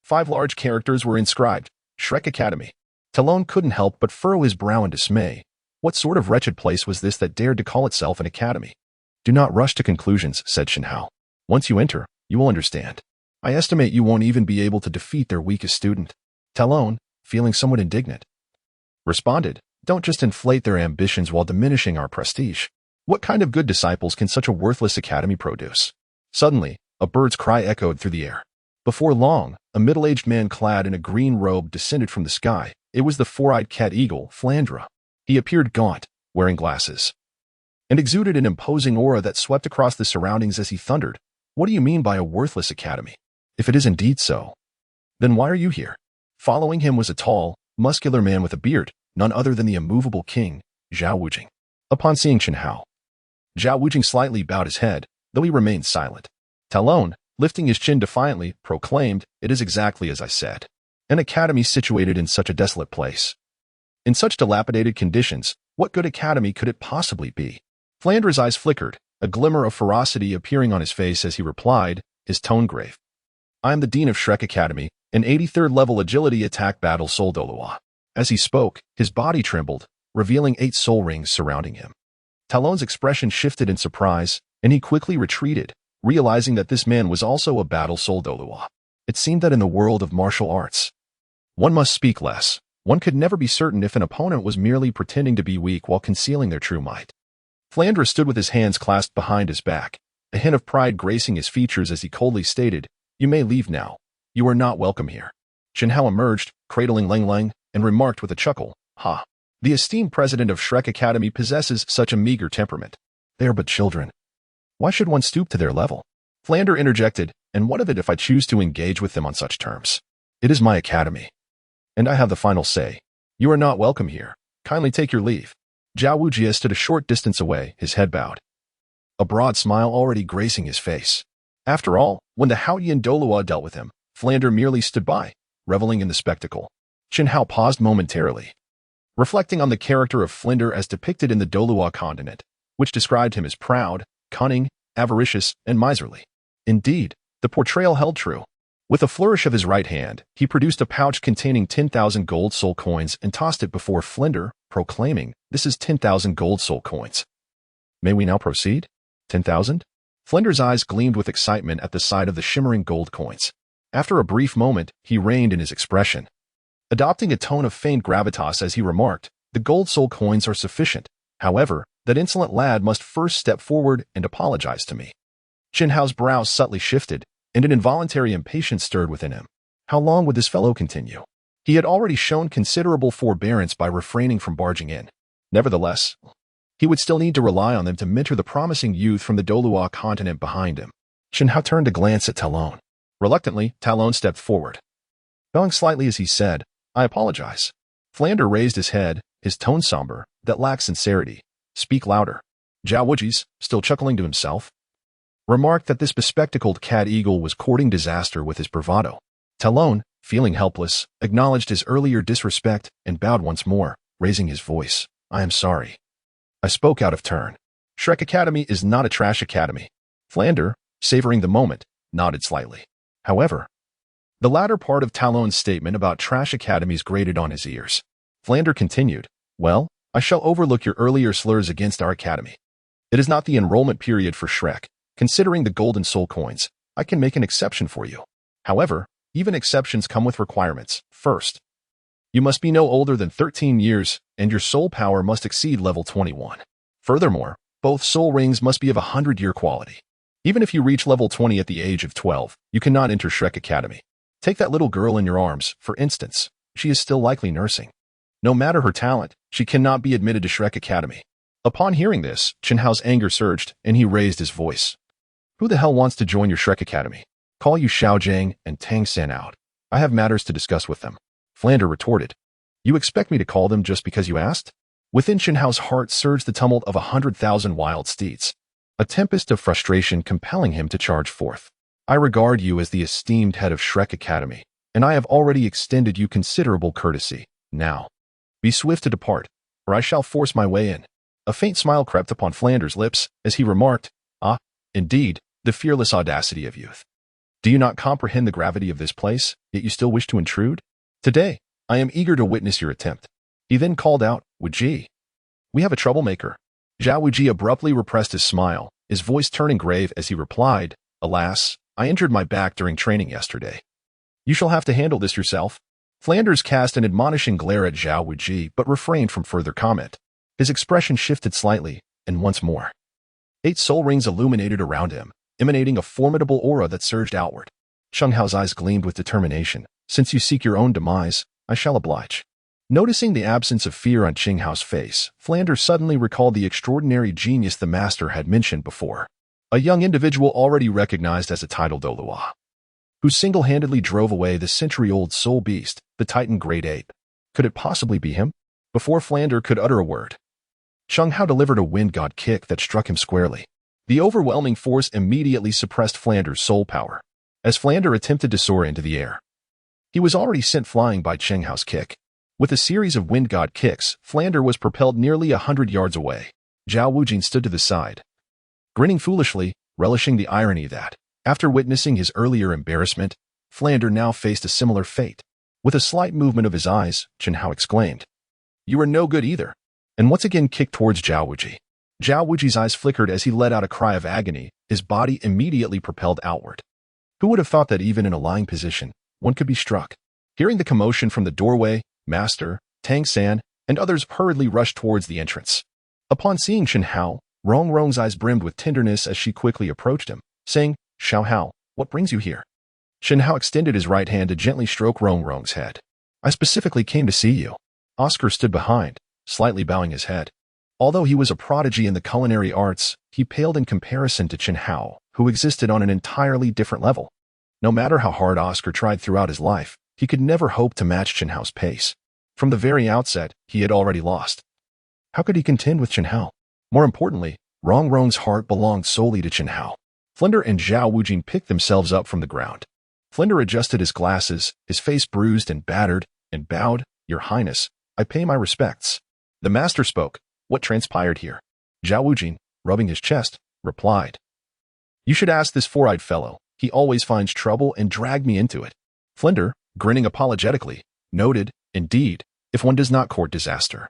5 large characters were inscribed, Shrek Academy. Talon couldn't help but furrow his brow in dismay. What sort of wretched place was this that dared to call itself an academy? "Do not rush to conclusions," said Chen Hao. "Once you enter, you will understand. I estimate you won't even be able to defeat their weakest student." Talon, feeling somewhat indignant, responded, "Don't just inflate their ambitions while diminishing our prestige. What kind of good disciples can such a worthless academy produce?" Suddenly, a bird's cry echoed through the air. Before long, a middle-aged man clad in a green robe descended from the sky. It was the 4-eyed cat eagle, Flandra. He appeared gaunt, wearing glasses, and exuded an imposing aura that swept across the surroundings as he thundered, "What do you mean by a worthless academy? If it is indeed so, then why are you here?" Following him was a tall, muscular man with a beard, none other than the immovable king, Zhao Wujing. Upon seeing Chen Hao, Zhao Wujing slightly bowed his head, though he remained silent. Talon, lifting his chin defiantly, proclaimed, "It is exactly as I said. An academy situated in such a desolate place. In such dilapidated conditions, what good academy could it possibly be?" Flandra's eyes flickered, a glimmer of ferocity appearing on his face as he replied, his tone grave. "I am the Dean of Shrek Academy, an 83rd level agility attack battle Soul Douluo." As he spoke, his body trembled, revealing 8 soul rings surrounding him. Talon's expression shifted in surprise, and he quickly retreated, realizing that this man was also a battle soul Douluo. It seemed that in the world of martial arts, one must speak less. One could never be certain if an opponent was merely pretending to be weak while concealing their true might. Flandre stood with his hands clasped behind his back, a hint of pride gracing his features as he coldly stated, "You may leave now. You are not welcome here." Hao emerged, cradling Lang Lang, and remarked with a chuckle, "Ha! The esteemed president of Shrek Academy possesses such a meager temperament. They are but children. Why should one stoop to their level?" Flandre interjected, "And what of it if I choose to engage with them on such terms? It is my academy, and I have the final say. You are not welcome here. Kindly take your leave." Zhao Wujie stood a short distance away, his head bowed, a broad smile already gracing his face. After all, when the Hao Tian Douluo dealt with him, Flandre merely stood by, reveling in the spectacle. Hao paused momentarily, reflecting on the character of Flandre as depicted in the Douluo Continent, which described him as proud, cunning, avaricious, and miserly. Indeed, the portrayal held true. With a flourish of his right hand, he produced a pouch containing 10,000 gold soul coins and tossed it before Flandre, proclaiming, "This is 10,000 gold soul coins. May we now proceed?" 10,000? Flandre's eyes gleamed with excitement at the sight of the shimmering gold coins. After a brief moment, he reined in his expression, adopting a tone of feigned gravitas as he remarked, "The gold soul coins are sufficient. However, that insolent lad must first step forward and apologize to me." Hao's brows subtly shifted, and an involuntary impatience stirred within him. How long would this fellow continue? He had already shown considerable forbearance by refraining from barging in. Nevertheless, he would still need to rely on them to mentor the promising youth from the Douluo Continent behind him. Hao turned to glance at Talon. Reluctantly, Talon stepped forward, bowing slightly as he said, "I apologize." Flandre raised his head, his tone somber, that lacked sincerity. "Speak louder." Zhao Wujie, still chuckling to himself, remarked that this bespectacled cat-eagle was courting disaster with his bravado. Talon, feeling helpless, acknowledged his earlier disrespect and bowed once more, raising his voice. "I am sorry. I spoke out of turn. Shrek Academy is not a trash academy." Flandre, savoring the moment, nodded slightly. However, the latter part of Talon's statement about trash academies grated on his ears. Flandre continued, "Well, I shall overlook your earlier slurs against our academy. It is not the enrollment period for Shrek. Considering the golden soul coins, I can make an exception for you. However, even exceptions come with requirements. First, you must be no older than 13 years, and your soul power must exceed level 21. Furthermore, both soul rings must be of 100-year quality. Even if you reach level 20 at the age of 12, you cannot enter Shrek Academy. Take that little girl in your arms, for instance. She is still likely nursing. No matter her talent, she cannot be admitted to Shrek Academy." Upon hearing this, Hao's anger surged, and he raised his voice. "Who the hell wants to join your Shrek Academy? Call you Xiao Jiang and Tang San out. I have matters to discuss with them." Flandre retorted, "You expect me to call them just because you asked?" Within Hao's heart surged the tumult of 100,000 wild steeds, a tempest of frustration compelling him to charge forth. "I regard you as the esteemed head of Shrek Academy, and I have already extended you considerable courtesy. Now, be swift to depart, or I shall force my way in." A faint smile crept upon Flandre's lips as he remarked, "Ah, indeed, the fearless audacity of youth. Do you not comprehend the gravity of this place, yet you still wish to intrude? Today, I am eager to witness your attempt." He then called out, "Wujie, we have a troublemaker." Zhao Wujie abruptly repressed his smile, his voice turning grave as he replied, "Alas, I injured my back during training yesterday. You shall have to handle this yourself." Flandre cast an admonishing glare at Zhao Wujie but refrained from further comment. His expression shifted slightly, and once more, 8 soul rings illuminated around him, emanating a formidable aura that surged outward. Hao's eyes gleamed with determination. "Since you seek your own demise, I shall oblige." Noticing the absence of fear on Hao's face, Flandre suddenly recalled the extraordinary genius the master had mentioned before. A young individual already recognized as a titled Douluo, who single-handedly drove away the century-old soul beast, the Titan Great Ape. Could it possibly be him? Before Flandre could utter a word, Hao delivered a wind god kick that struck him squarely. The overwhelming force immediately suppressed Flandre's soul power. As Flandre attempted to soar into the air, he was already sent flying by Hao's kick. With a series of wind god kicks, Flandre was propelled nearly 100 yards away. Zhao Wujie stood to the side, grinning foolishly, relishing the irony that, after witnessing his earlier embarrassment, Flandre now faced a similar fate. With a slight movement of his eyes, Hao exclaimed, "You are no good either." and once again kicked towards Zhao Wuji. Zhao Wuji's eyes flickered as he let out a cry of agony, his body immediately propelled outward. Who would have thought that even in a lying position, one could be struck? Hearing the commotion from the doorway, Master, Tang San, and others hurriedly rushed towards the entrance. Upon seeing Chen Hao, Rong Rong's eyes brimmed with tenderness as she quickly approached him, saying, "Xiao Hao, what brings you here?" Chen Hao extended his right hand to gently stroke Rong Rong's head. "I specifically came to see you." Oscar stood behind, slightly bowing his head. Although he was a prodigy in the culinary arts, he paled in comparison to Chen Hao, who existed on an entirely different level. No matter how hard Oscar tried throughout his life, he could never hope to match Chen Hao's pace. From the very outset, he had already lost. How could he contend with Chen Hao? More importantly, Rong Rong's heart belonged solely to Chen Hao. Flinder and Zhao Wujing picked themselves up from the ground. Flinder adjusted his glasses, his face bruised and battered, and bowed, "Your Highness, I pay my respects." The master spoke. "What transpired here?" Zhao Wujing, rubbing his chest, replied, "You should ask this four-eyed fellow. He always finds trouble and dragged me into it." Flinder, grinning apologetically, noted, "Indeed, if one does not court disaster,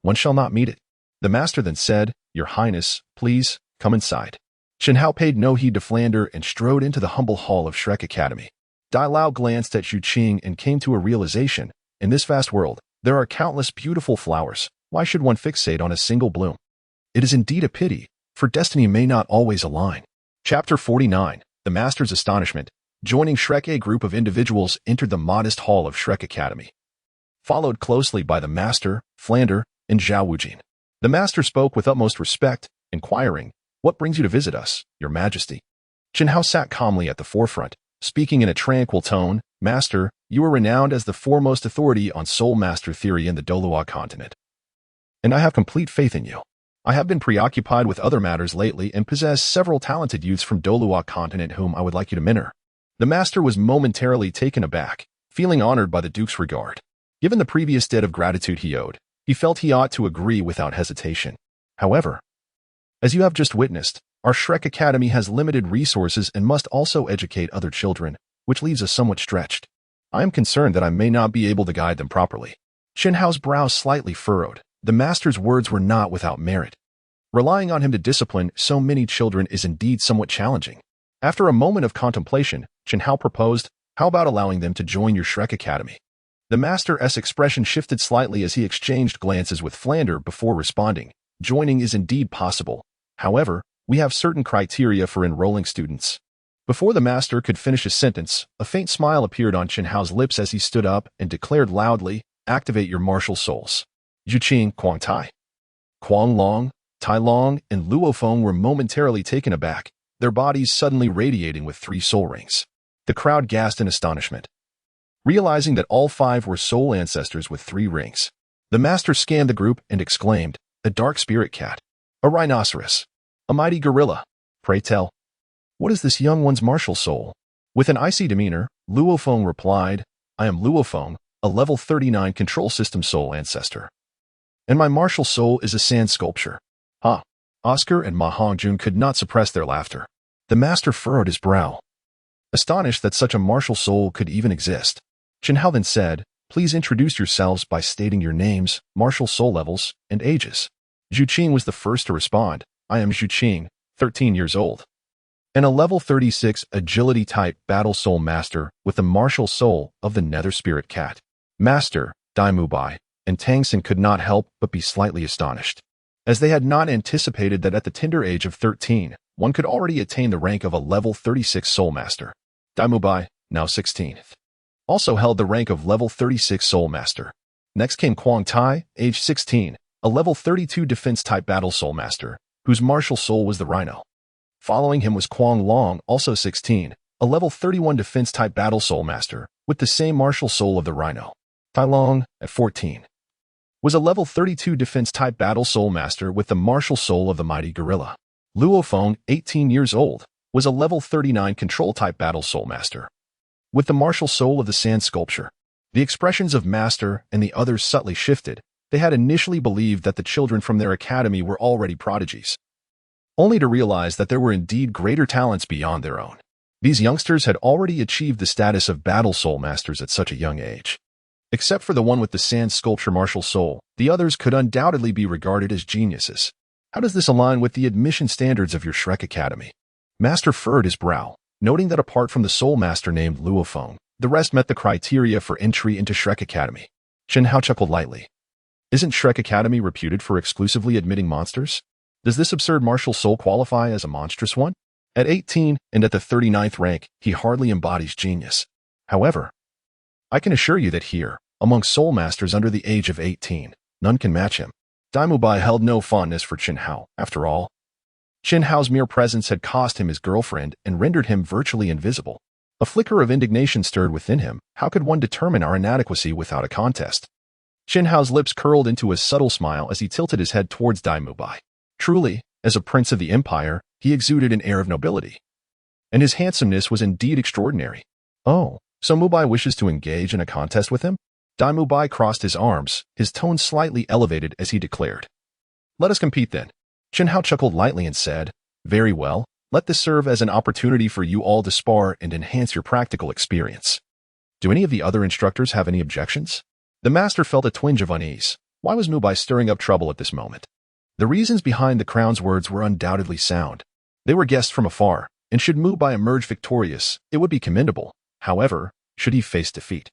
one shall not meet it." The master then said, "Your Highness, please, come inside." Chen Hao paid no heed to Flander and strode into the humble hall of Shrek Academy. Dai Lao glanced at Xu Qing and came to a realization. In this vast world, there are countless beautiful flowers. Why should one fixate on a single bloom? It is indeed a pity, for destiny may not always align. Chapter 49, The Master's Astonishment. Joining Shrek, a group of individuals entered the modest hall of Shrek Academy, followed closely by the Master, Flander, and Zhao Wujing. The Master spoke with utmost respect, inquiring, "What brings you to visit us, Your Majesty?" Chen Hao sat calmly at the forefront, speaking in a tranquil tone, "Master, you are renowned as the foremost authority on soul master theory in the Douluo Continent, and I have complete faith in you. I have been preoccupied with other matters lately and possess several talented youths from Douluo Continent whom I would like you to mentor." The Master was momentarily taken aback, feeling honored by the Duke's regard. Given the previous debt of gratitude he owed, he felt he ought to agree without hesitation. However, as you have just witnessed, our Shrek Academy has limited resources and must also educate other children, which leaves us somewhat stretched. I am concerned that I may not be able to guide them properly. Chen Hao's brow slightly furrowed. The Master's words were not without merit. Relying on him to discipline so many children is indeed somewhat challenging. After a moment of contemplation, Chen Hao proposed, "How about allowing them to join your Shrek Academy?" The Master's expression shifted slightly as he exchanged glances with Flander before responding, "Joining is indeed possible. However, we have certain criteria for enrolling students." Before the Master could finish his sentence, a faint smile appeared on Chen Hao's lips as he stood up and declared loudly, "Activate your martial souls." Zhu Qing, Kuang Tai, Kuang Long, Tai Long, and Luo Feng were momentarily taken aback, their bodies suddenly radiating with 3 soul rings. The crowd gasped in astonishment, realizing that all 5 were soul ancestors with 3 rings. The Master scanned the group and exclaimed, "A dark spirit cat, a rhinoceros, a mighty gorilla. Pray tell, what is this young one's martial soul?" With an icy demeanor, Luo Feng replied, "I am Luo Feng, a level 39 control system soul ancestor, and my martial soul is a sand sculpture." Ha! Oscar and Ma Hongjun could not suppress their laughter. The Master furrowed his brow, astonished that such a martial soul could even exist. Chen Hao then said, "Please introduce yourselves by stating your names, martial soul levels, and ages." Zhu Qing was the first to respond. "I am Zhu Qing, 13 years old, and a level 36 agility type battle soul master with the martial soul of the nether spirit cat." Master, Dai Mubai, and Tang San could not help but be slightly astonished, as they had not anticipated that at the tender age of 13, one could already attain the rank of a level 36 soul master. Dai Mubai, now 16th, also held the rank of level 36 soul master. Next came Kuang Tai, age 16, a level 32 defense type battle soul master, whose martial soul was the rhino. Following him was Kuang Long, also 16, a level 31 defense type battle soul master, with the same martial soul of the rhino. Tai Long, at 14, was a level 32 defense type battle soul master with the martial soul of the mighty gorilla. Luo Feng, 18 years old, was a level 39 control type battle soul master, with the martial soul of the sand sculpture. The expressions of Master and the others subtly shifted. They had initially believed that the children from their academy were already prodigies, only to realize that there were indeed greater talents beyond their own. These youngsters had already achieved the status of battle soul masters at such a young age. Except for the one with the sand sculpture martial soul, the others could undoubtedly be regarded as geniuses. How does this align with the admission standards of your Shrek Academy? Master furrowed his brow, noting that apart from the soul master named Luo Feng, the rest met the criteria for entry into Shrek Academy. Chen Hao chuckled lightly. Isn't Shrek Academy reputed for exclusively admitting monsters? Does this absurd martial soul qualify as a monstrous one? At 18 and at the 39th rank, he hardly embodies genius. However, I can assure you that here, among soul masters under the age of 18, none can match him. Dai Bai held no fondness for Chen Hao, after all. Chen Hao's mere presence had cost him his girlfriend and rendered him virtually invisible. A flicker of indignation stirred within him. How could one determine our inadequacy without a contest? Chen Hao's lips curled into a subtle smile as he tilted his head towards Dai Bai. Truly, as a prince of the empire, he exuded an air of nobility. And his handsomeness was indeed extraordinary. Oh, so Mubai wishes to engage in a contest with him? Dai Bai crossed his arms, his tone slightly elevated as he declared. Let us compete then. Chen Hao chuckled lightly and said, Very well, let this serve as an opportunity for you all to spar and enhance your practical experience. Do any of the other instructors have any objections? The master felt a twinge of unease. Why was Mubai stirring up trouble at this moment? The reasons behind the crown's words were undoubtedly sound. They were guessed from afar, and should Mubai emerge victorious, it would be commendable. However, should he face defeat,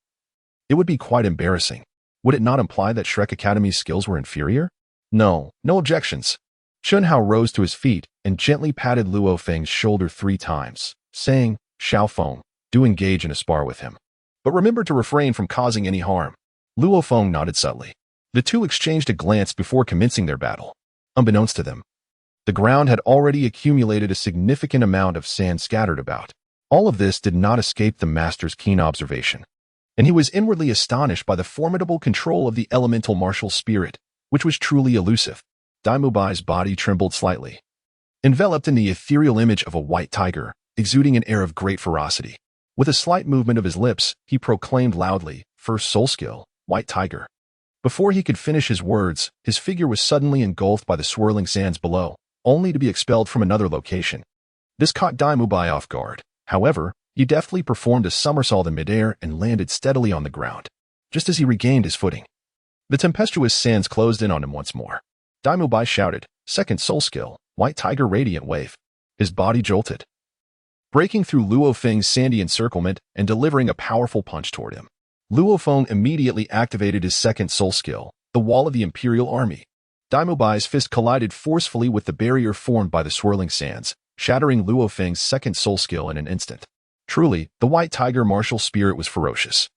it would be quite embarrassing. Would it not imply that Shrek Academy's skills were inferior? No objections. Chen Hao rose to his feet and gently patted Luo Feng's shoulder 3 times, saying, Xiao Feng, do engage in a spar with him. But remember to refrain from causing any harm. Luo Feng nodded subtly. The two exchanged a glance before commencing their battle. Unbeknownst to them, the ground had already accumulated a significant amount of sand scattered about. All of this did not escape the master's keen observation, and he was inwardly astonished by the formidable control of the elemental martial spirit, which was truly elusive. Dai Bai's body trembled slightly, enveloped in the ethereal image of a white tiger, exuding an air of great ferocity. With a slight movement of his lips, he proclaimed loudly, First soul skill, white tiger. Before he could finish his words, his figure was suddenly engulfed by the swirling sands below, only to be expelled from another location. This caught Dai Bai off guard. However, he deftly performed a somersault in midair and landed steadily on the ground. Just as he regained his footing, the tempestuous sands closed in on him once more. Dai Bai shouted, Second soul skill, white tiger radiant wave. His body jolted, breaking through Luo Feng's sandy encirclement and delivering a powerful punch toward him. Luo Feng immediately activated his second soul skill, the wall of the Imperial Army. Dai Bai's fist collided forcefully with the barrier formed by the swirling sands, shattering Luo Feng's second soul skill in an instant. Truly, the white tiger martial spirit was ferocious.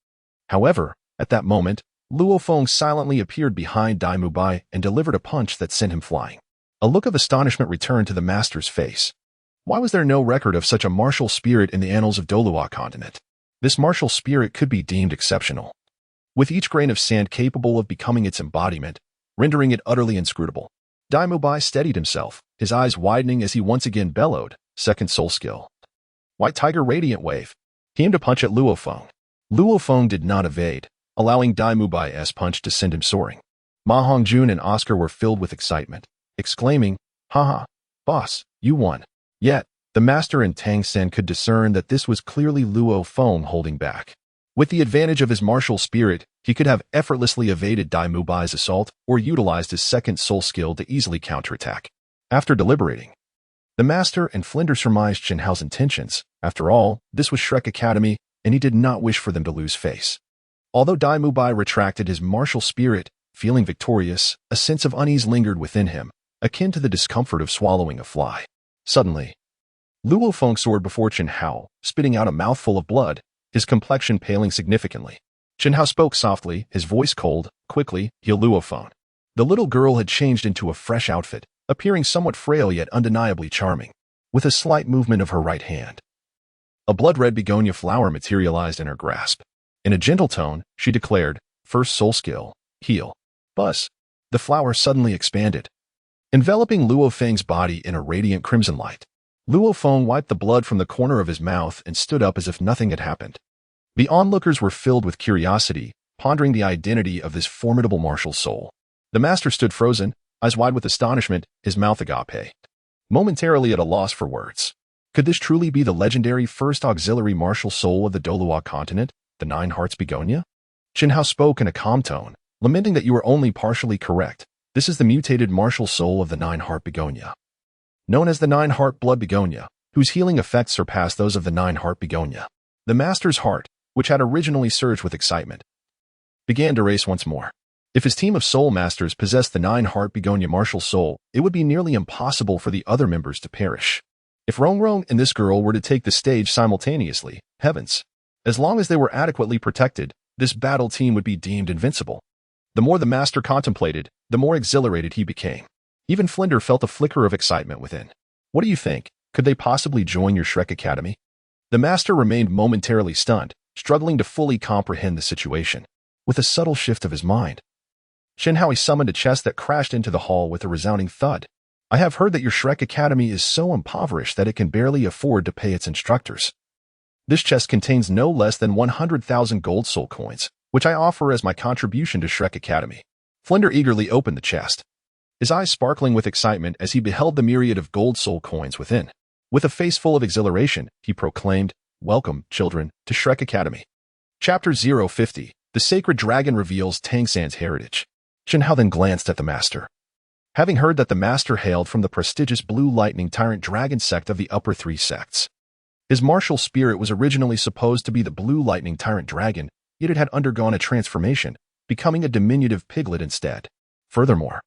However, at that moment, Luo Feng silently appeared behind Dai Bai and delivered a punch that sent him flying. A look of astonishment returned to the master's face. Why was there no record of such a martial spirit in the annals of Douluo Continent? This martial spirit could be deemed exceptional, with each grain of sand capable of becoming its embodiment, rendering it utterly inscrutable. Dai Bai steadied himself, his eyes widening as he once again bellowed, Second soul skill, white tiger radiant wave. He aimed a punch at Luo Feng. Luo Feng did not evade, allowing Dai Bai's punch to send him soaring. Ma Hongjun and Oscar were filled with excitement, exclaiming, Haha, boss, you won. Yet, the master and Tang Sen could discern that this was clearly Luo Feng holding back. With the advantage of his martial spirit, he could have effortlessly evaded Dai Bai's assault or utilized his second soul skill to easily counterattack. After deliberating, the master and Flinders surmised Chen Hao's intentions. After all, this was Shrek Academy, and he did not wish for them to lose face. Although Dai Bai retracted his martial spirit, feeling victorious, a sense of unease lingered within him, akin to the discomfort of swallowing a fly. Suddenly, Luo Feng soared before Chen Hao, spitting out a mouthful of blood, his complexion paling significantly. Chen Hao spoke softly, his voice cold. Quickly, heal Luo Feng. The little girl had changed into a fresh outfit, appearing somewhat frail yet undeniably charming, with a slight movement of her right hand. A blood-red begonia flower materialized in her grasp. In a gentle tone, she declared, First soul skill, heal. Buzz. The flower suddenly expanded, enveloping Luo Feng's body in a radiant crimson light. Luo Feng wiped the blood from the corner of his mouth and stood up as if nothing had happened. The onlookers were filled with curiosity, pondering the identity of this formidable martial soul. The master stood frozen, eyes wide with astonishment, his mouth agape, momentarily at a loss for words. Could this truly be the legendary first auxiliary martial soul of the Douluo Continent, the Nine Hearts Begonia? Chen Hao spoke in a calm tone, lamenting that you were only partially correct. This is the mutated martial soul of the Nine-Heart Begonia. Known as the Nine-Heart Blood Begonia, whose healing effects surpass those of the Nine-Heart Begonia. The master's heart, which had originally surged with excitement, began to race once more. If his team of soul masters possessed the Nine-Heart Begonia martial soul, it would be nearly impossible for the other members to perish. If Rong and this girl were to take the stage simultaneously, heavens, as long as they were adequately protected, this battle team would be deemed invincible. The more the master contemplated, the more exhilarated he became. Even Flinder felt a flicker of excitement within. What do you think? Could they possibly join your Shrek Academy? The master remained momentarily stunned, struggling to fully comprehend the situation. With a subtle shift of his mind, Chen Hao summoned a chest that crashed into the hall with a resounding thud. I have heard that your Shrek Academy is so impoverished that it can barely afford to pay its instructors. This chest contains no less than 100,000 gold soul coins, which I offer as my contribution to Shrek Academy. Flinder eagerly opened the chest, his eyes sparkling with excitement as he beheld the myriad of gold soul coins within. With a face full of exhilaration, he proclaimed, "Welcome, children, to Shrek Academy." Chapter 050. The Sacred Dragon Reveals Tangsan's Heritage. Chen Hao then glanced at the master. Having heard that the master hailed from the prestigious Blue Lightning Tyrant Dragon sect of the upper three sects. His martial spirit was originally supposed to be the Blue Lightning Tyrant Dragon, yet it had undergone a transformation, becoming a diminutive piglet instead. Furthermore,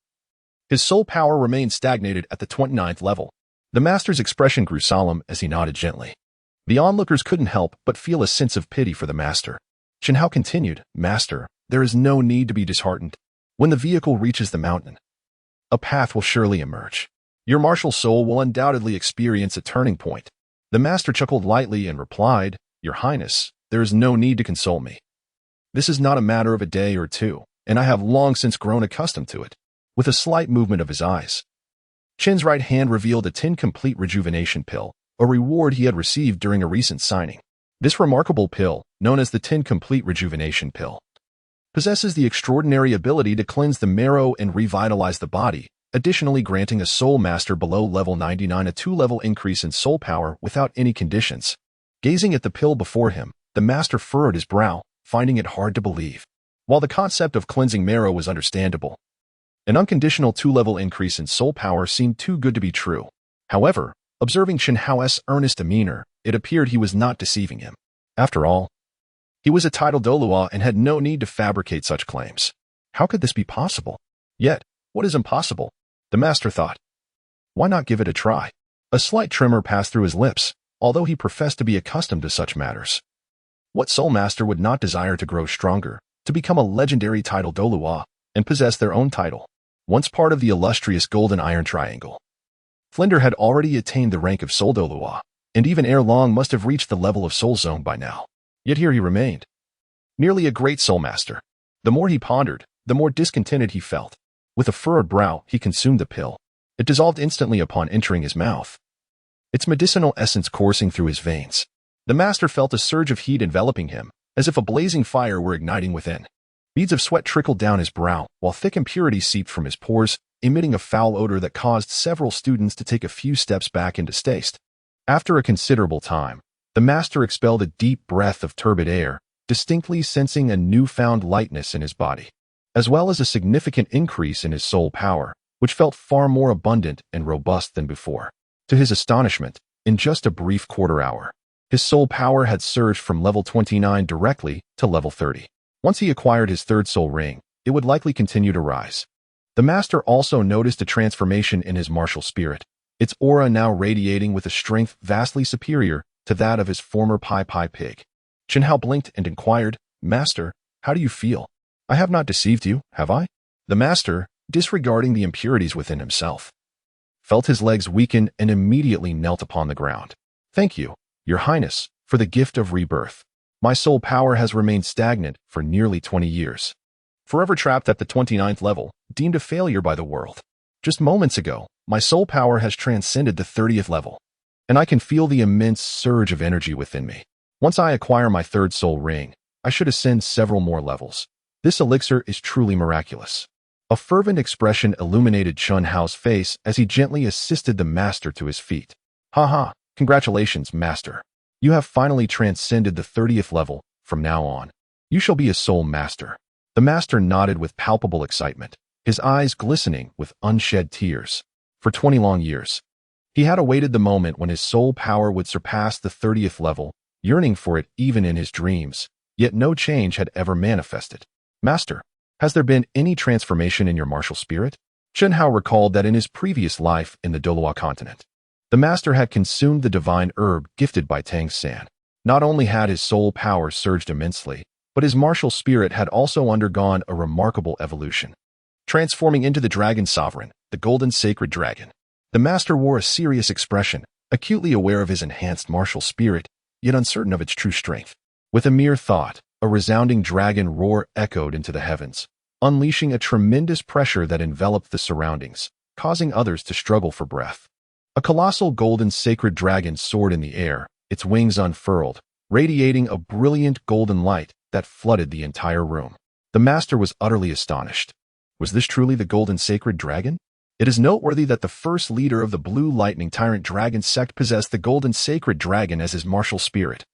his soul power remained stagnated at the 29th level. The master's expression grew solemn as he nodded gently. The onlookers couldn't help but feel a sense of pity for the master. Chen Hao continued, "Master, there is no need to be disheartened. When the vehicle reaches the mountain, a path will surely emerge. Your martial soul will undoubtedly experience a turning point." The master chuckled lightly and replied, "Your Highness, there is no need to console me. This is not a matter of a day or two, and I have long since grown accustomed to it." With a slight movement of his eyes, Chen's right hand revealed a 10 complete rejuvenation pill, a reward he had received during a recent signing. This remarkable pill, known as the 10 complete rejuvenation pill, possesses the extraordinary ability to cleanse the marrow and revitalize the body, additionally granting a soul master below level 99 a 2-level increase in soul power without any conditions. Gazing at the pill before him, the master furrowed his brow, finding it hard to believe. While the concept of cleansing marrow was understandable, an unconditional 2-level increase in soul power seemed too good to be true. However, observing Chen Hao's earnest demeanor, it appeared he was not deceiving him. After all, he was a titled Douluo and had no need to fabricate such claims. How could this be possible? Yet, what is impossible? The master thought. Why not give it a try? A slight tremor passed through his lips, although he professed to be accustomed to such matters. What soul master would not desire to grow stronger, to become a legendary titled Douluo, and possess their own title? Once part of the illustrious Golden Iron Triangle, Flinder had already attained the rank of Soul Douluo, and even ere long must have reached the level of Soul Zone by now. Yet here he remained, nearly a great soul master. The more he pondered, the more discontented he felt. With a furrowed brow, he consumed the pill. It dissolved instantly upon entering his mouth, its medicinal essence coursing through his veins. The master felt a surge of heat enveloping him, as if a blazing fire were igniting within. Beads of sweat trickled down his brow, while thick impurities seeped from his pores, emitting a foul odor that caused several students to take a few steps back in distaste. After a considerable time, the master expelled a deep breath of turbid air, distinctly sensing a newfound lightness in his body, as well as a significant increase in his soul power, which felt far more abundant and robust than before. To his astonishment, in just a brief quarter hour, his soul power had surged from level 29 directly to level 30. Once he acquired his third soul ring, it would likely continue to rise. The master also noticed a transformation in his martial spirit, its aura now radiating with a strength vastly superior to that of his former Pai pig. Chen Hao blinked and inquired, "Master, how do you feel? I have not deceived you, have I?" The master, disregarding the impurities within himself, felt his legs weaken and immediately knelt upon the ground. "Thank you, Your Highness, for the gift of rebirth. My soul power has remained stagnant for nearly 20 years. Forever trapped at the 29th level, deemed a failure by the world. Just moments ago, my soul power has transcended the 30th level, and I can feel the immense surge of energy within me. Once I acquire my third soul ring, I should ascend several more levels. This elixir is truly miraculous." A fervent expression illuminated Chen Hao's face as he gently assisted the master to his feet. "Ha! Congratulations, master. You have finally transcended the 30th level. From now on, You shall be a soul master. The master nodded with palpable excitement, his eyes glistening with unshed tears. For 20 long years, he had awaited the moment when his soul power would surpass the 30th level, yearning for it even in his dreams, yet no change had ever manifested. Master, has there been any transformation in your martial spirit? Chen Hao recalled that in his previous life in the Douluo Continent, the master had consumed the divine herb gifted by Tang San. Not only had his soul power surged immensely, but his martial spirit had also undergone a remarkable evolution, transforming into the dragon sovereign, the golden sacred dragon. The master wore a serious expression, acutely aware of his enhanced martial spirit, yet uncertain of its true strength. With a mere thought, a resounding dragon roar echoed into the heavens, unleashing a tremendous pressure that enveloped the surroundings, causing others to struggle for breath. A colossal golden sacred dragon soared in the air, its wings unfurled, radiating a brilliant golden light that flooded the entire room. The master was utterly astonished. Was this truly the golden sacred dragon? It is noteworthy that the first leader of the Blue Lightning Tyrant Dragon sect possessed the golden sacred dragon as his martial spirit.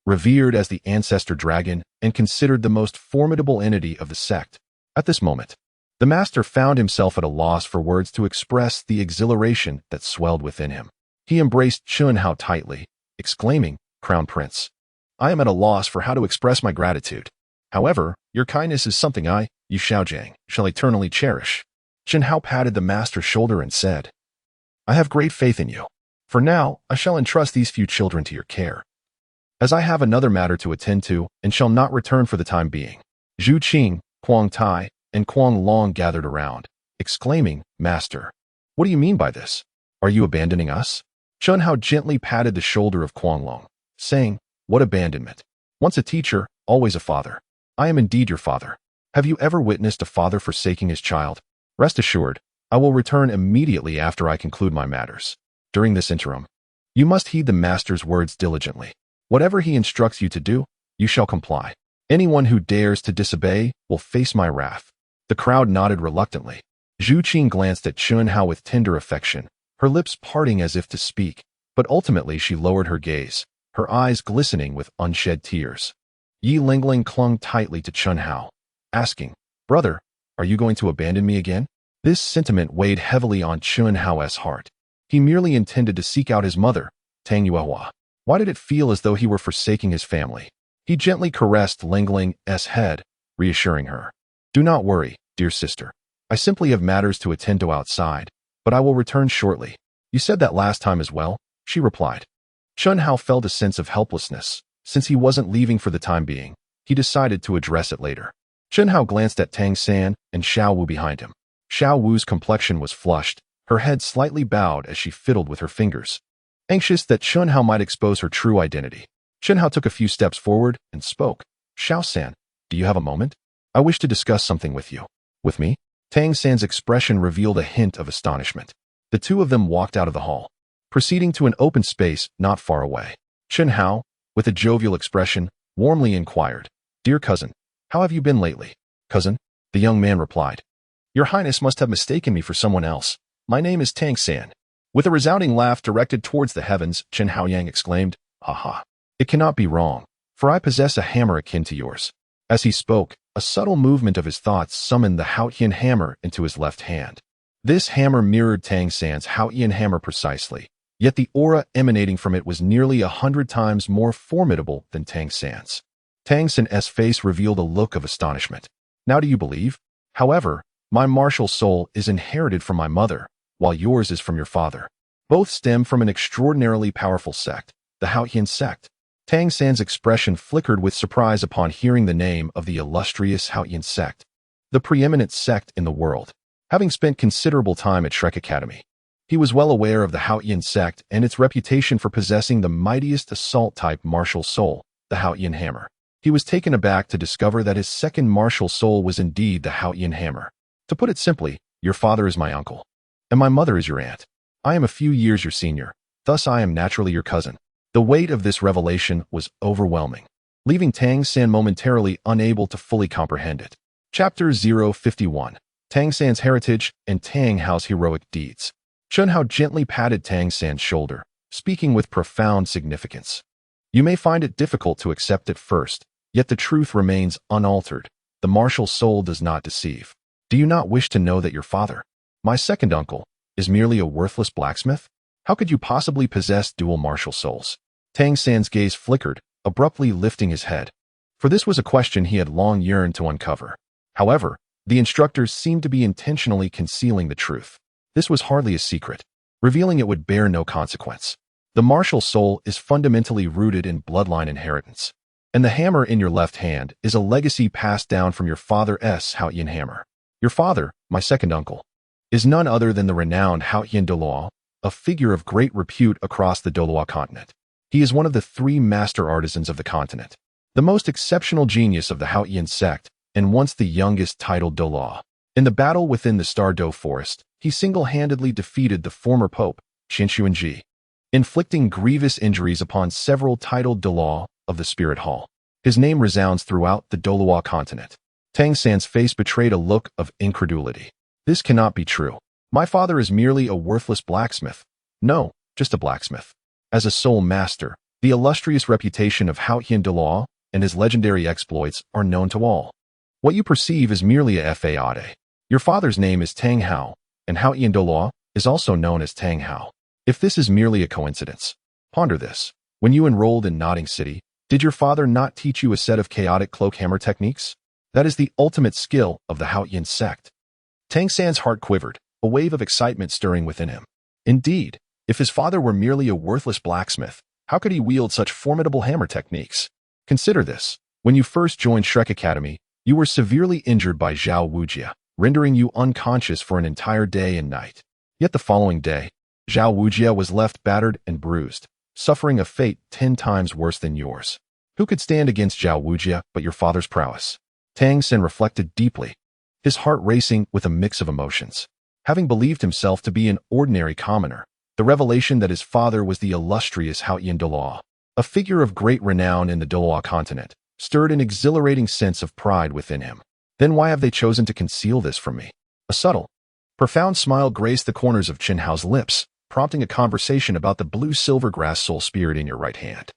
Revered as the ancestor dragon and considered the most formidable entity of the sect. At this moment, the master found himself at a loss for words to express the exhilaration that swelled within him. He embraced Chen Hao tightly, exclaiming, "Crown Prince, I am at a loss for how to express my gratitude. However, your kindness is something I, Yu Xiaojiang, shall eternally cherish." Chen Hao patted the master's shoulder and said, "I have great faith in you. For now, I shall entrust these few children to your care, as I have another matter to attend to and shall not return for the time being." Zhu Qing, Kuang Tai, and Kuang Long gathered around, exclaiming, "Master, what do you mean by this? Are you abandoning us?" Chen Hao gently patted the shoulder of Kuang Long, saying, "What abandonment? Once a teacher, always a father. I am indeed your father. Have you ever witnessed a father forsaking his child? Rest assured, I will return immediately after I conclude my matters. During this interim, you must heed the master's words diligently. Whatever he instructs you to do, you shall comply. Anyone who dares to disobey will face my wrath." The crowd nodded reluctantly. Zhu Qing glanced at Chen Hao with tender affection, her lips parting as if to speak, but ultimately she lowered her gaze, her eyes glistening with unshed tears. Yi Lingling clung tightly to Chen Hao, asking, "Brother, are you going to abandon me again?" This sentiment weighed heavily on Chen Hao's heart. He merely intended to seek out his mother, Tang Yuehua. Why did it feel as though he were forsaking his family? He gently caressed Lingling's head, reassuring her. "Do not worry, dear sister. I simply have matters to attend to outside, but I will return shortly." "You said that last time as well," she replied. Chen Hao felt a sense of helplessness. Since he wasn't leaving for the time being, he decided to address it later. Chen Hao glanced at Tang San and Xiao Wu behind him. Xiao Wu's complexion was flushed, her head slightly bowed as she fiddled with her fingers, anxious that Chen Hao might expose her true identity. Chen Hao took a few steps forward and spoke. "Xiao San, do you have a moment? I wish to discuss something with you." "With me?" Tang San's expression revealed a hint of astonishment. The two of them walked out of the hall, proceeding to an open space not far away. Chen Hao, with a jovial expression, warmly inquired, "Dear cousin, how have you been lately?" "Cousin?" the young man replied. "Your Highness must have mistaken me for someone else. My name is Tang San." With a resounding laugh directed towards the heavens, Chen Haoyang exclaimed, "Ha ha! It cannot be wrong, for I possess a hammer akin to yours." As he spoke, a subtle movement of his thoughts summoned the Hao Tian Hammer into his left hand. This hammer mirrored Tang San's Hao Tian Hammer precisely, yet the aura emanating from it was nearly 100 times more formidable than Tang San's. Tang San's face revealed a look of astonishment. "Now do you believe? However, my martial soul is inherited from my mother, while yours is from your father. Both stem from an extraordinarily powerful sect, the Hao Tian sect." Tang San's expression flickered with surprise upon hearing the name of the illustrious Hao Tian sect, the preeminent sect in the world. Having spent considerable time at Shrek Academy, he was well aware of the Hao Tian sect and its reputation for possessing the mightiest assault-type martial soul, the Hao Tian Hammer. He was taken aback to discover that his second martial soul was indeed the Hao Tian Hammer. "To put it simply, your father is my uncle, and my mother is your aunt. I am a few years your senior, thus I am naturally your cousin." The weight of this revelation was overwhelming, leaving Tang San momentarily unable to fully comprehend it. Chapter 051. Tang San's Heritage and Tang Hao's Heroic Deeds. Chen Hao gently patted Tang San's shoulder, speaking with profound significance. "You may find it difficult to accept at first, Yet the truth remains unaltered. The martial soul does not deceive. Do you not wish to know that your father, my second uncle, is merely a worthless blacksmith? How could you possibly possess dual martial souls? Tang San's gaze flickered, abruptly lifting his head. For this was a question he had long yearned to uncover. However, the instructors seemed to be intentionally concealing the truth. This was hardly a secret. Revealing it would bear no consequence. The martial soul is fundamentally rooted in bloodline inheritance. And the hammer in your left hand is a legacy passed down from your father Hao Tian Hammer. Your father, my second uncle, is none other than the renowned Hao Tian Douluo, a figure of great repute across the Douluo Continent. He is one of the 3 master artisans of the continent, the most exceptional genius of the Hao Tian sect, and once the youngest titled Douluo. In the battle within the Star Do Forest, he single-handedly defeated the former pope, Qin Shi, inflicting grievous injuries upon several titled Douluo of the Spirit Hall. His name resounds throughout the Douluo Continent. Tang San's face betrayed a look of incredulity. This cannot be true. My father is merely a worthless blacksmith. No, just a blacksmith. As a soul master, the illustrious reputation of Hao Tian Douluo and his legendary exploits are known to all. What you perceive is merely a fade. Your father's name is Tang Hao, and Hao Tian Douluo is also known as Tang Hao. If this is merely a coincidence, ponder this. When you enrolled in Nodding City, did your father not teach you a set of chaotic cloak hammer techniques? That is the ultimate skill of the Hao Tian sect. Tang San's heart quivered, a wave of excitement stirring within him. Indeed, if his father were merely a worthless blacksmith, how could he wield such formidable hammer techniques? Consider this. When you first joined Shrek Academy, you were severely injured by Zhao Wujia, rendering you unconscious for an entire day and night. Yet the following day, Zhao Wujia was left battered and bruised, suffering a fate 10 times worse than yours. Who could stand against Zhao Wujia but your father's prowess? Tang San reflected deeply, his heart racing with a mix of emotions. Having believed himself to be an ordinary commoner, the revelation that his father was the illustrious Hao Tian Douluo, a figure of great renown in the Douluo Continent, stirred an exhilarating sense of pride within him. Then why have they chosen to conceal this from me? A subtle, profound smile graced the corners of Chen Hao's lips, prompting a conversation about the blue-silver grass soul spirit in your right hand.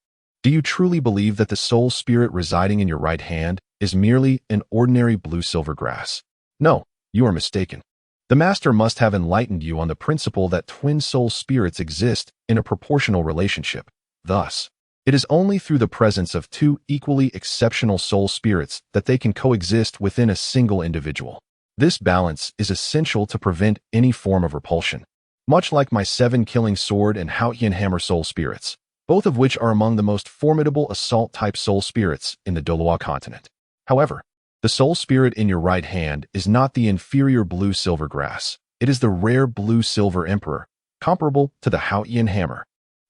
Do you truly believe that the soul spirit residing in your right hand is merely an ordinary blue-silver grass? No, you are mistaken. The master must have enlightened you on the principle that twin soul spirits exist in a proportional relationship. Thus, it is only through the presence of 2 equally exceptional soul spirits that they can coexist within a single individual. This balance is essential to prevent any form of repulsion. Much like my 7 killing sword and Hao Tian Hammer soul spirits, both of which are among the most formidable assault-type soul spirits in the Douluo Continent. However, the soul spirit in your right hand is not the inferior blue-silver grass. It is the rare blue-silver emperor, comparable to the Hao Tian Hammer.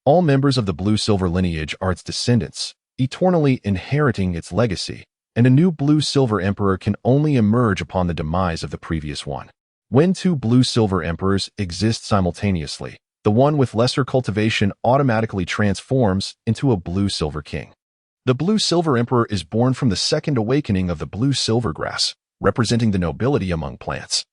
All members of the blue-silver lineage are its descendants, eternally inheriting its legacy, and a new blue-silver emperor can only emerge upon the demise of the previous one. When 2 blue-silver emperors exist simultaneously, the one with lesser cultivation automatically transforms into a blue-silver king. The blue-silver emperor is born from the second awakening of the blue-silver grass, representing the nobility among plants,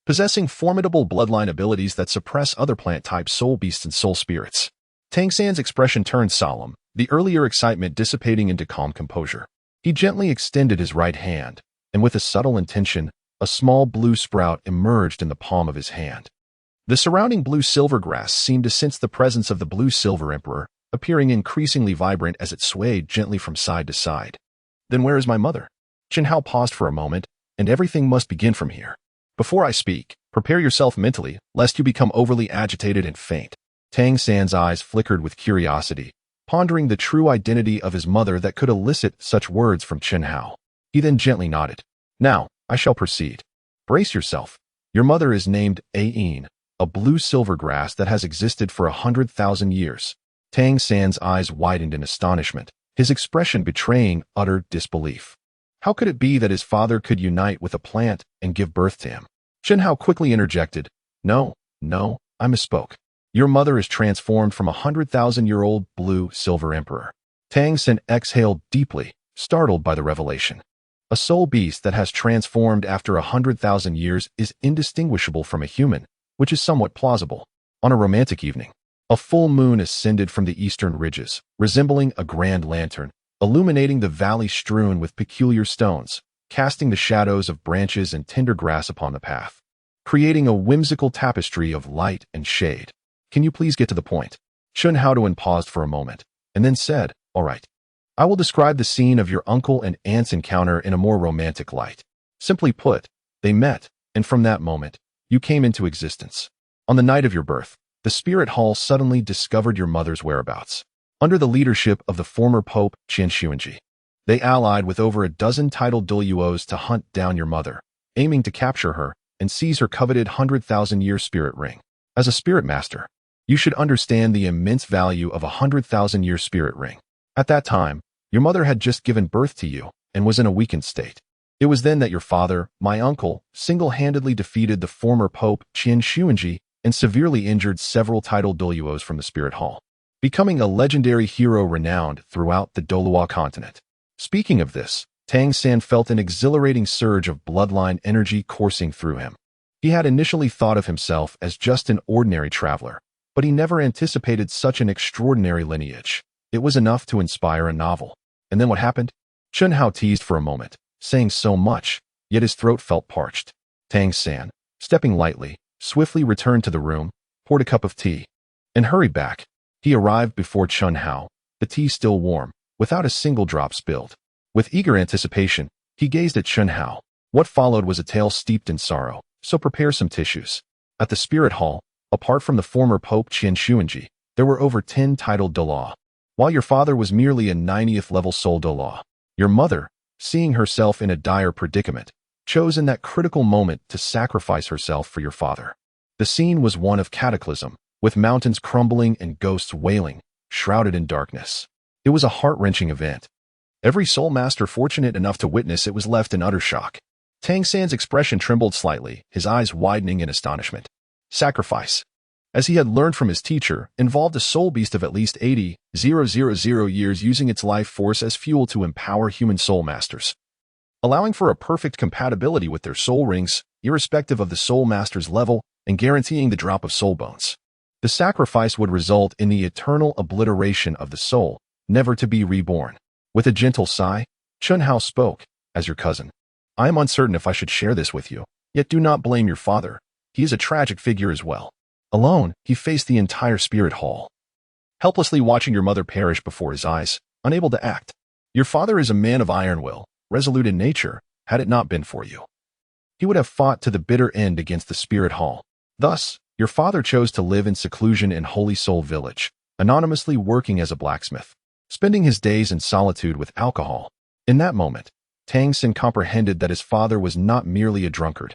possessing formidable bloodline abilities that suppress other plant-type soul beasts and soul spirits. Tang San's expression turned solemn, the earlier excitement dissipating into calm composure. He gently extended his right hand, and with a subtle intention, a small blue sprout emerged in the palm of his hand. The surrounding blue-silver grass seemed to sense the presence of the blue-silver emperor, appearing increasingly vibrant as it swayed gently from side to side. Then where is my mother? Chen Hao paused for a moment, and everything must begin from here. Before I speak, prepare yourself mentally, lest you become overly agitated and faint. Tang San's eyes flickered with curiosity, pondering the true identity of his mother that could elicit such words from Chen Hao. He then gently nodded. Now, I shall proceed. Brace yourself. Your mother is named Ain, a blue-silver grass that has existed for 100,000 years. Tang San's eyes widened in astonishment, his expression betraying utter disbelief. How could it be that his father could unite with a plant and give birth to him? Chen Hao quickly interjected. No, I misspoke. Your mother is transformed from a 100,000-year-old blue-silver emperor. Tang San exhaled deeply, startled by the revelation. A soul beast that has transformed after 100,000 years is indistinguishable from a human, which is somewhat plausible. On a romantic evening, a full moon ascended from the eastern ridges, resembling a grand lantern, illuminating the valley strewn with peculiar stones, casting the shadows of branches and tender grass upon the path, creating a whimsical tapestry of light and shade. Can you please get to the point? Chen Haotuan paused for a moment, and then said, all right. I will describe the scene of your uncle and aunt's encounter in a more romantic light. Simply put, they met, and from that moment, you came into existence. On the night of your birth, the Spirit Hall suddenly discovered your mother's whereabouts. Under the leadership of the former Pope Qianxuanji, they allied with over a dozen titled Douluos to hunt down your mother, aiming to capture her and seize her coveted 100,000-year spirit ring. As a spirit master, you should understand the immense value of a 100,000-year spirit ring. At that time, your mother had just given birth to you and was in a weakened state. It was then that your father, my uncle, single-handedly defeated the former Pope Qianxuanji and severely injured several titled Douluos from the Spirit Hall, becoming a legendary hero renowned throughout the Douluo Continent. Speaking of this, Tang San felt an exhilarating surge of bloodline energy coursing through him. He had initially thought of himself as just an ordinary traveler, but he never anticipated such an extraordinary lineage. It was enough to inspire a novel. And then what happened? Chen Hao teased for a moment, saying so much, yet his throat felt parched. Tang San, stepping lightly, swiftly returned to the room, poured a cup of tea, and hurried back. He arrived before Chen Hao, the tea still warm, without a single drop spilled. With eager anticipation, he gazed at Chen Hao. What followed was a tale steeped in sorrow, so prepare some tissues. At the Spirit Hall, apart from the former Pope Qianxuanji, there were over 10 titled Douluo. While your father was merely a 90th level soul Douluo, your mother, seeing herself in a dire predicament, chose in that critical moment to sacrifice herself for your father. The scene was one of cataclysm, with mountains crumbling and ghosts wailing, shrouded in darkness. It was a heart-wrenching event. Every soul master fortunate enough to witness it was left in utter shock. Tang San's expression trembled slightly, his eyes widening in astonishment. Sacrifice, as he had learned from his teacher, involved a soul beast of at least 80,000 years using its life force as fuel to empower human soul masters, allowing for a perfect compatibility with their soul rings, irrespective of the soul master's level, and guaranteeing the drop of soul bones. The sacrifice would result in the eternal obliteration of the soul, never to be reborn. With a gentle sigh, Chen Hao spoke, as your cousin, I am uncertain if I should share this with you, yet do not blame your father. He is a tragic figure as well. Alone, he faced the entire Spirit Hall, helplessly watching your mother perish before his eyes, unable to act. Your father is a man of iron will, resolute in nature. Had it not been for you, he would have fought to the bitter end against the Spirit Hall. Thus, your father chose to live in seclusion in Holy Soul Village, anonymously working as a blacksmith, spending his days in solitude with alcohol. In that moment, Tang San comprehended that his father was not merely a drunkard.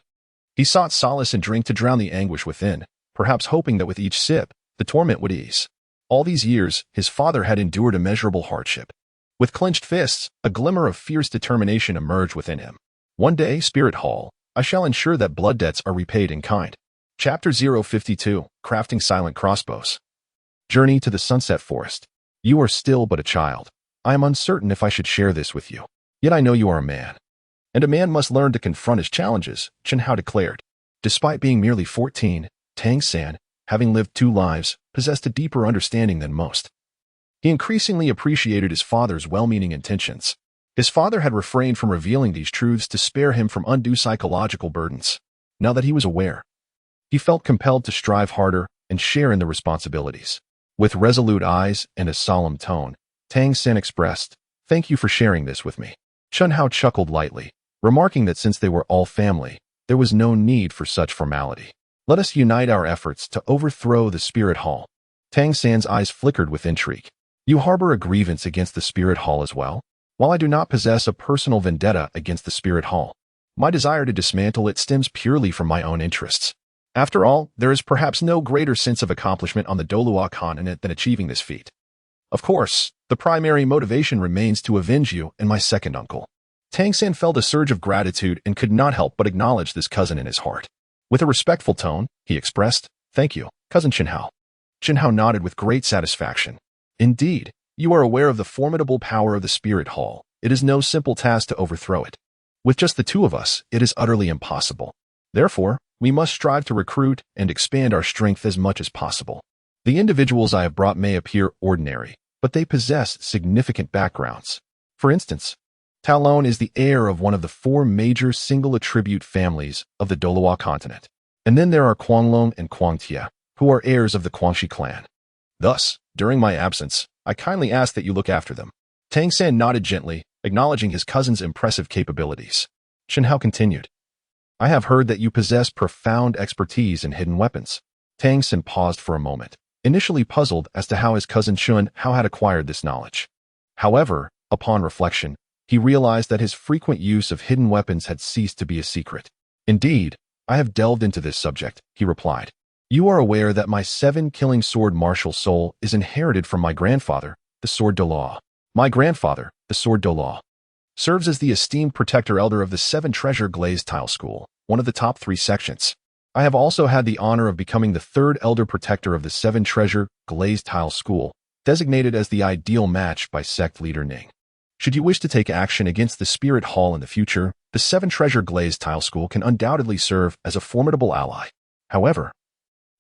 He sought solace in drink to drown the anguish within, perhaps hoping that with each sip, the torment would ease. All these years, his father had endured immeasurable hardship. With clenched fists, a glimmer of fierce determination emerged within him. One day, Spirit Hall, I shall ensure that blood debts are repaid in kind. Chapter 052, Crafting Silent Crossbows. Journey to the Sunset Forest. You are still but a child. I am uncertain if I should share this with you. Yet I know you are a man. And a man must learn to confront his challenges, Chen Hao declared. Despite being merely 14, Tang San, having lived 2 lives, possessed a deeper understanding than most. He increasingly appreciated his father's well-meaning intentions. His father had refrained from revealing these truths to spare him from undue psychological burdens. Now that he was aware, he felt compelled to strive harder and share in the responsibilities. With resolute eyes and a solemn tone, Tang San expressed, "Thank you for sharing this with me." Chen Hao chuckled lightly, remarking that since they were all family, there was no need for such formality. Let us unite our efforts to overthrow the Spirit Hall. Tang San's eyes flickered with intrigue. You harbor a grievance against the Spirit Hall as well? While I do not possess a personal vendetta against the Spirit Hall, my desire to dismantle it stems purely from my own interests. After all, there is perhaps no greater sense of accomplishment on the Douluo Continent than achieving this feat. Of course, the primary motivation remains to avenge you and my second uncle. Tang San felt a surge of gratitude and could not help but acknowledge this cousin in his heart. With a respectful tone, he expressed, "Thank you, Cousin Chen Hao." Chen Hao nodded with great satisfaction. Indeed, you are aware of the formidable power of the Spirit Hall. It is no simple task to overthrow it. With just the 2 of us, it is utterly impossible. Therefore, we must strive to recruit and expand our strength as much as possible. The individuals I have brought may appear ordinary, but they possess significant backgrounds. For instance, Talon is the heir of one of the four major single-attribute families of the Douluo Continent. And then there are Guanglong and Guangtia, who are heirs of the Guangxi clan. Thus, during my absence, I kindly ask that you look after them. Tang San nodded gently, acknowledging his cousin's impressive capabilities. Chen Hao continued. I have heard that you possess profound expertise in hidden weapons. Tang San paused for a moment, initially puzzled as to how his cousin Chen Hao had acquired this knowledge. However, upon reflection, he realized that his frequent use of hidden weapons had ceased to be a secret. Indeed, I have delved into this subject, he replied. You are aware that my 7-killing sword martial soul is inherited from my grandfather, the Sword Douluo. My grandfather, the Sword Douluo, serves as the esteemed protector elder of the 7-treasure Glazed tile school, one of the top 3 sections. I have also had the honor of becoming the 3rd elder protector of the 7-treasure Glazed tile school, designated as the ideal match by sect leader Ning. Should you wish to take action against the Spirit Hall in the future, the 7-treasure Glazed tile school can undoubtedly serve as a formidable ally. However,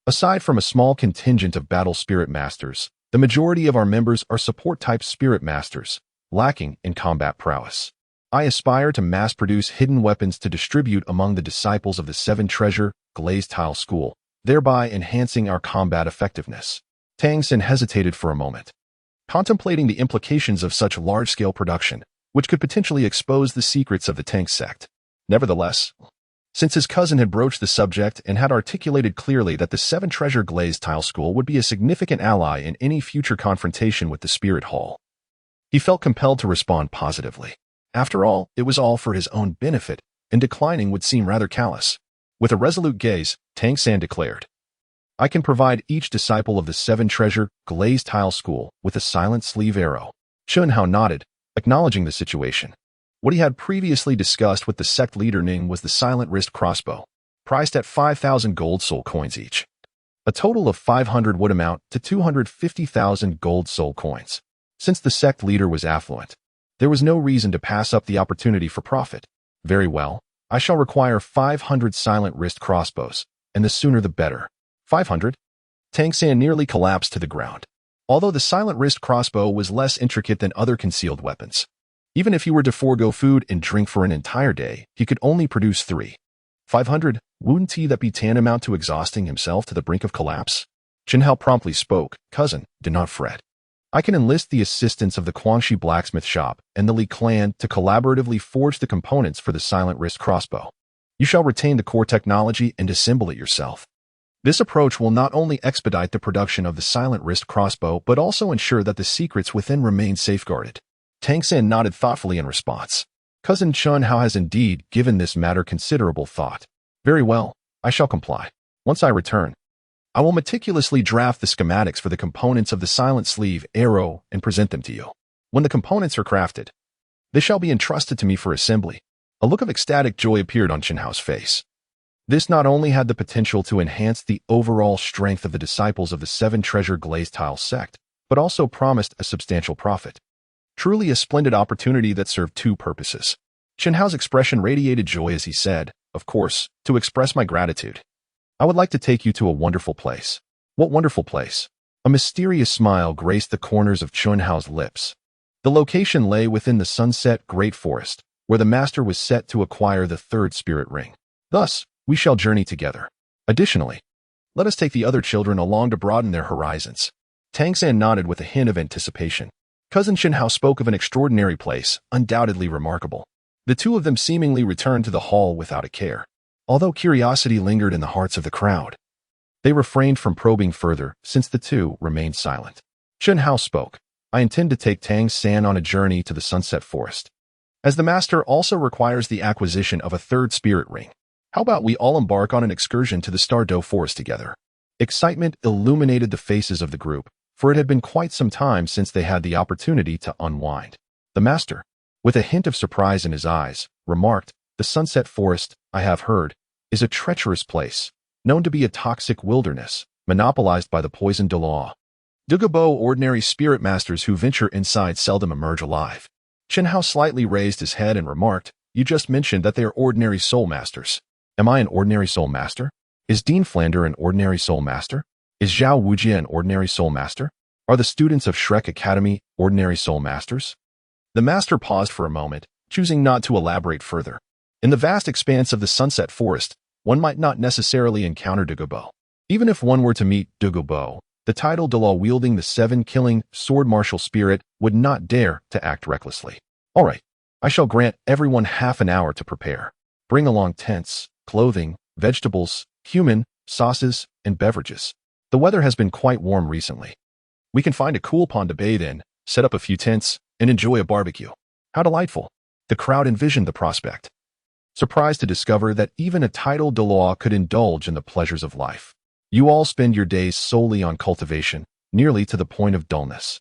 aside from a small contingent of battle spirit masters, the majority of our members are support-type spirit masters, lacking in combat prowess. I aspire to mass-produce hidden weapons to distribute among the disciples of the 7-treasure Glazed tile school, thereby enhancing our combat effectiveness. Tang San hesitated for a moment, contemplating the implications of such large-scale production, which could potentially expose the secrets of the Tank sect. Nevertheless, since his cousin had broached the subject and had articulated clearly that the 7-treasure Glazed tile school would be a significant ally in any future confrontation with the Spirit Hall, he felt compelled to respond positively. After all, it was all for his own benefit, and declining would seem rather callous. With a resolute gaze, Tang San declared, I can provide each disciple of the 7-treasure Glazed tile school with a silent sleeve arrow. Chen Hao nodded, acknowledging the situation. What he had previously discussed with the sect leader Ning was the silent wrist crossbow, priced at 5,000 gold soul coins each. A total of 500 would amount to 250,000 gold soul coins. Since the sect leader was affluent, there was no reason to pass up the opportunity for profit. Very well, I shall require 500 silent wrist crossbows, and the sooner the better. 500? Tang San nearly collapsed to the ground. Although the silent wrist crossbow was less intricate than other concealed weapons, even if he were to forego food and drink for an entire day, he could only produce 3. 500? Wouldn't that be tantamount to exhausting himself to the brink of collapse? Chen Hao promptly spoke, Cousin, do not fret. I can enlist the assistance of the Guangxi blacksmith shop and the Li clan to collaboratively forge the components for the silent wrist crossbow. You shall retain the core technology and assemble it yourself. This approach will not only expedite the production of the silent wrist crossbow but also ensure that the secrets within remain safeguarded. Tang San nodded thoughtfully in response. Cousin Chen Hao has indeed given this matter considerable thought. Very well, I shall comply. Once I return, I will meticulously draft the schematics for the components of the silent sleeve arrow and present them to you. When the components are crafted, they shall be entrusted to me for assembly. A look of ecstatic joy appeared on Chen Hao's face. This not only had the potential to enhance the overall strength of the disciples of the 7-treasure Glazed tile sect, but also promised a substantial profit. Truly a splendid opportunity that served 2 purposes. Chen Hao's expression radiated joy as he said, of course, to express my gratitude. I would like to take you to a wonderful place. What wonderful place? A mysterious smile graced the corners of Chen Hao's lips. The location lay within the Sunset Great Forest, where the master was set to acquire the 3rd spirit ring. Thus, we shall journey together. Additionally, let us take the other children along to broaden their horizons. Tang San nodded with a hint of anticipation. Cousin Chen Hao spoke of an extraordinary place, undoubtedly remarkable. The 2 of them seemingly returned to the hall without a care. Although curiosity lingered in the hearts of the crowd, they refrained from probing further since the 2 remained silent. Chen Hao spoke. I intend to take Tang San on a journey to the Sunset Forest, as the master also requires the acquisition of a 3rd spirit ring. How about we all embark on an excursion to the Stardow Forest together? Excitement illuminated the faces of the group, for it had been quite some time since they had the opportunity to unwind. The master, with a hint of surprise in his eyes, remarked, The Sunset Forest, I have heard, is a treacherous place, known to be a toxic wilderness, monopolized by the Poison Douluo. Dugabo ordinary spirit masters who venture inside seldom emerge alive. Chen Hao slightly raised his head and remarked, You just mentioned that they are ordinary soul masters. Am I an ordinary soul master? Is Dean Flander an ordinary soul master? Is Zhao Wujia an ordinary soul master? Are the students of Shrek Academy ordinary soul masters? The master paused for a moment, choosing not to elaborate further. In the vast expanse of the sunset forest, one might not necessarily encounter Duality. Even if one were to meet Duality, the title Douluo wielding the 7-killing sword martial spirit would not dare to act recklessly. All right, I shall grant everyone half an hour to prepare. Bring along tents, clothing, vegetables, human, sauces, and beverages. The weather has been quite warm recently. We can find a cool pond to bathe in, set up a few tents, and enjoy a barbecue. How delightful. The crowd envisioned the prospect, surprised to discover that even a titled Douluo could indulge in the pleasures of life. You all spend your days solely on cultivation, nearly to the point of dullness.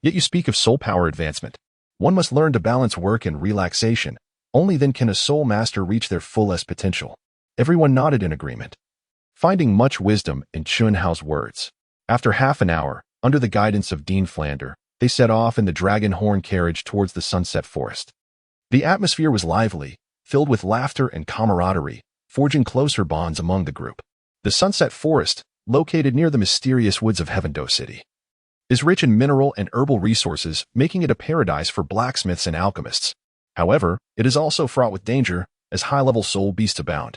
Yet you speak of soul power advancement. One must learn to balance work and relaxation. Only then can a soul master reach their fullest potential. Everyone nodded in agreement, finding much wisdom in Chun Hao's words. After half an hour, under the guidance of Dean Flander, they set off in the dragon horn carriage towards the sunset forest. The atmosphere was lively, filled with laughter and camaraderie, forging closer bonds among the group. The sunset forest, located near the mysterious woods of Heavendou City, is rich in mineral and herbal resources, making it a paradise for blacksmiths and alchemists. However, it is also fraught with danger, as high-level soul beasts abound,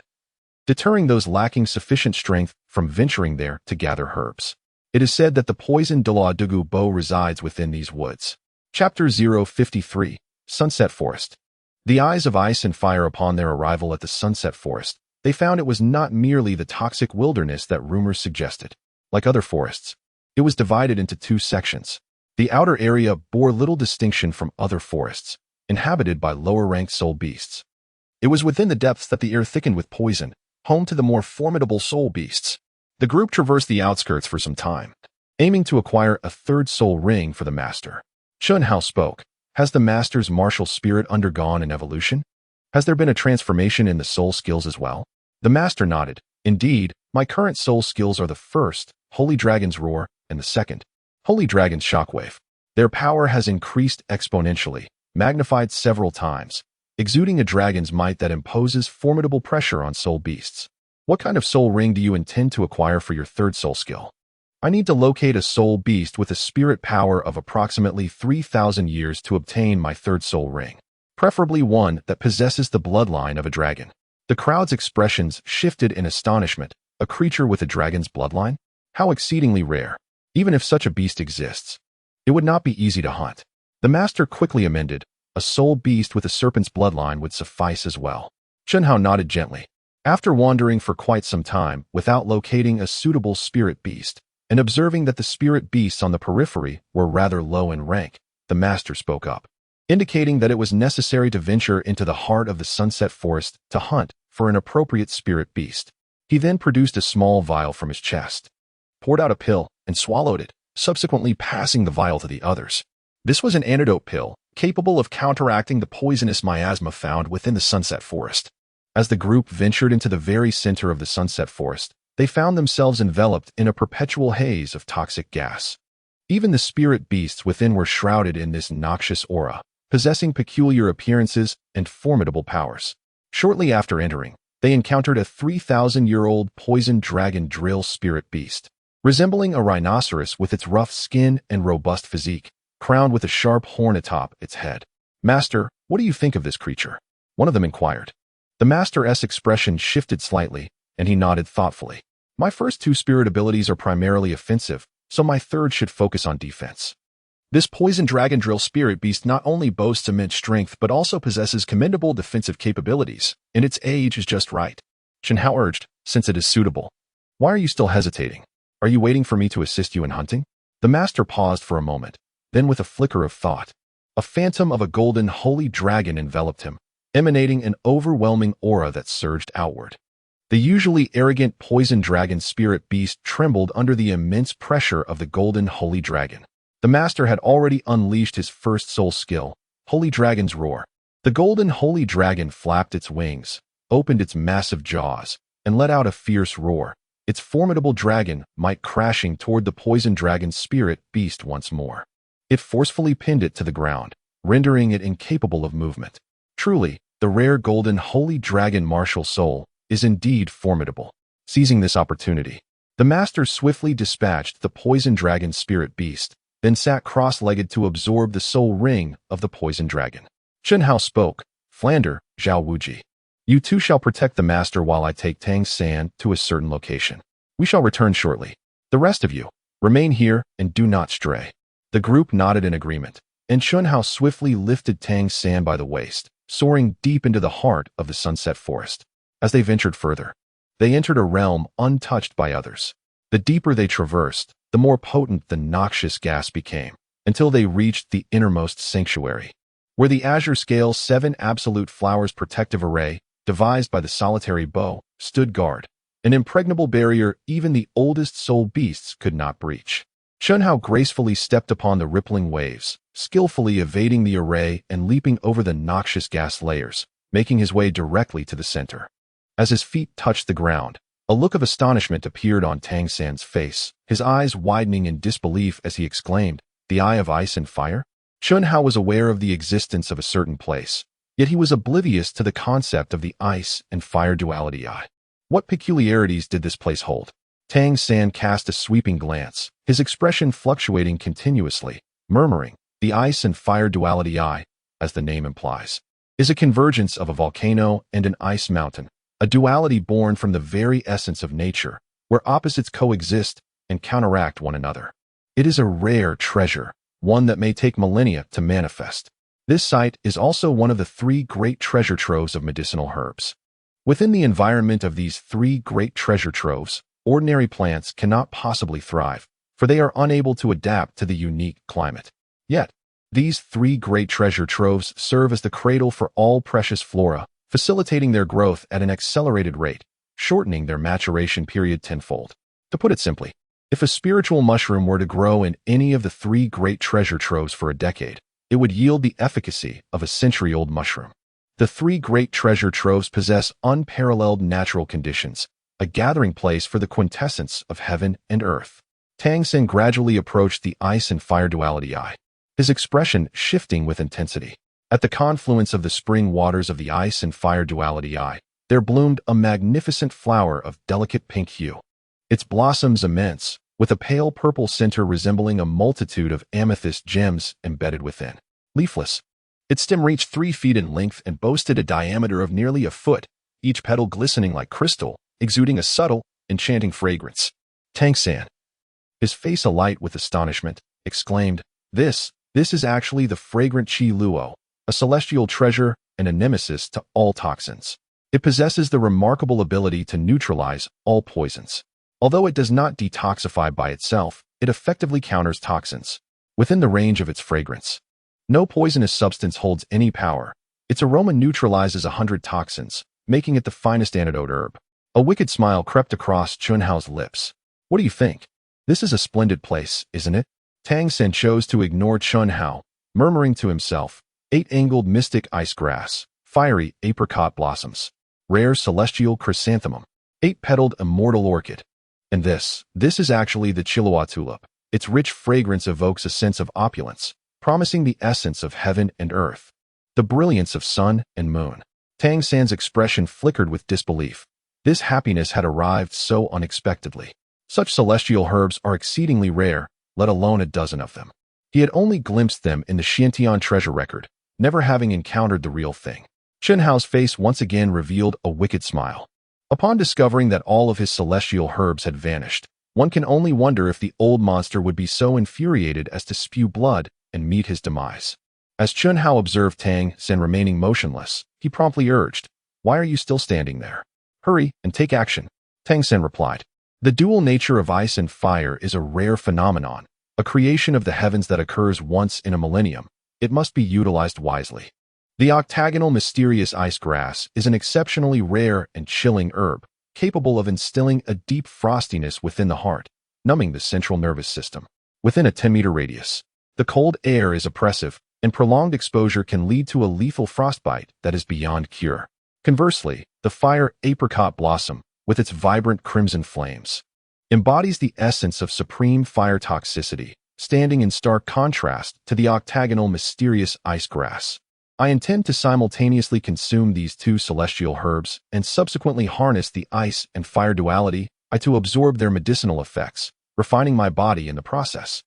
deterring those lacking sufficient strength from venturing there to gather herbs. It is said that the Poison Douluo resides within these woods. Chapter 053, Sunset Forest. The eyes of ice and fire upon their arrival at the sunset forest, they found it was not merely the toxic wilderness that rumors suggested. Like other forests, it was divided into two sections. The outer area bore little distinction from other forests, inhabited by lower-ranked soul beasts. It was within the depths that the air thickened with poison, home to the more formidable soul beasts. The group traversed the outskirts for some time, aiming to acquire a third soul ring for the master. Chun Hao spoke. Has the master's martial spirit undergone an evolution? Has there been a transformation in the soul skills as well? The master nodded. Indeed, my current soul skills are the first, Holy Dragon's Roar, and the second, Holy Dragon's Shockwave. Their power has increased exponentially, magnified several times, exuding a dragon's might that imposes formidable pressure on soul beasts. What kind of soul ring do you intend to acquire for your third soul skill? I need to locate a soul beast with a spirit power of approximately 3,000 years to obtain my third soul ring, preferably one that possesses the bloodline of a dragon. The crowd's expressions shifted in astonishment. A creature with a dragon's bloodline? How exceedingly rare. Even if such a beast exists, it would not be easy to hunt. The master quickly amended. A soul beast with a serpent's bloodline would suffice as well. Chun Hao nodded gently. After wandering for quite some time without locating a suitable spirit beast, and observing that the spirit beasts on the periphery were rather low in rank, the master spoke up, indicating that it was necessary to venture into the heart of the sunset forest to hunt for an appropriate spirit beast. He then produced a small vial from his chest, poured out a pill, and swallowed it, subsequently passing the vial to the others. This was an antidote pill, capable of counteracting the poisonous miasma found within the sunset forest. As the group ventured into the very center of the sunset forest, they found themselves enveloped in a perpetual haze of toxic gas. Even the spirit beasts within were shrouded in this noxious aura, possessing peculiar appearances and formidable powers. Shortly after entering, they encountered a 3,000-year-old poison dragon drill spirit beast, resembling a rhinoceros with its rough skin and robust physique, crowned with a sharp horn atop its head. Master, what do you think of this creature? One of them inquired. The master's expression shifted slightly, and he nodded thoughtfully. My first two spirit abilities are primarily offensive, so my third should focus on defense. This poison dragon drill spirit beast not only boasts immense strength but also possesses commendable defensive capabilities, and its age is just right. Chun Hao urged, since it is suitable. Why are you still hesitating? Are you waiting for me to assist you in hunting? The master paused for a moment, then with a flicker of thought, a phantom of a golden holy dragon enveloped him, emanating an overwhelming aura that surged outward. The usually arrogant poison dragon spirit beast trembled under the immense pressure of the golden holy dragon. The master had already unleashed his first soul skill, Holy Dragon's Roar. The golden holy dragon flapped its wings, opened its massive jaws, and let out a fierce roar, its formidable dragon might crashing toward the poison dragon spirit beast once more. It forcefully pinned it to the ground, rendering it incapable of movement. Truly, the rare golden holy dragon martial soul is indeed formidable. Seizing this opportunity, the master swiftly dispatched the poison dragon spirit beast, then sat cross-legged to absorb the soul ring of the poison dragon. Chen Hao spoke, "Flander, Zhao Wuji. You two shall protect the master while I take Tang San to a certain location. We shall return shortly. The rest of you, remain here and do not stray." The group nodded in agreement, and Chen Hao swiftly lifted Tang San by the waist, soaring deep into the heart of the sunset forest. As they ventured further, they entered a realm untouched by others. The deeper they traversed, the more potent the noxious gas became, until they reached the innermost sanctuary, where the azure scale's 7 absolute flowers protective array, devised by the solitary bow, stood guard, an impregnable barrier even the oldest soul beasts could not breach. Chen Hao gracefully stepped upon the rippling waves, skillfully evading the array and leaping over the noxious gas layers, making his way directly to the center. As his feet touched the ground, a look of astonishment appeared on Tang San's face, his eyes widening in disbelief as he exclaimed, "The Eye of Ice and Fire?" Chen Hao was aware of the existence of a certain place, yet he was oblivious to the concept of the Ice and Fire Duality Eye. What peculiarities did this place hold? Tang San cast a sweeping glance, his expression fluctuating continuously, murmuring, "The Ice and Fire Duality Eye, as the name implies, is a convergence of a volcano and an ice mountain, a duality born from the very essence of nature, where opposites coexist and counteract one another. It is a rare treasure, one that may take millennia to manifest. This site is also one of the 3 great treasure troves of medicinal herbs. Within the environment of these 3 great treasure troves, ordinary plants cannot possibly thrive, for they are unable to adapt to the unique climate. Yet, these 3 great treasure troves serve as the cradle for all precious flora, facilitating their growth at an accelerated rate, shortening their maturation period tenfold. To put it simply, if a spiritual mushroom were to grow in any of the 3 great treasure troves for a decade, it would yield the efficacy of a century-old mushroom. The 3 great treasure troves possess unparalleled natural conditions, a gathering place for the quintessence of heaven and earth. Tang San gradually approached the Ice and Fire Duality Eye, his expression shifting with intensity. At the confluence of the spring waters of the Ice and Fire Duality Eye, there bloomed a magnificent flower of delicate pink hue. Its blossoms immense, with a pale purple center resembling a multitude of amethyst gems embedded within. Leafless, its stem reached 3 feet in length and boasted a diameter of nearly a foot, each petal glistening like crystal, exuding a subtle, enchanting fragrance. Tang San, his face alight with astonishment, exclaimed, This is actually the fragrant Qi Luo, a celestial treasure and a nemesis to all toxins. It possesses the remarkable ability to neutralize all poisons. Although it does not detoxify by itself, it effectively counters toxins. Within the range of its fragrance, no poisonous substance holds any power. Its aroma neutralizes 100 toxins, making it the finest antidote herb. A wicked smile crept across Chen Hao's lips. What do you think? This is a splendid place, isn't it? Tang San chose to ignore Chen Hao, murmuring to himself, 8-angled mystic ice grass, fiery apricot blossoms, rare celestial chrysanthemum, 8-petaled immortal orchid. And this is actually the Chihuahua tulip. Its rich fragrance evokes a sense of opulence, promising the essence of heaven and earth, the brilliance of sun and moon. Tang San's expression flickered with disbelief. This happiness had arrived so unexpectedly. Such celestial herbs are exceedingly rare, let alone a dozen of them. He had only glimpsed them in the Xiantian treasure record, never having encountered the real thing. Chen Hao's face once again revealed a wicked smile. Upon discovering that all of his celestial herbs had vanished, one can only wonder if the old monster would be so infuriated as to spew blood and meet his demise. As Chen Hao observed Tang San remaining motionless, he promptly urged, "Why are you still standing there? Hurry and take action." Tang San replied, "The dual nature of ice and fire is a rare phenomenon, a creation of the heavens that occurs once in a millennium. It must be utilized wisely. The octagonal mysterious ice grass is an exceptionally rare and chilling herb, capable of instilling a deep frostiness within the heart, numbing the central nervous system. Within a 10-meter radius, the cold air is oppressive, and prolonged exposure can lead to a lethal frostbite that is beyond cure. Conversely, the fire apricot blossom, with its vibrant crimson flames, embodies the essence of supreme fire toxicity, standing in stark contrast to the octagonal mysterious ice grass. I intend to simultaneously consume these 2 celestial herbs and subsequently harness the ice and fire duality to absorb their medicinal effects, refining my body in the process.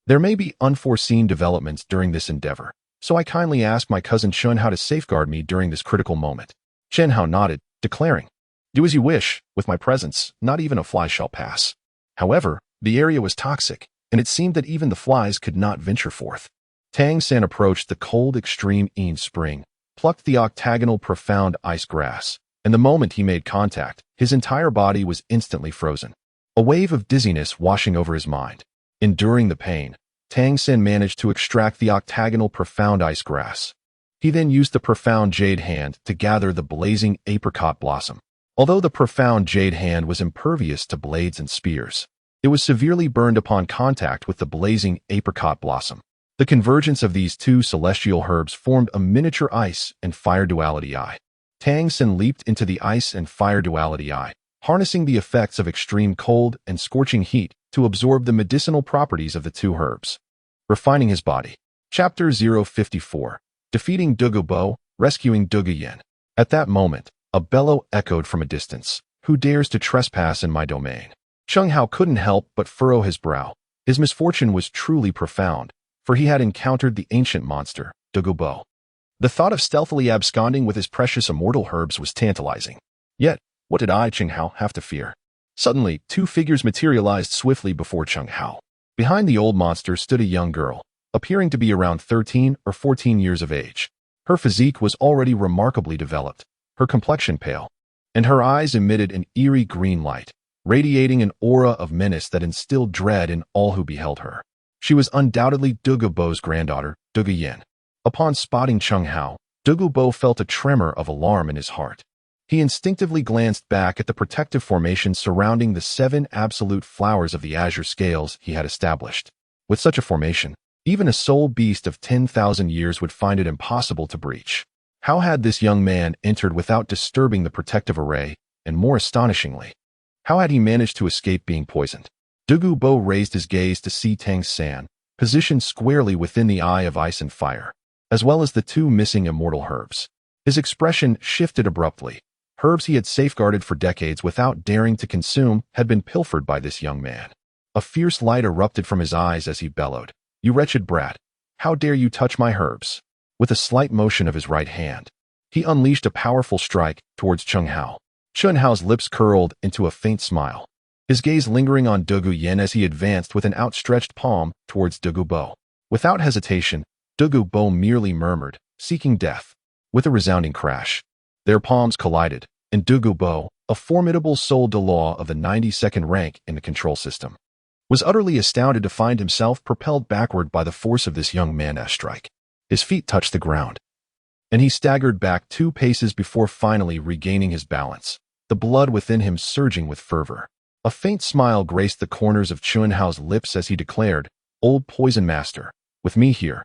There may be unforeseen developments during this endeavor, so I kindly ask my cousin Chen how to safeguard me during this critical moment. Chen Hao nodded, declaring, "Do as you wish. With my presence, not even a fly shall pass." However, the area was toxic, and it seemed that even the flies could not venture forth. Tang San approached the cold extreme Yin spring, plucked the octagonal profound ice grass, and the moment he made contact, his entire body was instantly frozen. A wave of dizziness washing over his mind. Enduring the pain, Tang San managed to extract the octagonal profound ice grass. He then used the profound jade hand to gather the blazing apricot blossom. Although the profound jade hand was impervious to blades and spears, it was severely burned upon contact with the blazing apricot blossom. The convergence of these two celestial herbs formed a miniature ice and fire duality eye. Tang San leaped into the ice and fire duality eye, harnessing the effects of extreme cold and scorching heat to absorb the medicinal properties of the two herbs. Refining his body. Chapter 054. Defeating Dugubo, rescuing Duguyen. At that moment, a bellow echoed from a distance. "Who dares to trespass in my domain?" Cheng Hao couldn't help but furrow his brow. His misfortune was truly profound, for he had encountered the ancient monster, Dugubo. The thought of stealthily absconding with his precious immortal herbs was tantalizing. Yet, what did Cheng Hao have to fear? Suddenly, two figures materialized swiftly before Cheng Hao. Behind the old monster stood a young girl, appearing to be around 13 or 14 years of age. Her physique was already remarkably developed, her complexion pale, and her eyes emitted an eerie green light, radiating an aura of menace that instilled dread in all who beheld her. She was undoubtedly Dugubo's granddaughter, Duguyen. Upon spotting Cheng Hao, Dugubo felt a tremor of alarm in his heart. He instinctively glanced back at the protective formation surrounding the 7 absolute flowers of the azure scales he had established. With such a formation, even a soul beast of 10,000 years would find it impossible to breach. How had this young man entered without disturbing the protective array, and more astonishingly, how had he managed to escape being poisoned? Dugubo raised his gaze to see Tang San, positioned squarely within the eye of ice and fire, as well as the two missing immortal herbs. His expression shifted abruptly. Herbs he had safeguarded for decades without daring to consume had been pilfered by this young man. A fierce light erupted from his eyes as he bellowed, "You wretched brat! How dare you touch my herbs?" With a slight motion of his right hand, he unleashed a powerful strike towards Cheng Hao. Cheng Hao's lips curled into a faint smile, his gaze lingering on Duguyen as he advanced with an outstretched palm towards Dugubo. Without hesitation, Dugubo merely murmured, "Seeking death." With a resounding crash, their palms collided, and Dugubo, a formidable Soul Douluo of the 92nd rank in the control system, was utterly astounded to find himself propelled backward by the force of this young man's strike. His feet touched the ground, and he staggered back 2 paces before finally regaining his balance, the blood within him surging with fervor. A faint smile graced the corners of Chuen Hao's lips as he declared, "Old Poison Master, with me here,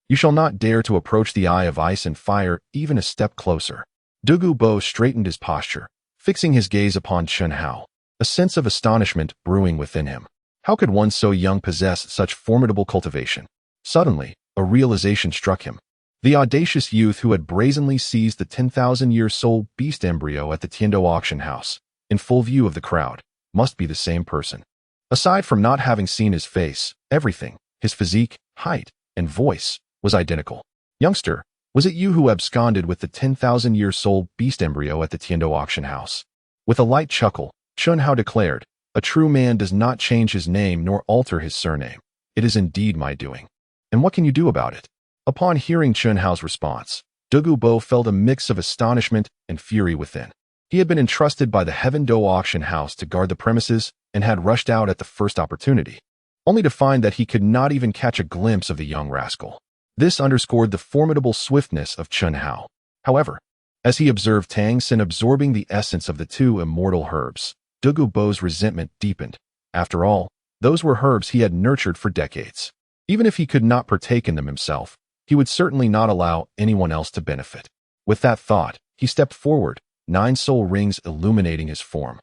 you shall not dare to approach the eye of ice and fire even a step closer." Dugubo straightened his posture, fixing his gaze upon Chuen Hao, a sense of astonishment brewing within him. How could one so young possess such formidable cultivation? Suddenly, a realization struck him. The audacious youth who had brazenly seized the 10,000-year soul beast embryo at the Tiando auction house, in full view of the crowd, must be the same person. Aside from not having seen his face, everything, his physique, height, and voice, was identical. "Youngster, was it you who absconded with the 10,000-year soul beast embryo at the Tiando auction house?" With a light chuckle, Chuen Hao declared, "A true man does not change his name nor alter his surname. It is indeed my doing. And what can you do about it?" Upon hearing Chuen Hao's response, Dugubo felt a mix of astonishment and fury within. He had been entrusted by the Heaven Do auction house to guard the premises and had rushed out at the first opportunity, only to find that he could not even catch a glimpse of the young rascal. This underscored the formidable swiftness of Chuen Hao. However, as he observed Tang San absorbing the essence of the 2 immortal herbs, Dugubo's resentment deepened. After all, those were herbs he had nurtured for decades. Even if he could not partake in them himself, he would certainly not allow anyone else to benefit. With that thought, he stepped forward, 9 soul rings illuminating his form,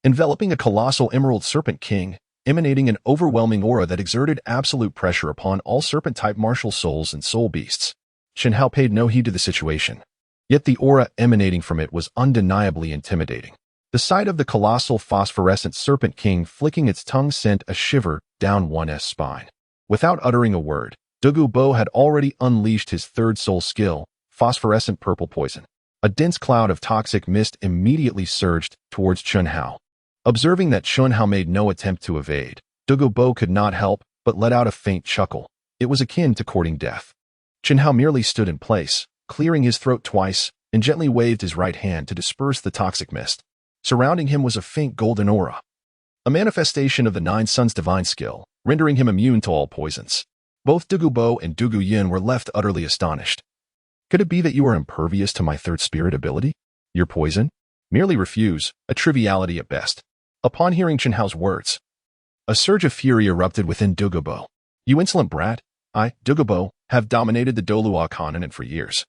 enveloping a colossal emerald serpent king, emanating an overwhelming aura that exerted absolute pressure upon all serpent-type martial souls and soul beasts. Chen Hao paid no heed to the situation, yet the aura emanating from it was undeniably intimidating. The sight of the colossal phosphorescent serpent king flicking its tongue sent a shiver down one's spine. Without uttering a word, Duality had already unleashed his third soul skill, phosphorescent purple poison. A dense cloud of toxic mist immediately surged towards Chen Hao. Observing that Chen Hao made no attempt to evade, Duality could not help but let out a faint chuckle. It was akin to courting death. Chen Hao merely stood in place, clearing his throat twice, and gently waved his right hand to disperse the toxic mist. Surrounding him was a faint golden aura, a manifestation of the Nine Suns' divine skill, rendering him immune to all poisons. Both Duality and Dualyin were left utterly astonished. Could it be that you are impervious to my third spirit ability? Your poison? Merely refuse, a triviality at best. Upon hearing Chen Hao's words, a surge of fury erupted within Duality. You insolent brat! I, Duality, have dominated the Douluo Continent for years,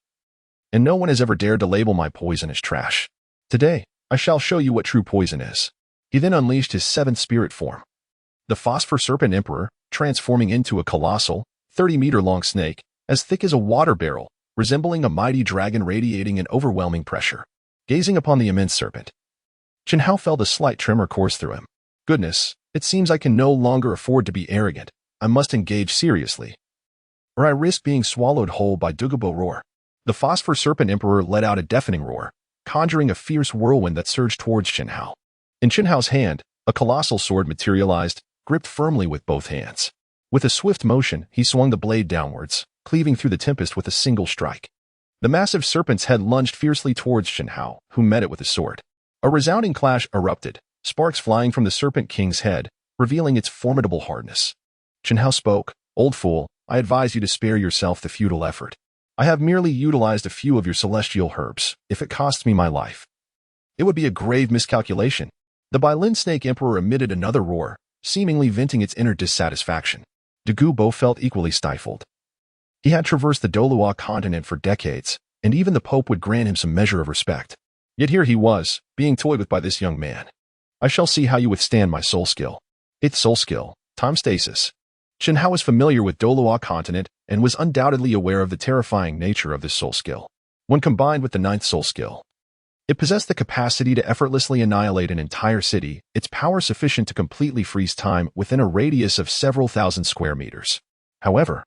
and no one has ever dared to label my poison as trash. Today, I shall show you what true poison is. He then unleashed his seventh spirit form, the Phosphor Serpent Emperor, transforming into a colossal, 30-meter-long snake, as thick as a water barrel, resembling a mighty dragon radiating an overwhelming pressure. Gazing upon the immense serpent, Chen Hao felt a slight tremor course through him. Goodness, it seems I can no longer afford to be arrogant. I must engage seriously, or I risk being swallowed whole by Duality roar. The Phosphor Serpent Emperor let out a deafening roar, conjuring a fierce whirlwind that surged towards Chen Hao. In Chen Hao's hand, a colossal sword materialized, gripped firmly with both hands. With a swift motion, he swung the blade downwards, cleaving through the tempest with a single strike. The massive serpent's head lunged fiercely towards Chen Hao, who met it with a sword. A resounding clash erupted, sparks flying from the Serpent King's head, revealing its formidable hardness. Chen Hao spoke, "Old fool, I advise you to spare yourself the futile effort. I have merely utilized a few of your celestial herbs. If it costs me my life, it would be a grave miscalculation." The Bailin Snake Emperor emitted another roar, seemingly venting its inner dissatisfaction. Duality felt equally stifled. He had traversed the Douluo Continent for decades, and even the Pope would grant him some measure of respect. Yet here he was, being toyed with by this young man. I shall see how you withstand my soul skill. Its soul skill, time stasis. Chen Hao was familiar with Douluo Continent and was undoubtedly aware of the terrifying nature of this soul skill. When combined with the ninth soul skill, it possessed the capacity to effortlessly annihilate an entire city, its power sufficient to completely freeze time within a radius of several thousand square meters. However,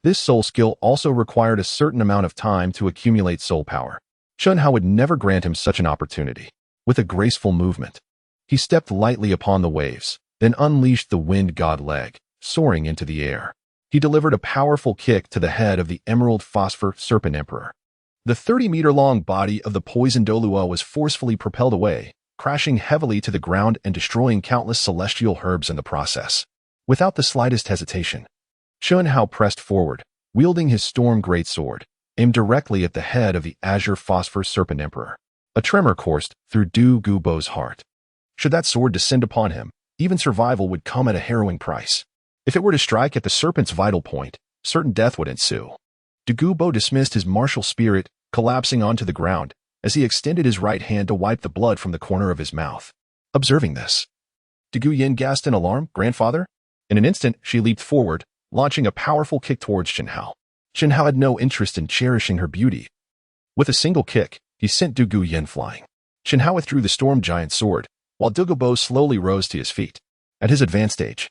this soul skill also required a certain amount of time to accumulate soul power. Chen Hao would never grant him such an opportunity. With a graceful movement, he stepped lightly upon the waves, then unleashed the wind god leg, soaring into the air. He delivered a powerful kick to the head of the Emerald Phosphor Serpent Emperor. The 30-meter-long body of the Poison Douluo was forcefully propelled away, crashing heavily to the ground and destroying countless celestial herbs in the process. Without the slightest hesitation, Chen Hao pressed forward, wielding his storm greatsword, aimed directly at the head of the Azure Phosphor Serpent Emperor. A tremor coursed through Duality heart. Should that sword descend upon him, even survival would come at a harrowing price. If it were to strike at the serpent's vital point, certain death would ensue. Duality dismissed his martial spirit, collapsing onto the ground, as he extended his right hand to wipe the blood from the corner of his mouth. Observing this, Dualyin gasped in alarm, "Grandfather?" In an instant, she leaped forward, launching a powerful kick towards Chen Hao. Chen Hao had no interest in cherishing her beauty. With a single kick, he sent Dualyin flying. Chen Hao withdrew the storm giant's sword, while Duality slowly rose to his feet. At his advanced age,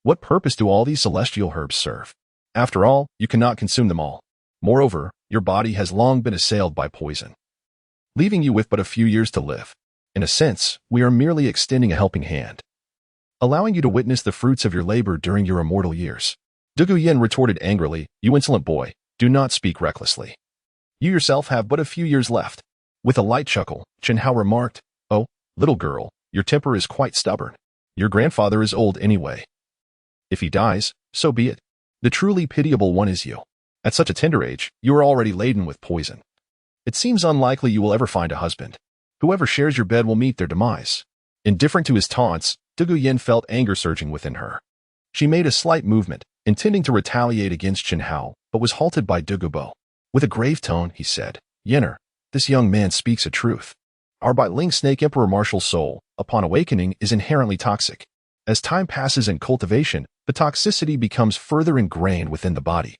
what purpose do all these celestial herbs serve? After all, you cannot consume them all. Moreover, your body has long been assailed by poison, leaving you with but a few years to live. In a sense, we are merely extending a helping hand, allowing you to witness the fruits of your labor during your immortal years. Dualyin retorted angrily, "You insolent boy, do not speak recklessly. You yourself have but a few years left." With a light chuckle, Chen Hao remarked, "Oh, little girl, your temper is quite stubborn. Your grandfather is old anyway. If he dies, so be it. The truly pitiable one is you. At such a tender age, you are already laden with poison. It seems unlikely you will ever find a husband. Whoever shares your bed will meet their demise." Indifferent to his taunts, Dualyin felt anger surging within her. She made a slight movement, intending to retaliate against Chen Hao, but was halted by Duality. With a grave tone, he said, "Yenner, this young man speaks a truth. Our Bailin Snake Emperor martial soul, upon awakening, is inherently toxic. As time passes in cultivation, the toxicity becomes further ingrained within the body.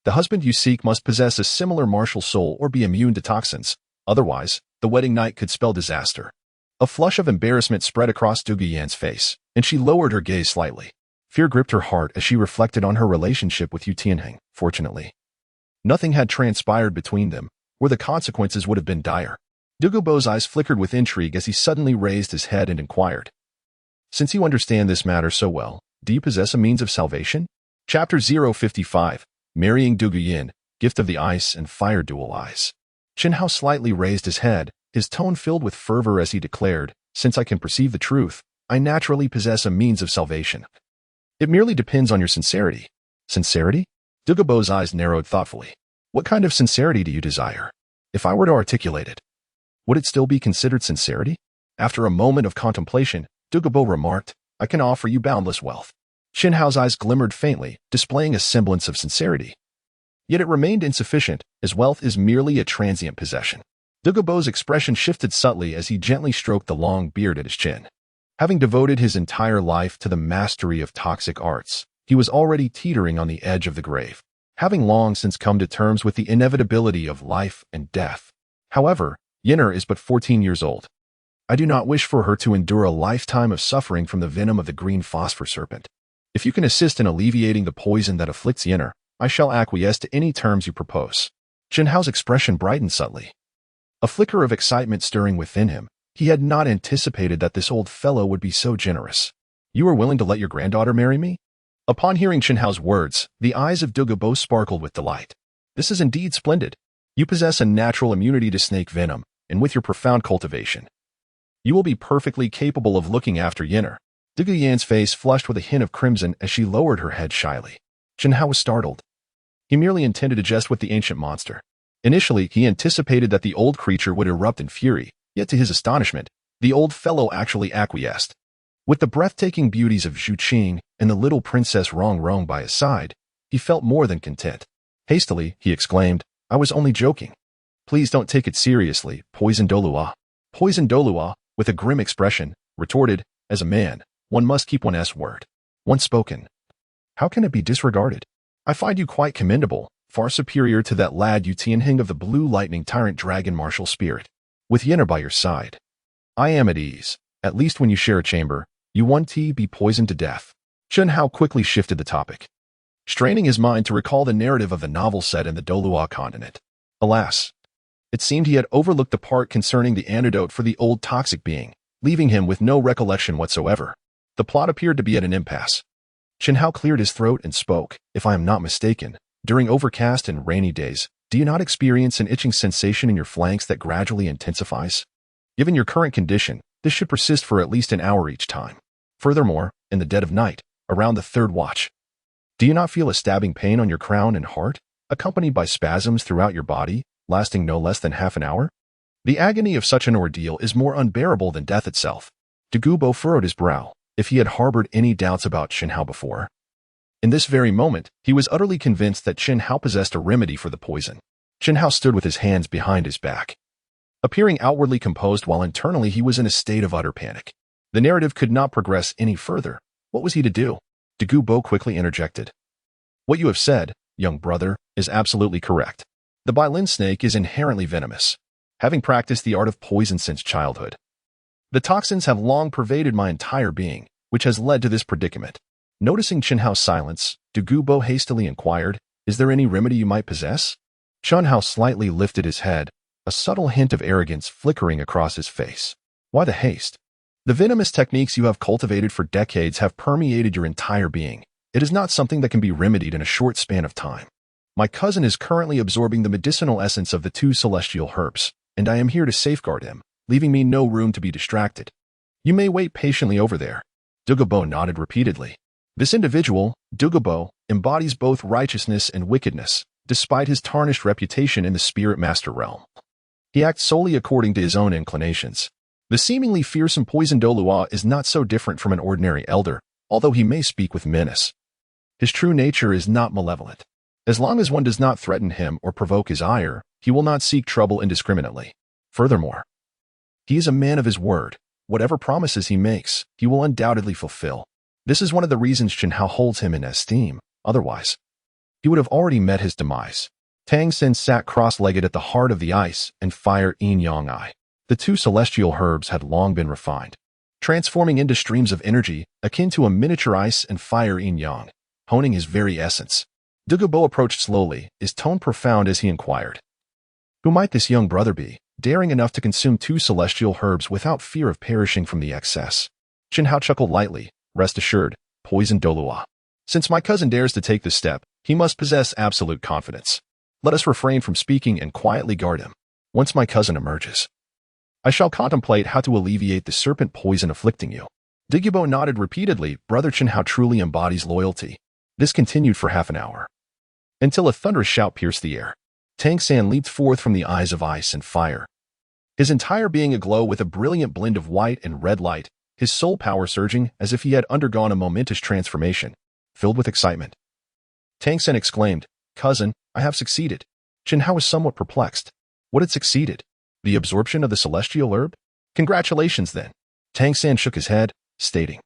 The husband you seek must possess a similar martial soul or be immune to toxins. Otherwise, the wedding night could spell disaster." A flush of embarrassment spread across Dualyan's face, and she lowered her gaze slightly. Fear gripped her heart as she reflected on her relationship with Yu Tianheng. Fortunately, nothing had transpired between them, or the consequences would have been dire. Dugubo's eyes flickered with intrigue as he suddenly raised his head and inquired, "Since you understand this matter so well, do you possess a means of salvation?" Chapter 055, Marrying Duguyin, Gift of the Ice and Fire Dual Eyes. Chen Hao slightly raised his head, his tone filled with fervor as he declared, "Since I can perceive the truth, I naturally possess a means of salvation. It merely depends on your sincerity." Sincerity? Dugubo's eyes narrowed thoughtfully. "What kind of sincerity do you desire? If I were to articulate it, would it still be considered sincerity?" After a moment of contemplation, Dugubo remarked, "I can offer you boundless wealth." Chen Hao's eyes glimmered faintly, displaying a semblance of sincerity. Yet it remained insufficient, as wealth is merely a transient possession. Dugubo's expression shifted subtly as he gently stroked the long beard at his chin. Having devoted his entire life to the mastery of toxic arts, he was already teetering on the edge of the grave, having long since come to terms with the inevitability of life and death. However, Yin'er is but 14 years old. I do not wish for her to endure a lifetime of suffering from the venom of the green phosphor serpent. If you can assist in alleviating the poison that afflicts Yin'er, I shall acquiesce to any terms you propose." Chen Hao's expression brightened subtly, a flicker of excitement stirring within him. He had not anticipated that this old fellow would be so generous. "You are willing to let your granddaughter marry me?" Upon hearing Chen Hao's words, the eyes of Dugubo sparkled with delight. "This is indeed splendid. You possess a natural immunity to snake venom, and with your profound cultivation, you will be perfectly capable of looking after Yin'er." Duguyan's face flushed with a hint of crimson as she lowered her head shyly. Chen Hao was startled. He merely intended to jest with the ancient monster. Initially, he anticipated that the old creature would erupt in fury, yet to his astonishment, the old fellow actually acquiesced. With the breathtaking beauties of Zhu Qing and the little princess Rong Rong by his side, he felt more than content. Hastily, he exclaimed, "I was only joking. Please don't take it seriously, Poison Douluo." Poison Douluo, with a grim expression, retorted, "As a man, one must keep one's word. Once spoken, how can it be disregarded? I find you quite commendable, far superior to that lad Yu Tianheng of the Blue Lightning Tyrant Dragon martial spirit. With Yin'er by your side, I am at ease. At least when you share a chamber, you won't be poisoned to death." Chen Hao quickly shifted the topic, straining his mind to recall the narrative of the novel set in the Douluo Continent. Alas, it seemed he had overlooked the part concerning the antidote for the old toxic being, leaving him with no recollection whatsoever. The plot appeared to be at an impasse. Chen Hao cleared his throat and spoke, "If I am not mistaken, during overcast and rainy days, do you not experience an itching sensation in your flanks that gradually intensifies? Given your current condition, this should persist for at least an hour each time. Furthermore, in the dead of night, around the third watch, do you not feel a stabbing pain on your crown and heart, accompanied by spasms throughout your body, lasting no less than half an hour? The agony of such an ordeal is more unbearable than death itself." Dugubo furrowed his brow, if he had harbored any doubts about Chen Hao before. In this very moment, he was utterly convinced that Chen Hao possessed a remedy for the poison. Chen Hao stood with his hands behind his back, appearing outwardly composed while internally he was in a state of utter panic. The narrative could not progress any further. What was he to do? Dugubo quickly interjected, "What you have said, young brother, is absolutely correct. The Bailin snake is inherently venomous. Having practiced the art of poison since childhood, the toxins have long pervaded my entire being, which has led to this predicament." Noticing Chen Hao's silence, Dugubo hastily inquired, "Is there any remedy you might possess?" Chen Hao slightly lifted his head, a subtle hint of arrogance flickering across his face. "Why the haste? The venomous techniques you have cultivated for decades have permeated your entire being. It is not something that can be remedied in a short span of time. My cousin is currently absorbing the medicinal essence of the two celestial herbs, and I am here to safeguard him, leaving me no room to be distracted. You may wait patiently over there." Dugubo nodded repeatedly. This individual, Dugubo, embodies both righteousness and wickedness, despite his tarnished reputation in the spirit master realm. He acts solely according to his own inclinations. The seemingly fearsome Poison Douluo is not so different from an ordinary elder, although he may speak with menace. His true nature is not malevolent. As long as one does not threaten him or provoke his ire, he will not seek trouble indiscriminately. Furthermore, he is a man of his word. Whatever promises he makes, he will undoubtedly fulfill. This is one of the reasons Chen Hao holds him in esteem. Otherwise, he would have already met his demise. Tang Xin sat cross-legged at the heart of the ice and fire yin-yang eye. The two celestial herbs had long been refined. transforming into streams of energy akin to a miniature ice and fire yin-yang, honing his very essence. Dugubo approached slowly, his tone profound as he inquired, "Who might this young brother be, daring enough to consume 2 celestial herbs without fear of perishing from the excess?" Chen Hao chuckled lightly. "Rest assured, Poison Douluo. Since my cousin dares to take this step, he must possess absolute confidence. Let us refrain from speaking and quietly guard him. Once my cousin emerges, I shall contemplate how to alleviate the serpent poison afflicting you." Dugubo nodded repeatedly. Brother Chen Hao truly embodies loyalty. This continued for half an hour, until a thunderous shout pierced the air. Tang San leaped forth from the eyes of ice and fire, his entire being aglow with a brilliant blend of white and red light, his soul power surging as if he had undergone a momentous transformation. Filled with excitement, Tang San exclaimed, "Cousin, I have succeeded." Chen Hao was somewhat perplexed. What had succeeded? The absorption of the celestial herb? Congratulations then. Tang San shook his head, stating,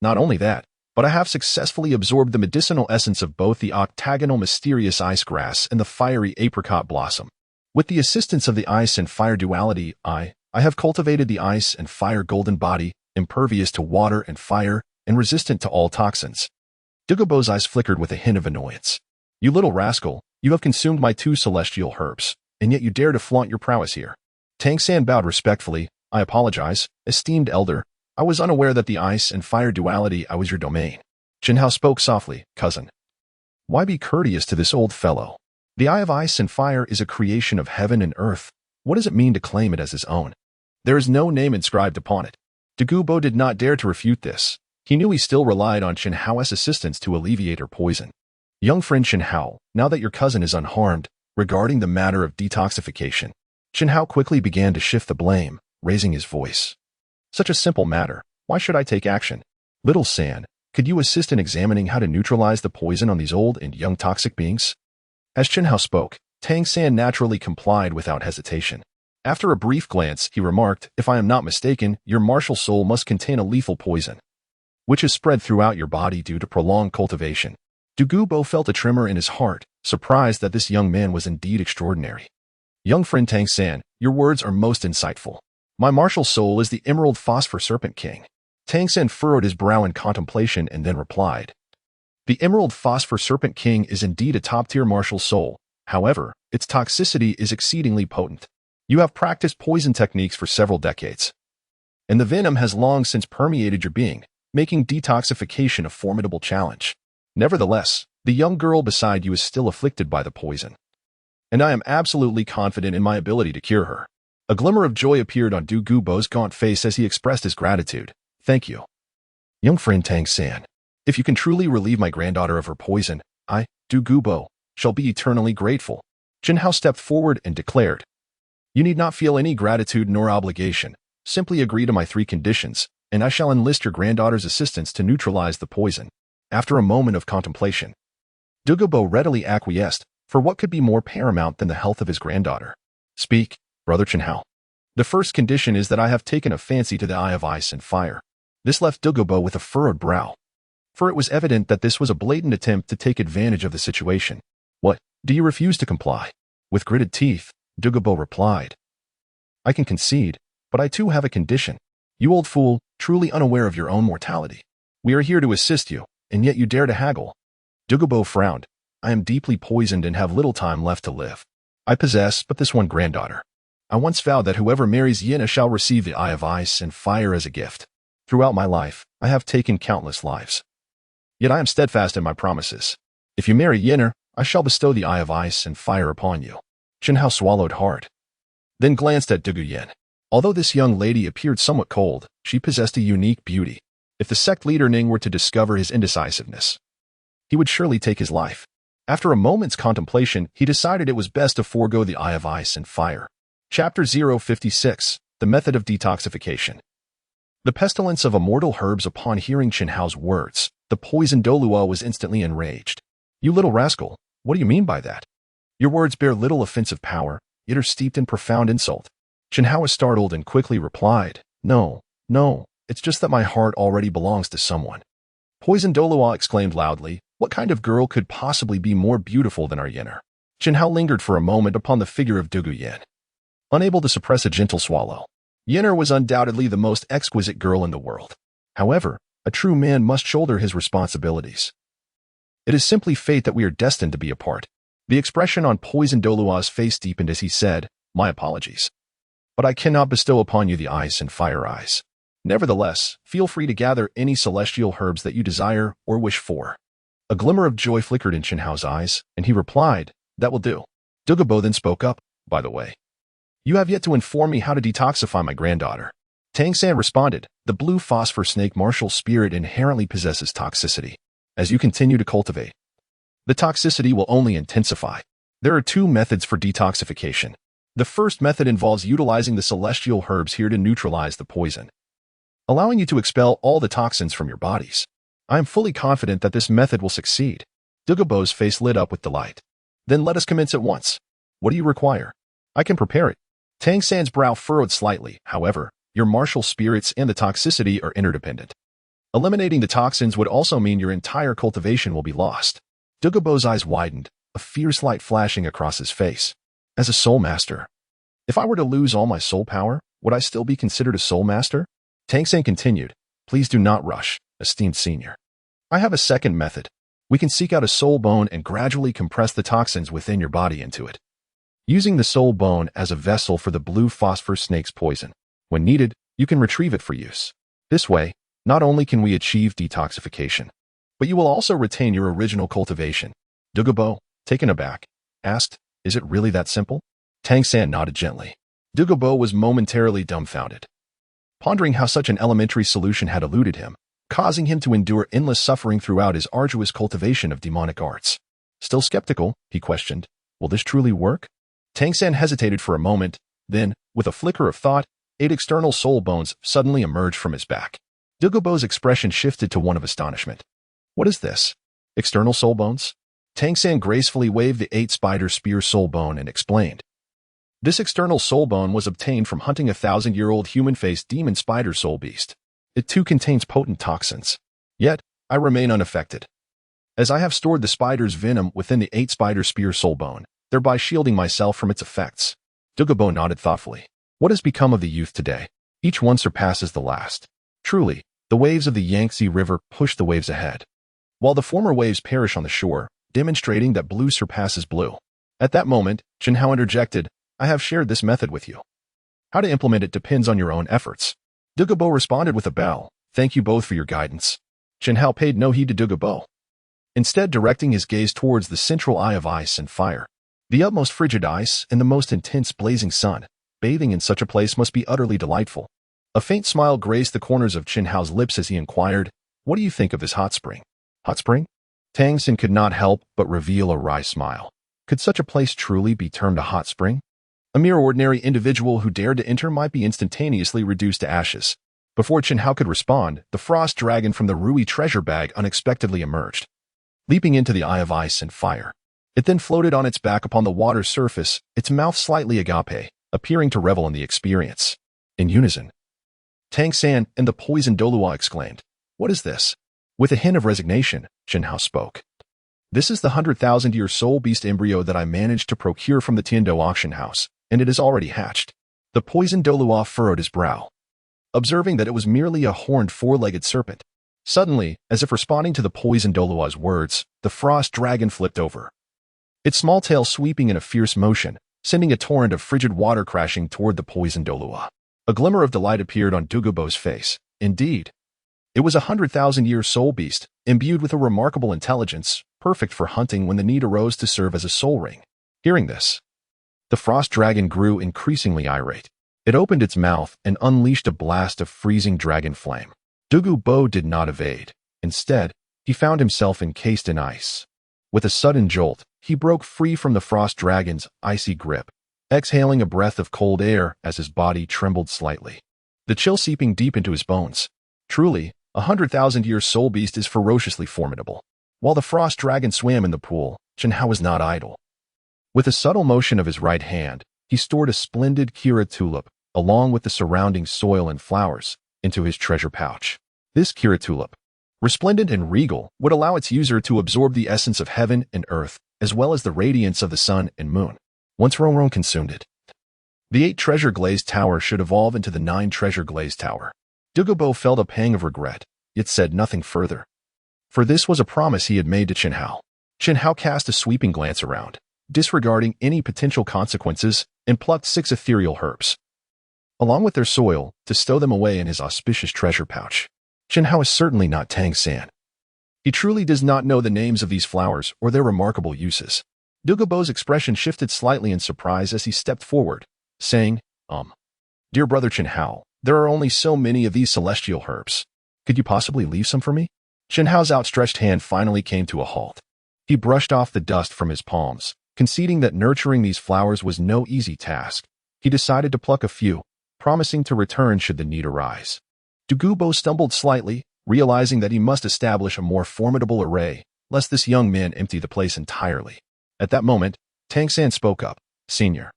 "Not only that, but I have successfully absorbed the medicinal essence of both the octagonal mysterious ice grass and the fiery apricot blossom. With the assistance of the ice and fire duality, I have cultivated the ice and fire golden body, impervious to water and fire, and resistant to all toxins." Dugubo's eyes flickered with a hint of annoyance. "You little rascal, you have consumed my 2 celestial herbs, and yet you dare to flaunt your prowess here." Tang San bowed respectfully. "I apologize, esteemed elder. I was unaware that the ice and fire duality was your domain." Chen Hao spoke softly, "Cousin, why be courteous to this old fellow? The eye of ice and fire is a creation of heaven and earth. What does it mean to claim it as his own? There is no name inscribed upon it." Dugubo did not dare to refute this. He knew he still relied on Chen Hao's assistance to alleviate her poison. "Young friend Chen Hao, now that your cousin is unharmed, regarding the matter of detoxification." Chen Hao quickly began to shift the blame, raising his voice. "Such a simple matter. Why should I take action? Little San, could you assist in examining how to neutralize the poison on these old and young toxic beings?" As Chen Hao spoke, Tang San naturally complied without hesitation. After a brief glance, he remarked, "If I am not mistaken, your martial soul must contain a lethal poison, which is spread throughout your body due to prolonged cultivation." Dugubo felt a tremor in his heart, surprised that this young man was indeed extraordinary. "Young friend Tang San, your words are most insightful. My martial soul is the Emerald Phosphor Serpent King." Tang San furrowed his brow in contemplation and then replied, "The Emerald Phosphor Serpent King is indeed a top-tier martial soul. However, its toxicity is exceedingly potent. You have practiced poison techniques for several decades, and the venom has long since permeated your being, making detoxification a formidable challenge. Nevertheless, the young girl beside you is still afflicted by the poison, and I am absolutely confident in my ability to cure her." A glimmer of joy appeared on Dugubo's gaunt face as he expressed his gratitude. "Thank you, young friend Tang San. If you can truly relieve my granddaughter of her poison, I, Dugubo, shall be eternally grateful." Chen Hao stepped forward and declared, "You need not feel any gratitude nor obligation. Simply agree to my 3 conditions, and I shall enlist your granddaughter's assistance to neutralize the poison." After a moment of contemplation, Dugubo readily acquiesced, for what could be more paramount than the health of his granddaughter? "Speak, Brother Chen Hao." "The first condition is that I have taken a fancy to the eye of ice and fire." This left Dugubo with a furrowed brow, for it was evident that this was a blatant attempt to take advantage of the situation. "What, do you refuse to comply?" With gritted teeth, Dugubo replied, "I can concede, but I too have a condition. You old fool, truly unaware of your own mortality. We are here to assist you, and yet you dare to haggle." Dugubo frowned. "I am deeply poisoned and have little time left to live. I possess but this one granddaughter. I once vowed that whoever marries Yina shall receive the eye of ice and fire as a gift. Throughout my life, I have taken countless lives. Yet I am steadfast in my promises. If you marry Yina, I shall bestow the eye of ice and fire upon you." Chen Hao swallowed hard, then glanced at Dugu Yen. Although this young lady appeared somewhat cold, she possessed a unique beauty. If the sect leader Ning were to discover his indecisiveness, he would surely take his life. After a moment's contemplation, he decided it was best to forego the eye of ice and fire. Chapter 056, The Method of Detoxification. The pestilence of immortal herbs. Upon hearing Chen Hao's words, the Poison Douluo was instantly enraged. "You little rascal, what do you mean by that? Your words bear little offensive power, yet are steeped in profound insult." Chen Hao was startled and quickly replied, No, it's just that my heart already belongs to someone." Poison Douluo exclaimed loudly, "What kind of girl could possibly be more beautiful than our Yenner?" Chen Hao lingered for a moment upon the figure of Dugu Yen, unable to suppress a gentle swallow. Yenner was undoubtedly the most exquisite girl in the world. However, a true man must shoulder his responsibilities. It is simply fate that we are destined to be apart. The expression on Poison Douluo's face deepened as he said, "My apologies. But I cannot bestow upon you the ice and fire eyes. Nevertheless, feel free to gather any celestial herbs that you desire or wish for." A glimmer of joy flickered in Chen Hao's eyes, and he replied, "That will do." Duality then spoke up, "By the way, you have yet to inform me how to detoxify my granddaughter." Tang San responded, "The blue phosphor snake martial spirit inherently possesses toxicity. As you continue to cultivate, the toxicity will only intensify. There are two methods for detoxification. The first method involves utilizing the celestial herbs here to neutralize the poison, allowing you to expel all the toxins from your bodies. I am fully confident that this method will succeed." Dualiti's face lit up with delight. "Then let us commence at once. What do you require? I can prepare it." Tang San's brow furrowed slightly. "However, your martial spirits and the toxicity are interdependent. Eliminating the toxins would also mean your entire cultivation will be lost." Dualiti's eyes widened, a fierce light flashing across his face. "As a soul master, if I were to lose all my soul power, would I still be considered a soul master?" Tang San continued, "Please do not rush, esteemed senior. I have a second method. We can seek out a soul bone and gradually compress the toxins within your body into it, using the soul bone as a vessel for the blue phosphor snake's poison. When needed, you can retrieve it for use. This way, not only can we achieve detoxification, but you will also retain your original cultivation." Duality, taken aback, asked, "Is it really that simple?" Tang San nodded gently. Duality was momentarily dumbfounded, pondering how such an elementary solution had eluded him, causing him to endure endless suffering throughout his arduous cultivation of demonic arts. Still skeptical, he questioned, "Will this truly work?" Tang San hesitated for a moment, then, with a flicker of thought, 8 external soul bones suddenly emerged from his back. Dualiti's expression shifted to one of astonishment. "What is this? External soul bones?" Tang San gracefully waved the 8 spider spear soul bone and explained, "This external soul bone was obtained from hunting a 1,000-year-old human-faced demon spider soul beast. It too contains potent toxins. Yet, I remain unaffected, as I have stored the spider's venom within the 8 spider spear soul bone, thereby shielding myself from its effects." Duality nodded thoughtfully. "What has become of the youth today? Each one surpasses the last. Truly, the waves of the Yangtze River push the waves ahead, while the former waves perish on the shore, demonstrating that blue surpasses blue." At that moment, Chen Hao interjected, "I have shared this method with you. How to implement it depends on your own efforts." Duality responded with a bow, "Thank you both for your guidance." Chen Hao paid no heed to Duality, instead directing his gaze towards the central eye of ice and fire. The utmost frigid ice and the most intense blazing sun. Bathing in such a place must be utterly delightful. A faint smile graced the corners of Chen Hao's lips as he inquired, "What do you think of this hot spring?" "Hot spring?" Tang San could not help but reveal a wry smile. Could such a place truly be termed a hot spring? A mere ordinary individual who dared to enter might be instantaneously reduced to ashes. Before Chen Hao could respond, the frost dragon from the Rui treasure bag unexpectedly emerged, leaping into the eye of ice and fire. It then floated on its back upon the water's surface, its mouth slightly agape, appearing to revel in the experience. In unison, Tang San and the Poison Douluo exclaimed, "What is this?" With a hint of resignation, Chen Hao spoke. "This is the 100,000-year soul beast embryo that I managed to procure from the Tiando auction house, and it is already hatched." The Poison Douluo furrowed his brow, observing that it was merely a horned 4-legged serpent. Suddenly, as if responding to the Poison Douluo's words, the frost dragon flipped over, its small tail sweeping in a fierce motion, sending a torrent of frigid water crashing toward the Poison Douluo. A glimmer of delight appeared on Dualiti's face. Indeed, it was a 100,000-year soul beast, imbued with a remarkable intelligence, perfect for hunting when the need arose to serve as a soul ring. Hearing this, the frost dragon grew increasingly irate. It opened its mouth and unleashed a blast of freezing dragon flame. Duality did not evade. Instead, he found himself encased in ice. With a sudden jolt, he broke free from the frost dragon's icy grip, exhaling a breath of cold air as his body trembled slightly, the chill seeping deep into his bones. Truly, a 100,000-year soul beast is ferociously formidable. While the frost dragon swam in the pool, Chen Hao was not idle. With a subtle motion of his right hand, he stored a splendid Kira tulip, along with the surrounding soil and flowers, into his treasure pouch. This Kira tulip, resplendent and regal, would allow its user to absorb the essence of heaven and earth, as well as the radiance of the sun and moon. Once Ronron consumed it, The 8-treasure glazed tower should evolve into the 9-treasure glazed tower. Dugubo felt a pang of regret, yet said nothing further. For this was a promise he had made to Chen Hao. Chen Hao cast a sweeping glance around, disregarding any potential consequences, and plucked 6 ethereal herbs, along with their soil, to stow them away in his auspicious treasure pouch. Chen Hao is certainly not Tang San. He truly does not know the names of these flowers or their remarkable uses. Dugubo's expression shifted slightly in surprise as he stepped forward, saying, Dear brother Chen Hao, there are only so many of these celestial herbs. Could you possibly leave some for me? Chen Hao's outstretched hand finally came to a halt. He brushed off the dust from his palms, conceding that nurturing these flowers was no easy task. He decided to pluck a few, promising to return should the need arise. Dugubo stumbled slightly, realizing that he must establish a more formidable array, lest this young man empty the place entirely. At that moment, Tang San spoke up, Senior.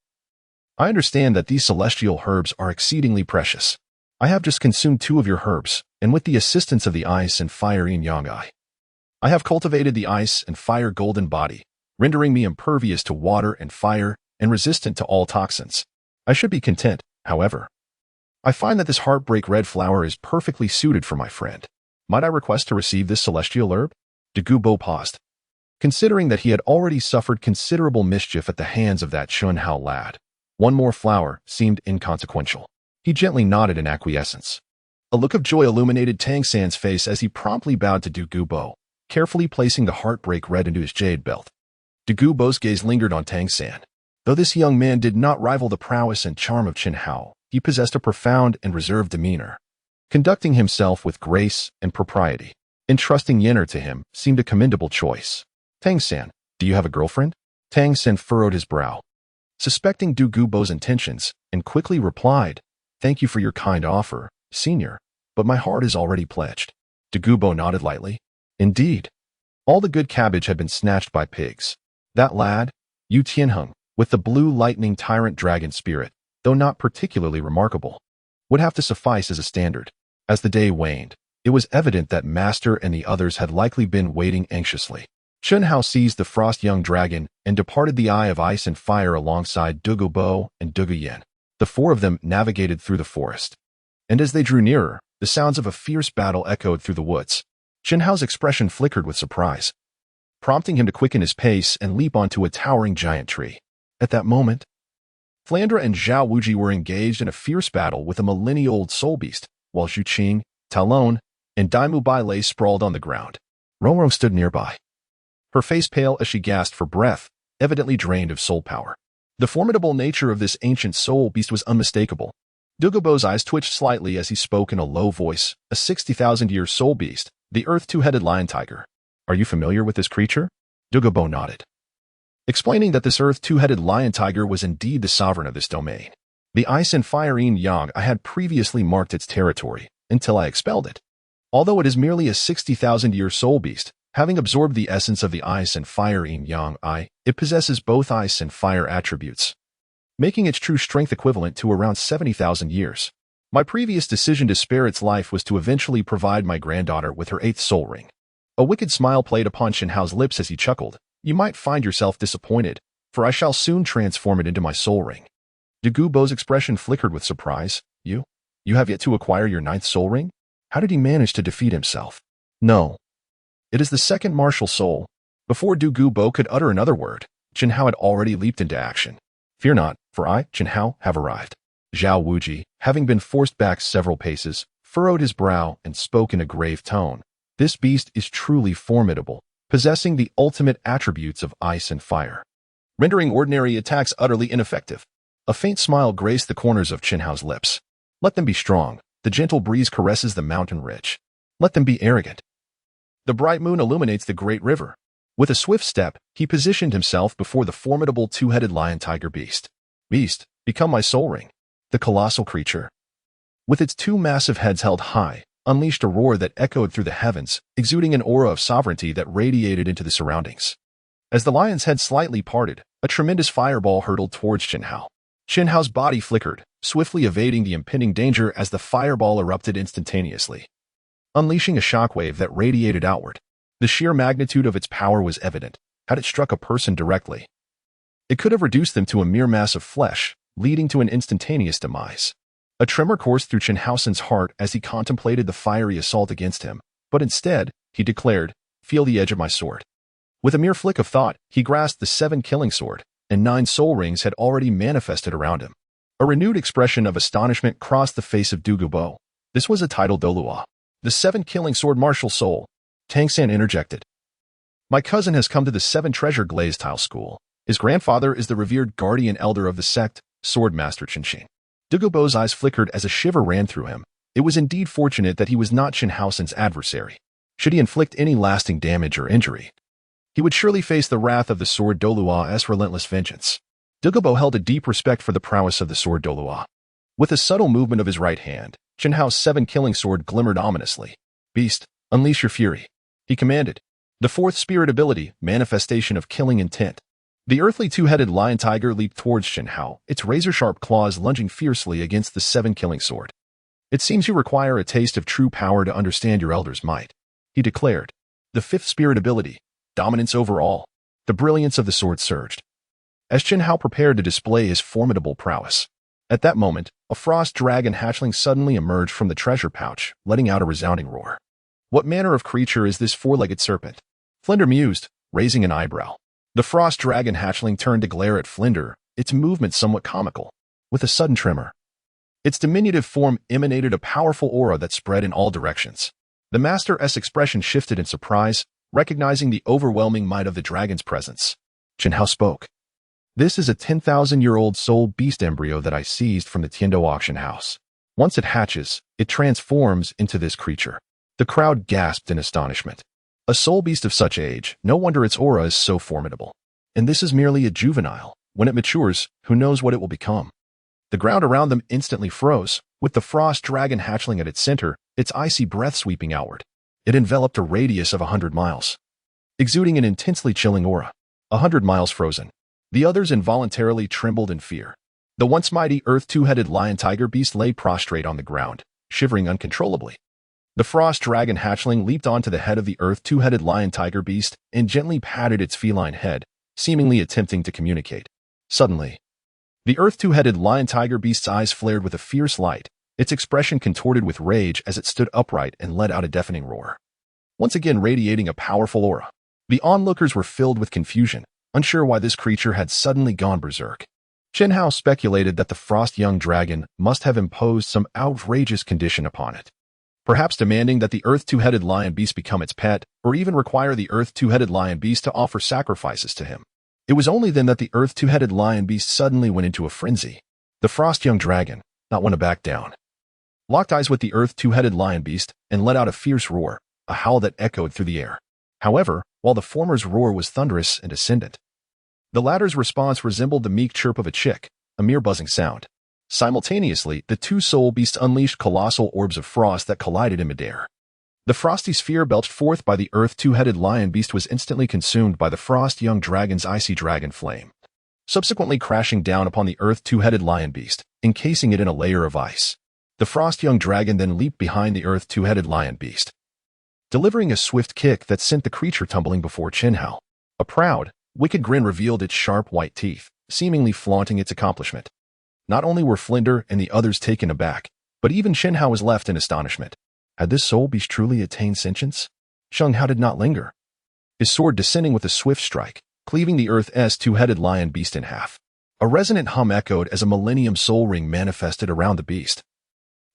I understand that these celestial herbs are exceedingly precious. I have just consumed 2 of your herbs, and with the assistance of the ice and fire yin-yang I have cultivated the ice and fire golden body, rendering me impervious to water and fire and resistant to all toxins. I should be content, however. I find that this heartbreak red flower is perfectly suited for my friend. Might I request to receive this celestial herb? Dugubo paused. Considering that he had already suffered considerable mischief at the hands of that Chen Hao lad, one more flower seemed inconsequential. He gently nodded in acquiescence. A look of joy illuminated Tang San's face as he promptly bowed to Dugubo, carefully placing the heartbreak red into his jade belt. Dugubo's gaze lingered on Tang San. Though this young man did not rival the prowess and charm of Chen Hao, he possessed a profound and reserved demeanor, conducting himself with grace and propriety. Entrusting Yenner to him seemed a commendable choice. Tang San, do you have a girlfriend? Tang San furrowed his brow, suspecting Dugubo's intentions, and quickly replied, Thank you for your kind offer, Senior, but my heart is already pledged. Dugubo nodded lightly. Indeed. All the good cabbage had been snatched by pigs. That lad, Yu Tianheng, with the blue lightning tyrant dragon spirit, though not particularly remarkable, would have to suffice as a standard. As the day waned, it was evident that Master and the others had likely been waiting anxiously. Chen Hao seized the frost young dragon and departed the Eye of Ice and Fire alongside Dugubo and Duguyen. The 4 of them navigated through the forest. And as they drew nearer, the sounds of a fierce battle echoed through the woods. Chen Hao's expression flickered with surprise, prompting him to quicken his pace and leap onto a towering giant tree. At that moment, Flandra and Zhao Wuji were engaged in a fierce battle with a millennia-old soul beast, while Zhu Qing, Talon, and Daimu Bai lay sprawled on the ground. Rongro stood nearby, her face pale as she gasped for breath, evidently drained of soul power. The formidable nature of this ancient soul beast was unmistakable. Dugubo's eyes twitched slightly as he spoke in a low voice, a 60,000-year soul beast, the Earth Two-Headed Lion Tiger. Are you familiar with this creature? Dugubo nodded, explaining that this Earth Two-Headed Lion Tiger was indeed the sovereign of this domain. The ice and fire yin-yang I had previously marked its territory, until I expelled it. Although it is merely a 60,000-year soul beast, having absorbed the essence of the ice and fire yin-yang it possesses both ice and fire attributes, making its true strength equivalent to around 70,000 years. My previous decision to spare its life was to eventually provide my granddaughter with her 8th soul ring. A wicked smile played upon Chen Hao's lips as he chuckled. You might find yourself disappointed, for I shall soon transform it into my soul ring. Dugubo's expression flickered with surprise. You have yet to acquire your 9th soul ring? How did he manage to defeat himself? No. It is the 2nd martial soul. Before Dugubo could utter another word, Chen Hao had already leaped into action. Fear not, for I, Chen Hao, have arrived. Zhao Wuji, having been forced back several paces, furrowed his brow and spoke in a grave tone. This beast is truly formidable, possessing the ultimate attributes of ice and fire, rendering ordinary attacks utterly ineffective. A faint smile graced the corners of Chen Hao's lips. Let them be strong. The gentle breeze caresses the mountain ridge. Let them be arrogant. The bright moon illuminates the great river. With a swift step, he positioned himself before the formidable 2-headed lion tiger beast. Beast, become my soul ring. The colossal creature, with its 2 massive heads held high, unleashed a roar that echoed through the heavens, exuding an aura of sovereignty that radiated into the surroundings. As the lion's head slightly parted, a tremendous fireball hurtled towards Chen Hao. Chen Hao's body flickered, swiftly evading the impending danger as the fireball erupted instantaneously, unleashing a shockwave that radiated outward. The sheer magnitude of its power was evident. Had it struck a person directly, it could have reduced them to a mere mass of flesh, leading to an instantaneous demise. A tremor coursed through Chen Hao's heart as he contemplated the fiery assault against him, but instead, he declared, "Feel the edge of my sword." With a mere flick of thought, he grasped the 7 killing sword, and 9 soul rings had already manifested around him. A renewed expression of astonishment crossed the face of Duality. This was a title Douluo. The 7 killing sword martial soul. Tangsan interjected. My cousin has come to the 7 treasure Glazed tile school. His grandfather is the revered guardian elder of the sect, Sword Master Chenxin. Dualbo's eyes flickered as a shiver ran through him. It was indeed fortunate that he was not Chen Hao's adversary. Should he inflict any lasting damage or injury, he would surely face the wrath of the Sword Douluo's relentless vengeance. Dualbo held a deep respect for the prowess of the Sword Douluo. With a subtle movement of his right hand, Chen Hao's 7 killing sword glimmered ominously. Beast, unleash your fury, he commanded. The 4th spirit ability, manifestation of killing intent. The earthly 2-headed lion tiger leaped towards Chen Hao, its razor-sharp claws lunging fiercely against the 7 killing sword. It seems you require a taste of true power to understand your elder's might, he declared. The 5th spirit ability, dominance over all. The brilliance of the sword surged as Chen Hao prepared to display his formidable prowess. At that moment, a frost dragon hatchling suddenly emerged from the treasure pouch, letting out a resounding roar. What manner of creature is this 4-legged serpent? Flinder mused, raising an eyebrow. The frost dragon hatchling turned to glare at Flinder, its movement somewhat comical. With a sudden tremor, its diminutive form emanated a powerful aura that spread in all directions. The Master's expression shifted in surprise, recognizing the overwhelming might of the dragon's presence. Chen Hao spoke. This is a 10,000-year-old soul beast embryo that I seized from the Tiandou auction house. Once it hatches, it transforms into this creature. The crowd gasped in astonishment. A soul beast of such age, no wonder its aura is so formidable. And this is merely a juvenile. When it matures, who knows what it will become? The ground around them instantly froze, with the frost dragon hatchling at its center, its icy breath sweeping outward. It enveloped a radius of 100 miles, exuding an intensely chilling aura. 100 miles frozen. The others involuntarily trembled in fear. The once mighty earth 2-headed lion tiger beast lay prostrate on the ground, shivering uncontrollably. The frost dragon hatchling leaped onto the head of the earth 2-headed lion tiger beast and gently patted its feline head, seemingly attempting to communicate. Suddenly, the earth 2-headed lion tiger beast's eyes flared with a fierce light, its expression contorted with rage as it stood upright and let out a deafening roar. Once again radiating a powerful aura. The onlookers were filled with confusion, unsure why this creature had suddenly gone berserk. Chen Hao speculated that the frost young dragon must have imposed some outrageous condition upon it. Perhaps demanding that the earth 2-headed lion beast become its pet, or even require the earth 2-headed lion beast to offer sacrifices to him. It was only then that the earth 2-headed lion beast suddenly went into a frenzy. The frost young dragon, not one to back down, locked eyes with the earth 2-headed lion beast and let out a fierce roar, a howl that echoed through the air. However, while the former's roar was thunderous and ascendant, the latter's response resembled the meek chirp of a chick, a mere buzzing sound. Simultaneously, the 2 soul beasts unleashed colossal orbs of frost that collided in midair. The frosty sphere belched forth by the earth 2-headed lion beast was instantly consumed by the frost young dragon's icy dragon flame, subsequently crashing down upon the earth 2-headed lion beast, encasing it in a layer of ice. The frost young dragon then leaped behind the earth 2-headed lion beast, delivering a swift kick that sent the creature tumbling before Chen Hao. A proud, wicked grin revealed its sharp white teeth, seemingly flaunting its accomplishment. Not only were Flinder and the others taken aback, but even Chen Hao was left in astonishment. Had this soul beast truly attained sentience? Chen Hao did not linger, his sword descending with a swift strike, cleaving the earth's 2-headed lion beast in half. A resonant hum echoed as a millennium soul ring manifested around the beast,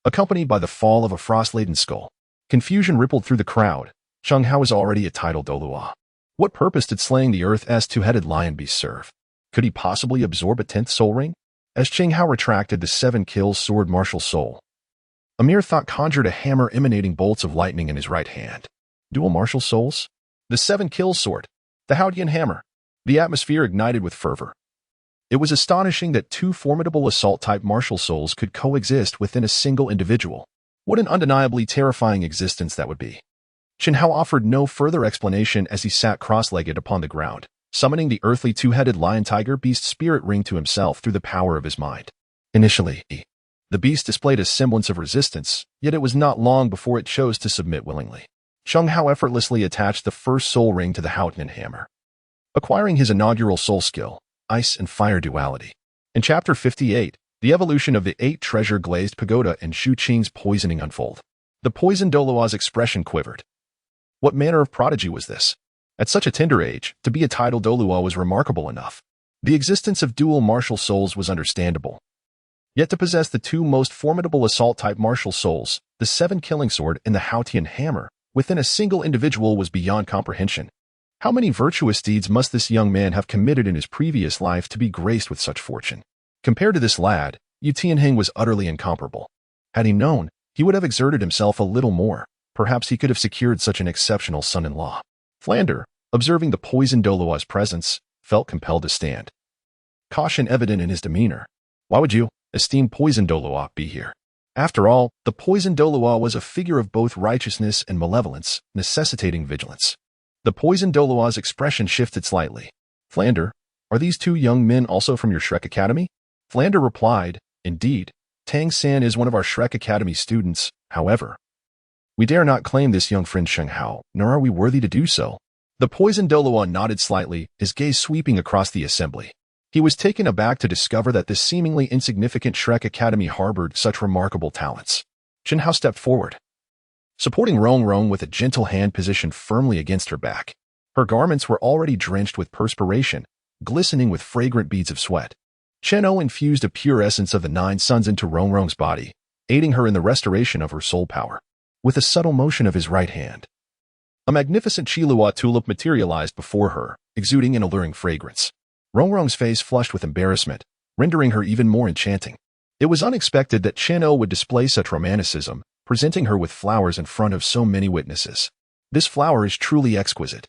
accompanied by the fall of a frost-laden skull. Confusion rippled through the crowd. Chen Hao was already a title Douluo. What purpose did slaying the earth's 2-headed lion beast serve? Could he possibly absorb a 10th soul ring? As Chen Hao retracted the 7 kills sword martial soul, a mere thought conjured a hammer emanating bolts of lightning in his right hand. Dual martial souls? The 7 kills sword. The Hao Tian Hammer. The atmosphere ignited with fervor. It was astonishing that 2 formidable assault-type martial souls could coexist within a single individual. What an undeniably terrifying existence that would be. Chen Hao offered no further explanation as he sat cross-legged upon the ground, summoning the earthly 2-headed lion tiger beast spirit ring to himself through the power of his mind. Initially, the beast displayed a semblance of resistance, yet it was not long before it chose to submit willingly. Chen Hao effortlessly attached the first soul ring to the Hao Tian Hammer, acquiring his inaugural soul skill, Ice and Fire Duality. In Chapter 58, the evolution of the 8 treasure glazed pagoda and Xu Qing's poisoning unfold. The Poison Douluo's expression quivered. What manner of prodigy was this? At such a tender age, to be a titled Douluo was remarkable enough. The existence of dual martial souls was understandable. Yet to possess the 2 most formidable assault-type martial souls, the 7 killing sword and the Hao Tian Hammer, within a single individual was beyond comprehension. How many virtuous deeds must this young man have committed in his previous life to be graced with such fortune? Compared to this lad, Yu Tianheng was utterly incomparable. Had he known, he would have exerted himself a little more. Perhaps he could have secured such an exceptional son-in-law. Flander, observing the Poison Douluo's presence, felt compelled to stand. Caution evident in his demeanor. Why would you, esteemed Poison Douluo, be here? After all, the Poison Douluo was a figure of both righteousness and malevolence, necessitating vigilance. The Poison Douluo's expression shifted slightly. Flander, are these 2 young men also from your Shrek Academy? Flander replied, indeed, Tang San is one of our Shrek Academy students. However, we dare not claim this young friend Sheng Hao, nor are we worthy to do so. The Poison Douluo nodded slightly, his gaze sweeping across the assembly. He was taken aback to discover that this seemingly insignificant Shrek Academy harbored such remarkable talents. Chen Hao stepped forward, supporting Rong Rong with a gentle hand positioned firmly against her back. Her garments were already drenched with perspiration, glistening with fragrant beads of sweat. Chen Hao infused a pure essence of the 9 suns into Rong Rong's body, aiding her in the restoration of her soul power. With a subtle motion of his right hand, a magnificent Qilua tulip materialized before her, exuding an alluring fragrance. Rong Rong's face flushed with embarrassment, rendering her even more enchanting. It was unexpected that Chen Hao would display such romanticism, presenting her with flowers in front of so many witnesses. This flower is truly exquisite.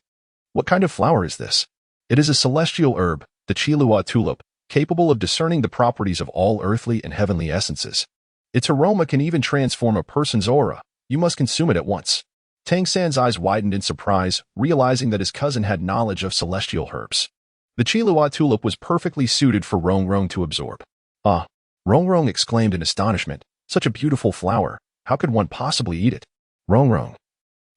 What kind of flower is this? It is a celestial herb, the Qilua tulip, capable of discerning the properties of all earthly and heavenly essences. Its aroma can even transform a person's aura. You must consume it at once. Tang San's eyes widened in surprise, realizing that his cousin had knowledge of celestial herbs. The Qilua tulip was perfectly suited for Rong Rong to absorb. Ah! Rong Rong exclaimed in astonishment. Such a beautiful flower. How could one possibly eat it? Rong Rong.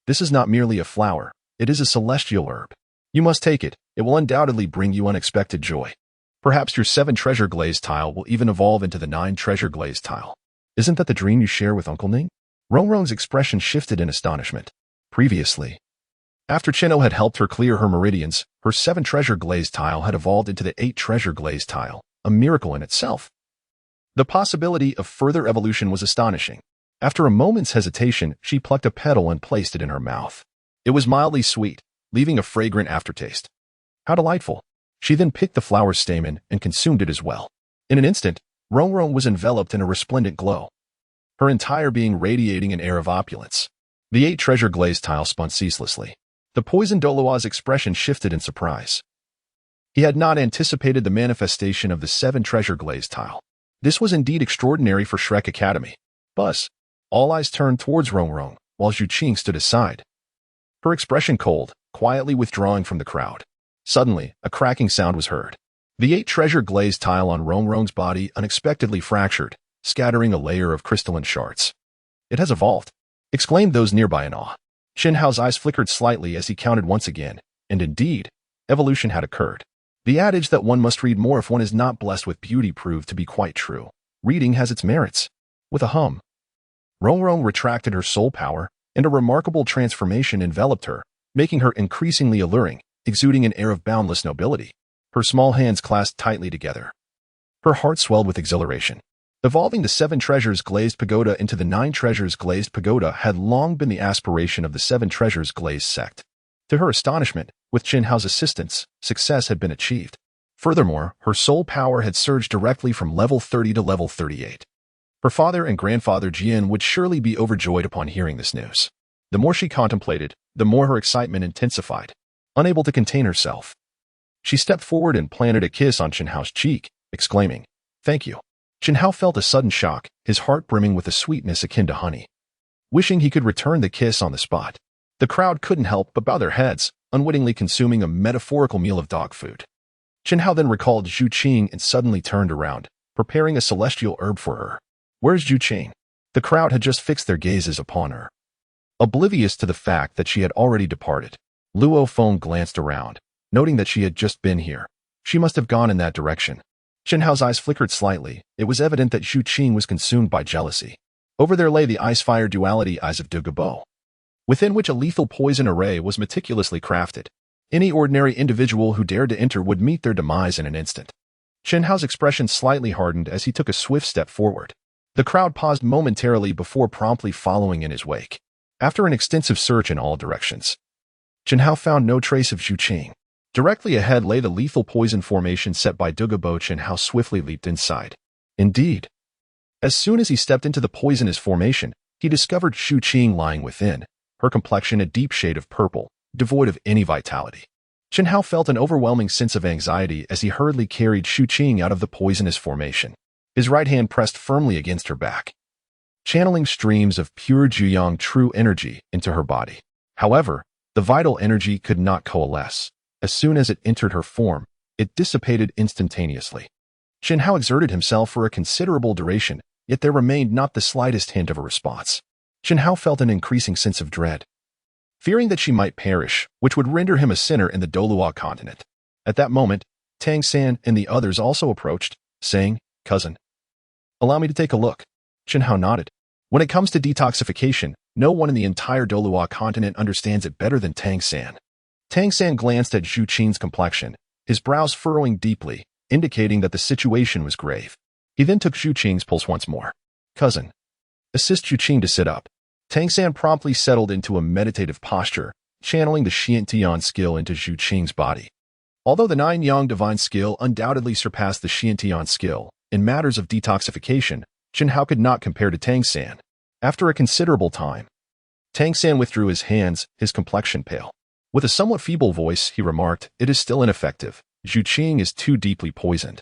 This is not merely a flower. It is a celestial herb. You must take it. It will undoubtedly bring you unexpected joy. Perhaps your 7 treasure glazed tile will even evolve into the 9 treasure glazed tile. Isn't that the dream you share with Uncle Ning? Rong Rong's expression shifted in astonishment. Previously, after Chen Hao had helped her clear her meridians, her 7 treasure glazed tile had evolved into the 8 treasure glazed tile, a miracle in itself. The possibility of further evolution was astonishing. After a moment's hesitation, she plucked a petal and placed it in her mouth. It was mildly sweet, leaving a fragrant aftertaste. How delightful! She then picked the flower's stamen and consumed it as well. In an instant, Rong Rong was enveloped in a resplendent glow, her entire being radiating an air of opulence. The 8 treasure glazed tile spun ceaselessly. The Poison Douluo's expression shifted in surprise. He had not anticipated the manifestation of the 7 treasure glazed tile. This was indeed extraordinary for Shrek Academy. Buzz. All eyes turned towards Rong Rong, while Xu Qing stood aside, her expression cold, quietly withdrawing from the crowd. Suddenly, a cracking sound was heard. The 8 treasure glazed tile on Rong Rong's body unexpectedly fractured, scattering a layer of crystalline shards. It has evolved, exclaimed those nearby in awe. Chen Hao's eyes flickered slightly as he counted once again, and indeed, evolution had occurred. The adage that one must read more if one is not blessed with beauty proved to be quite true. Reading has its merits. With a hum, Rong Rong retracted her soul power, and a remarkable transformation enveloped her, making her increasingly alluring, exuding an air of boundless nobility. Her small hands clasped tightly together. Her heart swelled with exhilaration. Evolving the 7 treasures glazed pagoda into the 9 treasures glazed pagoda had long been the aspiration of the 7 treasures glazed sect. To her astonishment, with Chen Hao's assistance, success had been achieved. Furthermore, her soul power had surged directly from level 30 to level 38. Her father and grandfather Jian would surely be overjoyed upon hearing this news. The more she contemplated, the more her excitement intensified. Unable to contain herself, she stepped forward and planted a kiss on Chen Hao's cheek, exclaiming, "Thank you." Chen Hao felt a sudden shock, his heart brimming with a sweetness akin to honey. Wishing he could return the kiss on the spot, the crowd couldn't help but bow their heads, unwittingly consuming a metaphorical meal of dog food. Chen Hao then recalled Xu Qing and suddenly turned around, preparing a celestial herb for her. Where's Xu Qing? The crowd had just fixed their gazes upon her, oblivious to the fact that she had already departed. Luo Feng glanced around, noting that she had just been here. She must have gone in that direction. Chen Hao's eyes flickered slightly. It was evident that Xu Qing was consumed by jealousy. Over there lay the ice-fire duality eyes of Duality, within which a lethal poison array was meticulously crafted. Any ordinary individual who dared to enter would meet their demise in an instant. Chen Hao's expression slightly hardened as he took a swift step forward. The crowd paused momentarily before promptly following in his wake. After an extensive search in all directions, Chen Hao found no trace of Xu Qing. Directly ahead lay the lethal poison formation set by Duality. Chen Hao swiftly leaped inside. Indeed, as soon as he stepped into the poisonous formation, he discovered Xu Qing lying within, her complexion a deep shade of purple, devoid of any vitality. Chen Hao felt an overwhelming sense of anxiety as he hurriedly carried Xu Qing out of the poisonous formation. His right hand pressed firmly against her back, channeling streams of pure Juyang true energy into her body. However, the vital energy could not coalesce. As soon as it entered her form, it dissipated instantaneously. Chen Hao exerted himself for a considerable duration, yet there remained not the slightest hint of a response. Chen Hao felt an increasing sense of dread, fearing that she might perish, which would render him a sinner in the Douluo Continent. At that moment, Tang San and the others also approached, saying, "Cousin, allow me to take a look." Chen Hao nodded. When it comes to detoxification, no one in the entire Douluo Continent understands it better than Tang San. Tang San glanced at Xu Qing's complexion, his brows furrowing deeply, indicating that the situation was grave. He then took Xu Qing's pulse once more. "Cousin, assist Xu Qing to sit up." Tang San promptly settled into a meditative posture, channeling the Xiantian skill into Xu Qing's body. Although the Nine Yang divine skill undoubtedly surpassed the Xiantian skill, in matters of detoxification, Chen Hao could not compare to Tang San. After a considerable time, Tang San withdrew his hands, his complexion pale. With a somewhat feeble voice, he remarked, "It is still ineffective. Xu Qing is too deeply poisoned.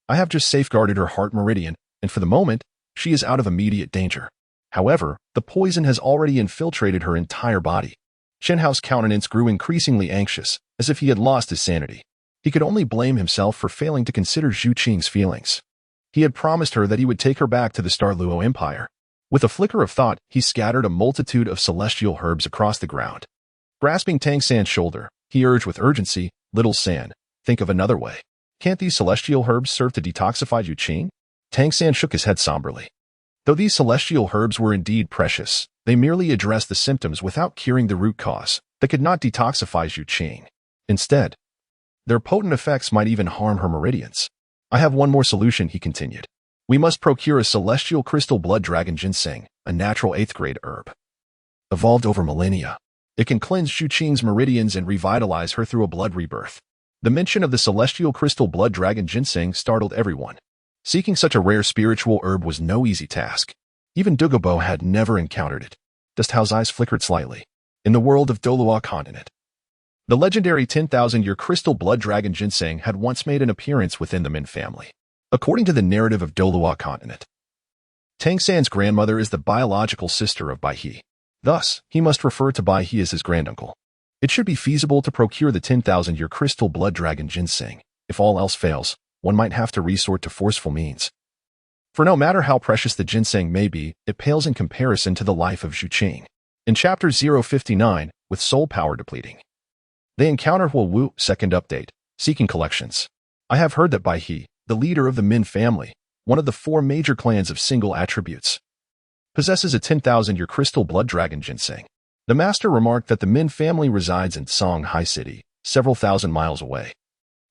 I have just safeguarded her heart meridian, and for the moment, she is out of immediate danger. However, the poison has already infiltrated her entire body." Chen Hao's countenance grew increasingly anxious, as if he had lost his sanity. He could only blame himself for failing to consider Xu Qing's feelings. He had promised her that he would take her back to the Star Luo Empire. With a flicker of thought, he scattered a multitude of celestial herbs across the ground. Grasping Tang San's shoulder, he urged with urgency, "Little San, think of another way. Can't these celestial herbs serve to detoxify Xu Qing?" Tang San shook his head somberly. Though these celestial herbs were indeed precious, they merely addressed the symptoms without curing the root cause. They could not detoxify Xu Qing. Instead, their potent effects might even harm her meridians. "I have one more solution," he continued. "We must procure a celestial crystal blood dragon ginseng, a natural 8th-grade herb. Evolved over millennia, it can cleanse Xu Qing's meridians and revitalize her through a blood rebirth." The mention of the celestial crystal blood dragon ginseng startled everyone. Seeking such a rare spiritual herb was no easy task. Even Duality had never encountered it. Dust Hao's eyes flickered slightly. In the world of Douluo Continent, the legendary 10,000-year crystal blood dragon ginseng had once made an appearance within the Min family. According to the narrative of Douluo Continent, Tang San's grandmother is the biological sister of Bai He. Thus, he must refer to Bai He as his granduncle. It should be feasible to procure the 10,000-year crystal blood dragon ginseng. If all else fails, one might have to resort to forceful means. For no matter how precious the ginseng may be, it pales in comparison to the life of Xu Qing. In Chapter 059, with soul power depleting, they encounter Huo Wu, second update, seeking collections. I have heard that Bai He, the leader of the Min family, one of the 4 major clans of single attributes, possesses a 10,000-year crystal blood dragon ginseng. The master remarked that the Min family resides in Songhai City, several thousand miles away.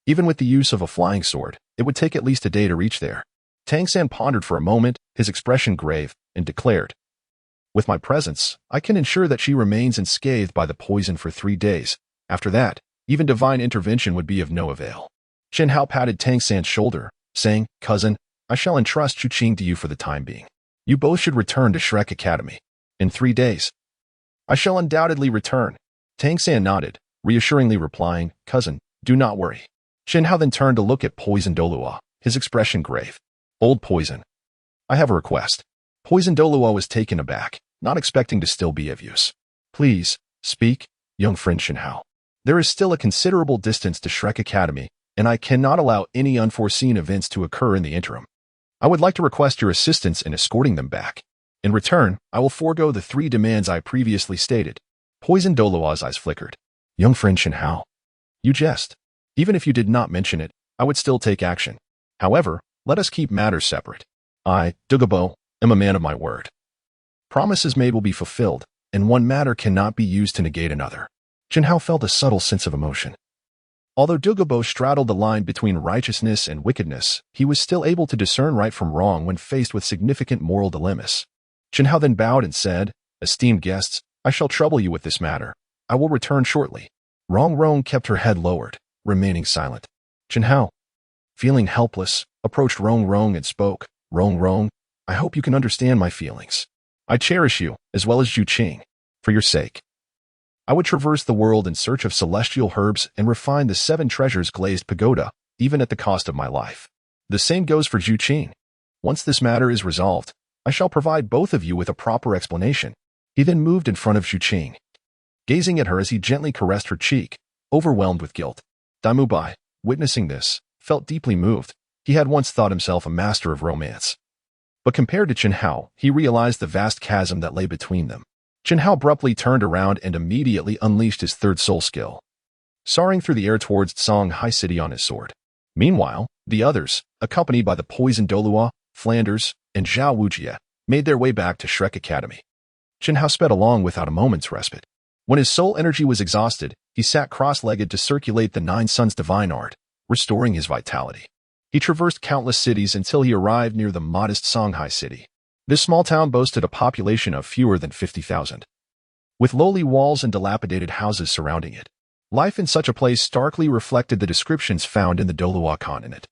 Even with the use of a flying sword, it would take at least a day to reach there. Tang San pondered for a moment, his expression grave, and declared, "With my presence, I can ensure that she remains unscathed by the poison for 3 days. After that, even divine intervention would be of no avail." Chen Hao patted Tang San's shoulder, saying, "Cousin, I shall entrust Xu Qing to you for the time being. You both should return to Shrek Academy. In 3 days, I shall undoubtedly return." Tang San nodded, reassuringly replying, "Cousin, do not worry." Chen Hao then turned to look at Poison Douluo, his expression grave. "Old Poison, I have a request." Poison Douluo was taken aback, not expecting to still be of use. "Please, speak, young friend Chen Hao. There is still a considerable distance to Shrek Academy, and I cannot allow any unforeseen events to occur in the interim. I would like to request your assistance in escorting them back. In return, I will forego the 3 demands I previously stated." Poison Douluo's eyes flickered. "Young friend Chen Hao, you jest. Even if you did not mention it, I would still take action." However, let us keep matters separate. I, Douluo, am a man of my word. Promises made will be fulfilled, and one matter cannot be used to negate another. Jian Dao felt a subtle sense of emotion. Although Douluo straddled the line between righteousness and wickedness, he was still able to discern right from wrong when faced with significant moral dilemmas. Jian Dao then bowed and said, "Esteemed guests, I shall trouble you with this matter. I will return shortly." Rong kept her head lowered, remaining silent. Jian Dao, feeling helpless, approached Rong and spoke, Rong, I hope you can understand my feelings. I cherish you, as well as Zhu Qing. For your sake, I would traverse the world in search of celestial herbs and refine the 7 treasures glazed pagoda, even at the cost of my life. The same goes for Zhu Qing. Once this matter is resolved, I shall provide both of you with a proper explanation. He then moved in front of Zhu Qing, gazing at her as he gently caressed her cheek, overwhelmed with guilt. Daimu Bai, witnessing this, felt deeply moved. He had once thought himself a master of romance. But compared to Jian Dao, he realized the vast chasm that lay between them. Jian Dao abruptly turned around and immediately unleashed his third soul skill, soaring through the air towards Songhai City on his sword. Meanwhile, the others, accompanied by the Poison Douluo, Flanders, and Zhao Wujie, made their way back to Shrek Academy. Jian Dao sped along without a moment's respite. When his soul energy was exhausted, he sat cross-legged to circulate the 9 suns divine art, restoring his vitality. He traversed countless cities until he arrived near the modest Songhai City. This small town boasted a population of fewer than 50,000. With lowly walls and dilapidated houses surrounding it, life in such a place starkly reflected the descriptions found in the Douluo Continent,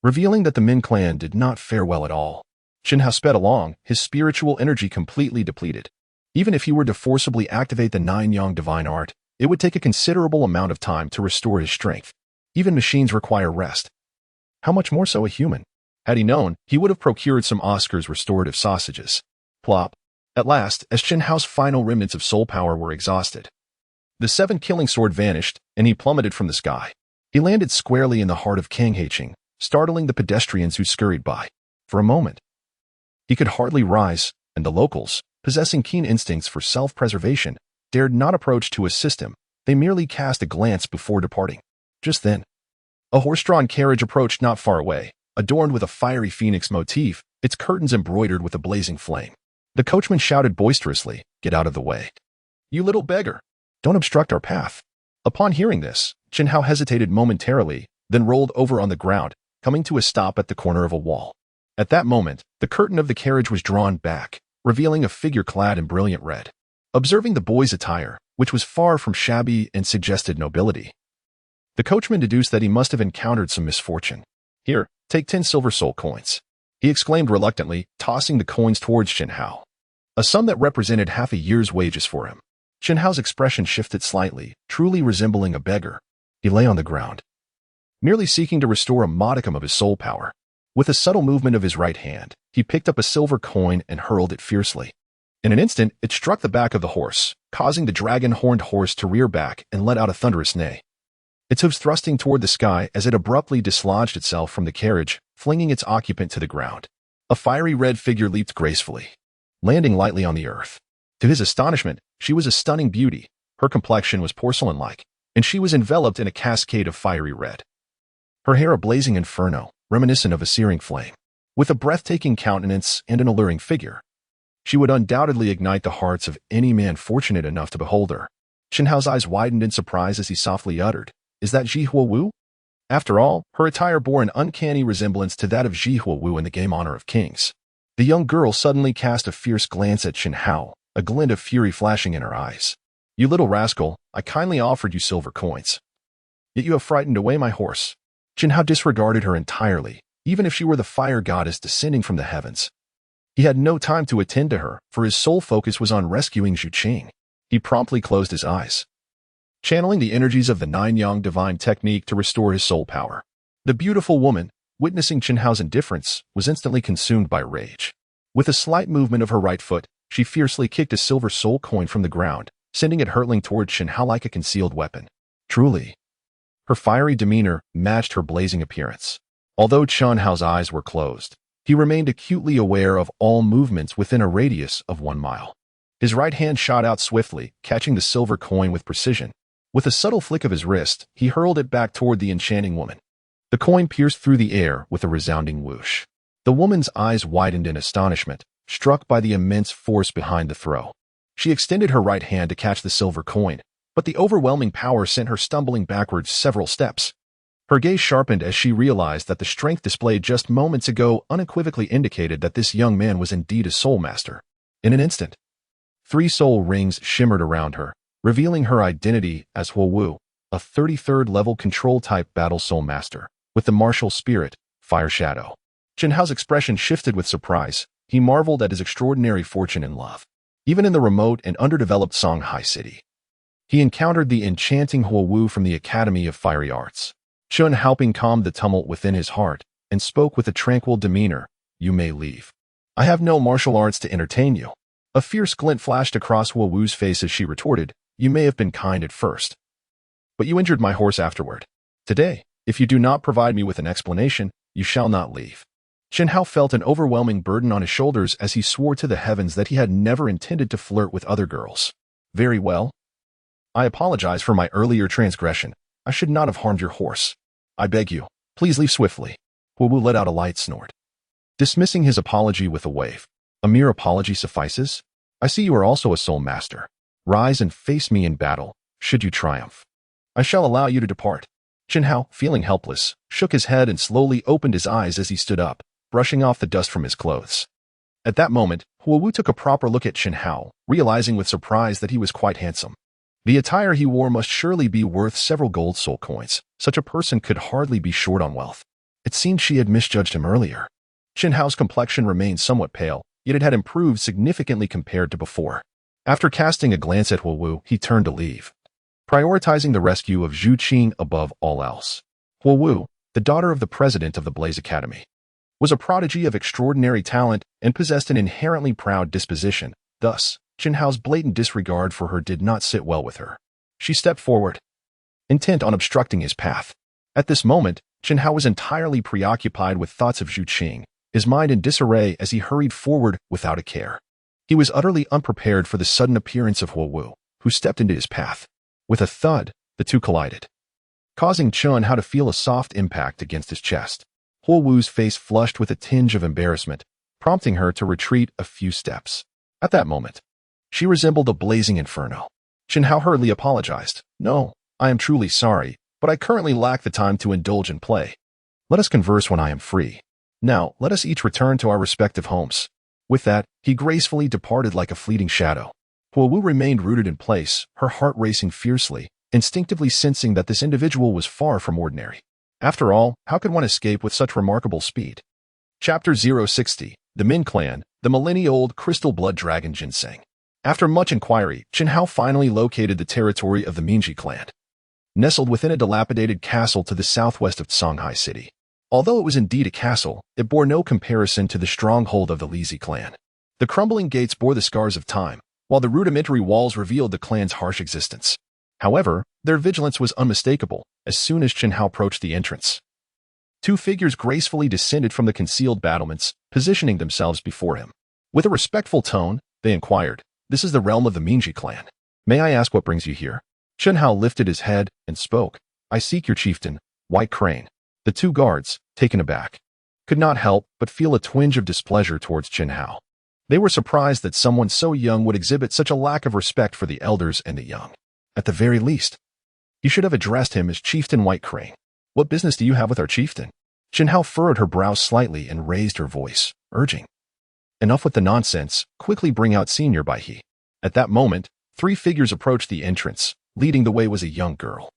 revealing that the Min clan did not fare well at all. Jian Dao sped along, his spiritual energy completely depleted. Even if he were to forcibly activate the 9 yang divine art, it would take a considerable amount of time to restore his strength. Even machines require rest. How much more so a human? Had he known, he would have procured some Oscar's restorative sausages. Plop. At last, as Jian Dao's final remnants of soul power were exhausted, the 7 killing sword vanished, and he plummeted from the sky. He landed squarely in the heart of Kanghaiqing, startling the pedestrians who scurried by. For a moment, he could hardly rise, and the locals, possessing keen instincts for self-preservation, dared not approach to assist him. They merely cast a glance before departing. Just then, a horse-drawn carriage approached not far away, adorned with a fiery phoenix motif, its curtains embroidered with a blazing flame. The coachman shouted boisterously, "Get out of the way. You little beggar! Don't obstruct our path." Upon hearing this, Jian Dao hesitated momentarily, then rolled over on the ground, coming to a stop at the corner of a wall. At that moment, the curtain of the carriage was drawn back, revealing a figure clad in brilliant red. Observing the boy's attire, which was far from shabby and suggested nobility, the coachman deduced that he must have encountered some misfortune. "Here, take 10 silver soul coins," he exclaimed reluctantly, tossing the coins towards Jian Dao, a sum that represented half a year's wages for him. Jian Dao's expression shifted slightly, truly resembling a beggar. He lay on the ground, merely seeking to restore a modicum of his soul power. With a subtle movement of his right hand, he picked up a silver coin and hurled it fiercely. In an instant, it struck the back of the horse, causing the dragon-horned horse to rear back and let out a thunderous neigh. Its hooves thrusting toward the sky as it abruptly dislodged itself from the carriage, flinging its occupant to the ground. A fiery red figure leaped gracefully, landing lightly on the earth. To his astonishment, she was a stunning beauty. Her complexion was porcelain-like, and she was enveloped in a cascade of fiery red. Her hair a blazing inferno, reminiscent of a searing flame. With a breathtaking countenance and an alluring figure, she would undoubtedly ignite the hearts of any man fortunate enough to behold her. Jian Dao's eyes widened in surprise as he softly uttered, "Is that Ji Huowu?" After all, her attire bore an uncanny resemblance to that of Ji Huowu in the game Honor of Kings. The young girl suddenly cast a fierce glance at Jian Dao, a glint of fury flashing in her eyes. "You little rascal, I kindly offered you silver coins. Yet you have frightened away my horse." Jian Dao disregarded her entirely, even if she were the fire goddess descending from the heavens. He had no time to attend to her, for his sole focus was on rescuing Zhu Qing. He promptly closed his eyes, channeling the energies of the 9 yang divine technique to restore his soul power. The beautiful woman, witnessing Jian Dao's indifference, was instantly consumed by rage. With a slight movement of her right foot, she fiercely kicked a silver soul coin from the ground, sending it hurtling toward Jian Dao like a concealed weapon. Truly, her fiery demeanor matched her blazing appearance. Although Jian Dao's eyes were closed, he remained acutely aware of all movements within a radius of 1 mile. His right hand shot out swiftly, catching the silver coin with precision. With a subtle flick of his wrist, he hurled it back toward the enchanting woman. The coin pierced through the air with a resounding whoosh. The woman's eyes widened in astonishment, struck by the immense force behind the throw. She extended her right hand to catch the silver coin, but the overwhelming power sent her stumbling backwards several steps. Her gaze sharpened as she realized that the strength displayed just moments ago unequivocally indicated that this young man was indeed a soul master. In an instant, 3 soul rings shimmered around her, revealing her identity as Huowu, a 33rd level control-type battle soul master, with the martial spirit, Fire Shadow. Chen Hao's expression shifted with surprise. He marveled at his extraordinary fortune in love. Even in the remote and underdeveloped Songhai city, he encountered the enchanting Huowu from the Academy of Fiery Arts. Chen helping calm the tumult within his heart, and spoke with a tranquil demeanor, "You may leave. I have no martial arts to entertain you." A fierce glint flashed across Huowu's face as she retorted, "You may have been kind at first, but you injured my horse afterward. Today, if you do not provide me with an explanation, you shall not leave." Chen Hao felt an overwhelming burden on his shoulders as he swore to the heavens that he had never intended to flirt with other girls. "Very well. I apologize for my earlier transgression. I should not have harmed your horse. I beg you, please leave swiftly." Huowu let out a light snort, dismissing his apology with a wave. "A mere apology suffices? I see you are also a soul master. Rise and face me in battle, should you triumph. I shall allow you to depart." Chen Hao, feeling helpless, shook his head and slowly opened his eyes as he stood up, brushing off the dust from his clothes. At that moment, Huowu took a proper look at Chen Hao, realizing with surprise that he was quite handsome. The attire he wore must surely be worth several gold soul coins. Such a person could hardly be short on wealth. It seemed she had misjudged him earlier. Chen Hao's complexion remained somewhat pale, yet it had improved significantly compared to before. After casting a glance at Huowu, he turned to leave, prioritizing the rescue of Zhu Qing above all else. Huowu, the daughter of the president of the Blaze Academy, was a prodigy of extraordinary talent and possessed an inherently proud disposition. Thus, Chen Hao's blatant disregard for her did not sit well with her. She stepped forward, intent on obstructing his path. At this moment, Chen Hao was entirely preoccupied with thoughts of Zhu Qing, his mind in disarray as he hurried forward without a care. He was utterly unprepared for the sudden appearance of Huowu, who stepped into his path. With a thud, the two collided, causing Chen Hao to feel a soft impact against his chest. Huowu's face flushed with a tinge of embarrassment, prompting her to retreat a few steps. At that moment, she resembled a blazing inferno. Chen Hao hurriedly apologized. "No, I am truly sorry, but I currently lack the time to indulge in play. Let us converse when I am free. Now, let us each return to our respective homes." With that, he gracefully departed like a fleeting shadow. Huowu remained rooted in place, her heart racing fiercely, instinctively sensing that this individual was far from ordinary. After all, how could one escape with such remarkable speed? Chapter 060, The Min Clan, the millennia-old crystal blood dragon ginseng. After much inquiry, Chen Hao finally located the territory of the Mingji clan, nestled within a dilapidated castle to the southwest of Songhai city. Although it was indeed a castle, it bore no comparison to the stronghold of the Lizi clan. The crumbling gates bore the scars of time, while the rudimentary walls revealed the clan's harsh existence. However, their vigilance was unmistakable as soon as Chen Hao approached the entrance. 2 figures gracefully descended from the concealed battlements, positioning themselves before him. With a respectful tone, they inquired, "This is the realm of the Mingji clan. May I ask what brings you here?" Chen Hao lifted his head and spoke, "I seek your chieftain, White Crane." The 2 guards, taken aback, could not help but feel a twinge of displeasure towards Chen Hao. They were surprised that someone so young would exhibit such a lack of respect for the elders and the young. At the very least, he should have addressed him as Chieftain White Crane. "What business do you have with our chieftain?" Chen Hao furrowed her brows slightly and raised her voice, urging, "Enough with the nonsense, quickly bring out Senior Bai He." At that moment, 3 figures approached the entrance. Leading the way was a young girl.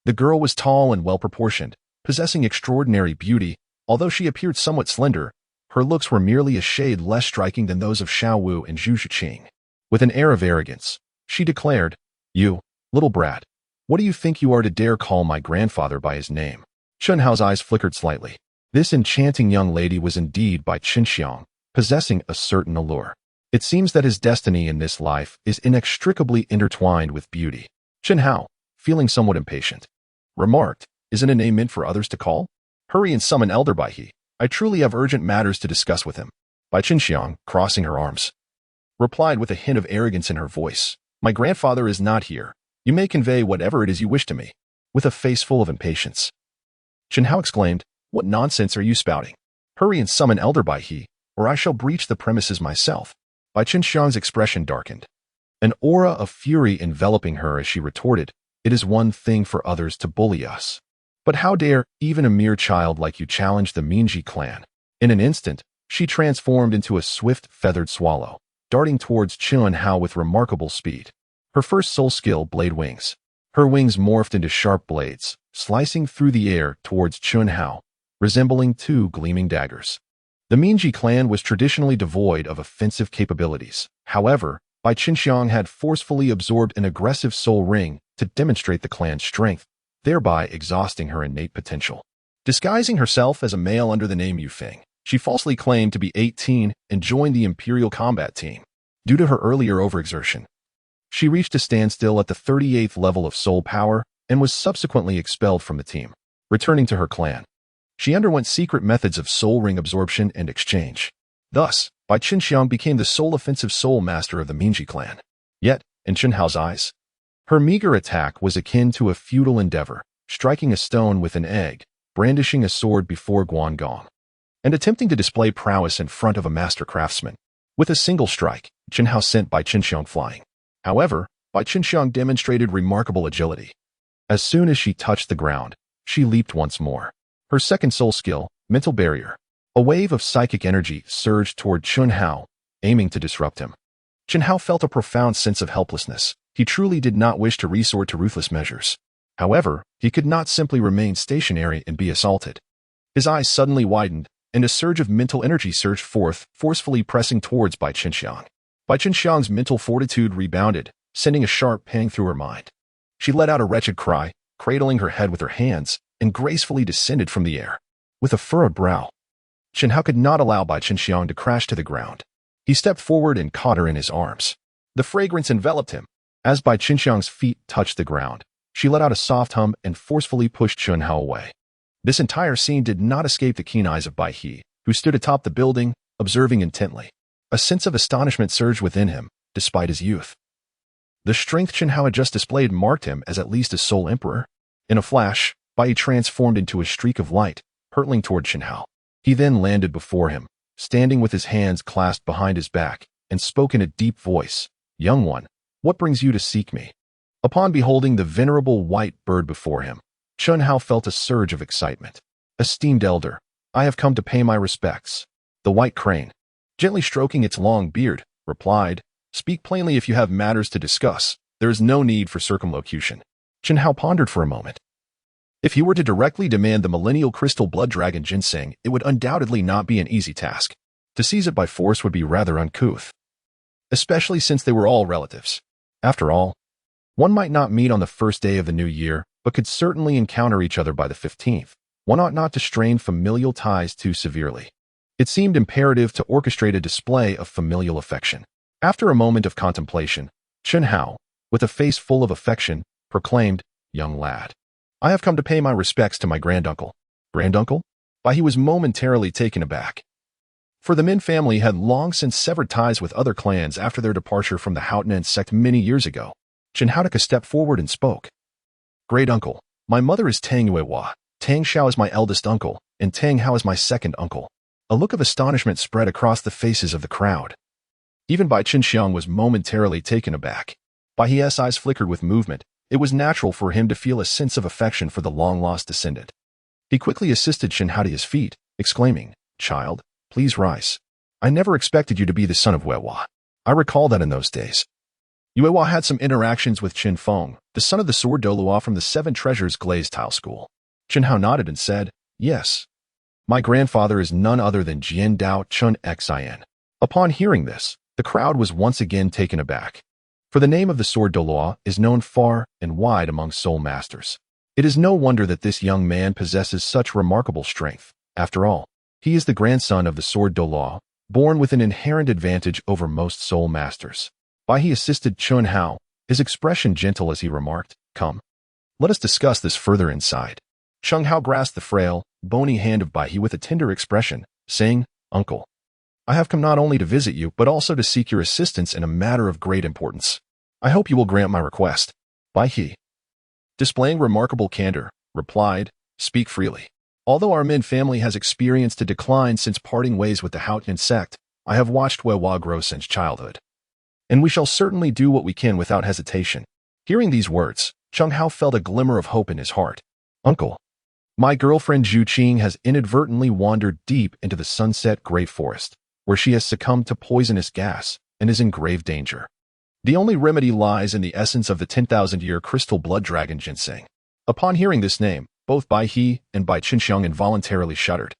The girl was tall and well-proportioned, possessing extraordinary beauty. Although she appeared somewhat slender, her looks were merely a shade less striking than those of Xiao Wu and Zhu Shiqing. With an air of arrogance, she declared, "You, little brat, what do you think you are to dare call my grandfather by his name?" Chen Hao's eyes flickered slightly. This enchanting young lady was indeed Bai Qinxiang, possessing a certain allure. It seems that his destiny in this life is inextricably intertwined with beauty. Chen Hao, feeling somewhat impatient, remarked, "Isn't a name meant for others to call? Hurry and summon Elder Bai He. I truly have urgent matters to discuss with him." Bai Qinxiang, crossing her arms, replied with a hint of arrogance in her voice, "My grandfather is not here. You may convey whatever it is you wish to me." With a face full of impatience, Chen Hao exclaimed, "What nonsense are you spouting? Hurry and summon Elder Bai He, or I shall breach the premises myself." Bai Qianxiang's expression darkened, an aura of fury enveloping her as she retorted, "It is one thing for others to bully us. But how dare even a mere child like you challenge the Mingji clan?" In an instant, she transformed into a swift feathered swallow, darting towards Chen Hao with remarkable speed. Her first soul skill, Blade Wings. Her wings morphed into sharp blades, slicing through the air towards Chen Hao, resembling two gleaming daggers. The Mingji clan was traditionally devoid of offensive capabilities. However, Bai Qianxiang had forcefully absorbed an aggressive soul ring to demonstrate the clan's strength, thereby exhausting her innate potential. Disguising herself as a male under the name Yufeng, she falsely claimed to be 18 and joined the Imperial Combat Team. Due to her earlier overexertion, she reached a standstill at the 38th level of soul power and was subsequently expelled from the team. Returning to her clan, she underwent secret methods of soul ring absorption and exchange. Thus, Bai Qianxiang became the sole offensive soul master of the Mingji clan. Yet, in Chen Hao's eyes, her meager attack was akin to a futile endeavor, striking a stone with an egg, brandishing a sword before Guangong, and attempting to display prowess in front of a master craftsman. With a single strike, Chen Hao sent Bai Qianxiang flying. However, Bai Qianxiang demonstrated remarkable agility. As soon as she touched the ground, she leaped once more. Her second soul skill, Mental Barrier. A wave of psychic energy surged toward Chen Hao, aiming to disrupt him. Chen Hao felt a profound sense of helplessness. He truly did not wish to resort to ruthless measures. However, he could not simply remain stationary and be assaulted. His eyes suddenly widened, and a surge of mental energy surged forth, forcefully pressing towards Bai Qianxiang. Bai Qianxiang's mental fortitude rebounded, sending a sharp pang through her mind. She let out a wretched cry, cradling her head with her hands, and gracefully descended from the air. With a furrowed brow, Chen Hao could not allow Bai Qianxiang to crash to the ground. He stepped forward and caught her in his arms. The fragrance enveloped him. As Bai Qianxiang's feet touched the ground, she let out a soft hum and forcefully pushed Chen Hao away. This entire scene did not escape the keen eyes of Bai He, who stood atop the building, observing intently. A sense of astonishment surged within him, despite his youth. The strength Chen Hao had just displayed marked him as at least a soul emperor. In a flash, Bai He transformed into a streak of light, hurtling toward Chen Hao. He then landed before him, standing with his hands clasped behind his back, and spoke in a deep voice, "Young one, what brings you to seek me?" Upon beholding the venerable white bird before him, Chen Hao felt a surge of excitement. "Esteemed elder, I have come to pay my respects." The white crane, gently stroking its long beard, replied, "Speak plainly if you have matters to discuss. There is no need for circumlocution." Chen Hao pondered for a moment. If he were to directly demand the millennial crystal blood dragon ginseng, it would undoubtedly not be an easy task. To seize it by force would be rather uncouth, especially since they were all relatives. After all, one might not meet on the first day of the new year, but could certainly encounter each other by the 15th. One ought not to strain familial ties too severely. It seemed imperative to orchestrate a display of familial affection. After a moment of contemplation, Chen Hao, with a face full of affection, proclaimed, "Young lad, I have come to pay my respects to my granduncle." Granduncle? Why, he was momentarily taken aback. For the Min family had long since severed ties with other clans after their departure from the Hao Tian sect many years ago. Chen Hao took a step forward and spoke. "Great uncle, my mother is Tang Yuehua. Tang Xiao is my eldest uncle, and Tang Hao is my second uncle." A look of astonishment spread across the faces of the crowd. Even Bai Qianxiang was momentarily taken aback. Bai He's eyes flickered with movement. It was natural for him to feel a sense of affection for the long-lost descendant. He quickly assisted Chen Hao to his feet, exclaiming, "Child, please rise. I never expected you to be the son of Yuehua. I recall that in those days, Yuehua had some interactions with Qin Feng, the son of the Sword Douluo from the Seven Treasures Glazed tile school." Chen Hao nodded and said, "Yes. My grandfather is none other than Jian Dao Chenxin." Upon hearing this, the crowd was once again taken aback. For the name of the Sword Douluo is known far and wide among soul masters. It is no wonder that this young man possesses such remarkable strength. After all, he is the grandson of the Sword Douluo, born with an inherent advantage over most soul masters. Bai He assisted Chen Hao, his expression gentle as he remarked, "Come, let us discuss this further inside." Chen Hao grasped the frail, bony hand of Bai He with a tender expression, saying, "Uncle, I have come not only to visit you, but also to seek your assistance in a matter of great importance. I hope you will grant my request." Bai He, displaying remarkable candor, replied, "Speak freely." Although our Min family has experienced a decline since parting ways with the Hao Tian sect, I have watched Weiwa grow since childhood. And we shall certainly do what we can without hesitation. Hearing these words, Cheng Hao felt a glimmer of hope in his heart. Uncle, my girlfriend Zhu Qing has inadvertently wandered deep into the sunset gray forest, where she has succumbed to poisonous gas and is in grave danger. The only remedy lies in the essence of the 10,000-year crystal blood dragon ginseng. Upon hearing this name, both Bai He and Bai Qinxiang involuntarily shuddered.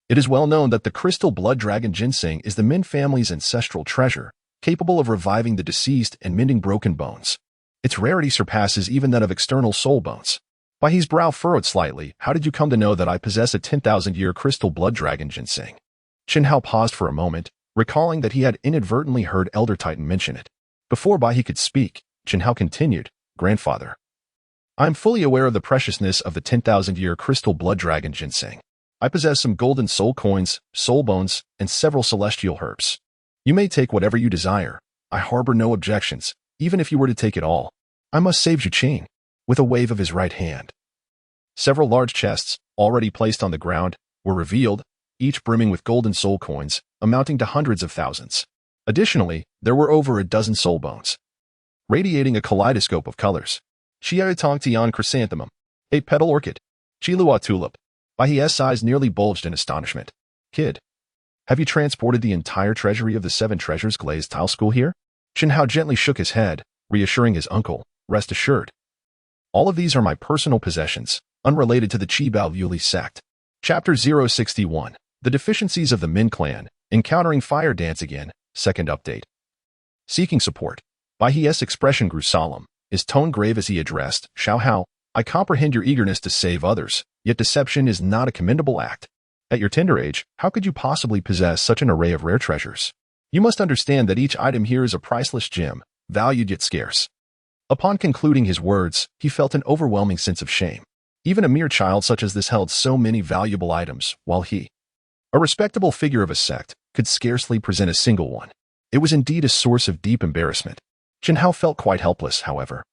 It is well known that the crystal blood dragon ginseng is the Min family's ancestral treasure, capable of reviving the deceased and mending broken bones. Its rarity surpasses even that of external soul bones. Bai He's brow furrowed slightly. How did you come to know that I possess a 10,000-year crystal blood dragon ginseng? Chen Hao paused for a moment, recalling that he had inadvertently heard Elder Titan mention it. Before Bai He could speak, Chen Hao continued, Grandfather, I am fully aware of the preciousness of the 10,000-year crystal blood dragon ginseng. I possess some golden soul coins, soul bones, and several celestial herbs. You may take whatever you desire. I harbor no objections, even if you were to take it all. I must save Zhu Qing. With a wave of his right hand. Several large chests, already placed on the ground, were revealed, each brimming with golden soul coins, amounting to hundreds of thousands. Additionally, there were over a dozen soul bones, radiating a kaleidoscope of colors. Xiao Tong Tian chrysanthemum, 8-petal orchid, Chilua tulip. Bai He's eyes nearly bulged in astonishment. Kid, have you transported the entire treasury of the 7 treasures Glazed tile school here? Chen Hao gently shook his head, reassuring his uncle, rest assured. All of these are my personal possessions, unrelated to the Qibao Yuli sect. Chapter 061, The Deficiencies of the Min Clan, Encountering Fire Dance Again, Second Update. Seeking support. Bai He's expression grew solemn, his tone grave as he addressed, Xiao Hao, I comprehend your eagerness to save others, yet deception is not a commendable act. At your tender age, how could you possibly possess such an array of rare treasures? You must understand that each item here is a priceless gem, valued yet scarce. Upon concluding his words, he felt an overwhelming sense of shame. Even a mere child such as this held so many valuable items, while he, a respectable figure of a sect, could scarcely present a single one. It was indeed a source of deep embarrassment. Chen Hao felt quite helpless, however.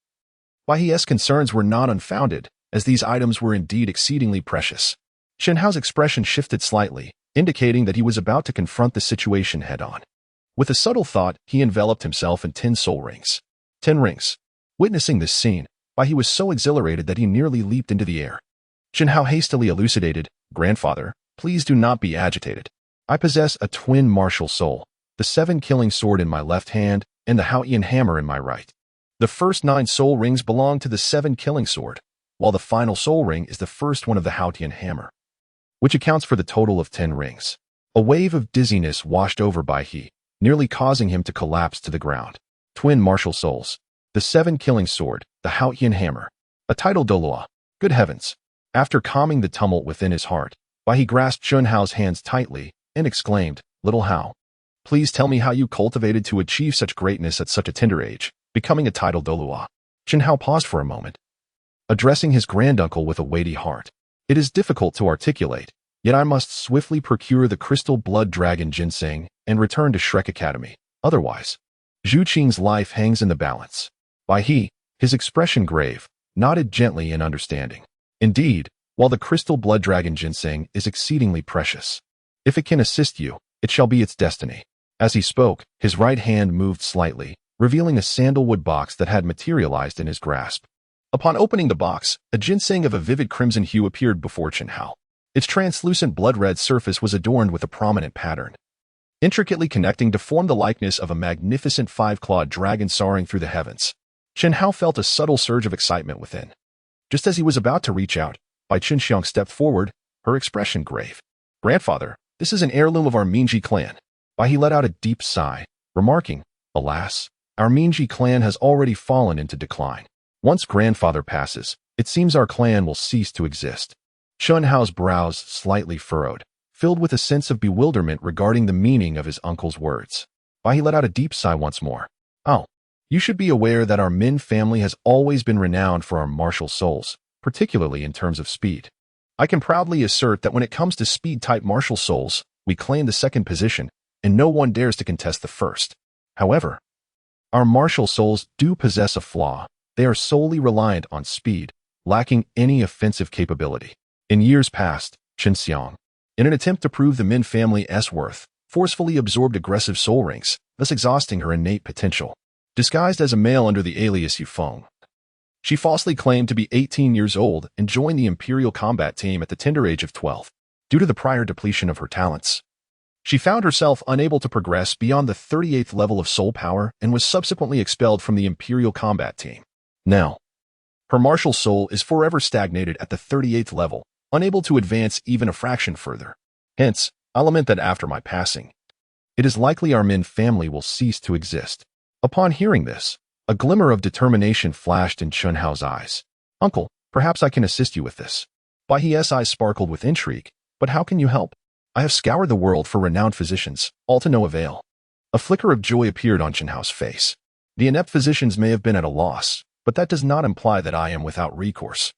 Bai He's concerns were not unfounded, as these items were indeed exceedingly precious. Chen Hao's expression shifted slightly, indicating that he was about to confront the situation head-on. With a subtle thought, he enveloped himself in 10 soul rings. 10 rings. Witnessing this scene, Bai He was so exhilarated that he nearly leaped into the air. Chen Hao hastily elucidated, Grandfather, please do not be agitated. I possess a twin martial soul, the 7-killing sword in my left hand, and the Hao Tian Hammer in my right. The first 9 soul rings belong to the 7-killing sword, while the final soul ring is the first one of the Hao Tian Hammer, which accounts for the total of 10 rings. A wave of dizziness washed over Bai He, nearly causing him to collapse to the ground. Twin martial souls. The 7-killing sword, the Hao Tian Hammer. A title Douluo. Good heavens. After calming the tumult within his heart, Bai He grasped Chen Hao's hands tightly and exclaimed, Little Hao, please tell me how you cultivated to achieve such greatness at such a tender age, becoming a title Douluo. Chen Hao paused for a moment, addressing his granduncle with a weighty heart. It is difficult to articulate, yet I must swiftly procure the crystal blood dragon ginseng and return to Shrek Academy. Otherwise, Zhu Qing's life hangs in the balance. Bai He, his expression grave, nodded gently in understanding. Indeed, while the crystal blood dragon ginseng is exceedingly precious, if it can assist you, it shall be its destiny. As he spoke, his right hand moved slightly, revealing a sandalwood box that had materialized in his grasp. Upon opening the box, a ginseng of a vivid crimson hue appeared before Chen Hao. Its translucent blood-red surface was adorned with a prominent pattern, intricately connecting to form the likeness of a magnificent 5-clawed dragon soaring through the heavens. Chen Hao felt a subtle surge of excitement within. Just as he was about to reach out, Bai Qinxiang stepped forward, her expression grave. Grandfather, this is an heirloom of our Mingji clan. Bai He let out a deep sigh, remarking, Alas, our Mingji clan has already fallen into decline. Once grandfather passes, it seems our clan will cease to exist. Chen Hao's brows slightly furrowed, filled with a sense of bewilderment regarding the meaning of his uncle's words. Bai He let out a deep sigh once more. Oh, you should be aware that our Min family has always been renowned for our martial souls, particularly in terms of speed. I can proudly assert that when it comes to speed-type martial souls, we claim the second position, and no one dares to contest the first. However, our martial souls do possess a flaw. They are solely reliant on speed, lacking any offensive capability. In years past, Xiang, in an attempt to prove the Min family's worth, forcefully absorbed aggressive soul rings, thus exhausting her innate potential. Disguised as a male under the alias Yufeng, she falsely claimed to be 18 years old and joined the Imperial combat team at the tender age of 12. Due to the prior depletion of her talents, she found herself unable to progress beyond the 38th level of soul power and was subsequently expelled from the Imperial combat team. Now, her martial soul is forever stagnated at the 38th level, unable to advance even a fraction further. Hence, I lament that after my passing, it is likely our Min family will cease to exist. Upon hearing this, a glimmer of determination flashed in Chen Hao's eyes. Uncle, perhaps I can assist you with this. Bai He's eyes sparkled with intrigue, but how can you help? I have scoured the world for renowned physicians, all to no avail. A flicker of joy appeared on Chen Hao's face. The inept physicians may have been at a loss, but that does not imply that I am without recourse.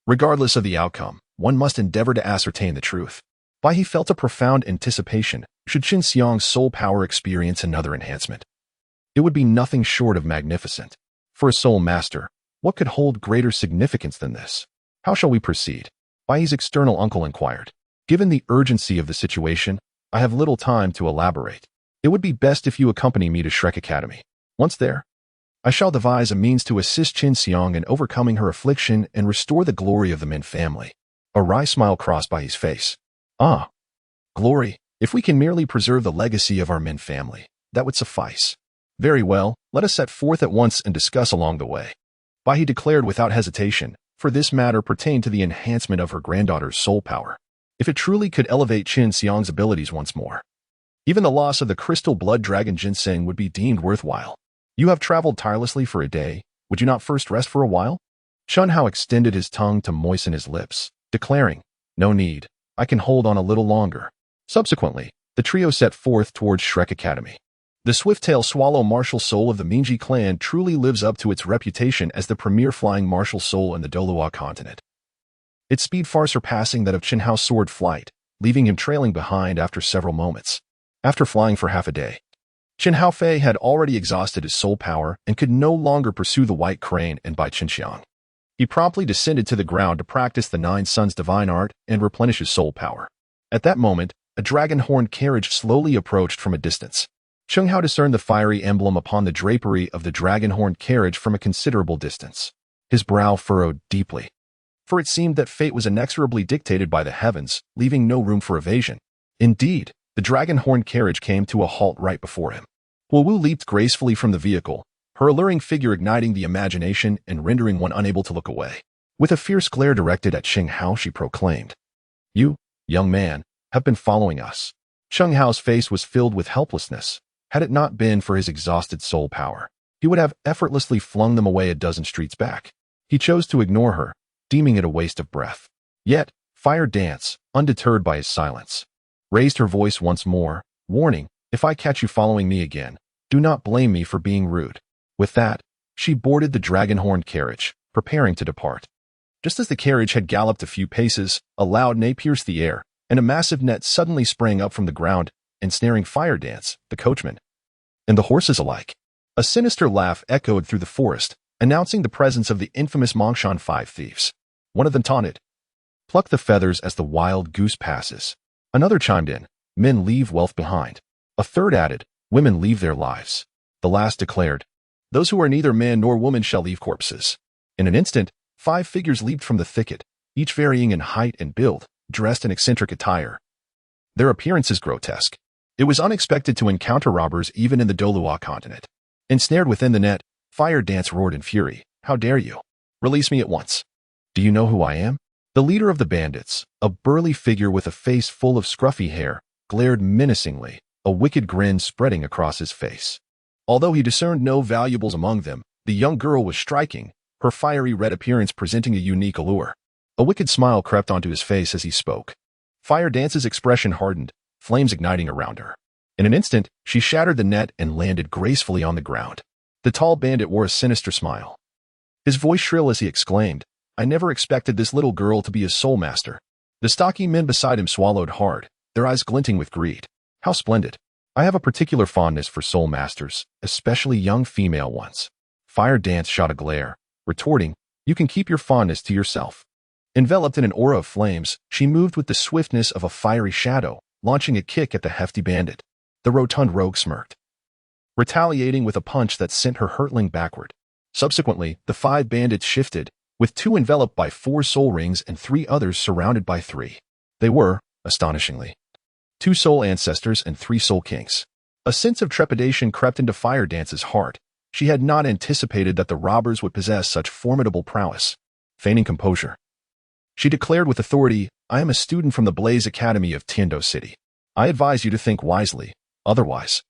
Regardless of the outcome, one must endeavor to ascertain the truth. Bai He felt a profound anticipation should Xiang's soul power experience another enhancement. It would be nothing short of magnificent. For a soul master, what could hold greater significance than this? How shall we proceed? Bai He's external uncle inquired. Given the urgency of the situation, I have little time to elaborate. It would be best if you accompany me to Shrek Academy. Once there, I shall devise a means to assist Xiang in overcoming her affliction and restore the glory of the Min family. A wry smile crossed Bai He's face. Ah, glory. If we can merely preserve the legacy of our Min family, that would suffice. Very well, let us set forth at once and discuss along the way. Bai He declared without hesitation, for this matter pertained to the enhancement of her granddaughter's soul power. If it truly could elevate Xiang's abilities once more, even the loss of the crystal blood dragon ginseng would be deemed worthwhile. You have traveled tirelessly for a day. Would you not first rest for a while? Chen Hao extended his tongue to moisten his lips, declaring, no need, I can hold on a little longer. Subsequently, the trio set forth towards Shrek Academy. The swift-tail swallow martial soul of the Mingji clan truly lives up to its reputation as the premier flying martial soul in the Douluo Continent. Its speed far surpassing that of Chen Hao's sword flight, leaving him trailing behind after several moments. After flying for half a day, Chen Haofei had already exhausted his soul power and could no longer pursue the white crane and Bai Xiang. He promptly descended to the ground to practice the Nine Suns' divine art and replenish his soul power. At that moment, a dragon-horned carriage slowly approached from a distance. Chen Hao discerned the fiery emblem upon the drapery of the dragon-horned carriage from a considerable distance. His brow furrowed deeply, for it seemed that fate was inexorably dictated by the heavens, leaving no room for evasion. Indeed, the dragon-horned carriage came to a halt right before him. Wu leaped gracefully from the vehicle, her alluring figure igniting the imagination and rendering one unable to look away. With a fierce glare directed at Chen Hao, she proclaimed, "You, young man, have been following us." Chen Hao's face was filled with helplessness. Had it not been for his exhausted soul power, he would have effortlessly flung them away a dozen streets back. He chose to ignore her, deeming it a waste of breath. Yet, Fire Dance, undeterred by his silence, raised her voice once more, warning, "If I catch you following me again, do not blame me for being rude." With that, she boarded the dragon-horned carriage, preparing to depart. Just as the carriage had galloped a few paces, a loud neigh pierced the air, and a massive net suddenly sprang up from the ground, ensnaring Fire Dance, the coachman, and the horses alike. A sinister laugh echoed through the forest, announcing the presence of the infamous Mongshan Five Thieves. One of them taunted, "Pluck the feathers as the wild goose passes." Another chimed in, "Men leave wealth behind." A third added, "Women leave their lives." The last declared, "Those who are neither man nor woman shall leave corpses." In an instant, 5 figures leaped from the thicket, each varying in height and build, dressed in eccentric attire. Their appearance is grotesque. It was unexpected to encounter robbers even in the Douluo Continent. Ensnared within the net, Fire Dance roared in fury, "How dare you? Release me at once." "Do you know who I am?" The leader of the bandits, a burly figure with a face full of scruffy hair, glared menacingly, a wicked grin spreading across his face. Although he discerned no valuables among them, the young girl was striking, her fiery red appearance presenting a unique allure. A wicked smile crept onto his face as he spoke. Fire Dance's expression hardened, flames igniting around her. In an instant, she shattered the net and landed gracefully on the ground. The tall bandit wore a sinister smile. His voice shrill as he exclaimed, "I never expected this little girl to be a soul master." The stocky men beside him swallowed hard, their eyes glinting with greed. "How splendid. I have a particular fondness for soul masters, especially young female ones." Fire Dance shot a glare, retorting, "You can keep your fondness to yourself." Enveloped in an aura of flames, she moved with the swiftness of a fiery shadow, launching a kick at the hefty bandit. The rotund rogue smirked, retaliating with a punch that sent her hurtling backward. Subsequently, the 5 bandits shifted, with 2 enveloped by 4 soul rings and 3 others surrounded by 3. They were, astonishingly, 2 soul ancestors and 3 soul kings. A sense of trepidation crept into Fire Dance's heart. She had not anticipated that the robbers would possess such formidable prowess. Feigning composure, she declared with authority, "I am a student from the Blaze Academy of Tiando City. I advise you to think wisely, otherwise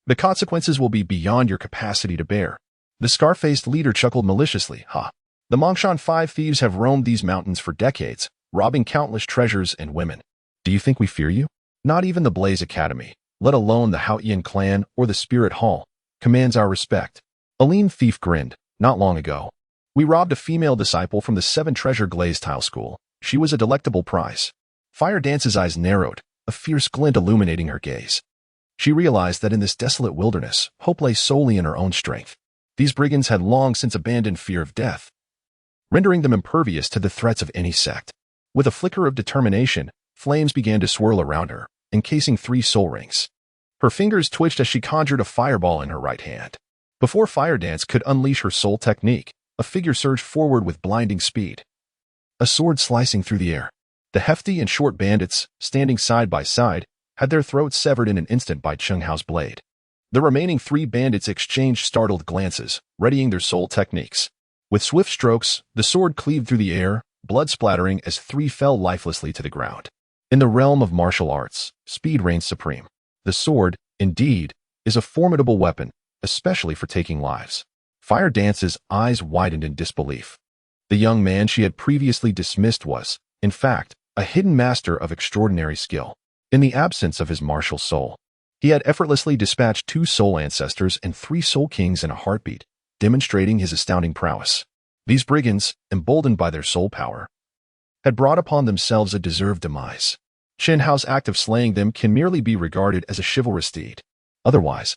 the consequences will be beyond your capacity to bear." The scar-faced leader chuckled maliciously. "Ha! The Mongshan 5 thieves have roamed these mountains for decades, robbing countless treasures and women. Do you think we fear you? Not even the Blaze Academy, let alone the Hao Tian clan or the Spirit Hall, commands our respect." A lean thief grinned. "Not long ago, we robbed a female disciple from the 7 Treasure Glazed Tile School. She was a delectable prize." Fire Dance's eyes narrowed, a fierce glint illuminating her gaze. She realized that in this desolate wilderness, hope lay solely in her own strength. These brigands had long since abandoned fear of death, rendering them impervious to the threats of any sect. With a flicker of determination, flames began to swirl around her, encasing 3 soul rings. Her fingers twitched as she conjured a fireball in her right hand. Before Fire Dance could unleash her soul technique, a figure surged forward with blinding speed, a sword slicing through the air. The hefty and short bandits, standing side by side, had their throats severed in an instant by Cheng Hao's blade. The remaining 3 bandits exchanged startled glances, readying their soul techniques. With swift strokes, the sword cleaved through the air, blood splattering as 3 fell lifelessly to the ground. In the realm of martial arts, speed reigns supreme. The sword, indeed, is a formidable weapon, especially for taking lives. Fire Dance's eyes widened in disbelief. The young man she had previously dismissed was, in fact, a hidden master of extraordinary skill. In the absence of his martial soul, he had effortlessly dispatched 2 soul ancestors and 3 soul kings in a heartbeat, demonstrating his astounding prowess. These brigands, emboldened by their soul power, had brought upon themselves a deserved demise. Chen Hao's act of slaying them can merely be regarded as a chivalrous deed. Otherwise,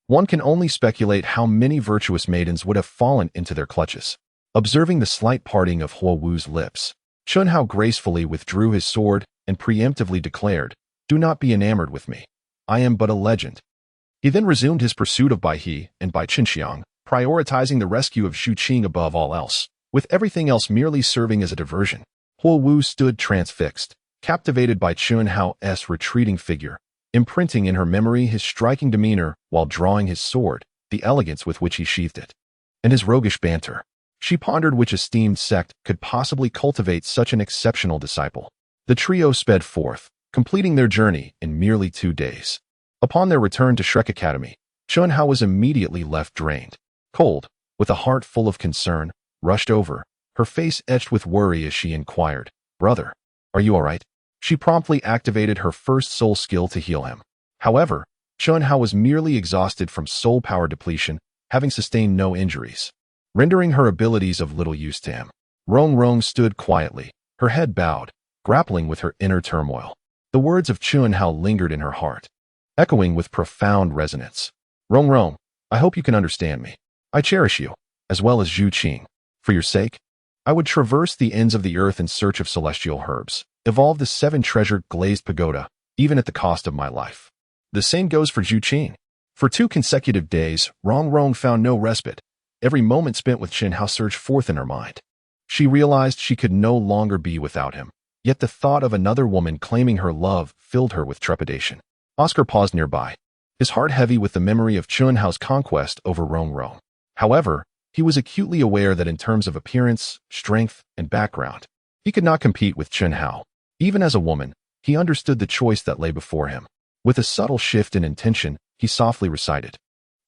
one can only speculate how many virtuous maidens would have fallen into their clutches. Observing the slight parting of Huo Wu's lips, Chen Hao gracefully withdrew his sword and preemptively declared, "Do not be enamored with me. I am but a legend." He then resumed his pursuit of Bai He and Bai Qinxiang, prioritizing the rescue of Xu Qing above all else, with everything else merely serving as a diversion. Huo Wu stood transfixed, captivated by Chen Hao's retreating figure, imprinting in her memory his striking demeanor while drawing his sword, the elegance with which he sheathed it, and his roguish banter. She pondered which esteemed sect could possibly cultivate such an exceptional disciple. The trio sped forth, completing their journey in merely 2 days. Upon their return to Shrek Academy, Chen Hao was immediately left drained. Cold, with a heart full of concern, rushed over, her face etched with worry as she inquired, "Brother, are you all right?" She promptly activated her first soul skill to heal him. However, Chen Hao was merely exhausted from soul power depletion, having sustained no injuries, rendering her abilities of little use to him. Rong Rong stood quietly, her head bowed, grappling with her inner turmoil. The words of Chen Hao lingered in her heart, echoing with profound resonance. "Rong Rong, I hope you can understand me. I cherish you, as well as Xu Qing. For your sake, I would traverse the ends of the earth in search of celestial herbs, evolve the 7-treasured glazed pagoda, even at the cost of my life." The same goes for Xu Qing. For 2 consecutive days, Rong Rong found no respite. Every moment spent with Chen Hao surged forth in her mind. She realized she could no longer be without him, yet the thought of another woman claiming her love filled her with trepidation. Oscar paused nearby, his heart heavy with the memory of Chen Hao's conquest over Rong Rong. However, he was acutely aware that in terms of appearance, strength, and background, he could not compete with Chen Hao. Even as a woman, he understood the choice that lay before him. With a subtle shift in intention, he softly recited,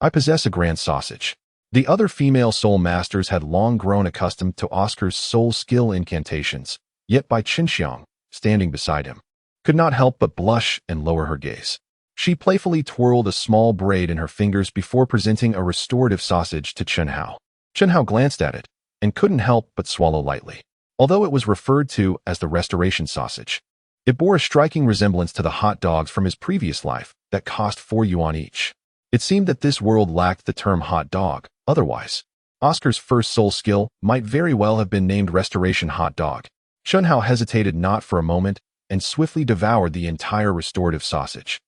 "I possess a grand sausage." The other female soul masters had long grown accustomed to Oscar's soul skill incantations, yet Bai Qinxiang, standing beside him, could not help but blush and lower her gaze. She playfully twirled a small braid in her fingers before presenting a restorative sausage to Chen Hao. Chen Hao glanced at it and couldn't help but swallow lightly. Although it was referred to as the restoration sausage, it bore a striking resemblance to the hot dogs from his previous life that cost 4 yuan each. It seemed that this world lacked the term hot dog. Otherwise, Oscar's first soul skill might very well have been named Restoration Hot Dog. Shun Hao hesitated not for a moment and swiftly devoured the entire restorative sausage.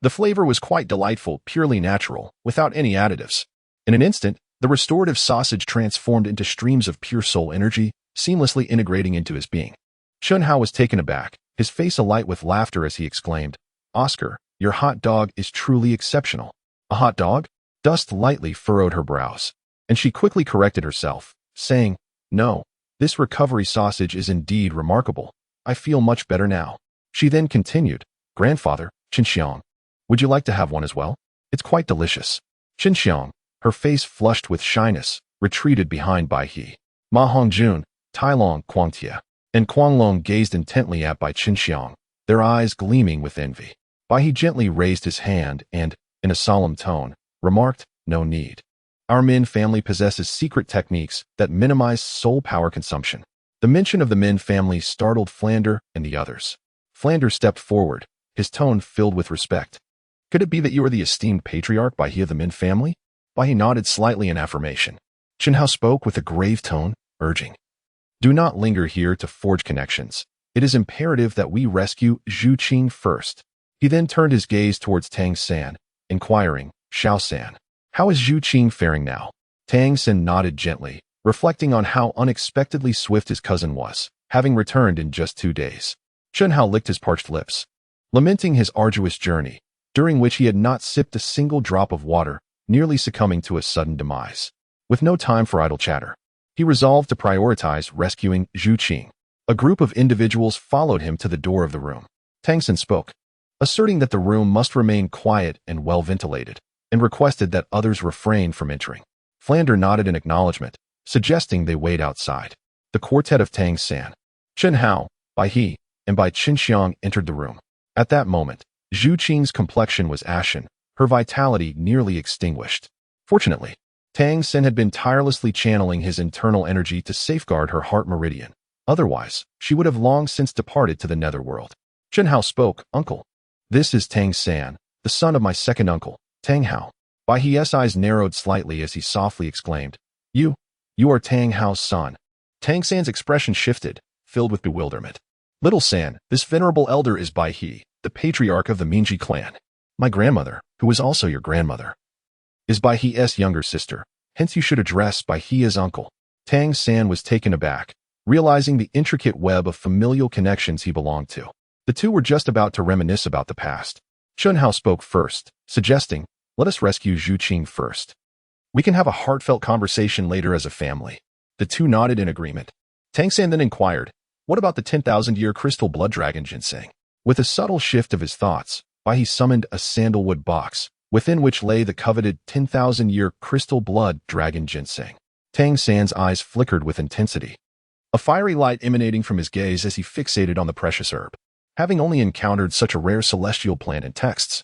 The flavor was quite delightful, purely natural, without any additives. In an instant, the restorative sausage transformed into streams of pure soul energy, seamlessly integrating into his being. Shun Hao was taken aback, his face alight with laughter as he exclaimed, "Oscar, your hot dog is truly exceptional." "A hot dog?" Dust lightly furrowed her brows, and she quickly corrected herself, saying, "No, this recovery sausage is indeed remarkable. I feel much better now." She then continued, "Grandfather, Chenxiang, would you like to have one as well? It's quite delicious." Chenxiang, her face flushed with shyness, retreated behind Bai He. Ma Hongjun, Tailong Quangtia, and Quanglong gazed intently at Bai Chenxiang, their eyes gleaming with envy. Bai He gently raised his hand and, in a solemn tone, remarked, "No need. Our Min family possesses secret techniques that minimize soul power consumption." The mention of the Min family startled Flander and the others. Flander stepped forward, his tone filled with respect. "Could it be that you are the esteemed patriarch Bai He of the Min family?" Bai He nodded slightly in affirmation. Chen Hao spoke with a grave tone, urging, "Do not linger here to forge connections. It is imperative that we rescue Zhu Qing first." He then turned his gaze towards Tang San, inquiring, "Xiao San, how is Zhu Qing faring now?" Tang San nodded gently, reflecting on how unexpectedly swift his cousin was, having returned in just 2 days. Chen Hao licked his parched lips, lamenting his arduous journey, during which he had not sipped a single drop of water, nearly succumbing to a sudden demise. With no time for idle chatter, he resolved to prioritize rescuing Zhu Qing. A group of individuals followed him to the door of the room. Tang San spoke, asserting that the room must remain quiet and well ventilated, and requested that others refrain from entering. Flander nodded in acknowledgement, suggesting they wait outside. The quartet of Tang San, Chen Hao, Bai He, and Bai Chenxiang entered the room. At that moment, Zhu Qing's complexion was ashen, her vitality nearly extinguished. Fortunately, Tang San had been tirelessly channeling his internal energy to safeguard her heart meridian. Otherwise, she would have long since departed to the netherworld. Chen Hao spoke, "Uncle, this is Tang San, the son of my second uncle, Tang Hao." Bai He's eyes narrowed slightly as he softly exclaimed, You are Tang Hao's son." Tang San's expression shifted, filled with bewilderment. "Little San, this venerable elder is Bai He, the patriarch of the Mingji clan. My grandmother, who is also your grandmother, is Bai He's younger sister, hence you should address Bai He as uncle." Tang San was taken aback, realizing the intricate web of familial connections he belonged to. The two were just about to reminisce about the past. Chen Hao spoke first, suggesting, "Let us rescue Zhu Qing first. We can have a heartfelt conversation later as a family." The two nodded in agreement. Tang San then inquired, "What about the 10,000-year crystal blood dragon ginseng?" With a subtle shift of his thoughts, Bai He summoned a sandalwood box, within which lay the coveted 10,000-year crystal blood dragon ginseng. Tang San's eyes flickered with intensity, a fiery light emanating from his gaze as he fixated on the precious herb. Having only encountered such a rare celestial plant in texts,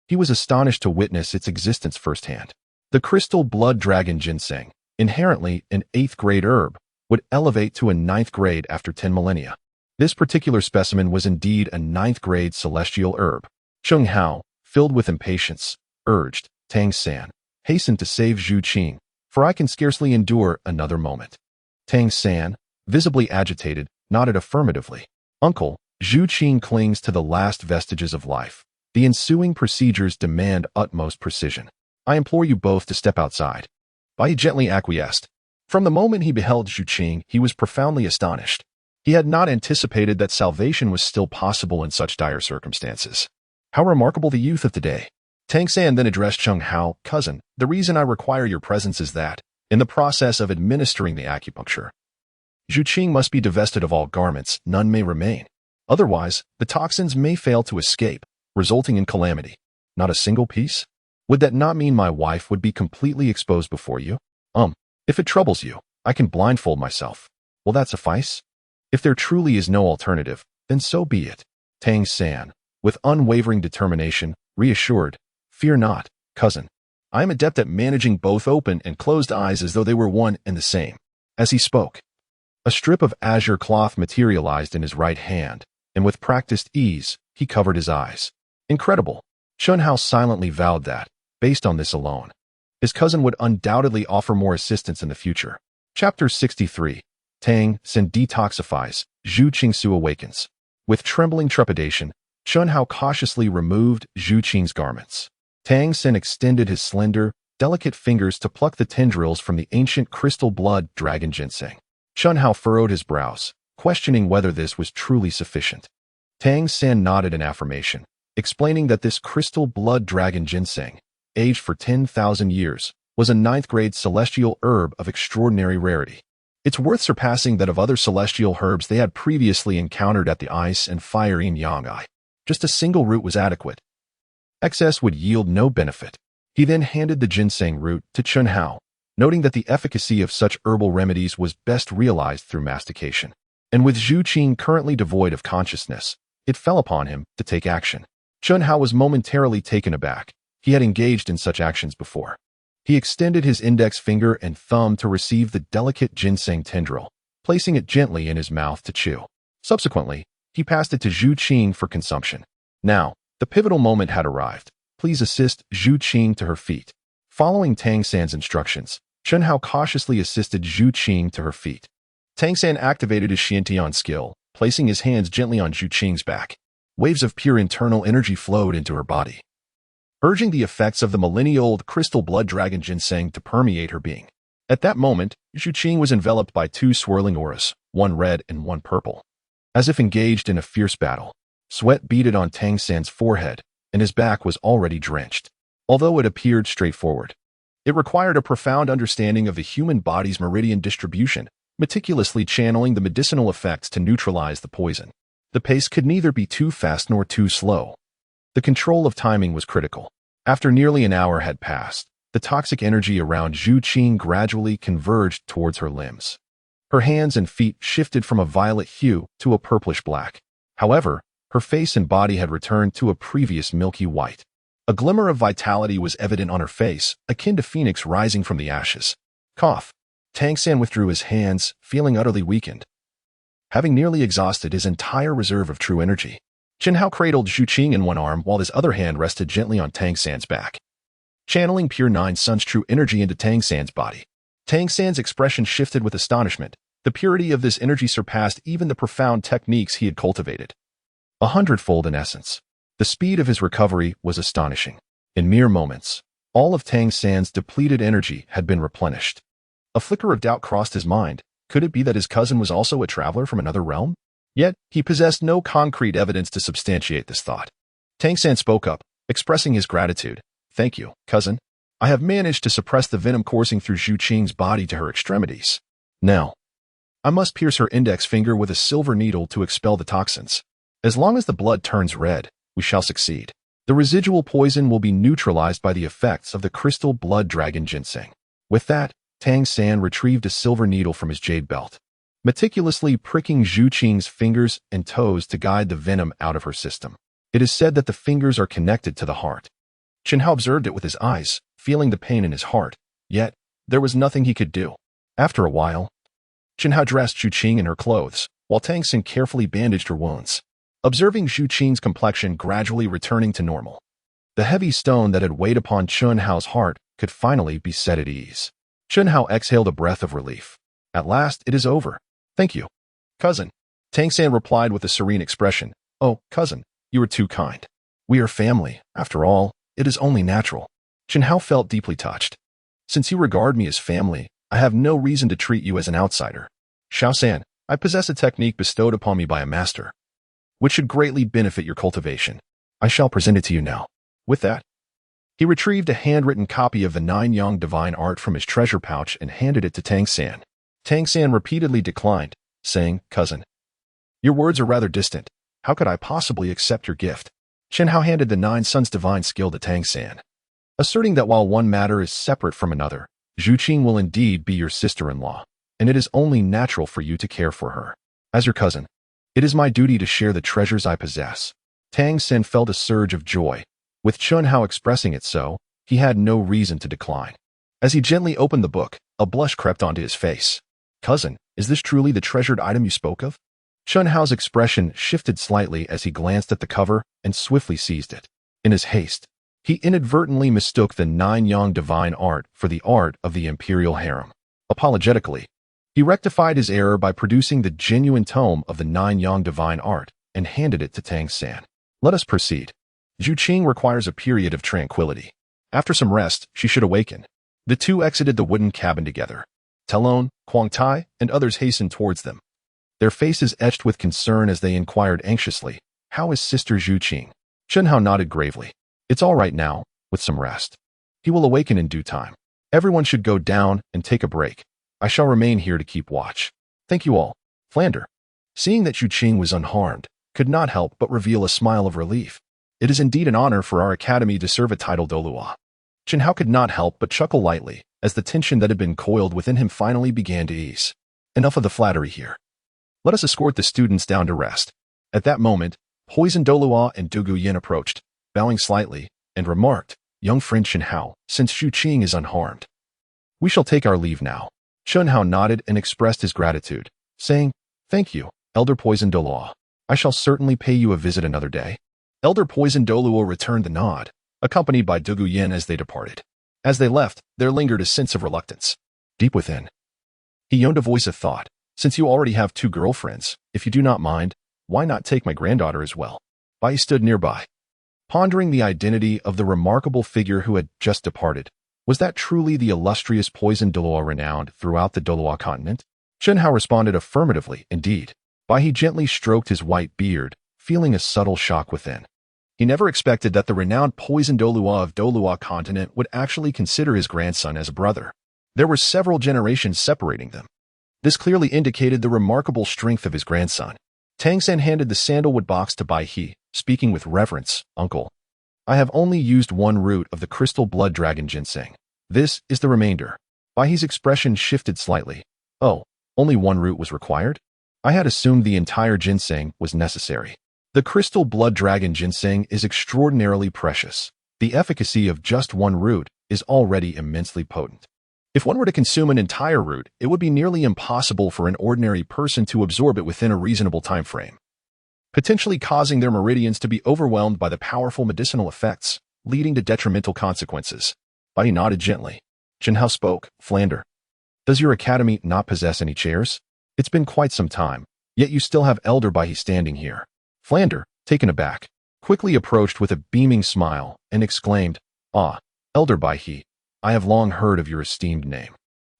he was astonished to witness its existence firsthand. The crystal blood dragon ginseng, inherently an 8th grade herb, would elevate to a 9th grade after 10 millennia. This particular specimen was indeed a 9th grade celestial herb. Chen Hao, filled with impatience, urged, "Tang San, hasten to save Zhu Qing, for I can scarcely endure another moment." Tang San, visibly agitated, nodded affirmatively. "Uncle, Zhu Qing clings to the last vestiges of life. The ensuing procedures demand utmost precision. I implore you both to step outside." Bai He gently acquiesced. From the moment he beheld Zhu Qing, he was profoundly astonished. He had not anticipated that salvation was still possible in such dire circumstances. How remarkable the youth of today. Tang San then addressed Chen Hao, "Cousin, the reason I require your presence is that, in the process of administering the acupuncture, Zhu Qing must be divested of all garments, none may remain. Otherwise, the toxins may fail to escape, resulting in calamity. Not a single piece? Would that not mean my wife would be completely exposed before you? If it troubles you, I can blindfold myself. Will that suffice? If there truly is no alternative, then so be it." Tang San, with unwavering determination, reassured, "Fear not, cousin. I am adept at managing both open and closed eyes as though they were one and the same." As he spoke, a strip of azure cloth materialized in his right hand, and with practiced ease, he covered his eyes. Incredible. Chen Hao silently vowed that, based on this alone, his cousin would undoubtedly offer more assistance in the future. Chapter 63. Tang San detoxifies Zhu Qingsu awakens. With trembling trepidation, Chun Hao cautiously removed Zhu Qing's garments. Tang Sen extended his slender, delicate fingers to pluck the tendrils from the ancient crystal blood dragon ginseng. Chun Hao furrowed his brows, questioning whether this was truly sufficient. Tang Sen nodded in affirmation, explaining that this crystal blood dragon ginseng, aged for 10,000 years, was a 9th-grade celestial herb of extraordinary rarity. It's worth surpassing that of other celestial herbs they had previously encountered at the ice and fire yin-yang eye. Just a single root was adequate. Excess would yield no benefit. He then handed the ginseng root to Chun Hao, noting that the efficacy of such herbal remedies was best realized through mastication. And with Zhu Qing currently devoid of consciousness, it fell upon him to take action. Chun Hao was momentarily taken aback. He had engaged in such actions before. He extended his index finger and thumb to receive the delicate ginseng tendril, placing it gently in his mouth to chew. Subsequently, he passed it to Zhu Qing for consumption. Now, the pivotal moment had arrived. Please assist Zhu Qing to her feet. Following Tang San's instructions, Chun Hao cautiously assisted Zhu Qing to her feet. Tang San activated his Xiantian skill, placing his hands gently on Zhu Qing's back. Waves of pure internal energy flowed into her body, urging the effects of the millennia-old crystal blood dragon ginseng to permeate her being. At that moment, Zhu Qing was enveloped by 2 swirling auras, one red and one purple. As if engaged in a fierce battle, sweat beaded on Tang San's forehead, and his back was already drenched. Although it appeared straightforward, it required a profound understanding of the human body's meridian distribution, meticulously channeling the medicinal effects to neutralize the poison. The pace could neither be too fast nor too slow. The control of timing was critical. After nearly an hour had passed, the toxic energy around Zhu Qing gradually converged towards her limbs. Her hands and feet shifted from a violet hue to a purplish black. However, her face and body had returned to a previous milky white. A glimmer of vitality was evident on her face, akin to Phoenix rising from the ashes. Cough. Tang San withdrew his hands, feeling utterly weakened, having nearly exhausted his entire reserve of true energy. Chun Hao cradled Zhu Qing in one arm while his other hand rested gently on Tang San's back, channeling pure Nine Sun's true energy into Tang San's body. Tang San's expression shifted with astonishment. The purity of this energy surpassed even the profound techniques he had cultivated. 100-fold in essence. The speed of his recovery was astonishing. In mere moments, all of Tang San's depleted energy had been replenished. A flicker of doubt crossed his mind. Could it be that his cousin was also a traveler from another realm? Yet, he possessed no concrete evidence to substantiate this thought. Tang San spoke up, expressing his gratitude. Thank you, cousin. I have managed to suppress the venom coursing through Zhu Qing's body to her extremities. Now, I must pierce her index finger with a silver needle to expel the toxins. As long as the blood turns red, we shall succeed. The residual poison will be neutralized by the effects of the crystal blood dragon ginseng. With that, Tang San retrieved a silver needle from his jade belt, meticulously pricking Zhu Qing's fingers and toes to guide the venom out of her system. It is said that the fingers are connected to the heart. Chun Hao observed it with his eyes, feeling the pain in his heart, yet there was nothing he could do. After a while, Chun Hao dressed Zhu Qing in her clothes, while Tang San carefully bandaged her wounds, observing Zhu Qing's complexion gradually returning to normal. The heavy stone that had weighed upon Chun Hao's heart could finally be set at ease. Chun Hao exhaled a breath of relief. At last, it is over. Thank you, cousin. Tang San replied with a serene expression. Oh, cousin, you are too kind. We are family. After all, it is only natural. Chun Hao felt deeply touched. Since you regard me as family, I have no reason to treat you as an outsider. Xiao-san, I possess a technique bestowed upon me by a master, which should greatly benefit your cultivation. I shall present it to you now. With that, he retrieved a handwritten copy of the Nine-Yang divine art from his treasure pouch and handed it to Tang San. Tang San repeatedly declined, saying, Cousin, your words are rather distant. How could I possibly accept your gift? Chun Hao handed the Nine Sun's divine skill to Tang San, asserting that while one matter is separate from another, Zhu Qing will indeed be your sister-in-law, and it is only natural for you to care for her. As your cousin, it is my duty to share the treasures I possess. Tang San felt a surge of joy. With Chun Hao expressing it so, he had no reason to decline. As he gently opened the book, a blush crept onto his face. Cousin, is this truly the treasured item you spoke of? Chun Hao's expression shifted slightly as he glanced at the cover and swiftly seized it. In his haste, he inadvertently mistook the Nine-Yang divine art for the art of the imperial harem. Apologetically, He rectified his error by producing the genuine tome of the 9 Yang divine art and handed it to Tang San. Let us proceed. Zhu Qing requires a period of tranquility. After some rest, she should awaken. The two exited the wooden cabin together. Talon, Quang Tai, and others hastened towards them. Their faces etched with concern as they inquired anxiously, "How is Sister Zhu Qing?" Chen Hao nodded gravely. "It's all right now, with some rest. He will awaken in due time. Everyone should go down and take a break. I shall remain here to keep watch. Thank you all." Flander, seeing that Zhu Qing was unharmed, could not help but reveal a smile of relief. "It is indeed an honor for our academy to serve a title Douluo." Chen Hao could not help but chuckle lightly as the tension that had been coiled within him finally began to ease. Enough of the flattery here. Let us escort the students down to rest. At that moment, Poison Douluo and Dugu Yin approached, bowing slightly, and remarked, "Young friend Chen Hao, since Zhu Qing is unharmed, we shall take our leave now." Chen Hao nodded and expressed his gratitude, saying, "Thank you, Elder Poison Douluo. I shall certainly pay you a visit another day." Elder Poison Douluo returned the nod, accompanied by Dugu Yin as they departed. As they left, there lingered a sense of reluctance. Deep within, he yearned a voice of thought. "Since you already have 2 girlfriends, if you do not mind, why not take my granddaughter as well?" Bai stood nearby, pondering the identity of the remarkable figure who had just departed. Was that truly the illustrious Poison Douluo renowned throughout the Douluo Continent? Chen Hao responded affirmatively, indeed. Bai gently stroked his white beard, feeling a subtle shock within. He never expected that the renowned Poison Douluo of Douluo Continent would actually consider his grandson as a brother. There were several generations separating them. This clearly indicated the remarkable strength of his grandson. Tang San handed the sandalwood box to Bai He, speaking with reverence, "Uncle, I have only used 1 root of the crystal blood dragon ginseng. This is the remainder." Bai He's expression shifted slightly. "Oh, only 1 root was required? I had assumed the entire ginseng was necessary." The crystal blood dragon ginseng is extraordinarily precious. The efficacy of just 1 root is already immensely potent. If one were to consume an entire root, it would be nearly impossible for an ordinary person to absorb it within a reasonable time frame, potentially causing their meridians to be overwhelmed by the powerful medicinal effects, leading to detrimental consequences. Bai nodded gently. Chen Hao spoke, "Flander, does your academy not possess any chairs? It's been quite some time, yet you still have Elder Bai standing here." Flander, taken aback, quickly approached with a beaming smile and exclaimed, "Ah, Elder Bai, I have long heard of your esteemed name.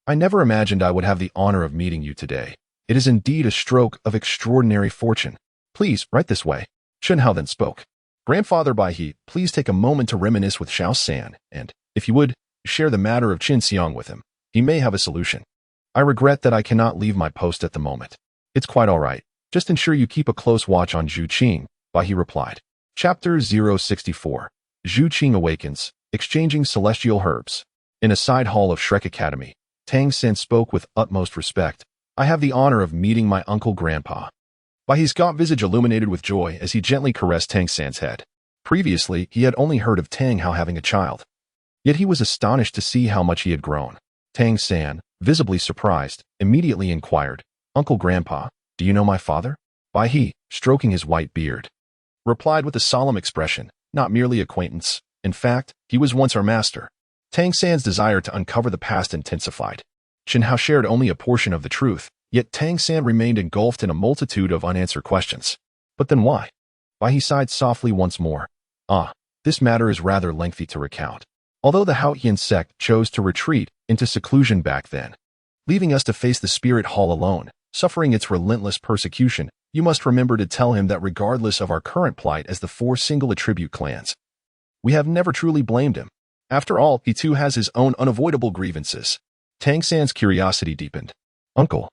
I never imagined I would have the honor of meeting you today. It is indeed a stroke of extraordinary fortune. Please, right this way." Chen Hao then spoke. "Grandfather Bai, please take a moment to reminisce with Xiao San, and, if you would, share the matter of Qin Xiang with him. He may have a solution. I regret that I cannot leave my post at the moment." "It's quite all right. Just ensure you keep a close watch on Zhu Qing," Bai replied. Chapter 064. Zhu Qing Awakens, Exchanging Celestial Herbs. In a side hall of Shrek Academy, Tang San spoke with utmost respect. "I have the honor of meeting my uncle Grandpa." Bai's gaunt visage illuminated with joy as he gently caressed Tang San's head. Previously, he had only heard of Tang Hao having a child. Yet he was astonished to see how much he had grown. Tang San, visibly surprised, immediately inquired, "Uncle Grandpa, do you know my father?" Bai, stroking his white beard, replied with a solemn expression, "Not merely acquaintance. In fact, he was once our master." Tang San's desire to uncover the past intensified. Chen Hao shared only a portion of the truth, yet Tang San remained engulfed in a multitude of unanswered questions. But then why? Bai sighed softly once more. "Ah, this matter is rather lengthy to recount. Although the Hao Tian sect chose to retreat into seclusion back then, leaving us to face the spirit hall alone, suffering its relentless persecution, you must remember to tell him that regardless of our current plight as the 4 single attribute clans, we have never truly blamed him. After all, he too has his own unavoidable grievances." Tang San's curiosity deepened. "Uncle,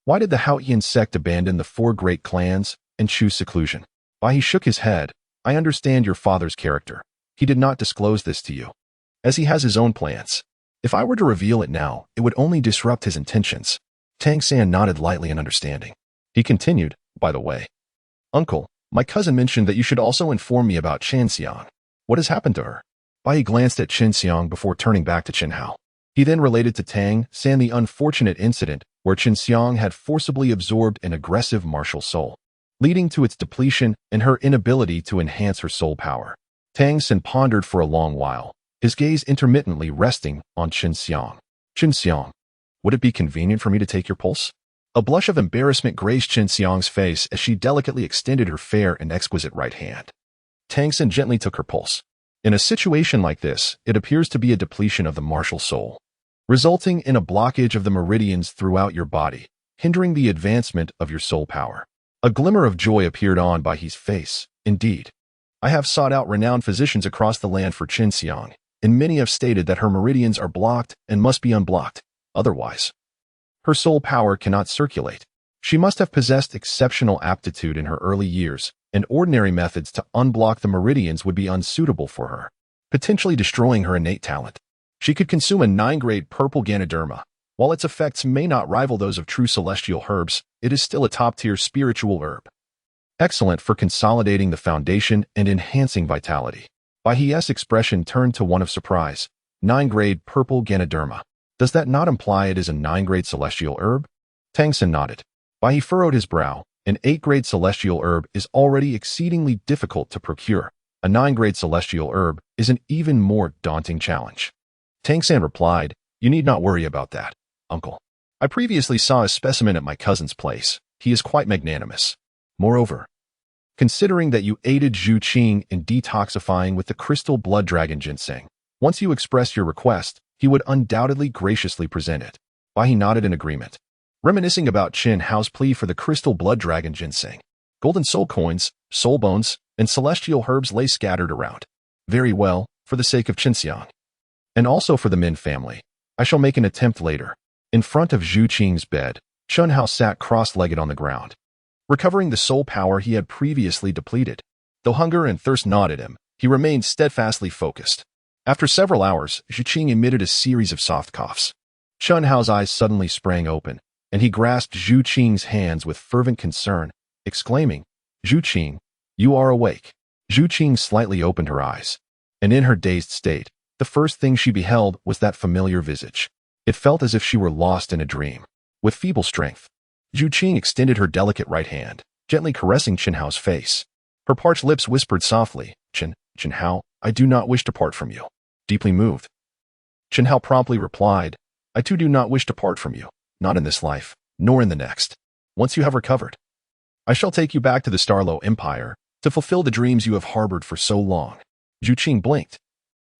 why did the Hao Tian sect abandon the 4 great clans and choose seclusion?" Bai shook his head. "I understand your father's character. He did not disclose this to you, as he has his own plans. If I were to reveal it now, it would only disrupt his intentions." Tang San nodded lightly in understanding. He continued, "By the way, Uncle, my cousin mentioned that you should also inform me about Qin Xiang. What has happened to her?" Bai glanced at Qin Xiang before turning back to Chen Hao. He then related to Tang San the unfortunate incident where Qin Xiang had forcibly absorbed an aggressive martial soul, leading to its depletion and her inability to enhance her soul power. Tang San pondered for a long while, his gaze intermittently resting on Qin Xiang. "Qin Xiang, Would it be convenient for me to take your pulse? A blush of embarrassment graced Xiang's face as she delicately extended her fair and exquisite right hand. Tangsen gently took her pulse. In a situation like this, it appears to be a depletion of the martial soul, resulting in a blockage of the meridians throughout your body, hindering the advancement of your soul power. A glimmer of joy appeared on Baihe's face. Indeed, I have sought out renowned physicians across the land for Xiang, and many have stated that her meridians are blocked and must be unblocked. Otherwise, her soul power cannot circulate. She must have possessed exceptional aptitude in her early years, and ordinary methods to unblock the meridians would be unsuitable for her, potentially destroying her innate talent. She could consume a 9-grade purple Ganoderma. While its effects may not rival those of true celestial herbs, it is still a top-tier spiritual herb, excellent for consolidating the foundation and enhancing vitality. Baihe's expression turned to one of surprise. 9-grade purple Ganoderma. Does that not imply it is a 9-grade celestial herb? Tangsen nodded. Baihe furrowed his brow. An 8-grade celestial herb is already exceedingly difficult to procure. A 9-grade celestial herb is an even more daunting challenge. Tangsen replied, "You need not worry about that, uncle. I previously saw a specimen at my cousin's place. He is quite magnanimous. Moreover, considering that you aided Zhu Qing in detoxifying with the crystal blood dragon ginseng, once you express your request, he would undoubtedly graciously present it." Baihe nodded in agreement. Reminiscing about Chen Hao's plea for the crystal blood dragon ginseng, golden soul coins, soul bones, and celestial herbs lay scattered around. Very well, for the sake of Xiang, and also for the Min family, I shall make an attempt later. In front of Zhu Qing's bed, Chen Hao sat cross-legged on the ground, recovering the soul power he had previously depleted. Though hunger and thirst gnawed at him, he remained steadfastly focused. After several hours, Zhu Qing emitted a series of soft coughs. Chen Hao's eyes suddenly sprang open, and he grasped Zhu Qing's hands with fervent concern, exclaiming, "Zhu Qing, you are awake." Zhu Qing slightly opened her eyes, and in her dazed state, the first thing she beheld was that familiar visage. It felt as if she were lost in a dream. With feeble strength, Zhu Qing extended her delicate right hand, gently caressing Chen Hao's face. Her parched lips whispered softly, Chen Hao, I do not wish to part from you." Deeply moved, Chen Hao promptly replied, "I too do not wish to part from you, not in this life, nor in the next. Once you have recovered, I shall take you back to the Starlo Empire to fulfill the dreams you have harbored for so long." Zhu Qing blinked,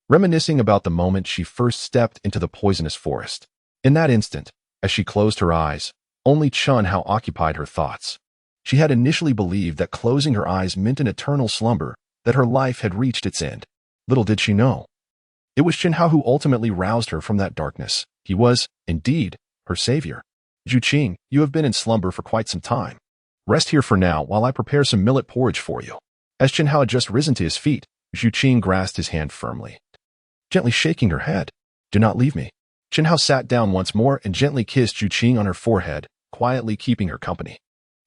reminiscing about the moment she first stepped into the poisonous forest. In that instant, as she closed her eyes, only Chen Hao occupied her thoughts. She had initially believed that closing her eyes meant an eternal slumber, that her life had reached its end. Little did she know, it was Chen Hao who ultimately roused her from that darkness. He was, indeed, her savior. "Zhu Qing, you have been in slumber for quite some time. Rest here for now while I prepare some millet porridge for you." As Chen Hao had just risen to his feet, Zhu Qing grasped his hand firmly, gently shaking her head. "Do not leave me." Chen Hao sat down once more and gently kissed Zhu Qing on her forehead, quietly keeping her company.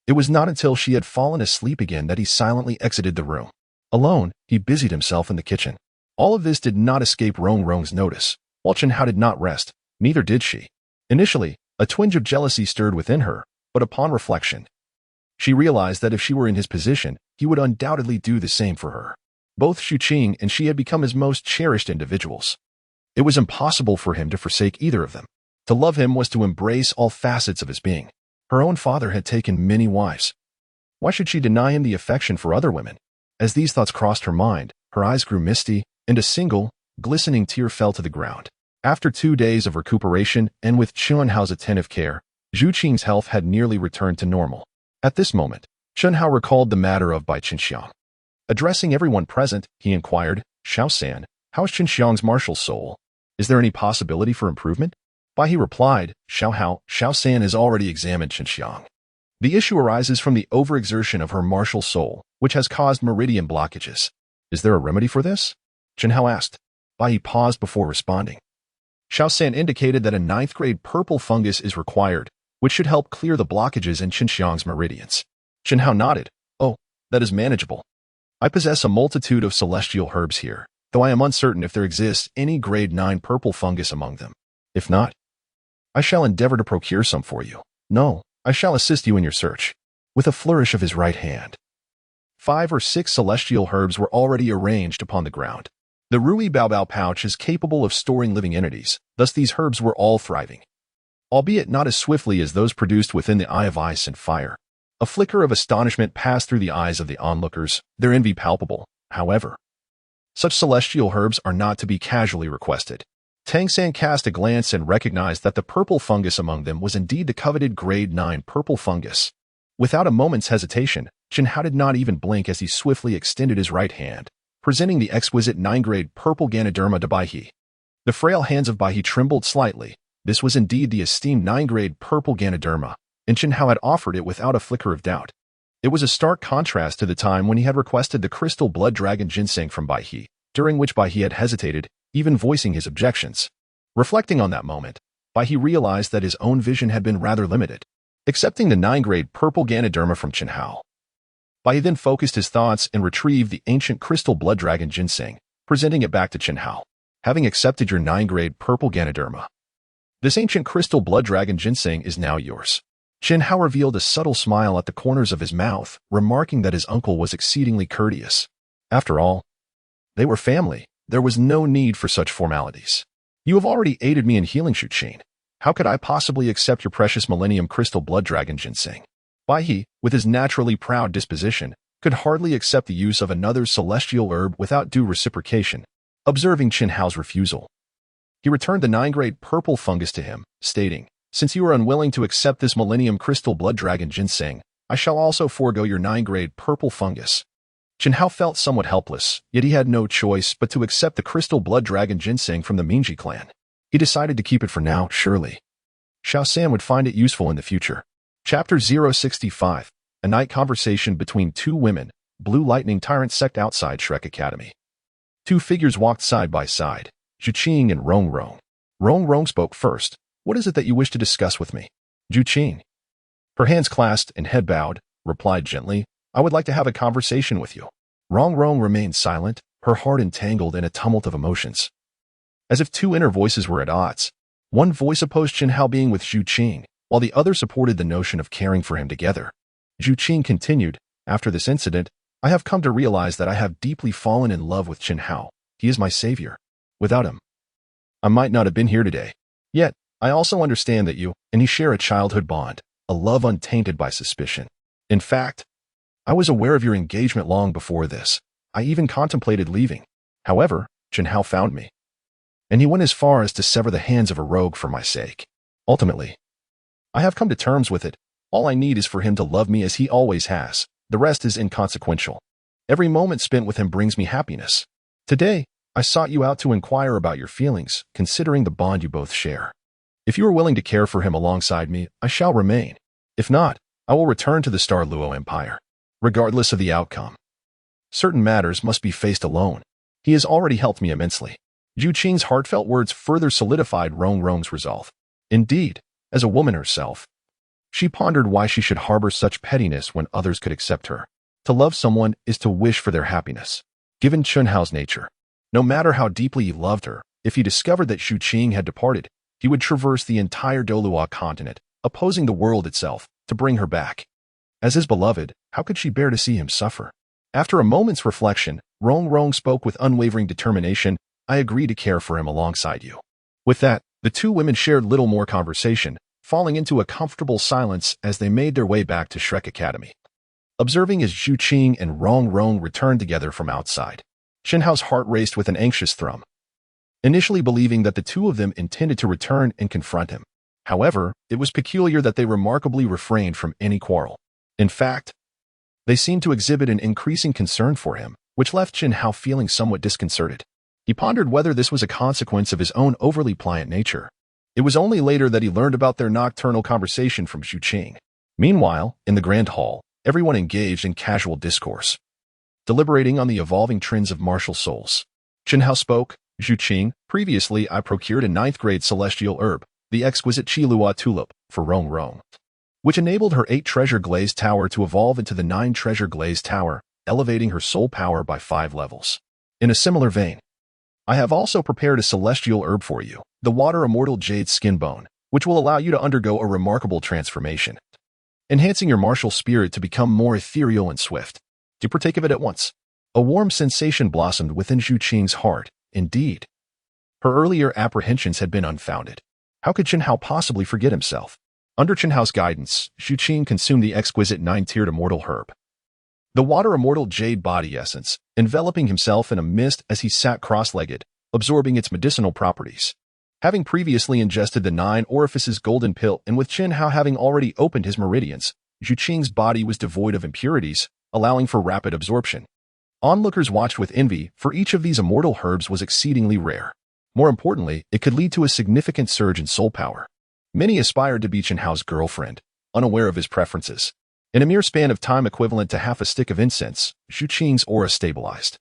It was not until she had fallen asleep again that he silently exited the room. Alone, he busied himself in the kitchen. All of this did not escape Rong's notice. While Chen Hao did not rest, neither did she. Initially, a twinge of jealousy stirred within her, but upon reflection, she realized that if she were in his position, he would undoubtedly do the same for her. Both Zhu Qing and she had become his most cherished individuals. It was impossible for him to forsake either of them. To love him was to embrace all facets of his being. Her own father had taken many wives. Why should she deny him the affection for other women? As these thoughts crossed her mind, her eyes grew misty, and a single, glistening tear fell to the ground. After 2 days of recuperation and with Chen Hao's attentive care, Zhu Qing's health had nearly returned to normal. At this moment, Chen Hao recalled the matter of Bai Qinxiang. Addressing everyone present, he inquired, "Xiao San, how is Qinxiang's martial soul? Is there any possibility for improvement?" Bai He replied, Xiao San has already examined Qinxiang. The issue arises from the overexertion of her martial soul, which has caused meridian blockages. Is there a remedy for this? Chen Hao asked. Bai He paused before responding. Xiao San indicated that a 9th-grade purple fungus is required, which should help clear the blockages in Qinxiang's meridians. Chen Hao nodded. Oh, that is manageable. I possess a multitude of celestial herbs here, though I am uncertain if there exists any grade 9 purple fungus among them. If not, I shall endeavor to procure some for you. No, I shall assist you in your search. With a flourish of his right hand, 5 or 6 celestial herbs were already arranged upon the ground. The Rui Baobao pouch is capable of storing living entities, thus these herbs were all thriving. albeit not as swiftly as those produced within the eye of ice and fire. A flicker of astonishment passed through the eyes of the onlookers, their envy palpable, however. Such celestial herbs are not to be casually requested. Tang San cast a glance and recognized that the purple fungus among them was indeed the coveted grade 9 purple fungus. Without a moment's hesitation, Chen Hao did not even blink as he swiftly extended his right hand, presenting the exquisite 9-grade purple Ganoderma to Baihe. The frail hands of Baihe trembled slightly. This was indeed the esteemed 9-grade purple Ganoderma, and Chen Hao had offered it without a flicker of doubt. It was a stark contrast to the time when he had requested the crystal blood dragon ginseng from Baihe, during which Baihe had hesitated, even voicing his objections. Reflecting on that moment, Baihe realized that his own vision had been rather limited. Accepting the 9-grade purple Ganoderma from Chen Hao, Baihe then focused his thoughts and retrieved the ancient crystal blood dragon ginseng, presenting it back to Chen Hao. Having accepted your 9-grade purple Ganoderma, this ancient crystal blood dragon ginseng is now yours. Chen Hao revealed a subtle smile at the corners of his mouth, remarking that his uncle was exceedingly courteous. After all, they were family. There was no need for such formalities. You have already aided me in healing Xuqing. How could I possibly accept your precious Millennium Crystal Blood Dragon ginseng? Baihe, with his naturally proud disposition, could hardly accept the use of another celestial herb without due reciprocation. Observing Chen Hao's refusal, he returned the 9-grade purple fungus to him, stating, "Since you are unwilling to accept this Millennium Crystal Blood Dragon ginseng, I shall also forego your 9-grade purple fungus." Chen Hao felt somewhat helpless, yet he had no choice but to accept the Crystal Blood Dragon ginseng from the Mingji clan. He decided to keep it for now, surely Xiao San would find it useful in the future. Chapter 065, A Night Conversation Between Two Women, Blue Lightning Tyrant Sect outside Shrek Academy. Two figures walked side by side, Xuqing and Rong Rong. Rong Rong spoke first. "What is it that you wish to discuss with me?" Xuqing, her hands clasped and head bowed, replied gently, "I would like to have a conversation with you." Rong Rong remained silent, her heart entangled in a tumult of emotions. As if two inner voices were at odds. One voice opposed Chen Hao being with Xuqing, while the other supported the notion of caring for him together. Xuqing continued, "After this incident, I have come to realize that I have deeply fallen in love with Chen Hao. He is my savior. Without him, I might not have been here today. Yet, I also understand that you and he share a childhood bond, a love untainted by suspicion. In fact, I was aware of your engagement long before this. I even contemplated leaving. However, Chen Hao found me, and he went as far as to sever the hands of a rogue for my sake. Ultimately, I have come to terms with it. All I need is for him to love me as he always has. The rest is inconsequential. Every moment spent with him brings me happiness. Today, I sought you out to inquire about your feelings, considering the bond you both share. If you are willing to care for him alongside me, I shall remain. If not, I will return to the Star Luo Empire. Regardless of the outcome, certain matters must be faced alone. He has already helped me immensely." Xuqing's heartfelt words further solidified Rong Rong's resolve. Indeed, as a woman herself, she pondered why she should harbor such pettiness when others could accept her. To love someone is to wish for their happiness. Given Chen Hao's nature, no matter how deeply he loved her, if he discovered that Xuqing had departed, he would traverse the entire Douluo Continent, opposing the world itself, to bring her back. As his beloved, how could she bear to see him suffer? After a moment's reflection, Rong Rong spoke with unwavering determination, "I agree to care for him alongside you." With that, the two women shared little more conversation, falling into a comfortable silence as they made their way back to Shrek Academy. Observing as Xuqing and Rong Rong returned together from outside, Chen Hao's heart raced with an anxious thrum. Initially believing that the two of them intended to return and confront him. However, it was peculiar that they remarkably refrained from any quarrel. In fact, they seemed to exhibit an increasing concern for him, which left Chen Hao feeling somewhat disconcerted. He pondered whether this was a consequence of his own overly pliant nature. It was only later that he learned about their nocturnal conversation from Xuqing. Meanwhile, in the Grand Hall, everyone engaged in casual discourse, deliberating on the evolving trends of martial souls. Chen Hao spoke, "Xuqing, previously I procured a 9th-grade celestial herb, the exquisite Qilua tulip, for Rong Rong, which enabled her 8-treasure glazed tower to evolve into the 9-treasure glazed tower, elevating her soul power by 5 levels. In a similar vein, I have also prepared a celestial herb for you, the water immortal jade skin bone, which will allow you to undergo a remarkable transformation, enhancing your martial spirit to become more ethereal and swift. Do partake of it at once." A warm sensation blossomed within Xuqing's heart. Indeed, her earlier apprehensions had been unfounded. How could Chen Hao possibly forget himself? Under Chen Hao's guidance, Xu Qing consumed the exquisite 9-tiered immortal herb, the water immortal jade body essence, enveloping himself in a mist as he sat cross-legged, absorbing its medicinal properties. Having previously ingested the 9 orifices golden pill and with Chen Hao having already opened his meridians, Xu Qing's body was devoid of impurities, allowing for rapid absorption. Onlookers watched with envy, for each of these immortal herbs was exceedingly rare. More importantly, it could lead to a significant surge in soul power. Many aspired to be Chen Hao's girlfriend, unaware of his preferences. In a mere span of time equivalent to half a stick of incense, Xu Qing's aura stabilized.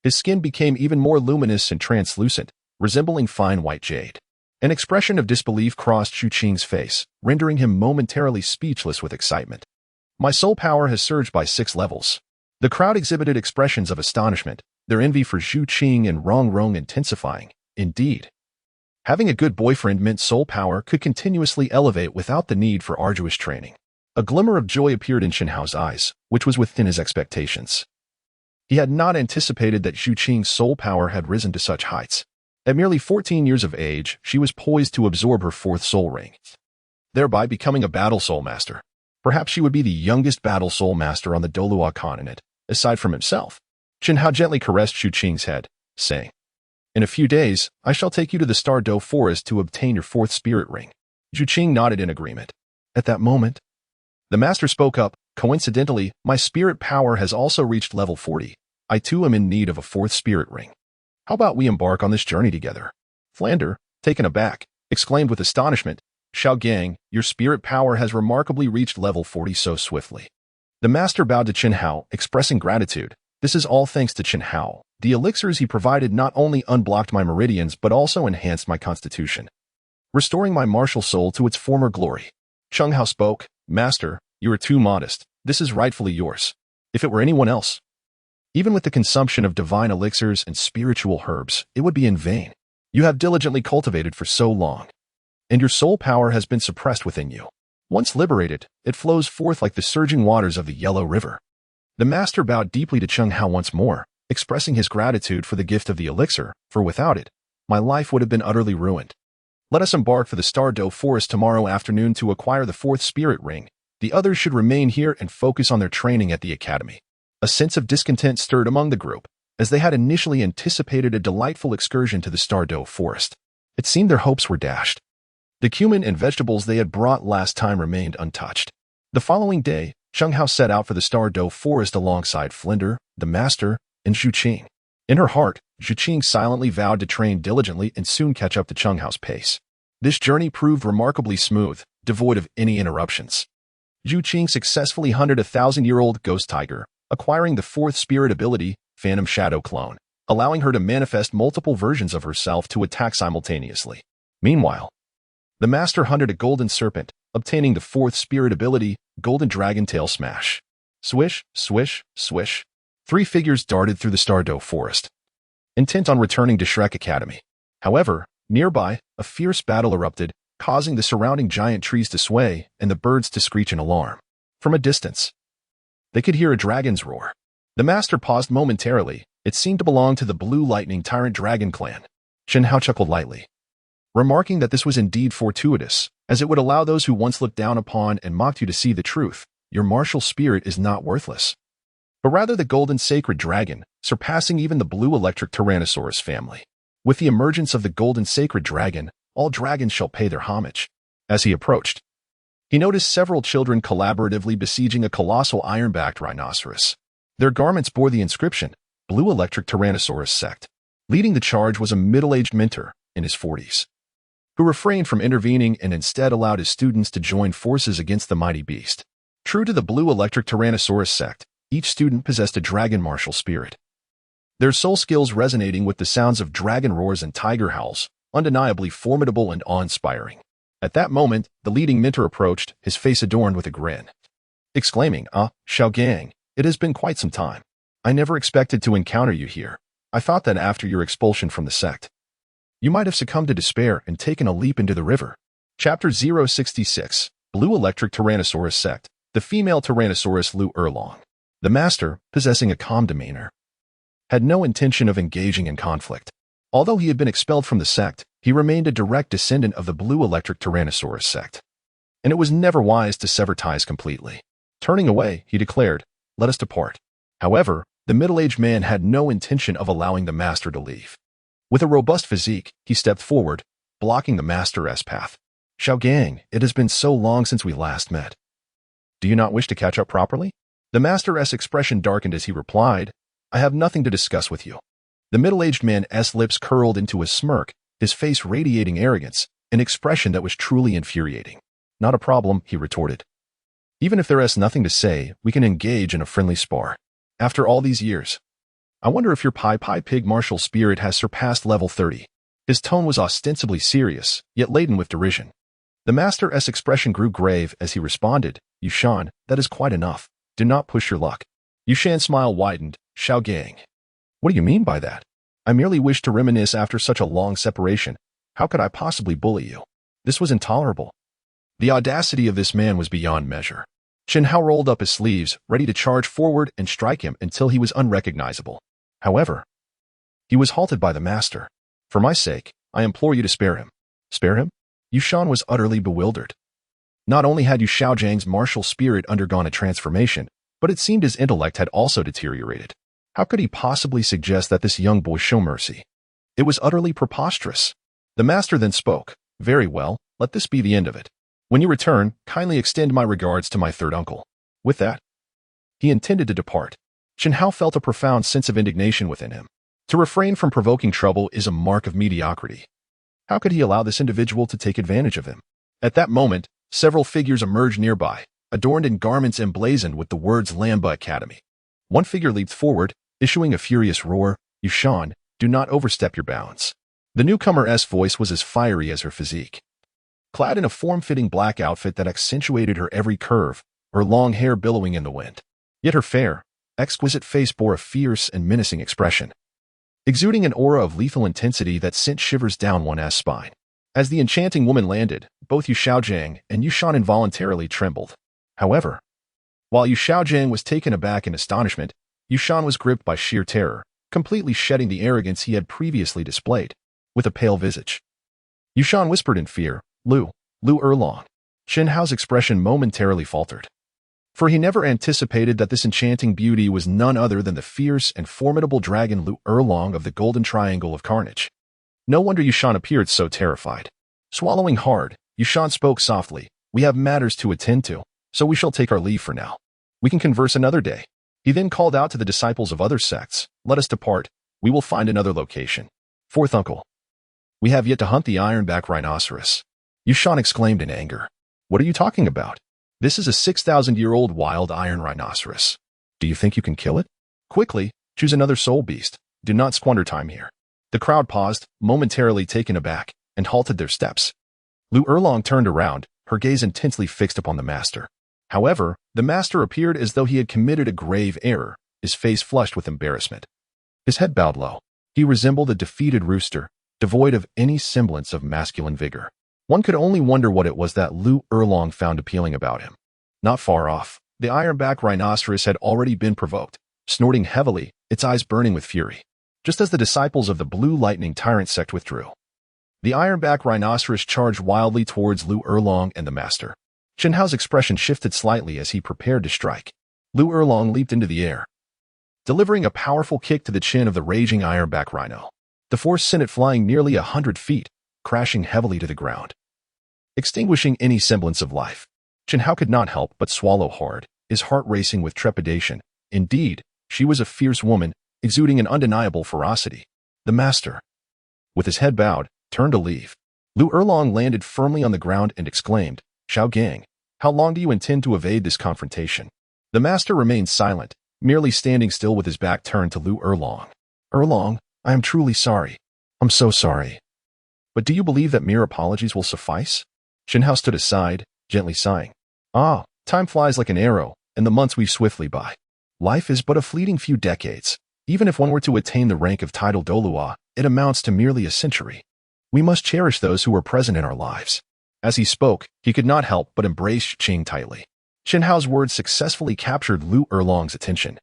His skin became even more luminous and translucent, resembling fine white jade. An expression of disbelief crossed Xu Qing's face, rendering him momentarily speechless with excitement. My soul power has surged by 6 levels. The crowd exhibited expressions of astonishment, their envy for Xu Qing and Rong intensifying. Indeed, having a good boyfriend meant soul power could continuously elevate without the need for arduous training. A glimmer of joy appeared in Chen Hao's eyes, which was within his expectations. He had not anticipated that Xu Qing's soul power had risen to such heights. At merely 14 years of age, she was poised to absorb her 4th soul ring, thereby becoming a battle soul master. Perhaps she would be the youngest battle soul master on the Douluo Continent, aside from himself. Chen Hao gently caressed Xu Qing's head, saying, "In a few days, I shall take you to the Star Dao Forest to obtain your 4th spirit ring." Xu Qing nodded in agreement. At that moment, the master spoke up, "Coincidentally, my spirit power has also reached level 40. I too am in need of a 4th spirit ring. How about we embark on this journey together?" Flander, taken aback, exclaimed with astonishment, "Xiao Gang, your spirit power has remarkably reached level 40 so swiftly." The master bowed to Chen Hao, expressing gratitude. "This is all thanks to Chen Hao. The elixirs he provided not only unblocked my meridians but also enhanced my constitution, restoring my martial soul to its former glory." Chen Hao spoke, "Master, you are too modest. This is rightfully yours. If it were anyone else, even with the consumption of divine elixirs and spiritual herbs, it would be in vain. You have diligently cultivated for so long, and your soul power has been suppressed within you. Once liberated, it flows forth like the surging waters of the Yellow River." The master bowed deeply to Chen Hao once more, expressing his gratitude for the gift of the elixir, for without it, my life would have been utterly ruined. "Let us embark for the Star Dao Forest tomorrow afternoon to acquire the 4th spirit ring. The others should remain here and focus on their training at the academy." A sense of discontent stirred among the group, as they had initially anticipated a delightful excursion to the Star Dao Forest. It seemed their hopes were dashed. The cumin and vegetables they had brought last time remained untouched. The following day, Chen Hao set out for the Star Dao Forest alongside Flinder, the master, and Xu Qing. In her heart, Xu Qing silently vowed to train diligently and soon catch up to Chen Hao's pace. This journey proved remarkably smooth, devoid of any interruptions. Xu Qing successfully hunted a 1,000-year-old ghost tiger, acquiring the 4th spirit ability, Phantom Shadow Clone, allowing her to manifest multiple versions of herself to attack simultaneously. Meanwhile, the master hunted a golden serpent, obtaining the 4th spirit ability, Golden Dragon Tail Smash. Swish, swish, swish. 3 figures darted through the Star Dao Forest, intent on returning to Shrek Academy. However, nearby, a fierce battle erupted, causing the surrounding giant trees to sway and the birds to screech in alarm. From a distance, they could hear a dragon's roar. The master paused momentarily. It seemed to belong to the Blue Lightning Tyrant Dragon clan. Chen Hao chuckled lightly, remarking that this was indeed fortuitous, as it would allow those who once looked down upon and mocked you to see the truth. Your martial spirit is not worthless, but rather the golden sacred dragon, surpassing even the blue electric Tyrannosaurus family. With the emergence of the golden sacred dragon, all dragons shall pay their homage. As he approached, he noticed several children collaboratively besieging a colossal iron-backed rhinoceros. Their garments bore the inscription, Blue Electric Tyrannosaurus Sect. Leading the charge was a middle-aged mentor, in his 40s, who refrained from intervening and instead allowed his students to join forces against the mighty beast. True to the Blue Electric Tyrannosaurus Sect, each student possessed a dragon martial spirit, their soul skills resonating with the sounds of dragon roars and tiger howls, undeniably formidable and awe-inspiring. At that moment, the leading mentor approached, his face adorned with a grin, exclaiming, Xiao Gang, it has been quite some time. I never expected to encounter you here. I thought that after your expulsion from the sect, you might have succumbed to despair and taken a leap into the river." Chapter 066, Blue Electric Tyrannosaurus Sect, the female Tyrannosaurus Lu Erlong. The master, possessing a calm demeanor, had no intention of engaging in conflict. Although he had been expelled from the sect, He remained a direct descendant of the blue electric Tyrannosaurus sect. And it was never wise to sever ties completely. Turning away, he declared, "Let us depart." However, the middle-aged man had no intention of allowing the master to leave. With a robust physique, he stepped forward, blocking the master's path. "Xiao Gang, it has been so long since we last met. Do you not wish to catch up properly?" The master's expression darkened as he replied, "I have nothing to discuss with you." The middle-aged man's lips curled into a smirk, his face radiating arrogance, an expression that was truly infuriating. "Not a problem," he retorted. "Even if there is nothing to say, we can engage in a friendly spar. After all these years, I wonder if your Pai Pig martial spirit has surpassed level 30. His tone was ostensibly serious, yet laden with derision. The master's expression grew grave as he responded, "Yushan, that is quite enough. Do not push your luck." Yushan's smile widened, "Xiao Gang. What do you mean by that? I merely wish to reminisce after such a long separation. How could I possibly bully you?" This was intolerable. The audacity of this man was beyond measure. Chen Hao rolled up his sleeves, ready to charge forward and strike him until he was unrecognizable. However, he was halted by the master. "For my sake, I implore you to spare him." "Spare him?" Yushan was utterly bewildered. Not only had Yu Xiaojiang's martial spirit undergone a transformation, but it seemed his intellect had also deteriorated. How could he possibly suggest that this young boy show mercy? It was utterly preposterous. The master then spoke, "Very well, let this be the end of it. When you return, kindly extend my regards to my third uncle." With that, he intended to depart. Chen Hao felt a profound sense of indignation within him. To refrain from provoking trouble is a mark of mediocrity. How could he allow this individual to take advantage of him? At that moment, several figures emerged nearby, adorned in garments emblazoned with the words Lamba Academy. One figure leaped forward, issuing a furious roar, "Yushan, do not overstep your bounds." The newcomer's voice was as fiery as her physique. Clad in a form-fitting black outfit that accentuated her every curve, her long hair billowing in the wind. Yet her fair, exquisite face bore a fierce and menacing expression, exuding an aura of lethal intensity that sent shivers down one's spine. As the enchanting woman landed, both Yu Xiaojiang and Yushan involuntarily trembled. However, while Yu Xiaojiang was taken aback in astonishment, Yushan was gripped by sheer terror, completely shedding the arrogance he had previously displayed. With a pale visage, Yushan whispered in fear, Lu Erlong." Chen Hao's expression momentarily faltered, for he never anticipated that this enchanting beauty was none other than the fierce and formidable dragon Lu Erlong of the Golden Triangle of Carnage. No wonder Yushan appeared so terrified. Swallowing hard, Yushan spoke softly, "We have matters to attend to, so we shall take our leave for now. We can converse another day." He then called out to the disciples of other sects, "Let us depart. We will find another location." "Fourth uncle, we have yet to hunt the ironback rhinoceros." Yushan exclaimed in anger. "What are you talking about? This is a 6,000-year-old wild iron rhinoceros. Do you think you can kill it? Quickly, choose another soul beast. Do not squander time here." The crowd paused, momentarily taken aback, and halted their steps. Lu Erlong turned around, her gaze intensely fixed upon the master. However, the master appeared as though he had committed a grave error, his face flushed with embarrassment. His head bowed low. He resembled a defeated rooster, devoid of any semblance of masculine vigor. One could only wonder what it was that Lu Erlong found appealing about him. Not far off, the ironback rhinoceros had already been provoked, snorting heavily, its eyes burning with fury. Just as the disciples of the Blue Lightning Tyrant sect withdrew, the ironback rhinoceros charged wildly towards Lu Erlong and the master. Chen Hao's expression shifted slightly as he prepared to strike. Lu Erlong leaped into the air, delivering a powerful kick to the chin of the raging ironback rhino. The force sent it flying nearly 100 feet, crashing heavily to the ground, extinguishing any semblance of life. Chen Hao could not help but swallow hard, his heart racing with trepidation. Indeed, she was a fierce woman, exuding an undeniable ferocity. The master, with his head bowed, turned to leave. Lu Erlong landed firmly on the ground and exclaimed, "Xiao Gang, how long do you intend to evade this confrontation?" The master remained silent, merely standing still with his back turned to Lu Erlong. "Erlong, I am truly sorry. I'm so sorry. But do you believe that mere apologies will suffice?" Chen Hao stood aside, gently sighing. "Ah, time flies like an arrow, and the months weave swiftly by. Life is but a fleeting few decades. Even if one were to attain the rank of title Douluo, it amounts to merely a century. We must cherish those who are present in our lives." As he spoke, he could not help but embrace Qing tightly. Chen Hao's words successfully captured Lu Erlong's attention,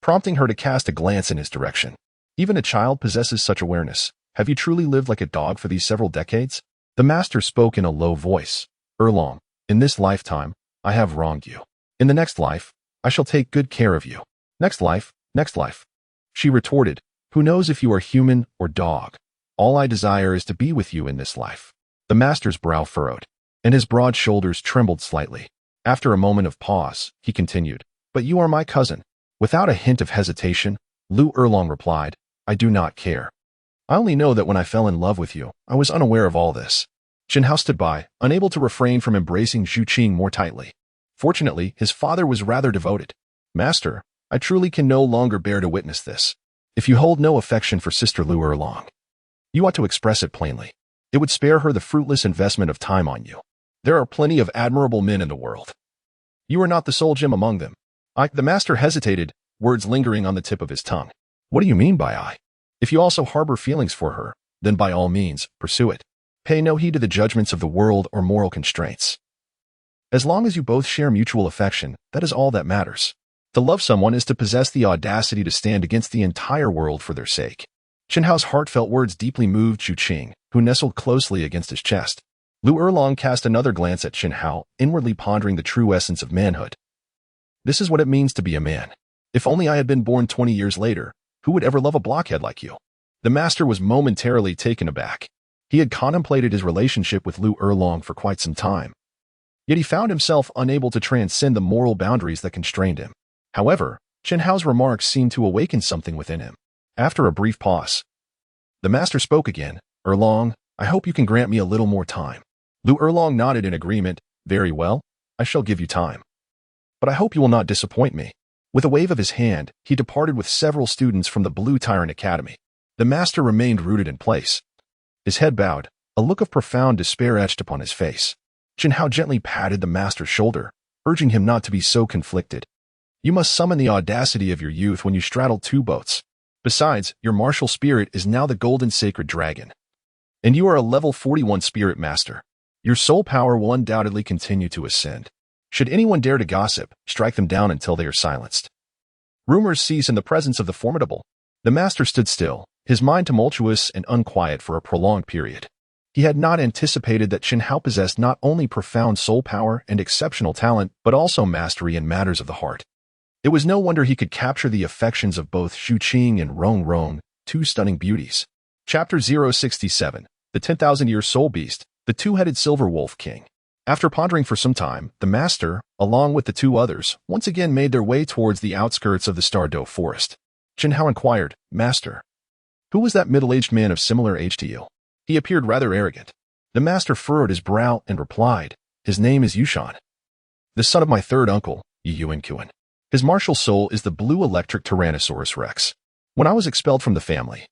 prompting her to cast a glance in his direction. Even a child possesses such awareness. Have you truly lived like a dog for these several decades? The master spoke in a low voice. Erlong, in this lifetime, I have wronged you. In the next life, I shall take good care of you. Next life, next life. She retorted, who knows if you are human or dog? All I desire is to be with you in this life. The master's brow furrowed, and his broad shoulders trembled slightly. After a moment of pause, he continued, but you are my cousin. Without a hint of hesitation, Lu Erlong replied, I do not care. I only know that when I fell in love with you, I was unaware of all this. Chen Hao stood by, unable to refrain from embracing Zhu Qing more tightly. Fortunately, his father was rather devoted. Master, I truly can no longer bear to witness this. If you hold no affection for Sister Lu Erlong, you ought to express it plainly. It would spare her the fruitless investment of time on you. There are plenty of admirable men in the world. You are not the sole gem among them. The master hesitated, words lingering on the tip of his tongue. What do you mean by I? If you also harbor feelings for her, then by all means, pursue it. Pay no heed to the judgments of the world or moral constraints. As long as you both share mutual affection, that is all that matters. To love someone is to possess the audacity to stand against the entire world for their sake. Chen Hao's heartfelt words deeply moved Zhu Qing, who nestled closely against his chest. Lu Erlong cast another glance at Chen Hao, inwardly pondering the true essence of manhood. This is what it means to be a man. If only I had been born 20 years later, who would ever love a blockhead like you? The master was momentarily taken aback. He had contemplated his relationship with Lu Erlong for quite some time. Yet he found himself unable to transcend the moral boundaries that constrained him. However, Chen Hao's remarks seemed to awaken something within him. After a brief pause, the master spoke again. Erlong, I hope you can grant me a little more time. Lu Erlong nodded in agreement. Very well, I shall give you time. But I hope you will not disappoint me. With a wave of his hand, he departed with several students from the Blue Tyrant Academy. The master remained rooted in place. His head bowed, a look of profound despair etched upon his face. Chen Hao gently patted the master's shoulder, urging him not to be so conflicted. You must summon the audacity of your youth when you straddle two boats. Besides, your martial spirit is now the golden sacred dragon. And you are a level 41 spirit master. Your soul power will undoubtedly continue to ascend. Should anyone dare to gossip, strike them down until they are silenced. Rumors cease in the presence of the formidable. The master stood still, his mind tumultuous and unquiet for a prolonged period. He had not anticipated that Chen Hao possessed not only profound soul power and exceptional talent, but also mastery in matters of the heart. It was no wonder he could capture the affections of both Zhu Qing and Rong Rong, two stunning beauties. Chapter 067, The 10,000-Year Soul Beast, the Two-Headed Silver Wolf King. After pondering for some time, the master, along with the two others, once again made their way towards the outskirts of the Stardow Forest. Chen Hao inquired, Master, who was that middle-aged man of similar age to you? He appeared rather arrogant. The master furrowed his brow and replied, His name is Yushan, the son of my third uncle, Yuan. His martial soul is the blue electric Tyrannosaurus Rex. When I was expelled from the family,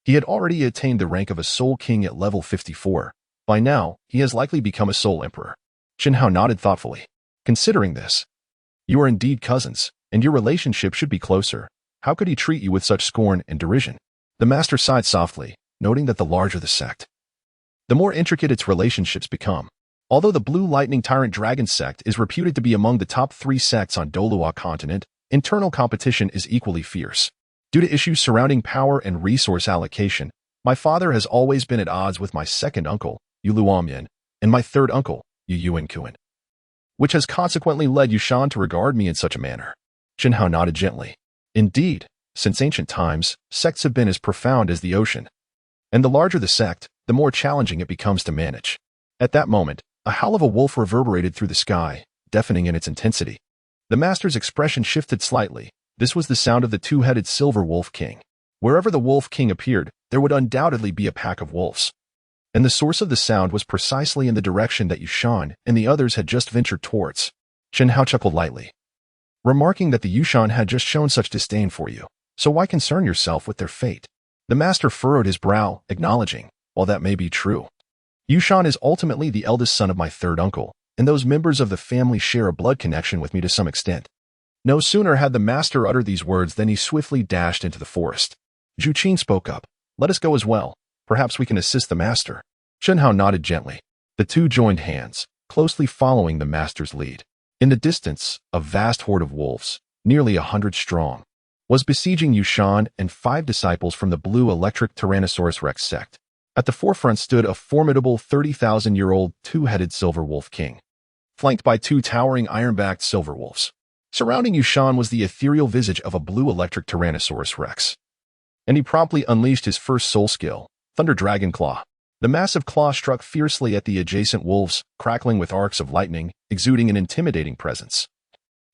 he had already attained the rank of a soul king at level 54. By now, he has likely become a soul emperor. Chen Hao nodded thoughtfully. Considering this, you are indeed cousins, and your relationship should be closer. How could he treat you with such scorn and derision? The master sighed softly, noting that the larger the sect, the more intricate its relationships become. Although the Blue Lightning Tyrant Dragon sect is reputed to be among the top 3 sects on Douluo Continent, internal competition is equally fierce. Due to issues surrounding power and resource allocation, my father has always been at odds with my second uncle, Yuluomian, and my third uncle, Yuan, which has consequently led Yushan to regard me in such a manner. Chen Hao nodded gently. Indeed, since ancient times, sects have been as profound as the ocean. And the larger the sect, the more challenging it becomes to manage. At that moment, a howl of a wolf reverberated through the sky, deafening in its intensity. The master's expression shifted slightly. This was the sound of the two-headed Silver Wolf King. Wherever the Wolf King appeared, there would undoubtedly be a pack of wolves. And the source of the sound was precisely in the direction that Yushan and the others had just ventured towards. Chen Hao chuckled lightly, remarking that the Yushan had just shown such disdain for you, so why concern yourself with their fate? The master furrowed his brow, acknowledging, while that may be true, Yushan is ultimately the eldest son of my third uncle, and those members of the family share a blood connection with me to some extent. No sooner had the master uttered these words than he swiftly dashed into the forest. Zhu Qing spoke up. Let us go as well. Perhaps we can assist the master. Chen Hao nodded gently. The two joined hands, closely following the master's lead. In the distance, a vast horde of wolves, nearly 100 strong, was besieging Yushan and 5 disciples from the Blue Electric Tyrannosaurus Rex sect. At the forefront stood a formidable 30,000-year-old two-headed silver wolf king, flanked by 2 towering iron-backed silver wolves. Surrounding Yushan was the ethereal visage of a Blue Electric Tyrannosaurus Rex, and he promptly unleashed his first soul skill, Thunder Dragon Claw. The massive claw struck fiercely at the adjacent wolves, crackling with arcs of lightning, exuding an intimidating presence,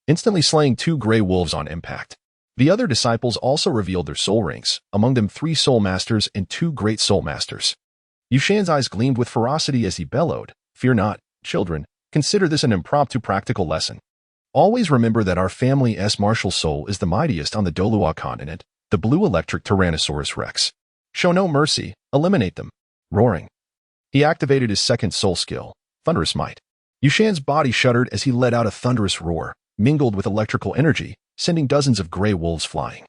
instantly slaying 2 gray wolves on impact. The other disciples also revealed their soul rings, among them 3 soul masters and 2 great soul masters. Yushan's eyes gleamed with ferocity as he bellowed, "Fear not, children, consider this an impromptu practical lesson. Always remember that our family's martial soul is the mightiest on the Douluo Continent, the Blue Electric Tyrannosaurus Rex. Show no mercy, eliminate them." Roaring, he activated his second soul skill, Thunderous Might. Yushan's body shuddered as he let out a thunderous roar, mingled with electrical energy, sending dozens of gray wolves flying.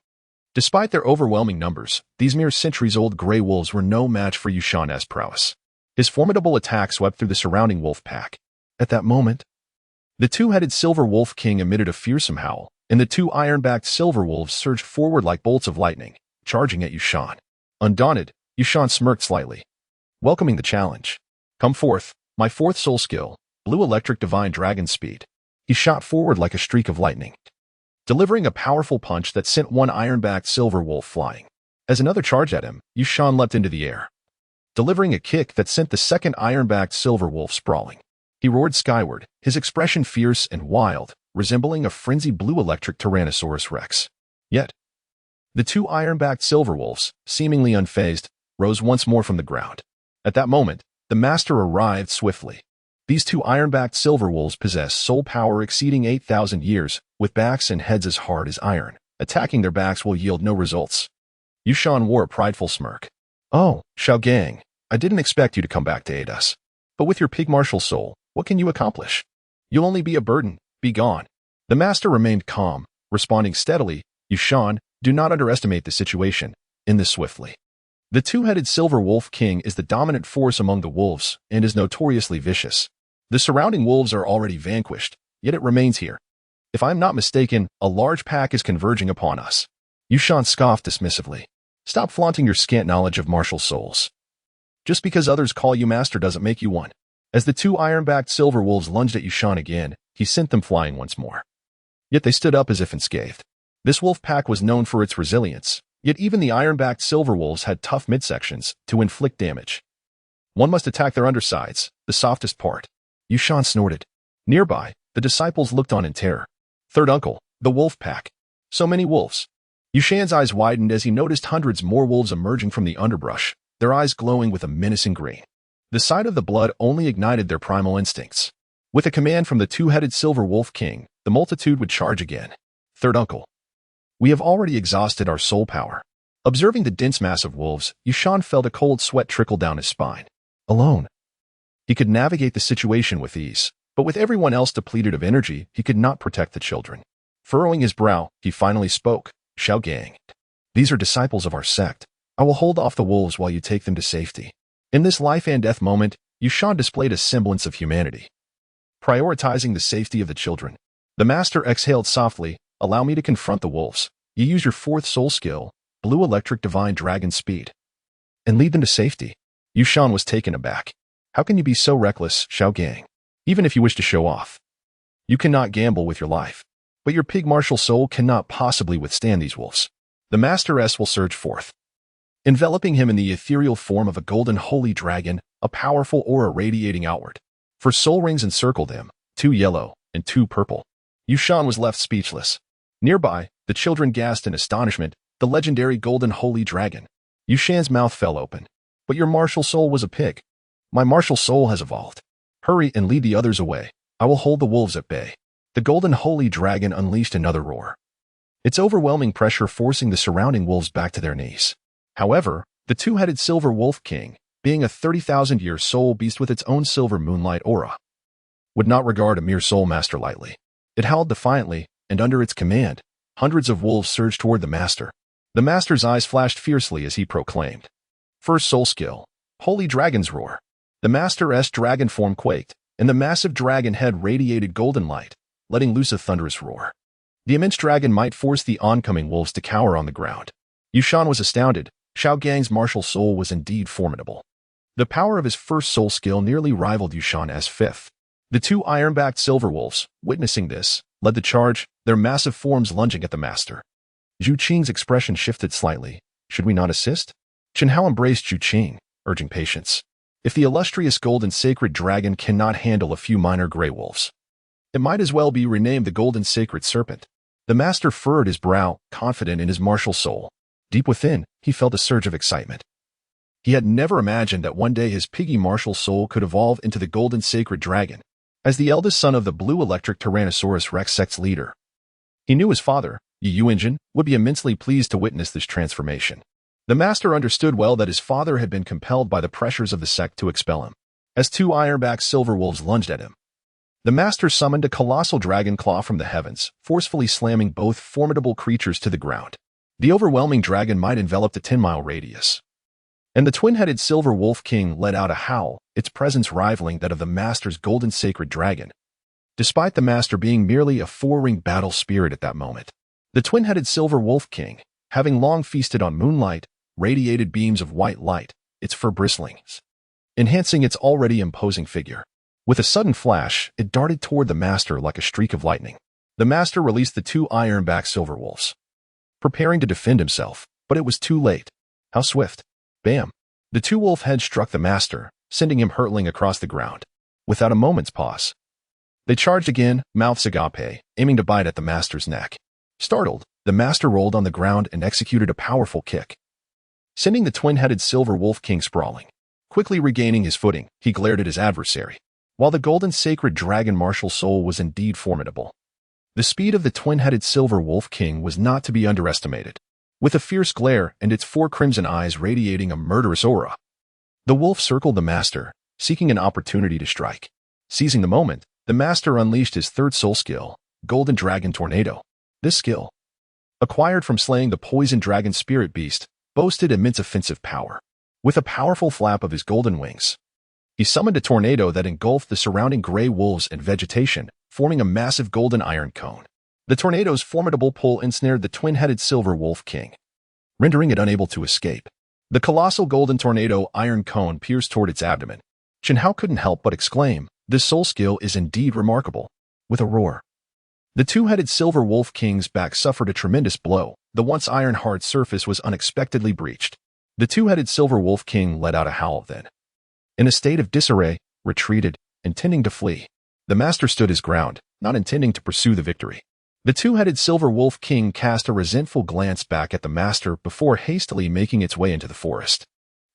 Despite their overwhelming numbers, these mere centuries-old gray wolves were no match for Yushan's prowess. His formidable attack swept through the surrounding wolf pack. At that moment, the two-headed silver wolf king emitted a fearsome howl, and the 2 iron-backed silver wolves surged forward like bolts of lightning, charging at Yushan. Undaunted, Yushan smirked slightly, welcoming the challenge. "Come forth, my 4th soul skill, Blue Electric Divine Dragon Speed." He shot forward like a streak of lightning, delivering a powerful punch that sent 1 iron-backed silver wolf flying. As another charged at him, Yushan leapt into the air, delivering a kick that sent the 2nd iron-backed silver wolf sprawling. He roared skyward, his expression fierce and wild, resembling a frenzied Blue Electric Tyrannosaurus Rex. Yet, the 2 iron-backed silver wolves, seemingly unfazed, rose once more from the ground. At that moment, the master arrived swiftly. These 2 iron-backed silver wolves possess soul power exceeding 8,000 years, with backs and heads as hard as iron. Attacking their backs will yield no results. Yushan wore a prideful smirk. "Oh, Xiao Gang, I didn't expect you to come back to aid us. But with your pig martial soul, what can you accomplish? You'll only be a burden. Be gone." The master remained calm, responding steadily, "Yushan, do not underestimate the situation. End this swiftly. The two-headed silver wolf king is the dominant force among the wolves and is notoriously vicious. The surrounding wolves are already vanquished, yet it remains here. If I am not mistaken, a large pack is converging upon us." Yushan scoffed dismissively. "Stop flaunting your scant knowledge of martial souls. Just because others call you master doesn't make you one." As the 2 iron-backed silver wolves lunged at Yushan again, he sent them flying once more. Yet they stood up as if unscathed. This wolf pack was known for its resilience, yet even the iron-backed silver wolves had tough midsections to inflict damage. One must attack their undersides, the softest part. Yushan snorted. Nearby, the disciples looked on in terror. "Third uncle, the wolf pack. So many wolves." Yushan's eyes widened as he noticed hundreds more wolves emerging from the underbrush, their eyes glowing with a menacing green. The sight of the blood only ignited their primal instincts. With a command from the 2-headed silver wolf king, the multitude would charge again. "Third uncle, we have already exhausted our soul power." Observing the dense mass of wolves, Yushan felt a cold sweat trickle down his spine. Alone, he could navigate the situation with ease, but with everyone else depleted of energy, he could not protect the children. Furrowing his brow, he finally spoke. "Xiao Gang, these are disciples of our sect. I will hold off the wolves while you take them to safety." In this life and death moment, Yushan displayed a semblance of humanity, prioritizing the safety of the children. The master exhaled softly. "Allow me to confront the wolves. You use your 4th soul skill, Blue Electric Divine Dragon Speed, and lead them to safety." Yushan was taken aback. "How can you be so reckless, Xiao Gang? Even if you wish to show off, you cannot gamble with your life. But your pig martial soul cannot possibly withstand these wolves. The Master S will surge forth, enveloping him in the ethereal form of a golden holy dragon, a powerful aura radiating outward. For soul rings encircled him, 2 yellow and 2 purple. Yushan was left speechless. Nearby, the children gasped in astonishment. The legendary golden holy dragon. Yushan's mouth fell open. "But your martial soul was a pig." "My martial soul has evolved. Hurry and lead the others away. I will hold the wolves at bay." The golden holy dragon unleashed another roar, its overwhelming pressure forcing the surrounding wolves back to their knees. However, the 2-headed silver wolf king, being a 30,000-year soul beast with its own silver moonlight aura, would not regard a mere soul master lightly. It howled defiantly, and under its command, hundreds of wolves surged toward the master. The master's eyes flashed fiercely as he proclaimed. First soul skill, Holy Dragon's Roar. The master's dragon form quaked, and the massive dragon head radiated golden light, letting loose a thunderous roar. The immense dragon might force the oncoming wolves to cower on the ground. Yushan was astounded. Xiao Gang's martial soul was indeed formidable. The power of his first soul skill nearly rivaled Yushan's fifth. The two iron-backed silver wolves, witnessing this, led the charge, their massive forms lunging at the master. Zhu Qing's expression shifted slightly. Should we not assist? Chen Hao embraced Zhu Qing, urging patience. If the illustrious golden sacred dragon cannot handle a few minor gray wolves, it might as well be renamed the golden sacred serpent. The master furrowed his brow, confident in his martial soul. Deep within, he felt a surge of excitement. He had never imagined that one day his piggy martial soul could evolve into the golden sacred dragon. As the eldest son of the blue electric Tyrannosaurus Rex sect's leader, he knew his father, Yu Yunjin, would be immensely pleased to witness this transformation. The master understood well that his father had been compelled by the pressures of the sect to expel him. As two iron-backed silver wolves lunged at him, the master summoned a colossal dragon claw from the heavens, forcefully slamming both formidable creatures to the ground. The overwhelming dragon might envelop the 10-mile radius. And the twin-headed silver wolf king let out a howl, its presence rivaling that of the master's golden sacred dragon. Despite the master being merely a four-ringed battle spirit at that moment, the twin-headed silver wolf king, having long feasted on moonlight, radiated beams of white light, its fur bristling, enhancing its already imposing figure. With a sudden flash, it darted toward the master like a streak of lightning. The master released the two iron-backed silver wolves, preparing to defend himself, but it was too late. How swift! Bam! The two wolf heads struck the master, sending him hurtling across the ground. Without a moment's pause, they charged again, mouths agape, aiming to bite at the master's neck. Startled, the master rolled on the ground and executed a powerful kick, sending the twin-headed silver wolf king sprawling. Quickly regaining his footing, he glared at his adversary. While the golden sacred dragon martial soul was indeed formidable, the speed of the twin-headed silver wolf king was not to be underestimated. With a fierce glare and its four crimson eyes radiating a murderous aura, the wolf circled the master, seeking an opportunity to strike. Seizing the moment, the master unleashed his third soul skill, Golden Dragon Tornado. This skill, acquired from slaying the poison dragon spirit beast, boasted immense offensive power. With a powerful flap of his golden wings, he summoned a tornado that engulfed the surrounding gray wolves and vegetation, forming a massive golden iron cone. The tornado's formidable pull ensnared the twin-headed silver wolf king, rendering it unable to escape. The colossal golden tornado iron cone pierced toward its abdomen. Chen Hao couldn't help but exclaim, "This soul skill is indeed remarkable." With a roar, the two-headed silver wolf king's back suffered a tremendous blow. The once iron-hard surface was unexpectedly breached. The two-headed silver wolf king let out a howl then, in a state of disarray, retreated, intending to flee. The master stood his ground, not intending to pursue the victory. The two-headed silver wolf king cast a resentful glance back at the master before hastily making its way into the forest.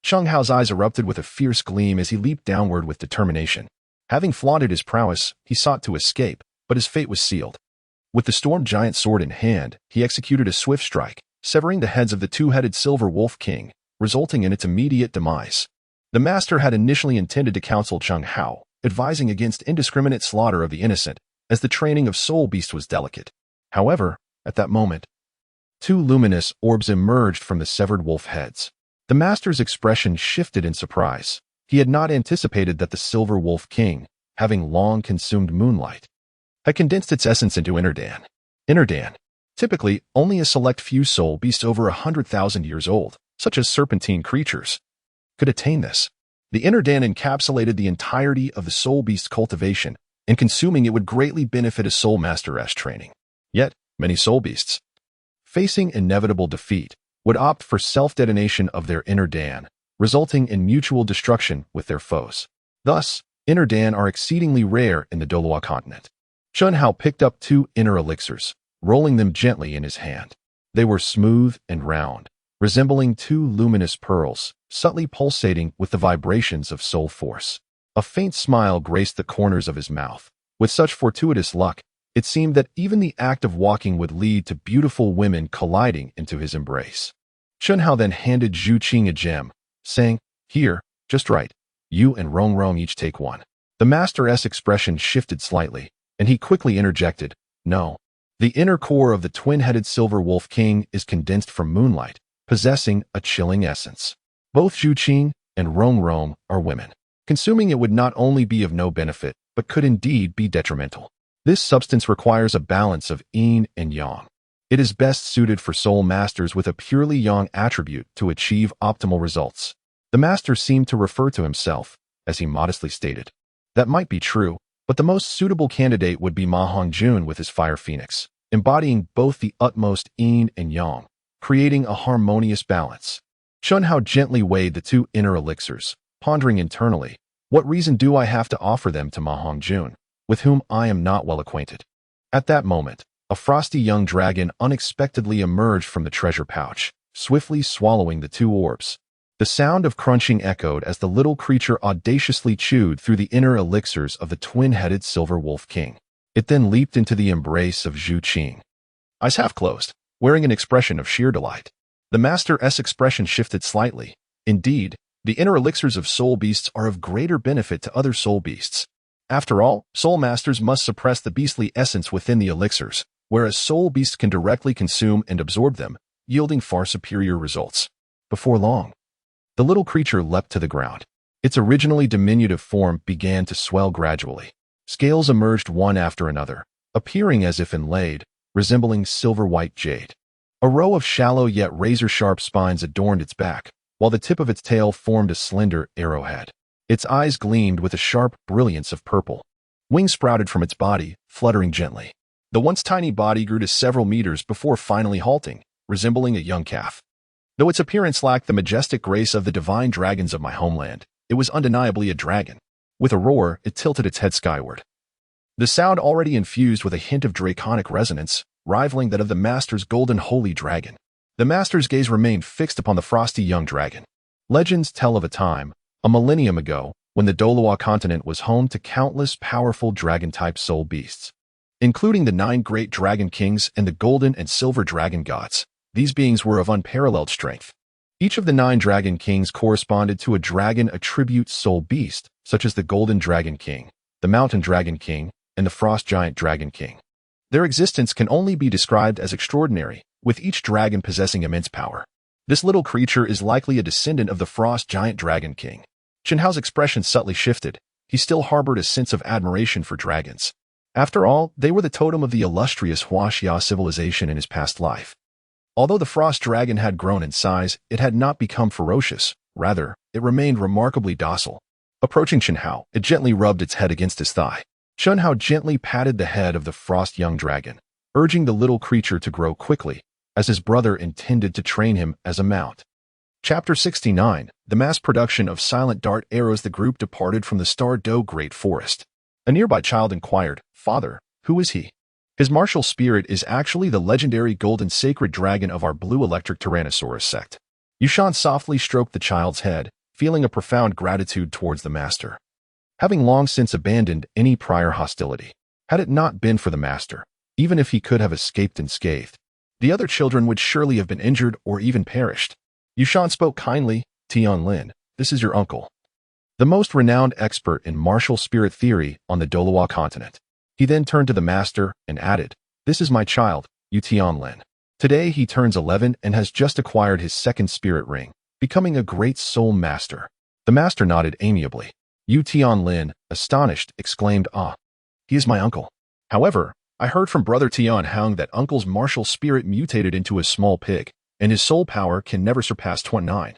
Cheng Hao's eyes erupted with a fierce gleam as he leaped downward with determination. Having flaunted his prowess, he sought to escape, but his fate was sealed. With the storm giant sword in hand, he executed a swift strike, severing the heads of the two-headed silver wolf king, resulting in its immediate demise. The master had initially intended to counsel Cheng Hao, advising against indiscriminate slaughter of the innocent, as the training of soul beasts was delicate. However, at that moment, two luminous orbs emerged from the severed wolf heads. The master's expression shifted in surprise. He had not anticipated that the silver wolf king, having long consumed moonlight, had condensed its essence into Innerdan. Innerdan, typically only a select few soul beasts over 100,000 years old, such as serpentine creatures, could attain this. The Innerdan encapsulated the entirety of the soul beast cultivation, and consuming it would greatly benefit a soul master-esque training. Yet, many soul beasts, facing inevitable defeat, would opt for self-detonation of their Innerdan, resulting in mutual destruction with their foes. Thus, Innerdan are exceedingly rare in the Douluo Continent. Chen Hao picked up two inner elixirs, rolling them gently in his hand. They were smooth and round, resembling two luminous pearls, subtly pulsating with the vibrations of soul force. A faint smile graced the corners of his mouth. With such fortuitous luck, it seemed that even the act of walking would lead to beautiful women colliding into his embrace. Chen Hao then handed Zhu Qing a gem, saying, "Here, just right. You and Rong Rong each take one." The master's expression shifted slightly, and he quickly interjected, "No. The inner core of the twin-headed silver wolf king is condensed from moonlight, possessing a chilling essence. Both Zhu Qing and Rong Rong are women. Consuming it would not only be of no benefit, but could indeed be detrimental." This substance requires a balance of yin and yang. It is best suited for soul masters with a purely yang attribute to achieve optimal results. The master seemed to refer to himself, as he modestly stated. That might be true, but the most suitable candidate would be Ma Hongjun with his fire phoenix, embodying both the utmost yin and yang, creating a harmonious balance. Chun Hao gently weighed the two inner elixirs, pondering internally, what reason do I have to offer them to Ma Hongjun, with whom I am not well acquainted? At that moment, a frosty young dragon unexpectedly emerged from the treasure pouch, swiftly swallowing the two orbs. The sound of crunching echoed as the little creature audaciously chewed through the inner elixirs of the twin-headed silver wolf king. It then leaped into the embrace of Zhu Qing. Eyes half closed, wearing an expression of sheer delight. The master's expression shifted slightly. Indeed, the inner elixirs of soul beasts are of greater benefit to other soul beasts. After all, soul masters must suppress the beastly essence within the elixirs, whereas soul beasts can directly consume and absorb them, yielding far superior results. Before long, the little creature leapt to the ground. Its originally diminutive form began to swell gradually. Scales emerged one after another, appearing as if inlaid, resembling silver-white jade. A row of shallow yet razor-sharp spines adorned its back, while the tip of its tail formed a slender arrowhead. Its eyes gleamed with a sharp brilliance of purple. Wings sprouted from its body, fluttering gently. The once tiny body grew to several meters before finally halting, resembling a young calf. Though its appearance lacked the majestic grace of the divine dragons of my homeland, it was undeniably a dragon. With a roar, it tilted its head skyward. The sound already infused with a hint of draconic resonance, rivaling that of the master's golden holy dragon. The master's gaze remained fixed upon the frosty young dragon. Legends tell of a time, a millennium ago, when the Douluo Continent was home to countless powerful dragon-type soul beasts. Including the 9 great dragon kings and the golden and silver dragon gods. These beings were of unparalleled strength. Each of the 9 dragon kings corresponded to a dragon attribute soul beast, such as the golden dragon king, the mountain dragon king, and the frost giant dragon king. Their existence can only be described as extraordinary, with each dragon possessing immense power. This little creature is likely a descendant of the frost giant dragon king. Chen Hao's expression subtly shifted. He still harbored a sense of admiration for dragons. After all, they were the totem of the illustrious Xiao civilization in his past life. Although the frost dragon had grown in size, it had not become ferocious. Rather, it remained remarkably docile. Approaching Chen Hao, it gently rubbed its head against his thigh. Chen Hao gently patted the head of the frost young dragon, urging the little creature to grow quickly, as his brother intended to train him as a mount. Chapter 69, The Mass Production of Silent Dart Arrows. The group departed from the Star Do Great Forest. A nearby child inquired, "Father, who is he?" His martial spirit is actually the legendary golden sacred dragon of our blue electric Tyrannosaurus sect. Yushan softly stroked the child's head, feeling a profound gratitude towards the master. Having long since abandoned any prior hostility, had it not been for the master, even if he could have escaped unscathed, the other children would surely have been injured or even perished. Yushan spoke kindly, "Tian Lin, this is your uncle, the most renowned expert in martial spirit theory on the Douluo Continent." He then turned to the master and added, "This is my child, Yu Tianlin. Today he turns 11 and has just acquired his 2nd spirit ring, becoming a great soul master." The master nodded amiably. Yu Tianlin, astonished, exclaimed, "Ah, he is my uncle. However, I heard from Brother Tian Hang that uncle's martial spirit mutated into a small pig, and his soul power can never surpass 29,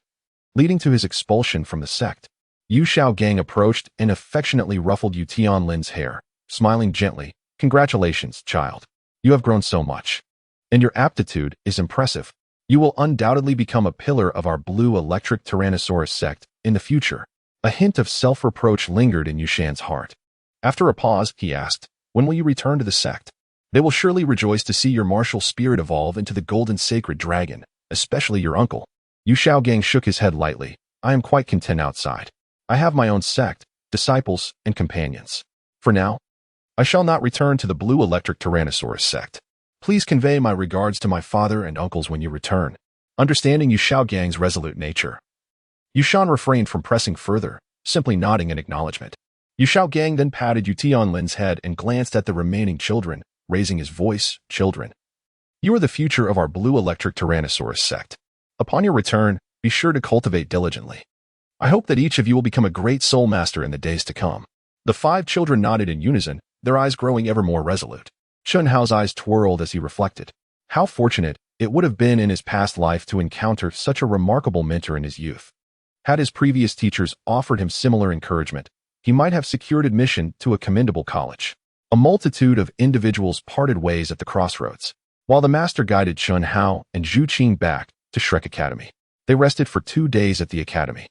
leading to his expulsion from the sect." Yu Xiaogang approached and affectionately ruffled Yu Tianlin's hair. Smiling gently, "Congratulations, child. You have grown so much. And your aptitude is impressive. You will undoubtedly become a pillar of our blue electric Tyrannosaurus sect in the future." A hint of self-reproach lingered in Yushan's heart. After a pause, he asked, "When will you return to the sect? They will surely rejoice to see your martial spirit evolve into the golden sacred dragon, especially your uncle." Yu Xiaogang shook his head lightly. "I am quite content outside. I have my own sect, disciples, and companions. For now, I shall not return to the blue electric Tyrannosaurus sect. Please convey my regards to my father and uncles when you return." Understanding Yu Xiaogang's resolute nature, Yushan refrained from pressing further, simply nodding in acknowledgement. Yu Xiaogang then patted Yu Tianlin's head and glanced at the remaining children, raising his voice, "Children, you are the future of our blue electric Tyrannosaurus sect. Upon your return, be sure to cultivate diligently. I hope that each of you will become a great soul master in the days to come." The 5 children nodded in unison, their eyes growing ever more resolute. Chen Hao's eyes twirled as he reflected. How fortunate it would have been in his past life to encounter such a remarkable mentor in his youth. Had his previous teachers offered him similar encouragement, he might have secured admission to a commendable college. A multitude of individuals parted ways at the crossroads, while the master guided Chen Hao and Zhu Qing back to Shrek Academy. They rested for 2 days at the academy.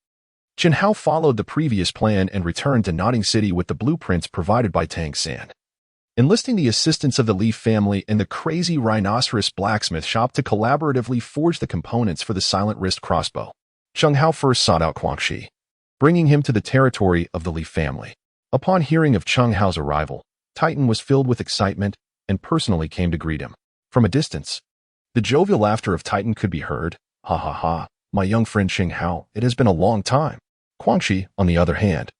Chen Hao followed the previous plan and returned to Notting City with the blueprints provided by Tang San. Enlisting the assistance of the Li family and the crazy rhinoceros blacksmith shop to collaboratively forge the components for the silent wrist crossbow, Chen Hao first sought out Guangxi, bringing him to the territory of the Li family. Upon hearing of Chen Hao's arrival, Titan was filled with excitement and personally came to greet him. From a distance, the jovial laughter of Titan could be heard. Ha ha ha, my young friend Chen Hao, it has been a long time. Guangxi, on the other hand,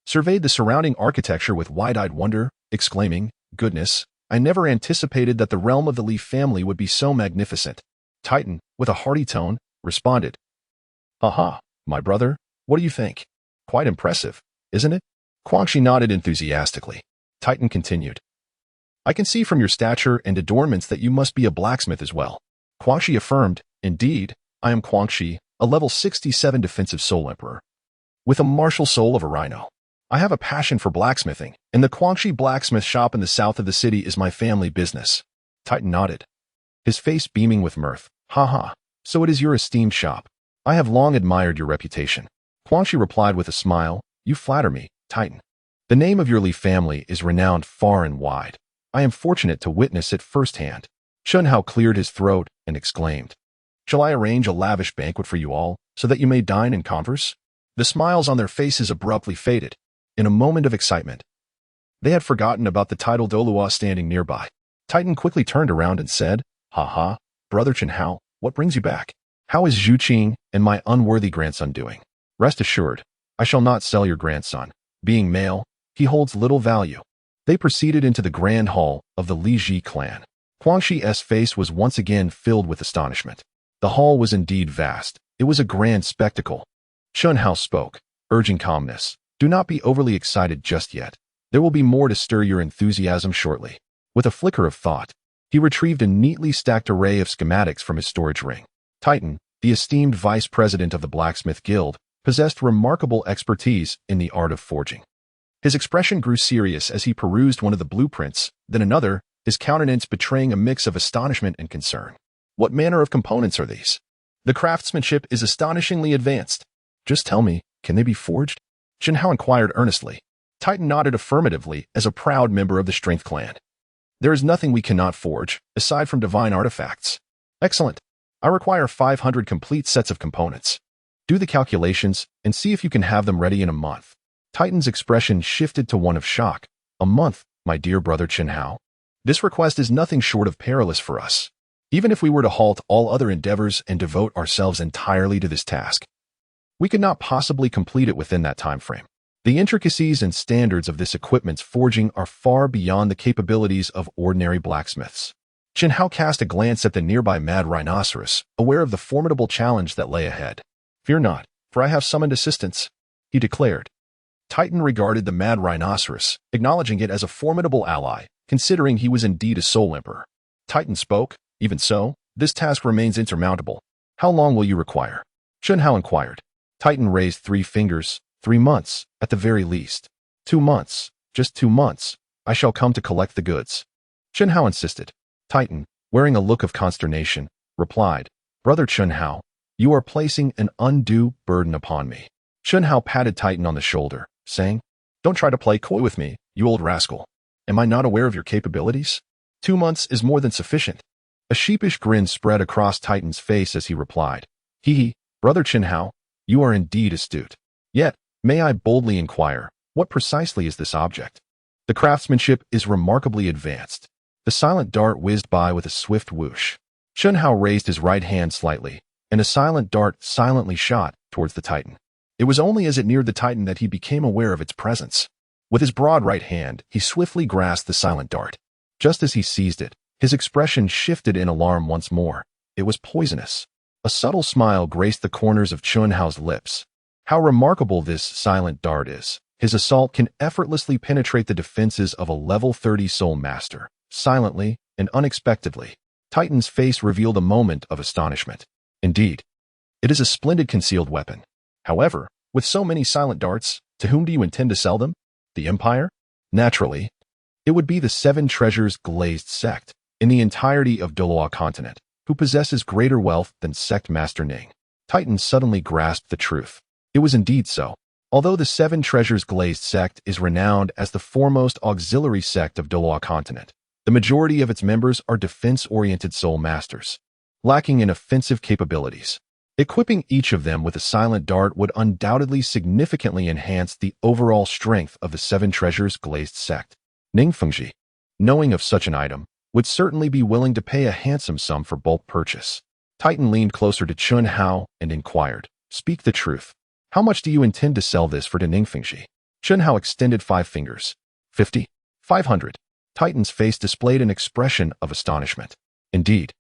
surveyed the surrounding architecture with wide-eyed wonder, exclaiming, "Goodness, I never anticipated that the realm of the Li family would be so magnificent." Titan, with a hearty tone, responded, "Aha, my brother, what do you think? Quite impressive, isn't it?" Guangxi nodded enthusiastically. Titan continued, "I can see from your stature and adornments that you must be a blacksmith as well." Guangxi affirmed, "Indeed, I am Guangxi, a level 67 defensive soul emperor, with a martial soul of a rhino. I have a passion for blacksmithing, and the Guangxi blacksmith shop in the south of the city is my family business." Titan nodded, his face beaming with mirth. "Ha ha, so it is your esteemed shop. I have long admired your reputation." Guangxi replied with a smile, "You flatter me, Titan. The name of your Li family is renowned far and wide. I am fortunate to witness it firsthand." Chen Hao cleared his throat and exclaimed, "Shall I arrange a lavish banquet for you all, so that you may dine and converse?" The smiles on their faces abruptly faded. In a moment of excitement, they had forgotten about the title Douluo standing nearby. Titan quickly turned around and said, "Ha ha, brother Chen Hao, what brings you back? How is Zhu Qing and my unworthy grandson doing?" "Rest assured, I shall not sell your grandson. Being male, he holds little value." They proceeded into the grand hall of the Li Ji clan. Guangxi's face was once again filled with astonishment. The hall was indeed vast. It was a grand spectacle. Chen Hao spoke, urging calmness. "Do not be overly excited just yet. There will be more to stir your enthusiasm shortly." With a flicker of thought, he retrieved a neatly stacked array of schematics from his storage ring. Titan, the esteemed vice president of the Blacksmith Guild, possessed remarkable expertise in the art of forging. His expression grew serious as he perused one of the blueprints, then another, his countenance betraying a mix of astonishment and concern. "What manner of components are these? The craftsmanship is astonishingly advanced. Just tell me, can they be forged?" Chen Hao inquired earnestly. Titan nodded affirmatively as a proud member of the Strength Clan. "There is nothing we cannot forge, aside from divine artifacts." "Excellent. I require 500 complete sets of components. Do the calculations and see if you can have them ready in a month." Titan's expression shifted to one of shock. "A month, my dear brother Chen Hao? This request is nothing short of perilous for us. Even if we were to halt all other endeavors and devote ourselves entirely to this task, we could not possibly complete it within that time frame. The intricacies and standards of this equipment's forging are far beyond the capabilities of ordinary blacksmiths." Chen Hao cast a glance at the nearby mad rhinoceros, aware of the formidable challenge that lay ahead. "Fear not, for I have summoned assistance," he declared. Titan regarded the mad rhinoceros, acknowledging it as a formidable ally, considering he was indeed a soul emperor. Titan spoke, "Even so, this task remains insurmountable. How long will you require?" Chen Hao inquired. Titan raised 3 fingers. 3 months, at the very least. 2 months, just 2 months. I shall come to collect the goods." Chen Hao insisted. Titan, wearing a look of consternation, replied, "Brother Chen Hao, you are placing an undue burden upon me." Chen Hao patted Titan on the shoulder, saying, "Don't try to play coy with me, you old rascal. Am I not aware of your capabilities? 2 months is more than sufficient." A sheepish grin spread across Titan's face as he replied, "Hee, brother Chen Hao, you are indeed astute. Yet, may I boldly inquire, what precisely is this object?" "The craftsmanship is remarkably advanced." The silent dart whizzed by with a swift whoosh. Chen Hao raised his right hand slightly, and a silent dart silently shot towards the Titan. It was only as it neared the Titan that he became aware of its presence. With his broad right hand, he swiftly grasped the silent dart. Just as he seized it, his expression shifted in alarm once more. It was poisonous. A subtle smile graced the corners of Chen Hao's lips. "How remarkable this silent dart is," His assault can effortlessly penetrate the defenses of a level 30 soul master, silently and unexpectedly. Titan's face revealed a moment of astonishment. Indeed, it is a splendid concealed weapon. However, with so many silent darts, to whom do you intend to sell them? The Empire? Naturally, it would be the 7 treasures Glazed sect, in the entirety of Douluo Continent, who possesses greater wealth than sect master Ning. Titan suddenly grasped the truth. It was indeed so. Although the 7 treasures Glazed sect is renowned as the foremost auxiliary sect of Douluo Continent, the majority of its members are defense-oriented soul masters, lacking in offensive capabilities. Equipping each of them with a silent dart would undoubtedly significantly enhance the overall strength of the 7 treasures Glazed sect. Ning Fengzhi, knowing of such an item, would certainly be willing to pay a handsome sum for bulk purchase. Titan leaned closer to Chun Hao and inquired, "Speak the truth. How much do you intend to sell this for to Ning Fengzhi?" Chun Hao extended 5 fingers. 50? 500. Titan's face displayed an expression of astonishment. Indeed,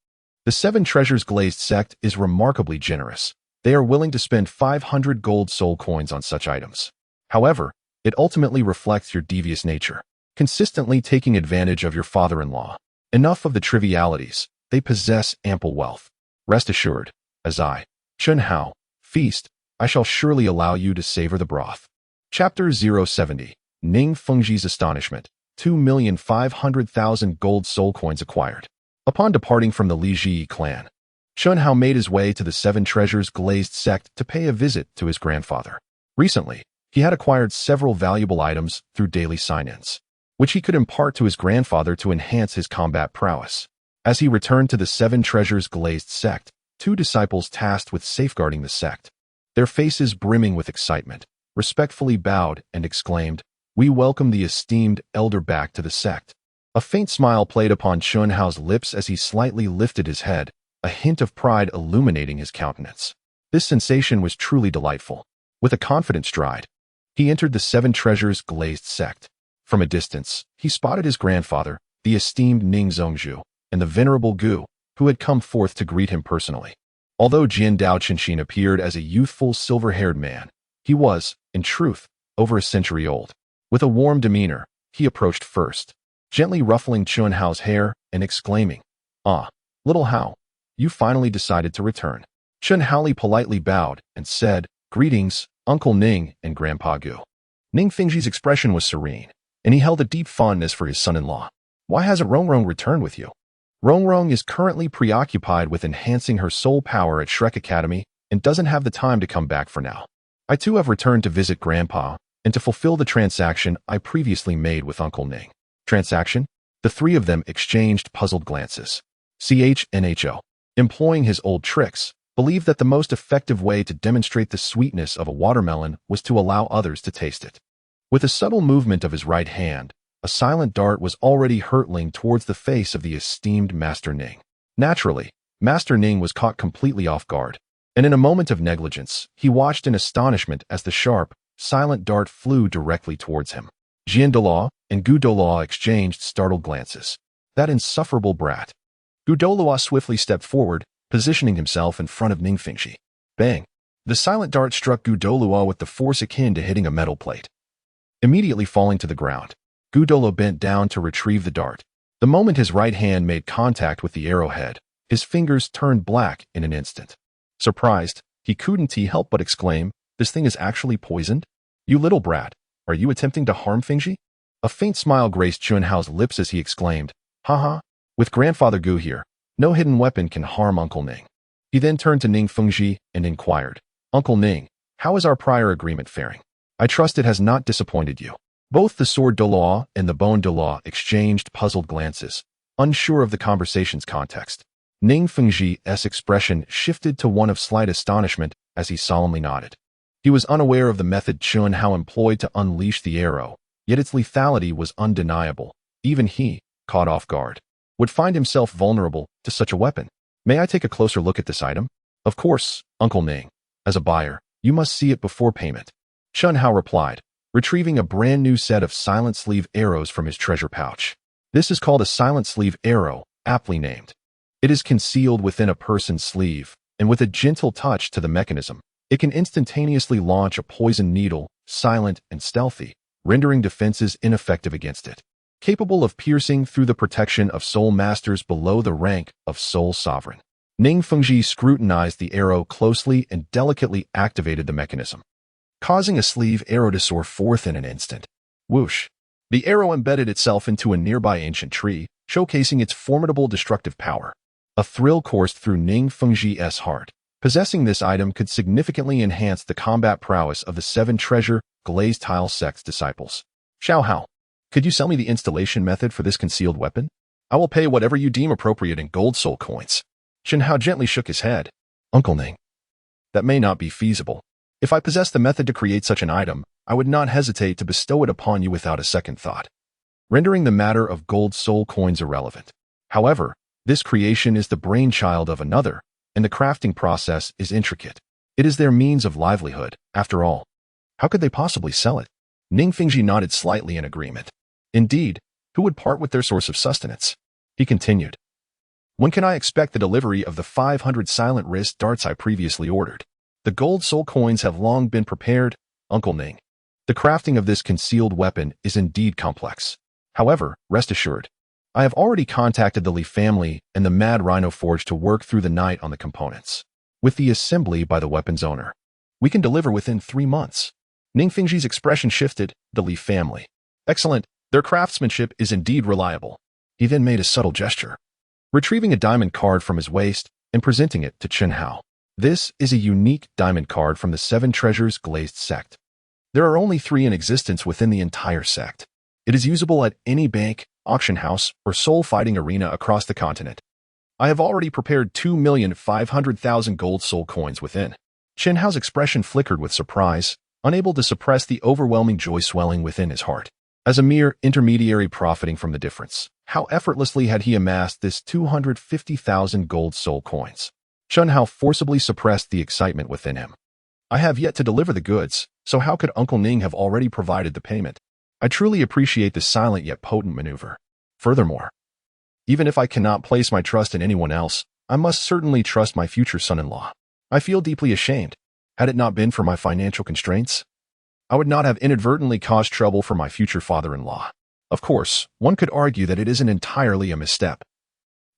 the 7 treasures Glazed sect is remarkably generous. They are willing to spend 500 gold soul coins on such items. However, it ultimately reflects your devious nature, consistently taking advantage of your father-in-law. Enough of the trivialities. They possess ample wealth. Rest assured, as I, Chun Hao, feast, I shall surely allow you to savor the broth. Chapter 070. Ning Fengzhi's Astonishment. 2,500,000 gold soul coins acquired. Upon departing from the Li Ji clan, Chun Hao made his way to the 7 treasures Glazed sect to pay a visit to his grandfather. Recently, he had acquired several valuable items through daily sign-ins, which he could impart to his grandfather to enhance his combat prowess. As he returned to the 7 treasures Glazed sect, 2 disciples tasked with safeguarding the sect, their faces brimming with excitement, respectfully bowed and exclaimed, "We welcome the esteemed elder back to the sect." A faint smile played upon Chun Hao's lips as he slightly lifted his head, a hint of pride illuminating his countenance. This sensation was truly delightful. With a confident stride, he entered the 7 treasures Glazed sect. From a distance, he spotted his grandfather, the esteemed Ning Fengzhi, and the venerable Gu, who had come forth to greet him personally. Although Jian Dao Chenxin appeared as a youthful silver-haired man, he was, in truth, over a century old. With a warm demeanor, he approached first, gently ruffling Chun Hao's hair and exclaiming, "Ah, little Hao, you finally decided to return." Chun Hao politely bowed and said, "Greetings, Uncle Ning and Grandpa Gu." Ning Fengzhi's expression was serene, and he held a deep fondness for his son-in-law. "Why hasn't Rongrong returned with you?" "Rongrong is currently preoccupied with enhancing her soul power at Shrek Academy and doesn't have the time to come back for now. I too have returned to visit Grandpa and to fulfill the transaction I previously made with Uncle Ning." Transaction? The 3 of them exchanged puzzled glances. CHNHO, employing his old tricks, believed that the most effective way to demonstrate the sweetness of a watermelon was to allow others to taste it. With a subtle movement of his right hand, a silent dart was already hurtling towards the face of the esteemed Master Ning. Naturally, Master Ning was caught completely off guard, and in a moment of negligence, he watched in astonishment as the sharp, silent dart flew directly towards him. Jian Dao and Gu Douluo exchanged startled glances. That insufferable brat. Gu Douluo swiftly stepped forward, positioning himself in front of Ning Fengzhi. Bang! The silent dart struck Gu Douluo with the force akin to hitting a metal plate. Immediately falling to the ground, Gu Douluo bent down to retrieve the dart. The moment his right hand made contact with the arrowhead, his fingers turned black in an instant. Surprised, he couldn't help but exclaim, "This thing is actually poisoned? You little brat, are you attempting to harm Fengzhi?" A faint smile graced Chun Hao's lips as he exclaimed, "Haha, with Grandfather Gu here, no hidden weapon can harm Uncle Ning." He then turned to Ning Fengzhi and inquired, "Uncle Ning, how is our prior agreement faring? I trust it has not disappointed you." Both the sword Douluo and the bone Douluo exchanged puzzled glances, unsure of the conversation's context. Ning Fengzhi's expression shifted to one of slight astonishment as he solemnly nodded. He was unaware of the method Chun Hao employed to unleash the arrow, yet its lethality was undeniable. Even he, caught off guard, would find himself vulnerable to such a weapon. "May I take a closer look at this item?" "Of course, Uncle Ning. As a buyer, you must see it before payment," Chun Hao replied, retrieving a brand new set of silent sleeve arrows from his treasure pouch. This is called a silent sleeve arrow, aptly named. It is concealed within a person's sleeve, and with a gentle touch to the mechanism, It can instantaneously launch a poison needle, silent and stealthy, rendering defenses ineffective against it. Capable of piercing through the protection of soul masters below the rank of soul sovereign. Ning Fengzhi scrutinized the arrow closely and delicately activated the mechanism, causing a sleeve arrow to soar forth in an instant. Whoosh! The arrow embedded itself into a nearby ancient tree, showcasing its formidable destructive power. A thrill coursed through Ning Fengzhi's heart. Possessing this item could significantly enhance the combat prowess of the 7 treasure Glazed Tile sect's disciples. Xiao, could you sell me the installation method for this concealed weapon? I will pay whatever you deem appropriate in gold soul coins. Chen gently shook his head. Uncle Ning, that may not be feasible. If I possessed the method to create such an item, I would not hesitate to bestow it upon you without a second thought, rendering the matter of gold soul coins irrelevant. However, this creation is the brainchild of another, and the crafting process is intricate. It is their means of livelihood, after all. How could they possibly sell it? Ning Fengzhi nodded slightly in agreement. Indeed, who would part with their source of sustenance? He continued. When can I expect the delivery of the 500 silent wrist darts I previously ordered? The gold soul coins have long been prepared, Uncle Ning. The crafting of this concealed weapon is indeed complex. However, rest assured, I have already contacted the Li family and the Mad Rhino Forge to work through the night on the components. With the assembly by the weapon's owner, we can deliver within 3 months. Ning Fengzhi's expression shifted. The Li family. Excellent. Their craftsmanship is indeed reliable. He then made a subtle gesture, retrieving a diamond card from his waist and presenting it to Chen Hao. This is a unique diamond card from the 7 treasures Glazed sect. There are only 3 in existence within the entire sect. It is usable at any bank, auction house, or soul fighting arena across the continent. I have already prepared 2,500,000 gold soul coins within. Chen Hao's expression flickered with surprise, unable to suppress the overwhelming joy swelling within his heart. As a mere intermediary profiting from the difference, how effortlessly had he amassed this 250,000 gold soul coins? Chen Hao forcibly suppressed the excitement within him. I have yet to deliver the goods, so how could Uncle Ning have already provided the payment? I truly appreciate this silent yet potent maneuver. Furthermore, even if I cannot place my trust in anyone else, I must certainly trust my future son-in-law. I feel deeply ashamed. Had it not been for my financial constraints, I would not have inadvertently caused trouble for my future father-in-law. Of course, one could argue that it isn't entirely a misstep,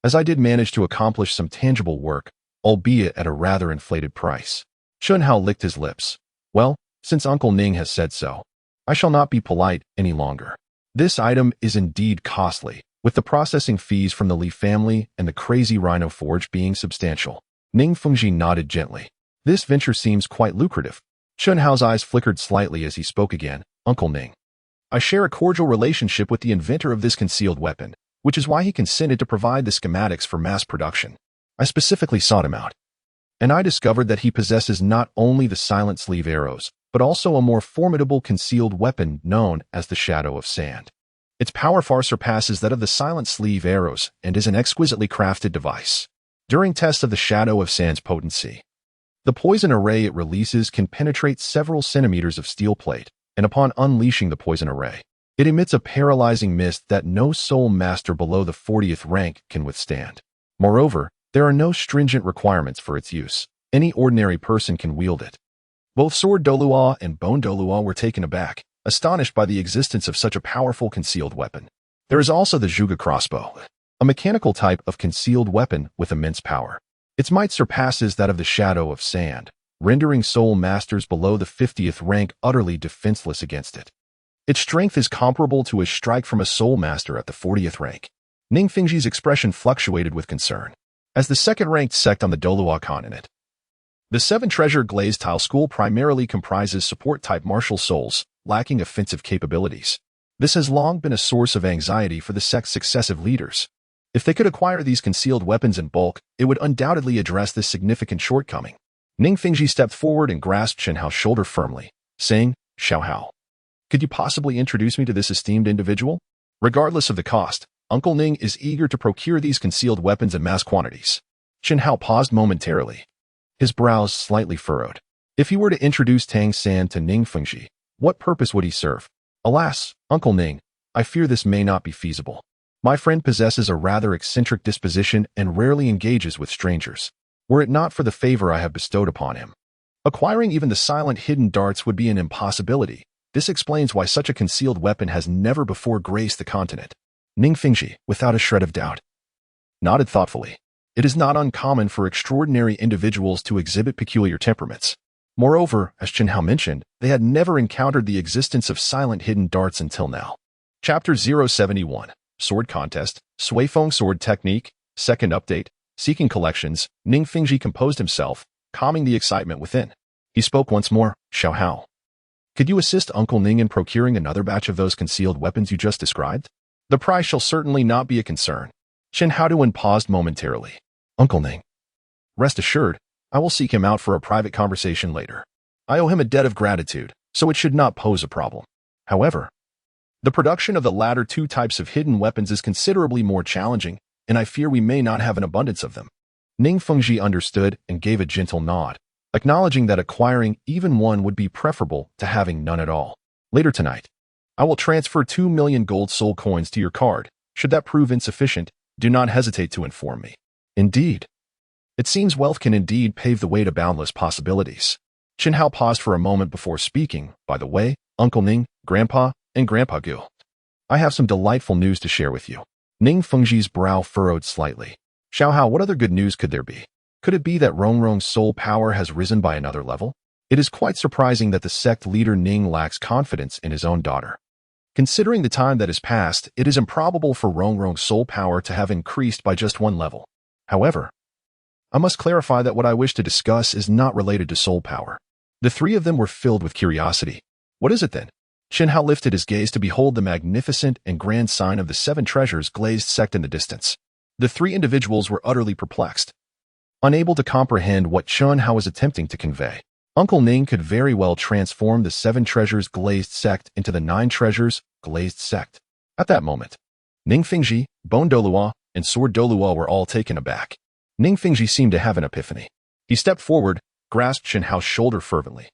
as I did manage to accomplish some tangible work, albeit at a rather inflated price. Chen Hao licked his lips. Well, since Uncle Ning has said so, I shall not be polite any longer. This item is indeed costly, with the processing fees from the Li family and the crazy Rhino Forge being substantial. Ning Fengzhi nodded gently. This venture seems quite lucrative. Chen Hao's eyes flickered slightly as he spoke again. Uncle Ning, I share a cordial relationship with the inventor of this concealed weapon, which is why he consented to provide the schematics for mass production. I specifically sought him out, and I discovered that he possesses not only the silent sleeve arrows, but also a more formidable concealed weapon known as the Shadow of Sand. Its power far surpasses that of the silent sleeve arrows and is an exquisitely crafted device. During tests of the Shadow of Sand's potency, the poison array it releases can penetrate several centimeters of steel plate, and upon unleashing the poison array, it emits a paralyzing mist that no soul master below the 40th rank can withstand. Moreover, there are no stringent requirements for its use. Any ordinary person can wield it. Both Sword Douluo and Bone Douluo were taken aback, astonished by the existence of such a powerful concealed weapon. There is also the Zhuge crossbow, a mechanical type of concealed weapon with immense power. Its might surpasses that of the Shadow of Sand, rendering soul masters below the 50th rank utterly defenseless against it. Its strength is comparable to a strike from a soul master at the 40th rank. Ning Fengzhi's expression fluctuated with concern. As the second-ranked sect on the Douluo Continent, the 7 treasure Glazed Tile School primarily comprises support-type martial souls, lacking offensive capabilities. This has long been a source of anxiety for the sect's successive leaders. If they could acquire these concealed weapons in bulk, it would undoubtedly address this significant shortcoming. Ning Fengzhi stepped forward and grasped Chen Hao's shoulder firmly, saying, Xiao Hao, could you possibly introduce me to this esteemed individual? Regardless of the cost, Uncle Ning is eager to procure these concealed weapons in mass quantities. Chen Hao paused momentarily, his brows slightly furrowed. If he were to introduce Tang San to Ning Fengzhi, what purpose would he serve? Alas, Uncle Ning, I fear this may not be feasible. My friend possesses a rather eccentric disposition and rarely engages with strangers. Were it not for the favor I have bestowed upon him, Acquiring even the silent hidden darts would be an impossibility. This explains why such a concealed weapon has never before graced the continent. Ning Fengzhi, without a shred of doubt, nodded thoughtfully. It is not uncommon for extraordinary individuals to exhibit peculiar temperaments. Moreover, as Chen Hao mentioned, they had never encountered the existence of silent hidden darts until now. Chapter 071, Sword Contest, Suifeng Sword Technique, Second Update, Seeking Collections. Ning Fengzhi composed himself, calming the excitement within. He spoke once more. Xiao Hao, could you assist Uncle Ning in procuring another batch of those concealed weapons you just described? The price shall certainly not be a concern. Chen Haotuan paused momentarily. Uncle Ning, rest assured, I will seek him out for a private conversation later. I owe him a debt of gratitude, so it should not pose a problem. However, the production of the latter two types of hidden weapons is considerably more challenging, and I fear we may not have an abundance of them. Ning Fengzhi understood and gave a gentle nod, acknowledging that acquiring even one would be preferable to having none at all. Later tonight, I will transfer 2 million gold soul coins to your card. Should that prove insufficient, do not hesitate to inform me. Indeed. It seems wealth can indeed pave the way to boundless possibilities. Chen Hao paused for a moment before speaking. By the way, Uncle Ning, Grandpa, and Grandpa Gu, I have some delightful news to share with you. Ning Fengzhi's brow furrowed slightly. Xiao Hao, what other good news could there be? Could it be that Rongrong's soul power has risen by another level? It is quite surprising that the sect leader Ning lacks confidence in his own daughter. Considering the time that has passed, it is improbable for Rongrong's soul power to have increased by just one level. However, I must clarify that what I wish to discuss is not related to soul power. The three of them were filled with curiosity. What is it then? Chen Hao lifted his gaze to behold the magnificent and grand sign of the seven treasures glazed sect in the distance. The three individuals were utterly perplexed, unable to comprehend what Chen Hao was attempting to convey. Uncle Ning could very well transform the seven treasures glazed sect into the 9 treasures glazed sect. At that moment, Ning Fengzhi, Poison Douluo, and Sword Douluo were all taken aback. Ning Fengzhi seemed to have an epiphany. He stepped forward, grasped Chen Hao's shoulder fervently,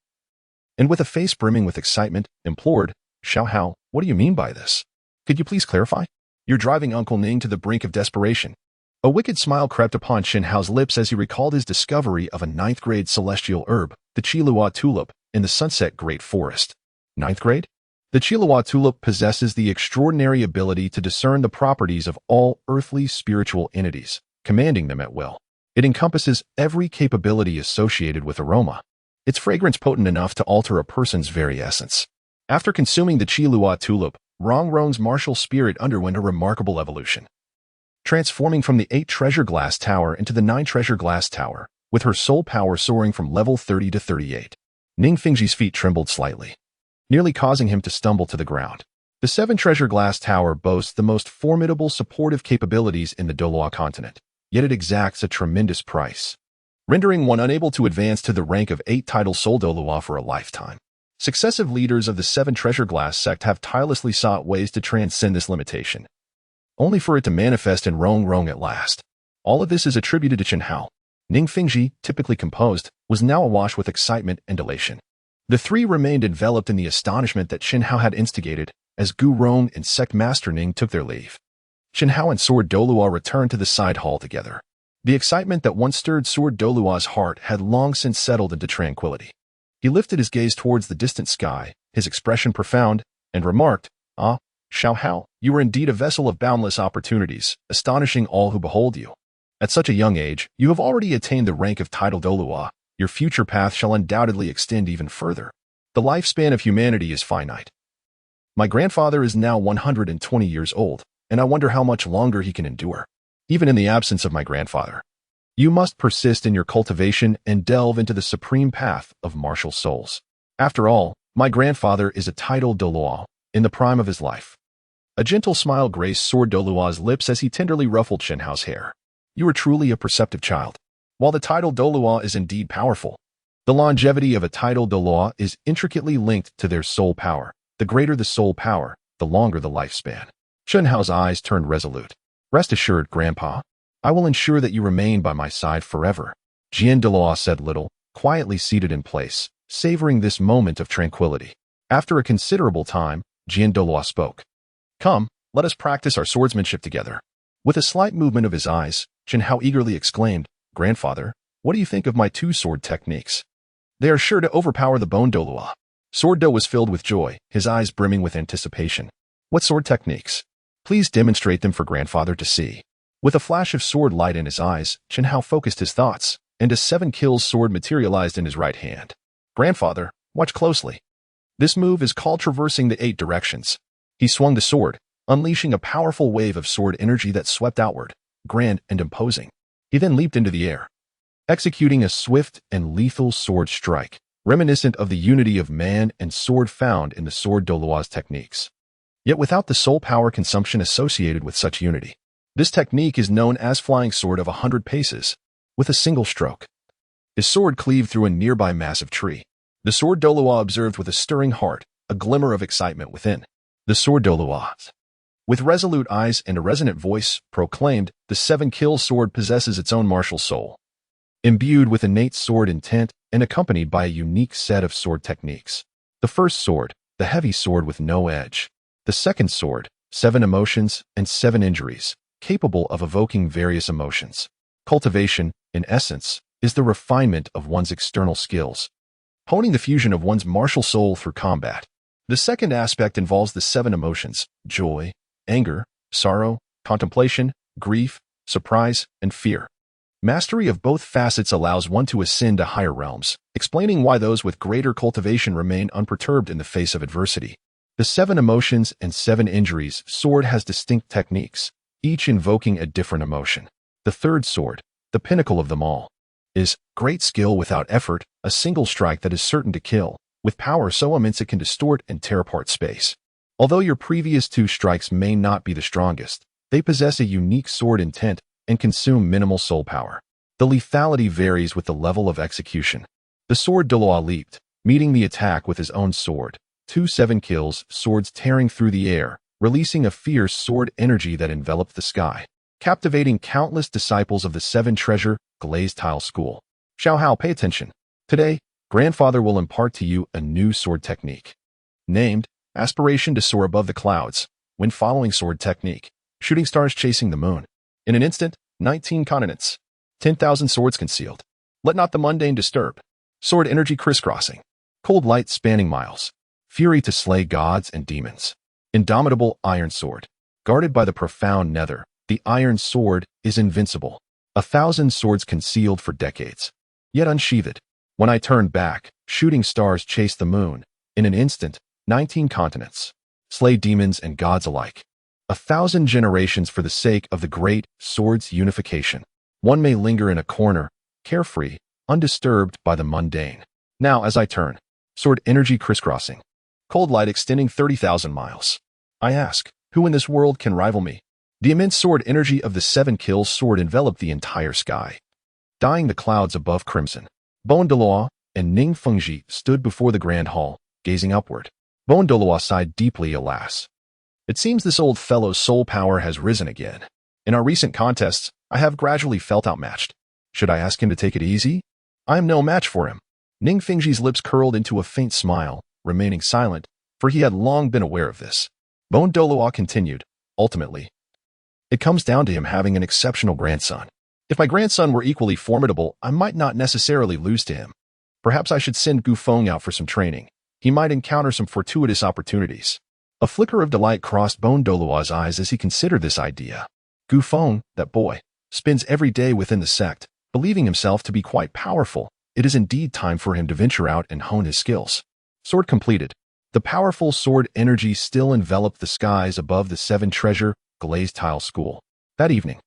and with a face brimming with excitement, implored, Xiao Hao, what do you mean by this? Could you please clarify? You're driving Uncle Ning to the brink of desperation. A wicked smile crept upon Chen Hao's lips as he recalled his discovery of a 9th-grade celestial herb, the Douluo tulip, in the Sunset Great Forest. 9th grade? The Douluo tulip possesses the extraordinary ability to discern the properties of all earthly spiritual entities, commanding them at will. It encompasses every capability associated with aroma. Its fragrance potent enough to alter a person's very essence. After consuming the Douluo tulip, Rongrong's martial spirit underwent a remarkable evolution, transforming from the 8 treasure glass tower into the 9 treasure glass tower, with her soul power soaring from level 30 to 38. Ning Fengzhi's feet trembled slightly, nearly causing him to stumble to the ground. The 7 treasure glass tower boasts the most formidable supportive capabilities in the Douluo Continent, yet it exacts a tremendous price, rendering one unable to advance to the rank of 8 title Soul Douluo for a lifetime. Successive leaders of the 7 treasure glass sect have tirelessly sought ways to transcend this limitation, only for it to manifest in Rongrong at last. All of this is attributed to Chen Hao. Ning Fengzhi, typically composed, was now awash with excitement and elation. The three remained enveloped in the astonishment that Chen Hao had instigated, as Gu Rong and Sect Master Ning took their leave. Chen Hao and Sword Douluo returned to the side hall together. The excitement that once stirred Sword Douluo's heart had long since settled into tranquility. He lifted his gaze towards the distant sky, his expression profound, and remarked, Ah, Xiao Hao, you are indeed a vessel of boundless opportunities, astonishing all who behold you. At such a young age, you have already attained the rank of title Douluo. Your future path shall undoubtedly extend even further. The lifespan of humanity is finite. My grandfather is now 120 years old, and I wonder how much longer he can endure. Even in the absence of my grandfather, you must persist in your cultivation and delve into the supreme path of martial souls. After all, my grandfather is a title Douluo, in the prime of his life. A gentle smile graced Sword Douluo's lips as he tenderly ruffled Chen Hao's hair. You are truly a perceptive child. While the title Douluo is indeed powerful, the longevity of a title Douluo is intricately linked to their soul power. The greater the soul power, the longer the lifespan. Chen Hao's eyes turned resolute. Rest assured, Grandpa, I will ensure that you remain by my side forever. Jian Dao said little, quietly seated in place, savoring this moment of tranquility. After a considerable time, Jian Dao spoke. Come, let us practice our swordsmanship together. With a slight movement of his eyes, Chen Hao eagerly exclaimed, Grandfather, what do you think of my 2 sword techniques? They are sure to overpower the Bone Douluo. Sword Do was filled with joy, his eyes brimming with anticipation. What sword techniques? Please demonstrate them for grandfather to see. With a flash of sword light in his eyes, Chen Hao focused his thoughts, and a 7 kills sword materialized in his right hand. Grandfather, watch closely. This move is called traversing the 8 directions. He swung the sword, unleashing a powerful wave of sword energy that swept outward, grand and imposing. He then leaped into the air, executing a swift and lethal sword strike, reminiscent of the unity of man and sword found in the Sword Douluo's techniques. Yet without the soul power consumption associated with such unity. This technique is known as flying sword of 100 paces, with a single stroke. His sword cleaved through a nearby massive tree. The Sword Douluo observed with a stirring heart, a glimmer of excitement within. The Sword Douluo, with resolute eyes and a resonant voice, proclaimed, the 7-kill sword possesses its own martial soul. Imbued with innate sword intent and accompanied by a unique set of sword techniques. The first sword, the heavy sword with no edge. The second sword, 7 emotions and 7 injuries, capable of evoking various emotions. Cultivation, in essence, is the refinement of one's external skills, honing the fusion of one's martial soul through combat. The second aspect involves the 7 emotions, joy, anger, sorrow, contemplation, grief, surprise, and fear. Mastery of both facets allows one to ascend to higher realms, explaining why those with greater cultivation remain unperturbed in the face of adversity. The 7 emotions and 7 injuries sword has distinct techniques, each invoking a different emotion. The third sword, the pinnacle of them all, is great skill without effort, a single strike that is certain to kill, with power so immense it can distort and tear apart space. Although your previous 2 strikes may not be the strongest, they possess a unique sword intent and consume minimal soul power. The lethality varies with the level of execution. The Sword Douluo leaped, meeting the attack with his own sword. 2 7 kills, swords tearing through the air, releasing a fierce sword energy that enveloped the sky, captivating countless disciples of the 7 treasure Glazed tile school. Xiao Hao, pay attention. Today, grandfather will impart to you a new sword technique. Named, aspiration to soar above the clouds, when following sword technique, shooting stars chasing the moon. In an instant, 19 continents, 10,000 swords concealed. Let not the mundane disturb. Sword energy crisscrossing. Cold light spanning miles. Fury to slay gods and demons. Indomitable iron sword. Guarded by the profound nether, the iron sword is invincible. 1,000 swords concealed for decades. Yet unsheathed. When I turned back, shooting stars chased the moon. In an instant, 19 continents. Slay demons and gods alike. 1,000 generations for the sake of the great sword's unification. One may linger in a corner, carefree, undisturbed by the mundane. Now as I turn, sword energy crisscrossing. Cold light extending 30,000 miles. I ask, who in this world can rival me? The immense sword energy of the 7-kill sword enveloped the entire sky, dyeing the clouds above crimson. Bone Douluo and Ning Fengzhi stood before the grand hall, gazing upward. Bone Douluo sighed deeply, alas. It seems this old fellow's soul power has risen again. In our recent contests, I have gradually felt outmatched. Should I ask him to take it easy? I am no match for him. Ning Fengzhi's lips curled into a faint smile, remaining silent, for he had long been aware of this. Bone Douluo continued, ultimately, it comes down to him having an exceptional grandson. If my grandson were equally formidable, I might not necessarily lose to him. Perhaps I should send Gu Feng out for some training. He might encounter some fortuitous opportunities. A flicker of delight crossed Bone Douluo's eyes as he considered this idea. Gu Feng, that boy, spends every day within the sect, believing himself to be quite powerful. It is indeed time for him to venture out and hone his skills. Sword completed. The powerful sword energy still enveloped the skies above the 7 treasure Glazed tile school. That evening,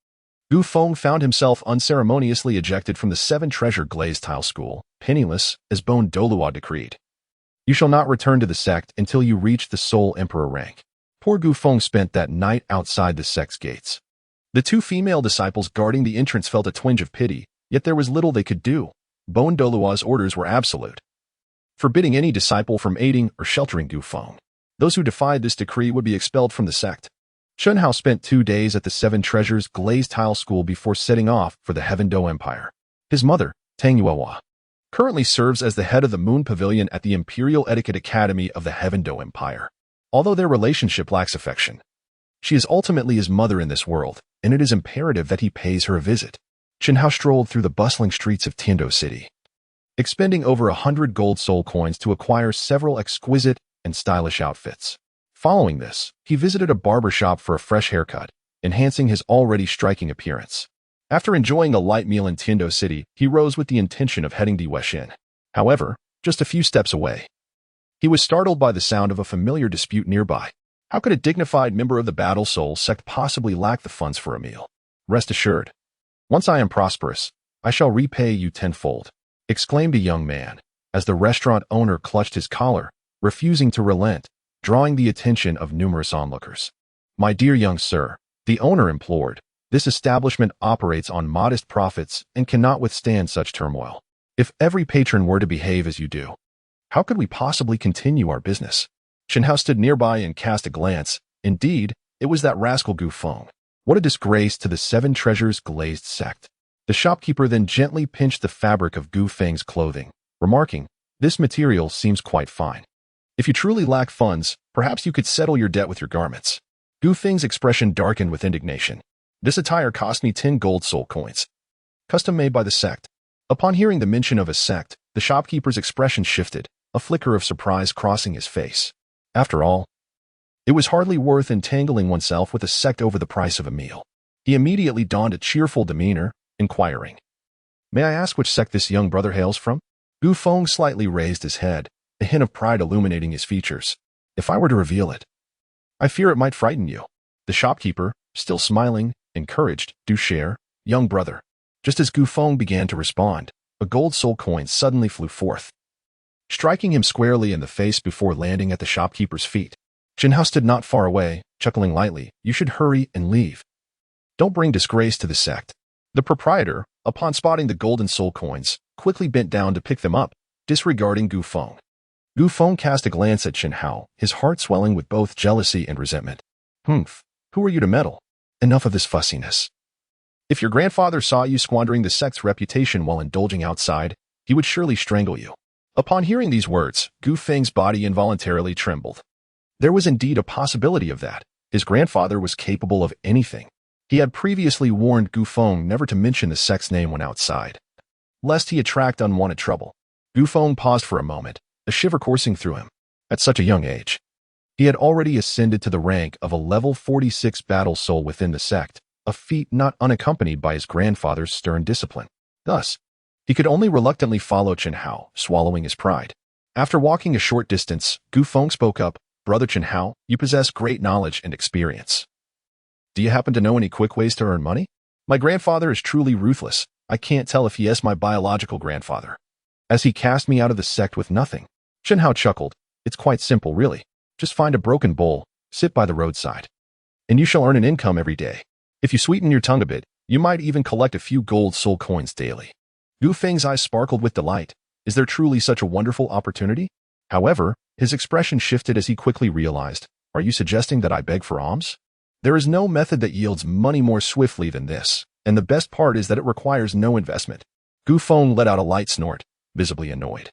Gu Feng found himself unceremoniously ejected from the 7 treasure Glazed tile school, penniless, as Bone Douluo decreed. You shall not return to the sect until you reach the Soul Emperor rank. Poor Gu Feng spent that night outside the sect's gates. The 2 female disciples guarding the entrance felt a twinge of pity, yet there was little they could do. Bone Douluo's orders were absolute, forbidding any disciple from aiding or sheltering Gu Feng. Those who defied this decree would be expelled from the sect. Chen Hao spent 2 days at the 7 treasures Glazed tile school before setting off for the Heaven Do Empire. His mother, Tang Yuehua, currently serves as the head of the Moon Pavilion at the Imperial Etiquette Academy of the Heaven Do Empire. Although their relationship lacks affection, she is ultimately his mother in this world, and it is imperative that he pays her a visit. Chen Hao strolled through the bustling streets of Tiando City. expending over 100 gold soul coins to acquire several exquisite and stylish outfits. Following this, he visited a barber shop for a fresh haircut, enhancing his already striking appearance. After enjoying a light meal in Tiando City, he rose with the intention of heading to Weixin. However, just a few steps away, he was startled by the sound of a familiar dispute nearby. How could a dignified member of the Battle Soul sect possibly lack the funds for a meal? Rest assured, once I am prosperous, I shall repay you tenfold, exclaimed a young man, as the restaurant owner clutched his collar, refusing to relent, drawing the attention of numerous onlookers. My dear young sir, the owner implored, this establishment operates on modest profits and cannot withstand such turmoil. If every patron were to behave as you do, how could we possibly continue our business? Chen Hao stood nearby and cast a glance. Indeed, it was that rascal Gu Feng. What a disgrace to the Seven Treasures Glazed sect. The shopkeeper then gently pinched the fabric of Gu Feng's clothing, remarking, this material seems quite fine. If you truly lack funds, perhaps you could settle your debt with your garments. Gu Feng's expression darkened with indignation. This attire cost me 10 gold soul coins, custom made by the sect. Upon hearing the mention of a sect, the shopkeeper's expression shifted, a flicker of surprise crossing his face. After all, it was hardly worth entangling oneself with a sect over the price of a meal. He immediately donned a cheerful demeanor, inquiring, may I ask which sect this young brother hails from? Gu Feng slightly raised his head, a hint of pride illuminating his features. If I were to reveal it, I fear it might frighten you. The shopkeeper, still smiling, encouraged, do share, young brother. Just as Gu Feng began to respond, a gold soul coin suddenly flew forth, striking him squarely in the face before landing at the shopkeeper's feet. Chen Hao stood not far away, chuckling lightly. You should hurry and leave. Don't bring disgrace to the sect. The proprietor, upon spotting the golden soul coins, quickly bent down to pick them up, disregarding Gu Feng. Gu Feng cast a glance at Chen Hao, his heart swelling with both jealousy and resentment. Humph, who are you to meddle? Enough of this fussiness. If your grandfather saw you squandering the sect's reputation while indulging outside, he would surely strangle you. Upon hearing these words, Gu Feng's body involuntarily trembled. There was indeed a possibility of that. His grandfather was capable of anything. He had previously warned Gu Feng never to mention the sect's name when outside, lest he attract unwanted trouble. Gu Feng paused for a moment, a shiver coursing through him. At such a young age, he had already ascended to the rank of a level 46 battle soul within the sect, a feat not unaccompanied by his grandfather's stern discipline. Thus, he could only reluctantly follow Chen Hao, swallowing his pride. After walking a short distance, Gu Feng spoke up, Brother Chen Hao, you possess great knowledge and experience. Do you happen to know any quick ways to earn money? My grandfather is truly ruthless. I can't tell if he is my biological grandfather, as he cast me out of the sect with nothing. Chen Hao chuckled. It's quite simple, really. Just find a broken bowl, sit by the roadside, and you shall earn an income every day. If you sweeten your tongue a bit, you might even collect a few gold soul coins daily. Gu Feng's eyes sparkled with delight. Is there truly such a wonderful opportunity? However, his expression shifted as he quickly realized, are you suggesting that I beg for alms? There is no method that yields money more swiftly than this, and the best part is that it requires no investment. Gu Feng let out a light snort, visibly annoyed,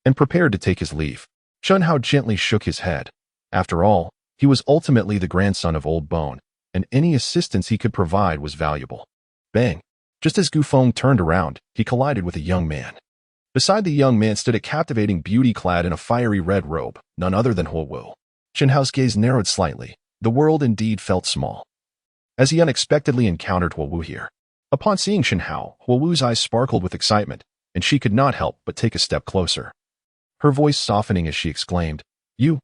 and prepared to take his leave. Chen Hao gently shook his head. After all, he was ultimately the grandson of Old Bone, and any assistance he could provide was valuable. Bang! Just as Gu Feng turned around, he collided with a young man. Beside the young man stood a captivating beauty clad in a fiery red robe, none other than Huo Wu. Chen Hao's gaze narrowed slightly. The world indeed felt small, as he unexpectedly encountered Huo Wu here. Upon seeing Chen Hao, Huo Wu's eyes sparkled with excitement, and she could not help but take a step closer, her voice softening as she exclaimed, You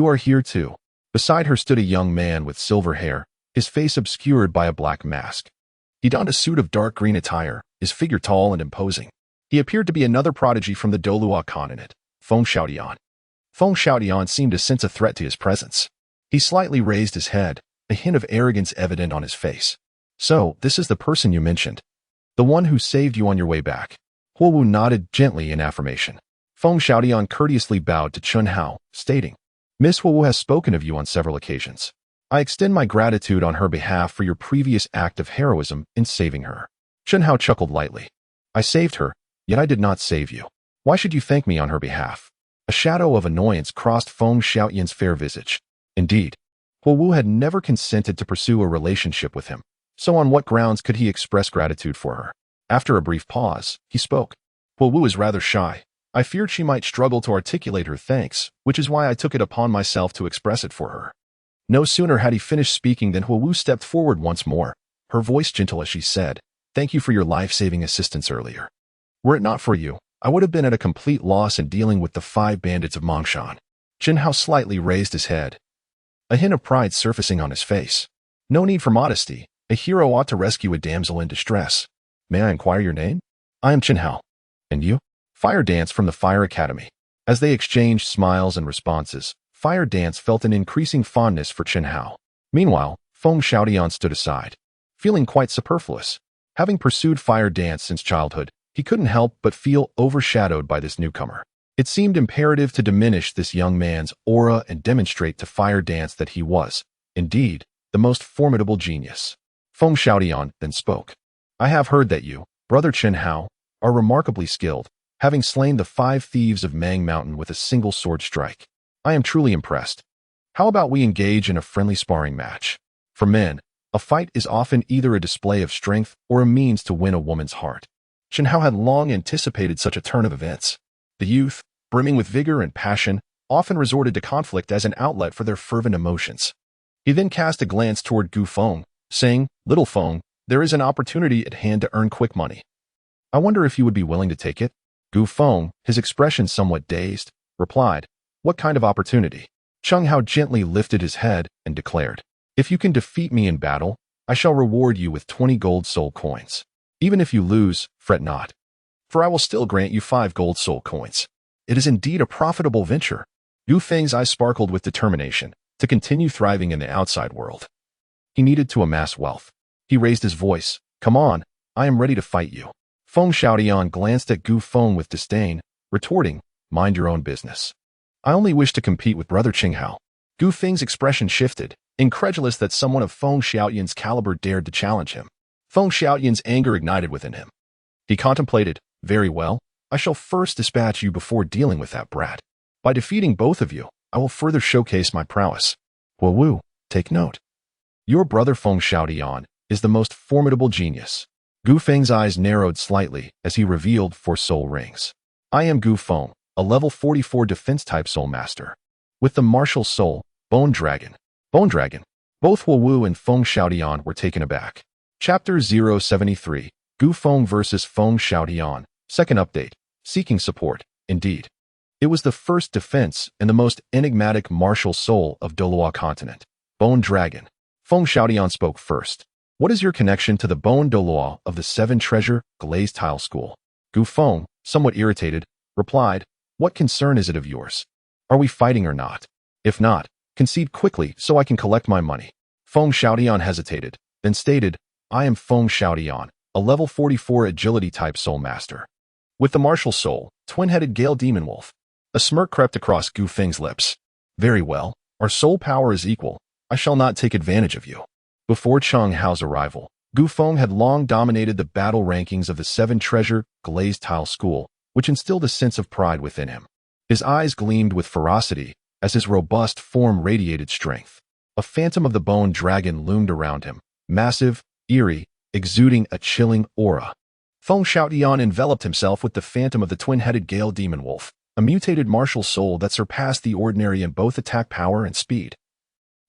are here too. Beside her stood a young man with silver hair, his face obscured by a black mask. He donned a suit of dark green attire, his figure tall and imposing. He appeared to be another prodigy from the Douluo Continent, Feng Xiaotian. Feng Xiaotian seemed to sense a threat to his presence. He slightly raised his head, a hint of arrogance evident on his face. So, this is the person you mentioned, the one who saved you on your way back. Huo Wu nodded gently in affirmation. Feng Xiaotian courteously bowed to Chen Hao, stating, Miss Huo Wu has spoken of you on several occasions. I extend my gratitude on her behalf for your previous act of heroism in saving her. Chen Hao chuckled lightly. I saved her, yet I did not save you. Why should you thank me on her behalf? A shadow of annoyance crossed Feng Xiaotian's fair visage. Indeed, Huo Wu had never consented to pursue a relationship with him, so on what grounds could he express gratitude for her? After a brief pause, he spoke. Wu is rather shy. I feared she might struggle to articulate her thanks, which is why I took it upon myself to express it for her. No sooner had he finished speaking than Wu stepped forward once more, her voice gentle as she said, "Thank you for your life-saving assistance earlier. Were it not for you, I would have been at a complete loss in dealing with the 5 bandits of Mongshan." Jian Dao slightly raised his head, a hint of pride surfacing on his face. "No need for modesty. A hero ought to rescue a damsel in distress. May I inquire your name?" "I am Jian Dao. And you?" "Fire Dance from the Fire Academy." As they exchanged smiles and responses, Fire Dance felt an increasing fondness for Jian Dao. Meanwhile, Feng Xiaotian stood aside, feeling quite superfluous. Having pursued Fire Dance since childhood, he couldn't help but feel overshadowed by this newcomer. It seemed imperative to diminish this young man's aura and demonstrate to Fire Dance that he was, indeed, the most formidable genius. Feng Xiaotian then spoke. "I have heard that you, brother Jian Dao, are remarkably skilled, having slain the 5 thieves of Mang Mountain with a single sword strike. I am truly impressed. How about we engage in a friendly sparring match? For men, a fight is often either a display of strength or a means to win a woman's heart." Jian Dao had long anticipated such a turn of events. The youth, brimming with vigor and passion, often resorted to conflict as an outlet for their fervent emotions. He then cast a glance toward Gu Feng, saying, "Little Feng, there is an opportunity at hand to earn quick money. I wonder if you would be willing to take it?" Gu Feng, his expression somewhat dazed, replied, "What kind of opportunity?" Jian Dao gently lifted his head and declared, "If you can defeat me in battle, I shall reward you with 20 gold soul coins. Even if you lose, fret not, for I will still grant you 5 gold soul coins. It is indeed a profitable venture." Gu Feng's eyes sparkled with determination to continue thriving in the outside world. He needed to amass wealth. He raised his voice, "Come on, I am ready to fight you." Feng Xiaotian glanced at Gu Feng with disdain, retorting, "Mind your own business. I only wish to compete with brother Jian Dao." Gu Feng's expression shifted, incredulous that someone of Feng Xiaotian's caliber dared to challenge him. Feng Xiaotian's anger ignited within him. He contemplated, "Very well, I shall first dispatch you before dealing with that brat. By defeating both of you, I will further showcase my prowess. Wu, take note. Your brother Feng Xiaotian is the most formidable genius." Gu Feng's eyes narrowed slightly as he revealed 4 soul rings. "I am Gu Feng, a level 44 defense-type soul master. With the martial soul, Bone Dragon. Bone Dragon." Both Wu and Feng Xiaotian were taken aback. Chapter 073, Gu Feng vs. Feng Xiaotian, second update, seeking support, indeed. It was the first defense and the most enigmatic martial soul of Douluo Continent, Bone Dragon. Feng Xiaotian spoke first. "What is your connection to the Bone Douluo of the 7 Treasure Glazed Tile School?" Gu Feng, somewhat irritated, replied, "What concern is it of yours? Are we fighting or not? If not, concede quickly so I can collect my money." Feng Xiaotian hesitated, then stated, "I am Feng Xiaotian, a level 44 agility-type soul master. With the martial soul, twin-headed Gale Demon Wolf." A smirk crept across Gu Feng's lips. "Very well, our soul power is equal. I shall not take advantage of you." Before Jian Dao's arrival, Gu Feng had long dominated the battle rankings of the 7 Treasure Glazed Tile School, which instilled a sense of pride within him. His eyes gleamed with ferocity as his robust form radiated strength. A phantom of the Bone Dragon loomed around him, massive, eerie, exuding a chilling aura. Feng Xiaotian enveloped himself with the phantom of the twin-headed Gale Demon Wolf, a mutated martial soul that surpassed the ordinary in both attack power and speed,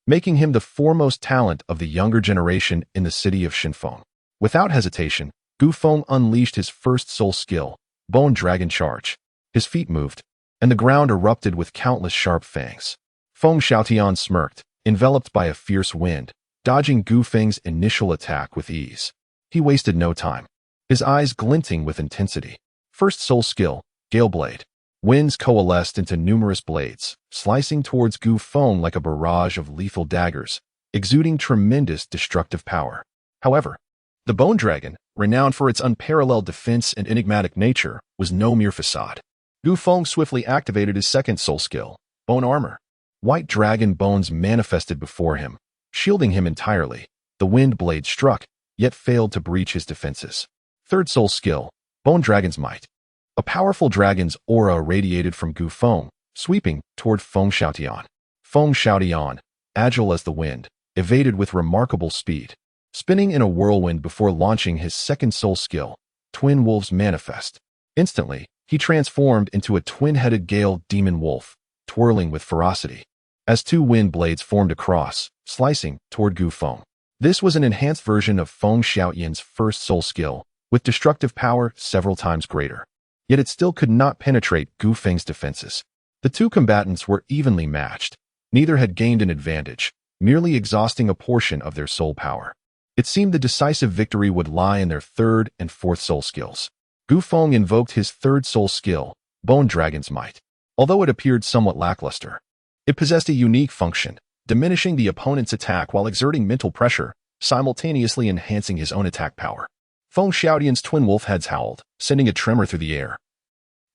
making him the foremost talent of the younger generation in the city of Xinfeng. Without hesitation, Gu Feng unleashed his first soul skill, Bone Dragon Charge. His feet moved, and the ground erupted with countless sharp fangs. Feng Xiaotian smirked, enveloped by a fierce wind, dodging Gu Feng's initial attack with ease. He wasted no time, his eyes glinting with intensity. First soul skill, Gale Blade. Winds coalesced into numerous blades, slicing towards Gu Feng like a barrage of lethal daggers, exuding tremendous destructive power. However, the Bone Dragon, renowned for its unparalleled defense and enigmatic nature, was no mere facade. Gu Feng swiftly activated his second soul skill, Bone Armor. White dragon bones manifested before him, shielding him entirely. The wind blade struck, yet failed to breach his defenses. Third soul skill, Bone Dragon's Might. A powerful dragon's aura radiated from Gu Feng, sweeping toward Feng Xiaotian. Feng Xiaotian, agile as the wind, evaded with remarkable speed, spinning in a whirlwind before launching his second soul skill, Twin Wolves Manifest. Instantly, he transformed into a twin-headed gale demon wolf, twirling with ferocity, as two wind blades formed across, slicing toward Gu Feng. This was an enhanced version of Feng Xiaoyan's first soul skill, with destructive power several times greater. Yet it still could not penetrate Gu Feng's defenses. The two combatants were evenly matched. Neither had gained an advantage, merely exhausting a portion of their soul power. It seemed the decisive victory would lie in their third and fourth soul skills. Gu Feng invoked his third soul skill, Bone Dragon's Might. Although it appeared somewhat lackluster, it possessed a unique function, diminishing the opponent's attack while exerting mental pressure, simultaneously enhancing his own attack power. Feng Xiaotian's twin wolf heads howled, sending a tremor through the air,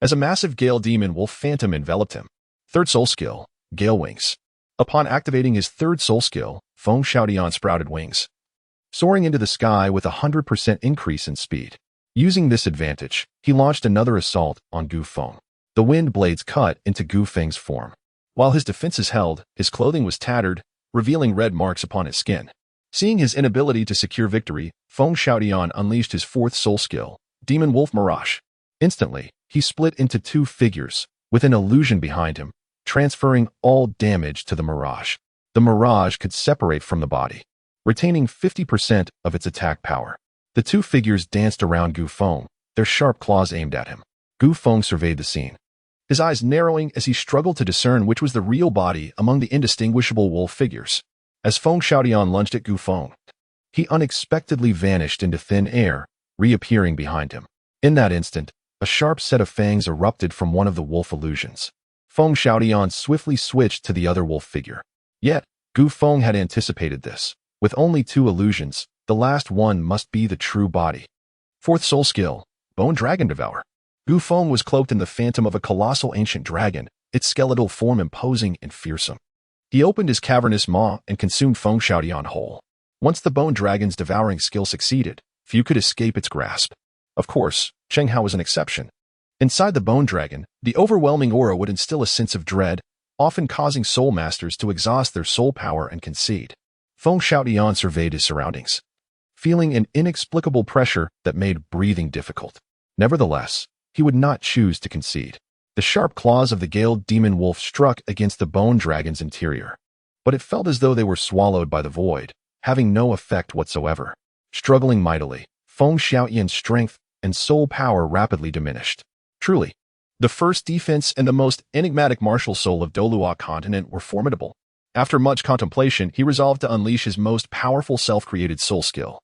as a massive gale demon wolf phantom enveloped him. Third soul skill, Gale Wings. Upon activating his third soul skill, Feng Xiaotian sprouted wings, soaring into the sky with a 100% increase in speed. Using this advantage, he launched another assault on Gu Feng. The wind blades cut into Gu Feng's form. While his defenses held, his clothing was tattered, revealing red marks upon his skin. Seeing his inability to secure victory, Feng Xiaotian unleashed his fourth soul skill, Demon Wolf Mirage. Instantly, he split into two figures, with an illusion behind him, transferring all damage to the Mirage. The Mirage could separate from the body, retaining 50% of its attack power. The two figures danced around Gu Feng, their sharp claws aimed at him. Gu Feng surveyed the scene, his eyes narrowing as he struggled to discern which was the real body among the indistinguishable wolf figures. As Feng Xiaotian lunged at Gu Feng, he unexpectedly vanished into thin air, reappearing behind him. In that instant, a sharp set of fangs erupted from one of the wolf illusions. Feng Xiaotian swiftly switched to the other wolf figure. Yet, Gu Feng had anticipated this. With only two illusions, the last one must be the true body. Fourth soul skill, Bone Dragon Devour. Gu Feng was cloaked in the phantom of a colossal ancient dragon, its skeletal form imposing and fearsome. He opened his cavernous maw and consumed Feng Xiaotian whole. Once the Bone Dragon's devouring skill succeeded, few could escape its grasp. Of course, Cheng Hao was an exception. Inside the Bone Dragon, the overwhelming aura would instill a sense of dread, often causing soul masters to exhaust their soul power and concede. Feng Xiaotian surveyed his surroundings, feeling an inexplicable pressure that made breathing difficult. Nevertheless, he would not choose to concede. The sharp claws of the Gale Demon Wolf struck against the Bone Dragon's interior, but it felt as though they were swallowed by the void, having no effect whatsoever. Struggling mightily, Feng Xiaotian's strength and soul power rapidly diminished. Truly, the first defense and the most enigmatic martial soul of Douluo Continent were formidable. After much contemplation, he resolved to unleash his most powerful self-created soul skill.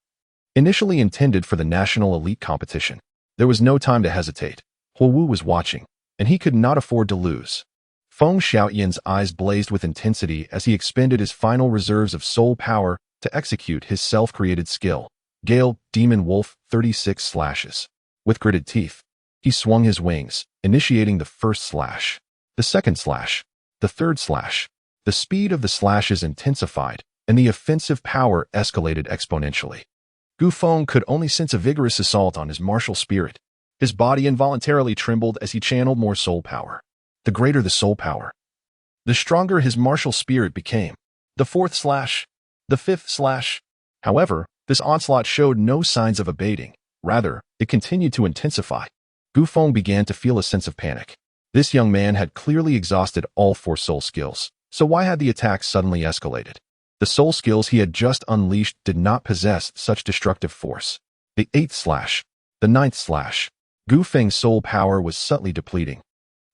Initially intended for the national elite competition, there was no time to hesitate. Huowu was watching, and he could not afford to lose. Feng Xiaotian's eyes blazed with intensity as he expended his final reserves of soul power to execute his self-created skill, Gale Demon Wolf 36 slashes. With gritted teeth, he swung his wings, initiating the first slash, the second slash, the third slash. The speed of the slashes intensified, and the offensive power escalated exponentially. Gu Feng could only sense a vigorous assault on his martial spirit. His body involuntarily trembled as he channeled more soul power. The greater the soul power, the stronger his martial spirit became. The fourth slash, the fifth slash. However, this onslaught showed no signs of abating. Rather, it continued to intensify. Gu Feng began to feel a sense of panic. This young man had clearly exhausted all four soul skills. So why had the attack suddenly escalated? The soul skills he had just unleashed did not possess such destructive force. The eighth slash, the ninth slash. Gu Feng's soul power was subtly depleting,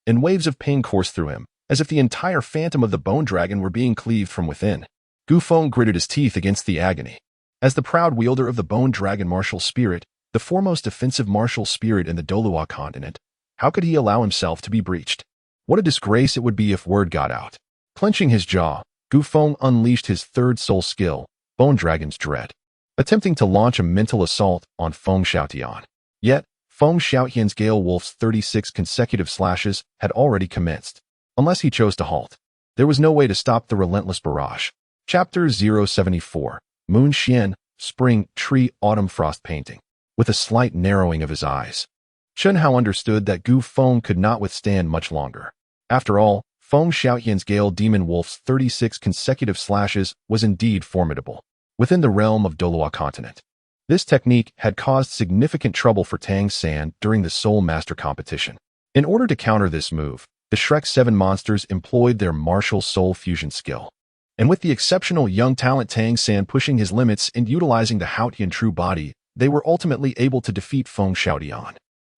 and waves of pain coursed through him, as if the entire phantom of the Bone Dragon were being cleaved from within. Gu Feng gritted his teeth against the agony. As the proud wielder of the Bone Dragon martial spirit, the foremost offensive martial spirit in the Douluo Continent, how could he allow himself to be breached? What a disgrace it would be if word got out. Clenching his jaw, Gu Feng unleashed his third soul skill, Bone Dragon's Dread, attempting to launch a mental assault on Feng Xiaotian. Yet, Feng Xiaotian's Gale Wolf's 36 consecutive slashes had already commenced. Unless he chose to halt, there was no way to stop the relentless barrage. Chapter 074, Moon Xian, Spring, Tree, Autumn Frost Painting. With a slight narrowing of his eyes, Chen Hao understood that Gu Feng could not withstand much longer. After all, Feng Xiaotian's Gale Demon Wolf's 36 consecutive slashes was indeed formidable. Within the realm of Douluo Continent, This technique had caused significant trouble for Tang San during the Soul Master competition. In order to counter this move, the Shrek 7 monsters employed their martial soul fusion skill. And with the exceptional young talent Tang San pushing his limits and utilizing the Hao Tian true body, they were ultimately able to defeat Feng Xiaotian.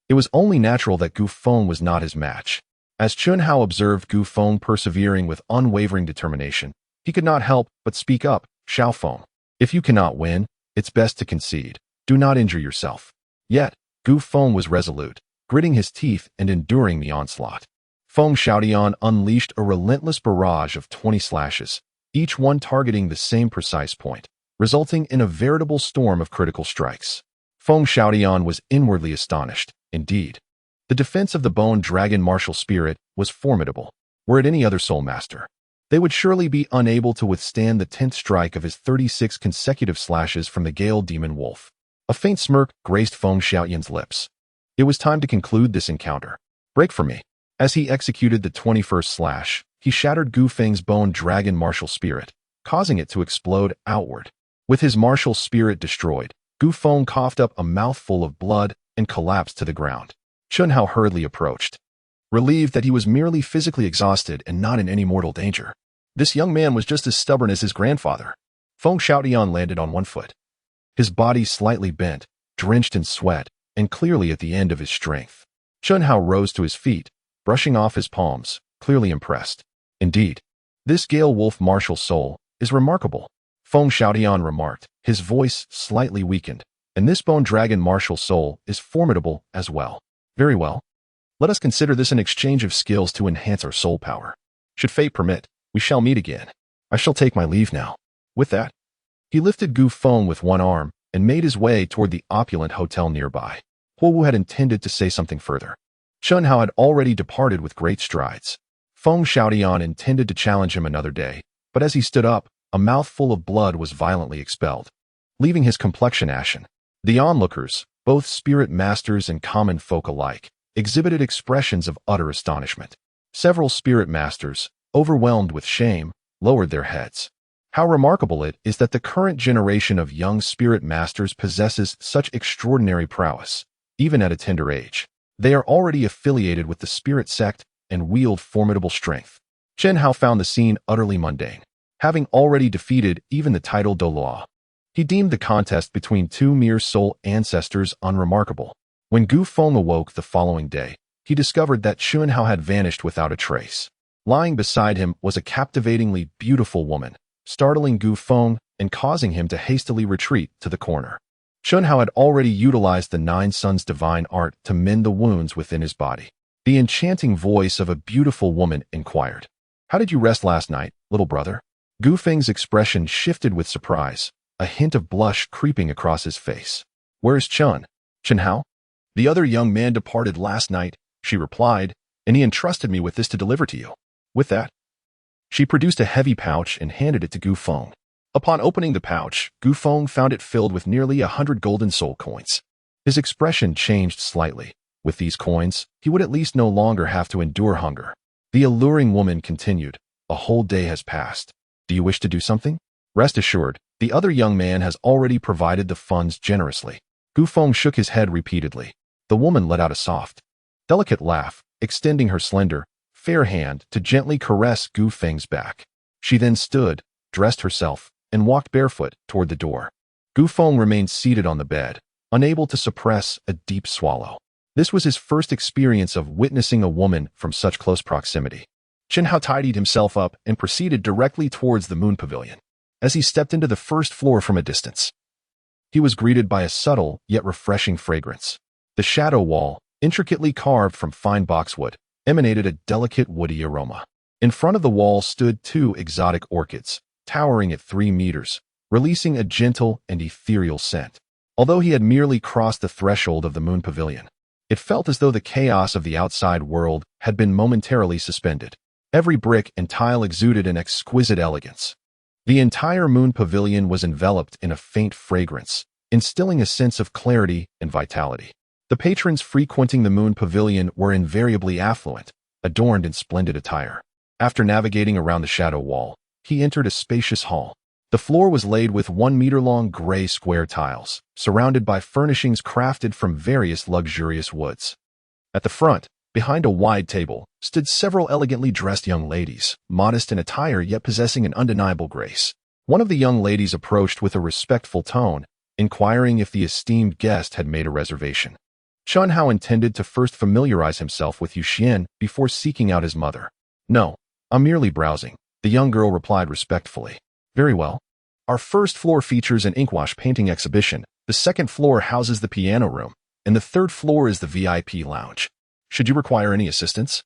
It was only natural that Gu Feng was not his match. As Chun Hao observed Gu Feng persevering with unwavering determination, he could not help but speak up. Xiao Feng, if you cannot win, it's best to concede. Do not injure yourself. Yet, Gu Feng was resolute, gritting his teeth and enduring the onslaught. Feng Xiaotian unleashed a relentless barrage of 20 slashes, each one targeting the same precise point, resulting in a veritable storm of critical strikes. Feng Xiaotian was inwardly astonished. Indeed, the defense of the Bone Dragon martial spirit was formidable. Were it any other Soul Master, they would surely be unable to withstand the 10th strike of his 36 consecutive slashes from the Gale Demon Wolf. A faint smirk graced Feng Xiaotian's lips. It was time to conclude this encounter. Break for me. As he executed the 21st slash, he shattered Gu Feng's Bone Dragon martial spirit, causing it to explode outward. With his martial spirit destroyed, Gu Feng coughed up a mouthful of blood and collapsed to the ground. Chun Hao hurriedly approached, relieved that he was merely physically exhausted and not in any mortal danger. This young man was just as stubborn as his grandfather. Feng Xiaotian landed on one foot, his body slightly bent, drenched in sweat, and clearly at the end of his strength. Chun Hao rose to his feet, brushing off his palms, clearly impressed. Indeed, this Gale Wolf martial soul is remarkable, Feng Xiaotian remarked, his voice slightly weakened. And this Bone Dragon martial soul is formidable as well. Very well. Let us consider this an exchange of skills to enhance our soul power. Should fate permit, we shall meet again. I shall take my leave now. With that, he lifted Gu Feng with one arm and made his way toward the opulent hotel nearby. Huo Wu had intended to say something further. Chun Hao had already departed with great strides. Feng Xiaotian intended to challenge him another day, but as he stood up, a mouthful of blood was violently expelled, leaving his complexion ashen. The onlookers, both spirit masters and common folk alike, exhibited expressions of utter astonishment. Several spirit masters, overwhelmed with shame, lowered their heads. How remarkable it is that the current generation of young spirit masters possesses such extraordinary prowess, even at a tender age. They are already affiliated with the spirit sect and wield formidable strength. Chen Hao found the scene utterly mundane, having already defeated even the title Douluo. He deemed the contest between two mere soul ancestors unremarkable. When Gu Feng awoke the following day, he discovered that Chun Hao had vanished without a trace. Lying beside him was a captivatingly beautiful woman, startling Gu Feng and causing him to hastily retreat to the corner. Chun Hao had already utilized the Nine Suns' divine art to mend the wounds within his body. The enchanting voice of a beautiful woman inquired, "How did you rest last night, little brother?" Gu Feng's expression shifted with surprise, a hint of blush creeping across his face. "Where is Chun Hao?" "The other young man departed last night," she replied, "and he entrusted me with this to deliver to you." With that, she produced a heavy pouch and handed it to Gu Feng. Upon opening the pouch, Gu Feng found it filled with nearly 100 golden soul coins. His expression changed slightly. With these coins, he would at least no longer have to endure hunger. The alluring woman continued, "A whole day has passed. Do you wish to do something? Rest assured, the other young man has already provided the funds generously." Gu Feng shook his head repeatedly. The woman let out a soft, delicate laugh, extending her slender, fair hand to gently caress Gu Feng's back. She then stood, dressed herself, and walked barefoot toward the door. Gu Feng remained seated on the bed, unable to suppress a deep swallow. This was his first experience of witnessing a woman from such close proximity. Chen Hao tidied himself up and proceeded directly towards the moon pavilion. As he stepped into the first floor from a distance, he was greeted by a subtle yet refreshing fragrance. The shadow wall, intricately carved from fine boxwood, emanated a delicate woody aroma. In front of the wall stood two exotic orchids, towering at 3 meters, releasing a gentle and ethereal scent. Although he had merely crossed the threshold of the moon pavilion, it felt as though the chaos of the outside world had been momentarily suspended. Every brick and tile exuded an exquisite elegance. The entire moon pavilion was enveloped in a faint fragrance, instilling a sense of clarity and vitality. The patrons frequenting the moon pavilion were invariably affluent, adorned in splendid attire. After navigating around the shadow wall, he entered a spacious hall. The floor was laid with 1-meter-long gray square tiles, surrounded by furnishings crafted from various luxurious woods. At the front, behind a wide table, stood several elegantly dressed young ladies, modest in attire yet possessing an undeniable grace. One of the young ladies approached with a respectful tone, inquiring if the esteemed guest had made a reservation. Chen Hao intended to first familiarize himself with Yu Xian before seeking out his mother. "No, I'm merely browsing," the young girl replied respectfully. "Very well. Our first floor features an inkwash painting exhibition, the second floor houses the piano room, and the third floor is the VIP lounge. Should you require any assistance,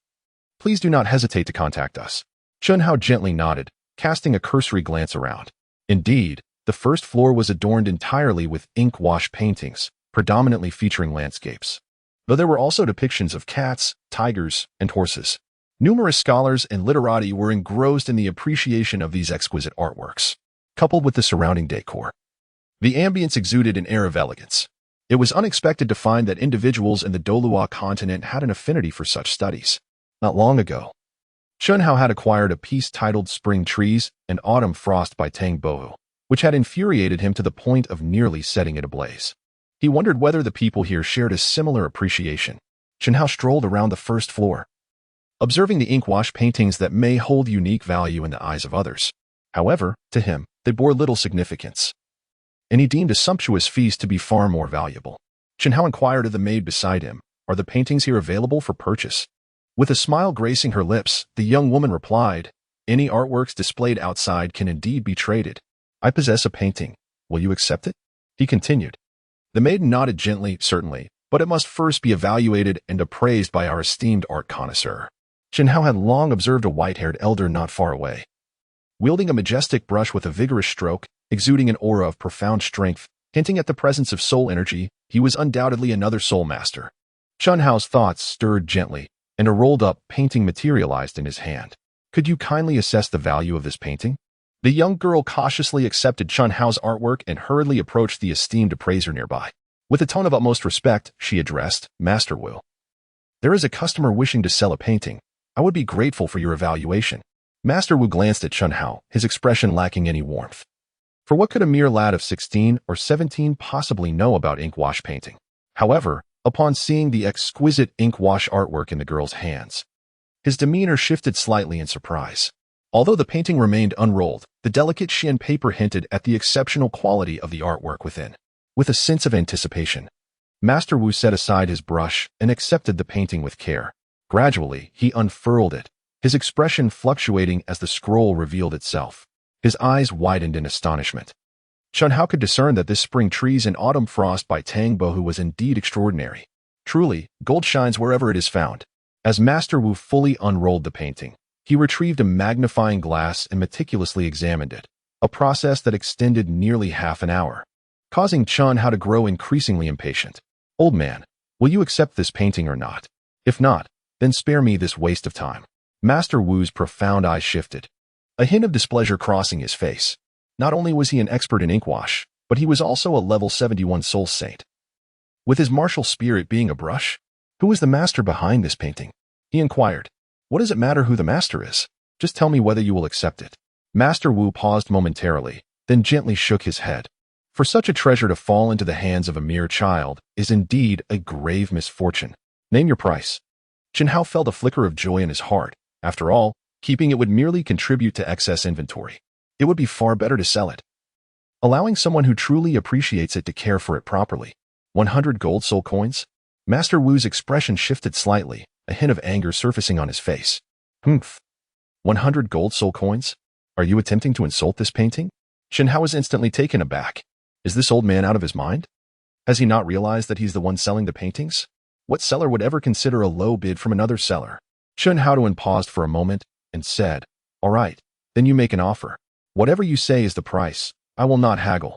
please do not hesitate to contact us." Chen Hao gently nodded, casting a cursory glance around. Indeed, the first floor was adorned entirely with inkwash paintings, predominantly featuring landscapes, though there were also depictions of cats, tigers, and horses. Numerous scholars and literati were engrossed in the appreciation of these exquisite artworks, coupled with the surrounding decor. The ambience exuded an air of elegance. It was unexpected to find that individuals in the Douluo Continent had an affinity for such studies. Not long ago, Chen Hao had acquired a piece titled Spring Trees and Autumn Frost by Tang Bohu, which had infuriated him to the point of nearly setting it ablaze. He wondered whether the people here shared a similar appreciation. Chen Hao strolled around the first floor, observing the inkwash paintings that may hold unique value in the eyes of others. However, to him, they bore little significance, and he deemed a sumptuous feast to be far more valuable. Chen Hao inquired of the maid beside him, "Are the paintings here available for purchase?" With a smile gracing her lips, the young woman replied, "Any artworks displayed outside can indeed be traded. I possess a painting. Will you accept it?" He continued. The maiden nodded gently, "Certainly, but it must first be evaluated and appraised by our esteemed art connoisseur." Chen Hao had long observed a white-haired elder not far away, wielding a majestic brush with a vigorous stroke, exuding an aura of profound strength, hinting at the presence of soul energy. He was undoubtedly another soul master. Chen Hao's thoughts stirred gently, and a rolled-up painting materialized in his hand. "Could you kindly assess the value of this painting?" The young girl cautiously accepted Chen Hao's artwork and hurriedly approached the esteemed appraiser nearby. With a tone of utmost respect, she addressed, "Master Wu, there is a customer wishing to sell a painting. I would be grateful for your evaluation." Master Wu glanced at Chen Hao, his expression lacking any warmth. For what could a mere lad of 16 or 17 possibly know about inkwash painting? However, upon seeing the exquisite inkwash artwork in the girl's hands, his demeanor shifted slightly in surprise. Although the painting remained unrolled, the delicate Xian paper hinted at the exceptional quality of the artwork within. With a sense of anticipation, Master Wu set aside his brush and accepted the painting with care. Gradually, he unfurled it, his expression fluctuating as the scroll revealed itself. His eyes widened in astonishment. Chen Hao could discern that this Spring Trees and Autumn Frost by Tang Bohu was indeed extraordinary. Truly, gold shines wherever it is found. As Master Wu fully unrolled the painting, he retrieved a magnifying glass and meticulously examined it, a process that extended nearly half an hour, causing Chen Hao to grow increasingly impatient. "Old man, will you accept this painting or not? If not, then spare me this waste of time." Master Wu's profound eyes shifted, a hint of displeasure crossing his face. Not only was he an expert in inkwash, but he was also a level 71 soul saint, with his martial spirit being a brush. "Who is the master behind this painting?" he inquired. "What does it matter who the master is? Just tell me whether you will accept it." Master Wu paused momentarily, then gently shook his head. For such a treasure to fall into the hands of a mere child is indeed a grave misfortune. "Name your price." Chen Hao felt a flicker of joy in his heart. After all, keeping it would merely contribute to excess inventory. It would be far better to sell it, allowing someone who truly appreciates it to care for it properly. 100 gold soul coins? Master Wu's expression shifted slightly, a hint of anger surfacing on his face. "Humph. 100 gold soul coins? Are you attempting to insult this painting?" Chen Hao was instantly taken aback. Is this old man out of his mind? Has he not realized that he's the one selling the paintings? What seller would ever consider a low bid from another seller? Chen Haotuan paused for a moment and said, "All right, then you make an offer. Whatever you say is the price. I will not haggle."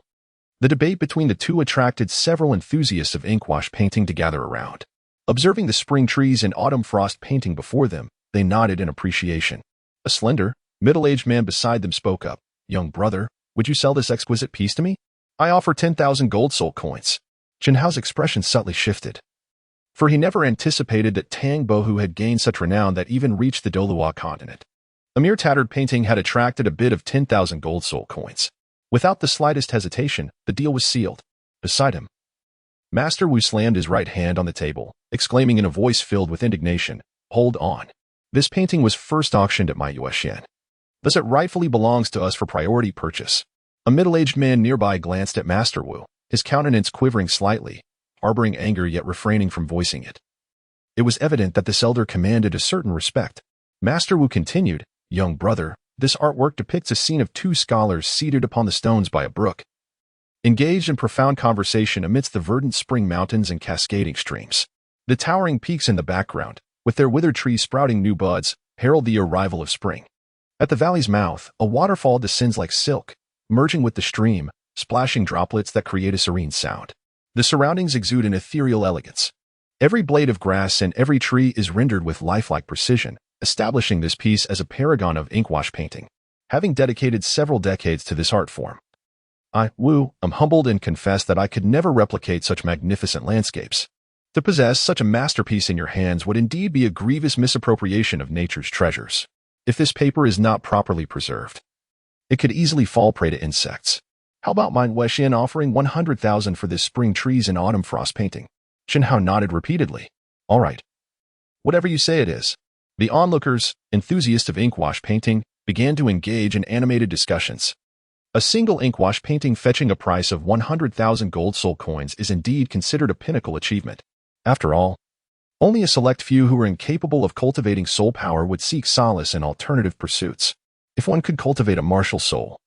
The debate between the two attracted several enthusiasts of inkwash painting to gather around. Observing the Spring Trees and Autumn Frost painting before them, they nodded in appreciation. A slender, middle-aged man beside them spoke up. "Young brother, would you sell this exquisite piece to me? I offer 10,000 gold soul coins." Chen Hao's expression subtly shifted, for he never anticipated that Tang Bohu had gained such renown that even reached the Douluo Continent. A mere tattered painting had attracted a bid of 10,000 gold soul coins. Without the slightest hesitation, the deal was sealed. Beside him, Master Wu slammed his right hand on the table, exclaiming in a voice filled with indignation, "Hold on. This painting was first auctioned at my Yuexian. Thus it rightfully belongs to us for priority purchase." A middle-aged man nearby glanced at Master Wu, his countenance quivering slightly, harboring anger yet refraining from voicing it. It was evident that this elder commanded a certain respect. Master Wu continued, "Young brother, this artwork depicts a scene of two scholars seated upon the stones by a brook, engaged in profound conversation amidst the verdant spring mountains and cascading streams. The towering peaks in the background, with their withered trees sprouting new buds, herald the arrival of spring. At the valley's mouth, a waterfall descends like silk, merging with the stream, splashing droplets that create a serene sound. The surroundings exude an ethereal elegance. Every blade of grass and every tree is rendered with lifelike precision, establishing this piece as a paragon of inkwash painting. Having dedicated several decades to this art form, I, Wu, am humbled and confess that I could never replicate such magnificent landscapes. To possess such a masterpiece in your hands would indeed be a grievous misappropriation of nature's treasures. If this paper is not properly preserved, it could easily fall prey to insects. How about my Yuexian offering 100,000 for this spring trees and autumn frost painting?" Chen Hao nodded repeatedly. "All right. Whatever you say it is." The onlookers, enthusiasts of inkwash painting, began to engage in animated discussions. A single inkwash painting fetching a price of 100,000 gold soul coins is indeed considered a pinnacle achievement. After all, only a select few who are incapable of cultivating soul power would seek solace in alternative pursuits. If one could cultivate a martial soul,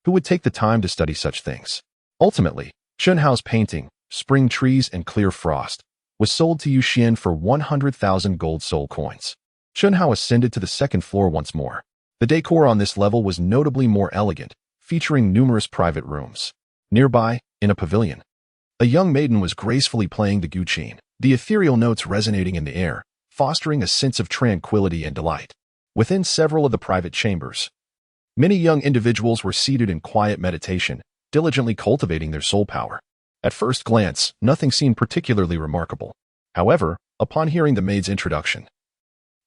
who would take the time to study such things? Ultimately, Chen Hao's painting, Spring Trees and Clear Frost, was sold to Yu Xian for 100,000 gold soul coins. Chen Hao ascended to the second floor once more. The decor on this level was notably more elegant, featuring numerous private rooms. Nearby, in a pavilion, a young maiden was gracefully playing the guqin, the ethereal notes resonating in the air, fostering a sense of tranquility and delight. Within several of the private chambers, many young individuals were seated in quiet meditation, diligently cultivating their soul power. At first glance, nothing seemed particularly remarkable. However, upon hearing the maid's introduction,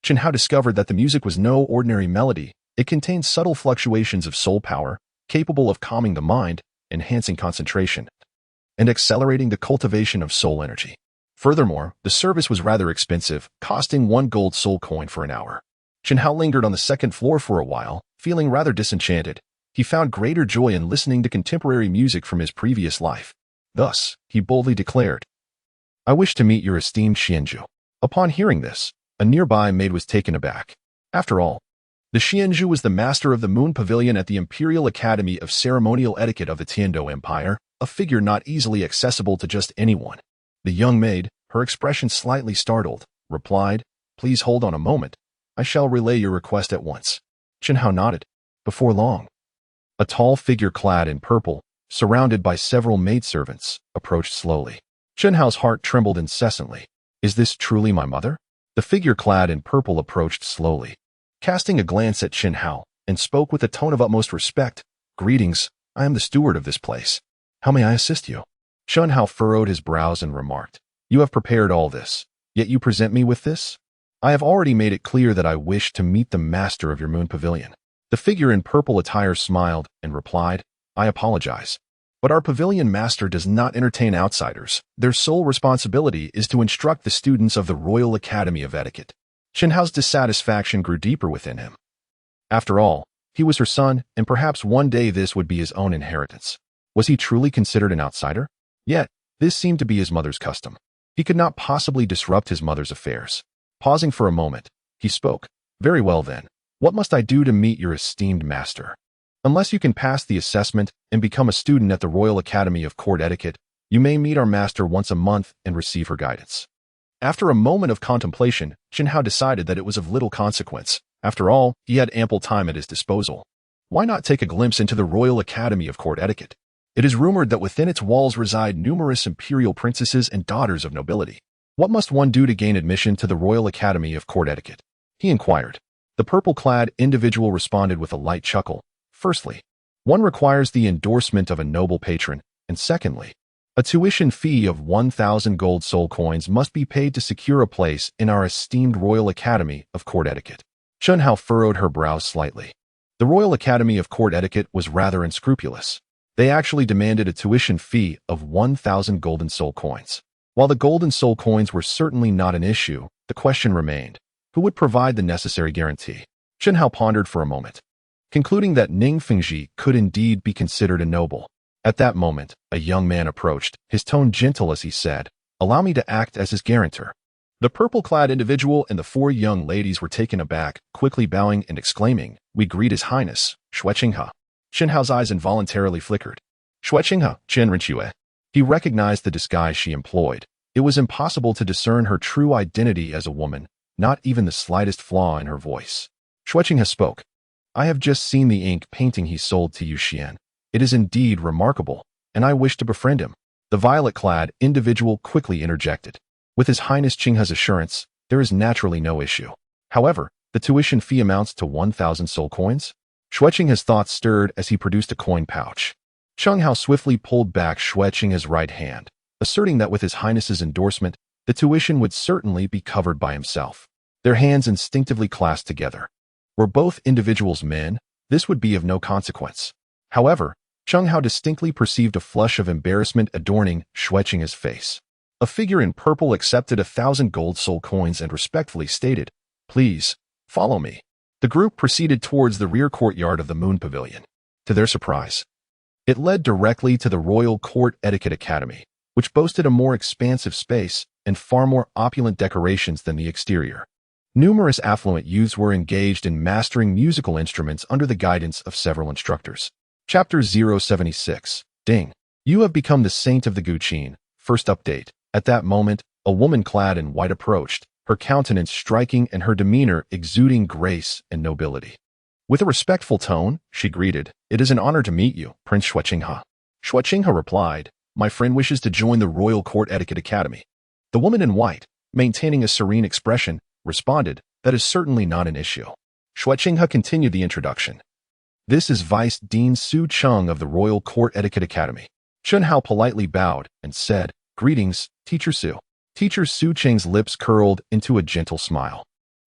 Chen Hao discovered that the music was no ordinary melody. It contained subtle fluctuations of soul power, capable of calming the mind, enhancing concentration, and accelerating the cultivation of soul energy. Furthermore, the service was rather expensive, costing 1 gold soul coin for an hour. Chen Hao lingered on the second floor for a while, feeling rather disenchanted. He found greater joy in listening to contemporary music from his previous life. Thus, he boldly declared, "I wish to meet your esteemed Xianzhu." Upon hearing this, a nearby maid was taken aback. After all, the Xianzhu was the master of the Moon Pavilion at the Imperial Academy of Ceremonial Etiquette of the Tiandou Empire, a figure not easily accessible to just anyone. The young maid, her expression slightly startled, replied, "Please hold on a moment. I shall relay your request at once." Chen Hao nodded. Before long, a tall figure clad in purple, surrounded by several maidservants, approached slowly. Chen Hao's heart trembled incessantly. Is this truly my mother? The figure clad in purple approached slowly, casting a glance at Chen Hao, and spoke with a tone of utmost respect. "Greetings, I am the steward of this place. How may I assist you?" Chen Hao furrowed his brows and remarked, "You have prepared all this, yet you present me with this? I have already made it clear that I wish to meet the master of your Moon Pavilion." The figure in purple attire smiled and replied, "I apologize, but our pavilion master does not entertain outsiders. Their sole responsibility is to instruct the students of the Royal Academy of Etiquette." Chen Hao's dissatisfaction grew deeper within him. After all, he was her son, and perhaps one day this would be his own inheritance. Was he truly considered an outsider? Yet, this seemed to be his mother's custom. He could not possibly disrupt his mother's affairs. Pausing for a moment, he spoke. "Very well then. What must I do to meet your esteemed master? Unless you can pass the assessment and become a student at the Royal Academy of Court Etiquette, you may meet our master once a month and receive her guidance." After a moment of contemplation, Chen Hao decided that it was of little consequence. After all, he had ample time at his disposal. Why not take a glimpse into the Royal Academy of Court Etiquette? It is rumored that within its walls reside numerous imperial princesses and daughters of nobility. What must one do to gain admission to the Royal Academy of Court Etiquette? He inquired. The purple-clad individual responded with a light chuckle. Firstly, one requires the endorsement of a noble patron, and secondly, a tuition fee of 1,000 gold soul coins must be paid to secure a place in our esteemed Royal Academy of Court Etiquette. Chen Hao furrowed her brows slightly. The Royal Academy of Court Etiquette was rather unscrupulous. They actually demanded a tuition fee of 1,000 golden soul coins. While the golden soul coins were certainly not an issue, the question remained, who would provide the necessary guarantee? Chen Hao pondered for a moment, concluding that Ning Fengzhi could indeed be considered a noble. At that moment, a young man approached, his tone gentle as he said, "Allow me to act as his guarantor." The purple-clad individual and the four young ladies were taken aback, quickly bowing and exclaiming, "We greet His Highness, Xueqinghe." Chen Hao's eyes involuntarily flickered. Xueqinghe, Chen Rinxue. He recognized the disguise she employed. It was impossible to discern her true identity as a woman, not even the slightest flaw in her voice. Xueqinghe spoke. "I have just seen the ink painting he sold to you, Xian. It is indeed remarkable, and I wish to befriend him." The violet-clad individual quickly interjected. With His Highness Qinghe's assurance, there is naturally no issue. However, the tuition fee amounts to 1,000 soul coins? Xueqinghe's thoughts stirred as he produced a coin pouch. Cheng Hao swiftly pulled back Xueqinghe's right hand, asserting that with His Highness's endorsement, the tuition would certainly be covered by himself. Their hands instinctively clasped together. Were both individuals men, this would be of no consequence. However, Cheng Hao distinctly perceived a flush of embarrassment adorning Xueqinghe's face. A figure in purple accepted 1,000 gold soul coins and respectfully stated, "Please, follow me." The group proceeded towards the rear courtyard of the Moon Pavilion. To their surprise, it led directly to the Royal Court Etiquette Academy, which boasted a more expansive space and far more opulent decorations than the exterior. Numerous affluent youths were engaged in mastering musical instruments under the guidance of several instructors. Chapter 076. Ding. You have become the saint of the Guqin. First update. At that moment, a woman clad in white approached, her countenance striking and her demeanor exuding grace and nobility. With a respectful tone, she greeted, "It is an honor to meet you, Prince Xueqinghe." Xueqinghe replied, "My friend wishes to join the Royal Court Etiquette Academy." The woman in white, maintaining a serene expression, responded, "That is certainly not an issue." Xueqinghe continued the introduction. "This is Vice Dean Su Cheng of the Royal Court Etiquette Academy." Chen Hao politely bowed and said, "Greetings, Teacher Su." Teacher Su Cheng's lips curled into a gentle smile.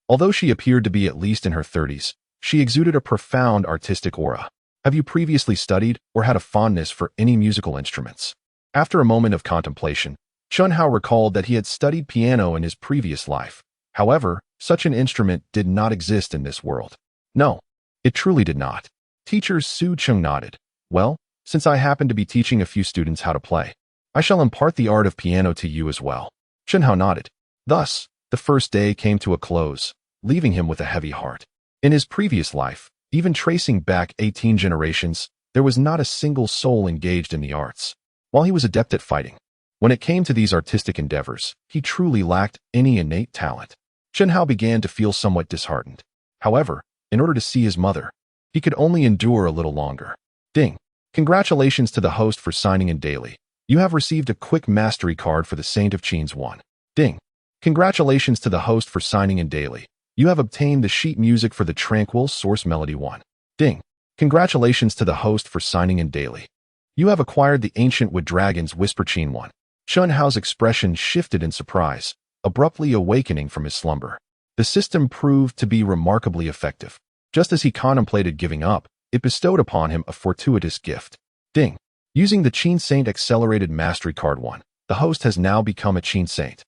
Although she appeared to be at least in her 30s, she exuded a profound artistic aura. "Have you previously studied or had a fondness for any musical instruments?" After a moment of contemplation, Chen Hao recalled that he had studied piano in his previous life. However, such an instrument did not exist in this world. No, it truly did not. Teacher Su Cheng nodded. "Well, since I happen to be teaching a few students how to play, I shall impart the art of piano to you as well." Chen Hao nodded. Thus, the first day came to a close, leaving him with a heavy heart. In his previous life, even tracing back 18 generations, there was not a single soul engaged in the arts. While he was adept at fighting, when it came to these artistic endeavors, he truly lacked any innate talent. Chen Hao began to feel somewhat disheartened. However, in order to see his mother, he could only endure a little longer. Ding. Congratulations to the host for signing in daily. You have received a quick mastery card for the Saint of Qin's 1. Ding. Congratulations to the host for signing in daily. You have obtained the sheet music for the Tranquil Source Melody 1. Ding. Congratulations to the host for signing in daily. You have acquired the Ancient Wood Dragon's Whisper Qin 1. Chen Hao's expression shifted in surprise, abruptly awakening from his slumber. The system proved to be remarkably effective. Just as he contemplated giving up, it bestowed upon him a fortuitous gift. Ding. Using the Qin Saint Accelerated Mastery Card 1, the host has now become a Qin Saint.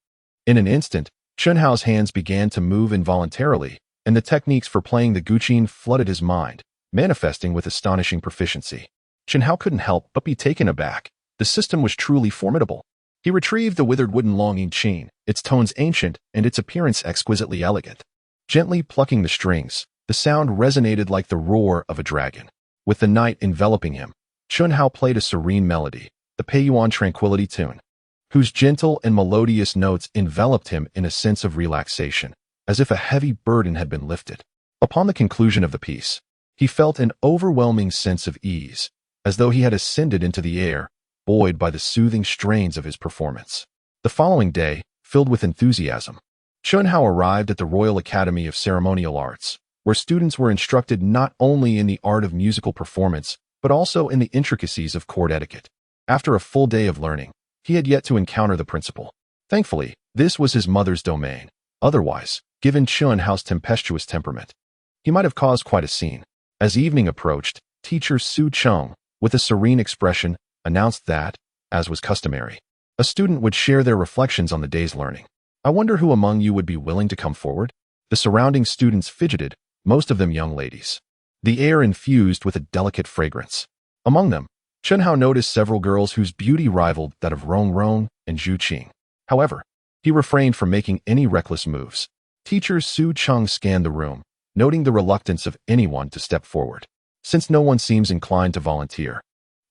In an instant, Chen Hao's hands began to move involuntarily, and the techniques for playing the Guqin flooded his mind, manifesting with astonishing proficiency. Chen Hao couldn't help but be taken aback. The system was truly formidable. He retrieved the withered wooden longing chain, its tones ancient and its appearance exquisitely elegant. Gently plucking the strings, the sound resonated like the roar of a dragon. With the night enveloping him, Chen Hao played a serene melody, the Peiyuan Tranquility tune, whose gentle and melodious notes enveloped him in a sense of relaxation, as if a heavy burden had been lifted. Upon the conclusion of the piece, he felt an overwhelming sense of ease, as though he had ascended into the air, buoyed by the soothing strains of his performance. The following day, filled with enthusiasm, Chen Hao arrived at the Royal Academy of Ceremonial Arts, where students were instructed not only in the art of musical performance, but also in the intricacies of court etiquette. After a full day of learning, he had yet to encounter the principal. Thankfully, this was his mother's domain. Otherwise, given Chen Hao's tempestuous temperament, he might have caused quite a scene. As evening approached, teacher Su Cheng, with a serene expression, announced that, as was customary, a student would share their reflections on the day's learning. I wonder who among you would be willing to come forward? The surrounding students fidgeted, most of them young ladies. The air infused with a delicate fragrance. Among them, Chen Hao noticed several girls whose beauty rivaled that of Rong Rong and Zhu Qing. However, he refrained from making any reckless moves. Teacher Su Cheng scanned the room, noting the reluctance of anyone to step forward. Since no one seems inclined to volunteer,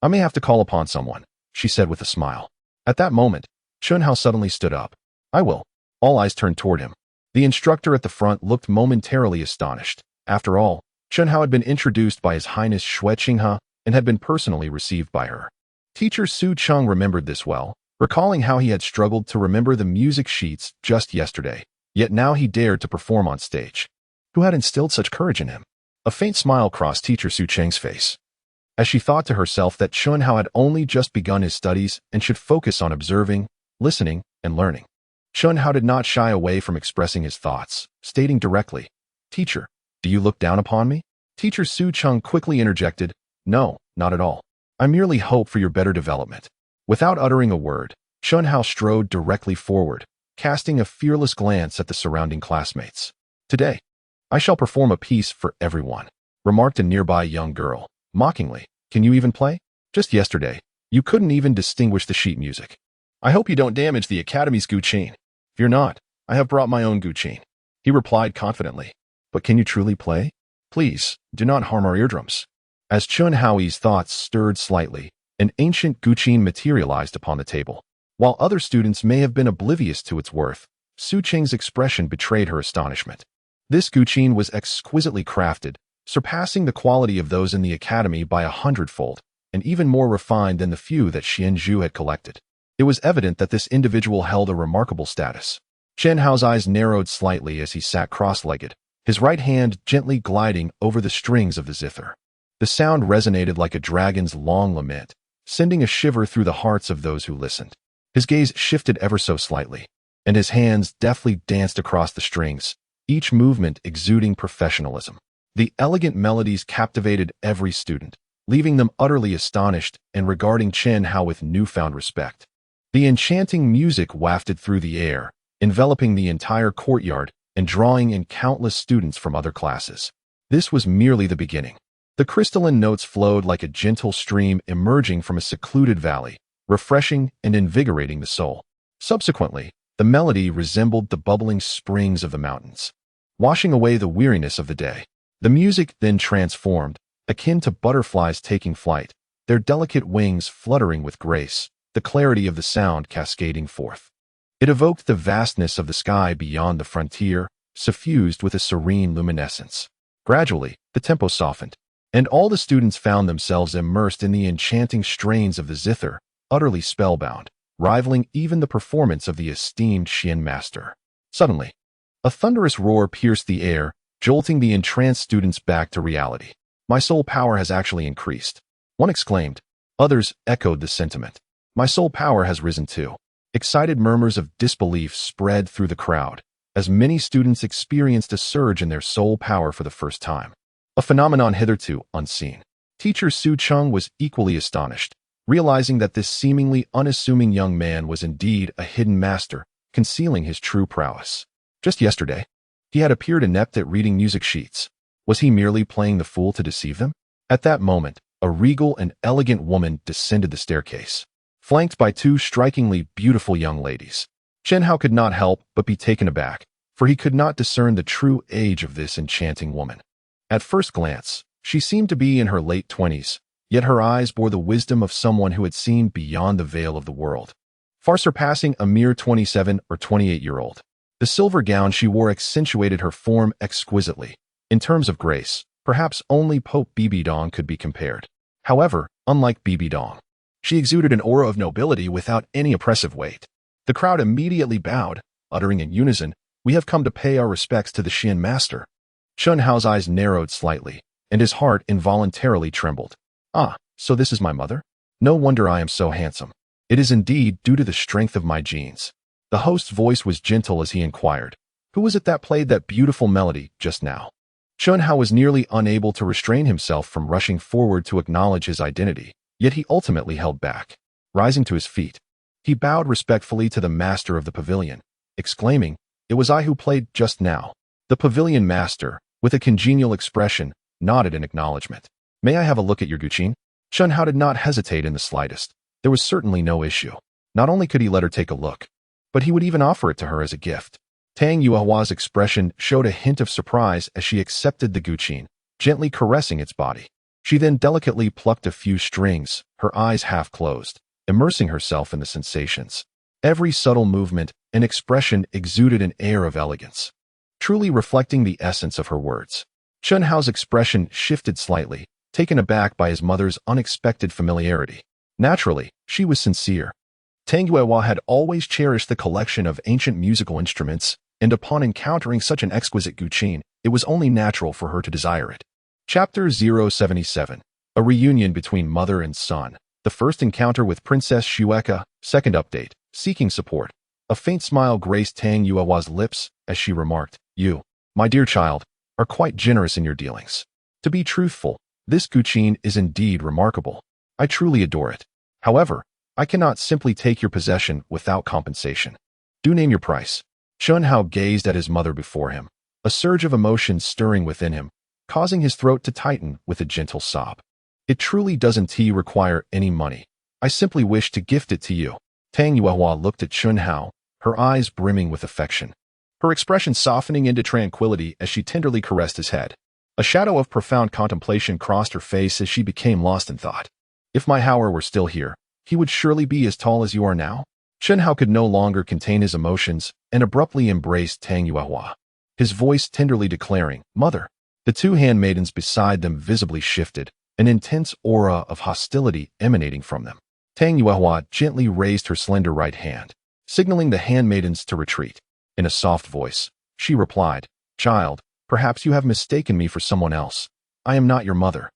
I may have to call upon someone, she said with a smile. At that moment, Chen Hao suddenly stood up. I will. All eyes turned toward him. The instructor at the front looked momentarily astonished. After all, Chen Hao had been introduced by His Highness Xue Qinghe and had been personally received by her. Teacher Su Cheng remembered this well, recalling how he had struggled to remember the music sheets just yesterday, yet now he dared to perform on stage. Who had instilled such courage in him? A faint smile crossed Teacher Su Cheng's face, as she thought to herself that Chen Hao had only just begun his studies and should focus on observing, listening, and learning. Chen Hao did not shy away from expressing his thoughts, stating directly, Teacher, do you look down upon me? Teacher Su Cheng quickly interjected, No, not at all. I merely hope for your better development. Without uttering a word, Chen Hao strode directly forward, casting a fearless glance at the surrounding classmates. Today, I shall perform a piece for everyone, remarked a nearby young girl, mockingly. Can you even play? Just yesterday, you couldn't even distinguish the sheet music. I hope you don't damage the Academy's guqin. Fear not, I have brought my own guqin. He replied confidently. But can you truly play? Please, do not harm our eardrums. As Chen Hao's thoughts stirred slightly, an ancient guqin materialized upon the table. While other students may have been oblivious to its worth, Su Qing's expression betrayed her astonishment. This guqin was exquisitely crafted, surpassing the quality of those in the academy by 100-fold, and even more refined than the few that Xian Zhu had collected. It was evident that this individual held a remarkable status. Chen Hao's eyes narrowed slightly as he sat cross-legged, his right hand gently gliding over the strings of the zither. The sound resonated like a dragon's long lament, sending a shiver through the hearts of those who listened. His gaze shifted ever so slightly, and his hands deftly danced across the strings, each movement exuding professionalism. The elegant melodies captivated every student, leaving them utterly astonished and regarding Chen Hao with newfound respect. The enchanting music wafted through the air, enveloping the entire courtyard and drawing in countless students from other classes. This was merely the beginning. The crystalline notes flowed like a gentle stream emerging from a secluded valley, refreshing and invigorating the soul. Subsequently, the melody resembled the bubbling springs of the mountains, washing away the weariness of the day. The music then transformed, akin to butterflies taking flight, their delicate wings fluttering with grace, the clarity of the sound cascading forth. It evoked the vastness of the sky beyond the frontier, suffused with a serene luminescence. Gradually, the tempo softened, and all the students found themselves immersed in the enchanting strains of the zither, utterly spellbound, rivaling even the performance of the esteemed Xian master. Suddenly, a thunderous roar pierced the air, jolting the entranced students back to reality. My soul power has actually increased. One exclaimed. Others echoed the sentiment. My soul power has risen too. Excited murmurs of disbelief spread through the crowd, as many students experienced a surge in their soul power for the first time. A phenomenon hitherto unseen. Teacher Su Cheng was equally astonished, realizing that this seemingly unassuming young man was indeed a hidden master, concealing his true prowess. Just yesterday, he had appeared inept at reading music sheets. Was he merely playing the fool to deceive them? At that moment, a regal and elegant woman descended the staircase, flanked by two strikingly beautiful young ladies. Chen Hao could not help but be taken aback, for he could not discern the true age of this enchanting woman. At first glance, she seemed to be in her late 20s, yet her eyes bore the wisdom of someone who had seen beyond the veil of the world, far surpassing a mere 27 or 28-year-old. The silver gown she wore accentuated her form exquisitely. In terms of grace, perhaps only Pope Bibidong could be compared. However, unlike Bibidong, she exuded an aura of nobility without any oppressive weight. The crowd immediately bowed, uttering in unison, "We have come to pay our respects to the Xian master." Chen Hao's eyes narrowed slightly, and his heart involuntarily trembled. Ah, so this is my mother? No wonder I am so handsome. It is indeed due to the strength of my genes. The host's voice was gentle as he inquired, "Who was it that played that beautiful melody just now?" Chen Hao was nearly unable to restrain himself from rushing forward to acknowledge his identity, Yet he ultimately held back. Rising to his feet, he bowed respectfully to the master of the pavilion, exclaiming, "It was I who played just now." The pavilion master, with a congenial expression, nodded in acknowledgement. "May I have a look at your guqin?" Chen Hao did not hesitate in the slightest. There was certainly no issue. Not only could he let her take a look, but he would even offer it to her as a gift. Tang Yuehua's expression showed a hint of surprise as she accepted the guqin, gently caressing its body. She then delicately plucked a few strings, her eyes half closed, immersing herself in the sensations. Every subtle movement and expression exuded an air of elegance, truly reflecting the essence of her words. Chen Hao's expression shifted slightly, taken aback by his mother's unexpected familiarity. Naturally, she was sincere. Tang Yuehua had always cherished the collection of ancient musical instruments, and upon encountering such an exquisite guqin, it was only natural for her to desire it. Chapter 077. A reunion between mother and son. The first encounter with Princess Xueka. Second update. Seeking support. A faint smile graced Tang Yuehua's lips as she remarked, "You, my dear child, are quite generous in your dealings. To be truthful, this guqin is indeed remarkable. I truly adore it. However, I cannot simply take your possession without compensation. Do name your price." Chen Hao gazed at his mother before him, a surge of emotion stirring within him, causing his throat to tighten with a gentle sob. "It truly doesn't require any money. I simply wish to gift it to you." Tang Yuehua looked at Chen Hao, her eyes brimming with affection, her expression softening into tranquility as she tenderly caressed his head. A shadow of profound contemplation crossed her face as she became lost in thought. "If my Hao were still here, he would surely be as tall as you are now." Chen Hao could no longer contain his emotions and abruptly embraced Tang Yuehua, his voice tenderly declaring, "Mother." The two handmaidens beside them visibly shifted, an intense aura of hostility emanating from them. Tang Yuehua gently raised her slender right hand, signaling the handmaidens to retreat. In a soft voice, she replied, "Child, perhaps you have mistaken me for someone else. I am not your mother."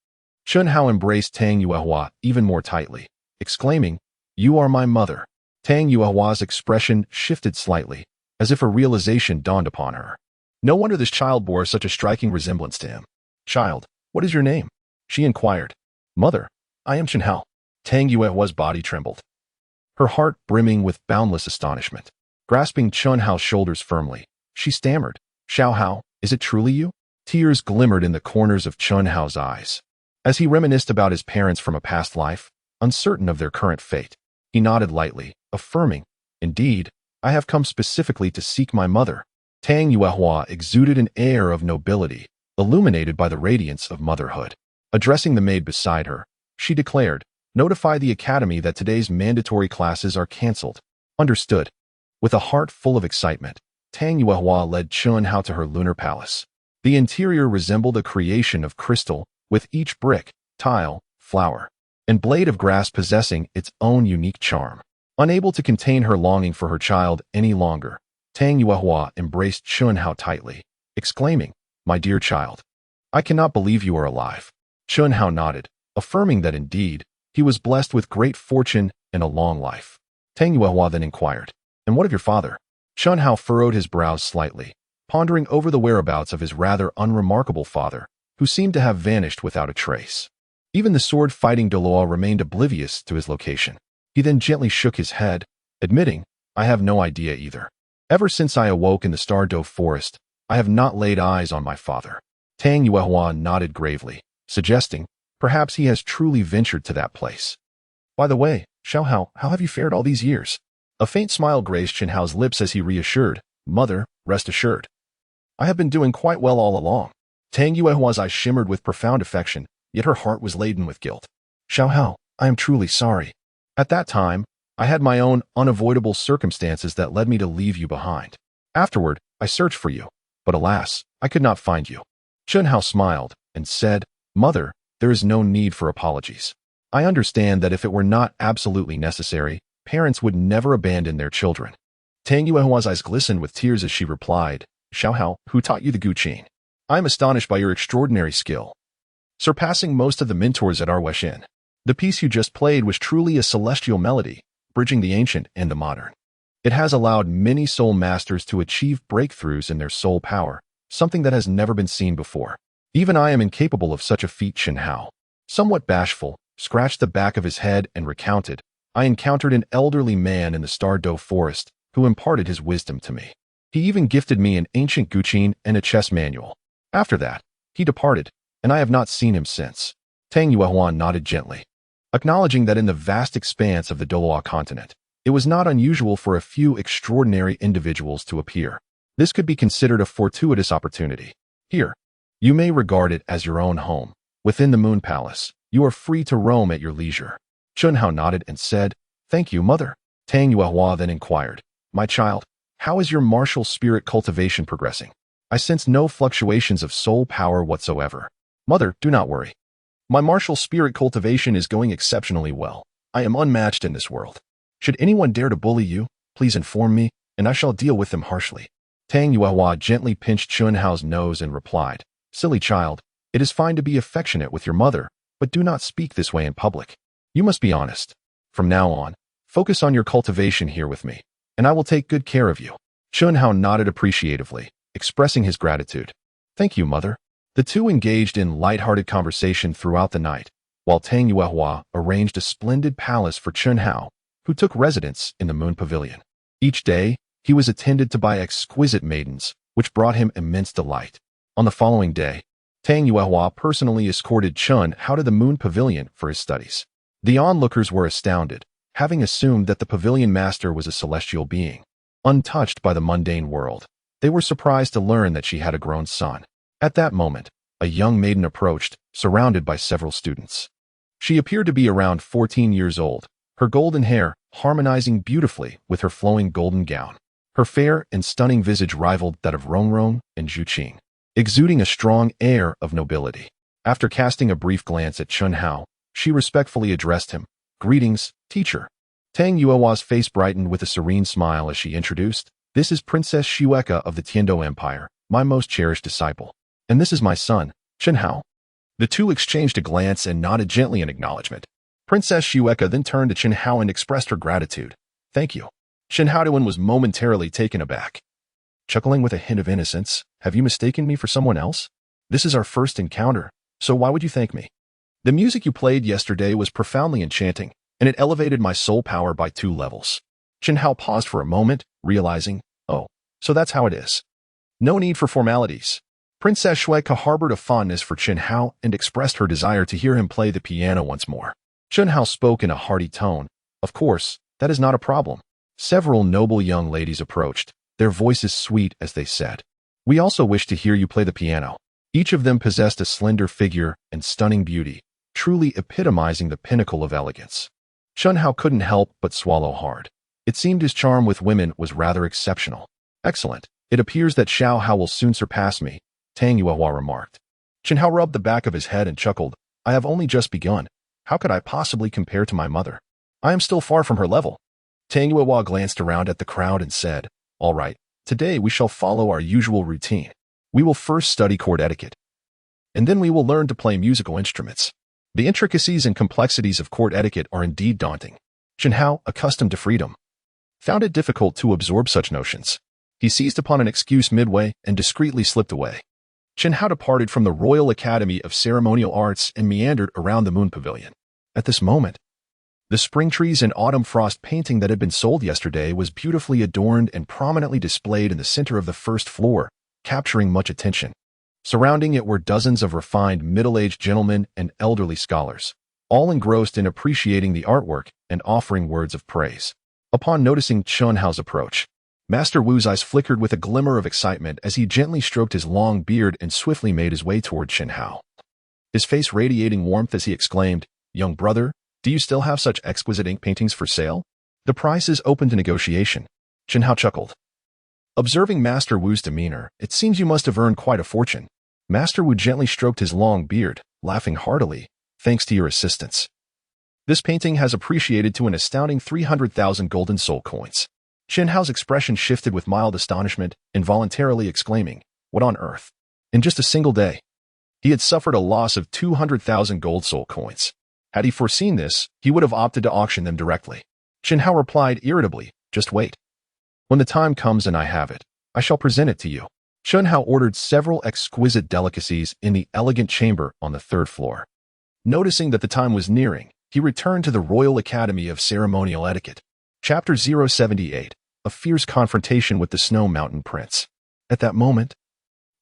Chen Hao embraced Tang Yuehua even more tightly, exclaiming, "You are my mother." Tang Yuehua's expression shifted slightly, as if a realization dawned upon her. No wonder this child bore such a striking resemblance to him. "Child, what is your name?" she inquired. "Mother, I am Chen Hao." Tang Yuehua's body trembled, her heart brimming with boundless astonishment. Grasping Chen Hao's shoulders firmly, she stammered, "Xiao Hao, is it truly you?" Tears glimmered in the corners of Chen Hao's eyes. As he reminisced about his parents from a past life, uncertain of their current fate, he nodded lightly, affirming, "Indeed, I have come specifically to seek my mother." Tang Yuehua exuded an air of nobility, illuminated by the radiance of motherhood. Addressing the maid beside her, she declared, "Notify the academy that today's mandatory classes are cancelled." Understood. With a heart full of excitement, Tang Yuehua led Chen Hao to her lunar palace. The interior resembled a creation of crystal, with each brick, tile, flower, and blade of grass possessing its own unique charm. Unable to contain her longing for her child any longer, Tang Yuehua embraced Chen Hao tightly, exclaiming, "My dear child, I cannot believe you are alive." Chen Hao nodded, affirming that indeed, he was blessed with great fortune and a long life. Tang Yuehua then inquired, "And what of your father?" Chen Hao furrowed his brows slightly, pondering over the whereabouts of his rather unremarkable father, who seemed to have vanished without a trace. Even the sword-fighting Douluo remained oblivious to his location. He then gently shook his head, admitting, "I have no idea either. Ever since I awoke in the Star Dove Forest, I have not laid eyes on my father." Tang Yuehua nodded gravely, suggesting, perhaps he has truly ventured to that place. "By the way, Xiao Hao, how have you fared all these years?" A faint smile graced Chen Hao's lips as he reassured, "Mother, rest assured. I have been doing quite well all along." Tang Yuehua's eyes shimmered with profound affection, yet her heart was laden with guilt. "Xiao Hao, I am truly sorry. At that time, I had my own unavoidable circumstances that led me to leave you behind. Afterward, I searched for you, but alas, I could not find you." Chen Hao smiled and said, "Mother, there is no need for apologies. I understand that if it were not absolutely necessary, parents would never abandon their children." Tang Yuehua's eyes glistened with tears as she replied, "Xiao Hao, who taught you the guqin? I am astonished by your extraordinary skill, surpassing most of the mentors at our Weixin. The piece you just played was truly a celestial melody, bridging the ancient and the modern. It has allowed many soul masters to achieve breakthroughs in their soul power, something that has never been seen before. Even I am incapable of such a feat." Chen Hao, somewhat bashful, scratched the back of his head, and recounted, I encountered an elderly man in the Star Doe forest who imparted his wisdom to me. He even gifted me an ancient guqin and a chess manual. After that, he departed, and I have not seen him since. Tang Yuehuan nodded gently, acknowledging that in the vast expanse of the Douluo Continent, it was not unusual for a few extraordinary individuals to appear. This could be considered a fortuitous opportunity. Here, you may regard it as your own home. Within the Moon Palace, you are free to roam at your leisure. Chunhao nodded and said, Thank you, mother. Tang Yuehua then inquired, My child, how is your martial spirit cultivation progressing? I sense no fluctuations of soul power whatsoever. Mother, do not worry. My martial spirit cultivation is going exceptionally well. I am unmatched in this world. Should anyone dare to bully you, please inform me, and I shall deal with them harshly. Tang Yuehua gently pinched Chunhao's nose and replied, Silly child, it is fine to be affectionate with your mother, but do not speak this way in public. You must be honest. From now on, focus on your cultivation here with me, and I will take good care of you. Chunhao nodded appreciatively, expressing his gratitude. Thank you, mother. The two engaged in light-hearted conversation throughout the night, while Tang Yuehua arranged a splendid palace for Chunhao, who took residence in the Moon Pavilion. Each day, he was attended to by exquisite maidens, which brought him immense delight. On the following day, Tang Yuehua personally escorted Chunhao to the Moon Pavilion for his studies. The onlookers were astounded, having assumed that the pavilion master was a celestial being, untouched by the mundane world. They were surprised to learn that she had a grown son. At that moment, a young maiden approached, surrounded by several students. She appeared to be around 14 years old, her golden hair harmonizing beautifully with her flowing golden gown. Her fair and stunning visage rivaled that of Rongrong and Zhuqing, exuding a strong air of nobility. After casting a brief glance at Chunhao, she respectfully addressed him, Greetings, teacher. Tang Yuehua's face brightened with a serene smile as she introduced, This is Princess Xueka of the Tiando Empire, my most cherished disciple. And this is my son, Chunhao. The two exchanged a glance and nodded gently in acknowledgement. Princess Xueka then turned to Chunhao and expressed her gratitude. Thank you. Chunhao was momentarily taken aback. Chuckling with a hint of innocence, Have you mistaken me for someone else? This is our first encounter, so why would you thank me? The music you played yesterday was profoundly enchanting, and it elevated my soul power by 2 levels. Chunhao paused for a moment, realizing, Oh, so that's how it is. No need for formalities. Princess Xueka harbored a fondness for Chunhao and expressed her desire to hear him play the piano once more. Chunhao spoke in a hearty tone. Of course, that is not a problem. Several noble young ladies approached, their voices sweet as they said, We also wish to hear you play the piano. Each of them possessed a slender figure and stunning beauty, truly epitomizing the pinnacle of elegance. Chunhao couldn't help but swallow hard. It seemed his charm with women was rather exceptional. Excellent. It appears that Xiao will soon surpass me, Tang Yuehua remarked. Chunhao rubbed the back of his head and chuckled. I have only just begun. How could I possibly compare to my mother? I am still far from her level. Tang Yuehua glanced around at the crowd and said, All right, today we shall follow our usual routine. We will first study court etiquette, and then we will learn to play musical instruments. The intricacies and complexities of court etiquette are indeed daunting. Chunhao, accustomed to freedom, found it difficult to absorb such notions. He seized upon an excuse midway and discreetly slipped away. Chunhao departed from the Royal Academy of Ceremonial Arts and meandered around the Moon Pavilion. At this moment, the spring trees and autumn frost painting that had been sold yesterday was beautifully adorned and prominently displayed in the center of the first floor, capturing much attention. Surrounding it were dozens of refined middle-aged gentlemen and elderly scholars, all engrossed in appreciating the artwork and offering words of praise. Upon noticing Chunhao's approach, Master Wu's eyes flickered with a glimmer of excitement as he gently stroked his long beard and swiftly made his way toward Chunhao. His face radiating warmth as he exclaimed, Young brother, do you still have such exquisite ink paintings for sale? The price is open to negotiation. Chunhao chuckled. Observing Master Wu's demeanor, it seems you must have earned quite a fortune. Master Wu gently stroked his long beard, laughing heartily, Thanks to your assistance. This painting has appreciated to an astounding 300,000 golden soul coins. Chunhao's expression shifted with mild astonishment, involuntarily exclaiming, What on earth? In just a single day, he had suffered a loss of 200,000 gold soul coins. Had he foreseen this, he would have opted to auction them directly. Chunhao replied irritably, Just wait. When the time comes and I have it, I shall present it to you. Chunhao ordered several exquisite delicacies in the elegant chamber on the 3rd floor. Noticing that the time was nearing, he returned to the Royal Academy of Ceremonial Etiquette. Chapter 078, A Fierce Confrontation with the Snow Mountain Prince. At that moment,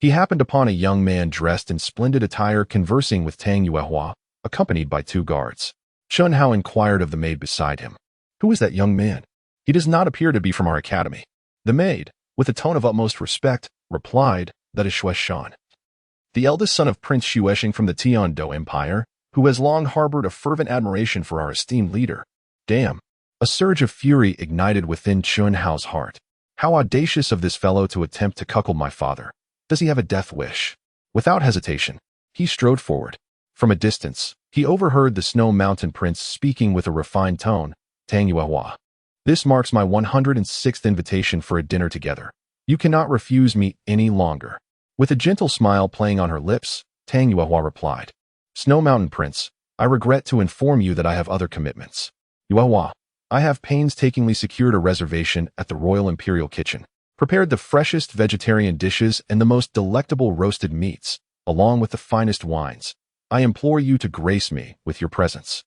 he happened upon a young man dressed in splendid attire conversing with Tang Yuehua, accompanied by 2 guards. Chun Hao inquired of the maid beside him. "Who is that young man? He does not appear to be from our academy." The maid, with a tone of utmost respect, replied, "That is Shueshan, the eldest son of Prince Xuexing from the Tiandou Empire, who has long harbored a fervent admiration for our esteemed leader." Damn! A surge of fury ignited within Chun Hao's heart. How audacious of this fellow to attempt to cuckold my father. Does he have a death wish? Without hesitation, he strode forward. From a distance, he overheard the Snow Mountain Prince speaking with a refined tone. "Tang Yuehua, this marks my 106th invitation for a dinner together. You cannot refuse me any longer." With a gentle smile playing on her lips, Tang Yuehua replied, "Snow Mountain Prince, I regret to inform you that I have other commitments. Yuehua, I have painstakingly secured a reservation at the Royal Imperial Kitchen, prepared the freshest vegetarian dishes and the most delectable roasted meats, along with the finest wines. I implore you to grace me with your presence."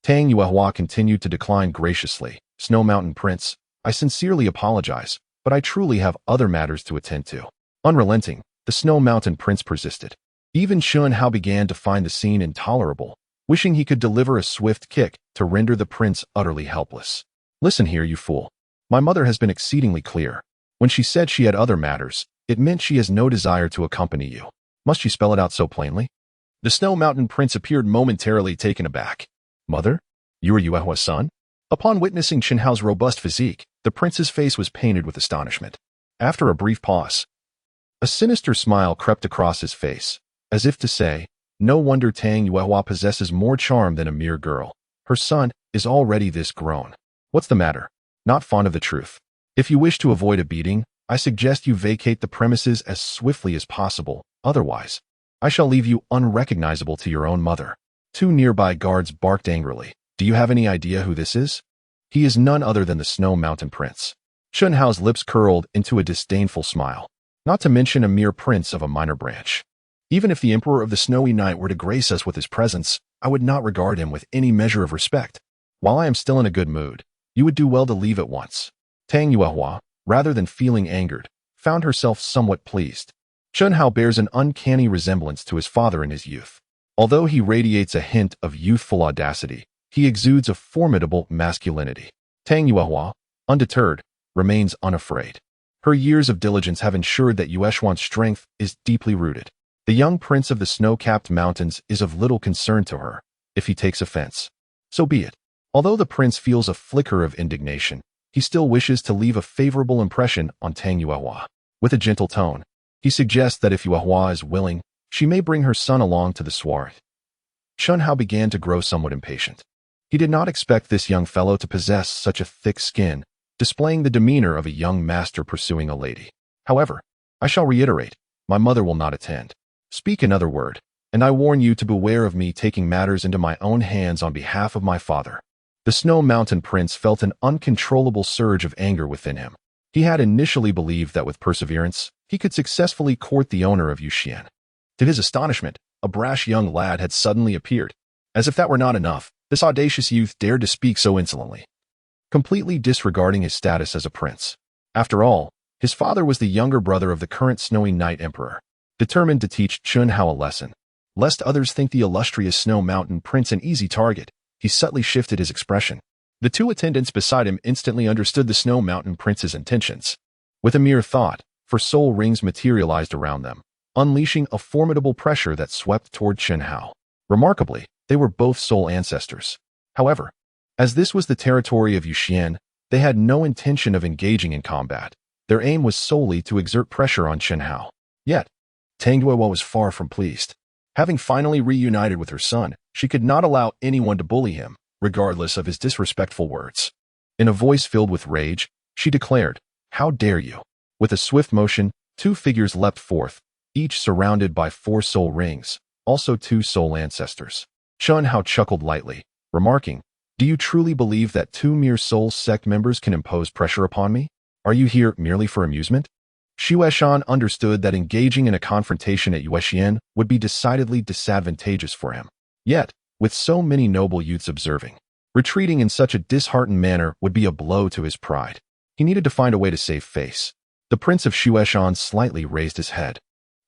Tang Yuehua continued to decline graciously. "Snow Mountain Prince, I sincerely apologize, but I truly have other matters to attend to." Unrelenting, the Snow Mountain Prince persisted. Even Chun Hao began to find the scene intolerable, wishing he could deliver a swift kick to render the prince utterly helpless. "Listen here, you fool. My mother has been exceedingly clear. When she said she had other matters, it meant she has no desire to accompany you. Must she spell it out so plainly?" The Snow Mountain Prince appeared momentarily taken aback. "Mother? You are Yuehua's son?" Upon witnessing Chun Hao's robust physique, the prince's face was painted with astonishment. After a brief pause, a sinister smile crept across his face, as if to say, "No wonder Tang Yuehua possesses more charm than a mere girl. Her son is already this grown. What's the matter? Not fond of the truth? If you wish to avoid a beating, I suggest you vacate the premises as swiftly as possible. Otherwise, I shall leave you unrecognizable to your own mother." 2 nearby guards barked angrily. "Do you have any idea who this is?" "He is none other than the Snow Mountain Prince." Chun Hao's lips curled into a disdainful smile. "Not to mention a mere prince of a minor branch. Even if the Emperor of the Snowy Night were to grace us with his presence, I would not regard him with any measure of respect. While I am still in a good mood, you would do well to leave at once." Tang Yuehua, rather than feeling angered, found herself somewhat pleased. Chun Hao bears an uncanny resemblance to his father in his youth. Although he radiates a hint of youthful audacity, he exudes a formidable masculinity. Tang Yuehua, undeterred, remains unafraid. Her years of diligence have ensured that Yueshuan's strength is deeply rooted. The young prince of the snow-capped mountains is of little concern to her. If he takes offense, so be it. Although the prince feels a flicker of indignation, he still wishes to leave a favorable impression on Tang Yuehua. With a gentle tone, he suggests that if Yuehua is willing, she may bring her son along to the soirée. Chun Hao began to grow somewhat impatient. He did not expect this young fellow to possess such a thick skin, displaying the demeanor of a young master pursuing a lady. However, I shall reiterate, my mother will not attend. Speak another word, and I warn you to beware of me taking matters into my own hands on behalf of my father. The Snow Mountain Prince felt an uncontrollable surge of anger within him. He had initially believed that with perseverance, he could successfully court the owner of Yuxian. To his astonishment, a brash young lad had suddenly appeared. As if that were not enough, this audacious youth dared to speak so insolently, completely disregarding his status as a prince. After all, his father was the younger brother of the current Snowy Night Emperor. Determined to teach Chun Hao a lesson, lest others think the illustrious Snow Mountain Prince an easy target, he subtly shifted his expression. The 2 attendants beside him instantly understood the Snow Mountain Prince's intentions. With a mere thought, for soul rings materialized around them, unleashing a formidable pressure that swept toward Chun Hao. Remarkably, they were both soul ancestors. However, as this was the territory of Yuxian, they had no intention of engaging in combat. Their aim was solely to exert pressure on Chun Hao. Yet, Tang Yuehua was far from pleased. Having finally reunited with her son, she could not allow anyone to bully him, regardless of his disrespectful words. In a voice filled with rage, she declared, "How dare you?" With a swift motion, 2 figures leapt forth, each surrounded by 4 soul rings, also 2 soul ancestors. Chun Hao chuckled lightly, remarking, "Do you truly believe that 2 mere soul sect members can impose pressure upon me? Are you here merely for amusement?" Xueshan understood that engaging in a confrontation at Yuxian would be decidedly disadvantageous for him. Yet, with so many noble youths observing. Retreating in such a disheartened manner would be a blow to his pride. He needed to find a way to save face. The Prince of Xueshan slightly raised his head,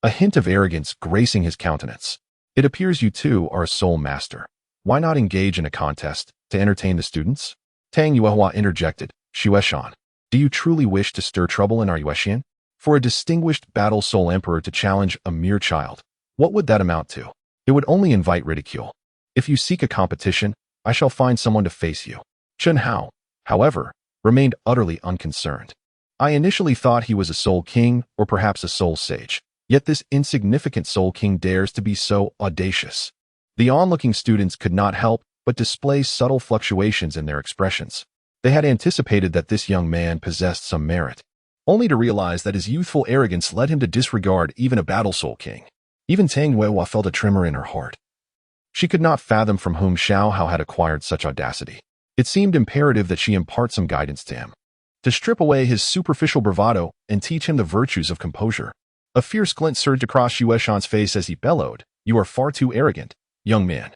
a hint of arrogance gracing his countenance. It appears you two are a soul master. Why not engage in a contest to entertain the students? Tang Yuehua interjected. Xueshan, do you truly wish to stir trouble in our Yuexian? For a distinguished battle soul emperor to challenge a mere child, what would that amount to? It would only invite ridicule. If you seek a competition, I shall find someone to face you. Chen Hao, however, remained utterly unconcerned. I initially thought he was a soul king or perhaps a soul sage, yet this insignificant soul king dares to be so audacious. The onlooking students could not help but display subtle fluctuations in their expressions. They had anticipated that this young man possessed some merit, only to realize that his youthful arrogance led him to disregard even a battle soul king. Even Tang Yuehua felt a tremor in her heart. She could not fathom from whom Xiao Hao had acquired such audacity. It seemed imperative that she impart some guidance to him, to strip away his superficial bravado and teach him the virtues of composure. A fierce glint surged across Xueshan's face as he bellowed, "You are far too arrogant, young man.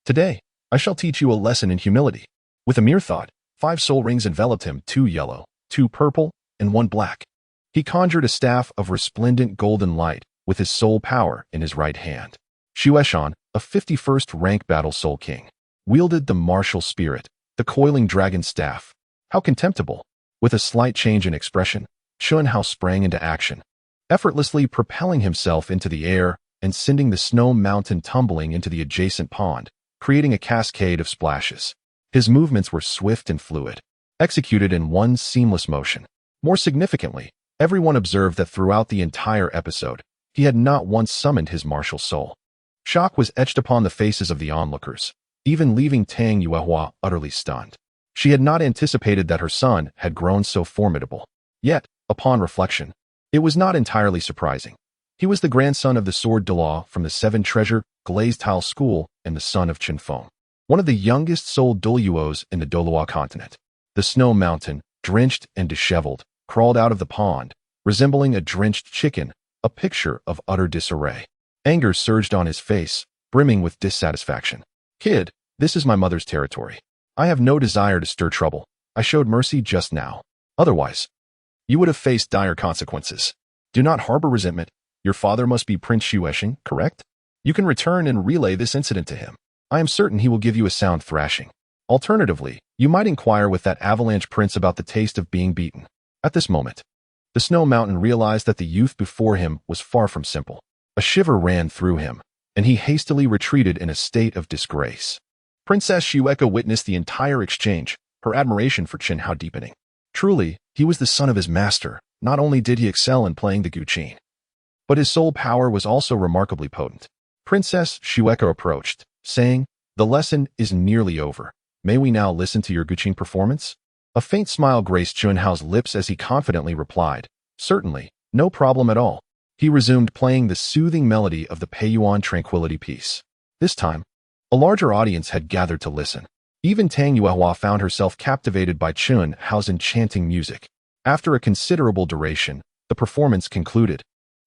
Today, I shall teach you a lesson in humility." With a mere thought, 5 soul rings enveloped him, 2 yellow, 2 purple, and 1 black. He conjured a staff of resplendent golden light with his soul power in his right hand. Xueshan, a 51st rank battle soul king, wielded the martial spirit, the coiling dragon staff. How contemptible! With a slight change in expression, Chen Hao sprang into action, effortlessly propelling himself into the air and sending the snow mountain tumbling into the adjacent pond, creating a cascade of splashes. His movements were swift and fluid, executed in one seamless motion. More significantly, everyone observed that throughout the entire episode, he had not once summoned his martial soul. Shock was etched upon the faces of the onlookers, even leaving Tang Yuehua utterly stunned. She had not anticipated that her son had grown so formidable. Yet, upon reflection, it was not entirely surprising. He was the grandson of the Sword Douluo from the 7-treasure Glazed Tile School and the son of Chenfeng, one of the youngest soul Douluos in the Douluo Continent. The snow mountain, drenched and disheveled, crawled out of the pond, resembling a drenched chicken, a picture of utter disarray. Anger surged on his face, brimming with dissatisfaction. "Kid, this is my mother's territory. I have no desire to stir trouble. I showed mercy just now. Otherwise, you would have faced dire consequences. Do not harbor resentment. Your father must be Prince Xuexing, correct? You can return and relay this incident to him. I am certain he will give you a sound thrashing. Alternatively, you might inquire with that avalanche prince about the taste of being beaten." At this moment, the snow mountain realized that the youth before him was far from simple. A shiver ran through him, and he hastily retreated in a state of disgrace. Princess Xueka witnessed the entire exchange, her admiration for Chen Hao deepening. Truly, he was the son of his master. Not only did he excel in playing the guqin, but his soul power was also remarkably potent. Princess Xueka approached, saying, "The lesson is nearly over. May we now listen to your guqin performance?" A faint smile graced Chen Hao's lips as he confidently replied, "Certainly, no problem at all." He resumed playing the soothing melody of the Peiyuan Tranquility piece. This time, a larger audience had gathered to listen. Even Tang Yuehua found herself captivated by Chen Hao's enchanting music. After a considerable duration, the performance concluded,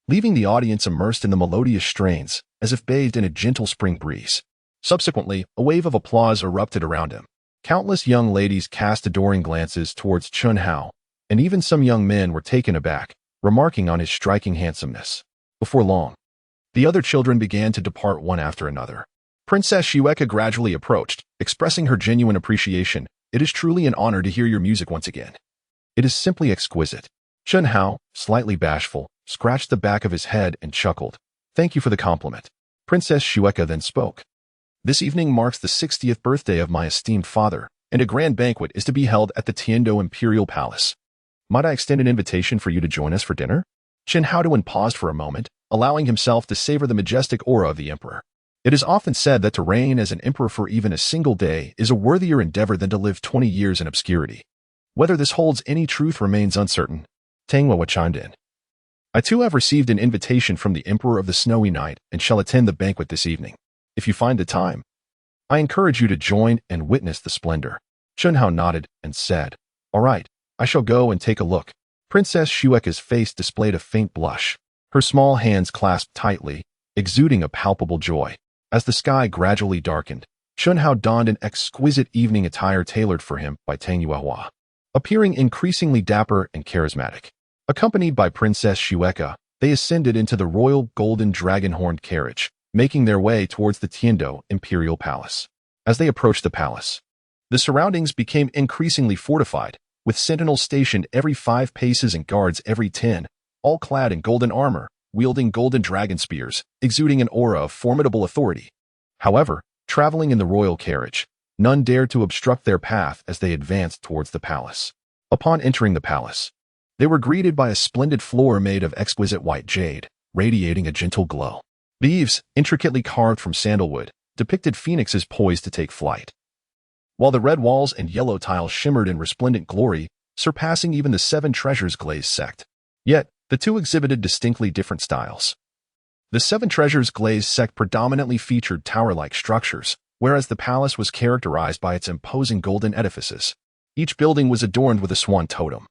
leaving the audience immersed in the melodious strains, as if bathed in a gentle spring breeze. Subsequently, a wave of applause erupted around him. Countless young ladies cast adoring glances towards Chen Hao, and even some young men were taken aback, remarking on his striking handsomeness. Before long, the other children began to depart one after another. Princess Xueka gradually approached, expressing her genuine appreciation. "It is truly an honor to hear your music once again. It is simply exquisite." Chen Hao, slightly bashful, scratched the back of his head and chuckled. "Thank you for the compliment." Princess Xueka then spoke. "This evening marks the 60th birthday of my esteemed father, and a grand banquet is to be held at the Tiando Imperial Palace. Might I extend an invitation for you to join us for dinner?" Chen Haoduan paused for a moment, allowing himself to savor the majestic aura of the emperor. It is often said that to reign as an emperor for even a single day is a worthier endeavor than to live 20 years in obscurity. Whether this holds any truth remains uncertain. Tang Yuehua chimed in. "I too have received an invitation from the Emperor of the Snowy Night and shall attend the banquet this evening. If you find the time, I encourage you to join and witness the splendor." Chen Hao nodded and said, "All right, I shall go and take a look." Princess Xueka's face displayed a faint blush. Her small hands clasped tightly, exuding a palpable joy. As the sky gradually darkened, Chun Hao donned an exquisite evening attire tailored for him by Tang Yuehua, appearing increasingly dapper and charismatic. Accompanied by Princess Xueke, they ascended into the royal golden dragon-horned carriage, making their way towards the Tiandou imperial palace. As they approached the palace, the surroundings became increasingly fortified, with sentinels stationed every 5 paces and guards every 10, all clad in golden armor, wielding golden dragon spears, exuding an aura of formidable authority. However, traveling in the royal carriage, none dared to obstruct their path as they advanced towards the palace. Upon entering the palace, they were greeted by a splendid floor made of exquisite white jade, radiating a gentle glow. The eaves, intricately carved from sandalwood, depicted phoenixes poised to take flight, while the red walls and yellow tiles shimmered in resplendent glory, surpassing even the 7 treasures Glazed sect. Yet, the two exhibited distinctly different styles. The 7 treasures Glazed sect predominantly featured tower-like structures, whereas the palace was characterized by its imposing golden edifices. Each building was adorned with a swan totem.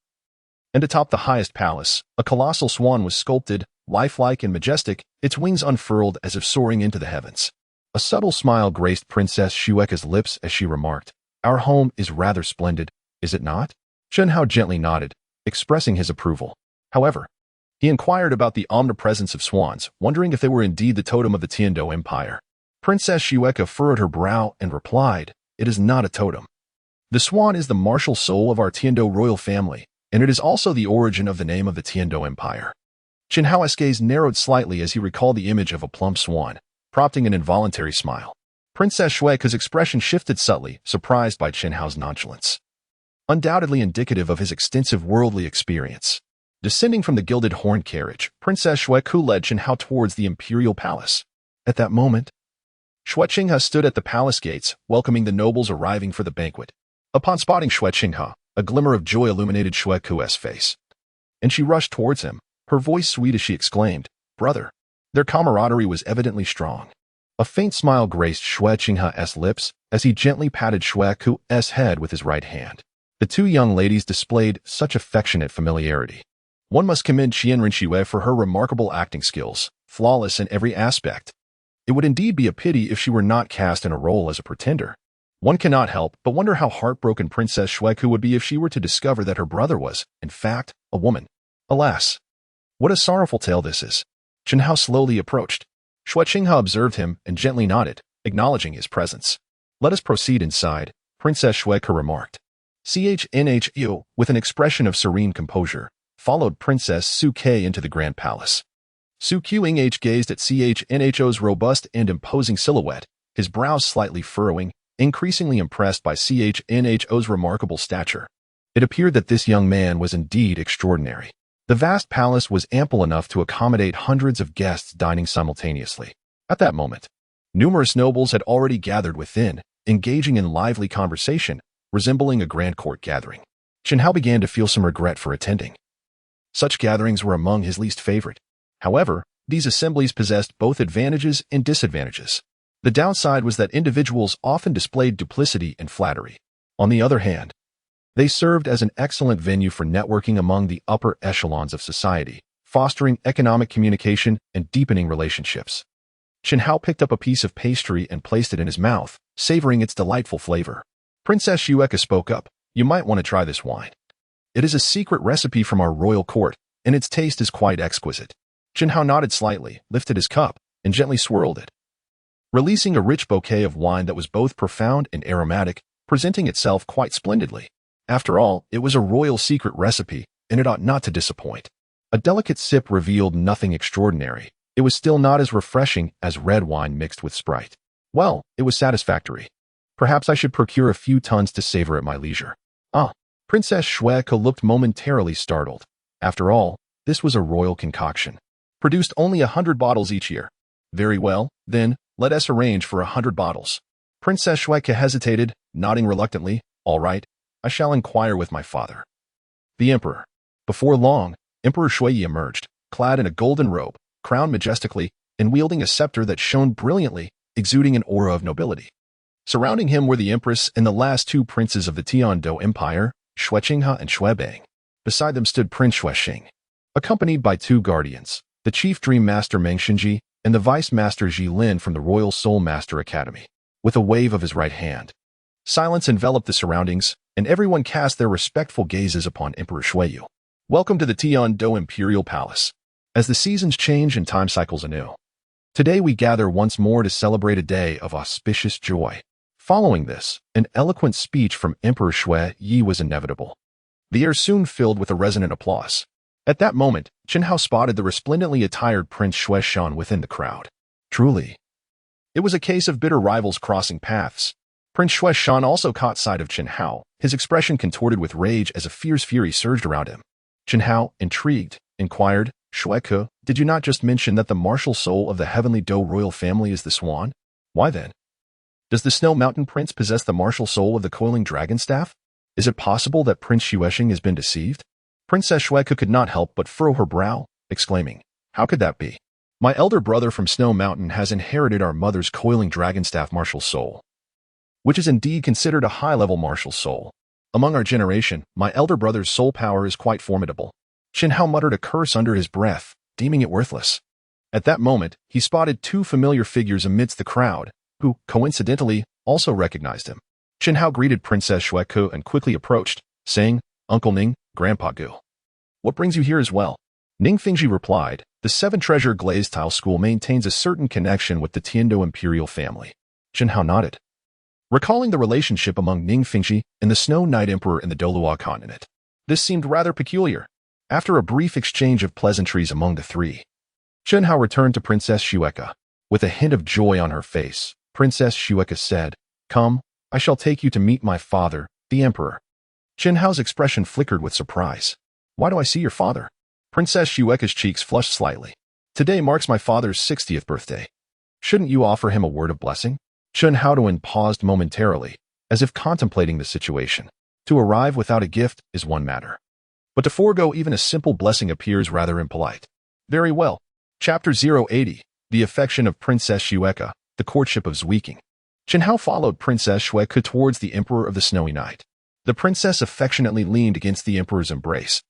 And atop the highest palace, a colossal swan was sculpted, lifelike and majestic, its wings unfurled as if soaring into the heavens. A subtle smile graced Princess Xueke's lips as she remarked, "Our home is rather splendid, is it not?" Chun Hao gently nodded, expressing his approval. However, he inquired about the omnipresence of swans, wondering if they were indeed the totem of the Tiandou Empire. Princess Xueke furrowed her brow and replied, "It is not a totem. The swan is the martial soul of our Tiandou royal family, and it is also the origin of the name of the Tiandou Empire." Chun Hao's gaze narrowed slightly as he recalled the image of a plump swan, prompting an involuntary smile. Princess Xueke's expression shifted subtly, surprised by Chun Hao's nonchalance, undoubtedly indicative of his extensive worldly experience. Descending from the gilded horn carriage, Princess Xueke led Chun Hao towards the imperial palace. At that moment, Xue Qinghe stood at the palace gates, welcoming the nobles arriving for the banquet. Upon spotting Xue Qinghe, a glimmer of joy illuminated Xueke's face, and she rushed towards him, her voice sweet as she exclaimed, "Brother." Their camaraderie was evidently strong. A faint smile graced Xue Qinghe's lips as he gently patted Xueke's head with his right hand. The two young ladies displayed such affectionate familiarity. One must commend Qianren Xue for her remarkable acting skills, flawless in every aspect. It would indeed be a pity if she were not cast in a role as a pretender. One cannot help but wonder how heartbroken Princess Xueke would be if she were to discover that her brother was, in fact, a woman. Alas, what a sorrowful tale this is. Chun Hao slowly approached. Xue Qinghe observed him and gently nodded, acknowledging his presence. "Let us proceed inside," Princess Xueke remarked. CHNHU, with an expression of serene composure, followed Princess Su Ke into the grand palace. Su Qingh gazed at CHNHO's robust and imposing silhouette, his brows slightly furrowing, increasingly impressed by CHNHO's remarkable stature. It appeared that this young man was indeed extraordinary. The vast palace was ample enough to accommodate hundreds of guests dining simultaneously. At that moment, numerous nobles had already gathered within, engaging in lively conversation, resembling a grand court gathering. Chun Hao began to feel some regret for attending. Such gatherings were among his least favorite. However, these assemblies possessed both advantages and disadvantages. The downside was that individuals often displayed duplicity and flattery. On the other hand, they served as an excellent venue for networking among the upper echelons of society, fostering economic communication and deepening relationships. Chun Hao picked up a piece of pastry and placed it in his mouth, savoring its delightful flavor. Princess Xueke spoke up, "You might want to try this wine. It is a secret recipe from our royal court, and its taste is quite exquisite." Chun Hao nodded slightly, lifted his cup, and gently swirled it, releasing a rich bouquet of wine that was both profound and aromatic, presenting itself quite splendidly. After all, it was a royal secret recipe, and it ought not to disappoint. A delicate sip revealed nothing extraordinary. It was still not as refreshing as red wine mixed with Sprite. Well, it was satisfactory. Perhaps I should procure a few tons to savor at my leisure. Princess Xueke looked momentarily startled. After all, this was a royal concoction, produced only 100 bottles each year. Very well, then, let us arrange for 100 bottles. Princess Xueke hesitated, nodding reluctantly. "All right, I shall inquire with my father." The emperor. Before long, Emperor Shuiyi emerged, clad in a golden robe, crowned majestically, and wielding a scepter that shone brilliantly, exuding an aura of nobility. Surrounding him were the empress and the last 2 princes of the Tiandou Empire, Xue Qinghe and Xue Bang. Beside them stood Prince Xuexing, accompanied by 2 guardians, the chief dream master Meng Xinji and the vice master Ji Lin from the Royal Soul Master Academy. with a wave of his right hand. Silence enveloped the surroundings, and everyone cast their respectful gazes upon Emperor Shuiyu. Welcome to the Jian Dao Imperial Palace. As the seasons change and time cycles anew, today we gather once more to celebrate a day of auspicious joy. Following this, an eloquent speech from Emperor Shuiyu was inevitable. The air soon filled with a resonant applause. At that moment, Chen Hao spotted the resplendently attired Prince Shuishan within the crowd. Truly, it was a case of bitter rivals crossing paths. Prince Shuishan also caught sight of Chen Hao, his expression contorted with rage as a fierce fury surged around him. Chen Hao, intrigued, inquired, Shuike, did you not just mention that the martial soul of the heavenly Dou royal family is the swan? Why then? Does the Snow Mountain Prince possess the martial soul of the coiling dragon staff? Is it possible that Prince Xuexing has been deceived? Princess Shuike could not help but furrow her brow, exclaiming, how could that be? My elder brother from Snow Mountain has inherited our mother's coiling dragon staff martial soul, which is indeed considered a high-level martial soul. Among our generation, my elder brother's soul power is quite formidable. Chen Hao muttered a curse under his breath, deeming it worthless. At that moment, he spotted two familiar figures amidst the crowd, who, coincidentally, also recognized him. Chen Hao greeted Princess Shuike and quickly approached, saying, Uncle Ning, Grandpa Gu. What brings you here as well? Ning Fengzhi replied, the seven-treasure Glazed tile school maintains a certain connection with the Tiando imperial family. Chen Hao nodded, recalling the relationship among Ning Fengzhi and the Snow Knight Emperor in the Douluo Continent. This seemed rather peculiar. After a brief exchange of pleasantries among the three, Chen Hao returned to Princess Shuike. With a hint of joy on her face, Princess Shuike said, Come, I shall take you to meet my father, the Emperor. Chen Hao's expression flickered with surprise. Why do I see your father? Princess Shuike's cheeks flushed slightly. Today marks my father's 60th birthday. Shouldn't you offer him a word of blessing? Chen Haotuan paused momentarily, as if contemplating the situation. To arrive without a gift is one matter, but to forego even a simple blessing appears rather impolite. Very well. Chapter 080, The Affection of Princess Shuike, The Courtship of Zweeking. Chen Hao followed Princess Shuike towards the Emperor of the Snowy Night. The princess affectionately leaned against the Emperor's embrace,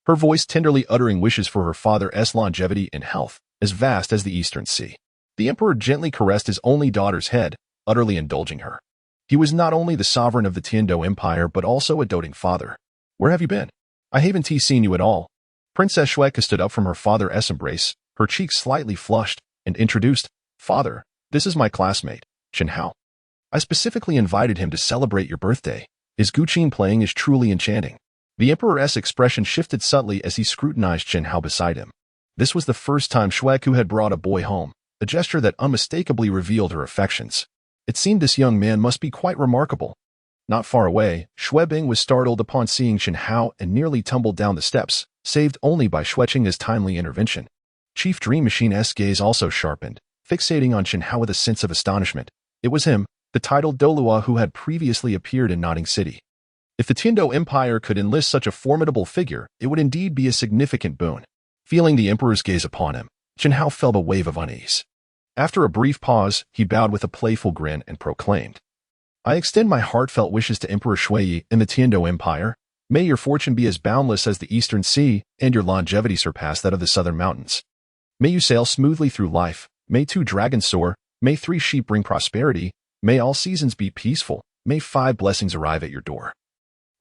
her voice tenderly uttering wishes for her father's longevity and health, as vast as the Eastern Sea. The Emperor gently caressed his only daughter's head, utterly indulging her. He was not only the sovereign of the Tiando Empire but also a doting father. Where have you been? I haven't seen you at all. Princess Shuike stood up from her father's embrace, her cheeks slightly flushed, and introduced, Father, this is my classmate, Chen Hao. I specifically invited him to celebrate your birthday. His guqin playing is truly enchanting. The Emperor's expression shifted subtly as he scrutinized Chen Hao beside him. This was the first time Shuike had brought a boy home, a gesture that unmistakably revealed her affections. It seemed this young man must be quite remarkable. Not far away, Shuibing was startled upon seeing Chen Hao and nearly tumbled down the steps, saved only by Xueqing's timely intervention. Chief Dream Machine's gaze also sharpened, fixating on Chen Hao with a sense of astonishment. It was him, the titled Douluo who had previously appeared in Nodding City. If the Tiando Empire could enlist such a formidable figure, it would indeed be a significant boon. Feeling the Emperor's gaze upon him, Chen Hao felt a wave of unease. After a brief pause, he bowed with a playful grin and proclaimed, I extend my heartfelt wishes to Emperor Shuiyi and the Tiando Empire. May your fortune be as boundless as the Eastern Sea and your longevity surpass that of the Southern Mountains. May you sail smoothly through life. May 2 dragons soar. May 3 sheep bring prosperity. May all seasons be peaceful. May 5 blessings arrive at your door.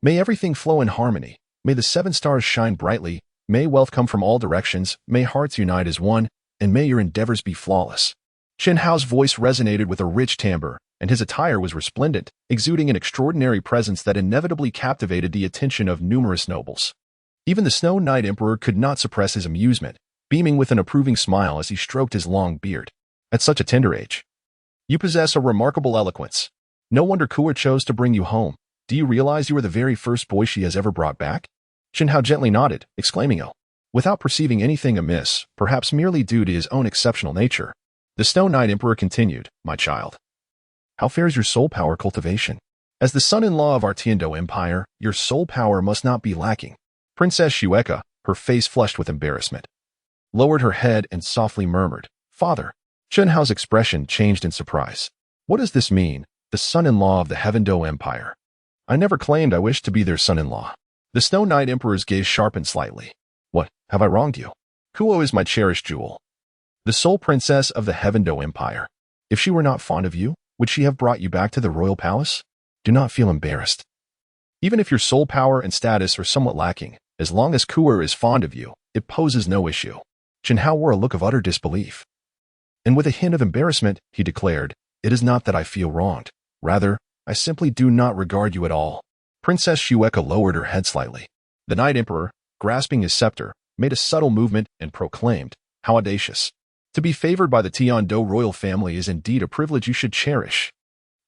May everything flow in harmony. May the 7 stars shine brightly. May wealth come from all directions. May hearts unite as one. And may your endeavors be flawless. Chen Hao's voice resonated with a rich timbre, and his attire was resplendent, exuding an extraordinary presence that inevitably captivated the attention of numerous nobles. Even the Snow Knight Emperor could not suppress his amusement, beaming with an approving smile as he stroked his long beard. At such a tender age, you possess a remarkable eloquence. No wonder Kua chose to bring you home. Do you realize you are the very first boy she has ever brought back? Chen Hao gently nodded, exclaiming, oh, without perceiving anything amiss, perhaps merely due to his own exceptional nature. The Snow Knight Emperor continued, my child. How fares your soul power cultivation? As the son-in-law of our Tiando Empire, your soul power must not be lacking. Princess Shuike, her face flushed with embarrassment, lowered her head and softly murmured, Father. Chen Hao's expression changed in surprise. What does this mean, the son-in-law of the Heavendou Empire? I never claimed I wished to be their son-in-law. The Snow Knight Emperor's gaze sharpened slightly. What, have I wronged you? Kuo is my cherished jewel, the sole princess of the Heavendou Empire. If she were not fond of you, would she have brought you back to the royal palace? Do not feel embarrassed. Even if your soul power and status are somewhat lacking, as long as Kuer is fond of you, it poses no issue. Chen Hao wore a look of utter disbelief. And with a hint of embarrassment, he declared, "It is not that I feel wronged. Rather, I simply do not regard you at all." Princess Xueka lowered her head slightly. The Knight Emperor, grasping his scepter, made a subtle movement and proclaimed, "How audacious. To be favored by the Jian Dao royal family is indeed a privilege you should cherish."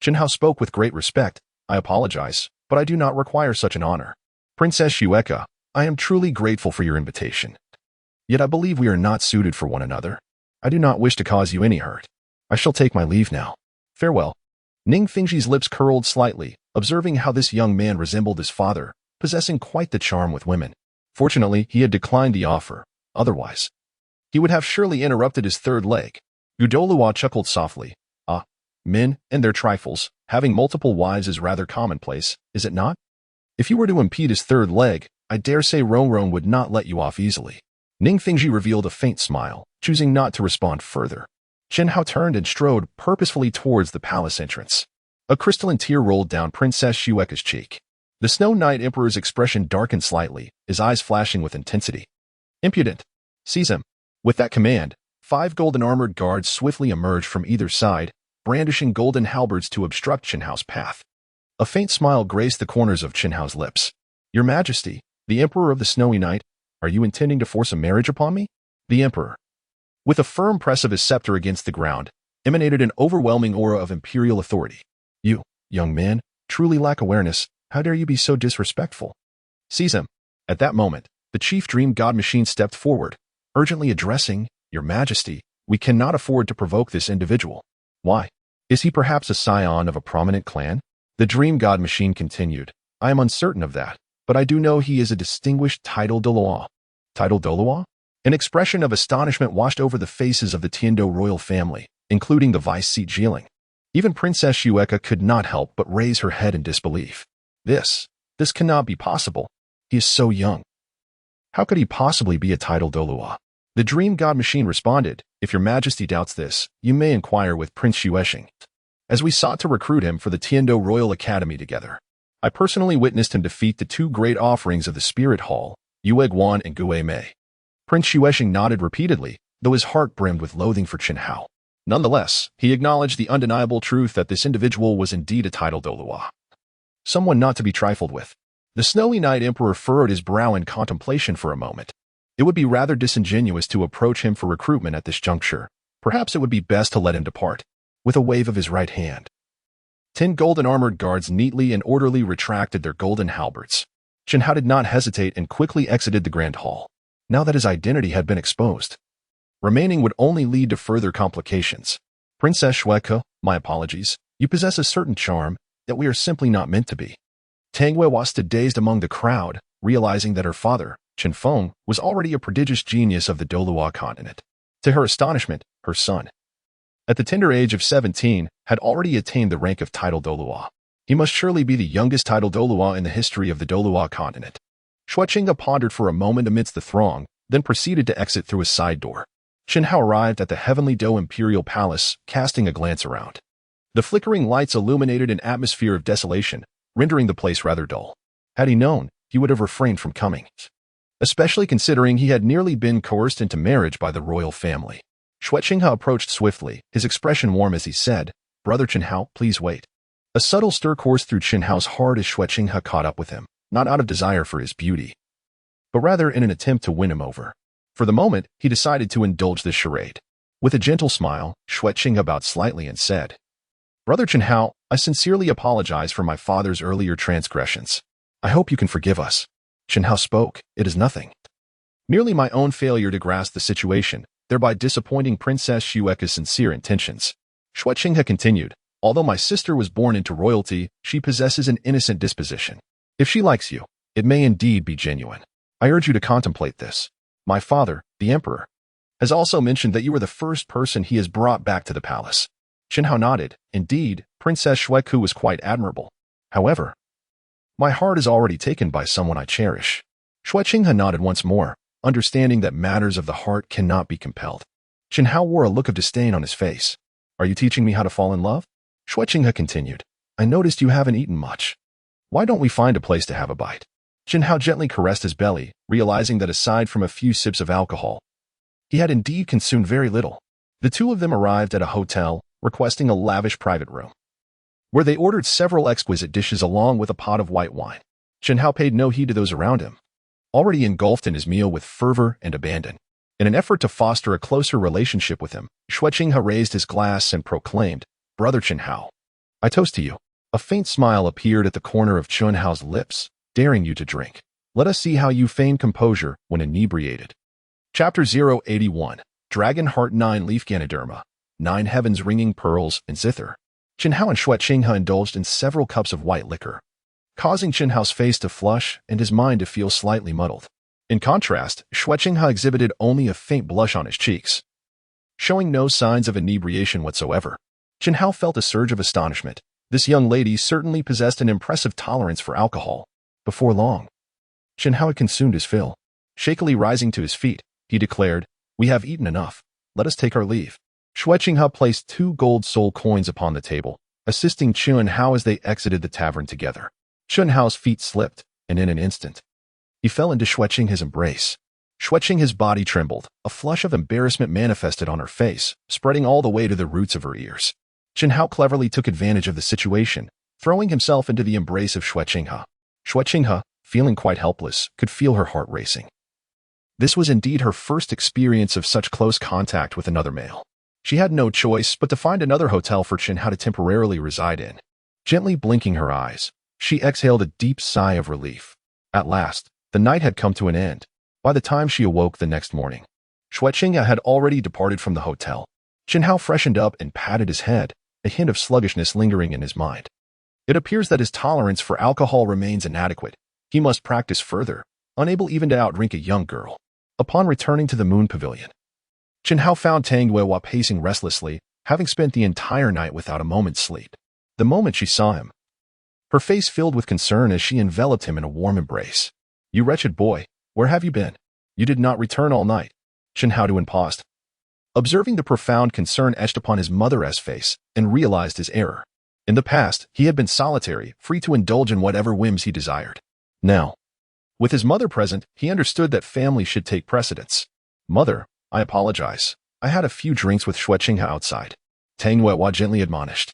Chen Hao spoke with great respect. "I apologize, but I do not require such an honor. Princess Xueka, I am truly grateful for your invitation. Yet I believe we are not suited for one another. I do not wish to cause you any hurt. I shall take my leave now. Farewell." Ning Fengzhi's lips curled slightly, observing how this young man resembled his father, possessing quite the charm with women. Fortunately, he had declined the offer. Otherwise, he would have surely interrupted his third leg. Douluo chuckled softly. "Ah, men and their trifles, having multiple wives is rather commonplace, is it not? If you were to impede his third leg, I dare say Rong would not let you off easily." Ning Fengzhi revealed a faint smile, choosing not to respond further. Chen Hao turned and strode purposefully towards the palace entrance. A crystalline tear rolled down Princess Xueka's cheek. The Snow Knight Emperor's expression darkened slightly, his eyes flashing with intensity. "Impudent! Seize him!" With that command, 5 golden armored guards swiftly emerged from either side, brandishing golden halberds to obstruct Chen Hao's path. A faint smile graced the corners of Chen Hao's lips. "Your Majesty, the Emperor of the Snowy Night, are you intending to force a marriage upon me?" The Emperor, with a firm press of his scepter against the ground, emanated an overwhelming aura of imperial authority. "You, young man, truly lack awareness. How dare you be so disrespectful? Seize him." At that moment, the chief dream god machine stepped forward, urgently addressing, "Your Majesty, we cannot afford to provoke this individual." "Why? Is he perhaps a scion of a prominent clan?" The dream god machine continued, "I am uncertain of that, but I do know he is a distinguished title Douluo." Title Douluo? An expression of astonishment washed over the faces of the Tiando royal family, including the vice seat Jieling. Even Princess Xueka could not help but raise her head in disbelief. This cannot be possible. He is so young. How could he possibly be a title Douluo? The dream god machine responded, "If your Majesty doubts this, you may inquire with Prince Xuexing. As we sought to recruit him for the Tiando Royal Academy together, I personally witnessed him defeat the 2 great offerings of the Spirit Hall, Yue Guan and Gue Mei." Prince Xuexing nodded repeatedly, though his heart brimmed with loathing for Chen Hao. Nonetheless, he acknowledged the undeniable truth that this individual was indeed a title Douluo. Someone not to be trifled with. The Snowy Knight Emperor furrowed his brow in contemplation for a moment. It would be rather disingenuous to approach him for recruitment at this juncture. Perhaps it would be best to let him depart. With a wave of his right hand, 10 golden armored guards neatly and orderly retracted their golden halberds. Chen Hao did not hesitate and quickly exited the grand hall. Now that his identity had been exposed, remaining would only lead to further complications. "Princess Xueka, my apologies. You possess a certain charm that we are simply not meant to be." Tang Weihua stood dazed among the crowd, realizing that her father, Chen Feng, was already a prodigious genius of the Douluo Continent. To her astonishment, her son, at the tender age of 17, had already attained the rank of title Douluo. He must surely be the youngest title Douluo in the history of the Douluo Continent. Xuexing pondered for a moment amidst the throng, then proceeded to exit through a side door. Chen Hao arrived at the Heavenly Dou Imperial Palace, casting a glance around. The flickering lights illuminated an atmosphere of desolation, rendering the place rather dull. Had he known, he would have refrained from coming, especially considering he had nearly been coerced into marriage by the royal family. Xuexing approached swiftly, his expression warm as he said, "Brother Chen Hao, please wait." A subtle stir coursed through Chen Hao's heart as Xuexing caught up with him, not out of desire for his beauty, but rather in an attempt to win him over. For the moment, he decided to indulge this charade. With a gentle smile, Xuexing bowed slightly and said, "Brother Chen Hao, I sincerely apologize for my father's earlier transgressions. I hope you can forgive us." Chen Hao spoke, "It is nothing. Merely my own failure to grasp the situation, thereby disappointing Princess Xueka's sincere intentions." Xuexing continued, "Although my sister was born into royalty, she possesses an innocent disposition. If she likes you, it may indeed be genuine. I urge you to contemplate this. My father, the Emperor, has also mentioned that you were the first person he has brought back to the palace." Chen Hao nodded. Indeed, Princess Xueku was quite admirable. However, my heart is already taken by someone I cherish. Xuexing nodded once more, understanding that matters of the heart cannot be compelled. Chen Hao wore a look of disdain on his face. "Are you teaching me how to fall in love?" Shui Qinghe continued. I noticed you haven't eaten much. Why don't we find a place to have a bite? Jian Dao gently caressed his belly, realizing that aside from a few sips of alcohol, he had indeed consumed very little. The two of them arrived at a hotel, requesting a lavish private room, where they ordered several exquisite dishes along with a pot of white wine. Jian Dao paid no heed to those around him, already engulfed in his meal with fervor and abandon. In an effort to foster a closer relationship with him, Shui Qinghe raised his glass and proclaimed, Brother Jian Dao, I toast to you. A faint smile appeared at the corner of Jian Dao's lips, daring you to drink. Let us see how you feign composure when inebriated. Chapter 081, Dragon Heart 9 Leaf Ganoderma, 9 Heavens Ringing Pearls and Zither. Jian Dao and Shui Qinghe indulged in several cups of white liquor, causing Jian Dao's face to flush and his mind to feel slightly muddled. In contrast, Shui Qinghe exhibited only a faint blush on his cheeks, showing no signs of inebriation whatsoever. Jian Dao felt a surge of astonishment. This young lady certainly possessed an impressive tolerance for alcohol. Before long, Jian Dao had consumed his fill. Shakily rising to his feet, he declared, We have eaten enough. Let us take our leave. Shui Qinghe placed 2 gold soul coins upon the table, assisting Jian Dao as they exited the tavern together. Jian Dao's feet slipped, and in an instant, he fell into Shui Qinghe's embrace. Shui Qinghe's body trembled. A flush of embarrassment manifested on her face, spreading all the way to the roots of her ears. Jian Dao cleverly took advantage of the situation, throwing himself into the embrace of Shui Qinghe. Shui Qinghe, feeling quite helpless, could feel her heart racing. This was indeed her first experience of such close contact with another male. She had no choice but to find another hotel for Jian Dao to temporarily reside in. Gently blinking her eyes, she exhaled a deep sigh of relief. At last, the night had come to an end. By the time she awoke the next morning, Shui Qinghe had already departed from the hotel. Jian Dao freshened up and patted his head, a hint of sluggishness lingering in his mind. It appears that his tolerance for alcohol remains inadequate. He must practice further, unable even to outdrink a young girl. Upon returning to the Moon Pavilion, Jian Dao found Tang Yuehua pacing restlessly, having spent the entire night without a moment's sleep. The moment she saw him, her face filled with concern as she enveloped him in a warm embrace. You wretched boy, where have you been? You did not return all night. Jian Dao paused, observing the profound concern etched upon his mother's face, and realized his error. In the past, he had been solitary, free to indulge in whatever whims he desired. Now, with his mother present, he understood that family should take precedence. Mother, I apologize. I had a few drinks with Shui Qinghe outside. Tang Yuehua gently admonished.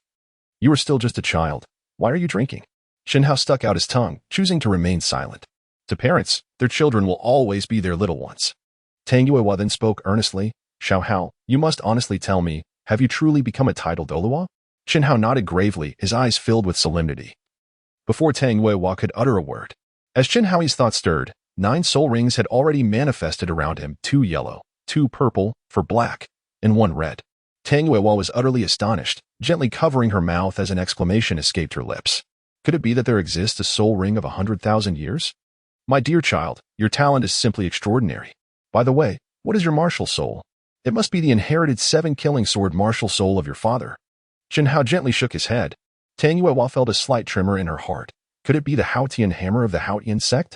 You are still just a child. Why are you drinking? Jian Dao stuck out his tongue, choosing to remain silent. To parents, their children will always be their little ones. Tang Yuehua then spoke earnestly. Xiao Hao, you must honestly tell me, have you truly become a titled Douluo? Jian Dao nodded gravely, his eyes filled with solemnity. Before Tang Yuehua could utter a word, as Jian Dao's thoughts stirred, 9 soul rings had already manifested around him, 2 yellow, 2 purple, 4 black, and 1 red. Tang Yuehua was utterly astonished, gently covering her mouth as an exclamation escaped her lips. Could it be that there exists a soul ring of 100,000 years? My dear child, your talent is simply extraordinary. By the way, what is your martial soul? It must be the inherited 7-killing sword martial soul of your father. Jian Dao gently shook his head. Tang Yuehua felt a slight tremor in her heart. Could it be the Hao Tian Hammer of the Hao Tian sect?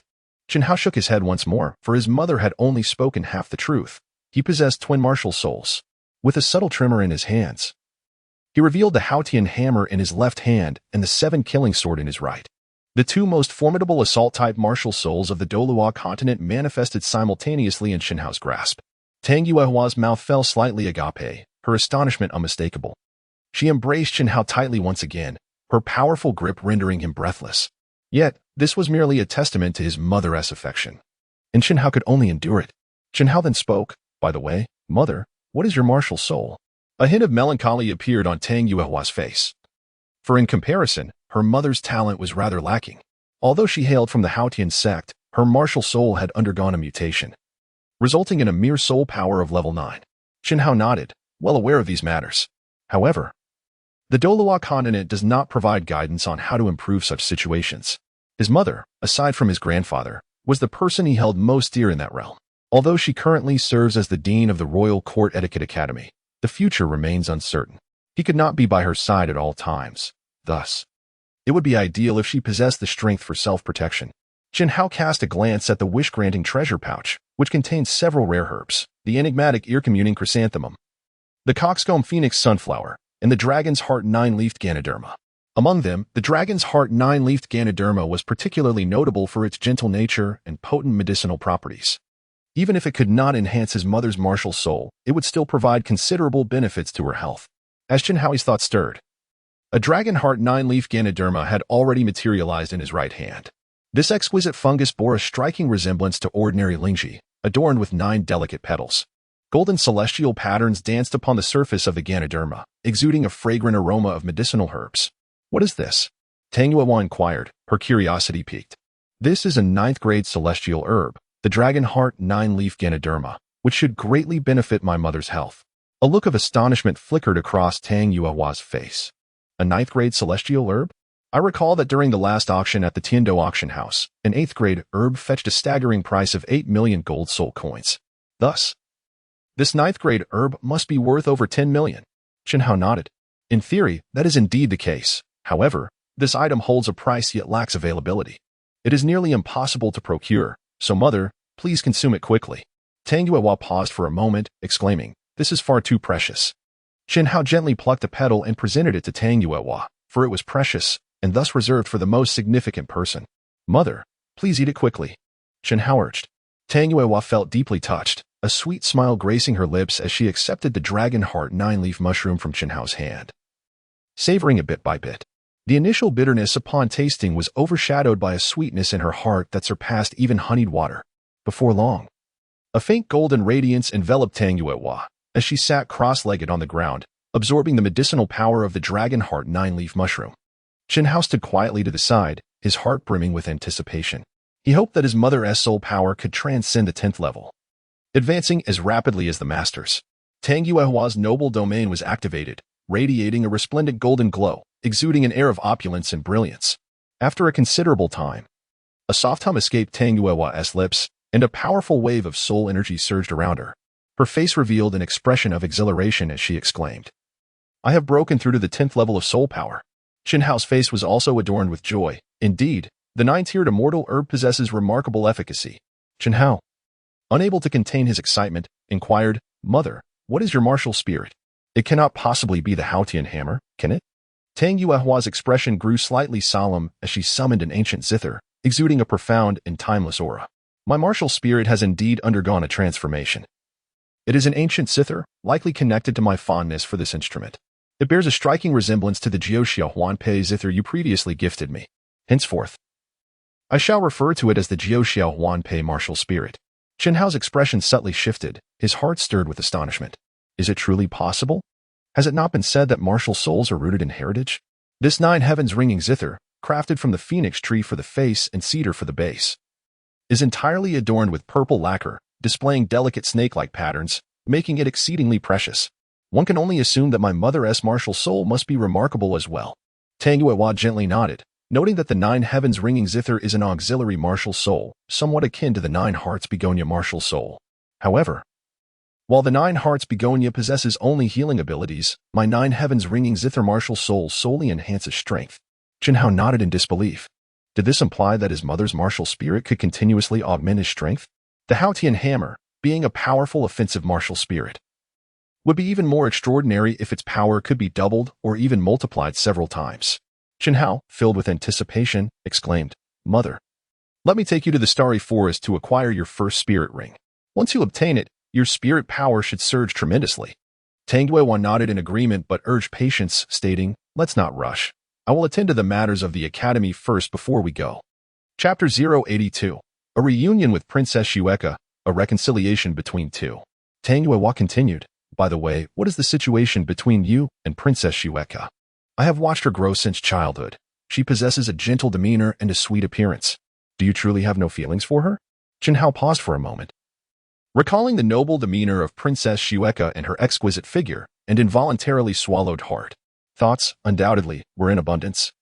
Jian Dao shook his head once more, for his mother had only spoken half the truth. He possessed twin martial souls. With a subtle tremor in his hands, he revealed the Hao Tian Hammer in his left hand and the 7-killing sword in his right. The 2 most formidable assault-type martial souls of the Douluo Continent manifested simultaneously in Jian Dao's grasp. Tang Yuehua's mouth fell slightly agape, her astonishment unmistakable. She embraced Jian Dao tightly once again, her powerful grip rendering him breathless. Yet, this was merely a testament to his mother's affection, and Jian Dao could only endure it. Jian Dao then spoke, By the way, mother, what is your martial soul? A hint of melancholy appeared on Tang Yuehua's face. For in comparison, her mother's talent was rather lacking. Although she hailed from the Hao Tian sect, her martial soul had undergone a mutation, resulting in a mere soul power of level 9. Jian Dao nodded, well aware of these matters. However, the Douluo Continent does not provide guidance on how to improve such situations. His mother, aside from his grandfather, was the person he held most dear in that realm. Although she currently serves as the dean of the Royal Court Etiquette Academy, the future remains uncertain. He could not be by her side at all times. Thus, it would be ideal if she possessed the strength for self-protection. Jian Dao cast a glance at the wish-granting treasure pouch, which contained several rare herbs, the enigmatic ear-communing chrysanthemum, the coxcomb phoenix sunflower, and the dragon's heart 9-leafed Ganoderma. Among them, the dragon's heart 9-leafed Ganoderma was particularly notable for its gentle nature and potent medicinal properties. Even if it could not enhance his mother's martial soul, it would still provide considerable benefits to her health. As Chenhao's thought stirred, a dragon heart 9-leaf Ganoderma had already materialized in his right hand. This exquisite fungus bore a striking resemblance to ordinary lingji, adorned with 9 delicate petals. Golden celestial patterns danced upon the surface of the Ganoderma, exuding a fragrant aroma of medicinal herbs. What is this? Tang Yuehua inquired, her curiosity piqued. This is a 9th-grade celestial herb, the dragon heart 9-leaf Ganoderma, which should greatly benefit my mother's health. A look of astonishment flickered across Tang Yuehua's face. A 9th-grade celestial herb? I recall that during the last auction at the Tiando auction house, an 8th-grade herb fetched a staggering price of 8 million gold soul coins. Thus, this 9th-grade herb must be worth over 10 million. Chenhao nodded. In theory, that is indeed the case. However, this item holds a price yet lacks availability. It is nearly impossible to procure, so mother, please consume it quickly. Tang Yuehua paused for a moment, exclaiming, "This is far too precious." Chenhao gently plucked a petal and presented it to Tang Yuehua, for it was precious, and thus reserved for the most significant person. "Mother, please eat it quickly," Chenhao urged. Tang Yuehua felt deeply touched, a sweet smile gracing her lips as she accepted the dragon heart 9-leaf mushroom from Chenhao's hand. Savoring it bit by bit, the initial bitterness upon tasting was overshadowed by a sweetness in her heart that surpassed even honeyed water. Before long, a faint golden radiance enveloped Tang Yuehua as she sat cross-legged on the ground, absorbing the medicinal power of the dragon heart 9-leaf mushroom. Chenhao stood quietly to the side, his heart brimming with anticipation. He hoped that his mother's soul power could transcend the 10th level, advancing as rapidly as the master's. Tang Yuehua's noble domain was activated, radiating a resplendent golden glow, exuding an air of opulence and brilliance. After a considerable time, a soft hum escaped Tang Yuehua's lips, and a powerful wave of soul energy surged around her. Her face revealed an expression of exhilaration as she exclaimed, "I have broken through to the 10th level of soul power." Chenhao's face was also adorned with joy. Indeed, the 9-tiered immortal herb possesses remarkable efficacy. Chenhao, unable to contain his excitement, inquired, "Mother, what is your martial spirit? It cannot possibly be the Hao Tian Hammer, can it?" Tang Yuehua's expression grew slightly solemn as she summoned an ancient zither, exuding a profound and timeless aura. "My martial spirit has indeed undergone a transformation. It is an ancient zither, likely connected to my fondness for this instrument. It bears a striking resemblance to the Jiao Huanpei zither you previously gifted me. Henceforth, I shall refer to it as the Jiao Huanpei martial spirit." Chenhao's expression subtly shifted, his heart stirred with astonishment. Is it truly possible? Has it not been said that martial souls are rooted in heritage? This 9 heavens ringing zither, crafted from the phoenix tree for the face and cedar for the base, is entirely adorned with purple lacquer, displaying delicate snake-like patterns, making it exceedingly precious. One can only assume that my mother's martial soul must be remarkable as well. Tang Yuehua gently nodded, noting that the 9 heavens ringing zither is an auxiliary martial soul, somewhat akin to the 9 hearts begonia martial soul. However, while the 9 hearts begonia possesses only healing abilities, my 9 heavens ringing zither martial soul solely enhances strength. Chenhao nodded in disbelief. Did this imply that his mother's martial spirit could continuously augment his strength? The Hao Tian Hammer, being a powerful offensive martial spirit, would be even more extraordinary if its power could be doubled or even multiplied several times. Chenhao, filled with anticipation, exclaimed, "Mother, let me take you to the Starry Forest to acquire your first spirit ring. Once you obtain it, your spirit power should surge tremendously." Tang Yuehua nodded in agreement but urged patience, stating, "Let's not rush. I will attend to the matters of the academy first before we go." Chapter 082. A reunion with Princess Xueka, a reconciliation between two. Tang Yuehua continued, "By the way, what is the situation between you and Princess Xueka? I have watched her grow since childhood. She possesses a gentle demeanor and a sweet appearance. Do you truly have no feelings for her?" Chenhao paused for a moment, recalling the noble demeanor of Princess Xueka and her exquisite figure, and involuntarily swallowed hard. Thoughts, undoubtedly, were in abundance.